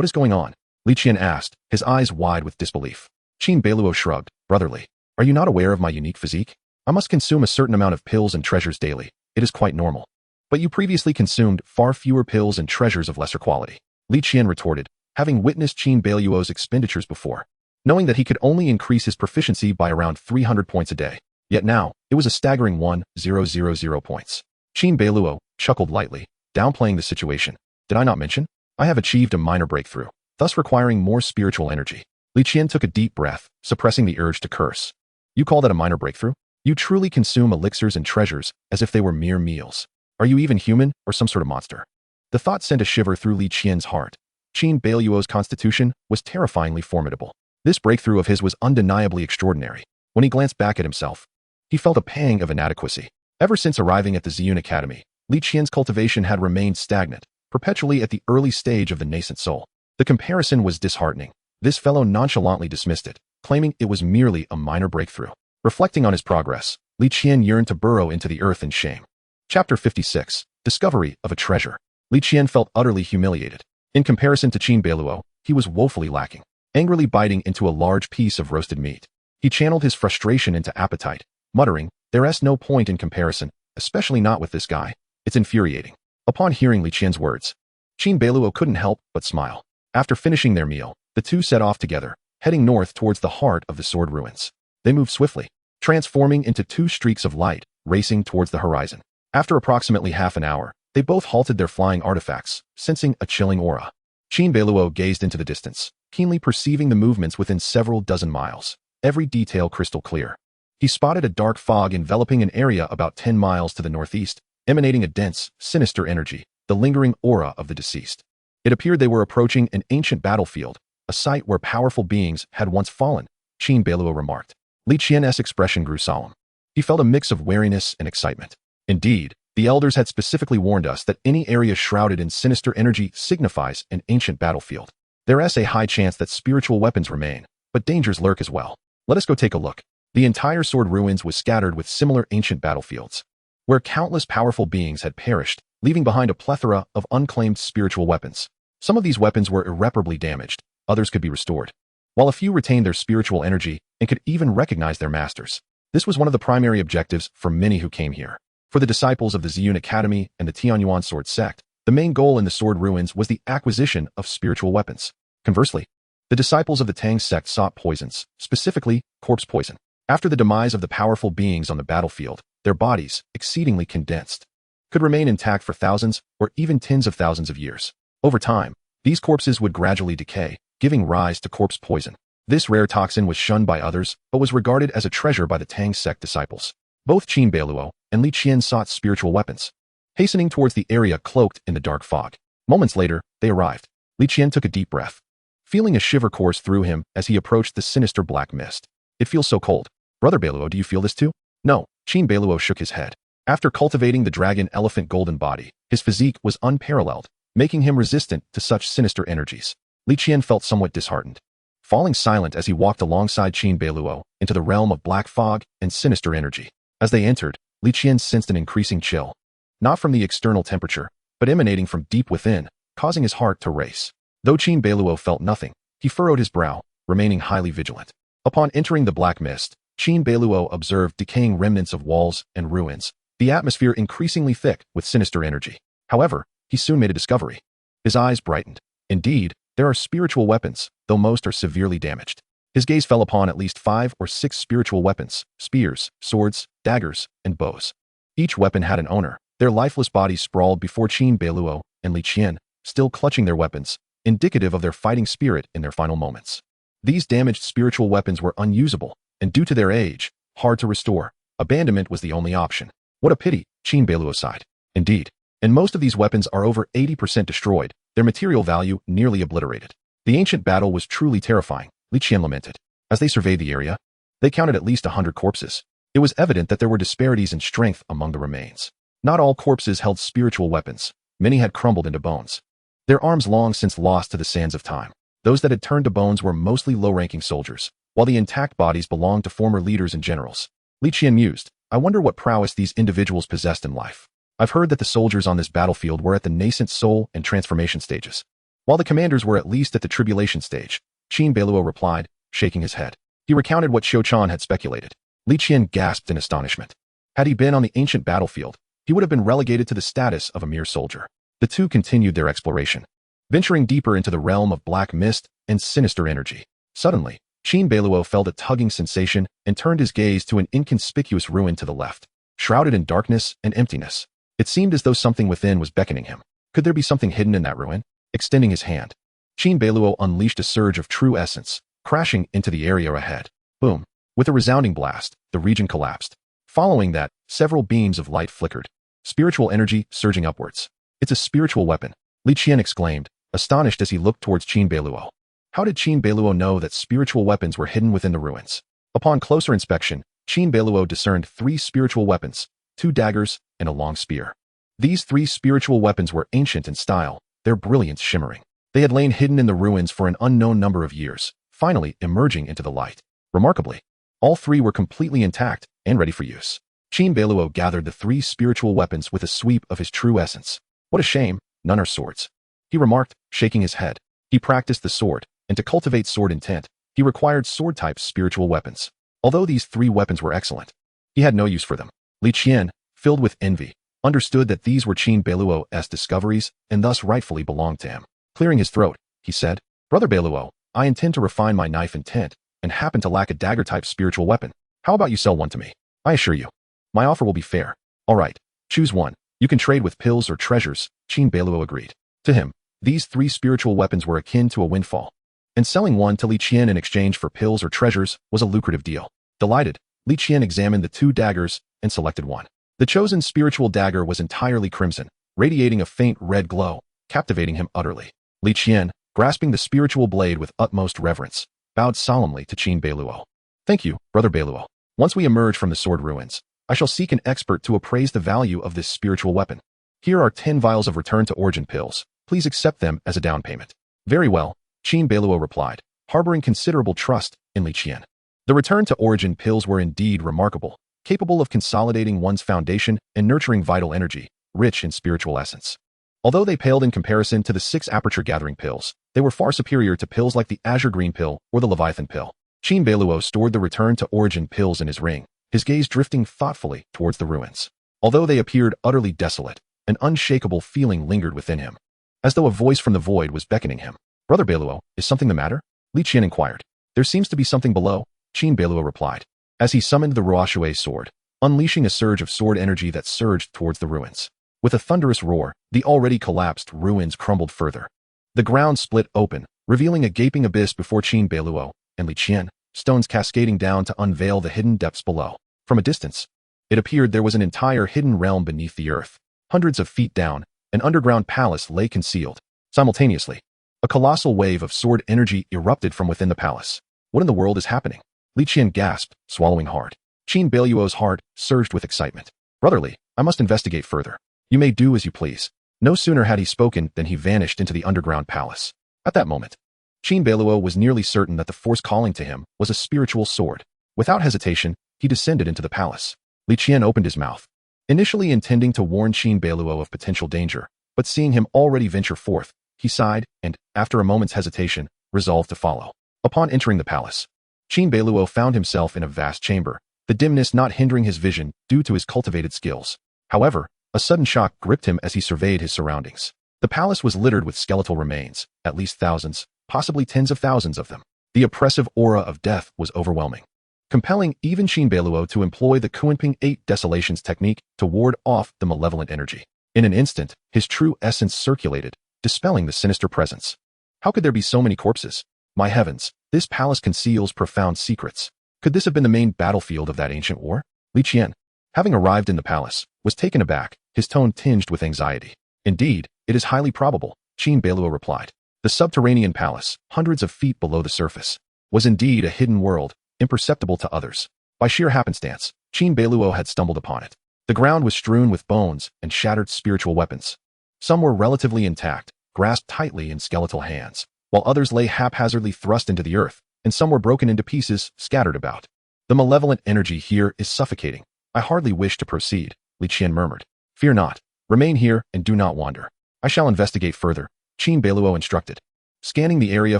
is going on? Li Qian asked, his eyes wide with disbelief. Qin Beiluo shrugged. Brotherly, are you not aware of my unique physique? I must consume a certain amount of pills and treasures daily. It is quite normal. But you previously consumed far fewer pills and treasures of lesser quality. Li Qian retorted, having witnessed Qin Beiluo's expenditures before, knowing that he could only increase his proficiency by around 300 points a day. Yet now, it was a staggering 1,000 points. Qin Beiluo chuckled lightly, downplaying the situation. Did I not mention? I have achieved a minor breakthrough, thus requiring more spiritual energy. Li Qian took a deep breath, suppressing the urge to curse. You call that a minor breakthrough? You truly consume elixirs and treasures as if they were mere meals. Are you even human or some sort of monster? The thought sent a shiver through Li Qian's heart. Qin Beiluo's constitution was terrifyingly formidable. This breakthrough of his was undeniably extraordinary. When he glanced back at himself, he felt a pang of inadequacy. Ever since arriving at the Ziyun Academy, Li Qian's cultivation had remained stagnant, perpetually at the early stage of the nascent soul. The comparison was disheartening. This fellow nonchalantly dismissed it, claiming it was merely a minor breakthrough. Reflecting on his progress, Li Qian yearned to burrow into the earth in shame. Chapter 56. Discovery of a Treasure. Li Qian felt utterly humiliated. In comparison to Qin Beiluo, he was woefully lacking. Angrily biting into a large piece of roasted meat, He channeled his frustration into appetite, muttering, "There's no point in comparison, especially not with this guy. It's infuriating." Upon hearing Li Qian's words, Qin Beiluo couldn't help but smile. After finishing their meal, the two set off together, heading north towards the heart of the sword ruins. They moved swiftly, transforming into two streaks of light, racing towards the horizon. After approximately half an hour, they both halted their flying artifacts, sensing a chilling aura. Qin Beiluo gazed into the distance, keenly perceiving the movements within several dozen miles, every detail crystal clear. He spotted a dark fog enveloping an area about 10 miles to the northeast, emanating a dense, sinister energy, the lingering aura of the deceased. It appeared they were approaching an ancient battlefield, a site where powerful beings had once fallen, Qin Beiluo remarked. Li Qian's expression grew solemn. He felt a mix of wariness and excitement. Indeed, the elders had specifically warned us that any area shrouded in sinister energy signifies an ancient battlefield. There's a high chance that spiritual weapons remain, but dangers lurk as well. Let us go take a look. The entire sword ruins was scattered with similar ancient battlefields, where countless powerful beings had perished, leaving behind a plethora of unclaimed spiritual weapons. Some of these weapons were irreparably damaged, others could be restored, while a few retained their spiritual energy and could even recognize their masters. This was one of the primary objectives for many who came here. For the disciples of the Ziyun Academy and the Tianyuan Sword Sect, the main goal in the sword ruins was the acquisition of spiritual weapons. Conversely, the disciples of the Tang sect sought poisons, specifically corpse poison. After the demise of the powerful beings on the battlefield, their bodies, exceedingly condensed, could remain intact for thousands or even tens of thousands of years. Over time, these corpses would gradually decay, giving rise to corpse poison. This rare toxin was shunned by others, but was regarded as a treasure by the Tang sect disciples. Both Qin Beiluo and Li Qian sought spiritual weapons, hastening towards the area cloaked in the dark fog. Moments later, they arrived. Li Qian took a deep breath, feeling a shiver course through him as he approached the sinister black mist. "It feels so cold. Brother Beiluo, do you feel this too?" "No." Qin Beiluo shook his head. After cultivating the dragon elephant golden body, his physique was unparalleled, making him resistant to such sinister energies. Li Qian felt somewhat disheartened, falling silent as he walked alongside Qin Beiluo into the realm of black fog and sinister energy. As they entered, Li Qian sensed an increasing chill, not from the external temperature, but emanating from deep within, causing his heart to race. Though Qin Beiluo felt nothing, he furrowed his brow, remaining highly vigilant. Upon entering the black mist, Qin Beiluo observed decaying remnants of walls and ruins, the atmosphere increasingly thick with sinister energy. However, he soon made a discovery. His eyes brightened. Indeed, there are spiritual weapons, though most are severely damaged. His gaze fell upon at least 5 or 6 spiritual weapons, spears, swords, daggers, and bows. Each weapon had an owner. Their lifeless bodies sprawled before Qin Beiluo and Li Qian, still clutching their weapons, indicative of their fighting spirit in their final moments. These damaged spiritual weapons were unusable, and due to their age, hard to restore. Abandonment was the only option. "What a pity," Qin Beiluo sighed. Indeed, and most of these weapons are over 80% destroyed, their material value nearly obliterated. The ancient battle was truly terrifying, Li Qian lamented. As they surveyed the area, they counted at least 100 corpses. It was evident that there were disparities in strength among the remains. Not all corpses held spiritual weapons. Many had crumbled into bones, their arms long since lost to the sands of time. Those that had turned to bones were mostly low-ranking soldiers, while the intact bodies belonged to former leaders and generals. Li Qian mused, "I wonder what prowess these individuals possessed in life. I've heard that the soldiers on this battlefield were at the nascent soul and transformation stages, while the commanders were at least at the tribulation stage." Qin Beiluo replied, shaking his head. He recounted what Xiu Chan had speculated. Li Qian gasped in astonishment. Had he been on the ancient battlefield, he would have been relegated to the status of a mere soldier. The two continued their exploration, venturing deeper into the realm of black mist and sinister energy. Suddenly, Qin Beiluo felt a tugging sensation and turned his gaze to an inconspicuous ruin to the left, shrouded in darkness and emptiness. It seemed as though something within was beckoning him. Could there be something hidden in that ruin? Extending his hand, Qin Beiluo unleashed a surge of true essence, crashing into the area ahead. Boom! With a resounding blast, the region collapsed. Following that, several beams of light flickered, spiritual energy surging upwards. "It's a spiritual weapon," Li Qian exclaimed, astonished as he looked towards Qin Beiluo. How did Qin Beiluo know that spiritual weapons were hidden within the ruins? Upon closer inspection, Qin Beiluo discerned 3 spiritual weapons, 2 daggers, and a long spear. These 3 spiritual weapons were ancient in style, their brilliance shimmering. They had lain hidden in the ruins for an unknown number of years, finally emerging into the light. Remarkably, all 3 were completely intact and ready for use. Qin Beiluo gathered the 3 spiritual weapons with a sweep of his true essence. "What a shame, none are swords," he remarked, shaking his head. He practiced the sword, and to cultivate sword intent, he required sword-type spiritual weapons. Although these 3 weapons were excellent, he had no use for them. Li Qian, filled with envy, understood that these were Qin Beiluo's discoveries and thus rightfully belonged to him. Clearing his throat, he said, "Brother Beiluo, I intend to refine my knife intent and happen to lack a dagger-type spiritual weapon. How about you sell one to me? I assure you, my offer will be fair." "All right, choose one. You can trade with pills or treasures," Qin Beiluo agreed. To him, these 3 spiritual weapons were akin to a windfall, and selling one to Li Qian in exchange for pills or treasures was a lucrative deal. Delighted, Li Qian examined the 2 daggers and selected one. The chosen spiritual dagger was entirely crimson, radiating a faint red glow, captivating him utterly. Li Qian, grasping the spiritual blade with utmost reverence, bowed solemnly to Qin Beiluo. "Thank you, Brother Beiluo. Once we emerge from the sword ruins, I shall seek an expert to appraise the value of this spiritual weapon. Here are 10 vials of return to origin pills. Please accept them as a down payment." "Very well," Qin Beiluo replied, harboring considerable trust in Li Qian. The return to origin pills were indeed remarkable, capable of consolidating one's foundation and nurturing vital energy, rich in spiritual essence. Although they paled in comparison to the 6 aperture gathering pills, they were far superior to pills like the azure green pill or the Leviathan pill. Qin Beiluo stored the return to origin pills in his ring, his gaze drifting thoughtfully towards the ruins. Although they appeared utterly desolate, an unshakable feeling lingered within him, as though a voice from the void was beckoning him. "Brother Beiluo, is something the matter?" Li Qian inquired. "There seems to be something below," Qin Beiluo replied, as he summoned the Ruoshui sword, unleashing a surge of sword energy that surged towards the ruins. With a thunderous roar, the already collapsed ruins crumbled further. The ground split open, revealing a gaping abyss before Qin Beiluo and Li Qian, stones cascading down to unveil the hidden depths below. From a distance, it appeared there was an entire hidden realm beneath the earth. Hundreds of feet down, an underground palace lay concealed. Simultaneously, a colossal wave of sword energy erupted from within the palace. "What in the world is happening?" Li Qian gasped, swallowing hard. Qin Beiluo's heart surged with excitement. "Brotherly, I must investigate further. You may do as you please." No sooner had he spoken than he vanished into the underground palace. At that moment, Qin Beiluo was nearly certain that the force calling to him was a spiritual sword. Without hesitation, he descended into the palace. Li Qian opened his mouth, initially intending to warn Qin Beiluo of potential danger, but seeing him already venture forth, he sighed and, after a moment's hesitation, resolved to follow. Upon entering the palace, Qin Beiluo found himself in a vast chamber, the dimness not hindering his vision due to his cultivated skills. However, a sudden shock gripped him as he surveyed his surroundings. The palace was littered with skeletal remains, at least thousands, possibly tens of thousands of them. The oppressive aura of death was overwhelming, compelling even Qin Beiluo to employ the Kunping 8 Desolations technique to ward off the malevolent energy. In an instant, his true essence circulated, dispelling the sinister presence. How could there be so many corpses? My heavens, this palace conceals profound secrets. Could this have been the main battlefield of that ancient war? Li Qian, having arrived in the palace, was taken aback, his tone tinged with anxiety. "Indeed, it is highly probable," Qin Beiluo replied. The subterranean palace, hundreds of feet below the surface, was indeed a hidden world, imperceptible to others. By sheer happenstance, Qin Beiluo had stumbled upon it. The ground was strewn with bones and shattered spiritual weapons. Some were relatively intact, grasped tightly in skeletal hands, while others lay haphazardly thrust into the earth, and some were broken into pieces, scattered about. "The malevolent energy here is suffocating. I hardly wish to proceed," Li Qian murmured. "Fear not. Remain here and do not wander. I shall investigate further," Qin Beiluo instructed, scanning the area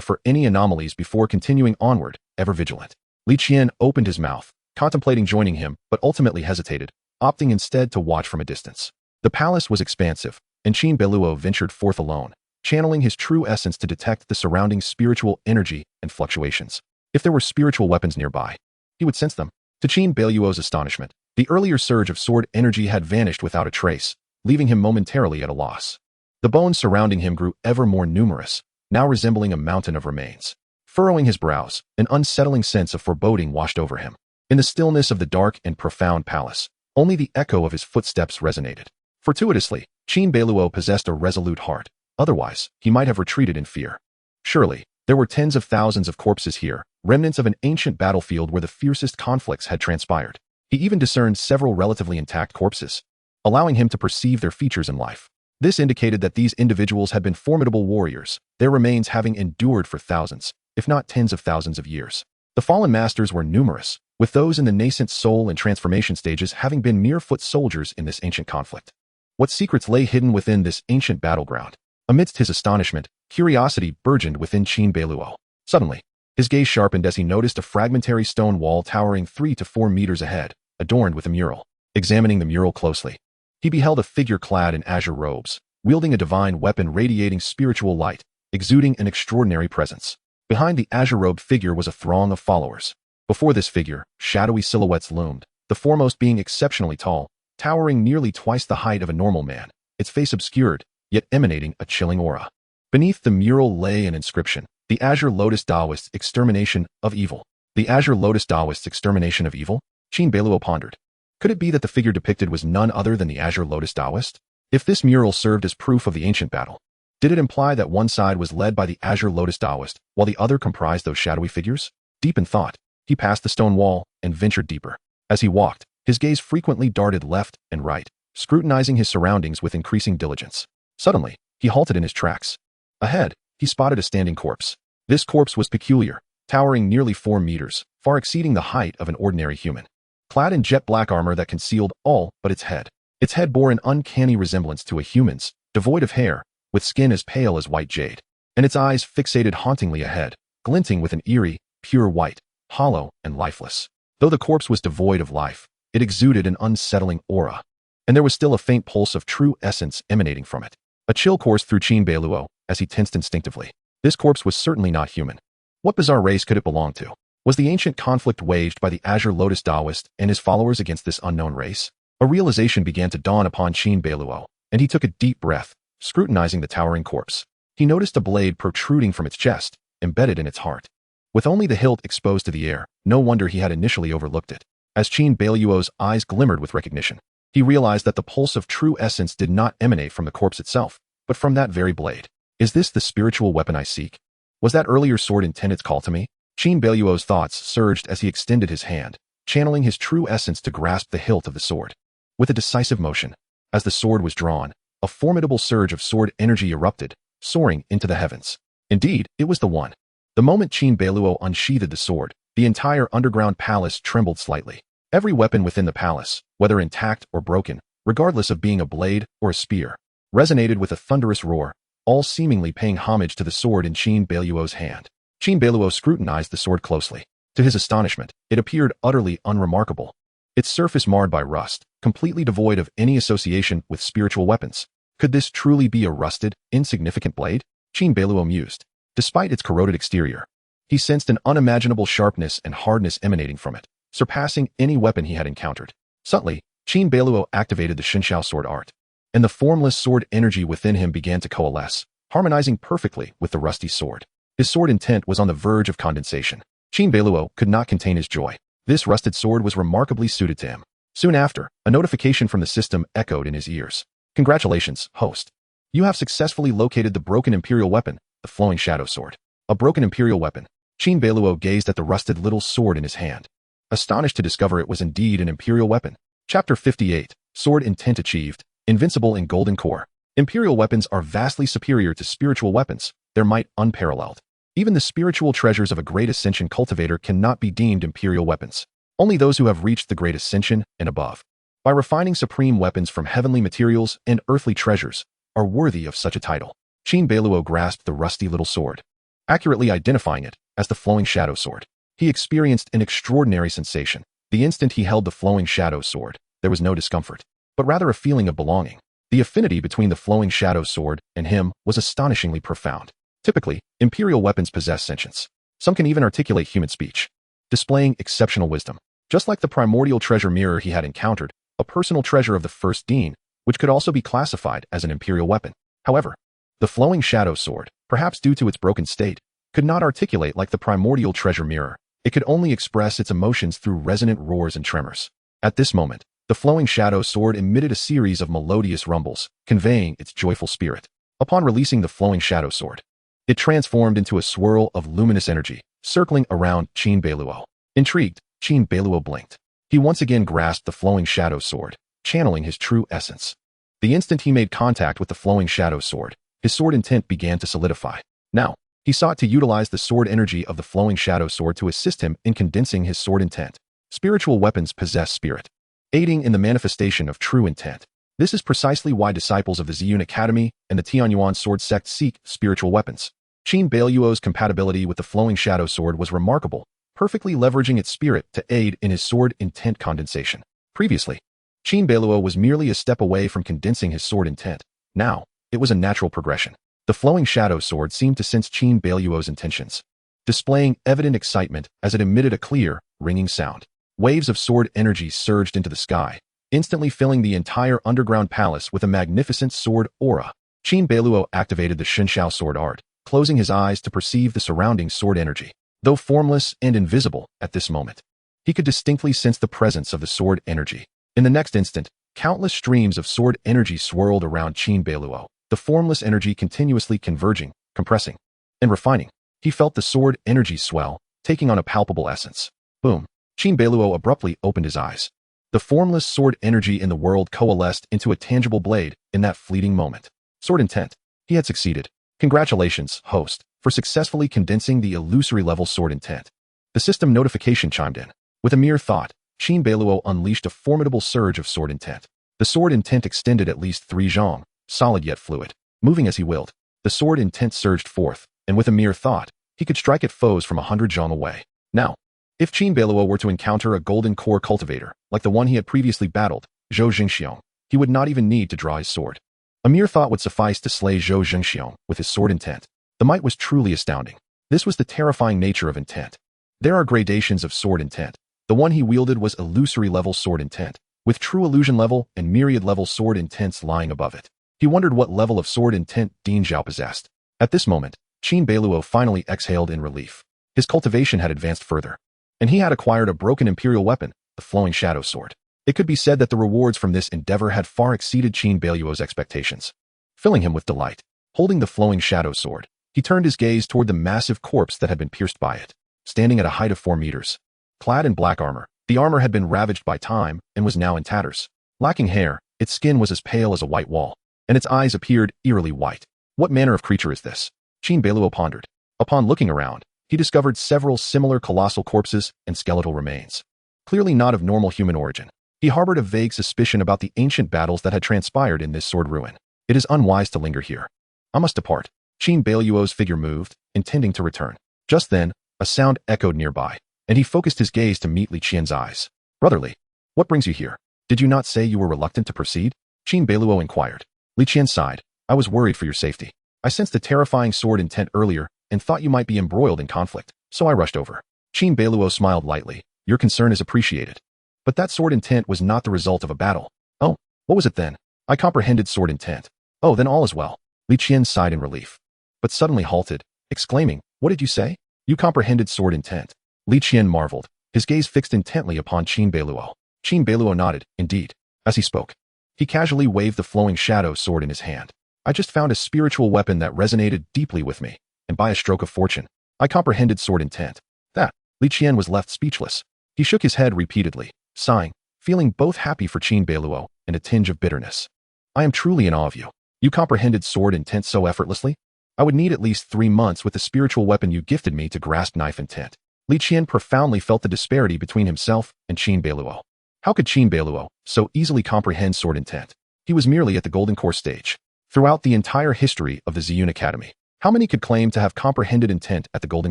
for any anomalies before continuing onward, ever vigilant. Li Qian opened his mouth, contemplating joining him, but ultimately hesitated, opting instead to watch from a distance. The palace was expansive, and Qin Beiluo ventured forth alone, channeling his true essence to detect the surrounding spiritual energy and fluctuations. If there were spiritual weapons nearby, he would sense them. To Qin Beiluo's astonishment, the earlier surge of sword energy had vanished without a trace, leaving him momentarily at a loss. The bones surrounding him grew ever more numerous, now resembling a mountain of remains. Furrowing his brows, an unsettling sense of foreboding washed over him. In the stillness of the dark and profound palace, only the echo of his footsteps resonated. Fortuitously, Qin Beiluo possessed a resolute heart. Otherwise, he might have retreated in fear. Surely, there were tens of thousands of corpses here, remnants of an ancient battlefield where the fiercest conflicts had transpired. He even discerned several relatively intact corpses, allowing him to perceive their features in life. This indicated that these individuals had been formidable warriors, their remains having endured for thousands, if not tens of thousands of years. The fallen masters were numerous, with those in the nascent soul and transformation stages having been mere foot soldiers in this ancient conflict. What secrets lay hidden within this ancient battleground? Amidst his astonishment, curiosity burgeoned within Qin Beiluo. Suddenly, His gaze sharpened as he noticed a fragmentary stone wall towering 3 to 4 meters ahead, adorned with a mural. Examining the mural closely, he beheld a figure clad in azure robes, wielding a divine weapon radiating spiritual light, exuding an extraordinary presence. Behind the azure-robed figure was a throng of followers. Before this figure, shadowy silhouettes loomed, the foremost being exceptionally tall, towering nearly twice the height of a normal man, its face obscured, yet emanating a chilling aura. Beneath the mural lay an inscription, the Azure Lotus Taoist Extermination of Evil. The Azure Lotus Taoist's Extermination of Evil? Qin Beiluo pondered. Could it be that the figure depicted was none other than the Azure Lotus Taoist? If this mural served as proof of the ancient battle, did it imply that one side was led by the Azure Lotus Taoist, while the other comprised those shadowy figures? Deep in thought, he passed the stone wall and ventured deeper. As he walked, his gaze frequently darted left and right, scrutinizing his surroundings with increasing diligence. Suddenly, he halted in his tracks. Ahead, he spotted a standing corpse. This corpse was peculiar, towering nearly 4 meters, far exceeding the height of an ordinary human. Clad in jet black armor that concealed all but its head. Its head bore an uncanny resemblance to a human's, devoid of hair, with skin as pale as white jade, and its eyes fixated hauntingly ahead, glinting with an eerie, pure white, hollow and lifeless. Though the corpse was devoid of life, it exuded an unsettling aura, and there was still a faint pulse of true essence emanating from it. A chill coursed through Qin Beiluo as he tensed instinctively. This corpse was certainly not human. What bizarre race could it belong to? Was the ancient conflict waged by the Azure Lotus Taoist and his followers against this unknown race? A realization began to dawn upon Qin Beiluo, and he took a deep breath, scrutinizing the towering corpse. He noticed a blade protruding from its chest, embedded in its heart. With only the hilt exposed to the air, no wonder he had initially overlooked it. As Qin Beiluo's eyes glimmered with recognition, he realized that the pulse of true essence did not emanate from the corpse itself, but from that very blade. Is this the spiritual weapon I seek? Was that earlier sword intended to call to me? Qin Beiluo's thoughts surged as he extended his hand, channeling his true essence to grasp the hilt of the sword. With a decisive motion, as the sword was drawn, a formidable surge of sword energy erupted, soaring into the heavens. Indeed, it was the one. The moment Qin Beiluo unsheathed the sword, the entire underground palace trembled slightly. Every weapon within the palace, whether intact or broken, regardless of being a blade or a spear, resonated with a thunderous roar, all seemingly paying homage to the sword in Qin Beiluo's hand. Qin Beiluo scrutinized the sword closely. To his astonishment, it appeared utterly unremarkable. Its surface marred by rust, completely devoid of any association with spiritual weapons. Could this truly be a rusted, insignificant blade? Qin Beiluo mused. Despite its corroded exterior, he sensed an unimaginable sharpness and hardness emanating from it, surpassing any weapon he had encountered. Subtly, Qin Beiluo activated the Xinxiao sword art, and the formless sword energy within him began to coalesce, harmonizing perfectly with the rusty sword. His sword intent was on the verge of condensation. Qin Beiluo could not contain his joy. This rusted sword was remarkably suited to him. Soon after, a notification from the system echoed in his ears. Congratulations, host. You have successfully located the broken imperial weapon, the flowing shadow sword. A broken imperial weapon. Qin Beiluo gazed at the rusted little sword in his hand, astonished to discover it was indeed an imperial weapon. Chapter 58, Sword Intent Achieved, Invincible in Golden Core. Imperial weapons are vastly superior to spiritual weapons, their might unparalleled. Even the spiritual treasures of a great ascension cultivator cannot be deemed imperial weapons. Only those who have reached the great ascension and above, by refining supreme weapons from heavenly materials and earthly treasures, are worthy of such a title. Qin Beiluo grasped the rusty little sword, accurately identifying it as the flowing shadow sword. He experienced an extraordinary sensation. The instant he held the flowing shadow sword, there was no discomfort, but rather a feeling of belonging. The affinity between the flowing shadow sword and him was astonishingly profound. Typically, imperial weapons possess sentience. Some can even articulate human speech, displaying exceptional wisdom. Just like the primordial treasure mirror he had encountered, a personal treasure of the first Dean, which could also be classified as an imperial weapon. However, the flowing shadow sword, perhaps due to its broken state, could not articulate like the primordial treasure mirror. It could only express its emotions through resonant roars and tremors. At this moment, the flowing shadow sword emitted a series of melodious rumbles, conveying its joyful spirit. Upon releasing the flowing shadow sword, it transformed into a swirl of luminous energy, circling around Qin Beiluo. Intrigued, Qin Beiluo blinked. He once again grasped the flowing shadow sword, channeling his true essence. The instant he made contact with the flowing shadow sword, his sword intent began to solidify. Now, he sought to utilize the sword energy of the flowing shadow sword to assist him in condensing his sword intent. Spiritual weapons possess spirit, aiding in the manifestation of true intent. This is precisely why disciples of the Ziyun Academy and the Tianyuan sword sect seek spiritual weapons. Qin Beiluo's compatibility with the flowing shadow sword was remarkable, perfectly leveraging its spirit to aid in his sword intent condensation. Previously, Qin Beiluo was merely a step away from condensing his sword intent. Now, it was a natural progression. The flowing shadow sword seemed to sense Qin Beiluo's intentions, displaying evident excitement as it emitted a clear, ringing sound. Waves of sword energy surged into the sky, instantly filling the entire underground palace with a magnificent sword aura. Qin Beiluo activated the Shenshao sword art, closing his eyes to perceive the surrounding sword energy. Though formless and invisible at this moment, he could distinctly sense the presence of the sword energy. In the next instant, countless streams of sword energy swirled around Qin Beiluo, the formless energy continuously converging, compressing, and refining. He felt the sword energy swell, taking on a palpable essence. Boom! Qin Beiluo abruptly opened his eyes. The formless sword energy in the world coalesced into a tangible blade in that fleeting moment. Sword intent. He had succeeded. Congratulations, host, for successfully condensing the illusory level sword intent. The system notification chimed in. With a mere thought, Qin Beiluo unleashed a formidable surge of sword intent. The sword intent extended at least 3 zhong, solid yet fluid. Moving as he willed, the sword intent surged forth, and with a mere thought, he could strike at foes from 100 zhong away. Now, if Qin Beiluo were to encounter a golden core cultivator, like the one he had previously battled, Zhou Jingxiong, he would not even need to draw his sword. A mere thought would suffice to slay Zhou Jingxiong with his sword intent. The might was truly astounding. This was the terrifying nature of intent. There are gradations of sword intent. The one he wielded was illusory level sword intent, with true illusion level and myriad level sword intents lying above it. He wondered what level of sword intent Ding Zhao possessed. At this moment, Qin Beiluo finally exhaled in relief. His cultivation had advanced further, and he had acquired a broken imperial weapon, the flowing shadow sword. It could be said that the rewards from this endeavor had far exceeded Qin Beiluo's expectations, filling him with delight. Holding the flowing shadow sword, he turned his gaze toward the massive corpse that had been pierced by it, standing at a height of 4 meters. Clad in black armor, the armor had been ravaged by time and was now in tatters. Lacking hair, its skin was as pale as a white wall, and its eyes appeared eerily white. What manner of creature is this? Qin Beiluo pondered. Upon looking around, he discovered several similar colossal corpses and skeletal remains, clearly not of normal human origin. He harbored a vague suspicion about the ancient battles that had transpired in this sword ruin. It is unwise to linger here. I must depart. Qin Beiluo's figure moved, intending to return. Just then, a sound echoed nearby, and he focused his gaze to meet Li Qian's eyes. Brotherly, what brings you here? Did you not say you were reluctant to proceed? Qin Beiluo inquired. Li Qian sighed. I was worried for your safety. I sensed the terrifying sword intent earlier and thought you might be embroiled in conflict, so I rushed over. Qin Beiluo smiled lightly. Your concern is appreciated. But that sword intent was not the result of a battle. Oh, what was it then? I comprehended sword intent. Oh, then all is well. Li Qian sighed in relief, but suddenly halted, exclaiming, what did you say? You comprehended sword intent. Li Qian marveled, his gaze fixed intently upon Qin Beiluo. Qin Beiluo nodded, indeed. As he spoke, he casually waved the flowing shadow sword in his hand. I just found a spiritual weapon that resonated deeply with me, and by a stroke of fortune, I comprehended sword intent. That, Li Qian was left speechless. He shook his head repeatedly, sighing, feeling both happy for Qin Beiluo and a tinge of bitterness. I am truly in awe of you. You comprehended sword intent so effortlessly? I would need at least 3 months with the spiritual weapon you gifted me to grasp knife intent. Li Qian profoundly felt the disparity between himself and Qin Beiluo. How could Qin Beiluo so easily comprehend sword intent? He was merely at the golden core stage. Throughout the entire history of the Ziyun Academy, how many could claim to have comprehended intent at the golden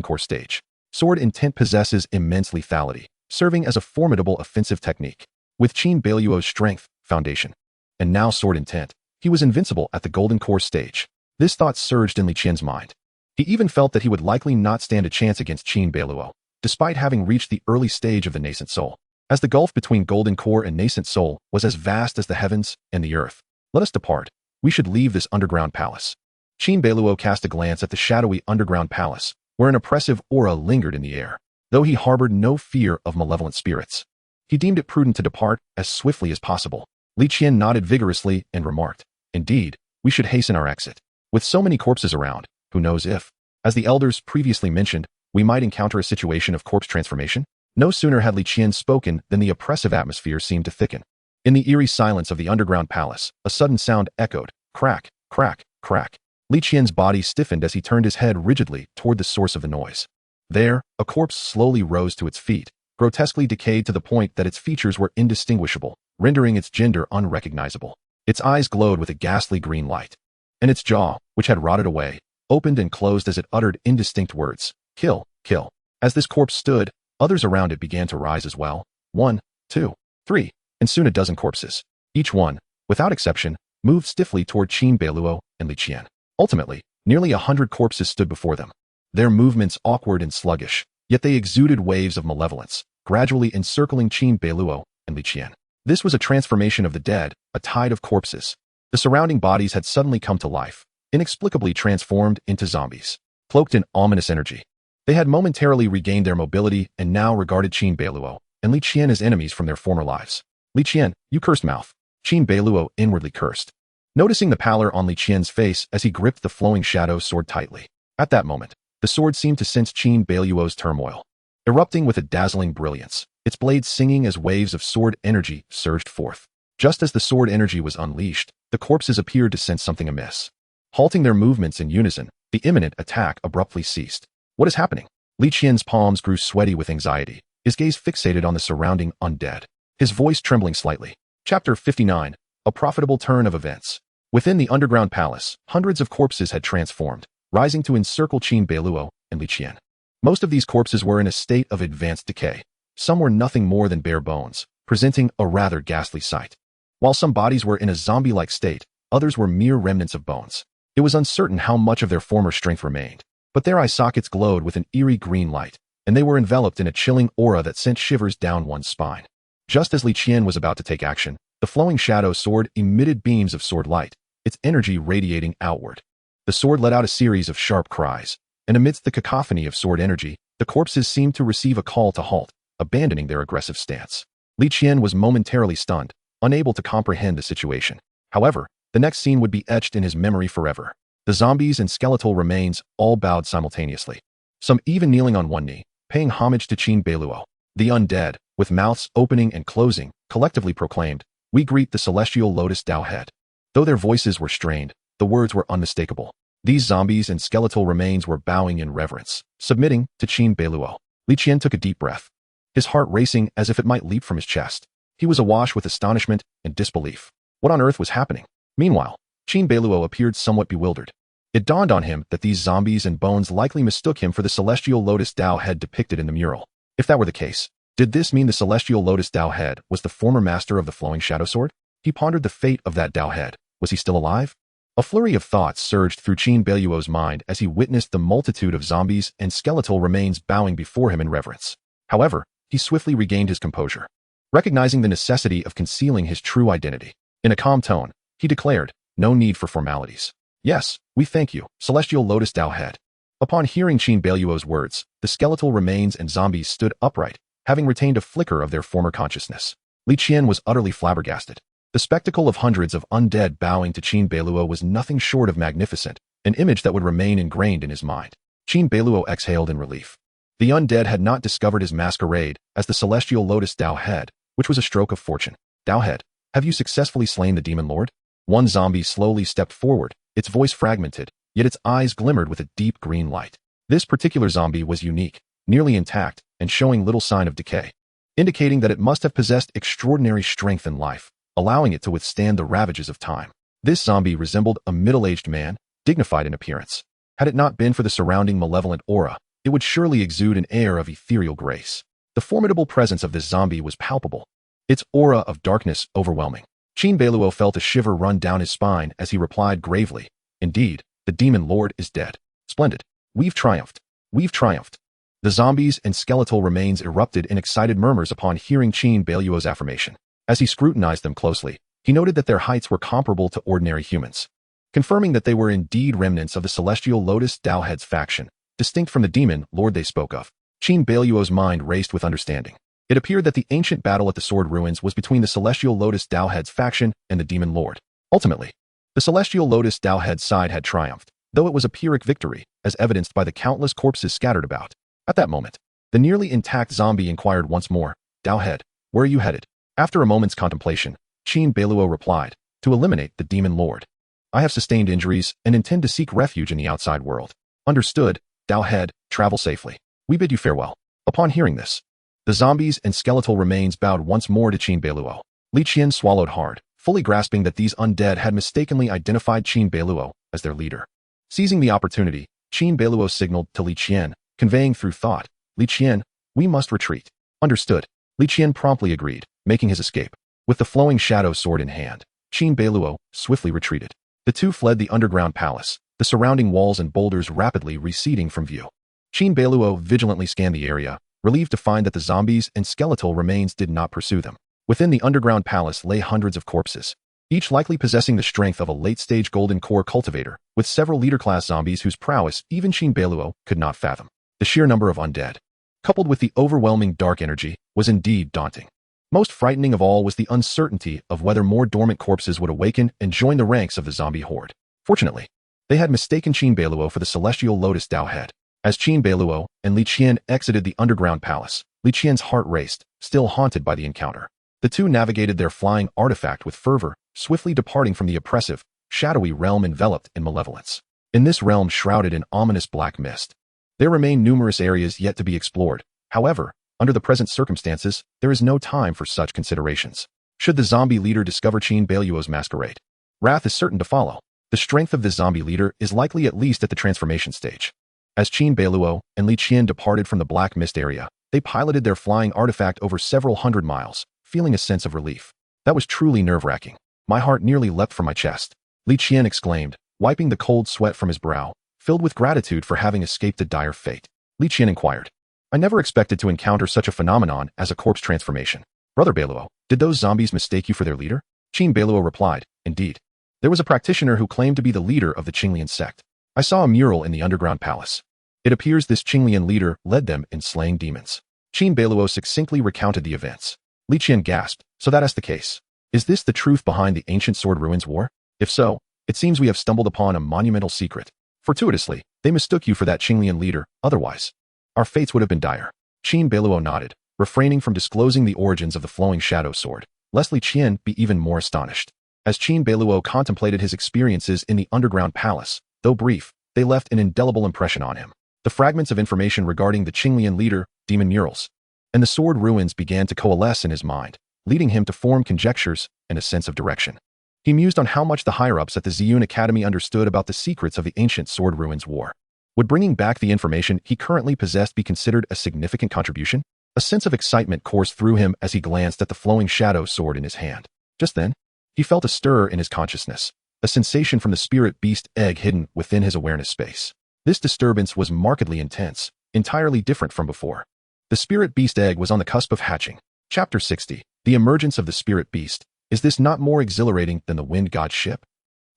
core stage? Sword intent possesses immense lethality, serving as a formidable offensive technique. With Qin Beiluo's strength, foundation, and now sword intent, he was invincible at the golden core stage. This thought surged in Li Qian's mind. He even felt that he would likely not stand a chance against Qin Beiluo, despite having reached the early stage of the nascent soul, as the gulf between golden core and nascent soul was as vast as the heavens and the earth. Let us depart. We should leave this underground palace. Qin Beiluo cast a glance at the shadowy underground palace, where an oppressive aura lingered in the air. Though he harbored no fear of malevolent spirits, he deemed it prudent to depart as swiftly as possible. Li Qian nodded vigorously and remarked, indeed, we should hasten our exit. With so many corpses around, who knows if, as the elders previously mentioned, we might encounter a situation of corpse transformation? No sooner had Li Qian spoken than the oppressive atmosphere seemed to thicken. In the eerie silence of the underground palace, a sudden sound echoed, crack, crack, crack. Li Qian's body stiffened as he turned his head rigidly toward the source of the noise. There, a corpse slowly rose to its feet, grotesquely decayed to the point that its features were indistinguishable, rendering its gender unrecognizable. Its eyes glowed with a ghastly green light, and its jaw, which had rotted away, opened and closed as it uttered indistinct words. Kill, kill. As this corpse stood, others around it began to rise as well. 1, 2, 3, and soon a dozen corpses. Each one, without exception, moved stiffly toward Qin Beiluo and Li Qian. Ultimately, nearly 100 corpses stood before them. Their movements awkward and sluggish, yet they exuded waves of malevolence, gradually encircling Qin Beiluo and Li Qian. This was a transformation of the dead, a tide of corpses. The surrounding bodies had suddenly come to life, inexplicably transformed into zombies, cloaked in ominous energy. They had momentarily regained their mobility and now regarded Qin Beiluo and Li Qian as enemies from their former lives. Li Qian, you cursed mouth. Qin Beiluo inwardly cursed, noticing the pallor on Li Qian's face as he gripped the flowing shadow sword tightly. At that moment, the sword seemed to sense Qin Beiluo's turmoil. Erupting with a dazzling brilliance, its blade singing as waves of sword energy surged forth. Just as the sword energy was unleashed, the corpses appeared to sense something amiss. Halting their movements in unison, the imminent attack abruptly ceased. What is happening? Li Qian's palms grew sweaty with anxiety, his gaze fixated on the surrounding undead, his voice trembling slightly. Chapter 59, A Profitable Turn of Events. Within the underground palace, hundreds of corpses had transformed, rising to encircle Qin Beiluo and Li Qian. Most of these corpses were in a state of advanced decay. Some were nothing more than bare bones, presenting a rather ghastly sight. While some bodies were in a zombie-like state, others were mere remnants of bones. It was uncertain how much of their former strength remained, but their eye sockets glowed with an eerie green light, and they were enveloped in a chilling aura that sent shivers down one's spine. Just as Li Qian was about to take action, the flowing shadow sword emitted beams of sword light, its energy radiating outward. The sword let out a series of sharp cries, and amidst the cacophony of sword energy, the corpses seemed to receive a call to halt, abandoning their aggressive stance. Li Qian was momentarily stunned, unable to comprehend the situation. However, the next scene would be etched in his memory forever. The zombies and skeletal remains all bowed simultaneously, some even kneeling on one knee, paying homage to Qin Beiluo. The undead, with mouths opening and closing, collectively proclaimed, "We greet the celestial lotus Tao head." Though their voices were strained, the words were unmistakable. These zombies and skeletal remains were bowing in reverence, submitting to Qin Beiluo. Li Qian took a deep breath, his heart racing as if it might leap from his chest. He was awash with astonishment and disbelief. What on earth was happening? Meanwhile, Qin Beiluo appeared somewhat bewildered. It dawned on him that these zombies and bones likely mistook him for the celestial lotus Tao head depicted in the mural. If that were the case, did this mean the celestial lotus Tao head was the former master of the flowing shadow sword? He pondered the fate of that Tao head. Was he still alive? A flurry of thoughts surged through Qin Beiluo's mind as he witnessed the multitude of zombies and skeletal remains bowing before him in reverence. However, he swiftly regained his composure, recognizing the necessity of concealing his true identity. In a calm tone, he declared, "No need for formalities. Yes, we thank you, celestial lotus Tao head." Upon hearing Qin Beiluo's words, the skeletal remains and zombies stood upright, having retained a flicker of their former consciousness. Li Qian was utterly flabbergasted. The spectacle of hundreds of undead bowing to Qin Beiluo was nothing short of magnificent, an image that would remain ingrained in his mind. Qin Beiluo exhaled in relief. The undead had not discovered his masquerade as the celestial lotus Tao head, which was a stroke of fortune. "Tao head, have you successfully slain the demon lord?" One zombie slowly stepped forward, its voice fragmented, yet its eyes glimmered with a deep green light. This particular zombie was unique, nearly intact, and showing little sign of decay, indicating that it must have possessed extraordinary strength and life, allowing it to withstand the ravages of time. This zombie resembled a middle-aged man, dignified in appearance. Had it not been for the surrounding malevolent aura, it would surely exude an air of ethereal grace. The formidable presence of this zombie was palpable, its aura of darkness overwhelming. Qin Beiluo felt a shiver run down his spine as he replied gravely, "Indeed, the demon lord is dead. Splendid. We've triumphed. We've triumphed." The zombies and skeletal remains erupted in excited murmurs upon hearing Qin Beiluo's affirmation. As he scrutinized them closely, he noted that their heights were comparable to ordinary humans, confirming that they were indeed remnants of the celestial lotus Tao head's faction, distinct from the demon lord they spoke of. Qin Beiluo's mind raced with understanding. It appeared that the ancient battle at the sword ruins was between the celestial lotus Tao head's faction and the demon lord. Ultimately, the celestial lotus Tao head's side had triumphed, though it was a Pyrrhic victory, as evidenced by the countless corpses scattered about. At that moment, the nearly intact zombie inquired once more, "Tao head, where are you headed?" After a moment's contemplation, Qin Beiluo replied, "To eliminate the demon lord. I have sustained injuries and intend to seek refuge in the outside world." "Understood, Tao head, travel safely. We bid you farewell." Upon hearing this, the zombies and skeletal remains bowed once more to Qin Beiluo. Li Qian swallowed hard, fully grasping that these undead had mistakenly identified Qin Beiluo as their leader. Seizing the opportunity, Qin Beiluo signaled to Li Qian, conveying through thought, "Li Qian, we must retreat." Understood. Li Qian promptly agreed, making his escape. With the flowing shadow sword in hand, Qin Beiluo swiftly retreated. The two fled the underground palace, the surrounding walls and boulders rapidly receding from view. Qin Beiluo vigilantly scanned the area, relieved to find that the zombies and skeletal remains did not pursue them. Within the underground palace lay hundreds of corpses, each likely possessing the strength of a late-stage golden core cultivator, with several leader-class zombies whose prowess even Qin Beiluo could not fathom. The sheer number of undead, coupled with the overwhelming dark energy, was indeed daunting. Most frightening of all was the uncertainty of whether more dormant corpses would awaken and join the ranks of the zombie horde. Fortunately, they had mistaken Qin Beiluo for the celestial lotus Dao head. As Qin Beiluo and Li Qian exited the underground palace, Li Qian's heart raced, still haunted by the encounter. The two navigated their flying artifact with fervor, swiftly departing from the oppressive, shadowy realm enveloped in malevolence. In this realm shrouded in ominous black mist, there remain numerous areas yet to be explored. However, under the present circumstances, there is no time for such considerations. Should the zombie leader discover Qin Beiluo's masquerade, wrath is certain to follow. The strength of the zombie leader is likely at least at the transformation stage. As Qin Beiluo and Li Qian departed from the black mist area, they piloted their flying artifact over several hundred miles, feeling a sense of relief. That was truly nerve-wracking. My heart nearly leapt from my chest. Li Qian exclaimed, wiping the cold sweat from his brow, filled with gratitude for having escaped a dire fate. Li Qian inquired, "I never expected to encounter such a phenomenon as a corpse transformation. Brother Beiluo, did those zombies mistake you for their leader?" Qin Beiluo replied, "Indeed. There was a practitioner who claimed to be the leader of the Qinglian sect. I saw a mural in the underground palace. It appears this Qinglian leader led them in slaying demons." Qin Beiluo succinctly recounted the events. Li Qian gasped, "So that is the case. Is this the truth behind the ancient sword ruins war? If so, it seems we have stumbled upon a monumental secret. Fortuitously, they mistook you for that Qinglian leader, otherwise our fates would have been dire." Qin Beiluo nodded, refraining from disclosing the origins of the flowing shadow sword, lest Li Qian be even more astonished. As Qin Beiluo contemplated his experiences in the underground palace, though brief, they left an indelible impression on him. The fragments of information regarding the Qinglian leader, demon murals, and the sword ruins began to coalesce in his mind, leading him to form conjectures and a sense of direction. He mused on how much the higher-ups at the Ziyun Academy understood about the secrets of the ancient sword ruins war. Would bringing back the information he currently possessed be considered a significant contribution? A sense of excitement coursed through him as he glanced at the flowing shadow sword in his hand. Just then, he felt a stir in his consciousness, a sensation from the spirit beast egg hidden within his awareness space. This disturbance was markedly intense, entirely different from before. The spirit beast egg was on the cusp of hatching. Chapter 60. The emergence of the spirit beast. Is this not more exhilarating than the wind god's ship?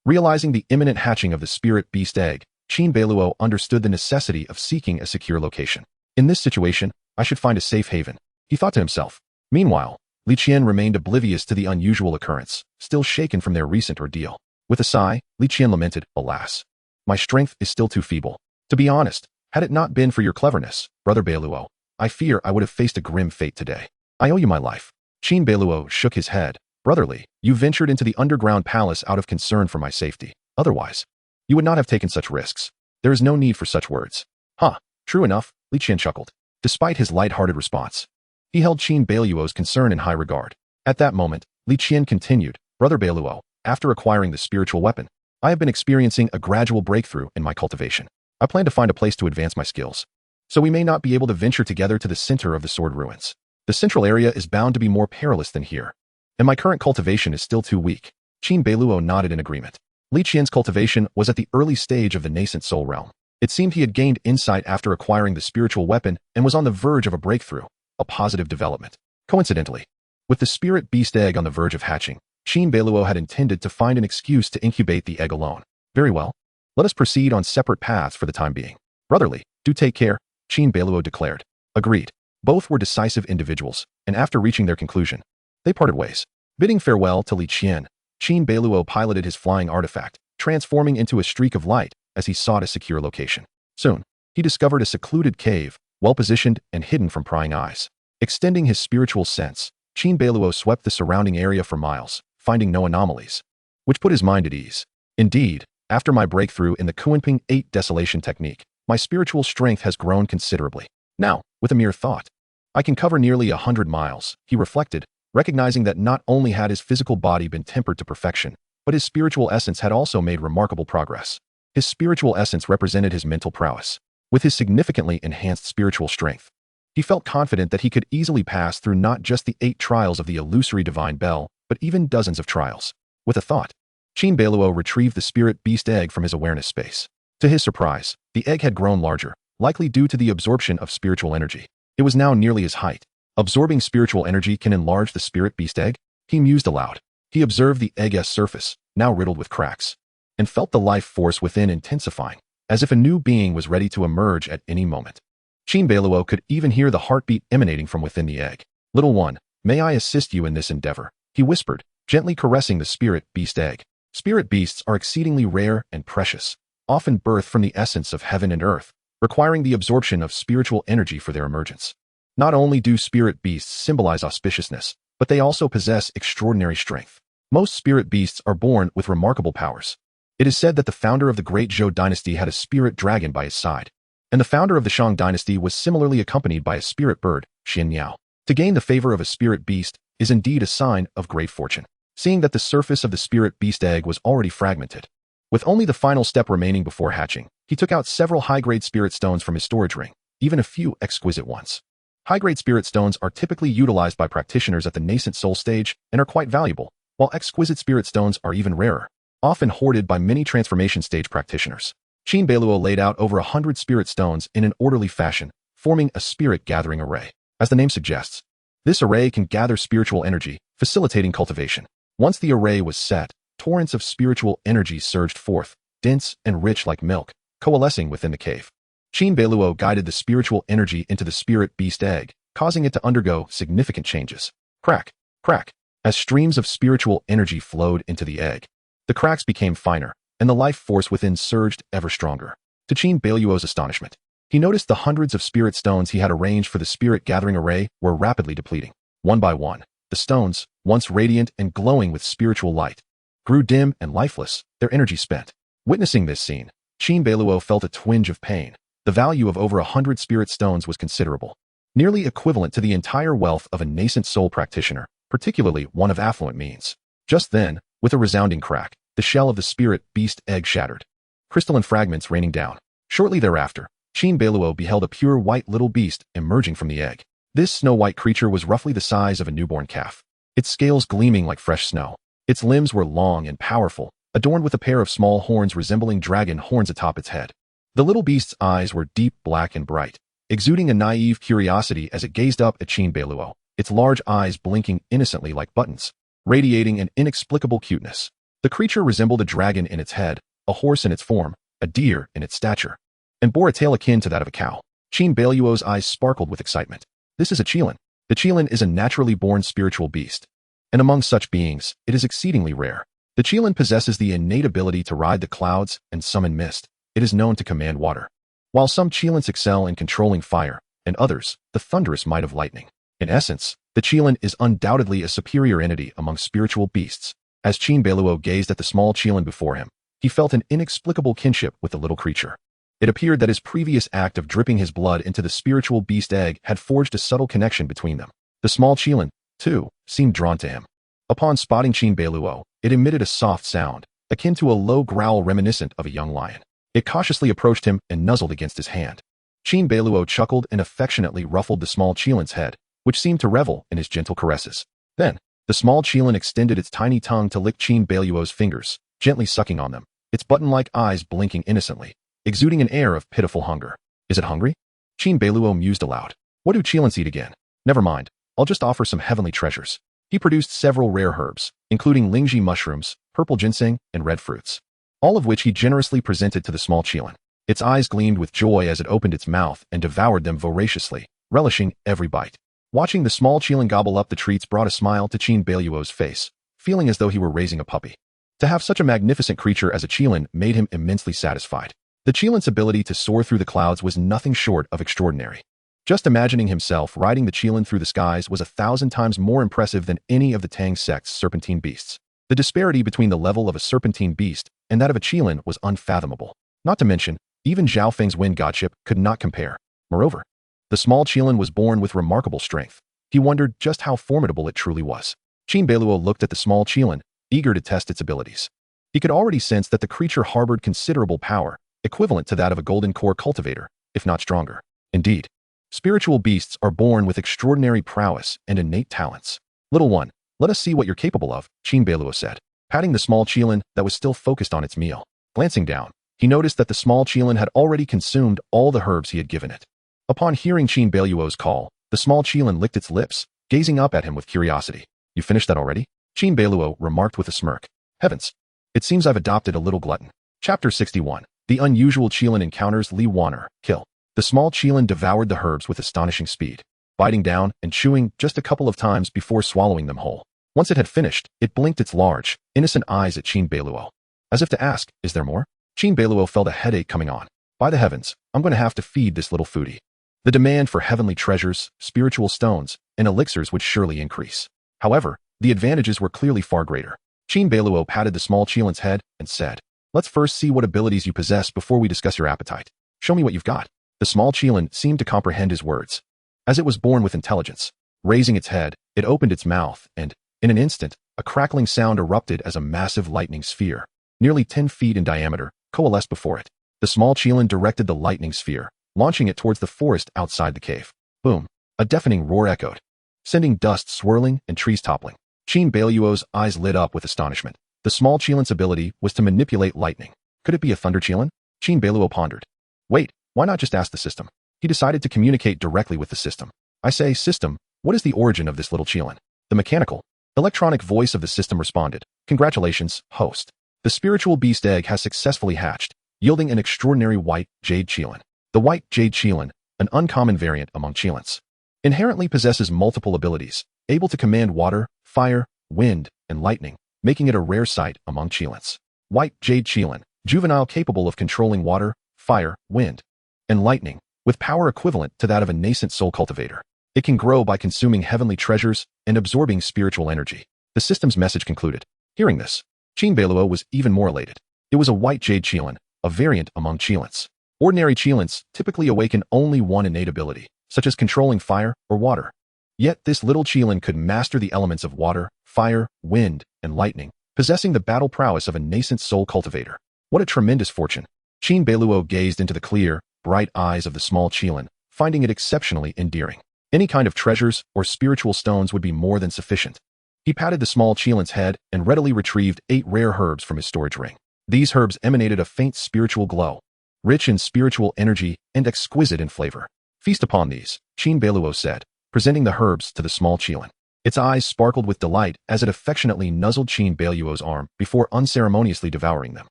Realizing the imminent hatching of the spirit beast egg, Qin Beiluo understood the necessity of seeking a secure location. In this situation, I should find a safe haven, he thought to himself. Meanwhile, Li Qian remained oblivious to the unusual occurrence, still shaken from their recent ordeal. With a sigh, Li Qian lamented, "Alas, my strength is still too feeble. To be honest, had it not been for your cleverness, Brother Beiluo, I fear I would have faced a grim fate today. I owe you my life." Qin Beiluo shook his head. "Brotherly, you ventured into the underground palace out of concern for my safety. Otherwise, you would not have taken such risks. There is no need for such words." "Huh, true enough," Li Qian chuckled. Despite his light-hearted response, he held Qin Beiluo's concern in high regard. At that moment, Li Qian continued, "Brother Beiluo, after acquiring the spiritual weapon, I have been experiencing a gradual breakthrough in my cultivation. I plan to find a place to advance my skills, so we may not be able to venture together to the center of the sword ruins. The central area is bound to be more perilous than here, and my current cultivation is still too weak." Qin Beiluo nodded in agreement. Li Qian's cultivation was at the early stage of the nascent soul realm. It seemed he had gained insight after acquiring the spiritual weapon and was on the verge of a breakthrough, a positive development. Coincidentally, with the spirit beast egg on the verge of hatching, Qin Beiluo had intended to find an excuse to incubate the egg alone. "Very well. Let us proceed on separate paths for the time being. Brotherly, do take care," Qin Beiluo declared. Agreed. Both were decisive individuals, and after reaching their conclusion, they parted ways. Bidding farewell to Li Qian, Qin Beiluo piloted his flying artifact, transforming into a streak of light as he sought a secure location. Soon, he discovered a secluded cave, well-positioned and hidden from prying eyes. Extending his spiritual sense, Qin Beiluo swept the surrounding area for miles, finding no anomalies, which put his mind at ease. Indeed, after my breakthrough in the Kunping 8 desolation technique, my spiritual strength has grown considerably. Now, with a mere thought, I can cover nearly 100 miles, he reflected, recognizing that not only had his physical body been tempered to perfection, but his spiritual essence had also made remarkable progress. His spiritual essence represented his mental prowess. With his significantly enhanced spiritual strength, he felt confident that he could easily pass through not just the 8 trials of the illusory divine bell, but even dozens of trials. With a thought, Qin Beiluo retrieved the spirit beast egg from his awareness space. To his surprise, the egg had grown larger, likely due to the absorption of spiritual energy. It was now nearly his height. Absorbing spiritual energy can enlarge the spirit beast egg? He mused aloud. He observed the egg's surface, now riddled with cracks, and felt the life force within intensifying, as if a new being was ready to emerge at any moment. Qin Beiluo could even hear the heartbeat emanating from within the egg. "Little one, may I assist you in this endeavor?" he whispered, gently caressing the spirit beast egg. Spirit beasts are exceedingly rare and precious, often birthed from the essence of heaven and earth, requiring the absorption of spiritual energy for their emergence. Not only do spirit beasts symbolize auspiciousness, but they also possess extraordinary strength. Most spirit beasts are born with remarkable powers. It is said that the founder of the Great Zhou Dynasty had a spirit dragon by his side, and the founder of the Shang Dynasty was similarly accompanied by a spirit bird, Xian. To gain the favor of a spirit beast is indeed a sign of great fortune. Seeing that the surface of the spirit beast egg was already fragmented, with only the final step remaining before hatching, he took out several high-grade spirit stones from his storage ring, even a few exquisite ones. High-grade spirit stones are typically utilized by practitioners at the nascent soul stage and are quite valuable, while exquisite spirit stones are even rarer, often hoarded by many transformation stage practitioners. Qin Beiluo laid out over 100 spirit stones in an orderly fashion, forming a spirit gathering array. As the name suggests, this array can gather spiritual energy, facilitating cultivation. Once the array was set, torrents of spiritual energy surged forth, dense and rich like milk, coalescing within the cave. Qin Beiluo guided the spiritual energy into the spirit beast egg, causing it to undergo significant changes. Crack, crack. As streams of spiritual energy flowed into the egg, the cracks became finer, and the life force within surged ever stronger. To Qin Beiluo's astonishment, he noticed the hundreds of spirit stones he had arranged for the spirit gathering array were rapidly depleting. One by one, the stones, once radiant and glowing with spiritual light, grew dim and lifeless, their energy spent. Witnessing this scene, Qin Beiluo felt a twinge of pain. The value of over 100 spirit stones was considerable, nearly equivalent to the entire wealth of a nascent soul practitioner, particularly one of affluent means. Just then, with a resounding crack, the shell of the spirit beast egg shattered, crystalline fragments raining down. Shortly thereafter, Qin Beiluo beheld a pure white little beast emerging from the egg. This snow-white creature was roughly the size of a newborn calf, its scales gleaming like fresh snow. Its limbs were long and powerful, adorned with a pair of small horns resembling dragon horns atop its head. The little beast's eyes were deep black and bright, exuding a naive curiosity as it gazed up at Qin Beiluo, its large eyes blinking innocently like buttons, radiating an inexplicable cuteness. The creature resembled a dragon in its head, a horse in its form, a deer in its stature, and bore a tail akin to that of a cow. Qin Beiluo's eyes sparkled with excitement. This is a Qilin. The Qilin is a naturally born spiritual beast, and among such beings, it is exceedingly rare. The Qilin possesses the innate ability to ride the clouds and summon mist. It is known to command water. While some Qilins excel in controlling fire, and others, the thunderous might of lightning. In essence, the Qilin is undoubtedly a superior entity among spiritual beasts. As Qin Beiluo gazed at the small Qilin before him, he felt an inexplicable kinship with the little creature. It appeared that his previous act of dripping his blood into the spiritual beast egg had forged a subtle connection between them. The small Qilin, too, seemed drawn to him. Upon spotting Qin Beiluo, it emitted a soft sound, akin to a low growl reminiscent of a young lion. It cautiously approached him and nuzzled against his hand. Qin Beiluo chuckled and affectionately ruffled the small Qilin's head, which seemed to revel in his gentle caresses. Then, the small Qilin extended its tiny tongue to lick Qin Beiluo's fingers, gently sucking on them, its button-like eyes blinking innocently, exuding an air of pitiful hunger. Is it hungry? Qin Beiluo mused aloud. What do Qilins eat again? Never mind, I'll just offer some heavenly treasures. He produced several rare herbs, including lingji mushrooms, purple ginseng, and red fruits, all of which he generously presented to the small Qilin. Its eyes gleamed with joy as it opened its mouth and devoured them voraciously, relishing every bite. Watching the small Qilin gobble up the treats brought a smile to Qin Beiluo's face, feeling as though he were raising a puppy. To have such a magnificent creature as a Qilin made him immensely satisfied. The Qilin's ability to soar through the clouds was nothing short of extraordinary. Just imagining himself riding the Qilin through the skies was 1,000 times more impressive than any of the Tang sect's serpentine beasts. The disparity between the level of a serpentine beast and that of a Qilin was unfathomable. Not to mention, even Zhao Feng's wind godship could not compare. Moreover, the small Qilin was born with remarkable strength. He wondered just how formidable it truly was. Qin Beiluo looked at the small Qilin, eager to test its abilities. He could already sense that the creature harbored considerable power, equivalent to that of a golden core cultivator, if not stronger. Indeed, spiritual beasts are born with extraordinary prowess and innate talents. Little one, let us see what you're capable of, Qin Beiluo said, patting the small Qilin that was still focused on its meal. Glancing down, he noticed that the small Qilin had already consumed all the herbs he had given it. Upon hearing Qin Beiluo's call, the small Qilin licked its lips, gazing up at him with curiosity. You finished that already? Qin Beiluo remarked with a smirk. Heavens! It seems I've adopted a little glutton. Chapter 61. The unusual Qilin encounters Li Waner, kill. The small Qilin devoured the herbs with astonishing speed, biting down and chewing just a couple of times before swallowing them whole. Once it had finished, it blinked its large, innocent eyes at Qin Beiluo, as if to ask, is there more? Qin Beiluo felt a headache coming on. By the heavens, I'm going to have to feed this little foodie. The demand for heavenly treasures, spiritual stones, and elixirs would surely increase. However, the advantages were clearly far greater. Qin Beiluo patted the small Qilin's head and said, let's first see what abilities you possess before we discuss your appetite. Show me what you've got. The small Qilin seemed to comprehend his words. As it was born with intelligence, raising its head, it opened its mouth and, in an instant, a crackling sound erupted as a massive lightning sphere, nearly 10 feet in diameter, coalesced before it. The small Qilin directed the lightning sphere, launching it towards the forest outside the cave. Boom! A deafening roar echoed, sending dust swirling and trees toppling. Qin Beiluo's eyes lit up with astonishment. The small Qilin's ability was to manipulate lightning. Could it be a thunder Qilin? Qin Beiluo pondered. Wait, why not just ask the system? He decided to communicate directly with the system. I say, system, what is the origin of this little Qilin? The mechanical, electronic voice of the system responded. Congratulations, host. The spiritual beast egg has successfully hatched, yielding an extraordinary white jade Qilin. The white jade Qilin, an uncommon variant among Qilins, inherently possesses multiple abilities, able to command water, fire, wind, and lightning, making it a rare sight among Qilins. White jade Qilin, juvenile capable of controlling water, fire, wind, and lightning, with power equivalent to that of a nascent soul cultivator. It can grow by consuming heavenly treasures and absorbing spiritual energy. The system's message concluded. Hearing this, Qin Beiluo was even more elated. It was a white jade Qilin, a variant among Qilins. Ordinary Qilins typically awaken only one innate ability, such as controlling fire or water. Yet this little Qilin could master the elements of water, fire, wind, and lightning, possessing the battle prowess of a nascent soul cultivator. What a tremendous fortune! Qin Beiluo gazed into the clear, bright eyes of the small Qilin, finding it exceptionally endearing. Any kind of treasures or spiritual stones would be more than sufficient. He patted the small Qilin's head and readily retrieved 8 rare herbs from his storage ring. These herbs emanated a faint spiritual glow, rich in spiritual energy and exquisite in flavor. Feast upon these, Qin Beiluo said, presenting the herbs to the small Qilin. Its eyes sparkled with delight as it affectionately nuzzled Qin Beiluo's arm before unceremoniously devouring them.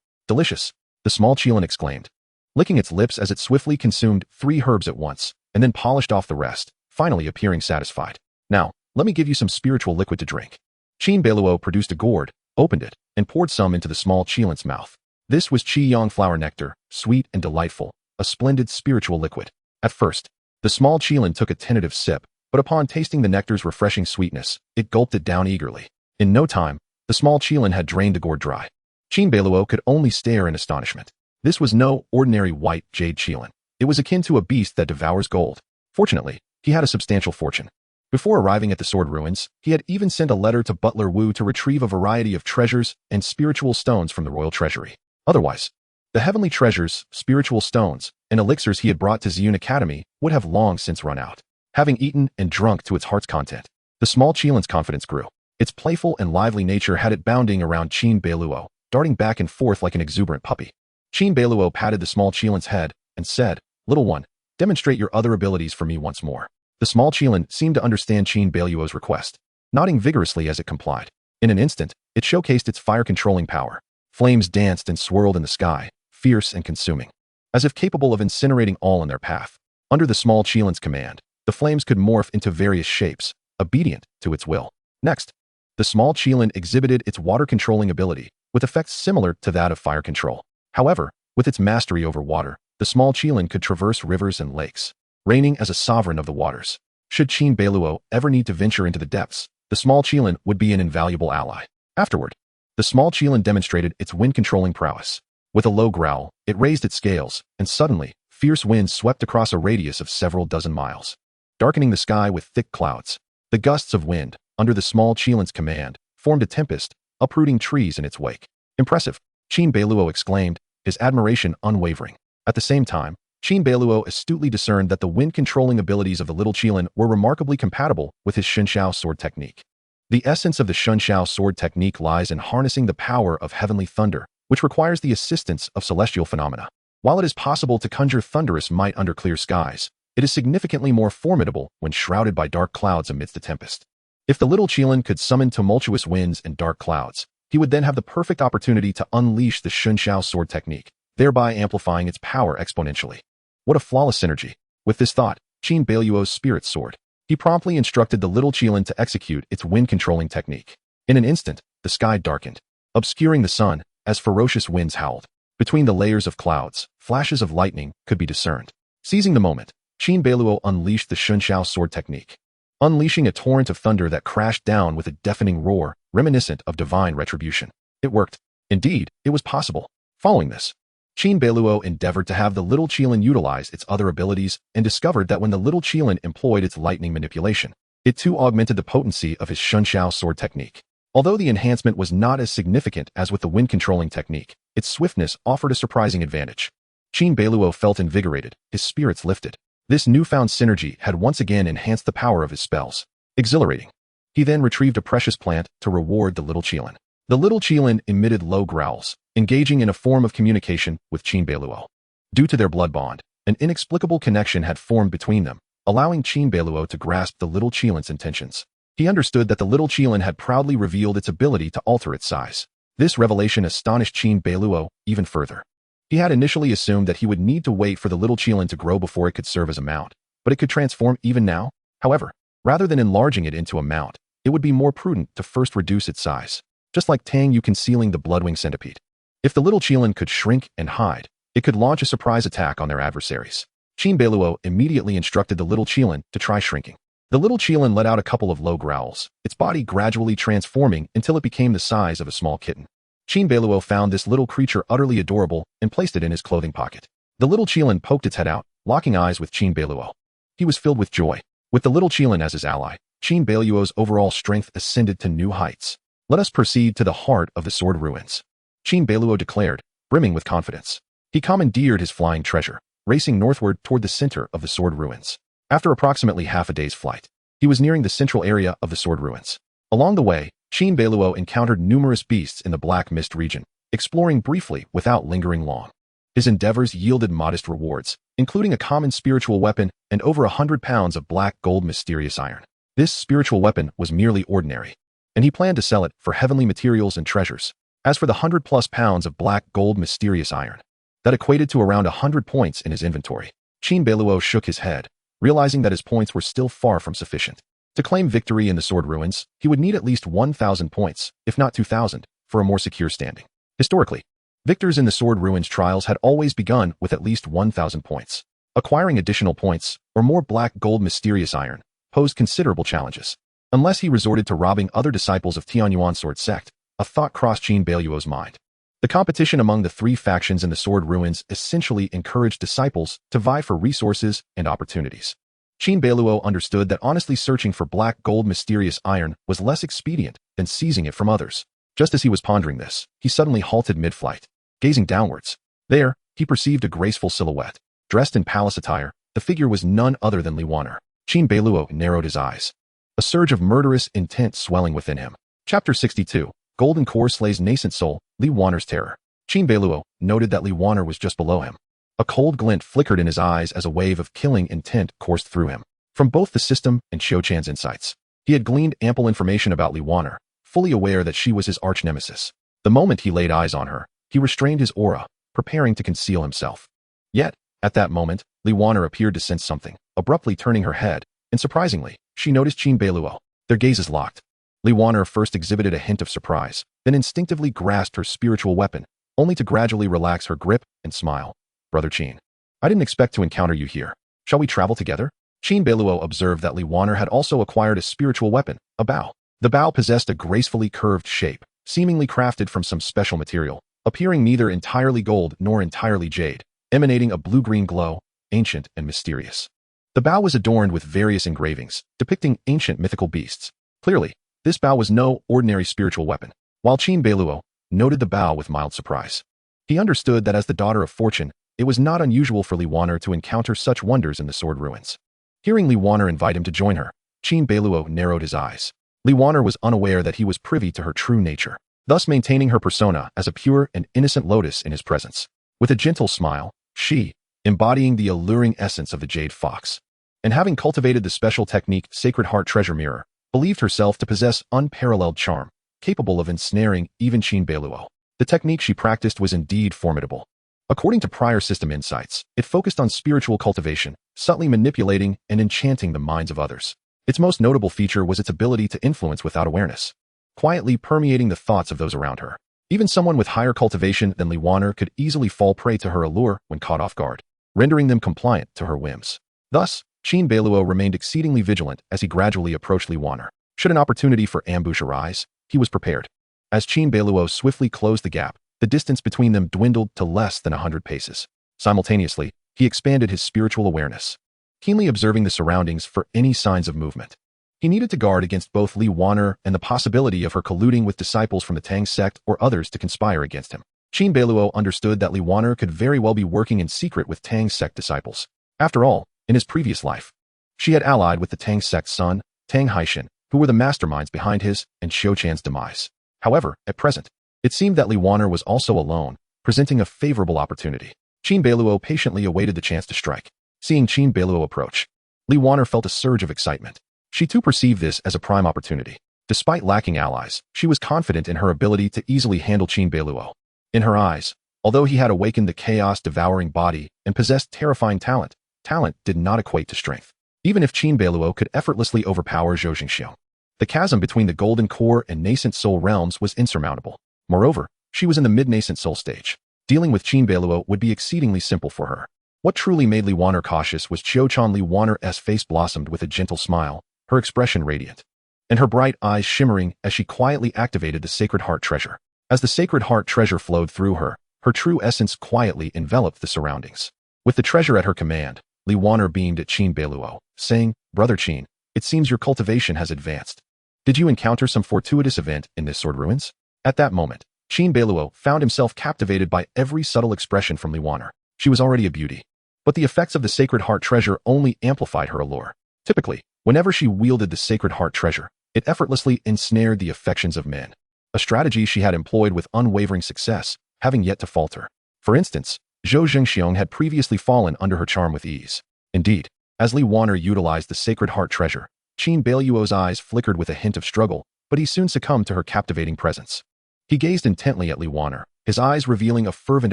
Delicious, the small Qilin exclaimed, licking its lips as it swiftly consumed 3 herbs at once, and then polished off the rest, finally appearing satisfied. Now, let me give you some spiritual liquid to drink. Qin Beiluo produced a gourd, opened it, and poured some into the small Qilin's mouth. This was Qi Yang flower nectar, sweet and delightful, a splendid spiritual liquid. At first, the small Qilin took a tentative sip, but upon tasting the nectar's refreshing sweetness, it gulped it down eagerly. In no time, the small Qilin had drained the gourd dry. Qin Beiluo could only stare in astonishment. This was no ordinary white jade Qilin. It was akin to a beast that devours gold. Fortunately, he had a substantial fortune. Before arriving at the sword ruins, he had even sent a letter to Butler Wu to retrieve a variety of treasures and spiritual stones from the royal treasury. Otherwise, the heavenly treasures, spiritual stones, and elixirs he had brought to Ziyun Academy would have long since run out. Having eaten and drunk to its heart's content, the small Qilin's confidence grew. Its playful and lively nature had it bounding around Qin Beiluo, darting back and forth like an exuberant puppy. Qin Beiluo patted the small Qilin's head and said, Little one, demonstrate your other abilities for me once more. The small Qilin seemed to understand Qin Beiluo's request, nodding vigorously as it complied. In an instant, it showcased its fire-controlling power. Flames danced and swirled in the sky, fierce and consuming, as if capable of incinerating all in their path. Under the small Qilin's command, the flames could morph into various shapes, obedient to its will. Next, the small Qilin exhibited its water-controlling ability, with effects similar to that of fire control. However, with its mastery over water, the small Qilin could traverse rivers and lakes, reigning as a sovereign of the waters. Should Qin Beiluo ever need to venture into the depths, the small Qilin would be an invaluable ally. Afterward, the small Qilin demonstrated its wind-controlling prowess. With a low growl, it raised its scales, and suddenly, fierce winds swept across a radius of several dozen miles, darkening the sky with thick clouds. The gusts of wind, under the small Qilin's command, formed a tempest, uprooting trees in its wake. Impressive. Qin Beiluo exclaimed, his admiration unwavering. At the same time, Qin Beiluo astutely discerned that the wind-controlling abilities of the little Qilin were remarkably compatible with his Shunxiao sword technique. The essence of the Shunxiao sword technique lies in harnessing the power of heavenly thunder, which requires the assistance of celestial phenomena. While it is possible to conjure thunderous might under clear skies, it is significantly more formidable when shrouded by dark clouds amidst the tempest. If the little Qilin could summon tumultuous winds and dark clouds, he would then have the perfect opportunity to unleash the Shunxiao sword technique, thereby amplifying its power exponentially. What a flawless synergy! With this thought, Qin Beiluo's spirit soared. He promptly instructed the little Qilin to execute its wind-controlling technique. In an instant, the sky darkened, obscuring the sun, as ferocious winds howled. Between the layers of clouds, flashes of lightning could be discerned. Seizing the moment, Qin Beiluo unleashed the Shunxiao sword technique, unleashing a torrent of thunder that crashed down with a deafening roar, reminiscent of divine retribution. It worked. Indeed, it was possible. Following this, Qin Beiluo endeavored to have the little Qilin utilize its other abilities and discovered that when the little Qilin employed its lightning manipulation, it too augmented the potency of his Shunxiao sword technique. Although the enhancement was not as significant as with the wind-controlling technique, its swiftness offered a surprising advantage. Qin Beiluo felt invigorated, his spirits lifted. This newfound synergy had once again enhanced the power of his spells. Exhilarating. He then retrieved a precious plant to reward the little Qilin. The little Qilin emitted low growls, engaging in a form of communication with Qin Beiluo. Due to their blood bond, an inexplicable connection had formed between them, allowing Qin Beiluo to grasp the little Qilin's intentions. He understood that the little Qilin had proudly revealed its ability to alter its size. This revelation astonished Qin Beiluo even further. He had initially assumed that he would need to wait for the little Qilin to grow before it could serve as a mount, but it could transform even now. However, rather than enlarging it into a mount, it would be more prudent to first reduce its size, just like Tang Yu concealing the bloodwing centipede. If the little Qilin could shrink and hide, it could launch a surprise attack on their adversaries. Qin Beiluo immediately instructed the little Qilin to try shrinking. The little Qilin let out a couple of low growls, its body gradually transforming until it became the size of a small kitten. Qin Beiluo found this little creature utterly adorable and placed it in his clothing pocket. The little Qilin poked its head out, locking eyes with Qin Beiluo. He was filled with joy. With the little Qilin as his ally, Qin Beiluo's overall strength ascended to new heights. Let us proceed to the heart of the sword ruins, Qin Beiluo declared, brimming with confidence. He commandeered his flying treasure, racing northward toward the center of the sword ruins. After approximately half a day's flight, he was nearing the central area of the sword ruins. Along the way, Qin Beiluo encountered numerous beasts in the Black Mist region, exploring briefly without lingering long. His endeavors yielded modest rewards, including a common spiritual weapon and over 100 pounds of black gold mysterious iron. This spiritual weapon was merely ordinary, and he planned to sell it for heavenly materials and treasures. As for the 100+ pounds of black gold mysterious iron, that equated to around 100 points in his inventory. Qin Beiluo shook his head, realizing that his points were still far from sufficient. To claim victory in the sword ruins, he would need at least 1,000 points, if not 2,000, for a more secure standing. Historically, victors in the sword ruins trials had always begun with at least 1,000 points. Acquiring additional points, or more black gold mysterious iron, posed considerable challenges. Unless he resorted to robbing other disciples of Tianyuan sword sect, a thought crossed Qin Beiluo's mind. The competition among the three factions in the sword ruins essentially encouraged disciples to vie for resources and opportunities. Qin Beiluo understood that honestly searching for black gold mysterious iron was less expedient than seizing it from others. Just as he was pondering this, he suddenly halted mid-flight. Gazing downwards, there, he perceived a graceful silhouette. Dressed in palace attire, the figure was none other than Li Waner. Qin Beiluo narrowed his eyes, a surge of murderous intent swelling within him. Chapter 62. Golden Core slays nascent soul, Li Waner's terror. Qin Beiluo noted that Li Waner was just below him. A cold glint flickered in his eyes as a wave of killing intent coursed through him. From both the system and Xiu Chan's insights, he had gleaned ample information about Li Waner, fully aware that she was his arch-nemesis. The moment he laid eyes on her, he restrained his aura, preparing to conceal himself. Yet, at that moment, Li Waner appeared to sense something, abruptly turning her head, and surprisingly, she noticed Qin Beiluo. Their gazes locked. Li Waner first exhibited a hint of surprise, then instinctively grasped her spiritual weapon, only to gradually relax her grip and smile. Brother Qin, I didn't expect to encounter you here. Shall we travel together? Qin Beiluo observed that Li Waner had also acquired a spiritual weapon, a bow. The bow possessed a gracefully curved shape, seemingly crafted from some special material, appearing neither entirely gold nor entirely jade, emanating a blue-green glow, ancient and mysterious. The bow was adorned with various engravings, depicting ancient mythical beasts. Clearly, this bow was no ordinary spiritual weapon. While Qin Beiluo, noted the bow with mild surprise. He understood that as the daughter of fortune, it was not unusual for Li Waner to encounter such wonders in the sword ruins. Hearing Li Waner invite him to join her, Qin Beiluo narrowed his eyes. Li Waner was unaware that he was privy to her true nature, thus maintaining her persona as a pure and innocent lotus in his presence. With a gentle smile, she, embodying the alluring essence of the jade fox, and having cultivated the special technique Sacred Heart Treasure Mirror, believed herself to possess unparalleled charm, capable of ensnaring even Qin Beiluo. The technique she practiced was indeed formidable. According to prior system insights, it focused on spiritual cultivation, subtly manipulating and enchanting the minds of others. Its most notable feature was its ability to influence without awareness, quietly permeating the thoughts of those around her. Even someone with higher cultivation than Li Waner could easily fall prey to her allure when caught off guard, rendering them compliant to her whims. Thus, Qin Beiluo remained exceedingly vigilant as he gradually approached Li Waner. Should an opportunity for ambush arise, he was prepared. As Qin Beiluo swiftly closed the gap, the distance between them dwindled to less than 100 paces. Simultaneously, he expanded his spiritual awareness, keenly observing the surroundings for any signs of movement. He needed to guard against both Li Waner and the possibility of her colluding with disciples from the Tang sect or others to conspire against him. Qin Beiluo understood that Li Waner could very well be working in secret with Tang sect disciples. After all, in his previous life, she had allied with the Tang sect's son, Tang Haishan, who were the masterminds behind his and Xiu Chan's demise. However, at present, it seemed that Li Waner was also alone, presenting a favorable opportunity. Qin Beiluo patiently awaited the chance to strike. Seeing Qin Beiluo approach, Li Waner felt a surge of excitement. She too perceived this as a prime opportunity. Despite lacking allies, she was confident in her ability to easily handle Qin Beiluo. In her eyes, although he had awakened the Chaos Devouring Body and possessed terrifying talent, talent did not equate to strength. Even if Qin Beiluo could effortlessly overpower Zhou Jingxiu, the chasm between the golden core and nascent soul realms was insurmountable. Moreover, she was in the mid-nascent soul stage. Dealing with Qin Beiluo would be exceedingly simple for her. What truly made Li Waner cautious was Qiu-chan. Li Waner's face blossomed with a gentle smile, her expression radiant, and her bright eyes shimmering as she quietly activated the Sacred Heart Treasure. As the Sacred Heart Treasure flowed through her, her true essence quietly enveloped the surroundings. With the treasure at her command, Li Waner beamed at Qin Beiluo, saying, "Brother Qin, it seems your cultivation has advanced. Did you encounter some fortuitous event in this sword ruins?" At that moment, Qin Beiluo found himself captivated by every subtle expression from Li Waner. She was already a beauty, but the effects of the Sacred Heart Treasure only amplified her allure. Typically, whenever she wielded the Sacred Heart Treasure, it effortlessly ensnared the affections of men, a strategy she had employed with unwavering success, having yet to falter. For instance, Zhou Jingxiu had previously fallen under her charm with ease. Indeed, as Li Waner utilized the Sacred Heart Treasure, Qin Beiluo's eyes flickered with a hint of struggle, but he soon succumbed to her captivating presence. He gazed intently at Li Waner, his eyes revealing a fervent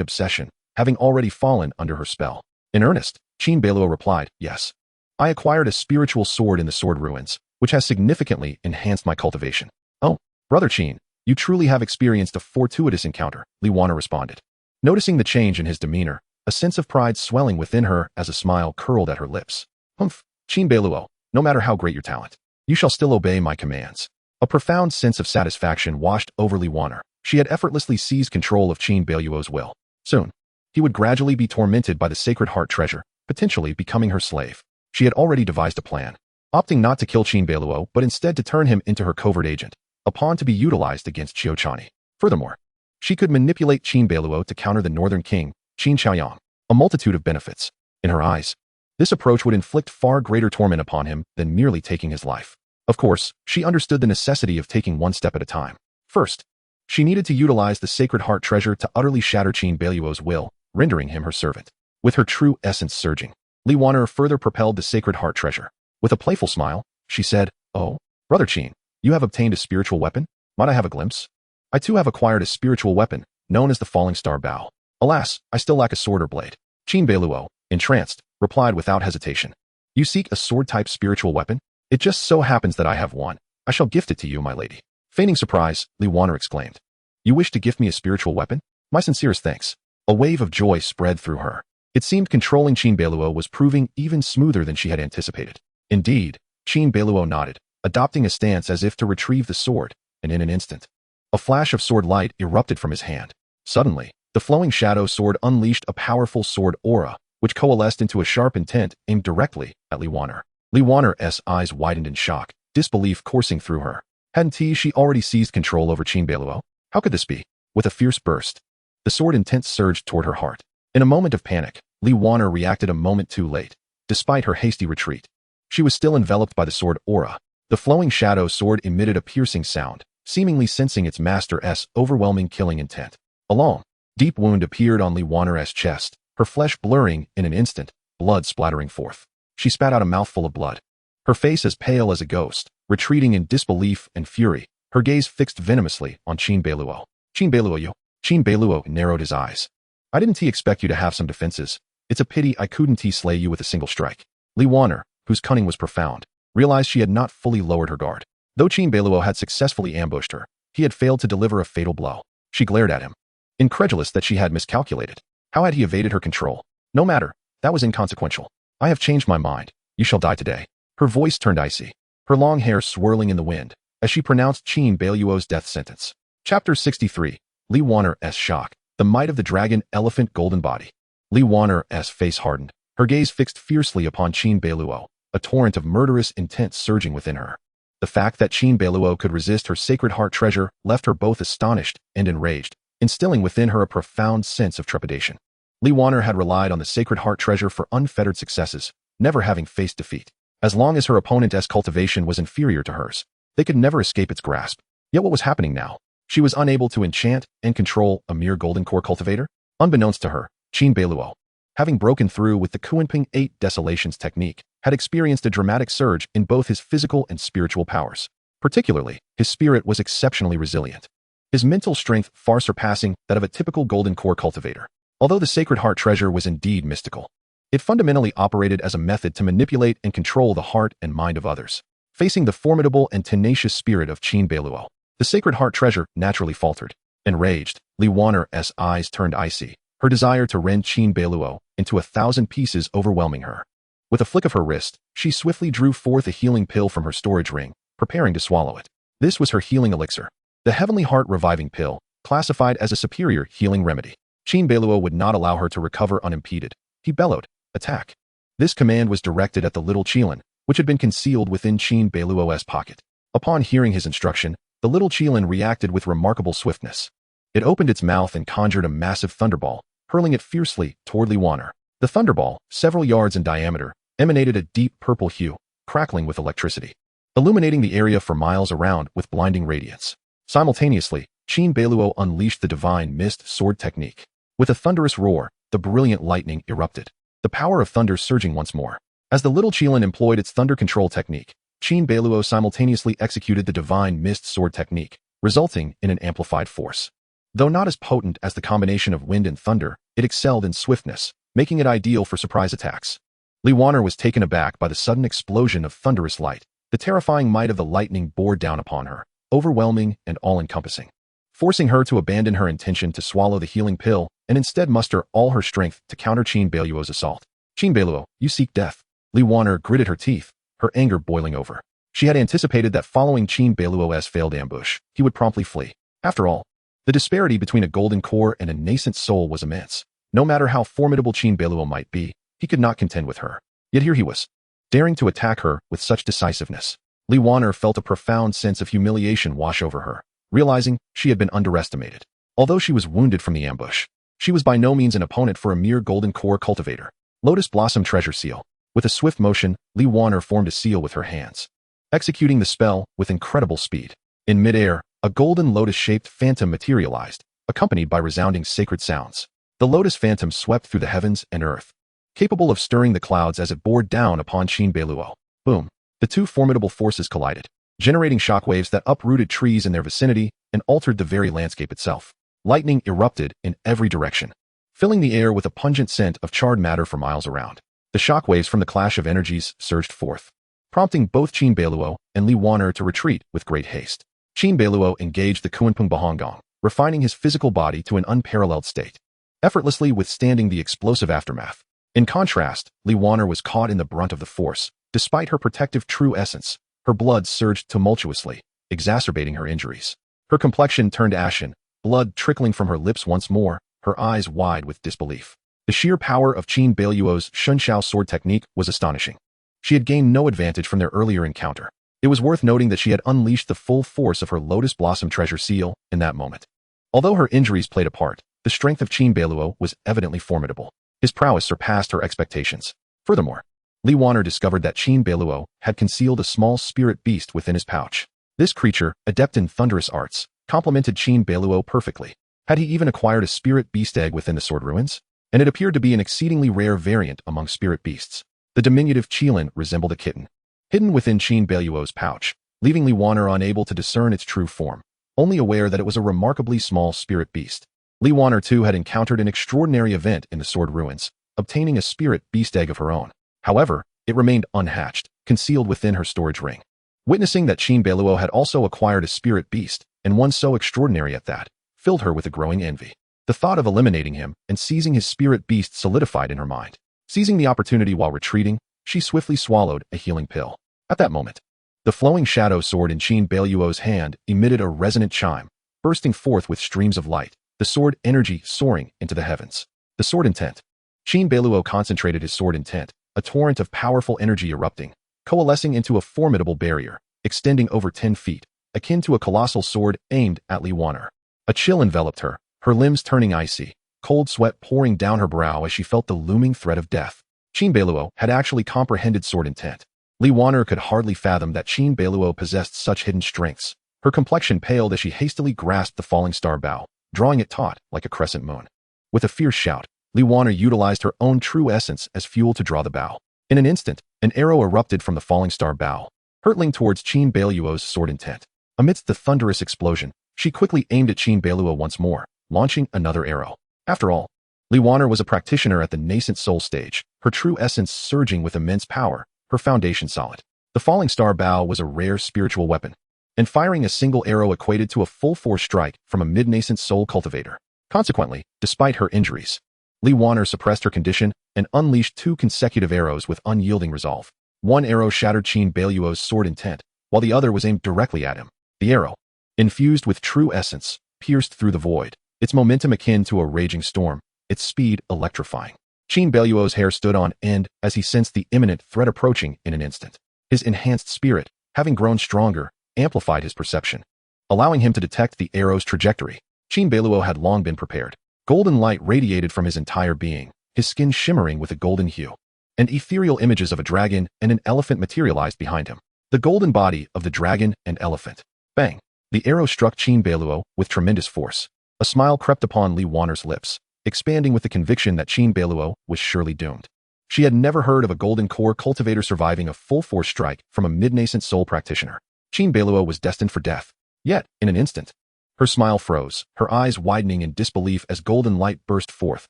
obsession, having already fallen under her spell. In earnest, Qin Beiluo replied, "Yes. I acquired a spiritual sword in the sword ruins, which has significantly enhanced my cultivation." "Oh, Brother Qin, you truly have experienced a fortuitous encounter," Li Waner responded. Noticing the change in his demeanor, a sense of pride swelling within her as a smile curled at her lips. "Humph, Qin Beiluo, no matter how great your talent, you shall still obey my commands." A profound sense of satisfaction washed over Li Waner. She had effortlessly seized control of Qin Beiluo's will. Soon, he would gradually be tormented by the Sacred Heart Treasure, potentially becoming her slave. She had already devised a plan, opting not to kill Qin Beiluo but instead to turn him into her covert agent, a pawn to be utilized against Qiu-chani. Furthermore, she could manipulate Qin Beiluo to counter the Northern King, Qin Chaoyang, a multitude of benefits. In her eyes, this approach would inflict far greater torment upon him than merely taking his life. Of course, she understood the necessity of taking one step at a time. First, she needed to utilize the Sacred Heart Treasure to utterly shatter Qin Beiluo's will, rendering him her servant. With her true essence surging, Li Waner further propelled the Sacred Heart Treasure. With a playful smile, she said, "Oh, Brother Qin, you have obtained a spiritual weapon? Might I have a glimpse? I too have acquired a spiritual weapon, known as the Falling Star Bow. Alas, I still lack a sword or blade." Qin Beiluo, entranced, replied without hesitation, "You seek a sword-type spiritual weapon? It just so happens that I have one. I shall gift it to you, my lady." Feigning surprise, Li Waner exclaimed, "You wish to gift me a spiritual weapon? My sincerest thanks." A wave of joy spread through her. It seemed controlling Qin Beiluo was proving even smoother than she had anticipated. Indeed, Qin Beiluo nodded, adopting a stance as if to retrieve the sword, and in an instant, a flash of sword light erupted from his hand. Suddenly, the flowing shadow sword unleashed a powerful sword aura, which coalesced into a sharp intent aimed directly at Li Waner. Li Waner's eyes widened in shock, disbelief coursing through her. Hadn't she already seized control over Qin Beiluo? How could this be? With a fierce burst, the sword intent surged toward her heart. In a moment of panic, Li Wan'er reacted a moment too late. Despite her hasty retreat, she was still enveloped by the sword aura. The flowing shadow sword emitted a piercing sound, seemingly sensing its master's overwhelming killing intent. A long, deep wound appeared on Li Wan'er's chest, her flesh blurring in an instant, blood splattering forth. She spat out a mouthful of blood. Her face as pale as a ghost, retreating in disbelief and fury, her gaze fixed venomously on Qin Beiluo. Qin Beiluo, you. Qin Beiluo narrowed his eyes. I didn't expect you to have some defenses. It's a pity I couldn't slay you with a single strike. Li Wan'er, whose cunning was profound, realized she had not fully lowered her guard. Though Qin Beiluo had successfully ambushed her, he had failed to deliver a fatal blow. She glared at him, incredulous that she had miscalculated. How had he evaded her control? No matter, that was inconsequential. I have changed my mind. You shall die today. Her voice turned icy, her long hair swirling in the wind, as she pronounced Qin Beiluo's death sentence. Chapter 63. Li Wan'er's shock. The might of the dragon elephant golden body. Li Wan'er's face hardened, her gaze fixed fiercely upon Qin Beiluo, a torrent of murderous intent surging within her. The fact that Qin Beiluo could resist her sacred heart treasure left her both astonished and enraged, instilling within her a profound sense of trepidation. Li Wan'er had relied on the sacred heart treasure for unfettered successes, never having faced defeat. As long as her opponent's cultivation was inferior to hers, they could never escape its grasp. Yet what was happening now? She was unable to enchant and control a mere golden core cultivator? Unbeknownst to her, Qin Beiluo, having broken through with the Kunping 8 Desolations technique, had experienced a dramatic surge in both his physical and spiritual powers. Particularly, his spirit was exceptionally resilient, his mental strength far surpassing that of a typical golden core cultivator. Although the sacred heart treasure was indeed mystical, it fundamentally operated as a method to manipulate and control the heart and mind of others. Facing the formidable and tenacious spirit of Qin Beiluo, the sacred heart treasure naturally faltered. Enraged, Li Wan'er's eyes turned icy, her desire to rend Qin Beiluo into 1,000 pieces overwhelming her. With a flick of her wrist, she swiftly drew forth a healing pill from her storage ring, preparing to swallow it. This was her healing elixir, the Heavenly Heart Reviving Pill, classified as a superior healing remedy. Qin Beiluo would not allow her to recover unimpeded. He bellowed, "Attack!" This command was directed at the little Qilin, which had been concealed within Qin Beiluo's pocket. Upon hearing his instruction, the little Qilin reacted with remarkable swiftness. It opened its mouth and conjured a massive thunderball, hurling it fiercely toward Li Wan'er. The thunderball, several yards in diameter, emanated a deep purple hue, crackling with electricity, illuminating the area for miles around with blinding radiance. Simultaneously, Qin Beiluo unleashed the divine mist sword technique. With a thunderous roar, the brilliant lightning erupted, the power of thunder surging once more. As the little Qilin employed its thunder control technique, Qin Beiluo simultaneously executed the divine mist sword technique, resulting in an amplified force. Though not as potent as the combination of wind and thunder, it excelled in swiftness, making it ideal for surprise attacks. Li Wan'er was taken aback by the sudden explosion of thunderous light. The terrifying might of the lightning bore down upon her, overwhelming and all-encompassing, forcing her to abandon her intention to swallow the healing pill and instead muster all her strength to counter Qin Beiluo's assault. "Qin Beiluo, you seek death." Li Wan'er gritted her teeth, her anger boiling over. She had anticipated that following Qin Beiluo's failed ambush, he would promptly flee. After all, the disparity between a golden core and a nascent soul was immense. No matter how formidable Qin Beiluo might be, he could not contend with her. Yet here he was, daring to attack her with such decisiveness. Li Wan'er felt a profound sense of humiliation wash over her, realizing she had been underestimated. Although she was wounded from the ambush, she was by no means an opponent for a mere golden core cultivator. Lotus Blossom Treasure Seal. With a swift motion, Li Wan'er formed a seal with her hands, executing the spell with incredible speed. In midair, a golden lotus-shaped phantom materialized, accompanied by resounding sacred sounds. The lotus phantom swept through the heavens and earth, capable of stirring the clouds as it bore down upon Qin Beiluo. Boom! The two formidable forces collided, generating shockwaves that uprooted trees in their vicinity and altered the very landscape itself. Lightning erupted in every direction, filling the air with a pungent scent of charred matter for miles around. The shockwaves from the clash of energies surged forth, prompting both Qin Beiluo and Li Wan'er to retreat with great haste. Qin Beiluo engaged the Kunpeng Bahonggong, refining his physical body to an unparalleled state, effortlessly withstanding the explosive aftermath. In contrast, Li Wan'er was caught in the brunt of the force. Despite her protective true essence, her blood surged tumultuously, exacerbating her injuries. Her complexion turned ashen, blood trickling from her lips once more, her eyes wide with disbelief. The sheer power of Qin Beiluo's Shunshao sword technique was astonishing. She had gained no advantage from their earlier encounter. It was worth noting that she had unleashed the full force of her Lotus Blossom Treasure Seal in that moment. Although her injuries played a part, the strength of Qin Beiluo was evidently formidable. His prowess surpassed her expectations. Furthermore, Li Wan'er discovered that Qin Beiluo had concealed a small spirit beast within his pouch. This creature, adept in thunderous arts, complemented Qin Beiluo perfectly. Had he even acquired a spirit beast egg within the sword ruins? And it appeared to be an exceedingly rare variant among spirit beasts. The diminutive Qilin resembled a kitten, hidden within Qin Beiluo's pouch, leaving Li Wan'er unable to discern its true form, only aware that it was a remarkably small spirit beast. Li Wan'er too had encountered an extraordinary event in the sword ruins, obtaining a spirit beast egg of her own. However, it remained unhatched, concealed within her storage ring. Witnessing that Qin Beiluo had also acquired a spirit beast, and one so extraordinary at that, filled her with a growing envy. The thought of eliminating him and seizing his spirit beast solidified in her mind. Seizing the opportunity while retreating, she swiftly swallowed a healing pill. At that moment, the flowing shadow sword in Qin Beiluo's hand emitted a resonant chime, bursting forth with streams of light, the sword energy soaring into the heavens. The sword intent. Qin Beiluo concentrated his sword intent, a torrent of powerful energy erupting, coalescing into a formidable barrier, extending over 10 feet, akin to a colossal sword aimed at Li Wan'er. A chill enveloped her, her limbs turning icy, cold sweat pouring down her brow as she felt the looming threat of death. Qin Beiluo had actually comprehended sword intent. Li Wan'er could hardly fathom that Qin Beiluo possessed such hidden strengths. Her complexion paled as she hastily grasped the falling star bow, drawing it taut like a crescent moon. With a fierce shout, Li Wan'er utilized her own true essence as fuel to draw the bow. In an instant, an arrow erupted from the falling star bow, hurtling towards Qin Beiluo's sword intent. Amidst the thunderous explosion, she quickly aimed at Qin Beiluo once more, launching another arrow. After all, Li Wan'er was a practitioner at the nascent soul stage, her true essence surging with immense power, her foundation solid. The falling star bow was a rare spiritual weapon, and firing a single arrow equated to a full-force strike from a mid-nascent soul cultivator. Consequently, despite her injuries, Li Wan'er suppressed her condition and unleashed 2 consecutive arrows with unyielding resolve. One arrow shattered Qin Beiluo's sword intent, while the other was aimed directly at him. The arrow, infused with true essence, pierced through the void, its momentum akin to a raging storm, its speed electrifying. Qin Beiluo's hair stood on end as he sensed the imminent threat approaching in an instant. His enhanced spirit, having grown stronger, amplified his perception, allowing him to detect the arrow's trajectory. Qin Beiluo had long been prepared. Golden light radiated from his entire being, his skin shimmering with a golden hue, and ethereal images of a dragon and an elephant materialized behind him. The golden body of the dragon and elephant. Bang! The arrow struck Qin Beiluo with tremendous force. A smile crept upon Li Wan'er's lips, expanding with the conviction that Qin Beiluo was surely doomed. She had never heard of a golden core cultivator surviving a full-force strike from a mid-nascent soul practitioner. Qin Beiluo was destined for death. Yet, in an instant, her smile froze, her eyes widening in disbelief as golden light burst forth,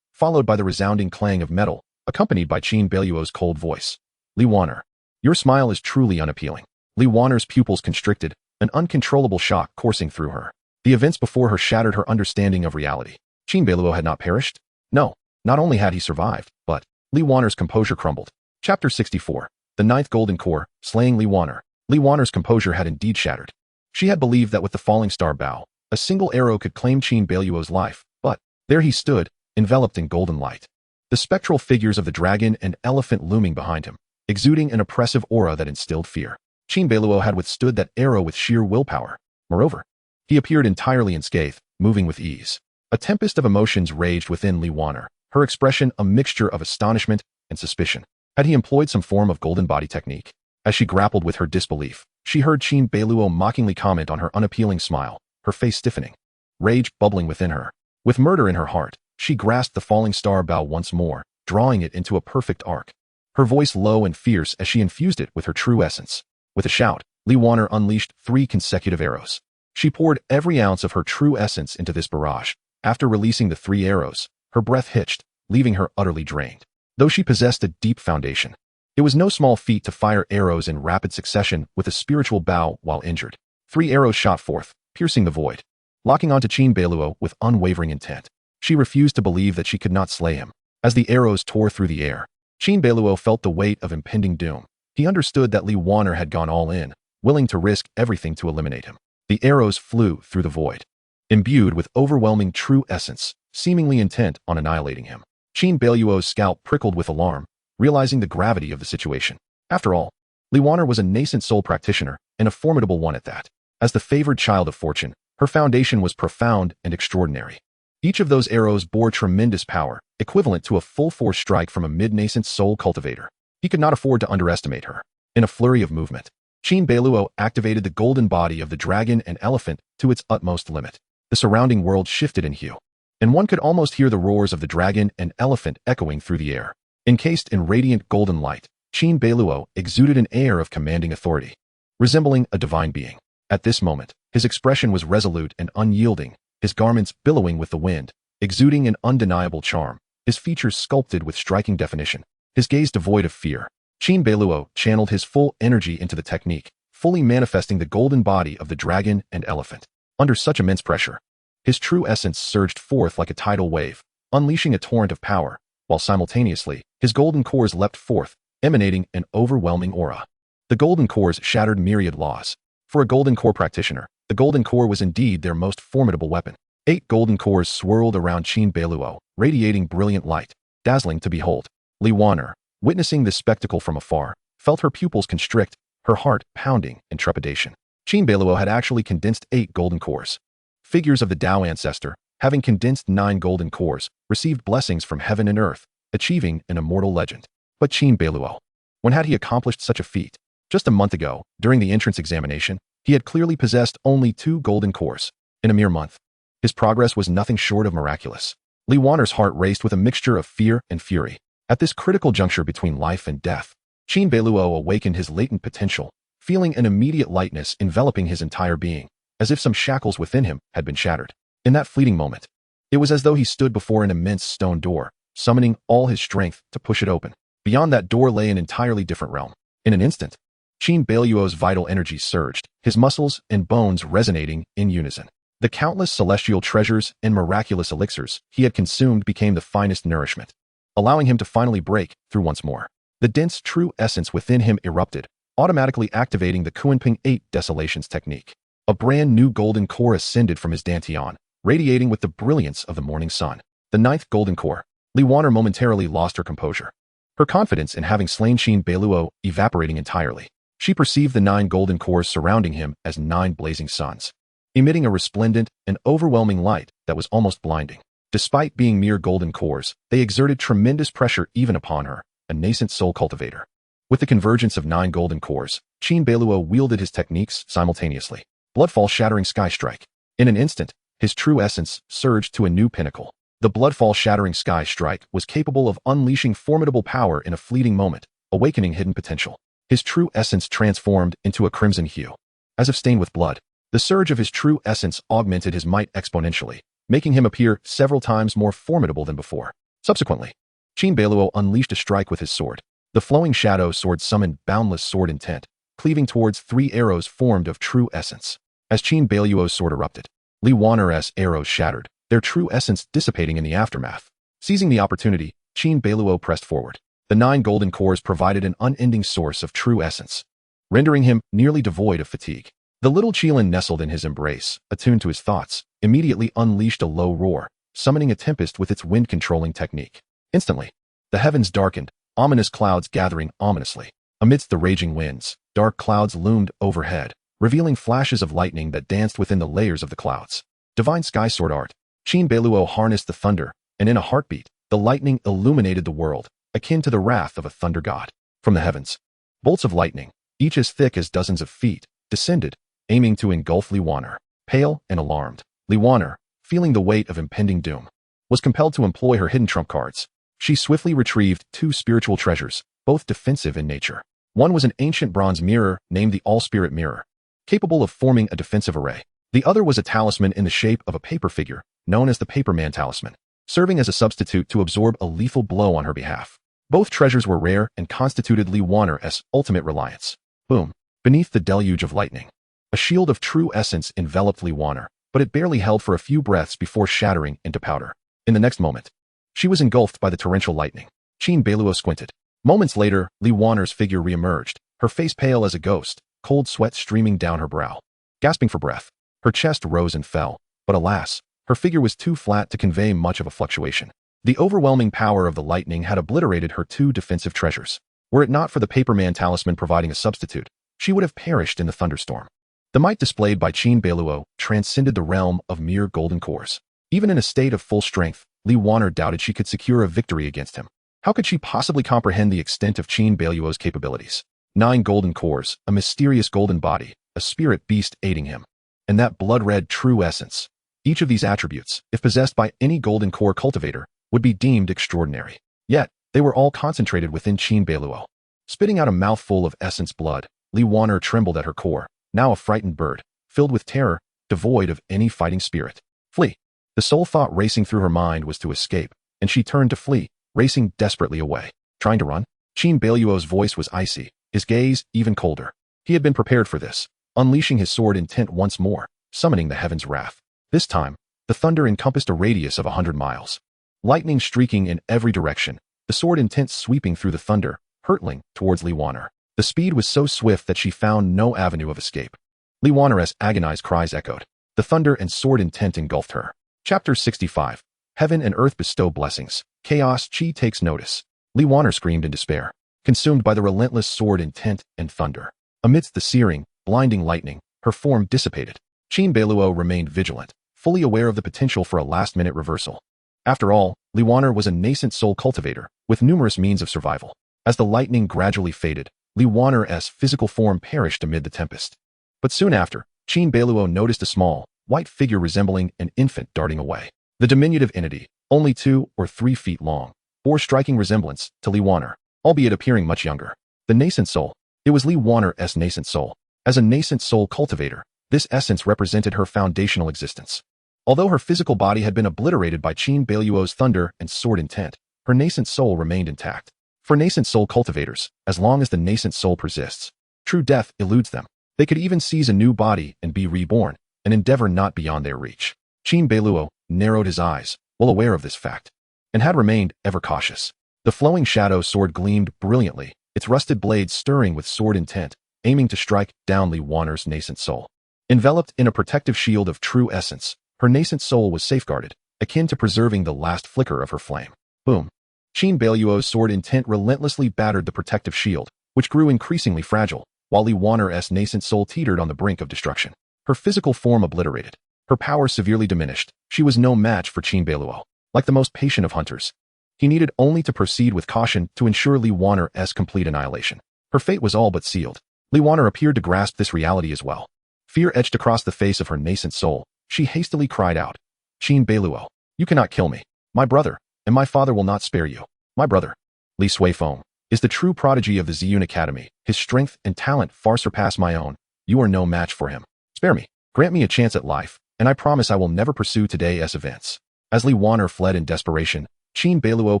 followed by the resounding clang of metal, accompanied by Qin Beiluo's cold voice. Li Wan'er, your smile is truly unappealing. Li Wan'er's pupils constricted, an uncontrollable shock coursing through her. The events before her shattered her understanding of reality. Qin Beiluo had not perished? No, not only had he survived, but Li Wan'er's composure crumbled. Chapter 64. The Ninth Golden Core, Slaying Li Wan'er. Li Wan'er's composure had indeed shattered. She had believed that with the falling star bow, a single arrow could claim Qin Beiluo's life, but there he stood, enveloped in golden light. The spectral figures of the dragon and elephant looming behind him, exuding an oppressive aura that instilled fear. Qin Beiluo had withstood that arrow with sheer willpower. Moreover, he appeared entirely unscathed, moving with ease. A tempest of emotions raged within Li Wan'er, her expression a mixture of astonishment and suspicion. Had he employed some form of golden body technique? As she grappled with her disbelief, she heard Qin Beiluo mockingly comment on her unappealing smile, her face stiffening, rage bubbling within her. With murder in her heart, she grasped the falling star bow once more, drawing it into a perfect arc. Her voice low and fierce as she infused it with her true essence. With a shout, Li Wan'er unleashed 3 consecutive arrows. She poured every ounce of her true essence into this barrage. After releasing the 3 arrows, her breath hitched, leaving her utterly drained. Though she possessed a deep foundation, it was no small feat to fire arrows in rapid succession with a spiritual bow while injured. 3 arrows shot forth, piercing the void, locking onto Qin Beiluo with unwavering intent. She refused to believe that she could not slay him. As the arrows tore through the air, Qin Beiluo felt the weight of impending doom. He understood that Li Wan'er had gone all in, willing to risk everything to eliminate him. The arrows flew through the void, imbued with overwhelming true essence, seemingly intent on annihilating him. Qin Beiluo's scalp prickled with alarm, realizing the gravity of the situation. After all, Li Wan'er was a nascent soul practitioner, and a formidable one at that. As the favored child of fortune, Her foundation was profound and extraordinary. Each of those arrows bore tremendous power, equivalent to a full-force strike from a mid-nascent soul cultivator. He could not afford to underestimate her. In a flurry of movement, Qin Beiluo activated the golden body of the dragon and elephant to its utmost limit. The surrounding world shifted in hue, and one could almost hear the roars of the dragon and elephant echoing through the air. Encased in radiant golden light, Qin Beiluo exuded an air of commanding authority, resembling a divine being. At this moment, his expression was resolute and unyielding, his garments billowing with the wind, exuding an undeniable charm, his features sculpted with striking definition, his gaze devoid of fear. Qin Beiluo channeled his full energy into the technique, fully manifesting the golden body of the dragon and elephant. Under such immense pressure, his true essence surged forth like a tidal wave, unleashing a torrent of power, while simultaneously, his golden cores leapt forth, emanating an overwhelming aura. The golden cores shattered myriad laws. For a golden core practitioner, the golden core was indeed their most formidable weapon. 8 golden cores swirled around Qin Beiluo, radiating brilliant light, dazzling to behold. Li Wan'er, witnessing this spectacle from afar, felt her pupils constrict, her heart pounding in trepidation. Qin Beiluo had actually condensed 8 golden cores. Figures of the Tao ancestor, having condensed 9 golden cores, received blessings from heaven and earth, achieving an immortal legend. But Qin Beiluo, when had he accomplished such a feat? Just a month ago, during the entrance examination, he had clearly possessed only 2 golden cores. In a mere month, his progress was nothing short of miraculous. Li Wan'er's heart raced with a mixture of fear and fury. At this critical juncture between life and death, Qin Beiluo awakened his latent potential, feeling an immediate lightness enveloping his entire being, as if some shackles within him had been shattered. In that fleeting moment, it was as though he stood before an immense stone door, summoning all his strength to push it open. Beyond that door lay an entirely different realm. In an instant, Qin Beiluo's vital energy surged, his muscles and bones resonating in unison. The countless celestial treasures and miraculous elixirs he had consumed became the finest nourishment, allowing him to finally break through once more. The dense true essence within him erupted, automatically activating the Kunping 8 Desolations technique. A brand new golden core ascended from his dantian, radiating with the brilliance of the morning sun. The 9th golden core. Li Wan'er momentarily lost her composure, her confidence in having slain Qin Beiluo evaporating entirely. She perceived the 9 golden cores surrounding him as 9 blazing suns, emitting a resplendent and overwhelming light that was almost blinding. Despite being mere golden cores, they exerted tremendous pressure even upon her, a nascent soul cultivator. With the convergence of 9 golden cores, Qin Beiluo wielded his techniques simultaneously. Bloodfall shattering sky strike. In an instant, his true essence surged to a new pinnacle. The bloodfall shattering sky strike was capable of unleashing formidable power in a fleeting moment, awakening hidden potential. His true essence transformed into a crimson hue, as if stained with blood. The surge of his true essence augmented his might exponentially, making him appear several times more formidable than before. Subsequently, Qin Beiluo unleashed a strike with his sword. The flowing shadow sword summoned boundless sword intent, cleaving towards 3 arrows formed of true essence. As Qin Beiluo's sword erupted, Li Wan'er's arrows shattered, their true essence dissipating in the aftermath. Seizing the opportunity, Qin Beiluo pressed forward. The 9 golden cores provided an unending source of true essence, rendering him nearly devoid of fatigue. The little Qilin nestled in his embrace, attuned to his thoughts, immediately unleashed a low roar, summoning a tempest with its wind-controlling technique. Instantly, the heavens darkened, ominous clouds gathering ominously. Amidst the raging winds, dark clouds loomed overhead, revealing flashes of lightning that danced within the layers of the clouds. Divine sky sword art. Qin Beiluo harnessed the thunder, and in a heartbeat, the lightning illuminated the world, akin to the wrath of a thunder god. From the heavens, bolts of lightning, each as thick as dozens of feet, descended, aiming to engulf Li Wan'er. Pale and alarmed, Li Wan'er, feeling the weight of impending doom, was compelled to employ her hidden trump cards. She swiftly retrieved 2 spiritual treasures, both defensive in nature. One was an ancient bronze mirror named the All-Spirit Mirror, capable of forming a defensive array. The other was a talisman in the shape of a paper figure, known as the Paperman Talisman, serving as a substitute to absorb a lethal blow on her behalf. Both treasures were rare and constituted Li Wan'er's ultimate reliance. Boom! Beneath the deluge of lightning, a shield of true essence enveloped Li Wan'er, but it barely held for a few breaths before shattering into powder. In the next moment, she was engulfed by the torrential lightning. Qin Beiluo squinted. Moments later, Li Wan'er's figure reemerged, her face pale as a ghost, cold sweat streaming down her brow. Gasping for breath, her chest rose and fell, but alas, her figure was too flat to convey much of a fluctuation. The overwhelming power of the lightning had obliterated her 2 defensive treasures. Were it not for the Paperman Talisman providing a substitute, she would have perished in the thunderstorm. The might displayed by Qin Beiluo transcended the realm of mere golden cores. Even in a state of full strength, Li Wan'er doubted she could secure a victory against him. How could she possibly comprehend the extent of Qin Beiluo's capabilities? 9 golden cores, a mysterious golden body, a spirit beast aiding him, and that blood-red true essence. Each of these attributes, if possessed by any golden core cultivator, would be deemed extraordinary. Yet, they were all concentrated within Qin Beiluo. Spitting out a mouthful of essence blood, Li Wan'er trembled at her core, now a frightened bird, filled with terror, devoid of any fighting spirit. Flee. The sole thought racing through her mind was to escape, and she turned to flee, racing desperately away. Trying to run? Qin Beiluo's voice was icy, his gaze even colder. He had been prepared for this, unleashing his sword intent once more, summoning the heaven's wrath. This time, the thunder encompassed a radius of 100 miles. Lightning streaking in every direction, the sword intent sweeping through the thunder, hurtling towards Li Wan'er. The speed was so swift that she found no avenue of escape. Li Wan'er's agonized cries echoed. The thunder and sword intent engulfed her. Chapter 65. Heaven and Earth bestow blessings. Chaos Chi takes notice. Li Wan'er screamed in despair, consumed by the relentless sword intent and thunder. Amidst the searing, blinding lightning, her form dissipated. Qin Beiluo remained vigilant, fully aware of the potential for a last-minute reversal. After all, Li Wan'er was a nascent soul cultivator, with numerous means of survival. As the lightning gradually faded, Li Wan'er's physical form perished amid the tempest. But soon after, Qin Beiluo noticed a small, white figure resembling an infant darting away. The diminutive entity, only 2 or 3 feet long, bore striking resemblance to Li Wan'er, albeit appearing much younger. The nascent soul. It was Li Wan'er's nascent soul. As a nascent soul cultivator, this essence represented her foundational existence. Although her physical body had been obliterated by Qin Beiluo's thunder and sword intent, her nascent soul remained intact. For nascent soul cultivators, as long as the nascent soul persists, true death eludes them. They could even seize a new body and be reborn, an endeavor not beyond their reach. Qin Beiluo narrowed his eyes, well aware of this fact, and had remained ever cautious. The flowing shadow sword gleamed brilliantly, its rusted blade stirring with sword intent, aiming to strike down Li Wan'er's nascent soul. Enveloped in a protective shield of true essence, her nascent soul was safeguarded, akin to preserving the last flicker of her flame. Boom. Qin Beiluo's sword intent relentlessly battered the protective shield, which grew increasingly fragile, while Li Wan'er's nascent soul teetered on the brink of destruction. Her physical form obliterated, her power severely diminished, she was no match for Qin Beiluo. Like the most patient of hunters, he needed only to proceed with caution to ensure Li Wan'er's complete annihilation. Her fate was all but sealed. Li Wan'er appeared to grasp this reality as well. Fear etched across the face of her nascent soul. She hastily cried out, "Qin Beiluo, you cannot kill me. My brother, and my father will not spare you. My brother, Li Suifeng, is the true prodigy of the Ziyun Academy. His strength and talent far surpass my own. You are no match for him. Spare me. Grant me a chance at life, and I promise I will never pursue today's events." As Li Wan'er fled in desperation, Qin Beiluo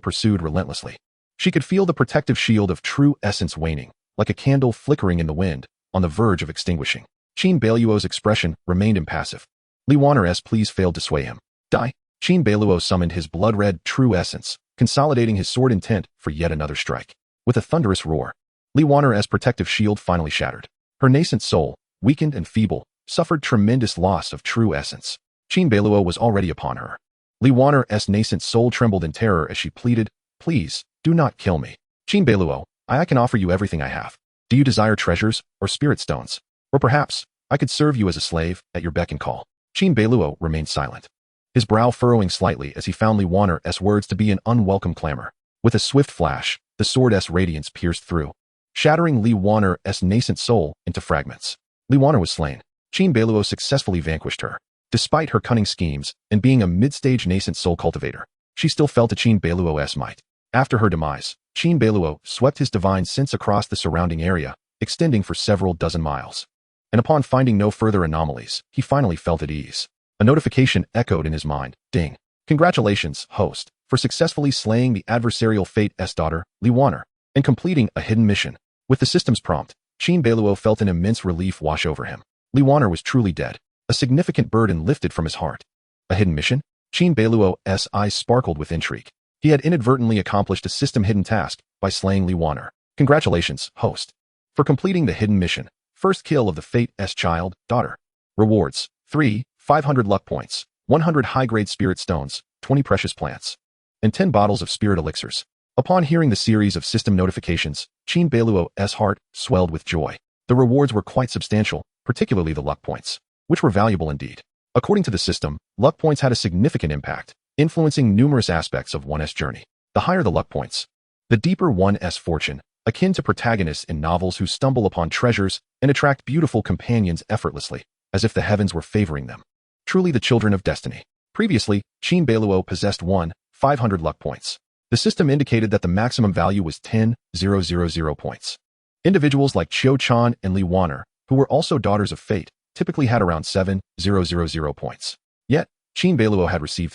pursued relentlessly. She could feel the protective shield of true essence waning, like a candle flickering in the wind, on the verge of extinguishing. Qin Beiluo's expression remained impassive. Li Wan'er's pleas failed to sway him. Die! Qin Beiluo summoned his blood-red true essence, consolidating his sword intent for yet another strike. With a thunderous roar, Li Wan'er's protective shield finally shattered. Her nascent soul, weakened and feeble, suffered tremendous loss of true essence. Qin Beiluo was already upon her. Li Wan'er's nascent soul trembled in terror as she pleaded, "Please, do not kill me. Qin Beiluo, I can offer you everything I have. Do you desire treasures or spirit stones? Or perhaps, I could serve you as a slave at your beck and call." Qin Beiluo remained silent, his brow furrowing slightly as he found Li Wan'er's words to be an unwelcome clamor. With a swift flash, the sword's radiance pierced through, shattering Li Wan'er's nascent soul into fragments. Li Wan'er was slain. Qin Beiluo successfully vanquished her. Despite her cunning schemes and being a mid-stage nascent soul cultivator, she still fell to Qin Beiluo's might. After her demise, Qin Beiluo swept his divine sense across the surrounding area, extending for several dozen miles. And upon finding no further anomalies, he finally felt at ease. A notification echoed in his mind. Ding. Congratulations, host, for successfully slaying the adversarial fate's daughter, Li Wan'er, and completing a hidden mission. With the system's prompt, Qin Beiluo felt an immense relief wash over him. Li Wan'er was truly dead. A significant burden lifted from his heart. A hidden mission? Qin Beiluo's eyes sparkled with intrigue. He had inadvertently accomplished a system-hidden task by slaying Li Wan'er. Congratulations, host, for completing the hidden mission. First kill of the fate's child, daughter. Rewards: 3, 500 luck points, 100 high-grade spirit stones, 20 precious plants, and 10 bottles of spirit elixirs. Upon hearing the series of system notifications, Qin Beiluo's heart swelled with joy. The rewards were quite substantial, particularly the luck points, which were valuable indeed. According to the system, luck points had a significant impact, influencing numerous aspects of one's journey. The higher the luck points, the deeper one's fortune, akin to protagonists in novels who stumble upon treasures and attract beautiful companions effortlessly, as if the heavens were favoring them. Truly the children of destiny. Previously, Qin Beiluo possessed 500 luck points. The system indicated that the maximum value was 10,000 points. Individuals like Qiu Chan and Li Wan'er, who were also daughters of fate, typically had around 7,000 points. Yet, Qin Beiluo had received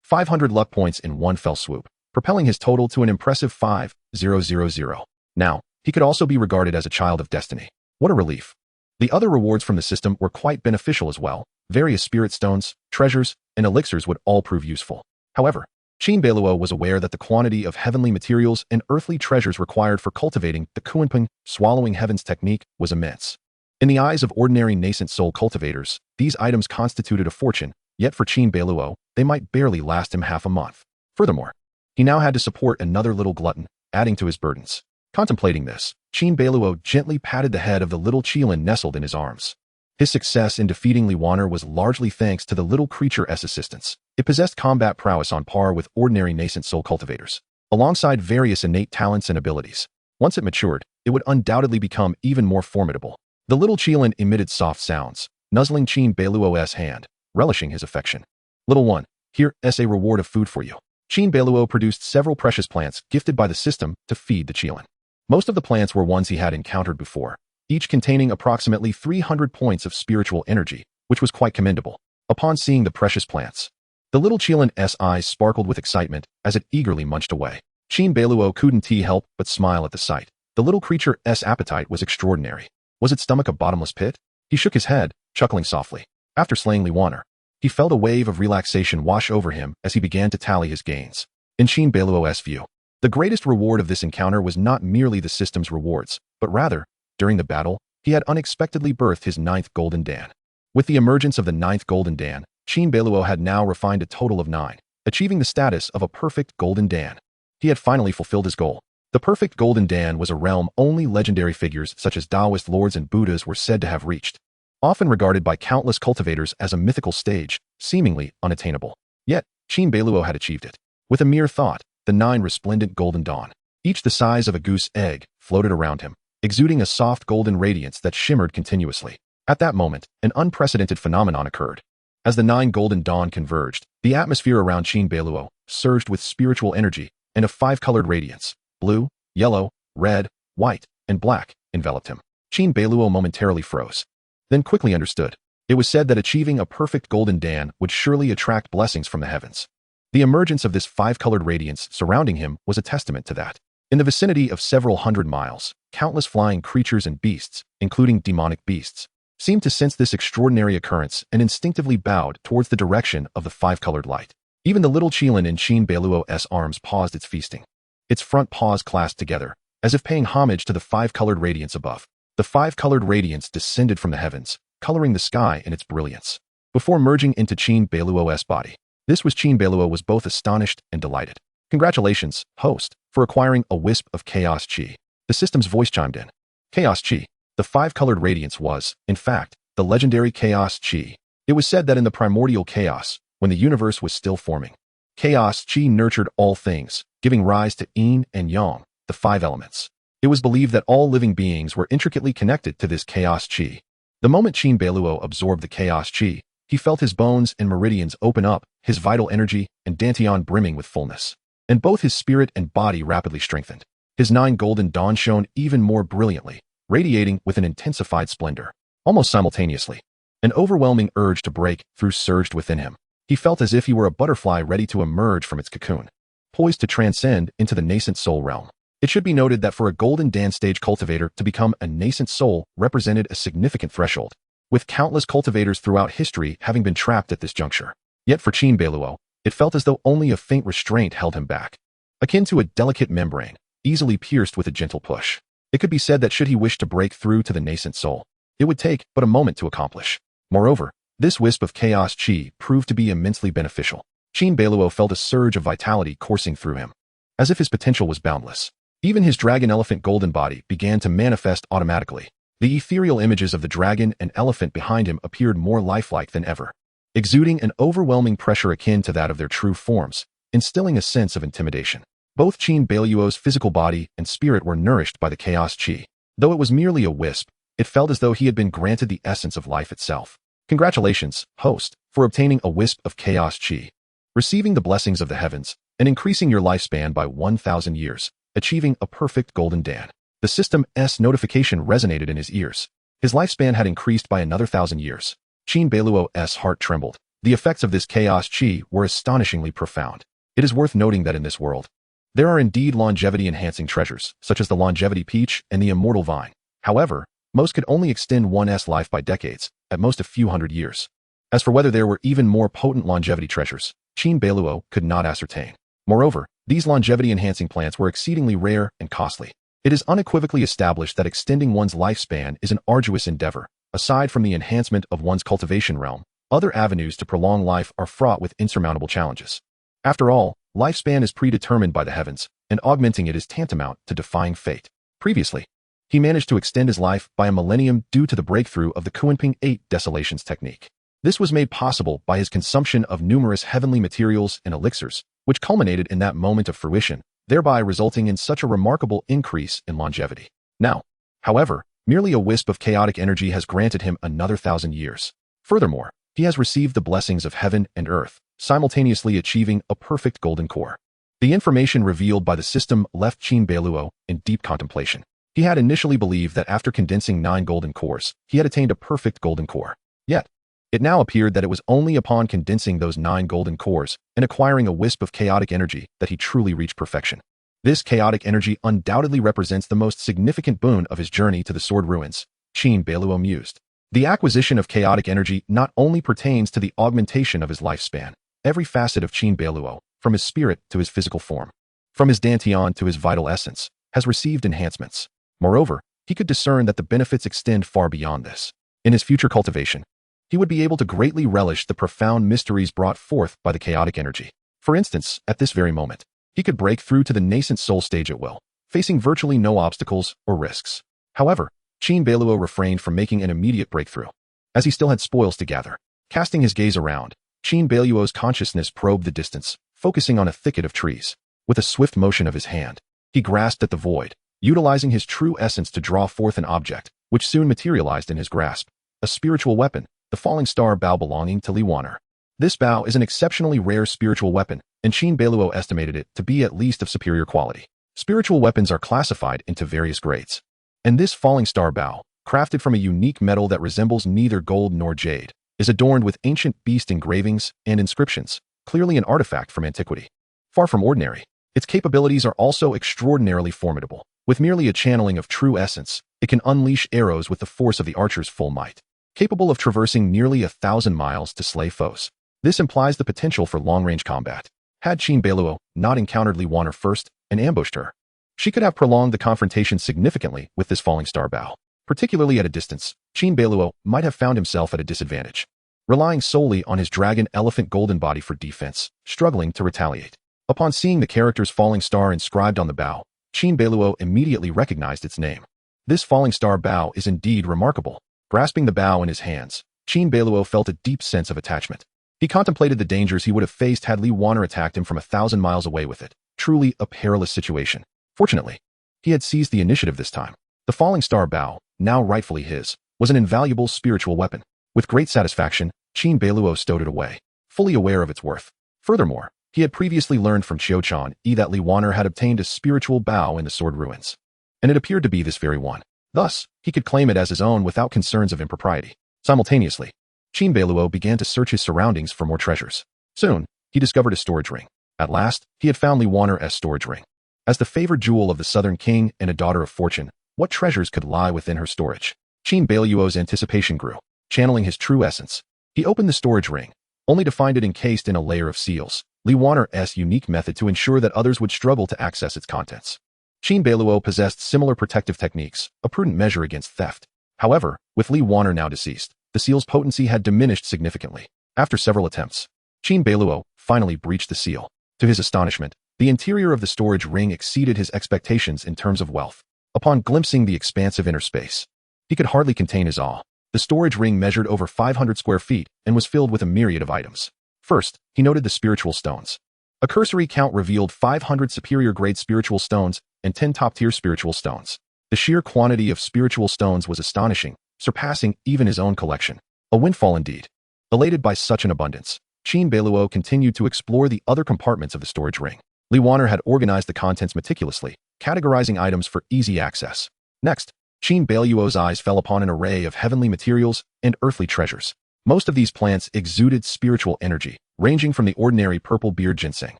500 luck points in one fell swoop, propelling his total to an impressive 5,000. Now, he could also be regarded as a child of destiny. What a relief. The other rewards from the system were quite beneficial as well. Various spirit stones, treasures, and elixirs would all prove useful. However, Qin Beiluo was aware that the quantity of heavenly materials and earthly treasures required for cultivating the Kuanping, swallowing heavens technique, was immense. In the eyes of ordinary nascent soul cultivators, these items constituted a fortune, yet for Qin Beiluo, they might barely last him half a month. Furthermore, he now had to support another little glutton, adding to his burdens. Contemplating this, Qin Beiluo gently patted the head of the little Qilin nestled in his arms. His success in defeating Li Wan'er was largely thanks to the little creature's assistance. It possessed combat prowess on par with ordinary nascent soul cultivators, alongside various innate talents and abilities. Once it matured, it would undoubtedly become even more formidable. The little Qilin emitted soft sounds, nuzzling Qin Beiluo's hand, relishing his affection. Little one, here's a reward of food for you. Qin Beiluo produced several precious plants gifted by the system to feed the Qilin. Most of the plants were ones he had encountered before, each containing approximately 300 points of spiritual energy, which was quite commendable. Upon seeing the precious plants, the little Qilin's eyes sparkled with excitement as it eagerly munched away. Qin Beiluo couldn't help but smile at the sight. The little creature's appetite was extraordinary. Was its stomach a bottomless pit? He shook his head, chuckling softly. After slaying Li Wan'er, he felt a wave of relaxation wash over him as he began to tally his gains. In Qin Beiluo's view, the greatest reward of this encounter was not merely the system's rewards, but rather, during the battle, he had unexpectedly birthed his 9th Golden Dan. With the emergence of the 9th Golden Dan, Qin Beiluo had now refined a total of 9, achieving the status of a perfect Golden Dan. He had finally fulfilled his goal. The perfect Golden Dan was a realm only legendary figures such as Taoist lords and Buddhas were said to have reached, often regarded by countless cultivators as a mythical stage, seemingly unattainable. Yet, Qin Beiluo had achieved it. With a mere thought, the 9 resplendent Golden Dawn, each the size of a goose egg, floated around him, exuding a soft golden radiance that shimmered continuously. At that moment, an unprecedented phenomenon occurred. As the 9 Golden Dawn converged, the atmosphere around Qin Beiluo surged with spiritual energy, and a 5-colored radiance, blue, yellow, red, white, and black, enveloped him. Qin Beiluo momentarily froze, then quickly understood. It was said that achieving a perfect Golden Dan would surely attract blessings from the heavens. The emergence of this 5-colored radiance surrounding him was a testament to that. In the vicinity of several hundred miles, countless flying creatures and beasts, including demonic beasts, seemed to sense this extraordinary occurrence and instinctively bowed towards the direction of the 5-colored light. Even the little Qilin in Qin Beiluo's arms paused its feasting. Its front paws clasped together, as if paying homage to the 5-colored radiance above. The 5-colored radiance descended from the heavens, coloring the sky in its brilliance. Before merging into Qin Beiluo's body, Qin Beiluo was both astonished and delighted. Congratulations, host, for acquiring a wisp of Chaos Qi. The system's voice chimed in. Chaos Qi. The 5-colored radiance was, in fact, the legendary Chaos Qi. It was said that in the primordial chaos, when the universe was still forming, Chaos Qi nurtured all things, giving rise to yin and yang, the 5 elements. It was believed that all living beings were intricately connected to this Chaos Qi. The moment Qin Beiluo absorbed the Chaos Qi, he felt his bones and meridians open up, his vital energy and dantian brimming with fullness. And both his spirit and body rapidly strengthened. His 9 Golden Dawn shone even more brilliantly, radiating with an intensified splendor. Almost simultaneously, an overwhelming urge to break through surged within him. He felt as if he were a butterfly ready to emerge from its cocoon, poised to transcend into the nascent soul realm. It should be noted that for a Golden Dan stage cultivator to become a nascent soul represented a significant threshold, with countless cultivators throughout history having been trapped at this juncture. Yet for Qin Beiluo, it felt as though only a faint restraint held him back, akin to a delicate membrane, easily pierced with a gentle push. It could be said that should he wish to break through to the nascent soul, it would take but a moment to accomplish. Moreover, this wisp of Chaos Qi proved to be immensely beneficial. Qin Beiluo felt a surge of vitality coursing through him, as if his potential was boundless. Even his dragon elephant golden body began to manifest automatically, The ethereal images of the dragon and elephant behind him appeared more lifelike than ever, exuding an overwhelming pressure akin to that of their true forms, instilling a sense of intimidation. Both Qin Beiluo's physical body and spirit were nourished by the chaos qi. Though it was merely a wisp, it felt as though he had been granted the essence of life itself. Congratulations, host, for obtaining a wisp of chaos qi, receiving the blessings of the heavens, and increasing your lifespan by 1,000 years, achieving a perfect golden dan. The system's notification resonated in his ears. His lifespan had increased by another 1,000 years. Qin Beiluo's heart trembled. The effects of this chaos qi were astonishingly profound. It is worth noting that in this world, there are indeed longevity-enhancing treasures, such as the longevity peach and the immortal vine. However, most could only extend one's life by decades, at most a few hundred years. As for whether there were even more potent longevity treasures, Qin Beiluo could not ascertain. Moreover, these longevity-enhancing plants were exceedingly rare and costly. It is unequivocally established that extending one's lifespan is an arduous endeavor. Aside from the enhancement of one's cultivation realm, other avenues to prolong life are fraught with insurmountable challenges. After all, lifespan is predetermined by the heavens, and augmenting it is tantamount to defying fate. Previously, he managed to extend his life by a millennium due to the breakthrough of the Kunping 8 Desolations technique. This was made possible by his consumption of numerous heavenly materials and elixirs, which culminated in that moment of fruition, thereby resulting in such a remarkable increase in longevity. Now, however, merely a wisp of chaotic energy has granted him another 1,000 years. Furthermore, he has received the blessings of heaven and earth, simultaneously achieving a perfect golden core. The information revealed by the system left Qin Beiluo in deep contemplation. He had initially believed that after condensing 9 golden cores, he had attained a perfect golden core. Yet, it now appeared that it was only upon condensing those 9 golden cores and acquiring a wisp of chaotic energy that he truly reached perfection. This chaotic energy undoubtedly represents the most significant boon of his journey to the Sword Ruins, Qin Beiluo mused. The acquisition of chaotic energy not only pertains to the augmentation of his lifespan. Every facet of Qin Beiluo, from his spirit to his physical form, from his dantian to his vital essence, has received enhancements. Moreover, he could discern that the benefits extend far beyond this. In his future cultivation, he would be able to greatly relish the profound mysteries brought forth by the chaotic energy. For instance, at this very moment, he could break through to the nascent soul stage at will, facing virtually no obstacles or risks. However, Qin Beiluo refrained from making an immediate breakthrough, as he still had spoils to gather. Casting his gaze around, Qin Beiluo's consciousness probed the distance, focusing on a thicket of trees. With a swift motion of his hand, he grasped at the void, utilizing his true essence to draw forth an object, which soon materialized in his grasp. A spiritual weapon, the falling star bow belonging to Li Waner. This bow is an exceptionally rare spiritual weapon, and Qin Beiluo estimated it to be at least of superior quality. Spiritual weapons are classified into various grades, and this falling star bow, crafted from a unique metal that resembles neither gold nor jade, is adorned with ancient beast engravings and inscriptions, clearly an artifact from antiquity. Far from ordinary, its capabilities are also extraordinarily formidable. With merely a channeling of true essence, it can unleash arrows with the force of the archer's full might, capable of traversing nearly 1,000 miles to slay foes. This implies the potential for long-range combat. Had Qin Beiluo not encountered Li Waner first and ambushed her, she could have prolonged the confrontation significantly with this falling star bow. Particularly at a distance, Qin Beiluo might have found himself at a disadvantage, relying solely on his dragon elephant golden body for defense, struggling to retaliate. Upon seeing the character's falling star inscribed on the bow, Qin Beiluo immediately recognized its name. This falling star bow is indeed remarkable. Grasping the bow in his hands, Qin Beiluo felt a deep sense of attachment. He contemplated the dangers he would have faced had Li Waner attacked him from 1,000 miles away with it. Truly a perilous situation. Fortunately, he had seized the initiative this time. The falling star bow, now rightfully his, was an invaluable spiritual weapon. With great satisfaction, Qin Beiluo stowed it away, fully aware of its worth. Furthermore, he had previously learned from Qiochan that Li Waner had obtained a spiritual bow in the Sword Ruins, and it appeared to be this very one. Thus, he could claim it as his own without concerns of impropriety. Simultaneously, Qin Beiluo began to search his surroundings for more treasures. Soon, he discovered a storage ring. At last, he had found Li Waner's storage ring. As the favored jewel of the Southern King and a daughter of fortune, what treasures could lie within her storage? Qin Beiluo's anticipation grew. Channeling his true essence, he opened the storage ring, only to find it encased in a layer of seals. Li Waner's unique method to ensure that others would struggle to access its contents. Qin Beiluo possessed similar protective techniques, a prudent measure against theft. However, with Li Waner now deceased, the seal's potency had diminished significantly. After several attempts, Qin Beiluo finally breached the seal. To his astonishment, the interior of the storage ring exceeded his expectations in terms of wealth. Upon glimpsing the expansive inner space, He could hardly contain his awe. The storage ring measured over 500 square feet and was filled with a myriad of items. First, he noted the spiritual stones. A cursory count revealed 500 superior-grade spiritual stones and 10 top-tier spiritual stones. The sheer quantity of spiritual stones was astonishing, surpassing even his own collection. A windfall indeed. Elated by such an abundance, Qin Beiluo continued to explore the other compartments of the storage ring. Li Wanner had organized the contents meticulously, categorizing items for easy access. Next, Qin Beiluo's eyes fell upon an array of heavenly materials and earthly treasures. Most of these plants exuded spiritual energy, ranging from the ordinary purple beard ginseng,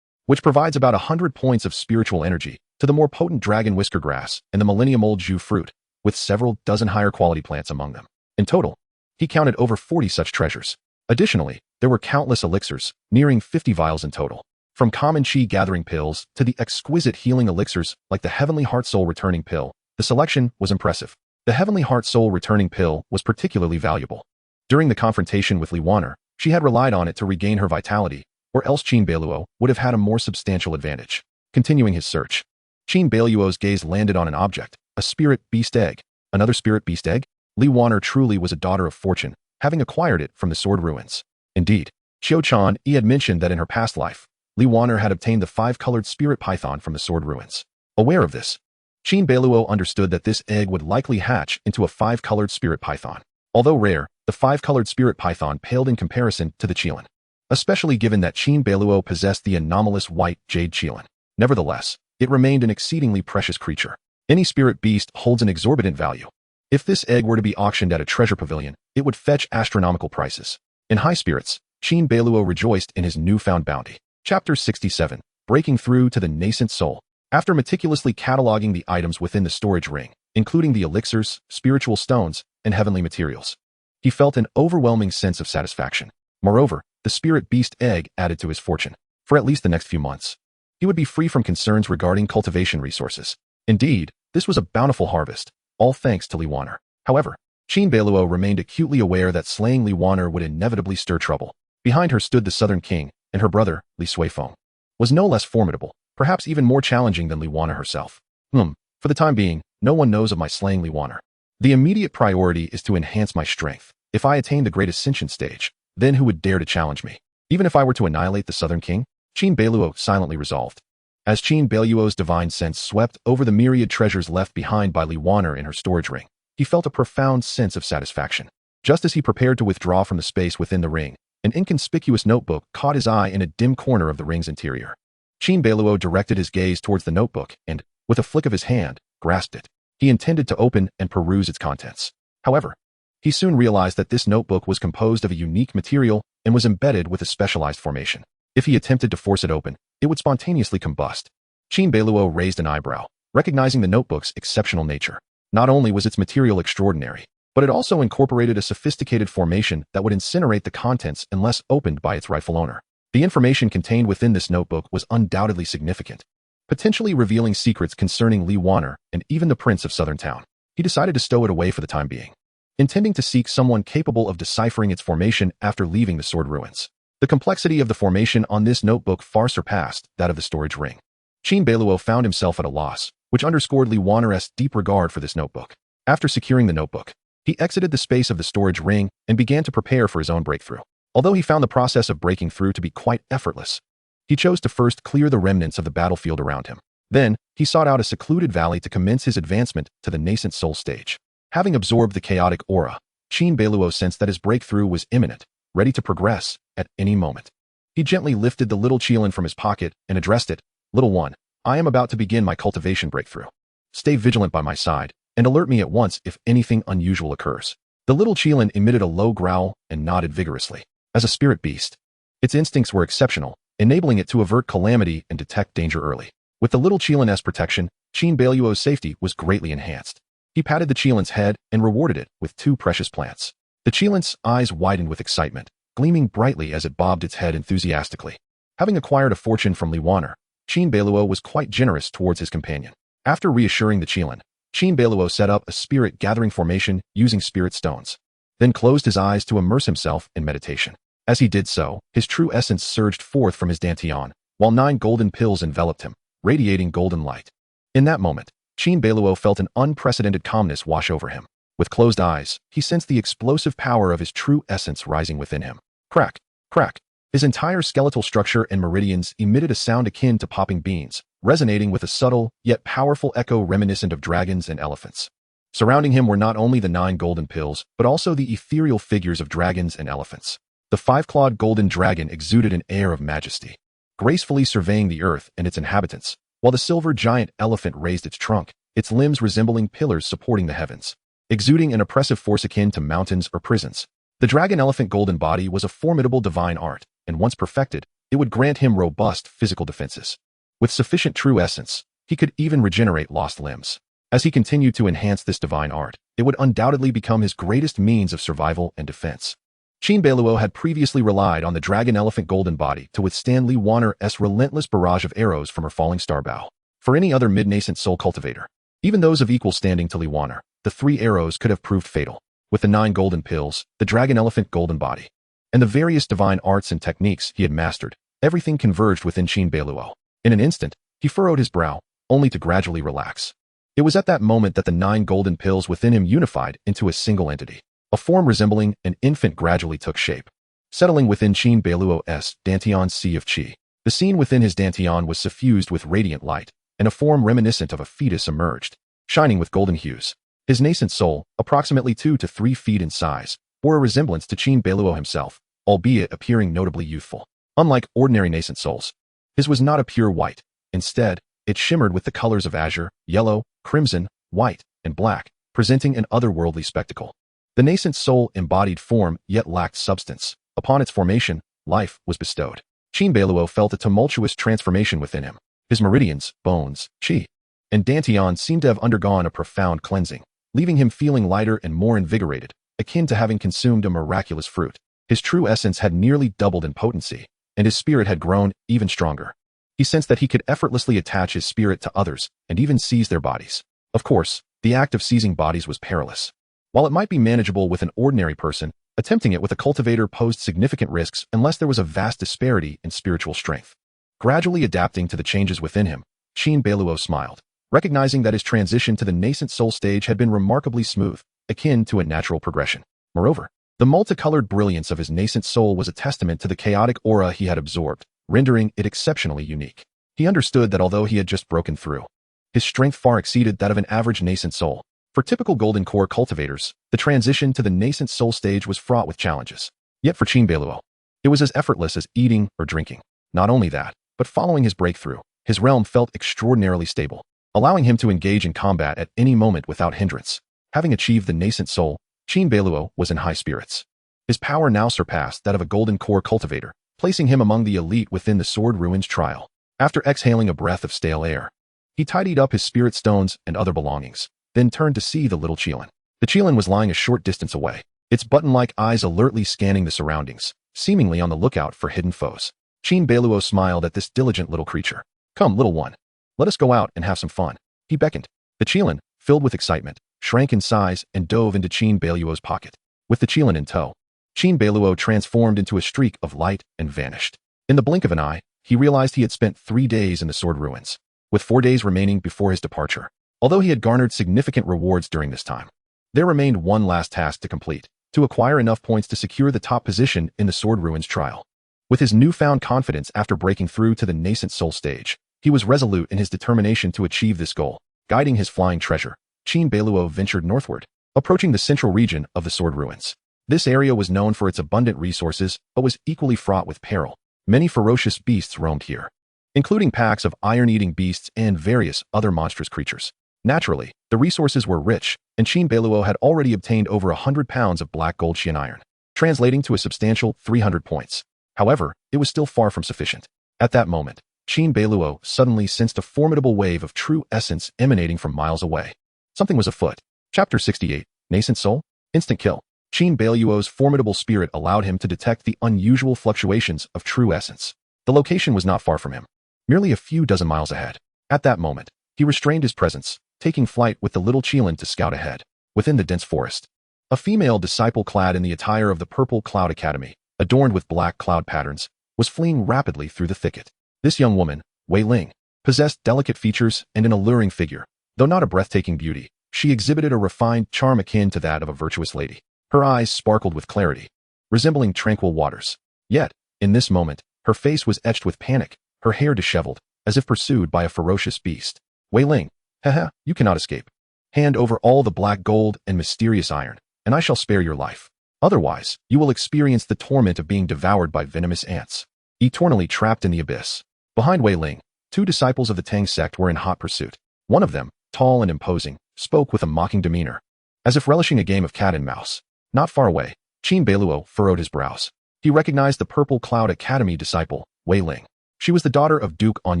which provides about 100 points of spiritual energy, to the more potent dragon whisker grass and the millennium-old Zhu fruit, with several dozen higher quality plants among them. In total, he counted over 40 such treasures. Additionally, there were countless elixirs, nearing 50 vials in total. From common chi gathering pills to the exquisite healing elixirs like the Heavenly Heart Soul Returning Pill, the selection was impressive. The Heavenly Heart Soul Returning Pill was particularly valuable. During the confrontation with Li Wanner, she had relied on it to regain her vitality, or else Qin Beiluo would have had a more substantial advantage. Continuing his search, Qin Beiluo's gaze landed on an object, a spirit beast egg. Another spirit beast egg? Li Wanner truly was a daughter of fortune, having acquired it from the sword ruins. Indeed, Xiao Chan had mentioned that in her past life, Li Wanner had obtained the 5-colored spirit python from the sword ruins. Aware of this, Qin Beiluo understood that this egg would likely hatch into a 5-colored spirit python. Although rare, the 5-colored spirit python paled in comparison to the qilin, especially given that Qin Beiluo possessed the anomalous white jade qilin. Nevertheless, it remained an exceedingly precious creature. Any spirit beast holds an exorbitant value. If this egg were to be auctioned at a treasure pavilion, it would fetch astronomical prices. In high spirits, Qin Beiluo rejoiced in his newfound bounty. Chapter 67. Breaking Through to the Nascent Soul. After meticulously cataloging the items within the storage ring, including the elixirs, spiritual stones, and heavenly materials, he felt an overwhelming sense of satisfaction. Moreover, the spirit beast egg added to his fortune. For at least the next few months, he would be free from concerns regarding cultivation resources. Indeed, this was a bountiful harvest, all thanks to Li Wanner. However, Qin Beiluo remained acutely aware that slaying Li Wanner would inevitably stir trouble. Behind her stood the Southern King, and her brother, Li Suifeng, was no less formidable, perhaps even more challenging than Li Wanner herself. For the time being, no one knows of my slaying Li Wanner. The immediate priority is to enhance my strength. If I attain the Great Ascension stage, then who would dare to challenge me? Even if I were to annihilate the Southern King? Qin Beiluo silently resolved. As Qin Beiluo's divine sense swept over the myriad treasures left behind by Li Wanner in her storage ring, he felt a profound sense of satisfaction. Just as he prepared to withdraw from the space within the ring, an inconspicuous notebook caught his eye in a dim corner of the ring's interior. Qin Beiluo directed his gaze towards the notebook and, with a flick of his hand, grasped it. He intended to open and peruse its contents. However, he soon realized that this notebook was composed of a unique material and was embedded with a specialized formation. If he attempted to force it open, it would spontaneously combust. Qin Beiluo raised an eyebrow, recognizing the notebook's exceptional nature. Not only was its material extraordinary, but it also incorporated a sophisticated formation that would incinerate the contents unless opened by its rightful owner. The information contained within this notebook was undoubtedly significant, potentially revealing secrets concerning Li Wanner and even the Prince of Southern Town. He decided to stow it away for the time being, intending to seek someone capable of deciphering its formation after leaving the sword ruins. The complexity of the formation on this notebook far surpassed that of the storage ring. Qin Beiluo found himself at a loss, which underscored Li Wanner's deep regard for this notebook. After securing the notebook, he exited the space of the storage ring and began to prepare for his own breakthrough. Although he found the process of breaking through to be quite effortless, he chose to first clear the remnants of the battlefield around him. Then, he sought out a secluded valley to commence his advancement to the nascent soul stage. Having absorbed the chaotic aura, Qin Beiluo sensed that his breakthrough was imminent, ready to progress at any moment. He gently lifted the little qilin from his pocket and addressed it. Little one, I am about to begin my cultivation breakthrough. Stay vigilant by my side, and alert me at once if anything unusual occurs. The little qilin emitted a low growl and nodded vigorously. As a spirit beast, its instincts were exceptional, enabling it to avert calamity and detect danger early. With the little qilin's protection, Qin Beiluo's safety was greatly enhanced. He patted the qilin's head and rewarded it with 2 precious plants. The qilin's eyes widened with excitement, gleaming brightly as it bobbed its head enthusiastically. Having acquired a fortune from Li Wanner, Qin Beiluo was quite generous towards his companion. After reassuring the qilin, Qin Beiluo set up a spirit gathering formation using spirit stones, then closed his eyes to immerse himself in meditation. As he did so, his true essence surged forth from his dantian, while 9 golden pills enveloped him, radiating golden light. In that moment, Qin Beiluo felt an unprecedented calmness wash over him. With closed eyes, he sensed the explosive power of his true essence rising within him. Crack, crack. His entire skeletal structure and meridians emitted a sound akin to popping beans, resonating with a subtle, yet powerful echo reminiscent of dragons and elephants. Surrounding him were not only the 9 golden pills, but also the ethereal figures of dragons and elephants. The 5-clawed golden dragon exuded an air of majesty, gracefully surveying the earth and its inhabitants, while the silver giant elephant raised its trunk, its limbs resembling pillars supporting the heavens, exuding an oppressive force akin to mountains or prisons. The dragon-elephant golden body was a formidable divine art, and once perfected, it would grant him robust physical defenses. With sufficient true essence, he could even regenerate lost limbs. As he continued to enhance this divine art, it would undoubtedly become his greatest means of survival and defense. Qin Beiluo had previously relied on the dragon-elephant golden body to withstand Li Wanner's relentless barrage of arrows from her falling star bow. For any other mid-nascent soul cultivator, even those of equal standing to Li Wanner, the 3 arrows could have proved fatal. With the 9 golden pills, the dragon-elephant golden body, and the various divine arts and techniques he had mastered, everything converged within Qin Beiluo. In an instant, he furrowed his brow, only to gradually relax. It was at that moment that the 9 golden pills within him unified into a single entity. A form resembling an infant gradually took shape, settling within Qin Beiluo's Dantian Sea of Qi. The scene within his Dantian was suffused with radiant light, and a form reminiscent of a fetus emerged, shining with golden hues. His nascent soul, approximately 2 to 3 feet in size, bore a resemblance to Qin Beiluo himself, albeit appearing notably youthful. Unlike ordinary nascent souls, his was not a pure white. Instead, it shimmered with the colors of azure, yellow, crimson, white, and black, presenting an otherworldly spectacle. The nascent soul embodied form yet lacked substance. Upon its formation, life was bestowed. Qin Beiluo felt a tumultuous transformation within him. His meridians, bones, qi, and dantian seemed to have undergone a profound cleansing, leaving him feeling lighter and more invigorated, akin to having consumed a miraculous fruit. His true essence had nearly doubled in potency, and his spirit had grown even stronger. He sensed that he could effortlessly attach his spirit to others and even seize their bodies. Of course, the act of seizing bodies was perilous. While it might be manageable with an ordinary person, attempting it with a cultivator posed significant risks unless there was a vast disparity in spiritual strength. Gradually adapting to the changes within him, Qin Beiluo smiled, recognizing that his transition to the nascent soul stage had been remarkably smooth, akin to a natural progression. Moreover, the multicolored brilliance of his nascent soul was a testament to the chaotic aura he had absorbed, rendering it exceptionally unique. He understood that although he had just broken through, his strength far exceeded that of an average nascent soul. For typical golden core cultivators, the transition to the nascent soul stage was fraught with challenges. Yet for Qin Beiluo, it was as effortless as eating or drinking. Not only that, but following his breakthrough, his realm felt extraordinarily stable, allowing him to engage in combat at any moment without hindrance. Having achieved the nascent soul, Qin Beiluo was in high spirits. His power now surpassed that of a golden core cultivator, placing him among the elite within the Sword Ruins trial. After exhaling a breath of stale air, he tidied up his spirit stones and other belongings, then turned to see the little Qilin. The Qilin was lying a short distance away, its button-like eyes alertly scanning the surroundings, seemingly on the lookout for hidden foes. Qin Beiluo smiled at this diligent little creature. "Come, little one. Let us go out and have some fun." He beckoned. The Qilin, filled with excitement, shrank in size and dove into Qin Beiluo's pocket. With the Qilin in tow, Qin Beiluo transformed into a streak of light and vanished. In the blink of an eye, he realized he had spent 3 days in the Sword Ruins, with 4 days remaining before his departure. Although he had garnered significant rewards during this time, there remained one last task to complete, to acquire enough points to secure the top position in the Sword Ruins trial. With his newfound confidence after breaking through to the nascent soul stage, he was resolute in his determination to achieve this goal. Guiding his flying treasure, Qin Beiluo ventured northward, approaching the central region of the Sword Ruins. This area was known for its abundant resources, but was equally fraught with peril. Many ferocious beasts roamed here, including packs of iron-eating beasts and various other monstrous creatures. Naturally, the resources were rich, and Qin Beiluo had already obtained over 100 pounds of black gold Qian iron, translating to a substantial 300 points. However, it was still far from sufficient. At that moment, Qin Beiluo suddenly sensed a formidable wave of true essence emanating from miles away. Something was afoot. Chapter 68, Nascent Soul? Instant Kill. Qin Beiluo's formidable spirit allowed him to detect the unusual fluctuations of true essence. The location was not far from him, merely a few dozen miles ahead. At that moment, he restrained his presence, taking flight with the little Qilin to scout ahead. Within the dense forest, a female disciple clad in the attire of the Purple Cloud Academy, adorned with black cloud patterns, was fleeing rapidly through the thicket. This young woman, Wei Ling, possessed delicate features and an alluring figure. Though not a breathtaking beauty, She exhibited a refined charm akin to that of a virtuous lady. Her eyes sparkled with clarity, resembling tranquil waters. Yet, in this moment, her face was etched with panic, her hair disheveled, as if pursued by a ferocious beast. Wei Ling, haha, you cannot escape. Hand over all the black gold and mysterious iron, and I shall spare your life. Otherwise, you will experience the torment of being devoured by venomous ants, eternally trapped in the abyss. Behind Wei Ling, 2 disciples of the Tang sect were in hot pursuit. One of them, tall and imposing, spoke with a mocking demeanor, as if relishing a game of cat and mouse. Not far away, Qin Beiluo furrowed his brows. He recognized the Purple Cloud Academy disciple, Wei Ling. She was the daughter of Duke On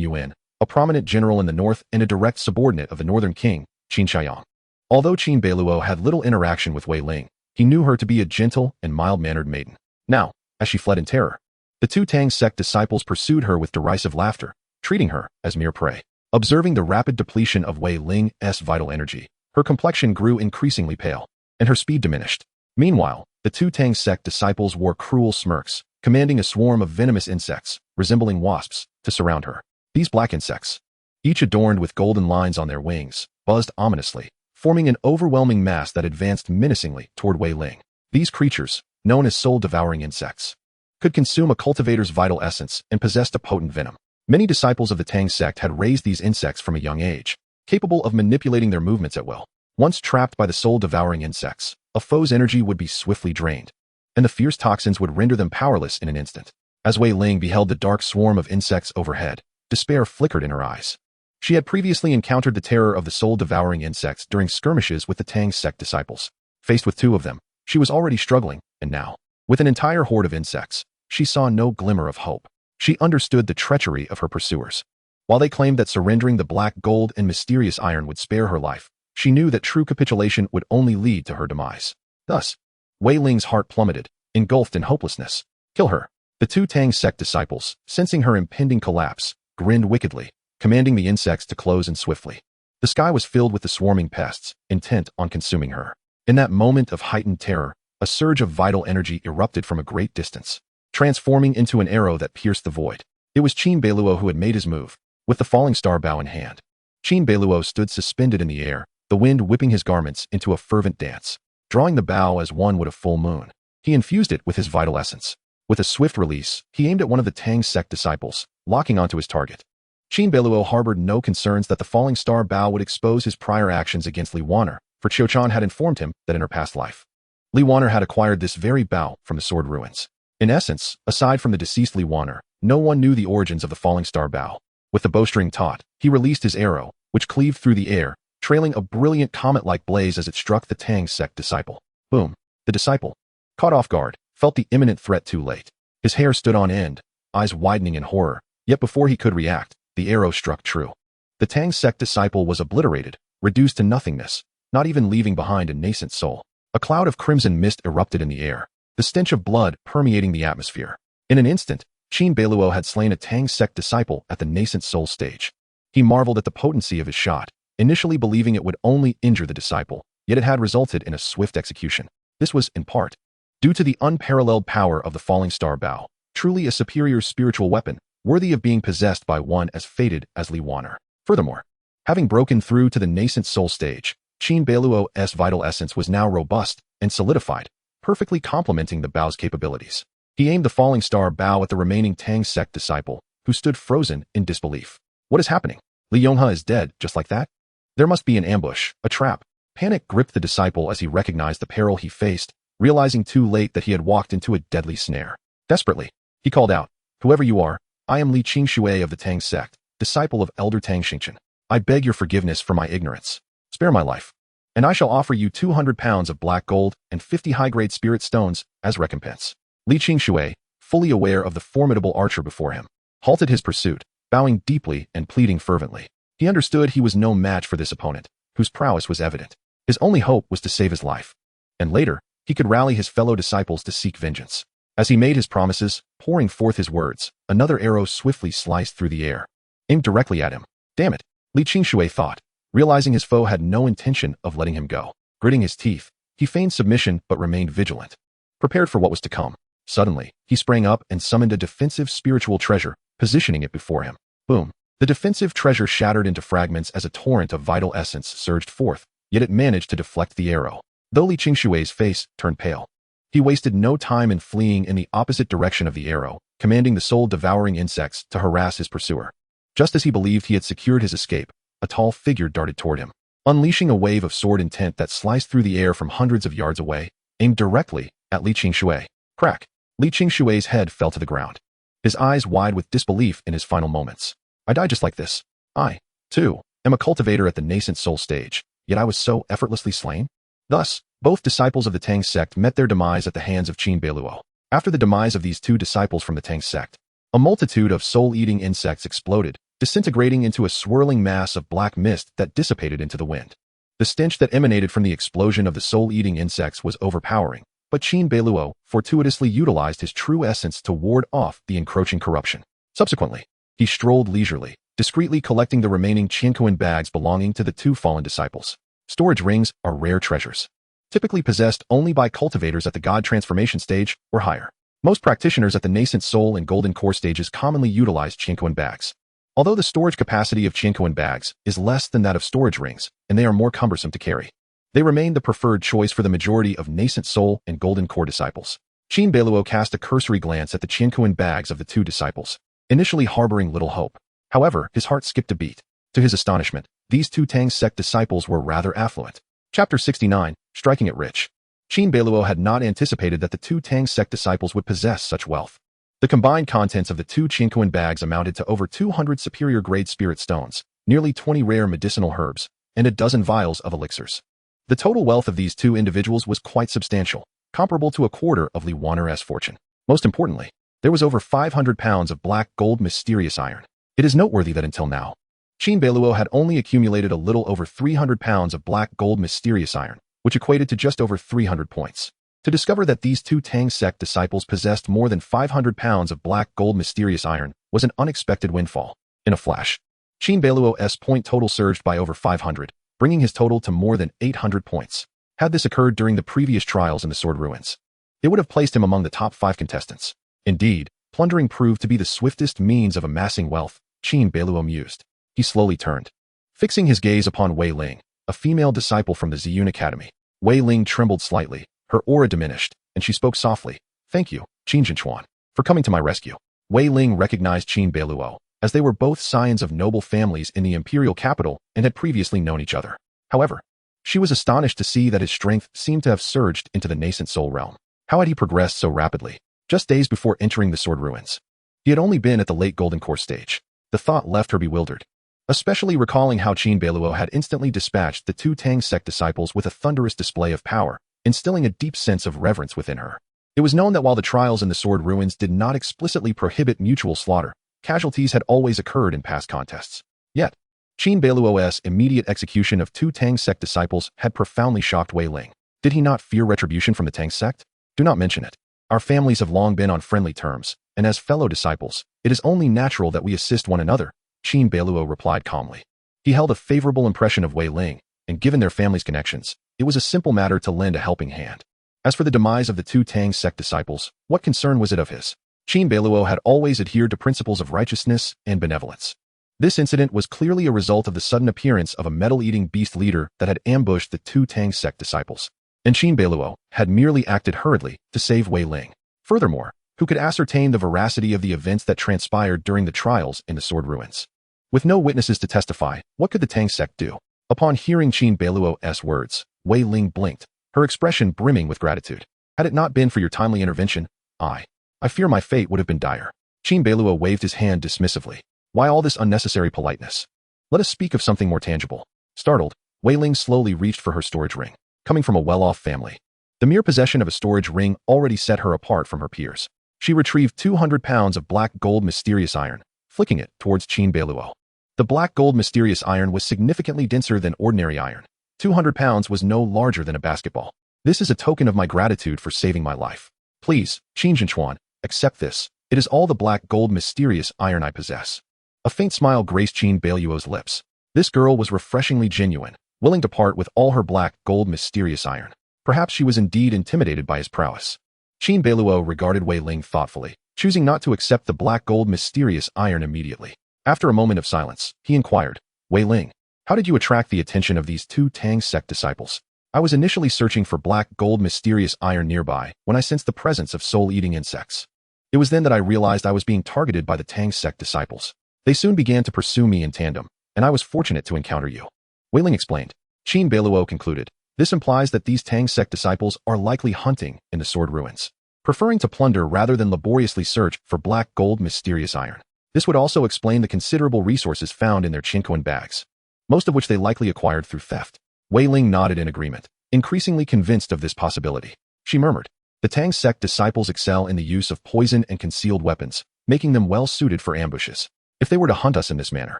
Yuan, a prominent general in the north and a direct subordinate of the northern king, Qin Shiyang. Although Qin Beiluo had little interaction with Wei Ling, he knew her to be a gentle and mild-mannered maiden. Now, as she fled in terror, the 2 Tang sect disciples pursued her with derisive laughter, treating her as mere prey. Observing the rapid depletion of Wei Ling's vital energy, her complexion grew increasingly pale, and her speed diminished. Meanwhile, the 2 Tang sect disciples wore cruel smirks, commanding a swarm of venomous insects, resembling wasps, to surround her. These black insects, each adorned with golden lines on their wings, buzzed ominously, forming an overwhelming mass that advanced menacingly toward Wei Ling. These creatures, known as soul-devouring insects, could consume a cultivator's vital essence and possessed a potent venom. Many disciples of the Tang sect had raised these insects from a young age, capable of manipulating their movements at will. Once trapped by the soul-devouring insects, a foe's energy would be swiftly drained, and the fierce toxins would render them powerless in an instant. As Wei Ling beheld the dark swarm of insects overhead, despair flickered in her eyes. She had previously encountered the terror of the soul-devouring insects during skirmishes with the Tang sect disciples. Faced with 2 of them, she was already struggling, and now, with an entire horde of insects, she saw no glimmer of hope. She understood the treachery of her pursuers. While they claimed that surrendering the black gold and mysterious iron would spare her life, she knew that true capitulation would only lead to her demise. Thus, Wei Ling's heart plummeted, engulfed in hopelessness. Kill her. The 2 Tang sect disciples, sensing her impending collapse, grinned wickedly, commanding the insects to close in swiftly. The sky was filled with the swarming pests, intent on consuming her. In that moment of heightened terror, a surge of vital energy erupted from a great distance, transforming into an arrow that pierced the void. It was Qin Beiluo who had made his move, with the falling star bow in hand. Qin Beiluo stood suspended in the air, the wind whipping his garments into a fervent dance. Drawing the bow as one would a full moon, he infused it with his vital essence. With a swift release, he aimed at one of the Tang sect disciples, locking onto his target. Qin Beiluo harbored no concerns that the falling star bow would expose his prior actions against Li Wanner, for Qiu Chan had informed him that in her past life, Li Wanner had acquired this very bow from the sword ruins. In essence, aside from the deceased Li Wanner, no one knew the origins of the falling star bow. With the bowstring taut, he released his arrow, which cleaved through the air, trailing a brilliant comet-like blaze as it struck the Tang sect disciple. Boom! The disciple, caught off guard, felt the imminent threat too late. His hair stood on end, eyes widening in horror, yet before he could react, the arrow struck true. The Tang sect disciple was obliterated, reduced to nothingness, not even leaving behind a nascent soul. A cloud of crimson mist erupted in the air, the stench of blood permeating the atmosphere. In an instant, Qin Beiluo had slain a Tang sect disciple at the nascent soul stage. He marveled at the potency of his shot, initially believing it would only injure the disciple, yet it had resulted in a swift execution. This was, in part, due to the unparalleled power of the falling star bow, truly a superior spiritual weapon, worthy of being possessed by one as fated as Li Wanner. Furthermore, having broken through to the nascent soul stage, Qin Beiluo's vital essence was now robust and solidified, perfectly complementing the bow's capabilities. He aimed the falling star bow at the remaining Tang sect disciple, who stood frozen in disbelief. What is happening? Li Yonghe is dead, just like that? There must be an ambush, a trap. Panic gripped the disciple as he recognized the peril he faced, realizing too late that he had walked into a deadly snare. Desperately, he called out, "Whoever you are, I am Li Qingshui of the Tang sect, disciple of Elder Tang Xingchen. I beg your forgiveness for my ignorance. Spare my life, and I shall offer you 200 pounds of black gold and 50 high-grade spirit stones as recompense." Li Qingshui, fully aware of the formidable archer before him, halted his pursuit, bowing deeply and pleading fervently. He understood he was no match for this opponent, whose prowess was evident. His only hope was to save his life, and later, he could rally his fellow disciples to seek vengeance. As he made his promises, pouring forth his words, another arrow swiftly sliced through the air, aimed directly at him. Damn it, Li Qingshui thought, realizing his foe had no intention of letting him go. Gritting his teeth, he feigned submission but remained vigilant, prepared for what was to come. Suddenly, he sprang up and summoned a defensive spiritual treasure, positioning it before him. Boom! The defensive treasure shattered into fragments as a torrent of vital essence surged forth, yet it managed to deflect the arrow. Though Li Qingshui's face turned pale, he wasted no time in fleeing in the opposite direction of the arrow, commanding the soul-devouring insects to harass his pursuer. Just as he believed he had secured his escape, a tall figure darted toward him, unleashing a wave of sword intent that sliced through the air from hundreds of yards away, aimed directly at Li Qingshui. Crack! Li Qingshui's head fell to the ground, his eyes wide with disbelief in his final moments. I died just like this. I, too, am a cultivator at the nascent soul stage, yet I was so effortlessly slain? Thus, both disciples of the Tang sect met their demise at the hands of Qin Beiluo. After the demise of these two disciples from the Tang sect, a multitude of soul-eating insects exploded, disintegrating into a swirling mass of black mist that dissipated into the wind. The stench that emanated from the explosion of the soul-eating insects was overpowering, but Qin Beiluo fortuitously utilized his true essence to ward off the encroaching corruption. Subsequently, he strolled leisurely, discreetly collecting the remaining Qianquan bags belonging to the two fallen disciples. Storage rings are rare treasures, typically possessed only by cultivators at the God transformation stage or higher. Most practitioners at the nascent soul and golden core stages commonly utilize Qianquan bags. Although the storage capacity of Qianquan bags is less than that of storage rings, and they are more cumbersome to carry, they remain the preferred choice for the majority of nascent soul and golden core disciples. Qin Beiluo cast a cursory glance at the Qianquan bags of the two disciples, initially harboring little hope. However, his heart skipped a beat. To his astonishment, these two Tang sect disciples were rather affluent. Chapter 69, Striking It Rich. Qin Beiluo had not anticipated that the two Tang sect disciples would possess such wealth. The combined contents of the two Qianquan bags amounted to over 200 superior-grade spirit stones, nearly 20 rare medicinal herbs, and a dozen vials of elixirs. The total wealth of these two individuals was quite substantial, comparable to a quarter of Li Wanner's fortune. Most importantly, there was over 500 pounds of black gold mysterious iron. It is noteworthy that until now, Qin Beiluo had only accumulated a little over 300 pounds of black gold mysterious iron, which equated to just over 300 points. To discover that these two Tang sect disciples possessed more than 500 pounds of black gold mysterious iron was an unexpected windfall. In a flash, Qin Beiluo's point total surged by over 500, bringing his total to more than 800 points. Had this occurred during the previous trials in the Sword Ruins, it would have placed him among the top 5 contestants. Indeed, plundering proved to be the swiftest means of amassing wealth, Qin Beiluo mused. He slowly turned, fixing his gaze upon Wei Ling, a female disciple from the Ziyun Academy. Wei Ling trembled slightly, her aura diminished, and she spoke softly. Thank you, Qin Jinchuan, for coming to my rescue. Wei Ling recognized Qin Beiluo, as they were both scions of noble families in the imperial capital and had previously known each other. However, she was astonished to see that his strength seemed to have surged into the nascent soul realm. How had he progressed so rapidly? Just days before entering the Sword Ruins, he had only been at the late Golden Core stage. The thought left her bewildered, especially recalling how Qin Beiluo had instantly dispatched the two Tang sect disciples with a thunderous display of power, instilling a deep sense of reverence within her. It was known that while the trials in the Sword Ruins did not explicitly prohibit mutual slaughter, casualties had always occurred in past contests. Yet, Qin Beiluo's immediate execution of two Tang sect disciples had profoundly shocked Wei Ling. Did he not fear retribution from the Tang sect? Do not mention it. Our families have long been on friendly terms, and as fellow disciples, it is only natural that we assist one another, Qin Beiluo replied calmly. He held a favorable impression of Wei Ling, and given their family's connections, it was a simple matter to lend a helping hand. As for the demise of the two Tang sect disciples, what concern was it of his? Qin Beiluo had always adhered to principles of righteousness and benevolence. This incident was clearly a result of the sudden appearance of a metal-eating beast leader that had ambushed the two Tang sect disciples, and Qin Beiluo had merely acted hurriedly to save Wei Ling. Furthermore, who could ascertain the veracity of the events that transpired during the trials in the Sword Ruins? With no witnesses to testify, what could the Tang sect do? Upon hearing Qin Beiluo's words, Wei Ling blinked, her expression brimming with gratitude. Had it not been for your timely intervention, I fear my fate would have been dire. Qin Beiluo waved his hand dismissively. Why all this unnecessary politeness? Let us speak of something more tangible. Startled, Wei Ling slowly reached for her storage ring. Coming from a well-off family, the mere possession of a storage ring already set her apart from her peers. She retrieved 200 pounds of black gold mysterious iron, flicking it towards Qin Beiluo. The black gold mysterious iron was significantly denser than ordinary iron. 200 pounds was no larger than a basketball. This is a token of my gratitude for saving my life. Please, Qin Jinchuan, accept this. It is all the black gold mysterious iron I possess. A faint smile graced Qin Beiluo's lips. This girl was refreshingly genuine, willing to part with all her black gold mysterious iron. Perhaps she was indeed intimidated by his prowess. Qin Beiluo regarded Wei Ling thoughtfully, choosing not to accept the black gold mysterious iron immediately. After a moment of silence, he inquired, Wei Ling, How did you attract the attention of these two Tang sect disciples? I was initially searching for black gold mysterious iron nearby when I sensed the presence of soul-eating insects. It was then that I realized I was being targeted by the Tang sect disciples. They soon began to pursue me in tandem, and I was fortunate to encounter you. Wei Ling explained. Qin Beiluo concluded. This implies that these Tang sect disciples are likely hunting in the sword ruins, preferring to plunder rather than laboriously search for black gold mysterious iron. This would also explain the considerable resources found in their Qinquan bags, most of which they likely acquired through theft. Wei Ling nodded in agreement, increasingly convinced of this possibility. She murmured, the Tang sect disciples excel in the use of poison and concealed weapons, making them well suited for ambushes. If they were to hunt us in this manner,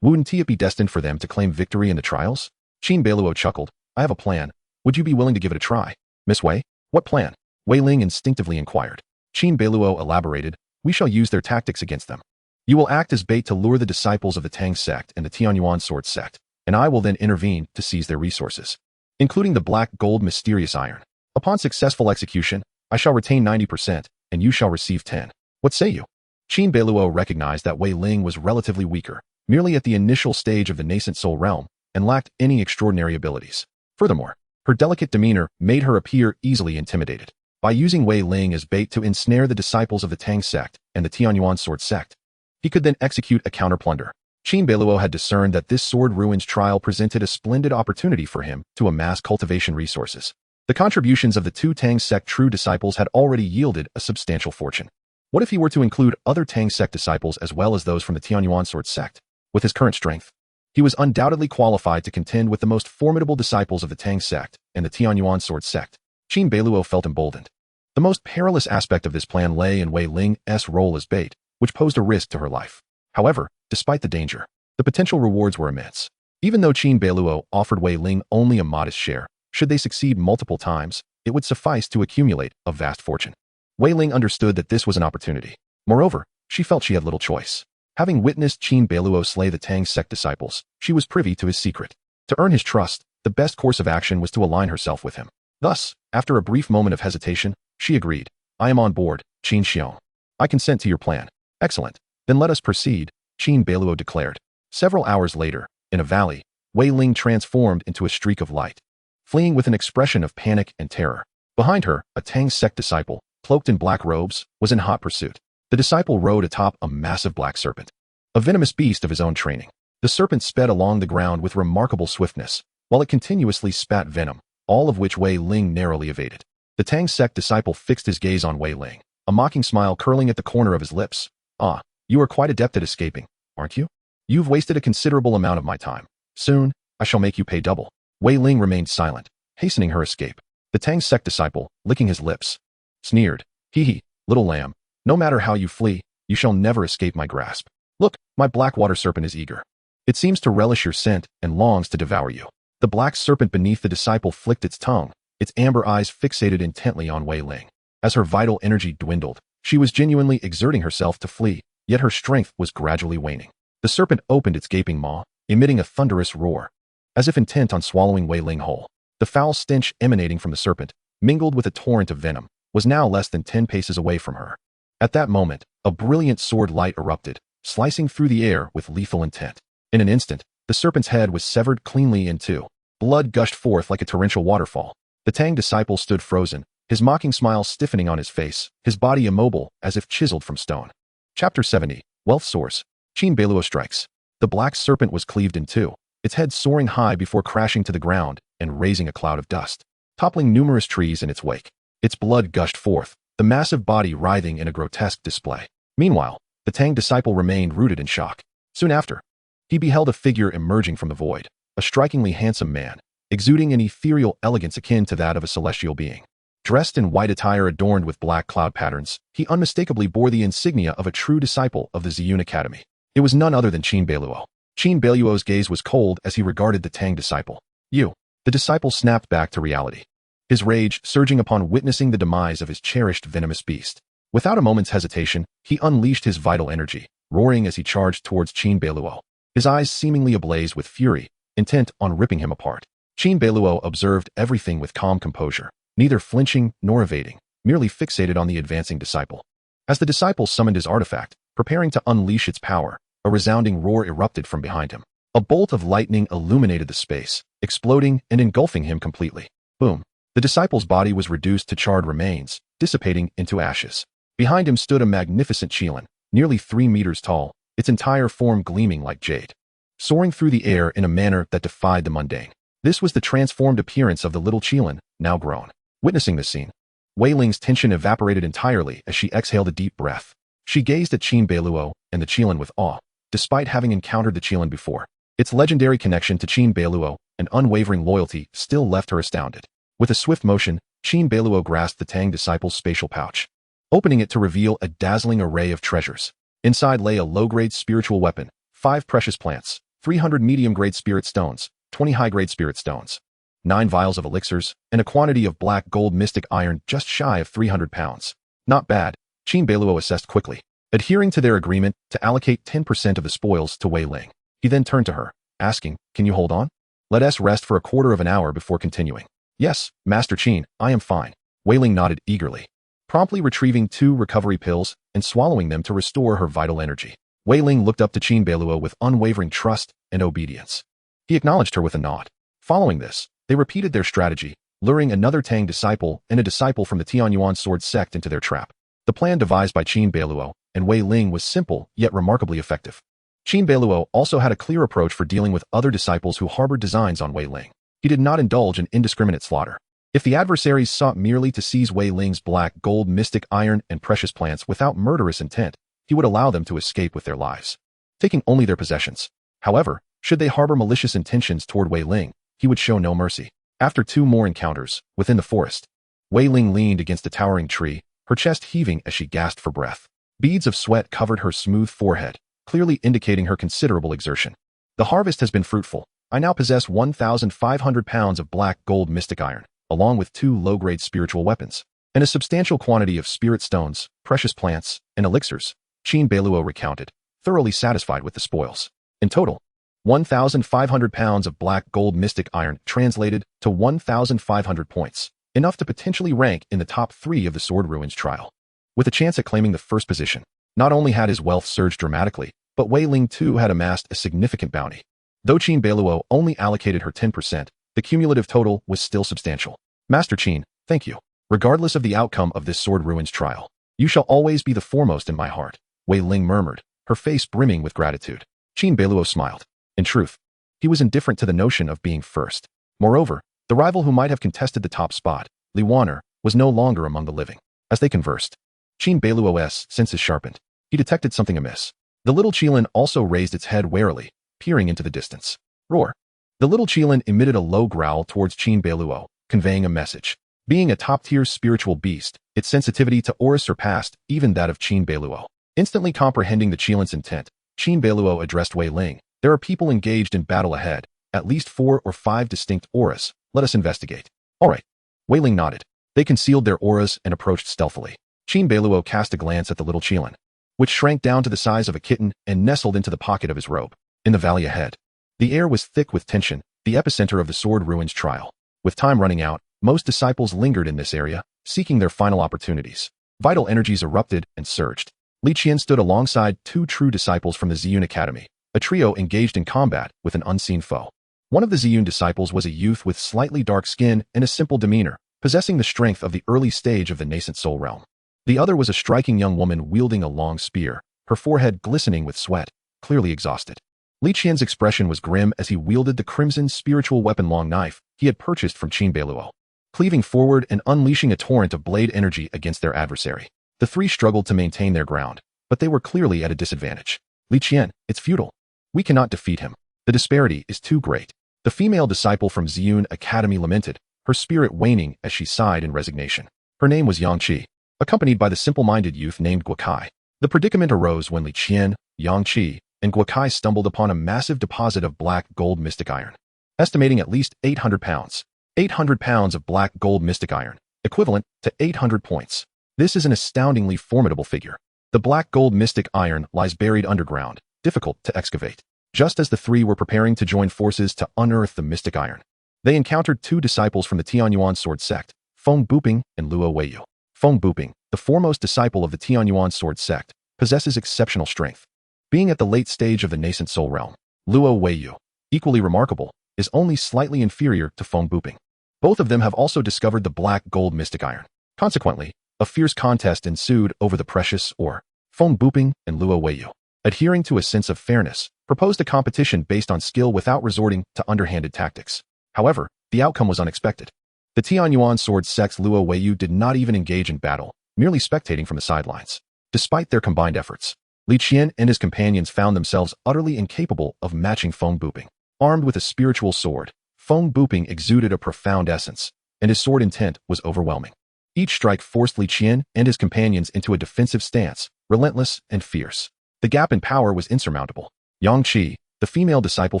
wouldn't it be destined for them to claim victory in the trials? Qin Beiluo chuckled. I have a plan. Would you be willing to give it a try? Miss Wei? What plan? Wei Ling instinctively inquired. Qin Beiluo elaborated. We shall use their tactics against them. You will act as bait to lure the disciples of the Tang sect and the Tianyuan sword sect, and I will then intervene to seize their resources, including the black gold mysterious iron. Upon successful execution, I shall retain 90%, and you shall receive 10. What say you? Qin Beiluo recognized that Wei Ling was relatively weaker, merely at the initial stage of the nascent soul realm, and lacked any extraordinary abilities. Furthermore, her delicate demeanor made her appear easily intimidated. By using Wei Ling as bait to ensnare the disciples of the Tang sect and the Tianyuan sword sect, he could then execute a counter-plunder. Qin Beiluo had discerned that this sword ruins trial presented a splendid opportunity for him to amass cultivation resources. The contributions of the two Tang sect true disciples had already yielded a substantial fortune. What if he were to include other Tang sect disciples as well as those from the Tianyuan sword sect? With his current strength, he was undoubtedly qualified to contend with the most formidable disciples of the Tang sect and the Tianyuan sword sect. Qin Beiluo felt emboldened. The most perilous aspect of this plan lay in Wei Ling's role as bait, which posed a risk to her life. However, despite the danger, the potential rewards were immense. Even though Qin Beiluo offered Wei Ling only a modest share, should they succeed multiple times, it would suffice to accumulate a vast fortune. Wei Ling understood that this was an opportunity. Moreover, she felt she had little choice. Having witnessed Qin Beiluo slay the Tang sect disciples, she was privy to his secret. To earn his trust, the best course of action was to align herself with him. Thus, after a brief moment of hesitation, she agreed. I am on board, Qin Xiong. I consent to your plan. Excellent. Then let us proceed, Qin Beiluo declared. Several hours later, in a valley, Wei Ling transformed into a streak of light, fleeing with an expression of panic and terror. Behind her, a Tang sect disciple, cloaked in black robes, was in hot pursuit. The disciple rode atop a massive black serpent, a venomous beast of his own training. The serpent sped along the ground with remarkable swiftness, while it continuously spat venom, all of which Wei Ling narrowly evaded. The Tang sect disciple fixed his gaze on Wei Ling, a mocking smile curling at the corner of his lips. Ah, you are quite adept at escaping, aren't you? You've wasted a considerable amount of my time. Soon, I shall make you pay double. Wei Ling remained silent, hastening her escape. The Tang sect disciple, licking his lips, sneered. Hee, little lamb, no matter how you flee, you shall never escape my grasp. Look, my black water serpent is eager. It seems to relish your scent and longs to devour you. The black serpent beneath the disciple flicked its tongue, its amber eyes fixated intently on Wei Ling. As her vital energy dwindled, she was genuinely exerting herself to flee, yet her strength was gradually waning. The serpent opened its gaping maw, emitting a thunderous roar, as if intent on swallowing Wei Ling whole. The foul stench emanating from the serpent, mingled with a torrent of venom, was now less than 10 paces away from her. At that moment, a brilliant sword light erupted, slicing through the air with lethal intent. In an instant, the serpent's head was severed cleanly in two. Blood gushed forth like a torrential waterfall. The Tang disciple stood frozen, his mocking smile stiffening on his face, his body immobile as if chiseled from stone. Chapter 70. Wealth Source. Qin Beiluo strikes. The black serpent was cleaved in two, its head soaring high before crashing to the ground and raising a cloud of dust, toppling numerous trees in its wake. Its blood gushed forth, the massive body writhing in a grotesque display. Meanwhile, the Tang disciple remained rooted in shock. Soon after, he beheld a figure emerging from the void, a strikingly handsome man, exuding an ethereal elegance akin to that of a celestial being. Dressed in white attire adorned with black cloud patterns, he unmistakably bore the insignia of a true disciple of the Ziyun Academy. It was none other than Qin Beiluo. Qin Beiluo's gaze was cold as he regarded the Tang disciple. You. The disciple snapped back to reality, his rage surging upon witnessing the demise of his cherished venomous beast. Without a moment's hesitation, he unleashed his vital energy, roaring as he charged towards Qin Beiluo, his eyes seemingly ablaze with fury, intent on ripping him apart. Qin Beiluo observed everything with calm composure, neither flinching nor evading, merely fixated on the advancing disciple. As the disciple summoned his artifact, preparing to unleash its power, a resounding roar erupted from behind him. A bolt of lightning illuminated the space, exploding and engulfing him completely. Boom. The disciple's body was reduced to charred remains, dissipating into ashes. Behind him stood a magnificent Qilin, nearly 3 meters tall, its entire form gleaming like jade, soaring through the air in a manner that defied the mundane. This was the transformed appearance of the little Qilin, now grown. Witnessing this scene, Wei Ling's tension evaporated entirely as she exhaled a deep breath. She gazed at Qin Beiluo and the Qilin with awe, despite having encountered the Qilin before. Its legendary connection to Qin Beiluo and unwavering loyalty still left her astounded. With a swift motion, Qin Beiluo grasped the Tang disciple's spatial pouch, opening it to reveal a dazzling array of treasures. Inside lay a low-grade spiritual weapon, 5 precious plants, 300 medium-grade spirit stones, 20 high-grade spirit stones, 9 vials of elixirs, and a quantity of black gold mystic iron just shy of 300 pounds. Not bad, Qin Beiluo assessed quickly, adhering to their agreement to allocate 10% of the spoils to Wei Ling. He then turned to her, asking, "Can you hold on? Let us rest for a quarter of an hour before continuing." "Yes, Master Qin, I am fine." Wei Ling nodded eagerly, promptly retrieving 2 recovery pills and swallowing them to restore her vital energy. Wei Ling looked up to Qin Beiluo with unwavering trust and obedience. He acknowledged her with a nod. Following this, they repeated their strategy, luring another Tang disciple and a disciple from the Tianyuan sword sect into their trap. The plan devised by Qin Beiluo and Wei Ling was simple yet remarkably effective. Qin Beiluo also had a clear approach for dealing with other disciples who harbored designs on Wei Ling. He did not indulge in indiscriminate slaughter. If the adversaries sought merely to seize Wei Ling's black gold mystic iron and precious plants without murderous intent, he would allow them to escape with their lives, taking only their possessions. However, should they harbor malicious intentions toward Wei Ling, he would show no mercy. After 2 more encounters, within the forest, Wei Ling leaned against a towering tree, her chest heaving as she gasped for breath. Beads of sweat covered her smooth forehead, clearly indicating her considerable exertion. "The harvest has been fruitful. I now possess 1,500 pounds of black gold mystic iron, along with 2 low-grade spiritual weapons, and a substantial quantity of spirit stones, precious plants, and elixirs," Qin Beiluo recounted, thoroughly satisfied with the spoils. In total, 1,500 pounds of black gold mystic iron translated to 1,500 points, enough to potentially rank in the top 3 of the Sword Ruins trial. With a chance at claiming the first position, not only had his wealth surged dramatically, but Wei Ling too had amassed a significant bounty. Though Qin Beiluo only allocated her 10%, the cumulative total was still substantial. "Master Qin, thank you. Regardless of the outcome of this Sword Ruins trial, you shall always be the foremost in my heart," Wei Ling murmured, her face brimming with gratitude. Qin Beiluo smiled. In truth, he was indifferent to the notion of being first. Moreover, the rival who might have contested the top spot, Li Wan'er, was no longer among the living. As they conversed, Qin Beiluo's senses sharpened. He detected something amiss. The little Qilin also raised its head warily, peering into the distance. Roar. The little Qilin emitted a low growl towards Qin Beiluo, conveying a message. Being a top-tier spiritual beast, its sensitivity to aura surpassed even that of Qin Beiluo. Instantly comprehending the Qilin's intent, Qin Beiluo addressed Wei Ling. "There are people engaged in battle ahead, at least 4 or 5 distinct auras. Let us investigate." "All right." Wei Ling nodded. They concealed their auras and approached stealthily. Qin Beiluo cast a glance at the little Qilin, which shrank down to the size of a kitten and nestled into the pocket of his robe. In the valley ahead, the air was thick with tension, the epicenter of the Sword Ruins trial. With time running out, most disciples lingered in this area, seeking their final opportunities. Vital energies erupted and surged. Li Qian stood alongside 2 true disciples from the Ziyun Academy, a trio engaged in combat with an unseen foe. One of the Ziyun disciples was a youth with slightly dark skin and a simple demeanor, possessing the strength of the early stage of the nascent soul realm. The other was a striking young woman wielding a long spear, her forehead glistening with sweat, clearly exhausted. Li Qian's expression was grim as he wielded the crimson spiritual weapon long knife he had purchased from Qin Beiluo, cleaving forward and unleashing a torrent of blade energy against their adversary. The 3 struggled to maintain their ground, but they were clearly at a disadvantage. "Li Qian, it's futile. We cannot defeat him. The disparity is too great." The female disciple from Ziyun Academy lamented, her spirit waning as she sighed in resignation. Her name was Yang Qi, accompanied by the simple-minded youth named Guokai. The predicament arose when Li Qian, Yang Qi, and Guokai stumbled upon a massive deposit of black gold mystic iron, estimating at least 800 pounds. 800 pounds of black gold mystic iron, equivalent to 800 points. This is an astoundingly formidable figure. The black gold mystic iron lies buried underground, difficult to excavate. Just as the 3 were preparing to join forces to unearth the mystic iron, they encountered 2 disciples from the Tianyuan sword sect, Feng Buping and Luo Weiyu. Feng Buping, the foremost disciple of the Tianyuan sword sect, possesses exceptional strength. Being at the late stage of the nascent soul realm, Luo Weiyu, equally remarkable, is only slightly inferior to Feng Buping. Both of them have also discovered the black gold mystic iron. Consequently, a fierce contest ensued over the precious ore. Feng Buping and Luo Weiyu, adhering to a sense of fairness, proposed a competition based on skill without resorting to underhanded tactics. However, the outcome was unexpected. The Tianyuan sword sect's Luo Weiyu did not even engage in battle, merely spectating from the sidelines. Despite their combined efforts, Li Qian and his companions found themselves utterly incapable of matching Feng Buping. Armed with a spiritual sword, Feng Buping exuded a profound essence, and his sword intent was overwhelming. Each strike forced Li Qian and his companions into a defensive stance, relentless and fierce. The gap in power was insurmountable. Yang Qi, the female disciple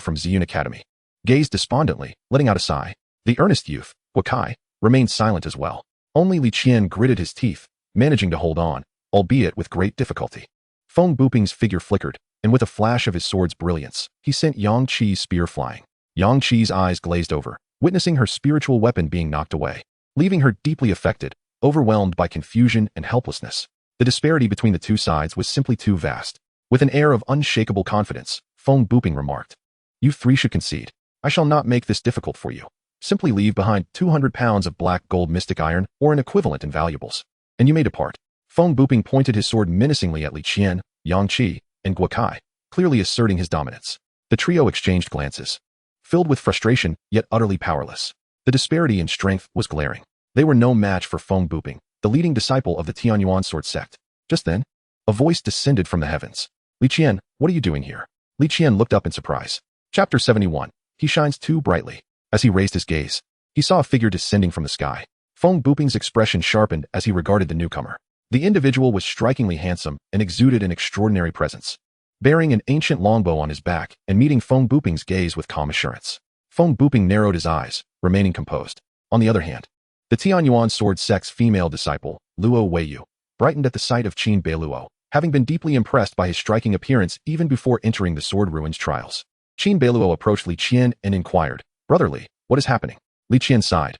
from Ziyun Academy, gazed despondently, letting out a sigh. The earnest youth, Guokai, remained silent as well. Only Li Qian gritted his teeth, managing to hold on, albeit with great difficulty. Feng Buping's figure flickered, and with a flash of his sword's brilliance, he sent Yang Qi's spear flying. Yang Qi's eyes glazed over, witnessing her spiritual weapon being knocked away, leaving her deeply affected, overwhelmed by confusion and helplessness. The disparity between the two sides was simply too vast. With an air of unshakable confidence, Feng Buping remarked, "You three should concede. I shall not make this difficult for you. Simply leave behind 200 pounds of black gold mystic iron or an equivalent in valuables, and you may depart." Feng Buping pointed his sword menacingly at Li Qian, Yang Qi, and Guokai, clearly asserting his dominance. The trio exchanged glances, filled with frustration yet utterly powerless. The disparity in strength was glaring. They were no match for Feng Buping, the leading disciple of the Tianyuan sword sect. Just then, a voice descended from the heavens. "Li Qian, what are you doing here?" Li Qian looked up in surprise. Chapter 71. He shines too brightly. As he raised his gaze, he saw a figure descending from the sky. Feng Buping's expression sharpened as he regarded the newcomer. The individual was strikingly handsome and exuded an extraordinary presence. Bearing an ancient longbow on his back and meeting Feng Buping's gaze with calm assurance, Feng Buping narrowed his eyes, remaining composed. On the other hand, the Tianyuan sword sect's female disciple, Luo Weiyu, brightened at the sight of Qin Beiluo, having been deeply impressed by his striking appearance even before entering the Sword Ruins trials. Qin Beiluo approached Li Qian and inquired, "Brotherly, what is happening?" Li Qian sighed,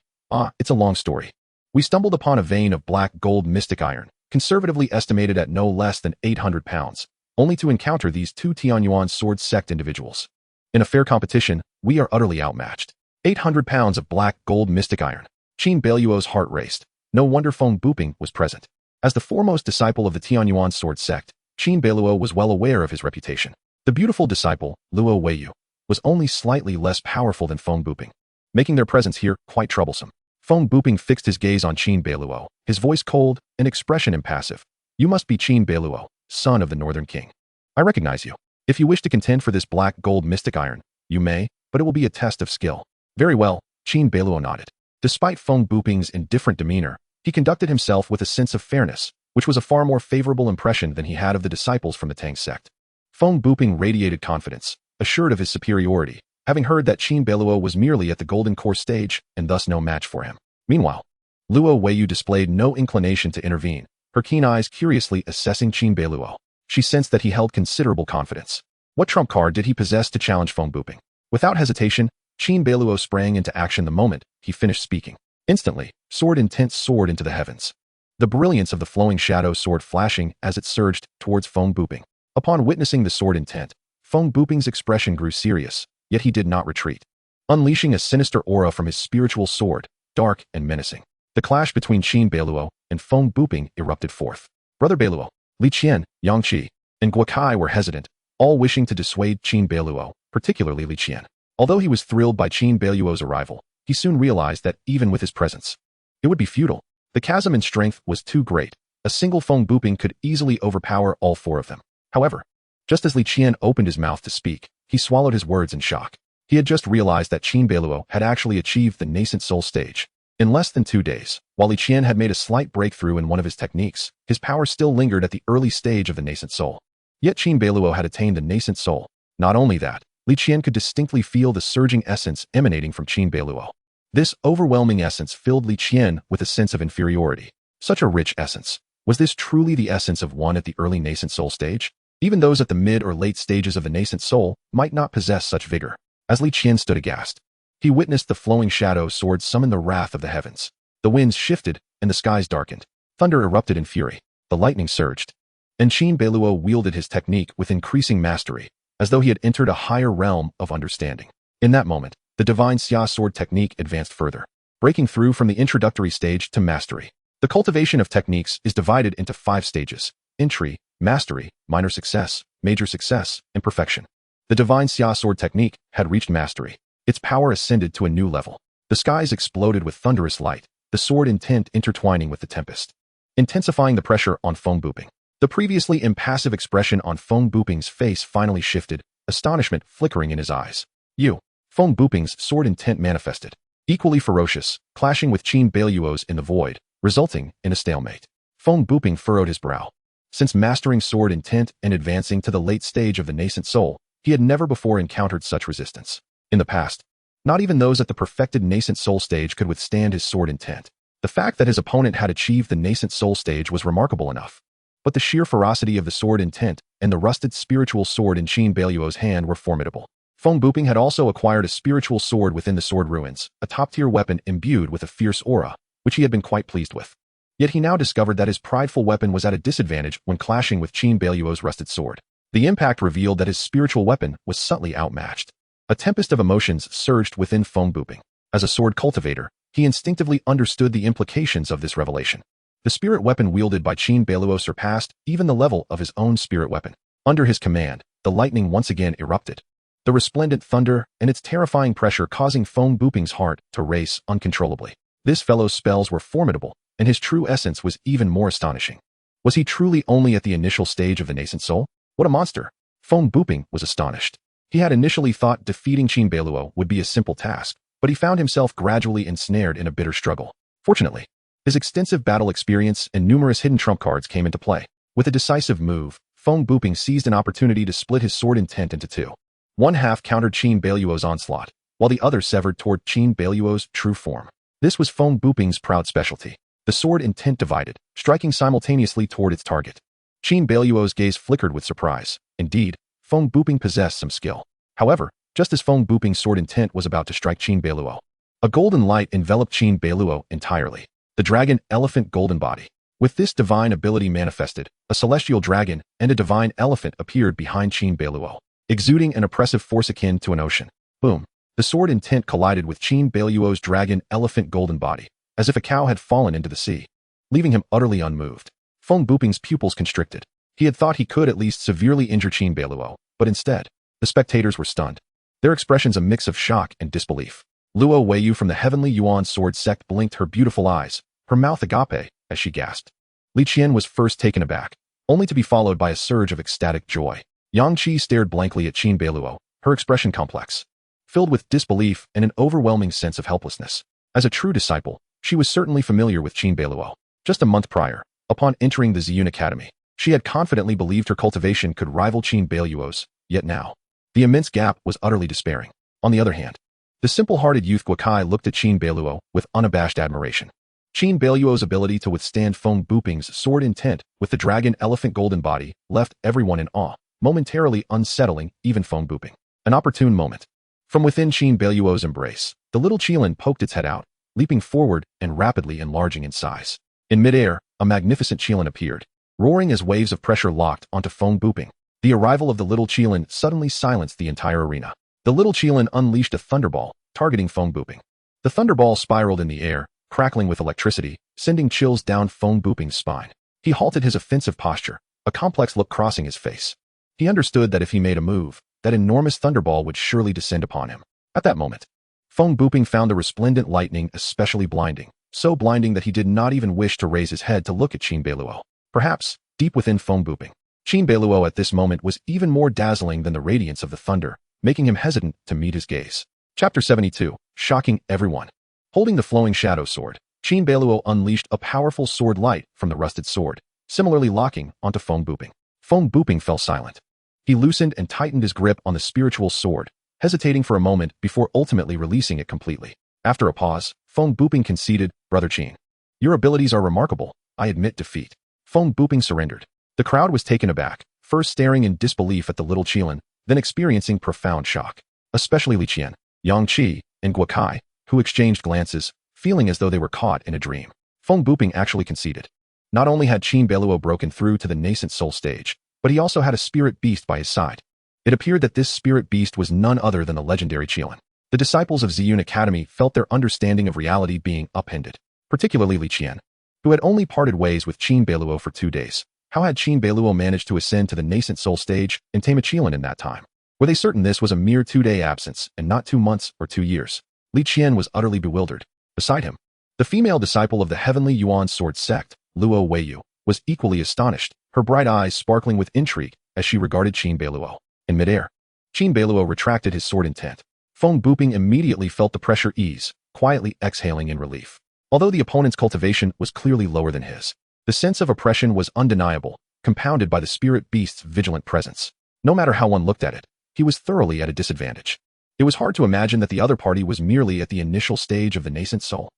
It's a long story. We stumbled upon a vein of black gold mystic iron, conservatively estimated at no less than 800 pounds, only to encounter these two Tianyuan sword sect individuals. In a fair competition, we are utterly outmatched. 800 pounds of black gold mystic iron." Qin Beiluo's heart raced. No wonder Feng Buping was present. As the foremost disciple of the Tianyuan sword sect, Qin Beiluo was well aware of his reputation. The beautiful disciple, Luo Weiyu, was only slightly less powerful than Feng Buping, making their presence here quite troublesome. Feng Buping fixed his gaze on Qin Beiluo, his voice cold and expression impassive. "You must be Qin Beiluo, son of the Northern King. I recognize you. If you wish to contend for this black gold mystic iron, you may, but it will be a test of skill." "Very well," Qin Beiluo nodded. Despite Feng Buping's indifferent demeanor, he conducted himself with a sense of fairness, which was a far more favorable impression than he had of the disciples from the Tang sect. Feng Buping radiated confidence, assured of his superiority, having heard that Qin Beiluo was merely at the golden core stage and thus no match for him. Meanwhile, Luo Weiyu displayed no inclination to intervene, her keen eyes curiously assessing Qin Beiluo. She sensed that he held considerable confidence. What trump card did he possess to challenge Feng Buping? Without hesitation, Qin Beiluo sprang into action the moment he finished speaking. Instantly, sword intent soared into the heavens, the brilliance of the flowing shadow sword flashing as it surged towards Feng Buping. Upon witnessing the sword intent, Feng Buping's expression grew serious, yet he did not retreat. Unleashing a sinister aura from his spiritual sword, dark and menacing, the clash between Qin Beiluo and Feng Buping erupted forth. Brother Beiluo, Li Qian, Yang Qi, and Guokai were hesitant, all wishing to dissuade Qin Beiluo, particularly Li Qian. Although he was thrilled by Qin Beiluo's arrival, he soon realized that even with his presence, it would be futile. The chasm in strength was too great. A single Feng Buping could easily overpower all four of them. However, just as Li Qian opened his mouth to speak, he swallowed his words in shock. He had just realized that Qin Beiluo had actually achieved the nascent soul stage. In less than 2 days, while Li Qian had made a slight breakthrough in one of his techniques, his power still lingered at the early stage of the nascent soul. Yet Qin Beiluo had attained the nascent soul. Not only that, Li Qian could distinctly feel the surging essence emanating from Qin Beiluo. This overwhelming essence filled Li Qian with a sense of inferiority. Such a rich essence. Was this truly the essence of one at the early nascent soul stage? Even those at the mid or late stages of the nascent soul might not possess such vigor. As Li Qian stood aghast, he witnessed the flowing shadow sword summon the wrath of the heavens. The winds shifted and the skies darkened. Thunder erupted in fury. The lightning surged. And Qin Beiluo wielded his technique with increasing mastery, as though he had entered a higher realm of understanding. In that moment, the divine Xia sword technique advanced further, breaking through from the introductory stage to mastery. The cultivation of techniques is divided into 5 stages: entry, mastery, minor success, major success, and perfection. The divine Xia sword technique had reached mastery. Its power ascended to a new level. The skies exploded with thunderous light, the sword intent intertwining with the tempest, intensifying the pressure on Feng Buping. The previously impassive expression on Feng Buping's face finally shifted, astonishment flickering in his eyes. Feng Buping's sword intent manifested, equally ferocious, clashing with Qin Beiluo's in the void, resulting in a stalemate. Feng Buping furrowed his brow. Since mastering sword intent and advancing to the late stage of the nascent soul, he had never before encountered such resistance. In the past, not even those at the perfected nascent soul stage could withstand his sword intent. The fact that his opponent had achieved the nascent soul stage was remarkable enough. But the sheer ferocity of the sword intent and the rusted spiritual sword in Qin Beiluo's hand were formidable. Feng Buping had also acquired a spiritual sword within the sword ruins, a top-tier weapon imbued with a fierce aura, which he had been quite pleased with. Yet he now discovered that his prideful weapon was at a disadvantage when clashing with Qin Beiluo's rusted sword. The impact revealed that his spiritual weapon was subtly outmatched. A tempest of emotions surged within Feng Buping. As a sword cultivator, he instinctively understood the implications of this revelation. The spirit weapon wielded by Qin Beiluo surpassed even the level of his own spirit weapon. Under his command, the lightning once again erupted, the resplendent thunder and its terrifying pressure causing Feng Buping's heart to race uncontrollably. This fellow's spells were formidable, and his true essence was even more astonishing. Was he truly only at the initial stage of the nascent soul? What a monster! Feng Buping was astonished. He had initially thought defeating Qin Beiluo would be a simple task, but he found himself gradually ensnared in a bitter struggle. Fortunately, his extensive battle experience and numerous hidden trump cards came into play. With a decisive move, Feng Buping seized an opportunity to split his sword intent into 2. One half countered Qin Beiluo's onslaught, while the other severed toward Qin Beiluo's true form. This was Feng Buping's proud specialty. The sword intent divided, striking simultaneously toward its target. Qin Beiluo's gaze flickered with surprise. Indeed, Feng Buping possessed some skill. However, just as Feng Buping's sword intent was about to strike Qin Beiluo, a golden light enveloped Qin Beiluo entirely. The dragon elephant golden body. With this divine ability manifested, a celestial dragon and a divine elephant appeared behind Qin Beiluo, exuding an oppressive force akin to an ocean. Boom! The sword intent collided with Qin Beiluo's dragon elephant golden body, as if a cow had fallen into the sea, leaving him utterly unmoved. Feng Buping's pupils constricted. He had thought he could at least severely injure Qin Beiluo, but instead, the spectators were stunned, their expressions a mix of shock and disbelief. Luo Weiyu from the Heavenly Yuan Sword Sect blinked her beautiful eyes, her mouth agape, as she gasped. Li Qian was first taken aback, only to be followed by a surge of ecstatic joy. Yang Qi stared blankly at Qin Beiluo, her expression complex, filled with disbelief and an overwhelming sense of helplessness. As a true disciple, she was certainly familiar with Qin Beiluo. Just a month prior, upon entering the Ziyun Academy, she had confidently believed her cultivation could rival Qin Beiluo's, yet now, the immense gap was utterly despairing. On the other hand, the simple-hearted youth Guokai looked at Qin Beiluo with unabashed admiration. Qin Beiluo's ability to withstand Feng Buping's sword intent with the dragon elephant golden body left everyone in awe, momentarily unsettling even Feng Buping. An opportune moment. From within Qin Beiluo's embrace, the little Qilin poked its head out, leaping forward and rapidly enlarging in size. In midair, a magnificent Qilin appeared, roaring as waves of pressure locked onto Feng Buping. The arrival of the little Qilin suddenly silenced the entire arena. The little Qilin unleashed a thunderball, targeting Feng Buping. The thunderball spiraled in the air, crackling with electricity, sending chills down Feng Buping's spine. He halted his offensive posture, a complex look crossing his face. He understood that if he made a move, that enormous thunderball would surely descend upon him. At that moment, Feng Buping found the resplendent lightning especially blinding, so blinding that he did not even wish to raise his head to look at Qin Beiluo. Perhaps, deep within Feng Buping, Qin Beiluo at this moment was even more dazzling than the radiance of the thunder, making him hesitant to meet his gaze. Chapter 72, Shocking Everyone. Holding the flowing shadow sword, Qin Beiluo unleashed a powerful sword light from the rusted sword, similarly locking onto Feng Buping. Feng Buping fell silent. He loosened and tightened his grip on the spiritual sword, hesitating for a moment before ultimately releasing it completely. After a pause, Feng Buping conceded, "Brother Qin, your abilities are remarkable. I admit defeat." Feng Buping surrendered. The crowd was taken aback, first staring in disbelief at the little Qilin, then experiencing profound shock. Especially Li Qian, Yang Qi, and Guokai, who exchanged glances, feeling as though they were caught in a dream. Feng Buping actually conceded. Not only had Qin Beiluo broken through to the nascent soul stage, but he also had a spirit beast by his side. It appeared that this spirit beast was none other than the legendary Qilin. The disciples of Ziyun Academy felt their understanding of reality being upended, particularly Li Qian, who had only parted ways with Qin Beiluo for 2 days. How had Qin Beiluo managed to ascend to the nascent soul stage and tame a Qilin in that time? Were they certain this was a mere 2-day absence and not 2 months or 2 years? Li Qian was utterly bewildered. Beside him, the female disciple of the Heavenly Yuan Sword Sect, Luo Weiyu, was equally astonished, her bright eyes sparkling with intrigue as she regarded Qin Beiluo. In midair, Qin Beiluo retracted his sword intent. Feng Buping immediately felt the pressure ease, quietly exhaling in relief. Although the opponent's cultivation was clearly lower than his, the sense of oppression was undeniable, compounded by the spirit beast's vigilant presence. No matter how one looked at it, he was thoroughly at a disadvantage. It was hard to imagine that the other party was merely at the initial stage of the nascent soul.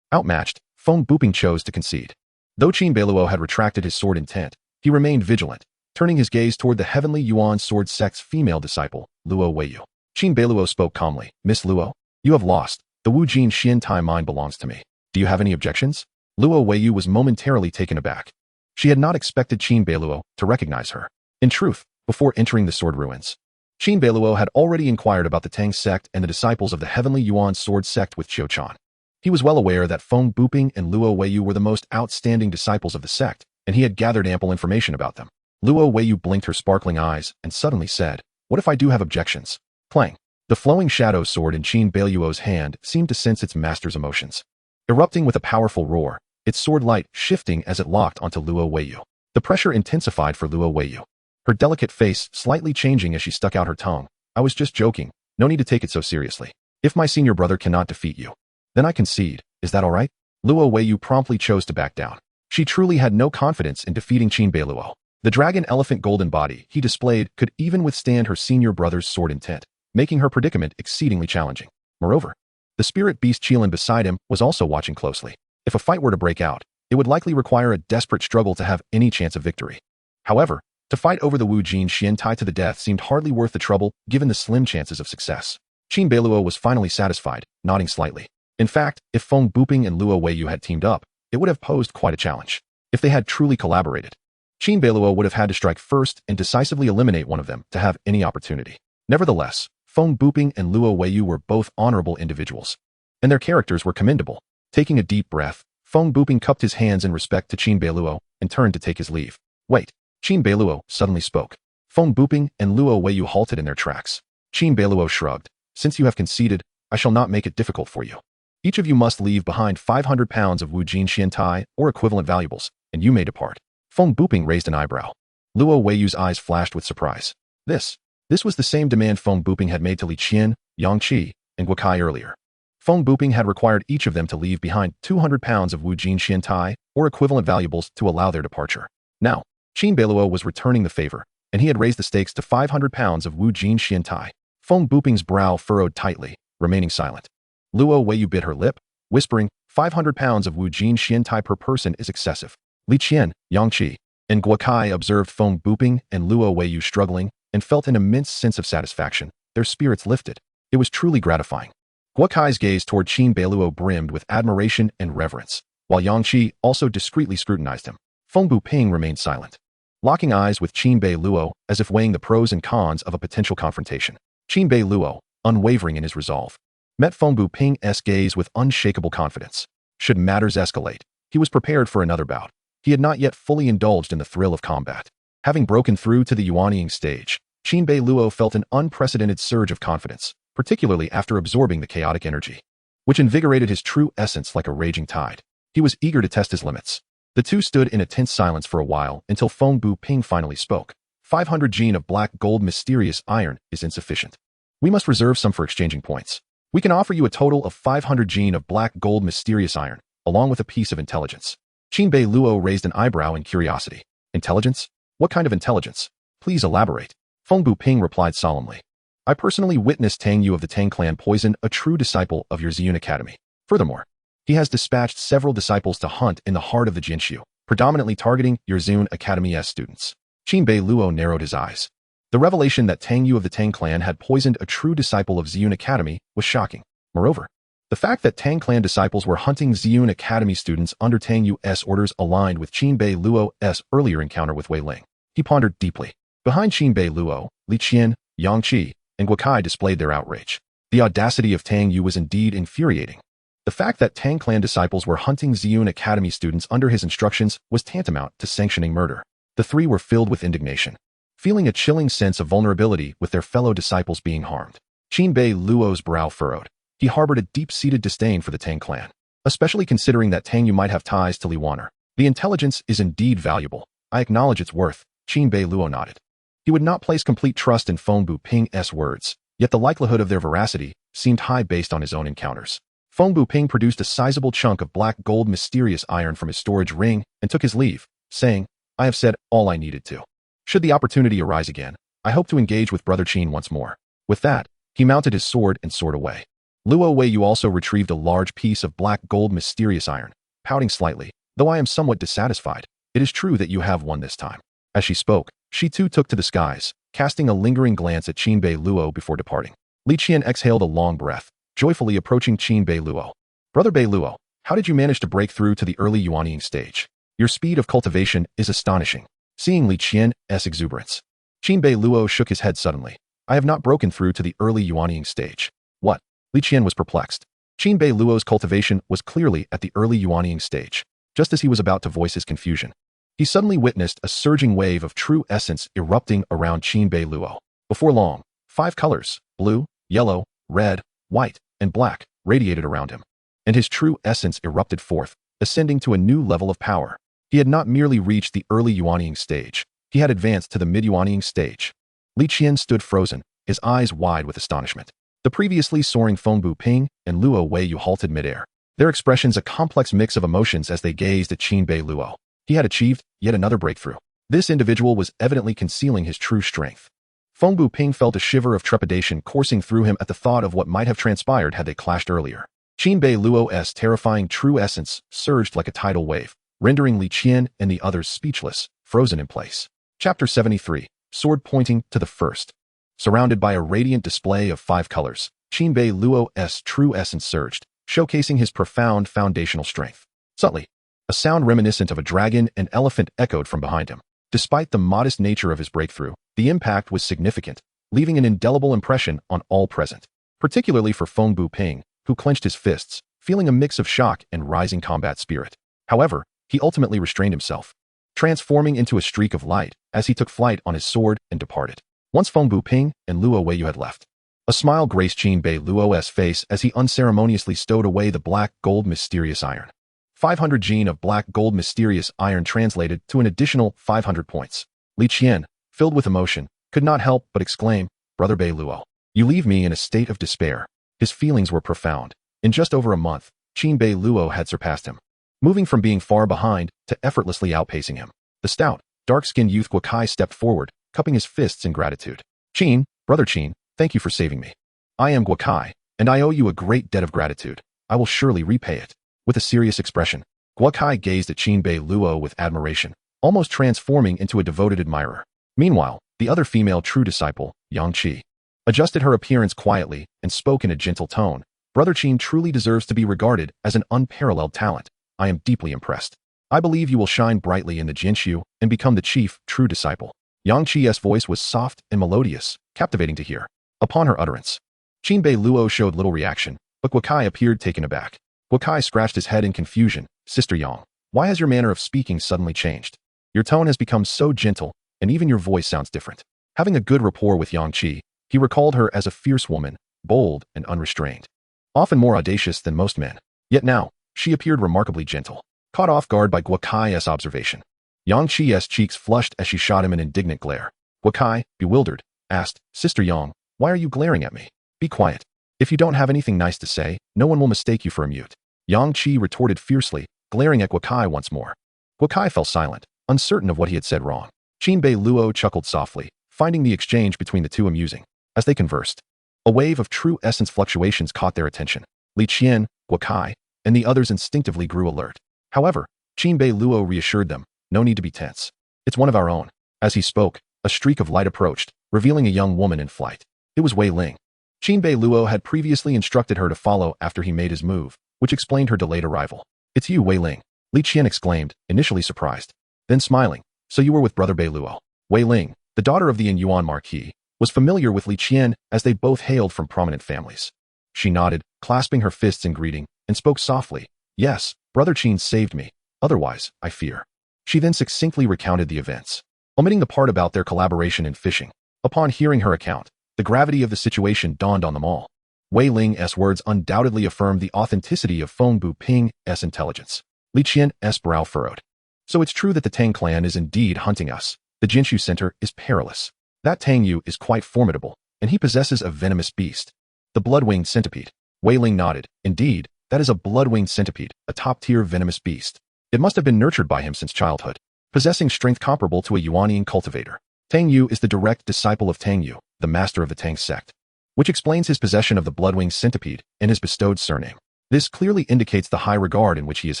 Outmatched, Feng Buping chose to concede. Though Qin Beiluo had retracted his sword intent, he remained vigilant, turning his gaze toward the Heavenly Yuan Sword Sect's female disciple, Luo Weiyu. Qin Beiluo spoke calmly. Miss Luo, you have lost. The Wu Jin Xian Tai mine belongs to me. Do you have any objections? Luo Weiyu was momentarily taken aback. She had not expected Qin Beiluo to recognize her. In truth, before entering the sword ruins, Qin Beiluo had already inquired about the Tang sect and the disciples of the Heavenly Yuan Sword Sect with Qiu Chan. He was well aware that Feng Buping and Luo Weiyu were the most outstanding disciples of the sect, and he had gathered ample information about them. Luo Weiyu blinked her sparkling eyes and suddenly said, "What if I do have objections?" Clang. The flowing shadow sword in Qin Beiluo's hand seemed to sense its master's emotions. Erupting with a powerful roar, its sword light shifting as it locked onto Luo Weiyu. The pressure intensified for Luo Weiyu, her delicate face slightly changing as she stuck out her tongue. "I was just joking. No need to take it so seriously. If my senior brother cannot defeat you, then I concede. Is that all right?" Luo Weiyu promptly chose to back down. She truly had no confidence in defeating Qin Beiluo. The dragon elephant golden body he displayed could even withstand her senior brother's sword intent, making her predicament exceedingly challenging. Moreover, the spirit beast Qilin beside him was also watching closely. If a fight were to break out, it would likely require a desperate struggle to have any chance of victory. However, to fight over the Wu Jin Xian Tai to the death seemed hardly worth the trouble given the slim chances of success. Qin Beiluo was finally satisfied, nodding slightly. In fact, if Feng Buping and Luo Weiyu had teamed up, it would have posed quite a challenge. If they had truly collaborated, Qin Beiluo would have had to strike first and decisively eliminate one of them to have any opportunity. Nevertheless, Feng Buping and Luo Weiyu were both honorable individuals, and their characters were commendable. Taking a deep breath, Feng Buping cupped his hands in respect to Qin Beiluo and turned to take his leave. "Wait." Qin Beiluo suddenly spoke. Feng Buping and Luo Weiyu halted in their tracks. Qin Beiluo shrugged. "Since you have conceded, I shall not make it difficult for you. Each of you must leave behind 500 pounds of Wu Jin Xian Tai or equivalent valuables, and you may depart." Feng Buping raised an eyebrow. Luo Weiyu's eyes flashed with surprise. This was the same demand Feng Buping had made to Li Qian, Yang Qi, and Guokai earlier. Feng Buping had required each of them to leave behind 200 pounds of Wu Jin Xian Tai or equivalent valuables to allow their departure. Now, Qin Beiluo was returning the favor, and he had raised the stakes to 500 pounds of Wu Jin Xian Tai. Feng Buping's brow furrowed tightly, remaining silent. Luo Weiyu bit her lip, whispering, 500 pounds of Wu Jin Xian Tai per person is excessive. Li Qian, Yang Qi, and Guokai observed Feng Buping and Luo Weiyu struggling and felt an immense sense of satisfaction. Their spirits lifted. It was truly gratifying. Guokai's gaze toward Qin Beiluo brimmed with admiration and reverence, while Yang Qi also discreetly scrutinized him. Feng Buping remained silent, locking eyes with Qin Beiluo as if weighing the pros and cons of a potential confrontation. Qin Beiluo, unwavering in his resolve, met Feng Buping's gaze with unshakable confidence. Should matters escalate, he was prepared for another bout. He had not yet fully indulged in the thrill of combat. Having broken through to the Yuanying stage, Qin Beiluo felt an unprecedented surge of confidence, particularly after absorbing the chaotic energy, which invigorated his true essence like a raging tide. He was eager to test his limits. The two stood in a tense silence for a while until Feng Buping finally spoke. 500 gene of black gold mysterious iron is insufficient. We must reserve some for exchanging points. We can offer you a total of 500 gene of black gold mysterious iron, along with a piece of intelligence. Qin Beiluo raised an eyebrow in curiosity. Intelligence? What kind of intelligence? Please elaborate. Feng Buping replied solemnly. I personally witnessed Tang Yu of the Tang clan poison a true disciple of your Ziyun Academy. Furthermore, he has dispatched several disciples to hunt in the heart of the Jinshu, predominantly targeting your Ziyun Academy's students. Qin Beiluo narrowed his eyes. The revelation that Tang Yu of the Tang clan had poisoned a true disciple of Ziyun Academy was shocking. Moreover, the fact that Tang clan disciples were hunting Ziyun Academy students under Tang Yu's orders aligned with Qin Beiluo's earlier encounter with Wei Ling. He pondered deeply. Behind Qin Beiluo, Li Qian, Yang Qi, and Guokai displayed their outrage. The audacity of Tang Yu was indeed infuriating. The fact that Tang clan disciples were hunting Ziyun Academy students under his instructions was tantamount to sanctioning murder. The three were filled with indignation, feeling a chilling sense of vulnerability with their fellow disciples being harmed. Qin Beiluo's brow furrowed. He harbored a deep-seated disdain for the Tang clan, especially considering that Tang Yu might have ties to Li Wan'er. The intelligence is indeed valuable. I acknowledge its worth, Qin Beiluo nodded. He would not place complete trust in Feng Buping's words, yet the likelihood of their veracity seemed high based on his own encounters. Feng Buping produced a sizable chunk of black gold mysterious iron from his storage ring and took his leave, saying, I have said all I needed to. Should the opportunity arise again, I hope to engage with Brother Qin once more. With that, he mounted his sword and soared away. Luo Weiyu also retrieved a large piece of black gold mysterious iron, pouting slightly. Though I am somewhat dissatisfied, it is true that you have won this time. As she spoke, she too took to the skies, casting a lingering glance at Qin Beiluo before departing. Li Qian exhaled a long breath, joyfully approaching Qin Beiluo. Brother Beiluo, how did you manage to break through to the early Yuanying stage? Your speed of cultivation is astonishing. Seeing Li Qian's exuberance, Qin Beiluo shook his head suddenly. I have not broken through to the early Yuanying stage. What? Li Qian was perplexed. Qin Beiluo's cultivation was clearly at the early Yuanying stage. Just as he was about to voice his confusion, he suddenly witnessed a surging wave of true essence erupting around Qin Beiluo. Before long, 5 colors, blue, yellow, red, white, and black, radiated around him, and his true essence erupted forth, ascending to a new level of power. He had not merely reached the early Yuanying stage, he had advanced to the mid-Yuanying stage. Li Qian stood frozen, his eyes wide with astonishment. The previously soaring Feng Buping and Luo Weiyu halted midair, their expressions a complex mix of emotions as they gazed at Qin Beiluo. He had achieved yet another breakthrough. This individual was evidently concealing his true strength. Feng Buping felt a shiver of trepidation coursing through him at the thought of what might have transpired had they clashed earlier. Qin Beiluo's terrifying true essence surged like a tidal wave, rendering Li Qian and the others speechless, frozen in place. Chapter 73, Sword Pointing to the First. Surrounded by a radiant display of 5 colors, Qin Beiluo's true essence surged, showcasing his profound foundational strength. Suddenly, a sound reminiscent of a dragon and elephant echoed from behind him. Despite the modest nature of his breakthrough, the impact was significant, leaving an indelible impression on all present, particularly for Feng Buping, who clenched his fists, feeling a mix of shock and rising combat spirit. However, he ultimately restrained himself, transforming into a streak of light as he took flight on his sword and departed. Once Feng Buping and Luo Weiyu had left, a smile graced Qin Beiluo's face as he unceremoniously stowed away the black gold mysterious iron. 500 gene of black gold mysterious iron translated to an additional 500 points. Li Qian, filled with emotion, could not help but exclaim, Brother Beiluo, you leave me in a state of despair. His feelings were profound. In just over a month, Qin Beiluo had surpassed him, moving from being far behind to effortlessly outpacing him. The stout, dark-skinned youth Guokai stepped forward, cupping his fists in gratitude. Qin, Brother Qin, thank you for saving me. I am Guokai, and I owe you a great debt of gratitude. I will surely repay it. With a serious expression, Guokai gazed at Qin Beiluo with admiration, almost transforming into a devoted admirer. Meanwhile, the other female true disciple, Yang Qi, adjusted her appearance quietly and spoke in a gentle tone. Brother Qin truly deserves to be regarded as an unparalleled talent. I am deeply impressed. I believe you will shine brightly in the Jinshu and become the chief true disciple. Yang Qi's voice was soft and melodious, captivating to hear. Upon her utterance, Qin Beiluo showed little reaction, but Guokai appeared taken aback. Guokai scratched his head in confusion. Sister Yang, why has your manner of speaking suddenly changed? Your tone has become so gentle, and even your voice sounds different. Having a good rapport with Yang Qi, he recalled her as a fierce woman, bold and unrestrained, often more audacious than most men. Yet now, she appeared remarkably gentle. Caught off guard by Guokai's observation, Yang Qi's cheeks flushed as she shot him an indignant glare. Guokai, bewildered, asked, Sister Yang, why are you glaring at me? Be quiet. If you don't have anything nice to say, no one will mistake you for a mute. Yang Qi retorted fiercely, glaring at Guokai once more. Guokai fell silent, uncertain of what he had said wrong. Qin Beiluo chuckled softly, finding the exchange between the two amusing. As they conversed, a wave of true essence fluctuations caught their attention. Li Qian, Guokai, and the others instinctively grew alert. However, Qin Beiluo reassured them, no need to be tense. It's one of our own. As he spoke, a streak of light approached, revealing a young woman in flight. It was Wei Ling. Qin Beiluo had previously instructed her to follow after he made his move, which explained her delayed arrival. It's you, Wei Ling, Li Qian exclaimed, initially surprised. Then smiling, so you were with Brother Beiluo. Wei Ling, the daughter of the Yuan Marquis, was familiar with Li Qian as they both hailed from prominent families. She nodded, clasping her fists in greeting, and spoke softly. Yes, Brother Qin saved me. Otherwise, I fear. She then succinctly recounted the events, omitting the part about their collaboration in fishing. Upon hearing her account, the gravity of the situation dawned on them all. Wei Ling's words undoubtedly affirmed the authenticity of Feng Buping's intelligence. Li Qian's brow furrowed. So it's true that the Tang clan is indeed hunting us. The Jinshu Center is perilous. That Tang Yu is quite formidable, and he possesses a venomous beast. The blood-winged centipede. Wei Ling nodded. Indeed, that is a blood-winged centipede, a top-tier venomous beast. It must have been nurtured by him since childhood, possessing strength comparable to a Yuanian cultivator. Tang Yu is the direct disciple of Tang Yu, the master of the Tang sect, which explains his possession of the blood-winged centipede and his bestowed surname. This clearly indicates the high regard in which he is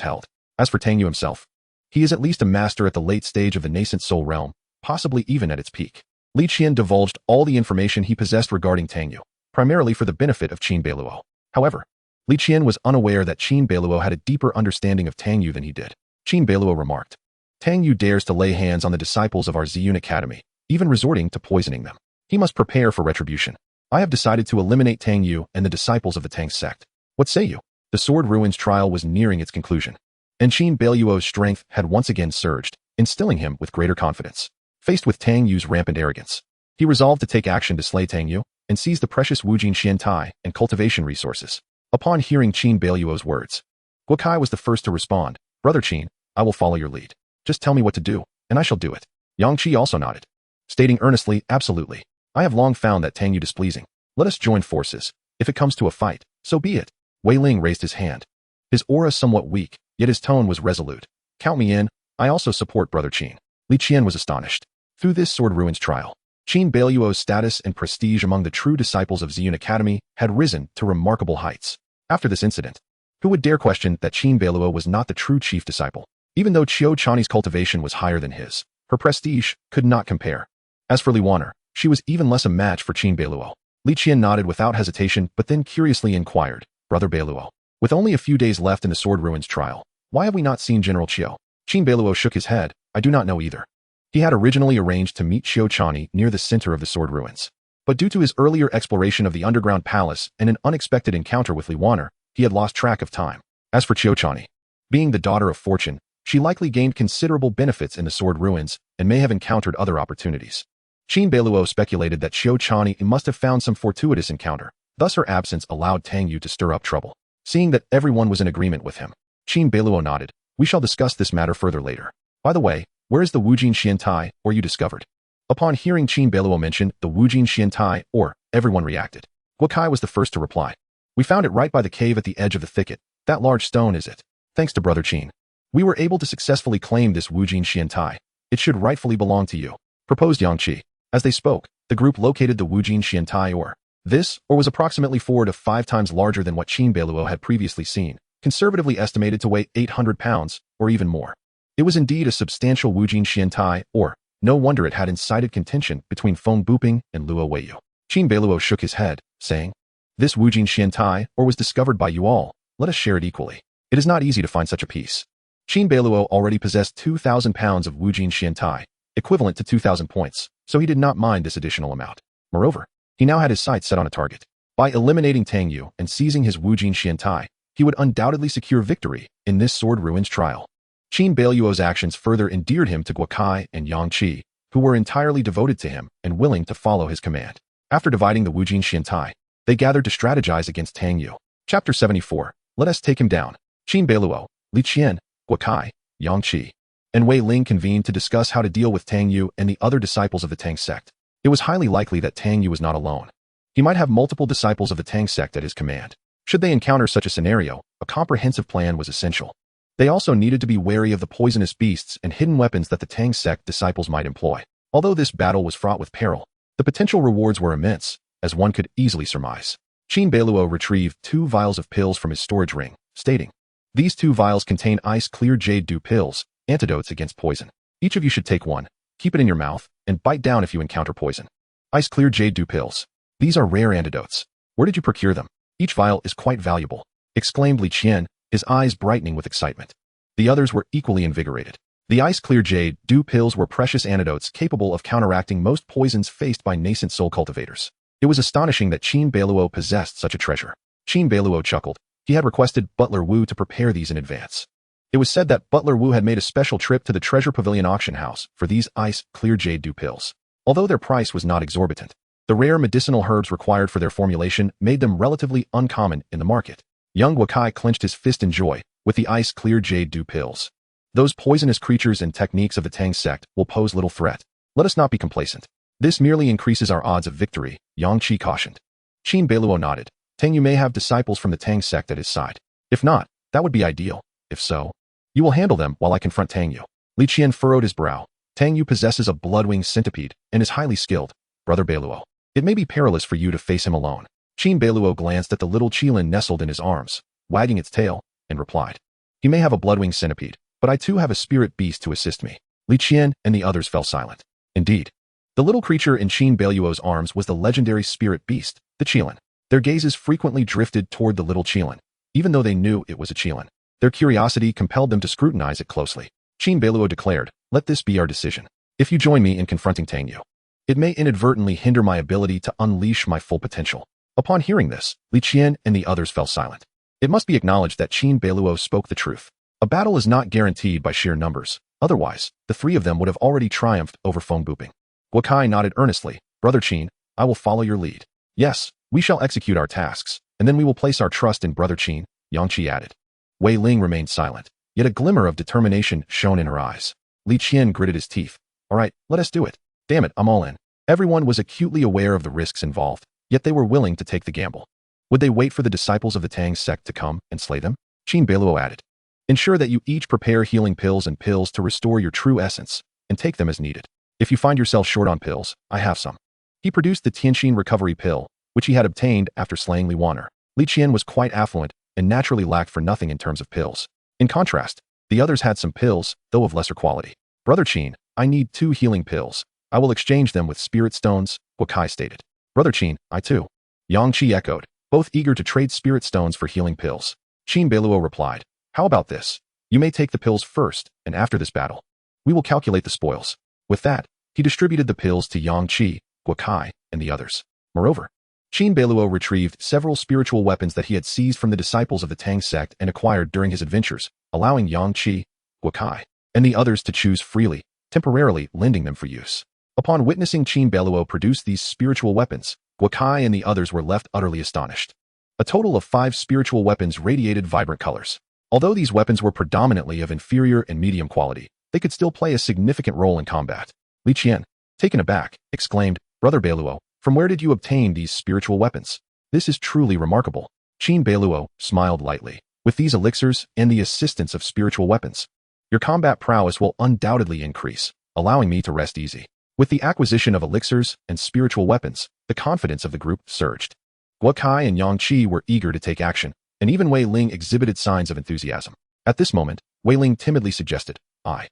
held. As for Tang Yu himself, he is at least a master at the late stage of the nascent soul realm, possibly even at its peak. Li Qian divulged all the information he possessed regarding Tang Yu, primarily for the benefit of Qin Beiluo. However, Li Qian was unaware that Qin Beiluo had a deeper understanding of Tang Yu than he did. Qin Beiluo remarked, Tang Yu dares to lay hands on the disciples of our Ziyun Academy, even resorting to poisoning them. He must prepare for retribution. I have decided to eliminate Tang Yu and the disciples of the Tang sect. What say you? The Sword Ruins trial was nearing its conclusion, and Qin Beiluo's strength had once again surged, instilling him with greater confidence. Faced with Tang Yu's rampant arrogance, he resolved to take action to slay Tang Yu and seize the precious Wujin Xiantai and cultivation resources. Upon hearing Qin Beiluo's words, Guokai was the first to respond. Brother Qin, I will follow your lead. Just tell me what to do, and I shall do it. Yang Qi also nodded, stating earnestly, absolutely. I have long found that Tang Yu displeasing. Let us join forces. If it comes to a fight, so be it. Wei Ling raised his hand. His aura somewhat weak, yet his tone was resolute. Count me in. I also support Brother Qin. Li Qian was astonished. Through this Sword Ruins trial, Qin Beiluo's status and prestige among the true disciples of Ziyun Academy had risen to remarkable heights. After this incident, who would dare question that Qin Beiluo was not the true chief disciple? Even though Qiu Chani's cultivation was higher than his, her prestige could not compare. As for Li Waner, she was even less a match for Qin Beiluo. Li Qian nodded without hesitation but then curiously inquired, Brother Beiluo, with only a few days left in the Sword Ruins trial, why have we not seen General Qiu? Qin Beiluo shook his head. I do not know either. He had originally arranged to meet Qiu Chani near the center of the Sword Ruins, but due to his earlier exploration of the underground palace and an unexpected encounter with Li Waner, he had lost track of time. As for Qiu Chani, being the daughter of fortune, she likely gained considerable benefits in the Sword Ruins and may have encountered other opportunities. Qin Beiluo speculated that Qiu Chani must have found some fortuitous encounter, thus her absence allowed Tang Yu to stir up trouble. Seeing that everyone was in agreement with him, Qin Beiluo nodded. We shall discuss this matter further later. By the way, where is the Wujin Xiantai, or you discovered? Upon hearing Qin Beiluo mention the Wujin Xiantai, or, everyone reacted. Guokai was the first to reply. We found it right by the cave at the edge of the thicket. That large stone is it. Thanks to Brother Qin, we were able to successfully claim this Wujin Xiantai. It should rightfully belong to you, proposed Yang Qi. As they spoke, the group located the Wujin Xiantai ore. This ore was approximately 4 to 5 times larger than what Qin Beiluo had previously seen, conservatively estimated to weigh 800 pounds, or even more. It was indeed a substantial Wujin Xiantai ore. No wonder it had incited contention between Feng Buping and Luo Weiyu. Qin Beiluo shook his head, saying, This Wujin Xiantai ore was discovered by you all. Let us share it equally. It is not easy to find such a piece. Qin Beiluo already possessed 2,000 pounds of Wujin Xiantai, equivalent to 2,000 points, so he did not mind this additional amount. Moreover, he now had his sights set on a target. By eliminating Tang Yu and seizing his Wujin Xiantai, he would undoubtedly secure victory in this Sword Ruins trial. Qin Beiluo's actions further endeared him to Guokai and Yang Qi, who were entirely devoted to him and willing to follow his command. After dividing the Wujin Xiantai, they gathered to strategize against Tang Yu. Chapter 74. Let us take him down. Qin Beiluo, Li Qian, Guokai, Yang Qi, and Wei Ling convened to discuss how to deal with Tang Yu and the other disciples of the Tang sect. It was highly likely that Tang Yu was not alone. He might have multiple disciples of the Tang sect at his command. Should they encounter such a scenario, a comprehensive plan was essential. They also needed to be wary of the poisonous beasts and hidden weapons that the Tang sect disciples might employ. Although this battle was fraught with peril, the potential rewards were immense, as one could easily surmise. Qin Beiluo retrieved 2 vials of pills from his storage ring, stating, These 2 vials contain ice-clear jade dew pills, antidotes against poison. Each of you should take one, keep it in your mouth, and bite down if you encounter poison. Ice-clear jade dew pills. These are rare antidotes. Where did you procure them? Each vial is quite valuable, exclaimed Li Qian, his eyes brightening with excitement. The others were equally invigorated. The ice-clear jade dew pills were precious antidotes capable of counteracting most poisons faced by nascent soul cultivators. It was astonishing that Qin Beiluo possessed such a treasure. Qin Beiluo chuckled. He had requested Butler Wu to prepare these in advance. It was said that Butler Wu had made a special trip to the Treasure Pavilion auction house for these ice-clear jade dew pills. Although their price was not exorbitant, the rare medicinal herbs required for their formulation made them relatively uncommon in the market. Young Wakai clenched his fist in joy with the ice-clear jade dew pills. Those poisonous creatures and techniques of the Tang sect will pose little threat. Let us not be complacent. This merely increases our odds of victory, Yang Qi cautioned. Qin Beiluo nodded. Tang Yu may have disciples from the Tang sect at his side. If not, that would be ideal. If so, you will handle them while I confront Tang Yu. Li Qian furrowed his brow. Tang Yu possesses a blood-winged centipede and is highly skilled, Brother Beiluo. It may be perilous for you to face him alone. Qin Beiluo glanced at the little Qilin nestled in his arms, wagging its tail, and replied. He may have a blood-winged centipede, but I too have a spirit beast to assist me. Li Qian and the others fell silent. Indeed, the little creature in Qin Beiluo's arms was the legendary spirit beast, the Qilin. Their gazes frequently drifted toward the little Qilin, even though they knew it was a Qilin. Their curiosity compelled them to scrutinize it closely. Qin Beiluo declared, let this be our decision. If you join me in confronting Tang Yu, it may inadvertently hinder my ability to unleash my full potential. Upon hearing this, Li Qian and the others fell silent. It must be acknowledged that Qin Beiluo spoke the truth. A battle is not guaranteed by sheer numbers. Otherwise, the three of them would have already triumphed over Feng Buping. Guokai nodded earnestly. Brother Qin, I will follow your lead. Yes, we shall execute our tasks, and then we will place our trust in Brother Qin, Yang Qi added. Wei Ling remained silent, yet a glimmer of determination shone in her eyes. Li Qian gritted his teeth. All right, let us do it. Damn it, I'm all in. Everyone was acutely aware of the risks involved, yet they were willing to take the gamble. Would they wait for the disciples of the Tang sect to come and slay them? Qin Beiluo added. Ensure that you each prepare healing pills and pills to restore your true essence, and take them as needed. If you find yourself short on pills, I have some. He produced the Tianxin recovery pill, which he had obtained after slaying Li Waner. Li Qian was quite affluent and naturally lacked for nothing in terms of pills. In contrast, the others had some pills, though of lesser quality. Brother Qin, I need 2 healing pills. I will exchange them with spirit stones, Guokai stated. Brother Qin, I too. Yang Qi echoed, both eager to trade spirit stones for healing pills. Qin Beiluo replied, how about this? You may take the pills first, and after this battle, we will calculate the spoils. With that, he distributed the pills to Yang Qi, Guokai, and the others. Moreover, Qin Beiluo retrieved several spiritual weapons that he had seized from the disciples of the Tang sect and acquired during his adventures, allowing Yang Qi, Guokai, and the others to choose freely, temporarily lending them for use. Upon witnessing Qin Beiluo produce these spiritual weapons, Guokai and the others were left utterly astonished. A total of 5 spiritual weapons radiated vibrant colors. Although these weapons were predominantly of inferior and medium quality, they could still play a significant role in combat. Li Qian, taken aback, exclaimed, Brother Beiluo, from where did you obtain these spiritual weapons? This is truly remarkable. Qin Beiluo smiled lightly. With these elixirs and the assistance of spiritual weapons, your combat prowess will undoubtedly increase, allowing me to rest easy. With the acquisition of elixirs and spiritual weapons, the confidence of the group surged. Guokai and Yang Qi were eager to take action, and even Wei Ling exhibited signs of enthusiasm. At this moment, Wei Ling timidly suggested, I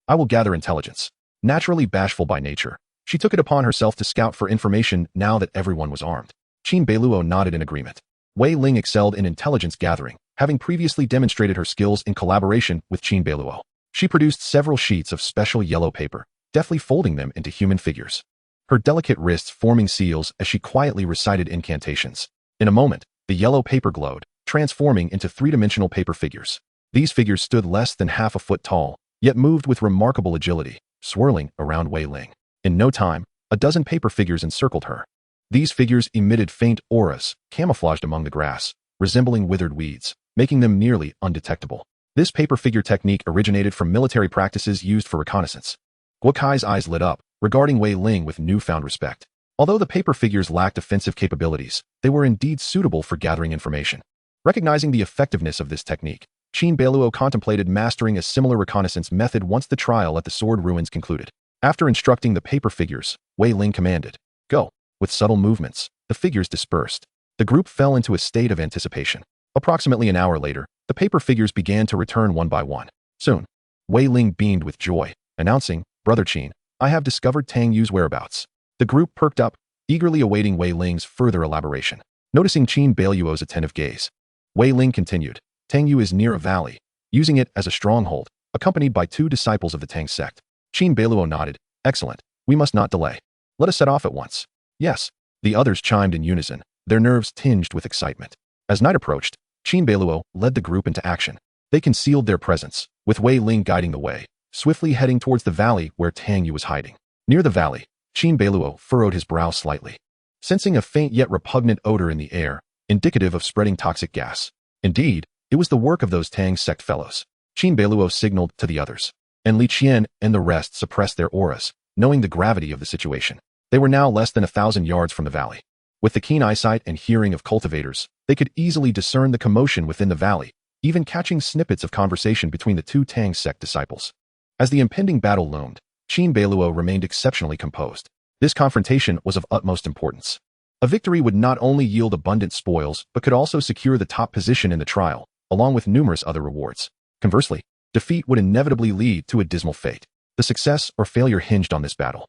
will gather intelligence. Naturally bashful by nature, she took it upon herself to scout for information now that everyone was armed. Qin Beiluo nodded in agreement. Wei Ling excelled in intelligence gathering, having previously demonstrated her skills in collaboration with Qin Beiluo. She produced several sheets of special yellow paper, deftly folding them into human figures. Her delicate wrists forming seals as she quietly recited incantations. In a moment, the yellow paper glowed, transforming into 3-dimensional paper figures. These figures stood less than half a foot tall, yet moved with remarkable agility, swirling around Wei Ling. In no time, a dozen paper figures encircled her. These figures emitted faint auras, camouflaged among the grass, resembling withered weeds, making them nearly undetectable. This paper figure technique originated from military practices used for reconnaissance. Guokai's eyes lit up, regarding Wei Ling with newfound respect. Although the paper figures lacked offensive capabilities, they were indeed suitable for gathering information. Recognizing the effectiveness of this technique, Qin Beiluo contemplated mastering a similar reconnaissance method once the trial at the sword ruins concluded. After instructing the paper figures, Wei Ling commanded, "Go." With subtle movements, the figures dispersed. The group fell into a state of anticipation. Approximately an hour later, the paper figures began to return one by one. Soon, Wei Ling beamed with joy, announcing, "Brother Qin, I have discovered Tang Yu's whereabouts." The group perked up, eagerly awaiting Wei Ling's further elaboration. Noticing Qin Beiluo's attentive gaze, Wei Ling continued, "Tang Yu is near a valley. Using it as a stronghold, accompanied by 2 disciples of the Tang sect. Qin Beiluo nodded. Excellent. We must not delay. Let us set off at once. Yes. The others chimed in unison, their nerves tinged with excitement. As night approached, Qin Beiluo led the group into action. They concealed their presence, with Wei Ling guiding the way, swiftly heading towards the valley where Tang Yu was hiding. Near the valley, Qin Beiluo furrowed his brow slightly, sensing a faint yet repugnant odor in the air, indicative of spreading toxic gas. Indeed, it was the work of those Tang sect fellows. Qin Beiluo signaled to the others, and Li Qian and the rest suppressed their auras, knowing the gravity of the situation. They were now less than 1,000 yards from the valley. With the keen eyesight and hearing of cultivators, they could easily discern the commotion within the valley, even catching snippets of conversation between the 2 Tang sect disciples. As the impending battle loomed, Qin Beiluo remained exceptionally composed. This confrontation was of utmost importance. A victory would not only yield abundant spoils, but could also secure the top position in the trial, along with numerous other rewards. Conversely, defeat would inevitably lead to a dismal fate. The success or failure hinged on this battle.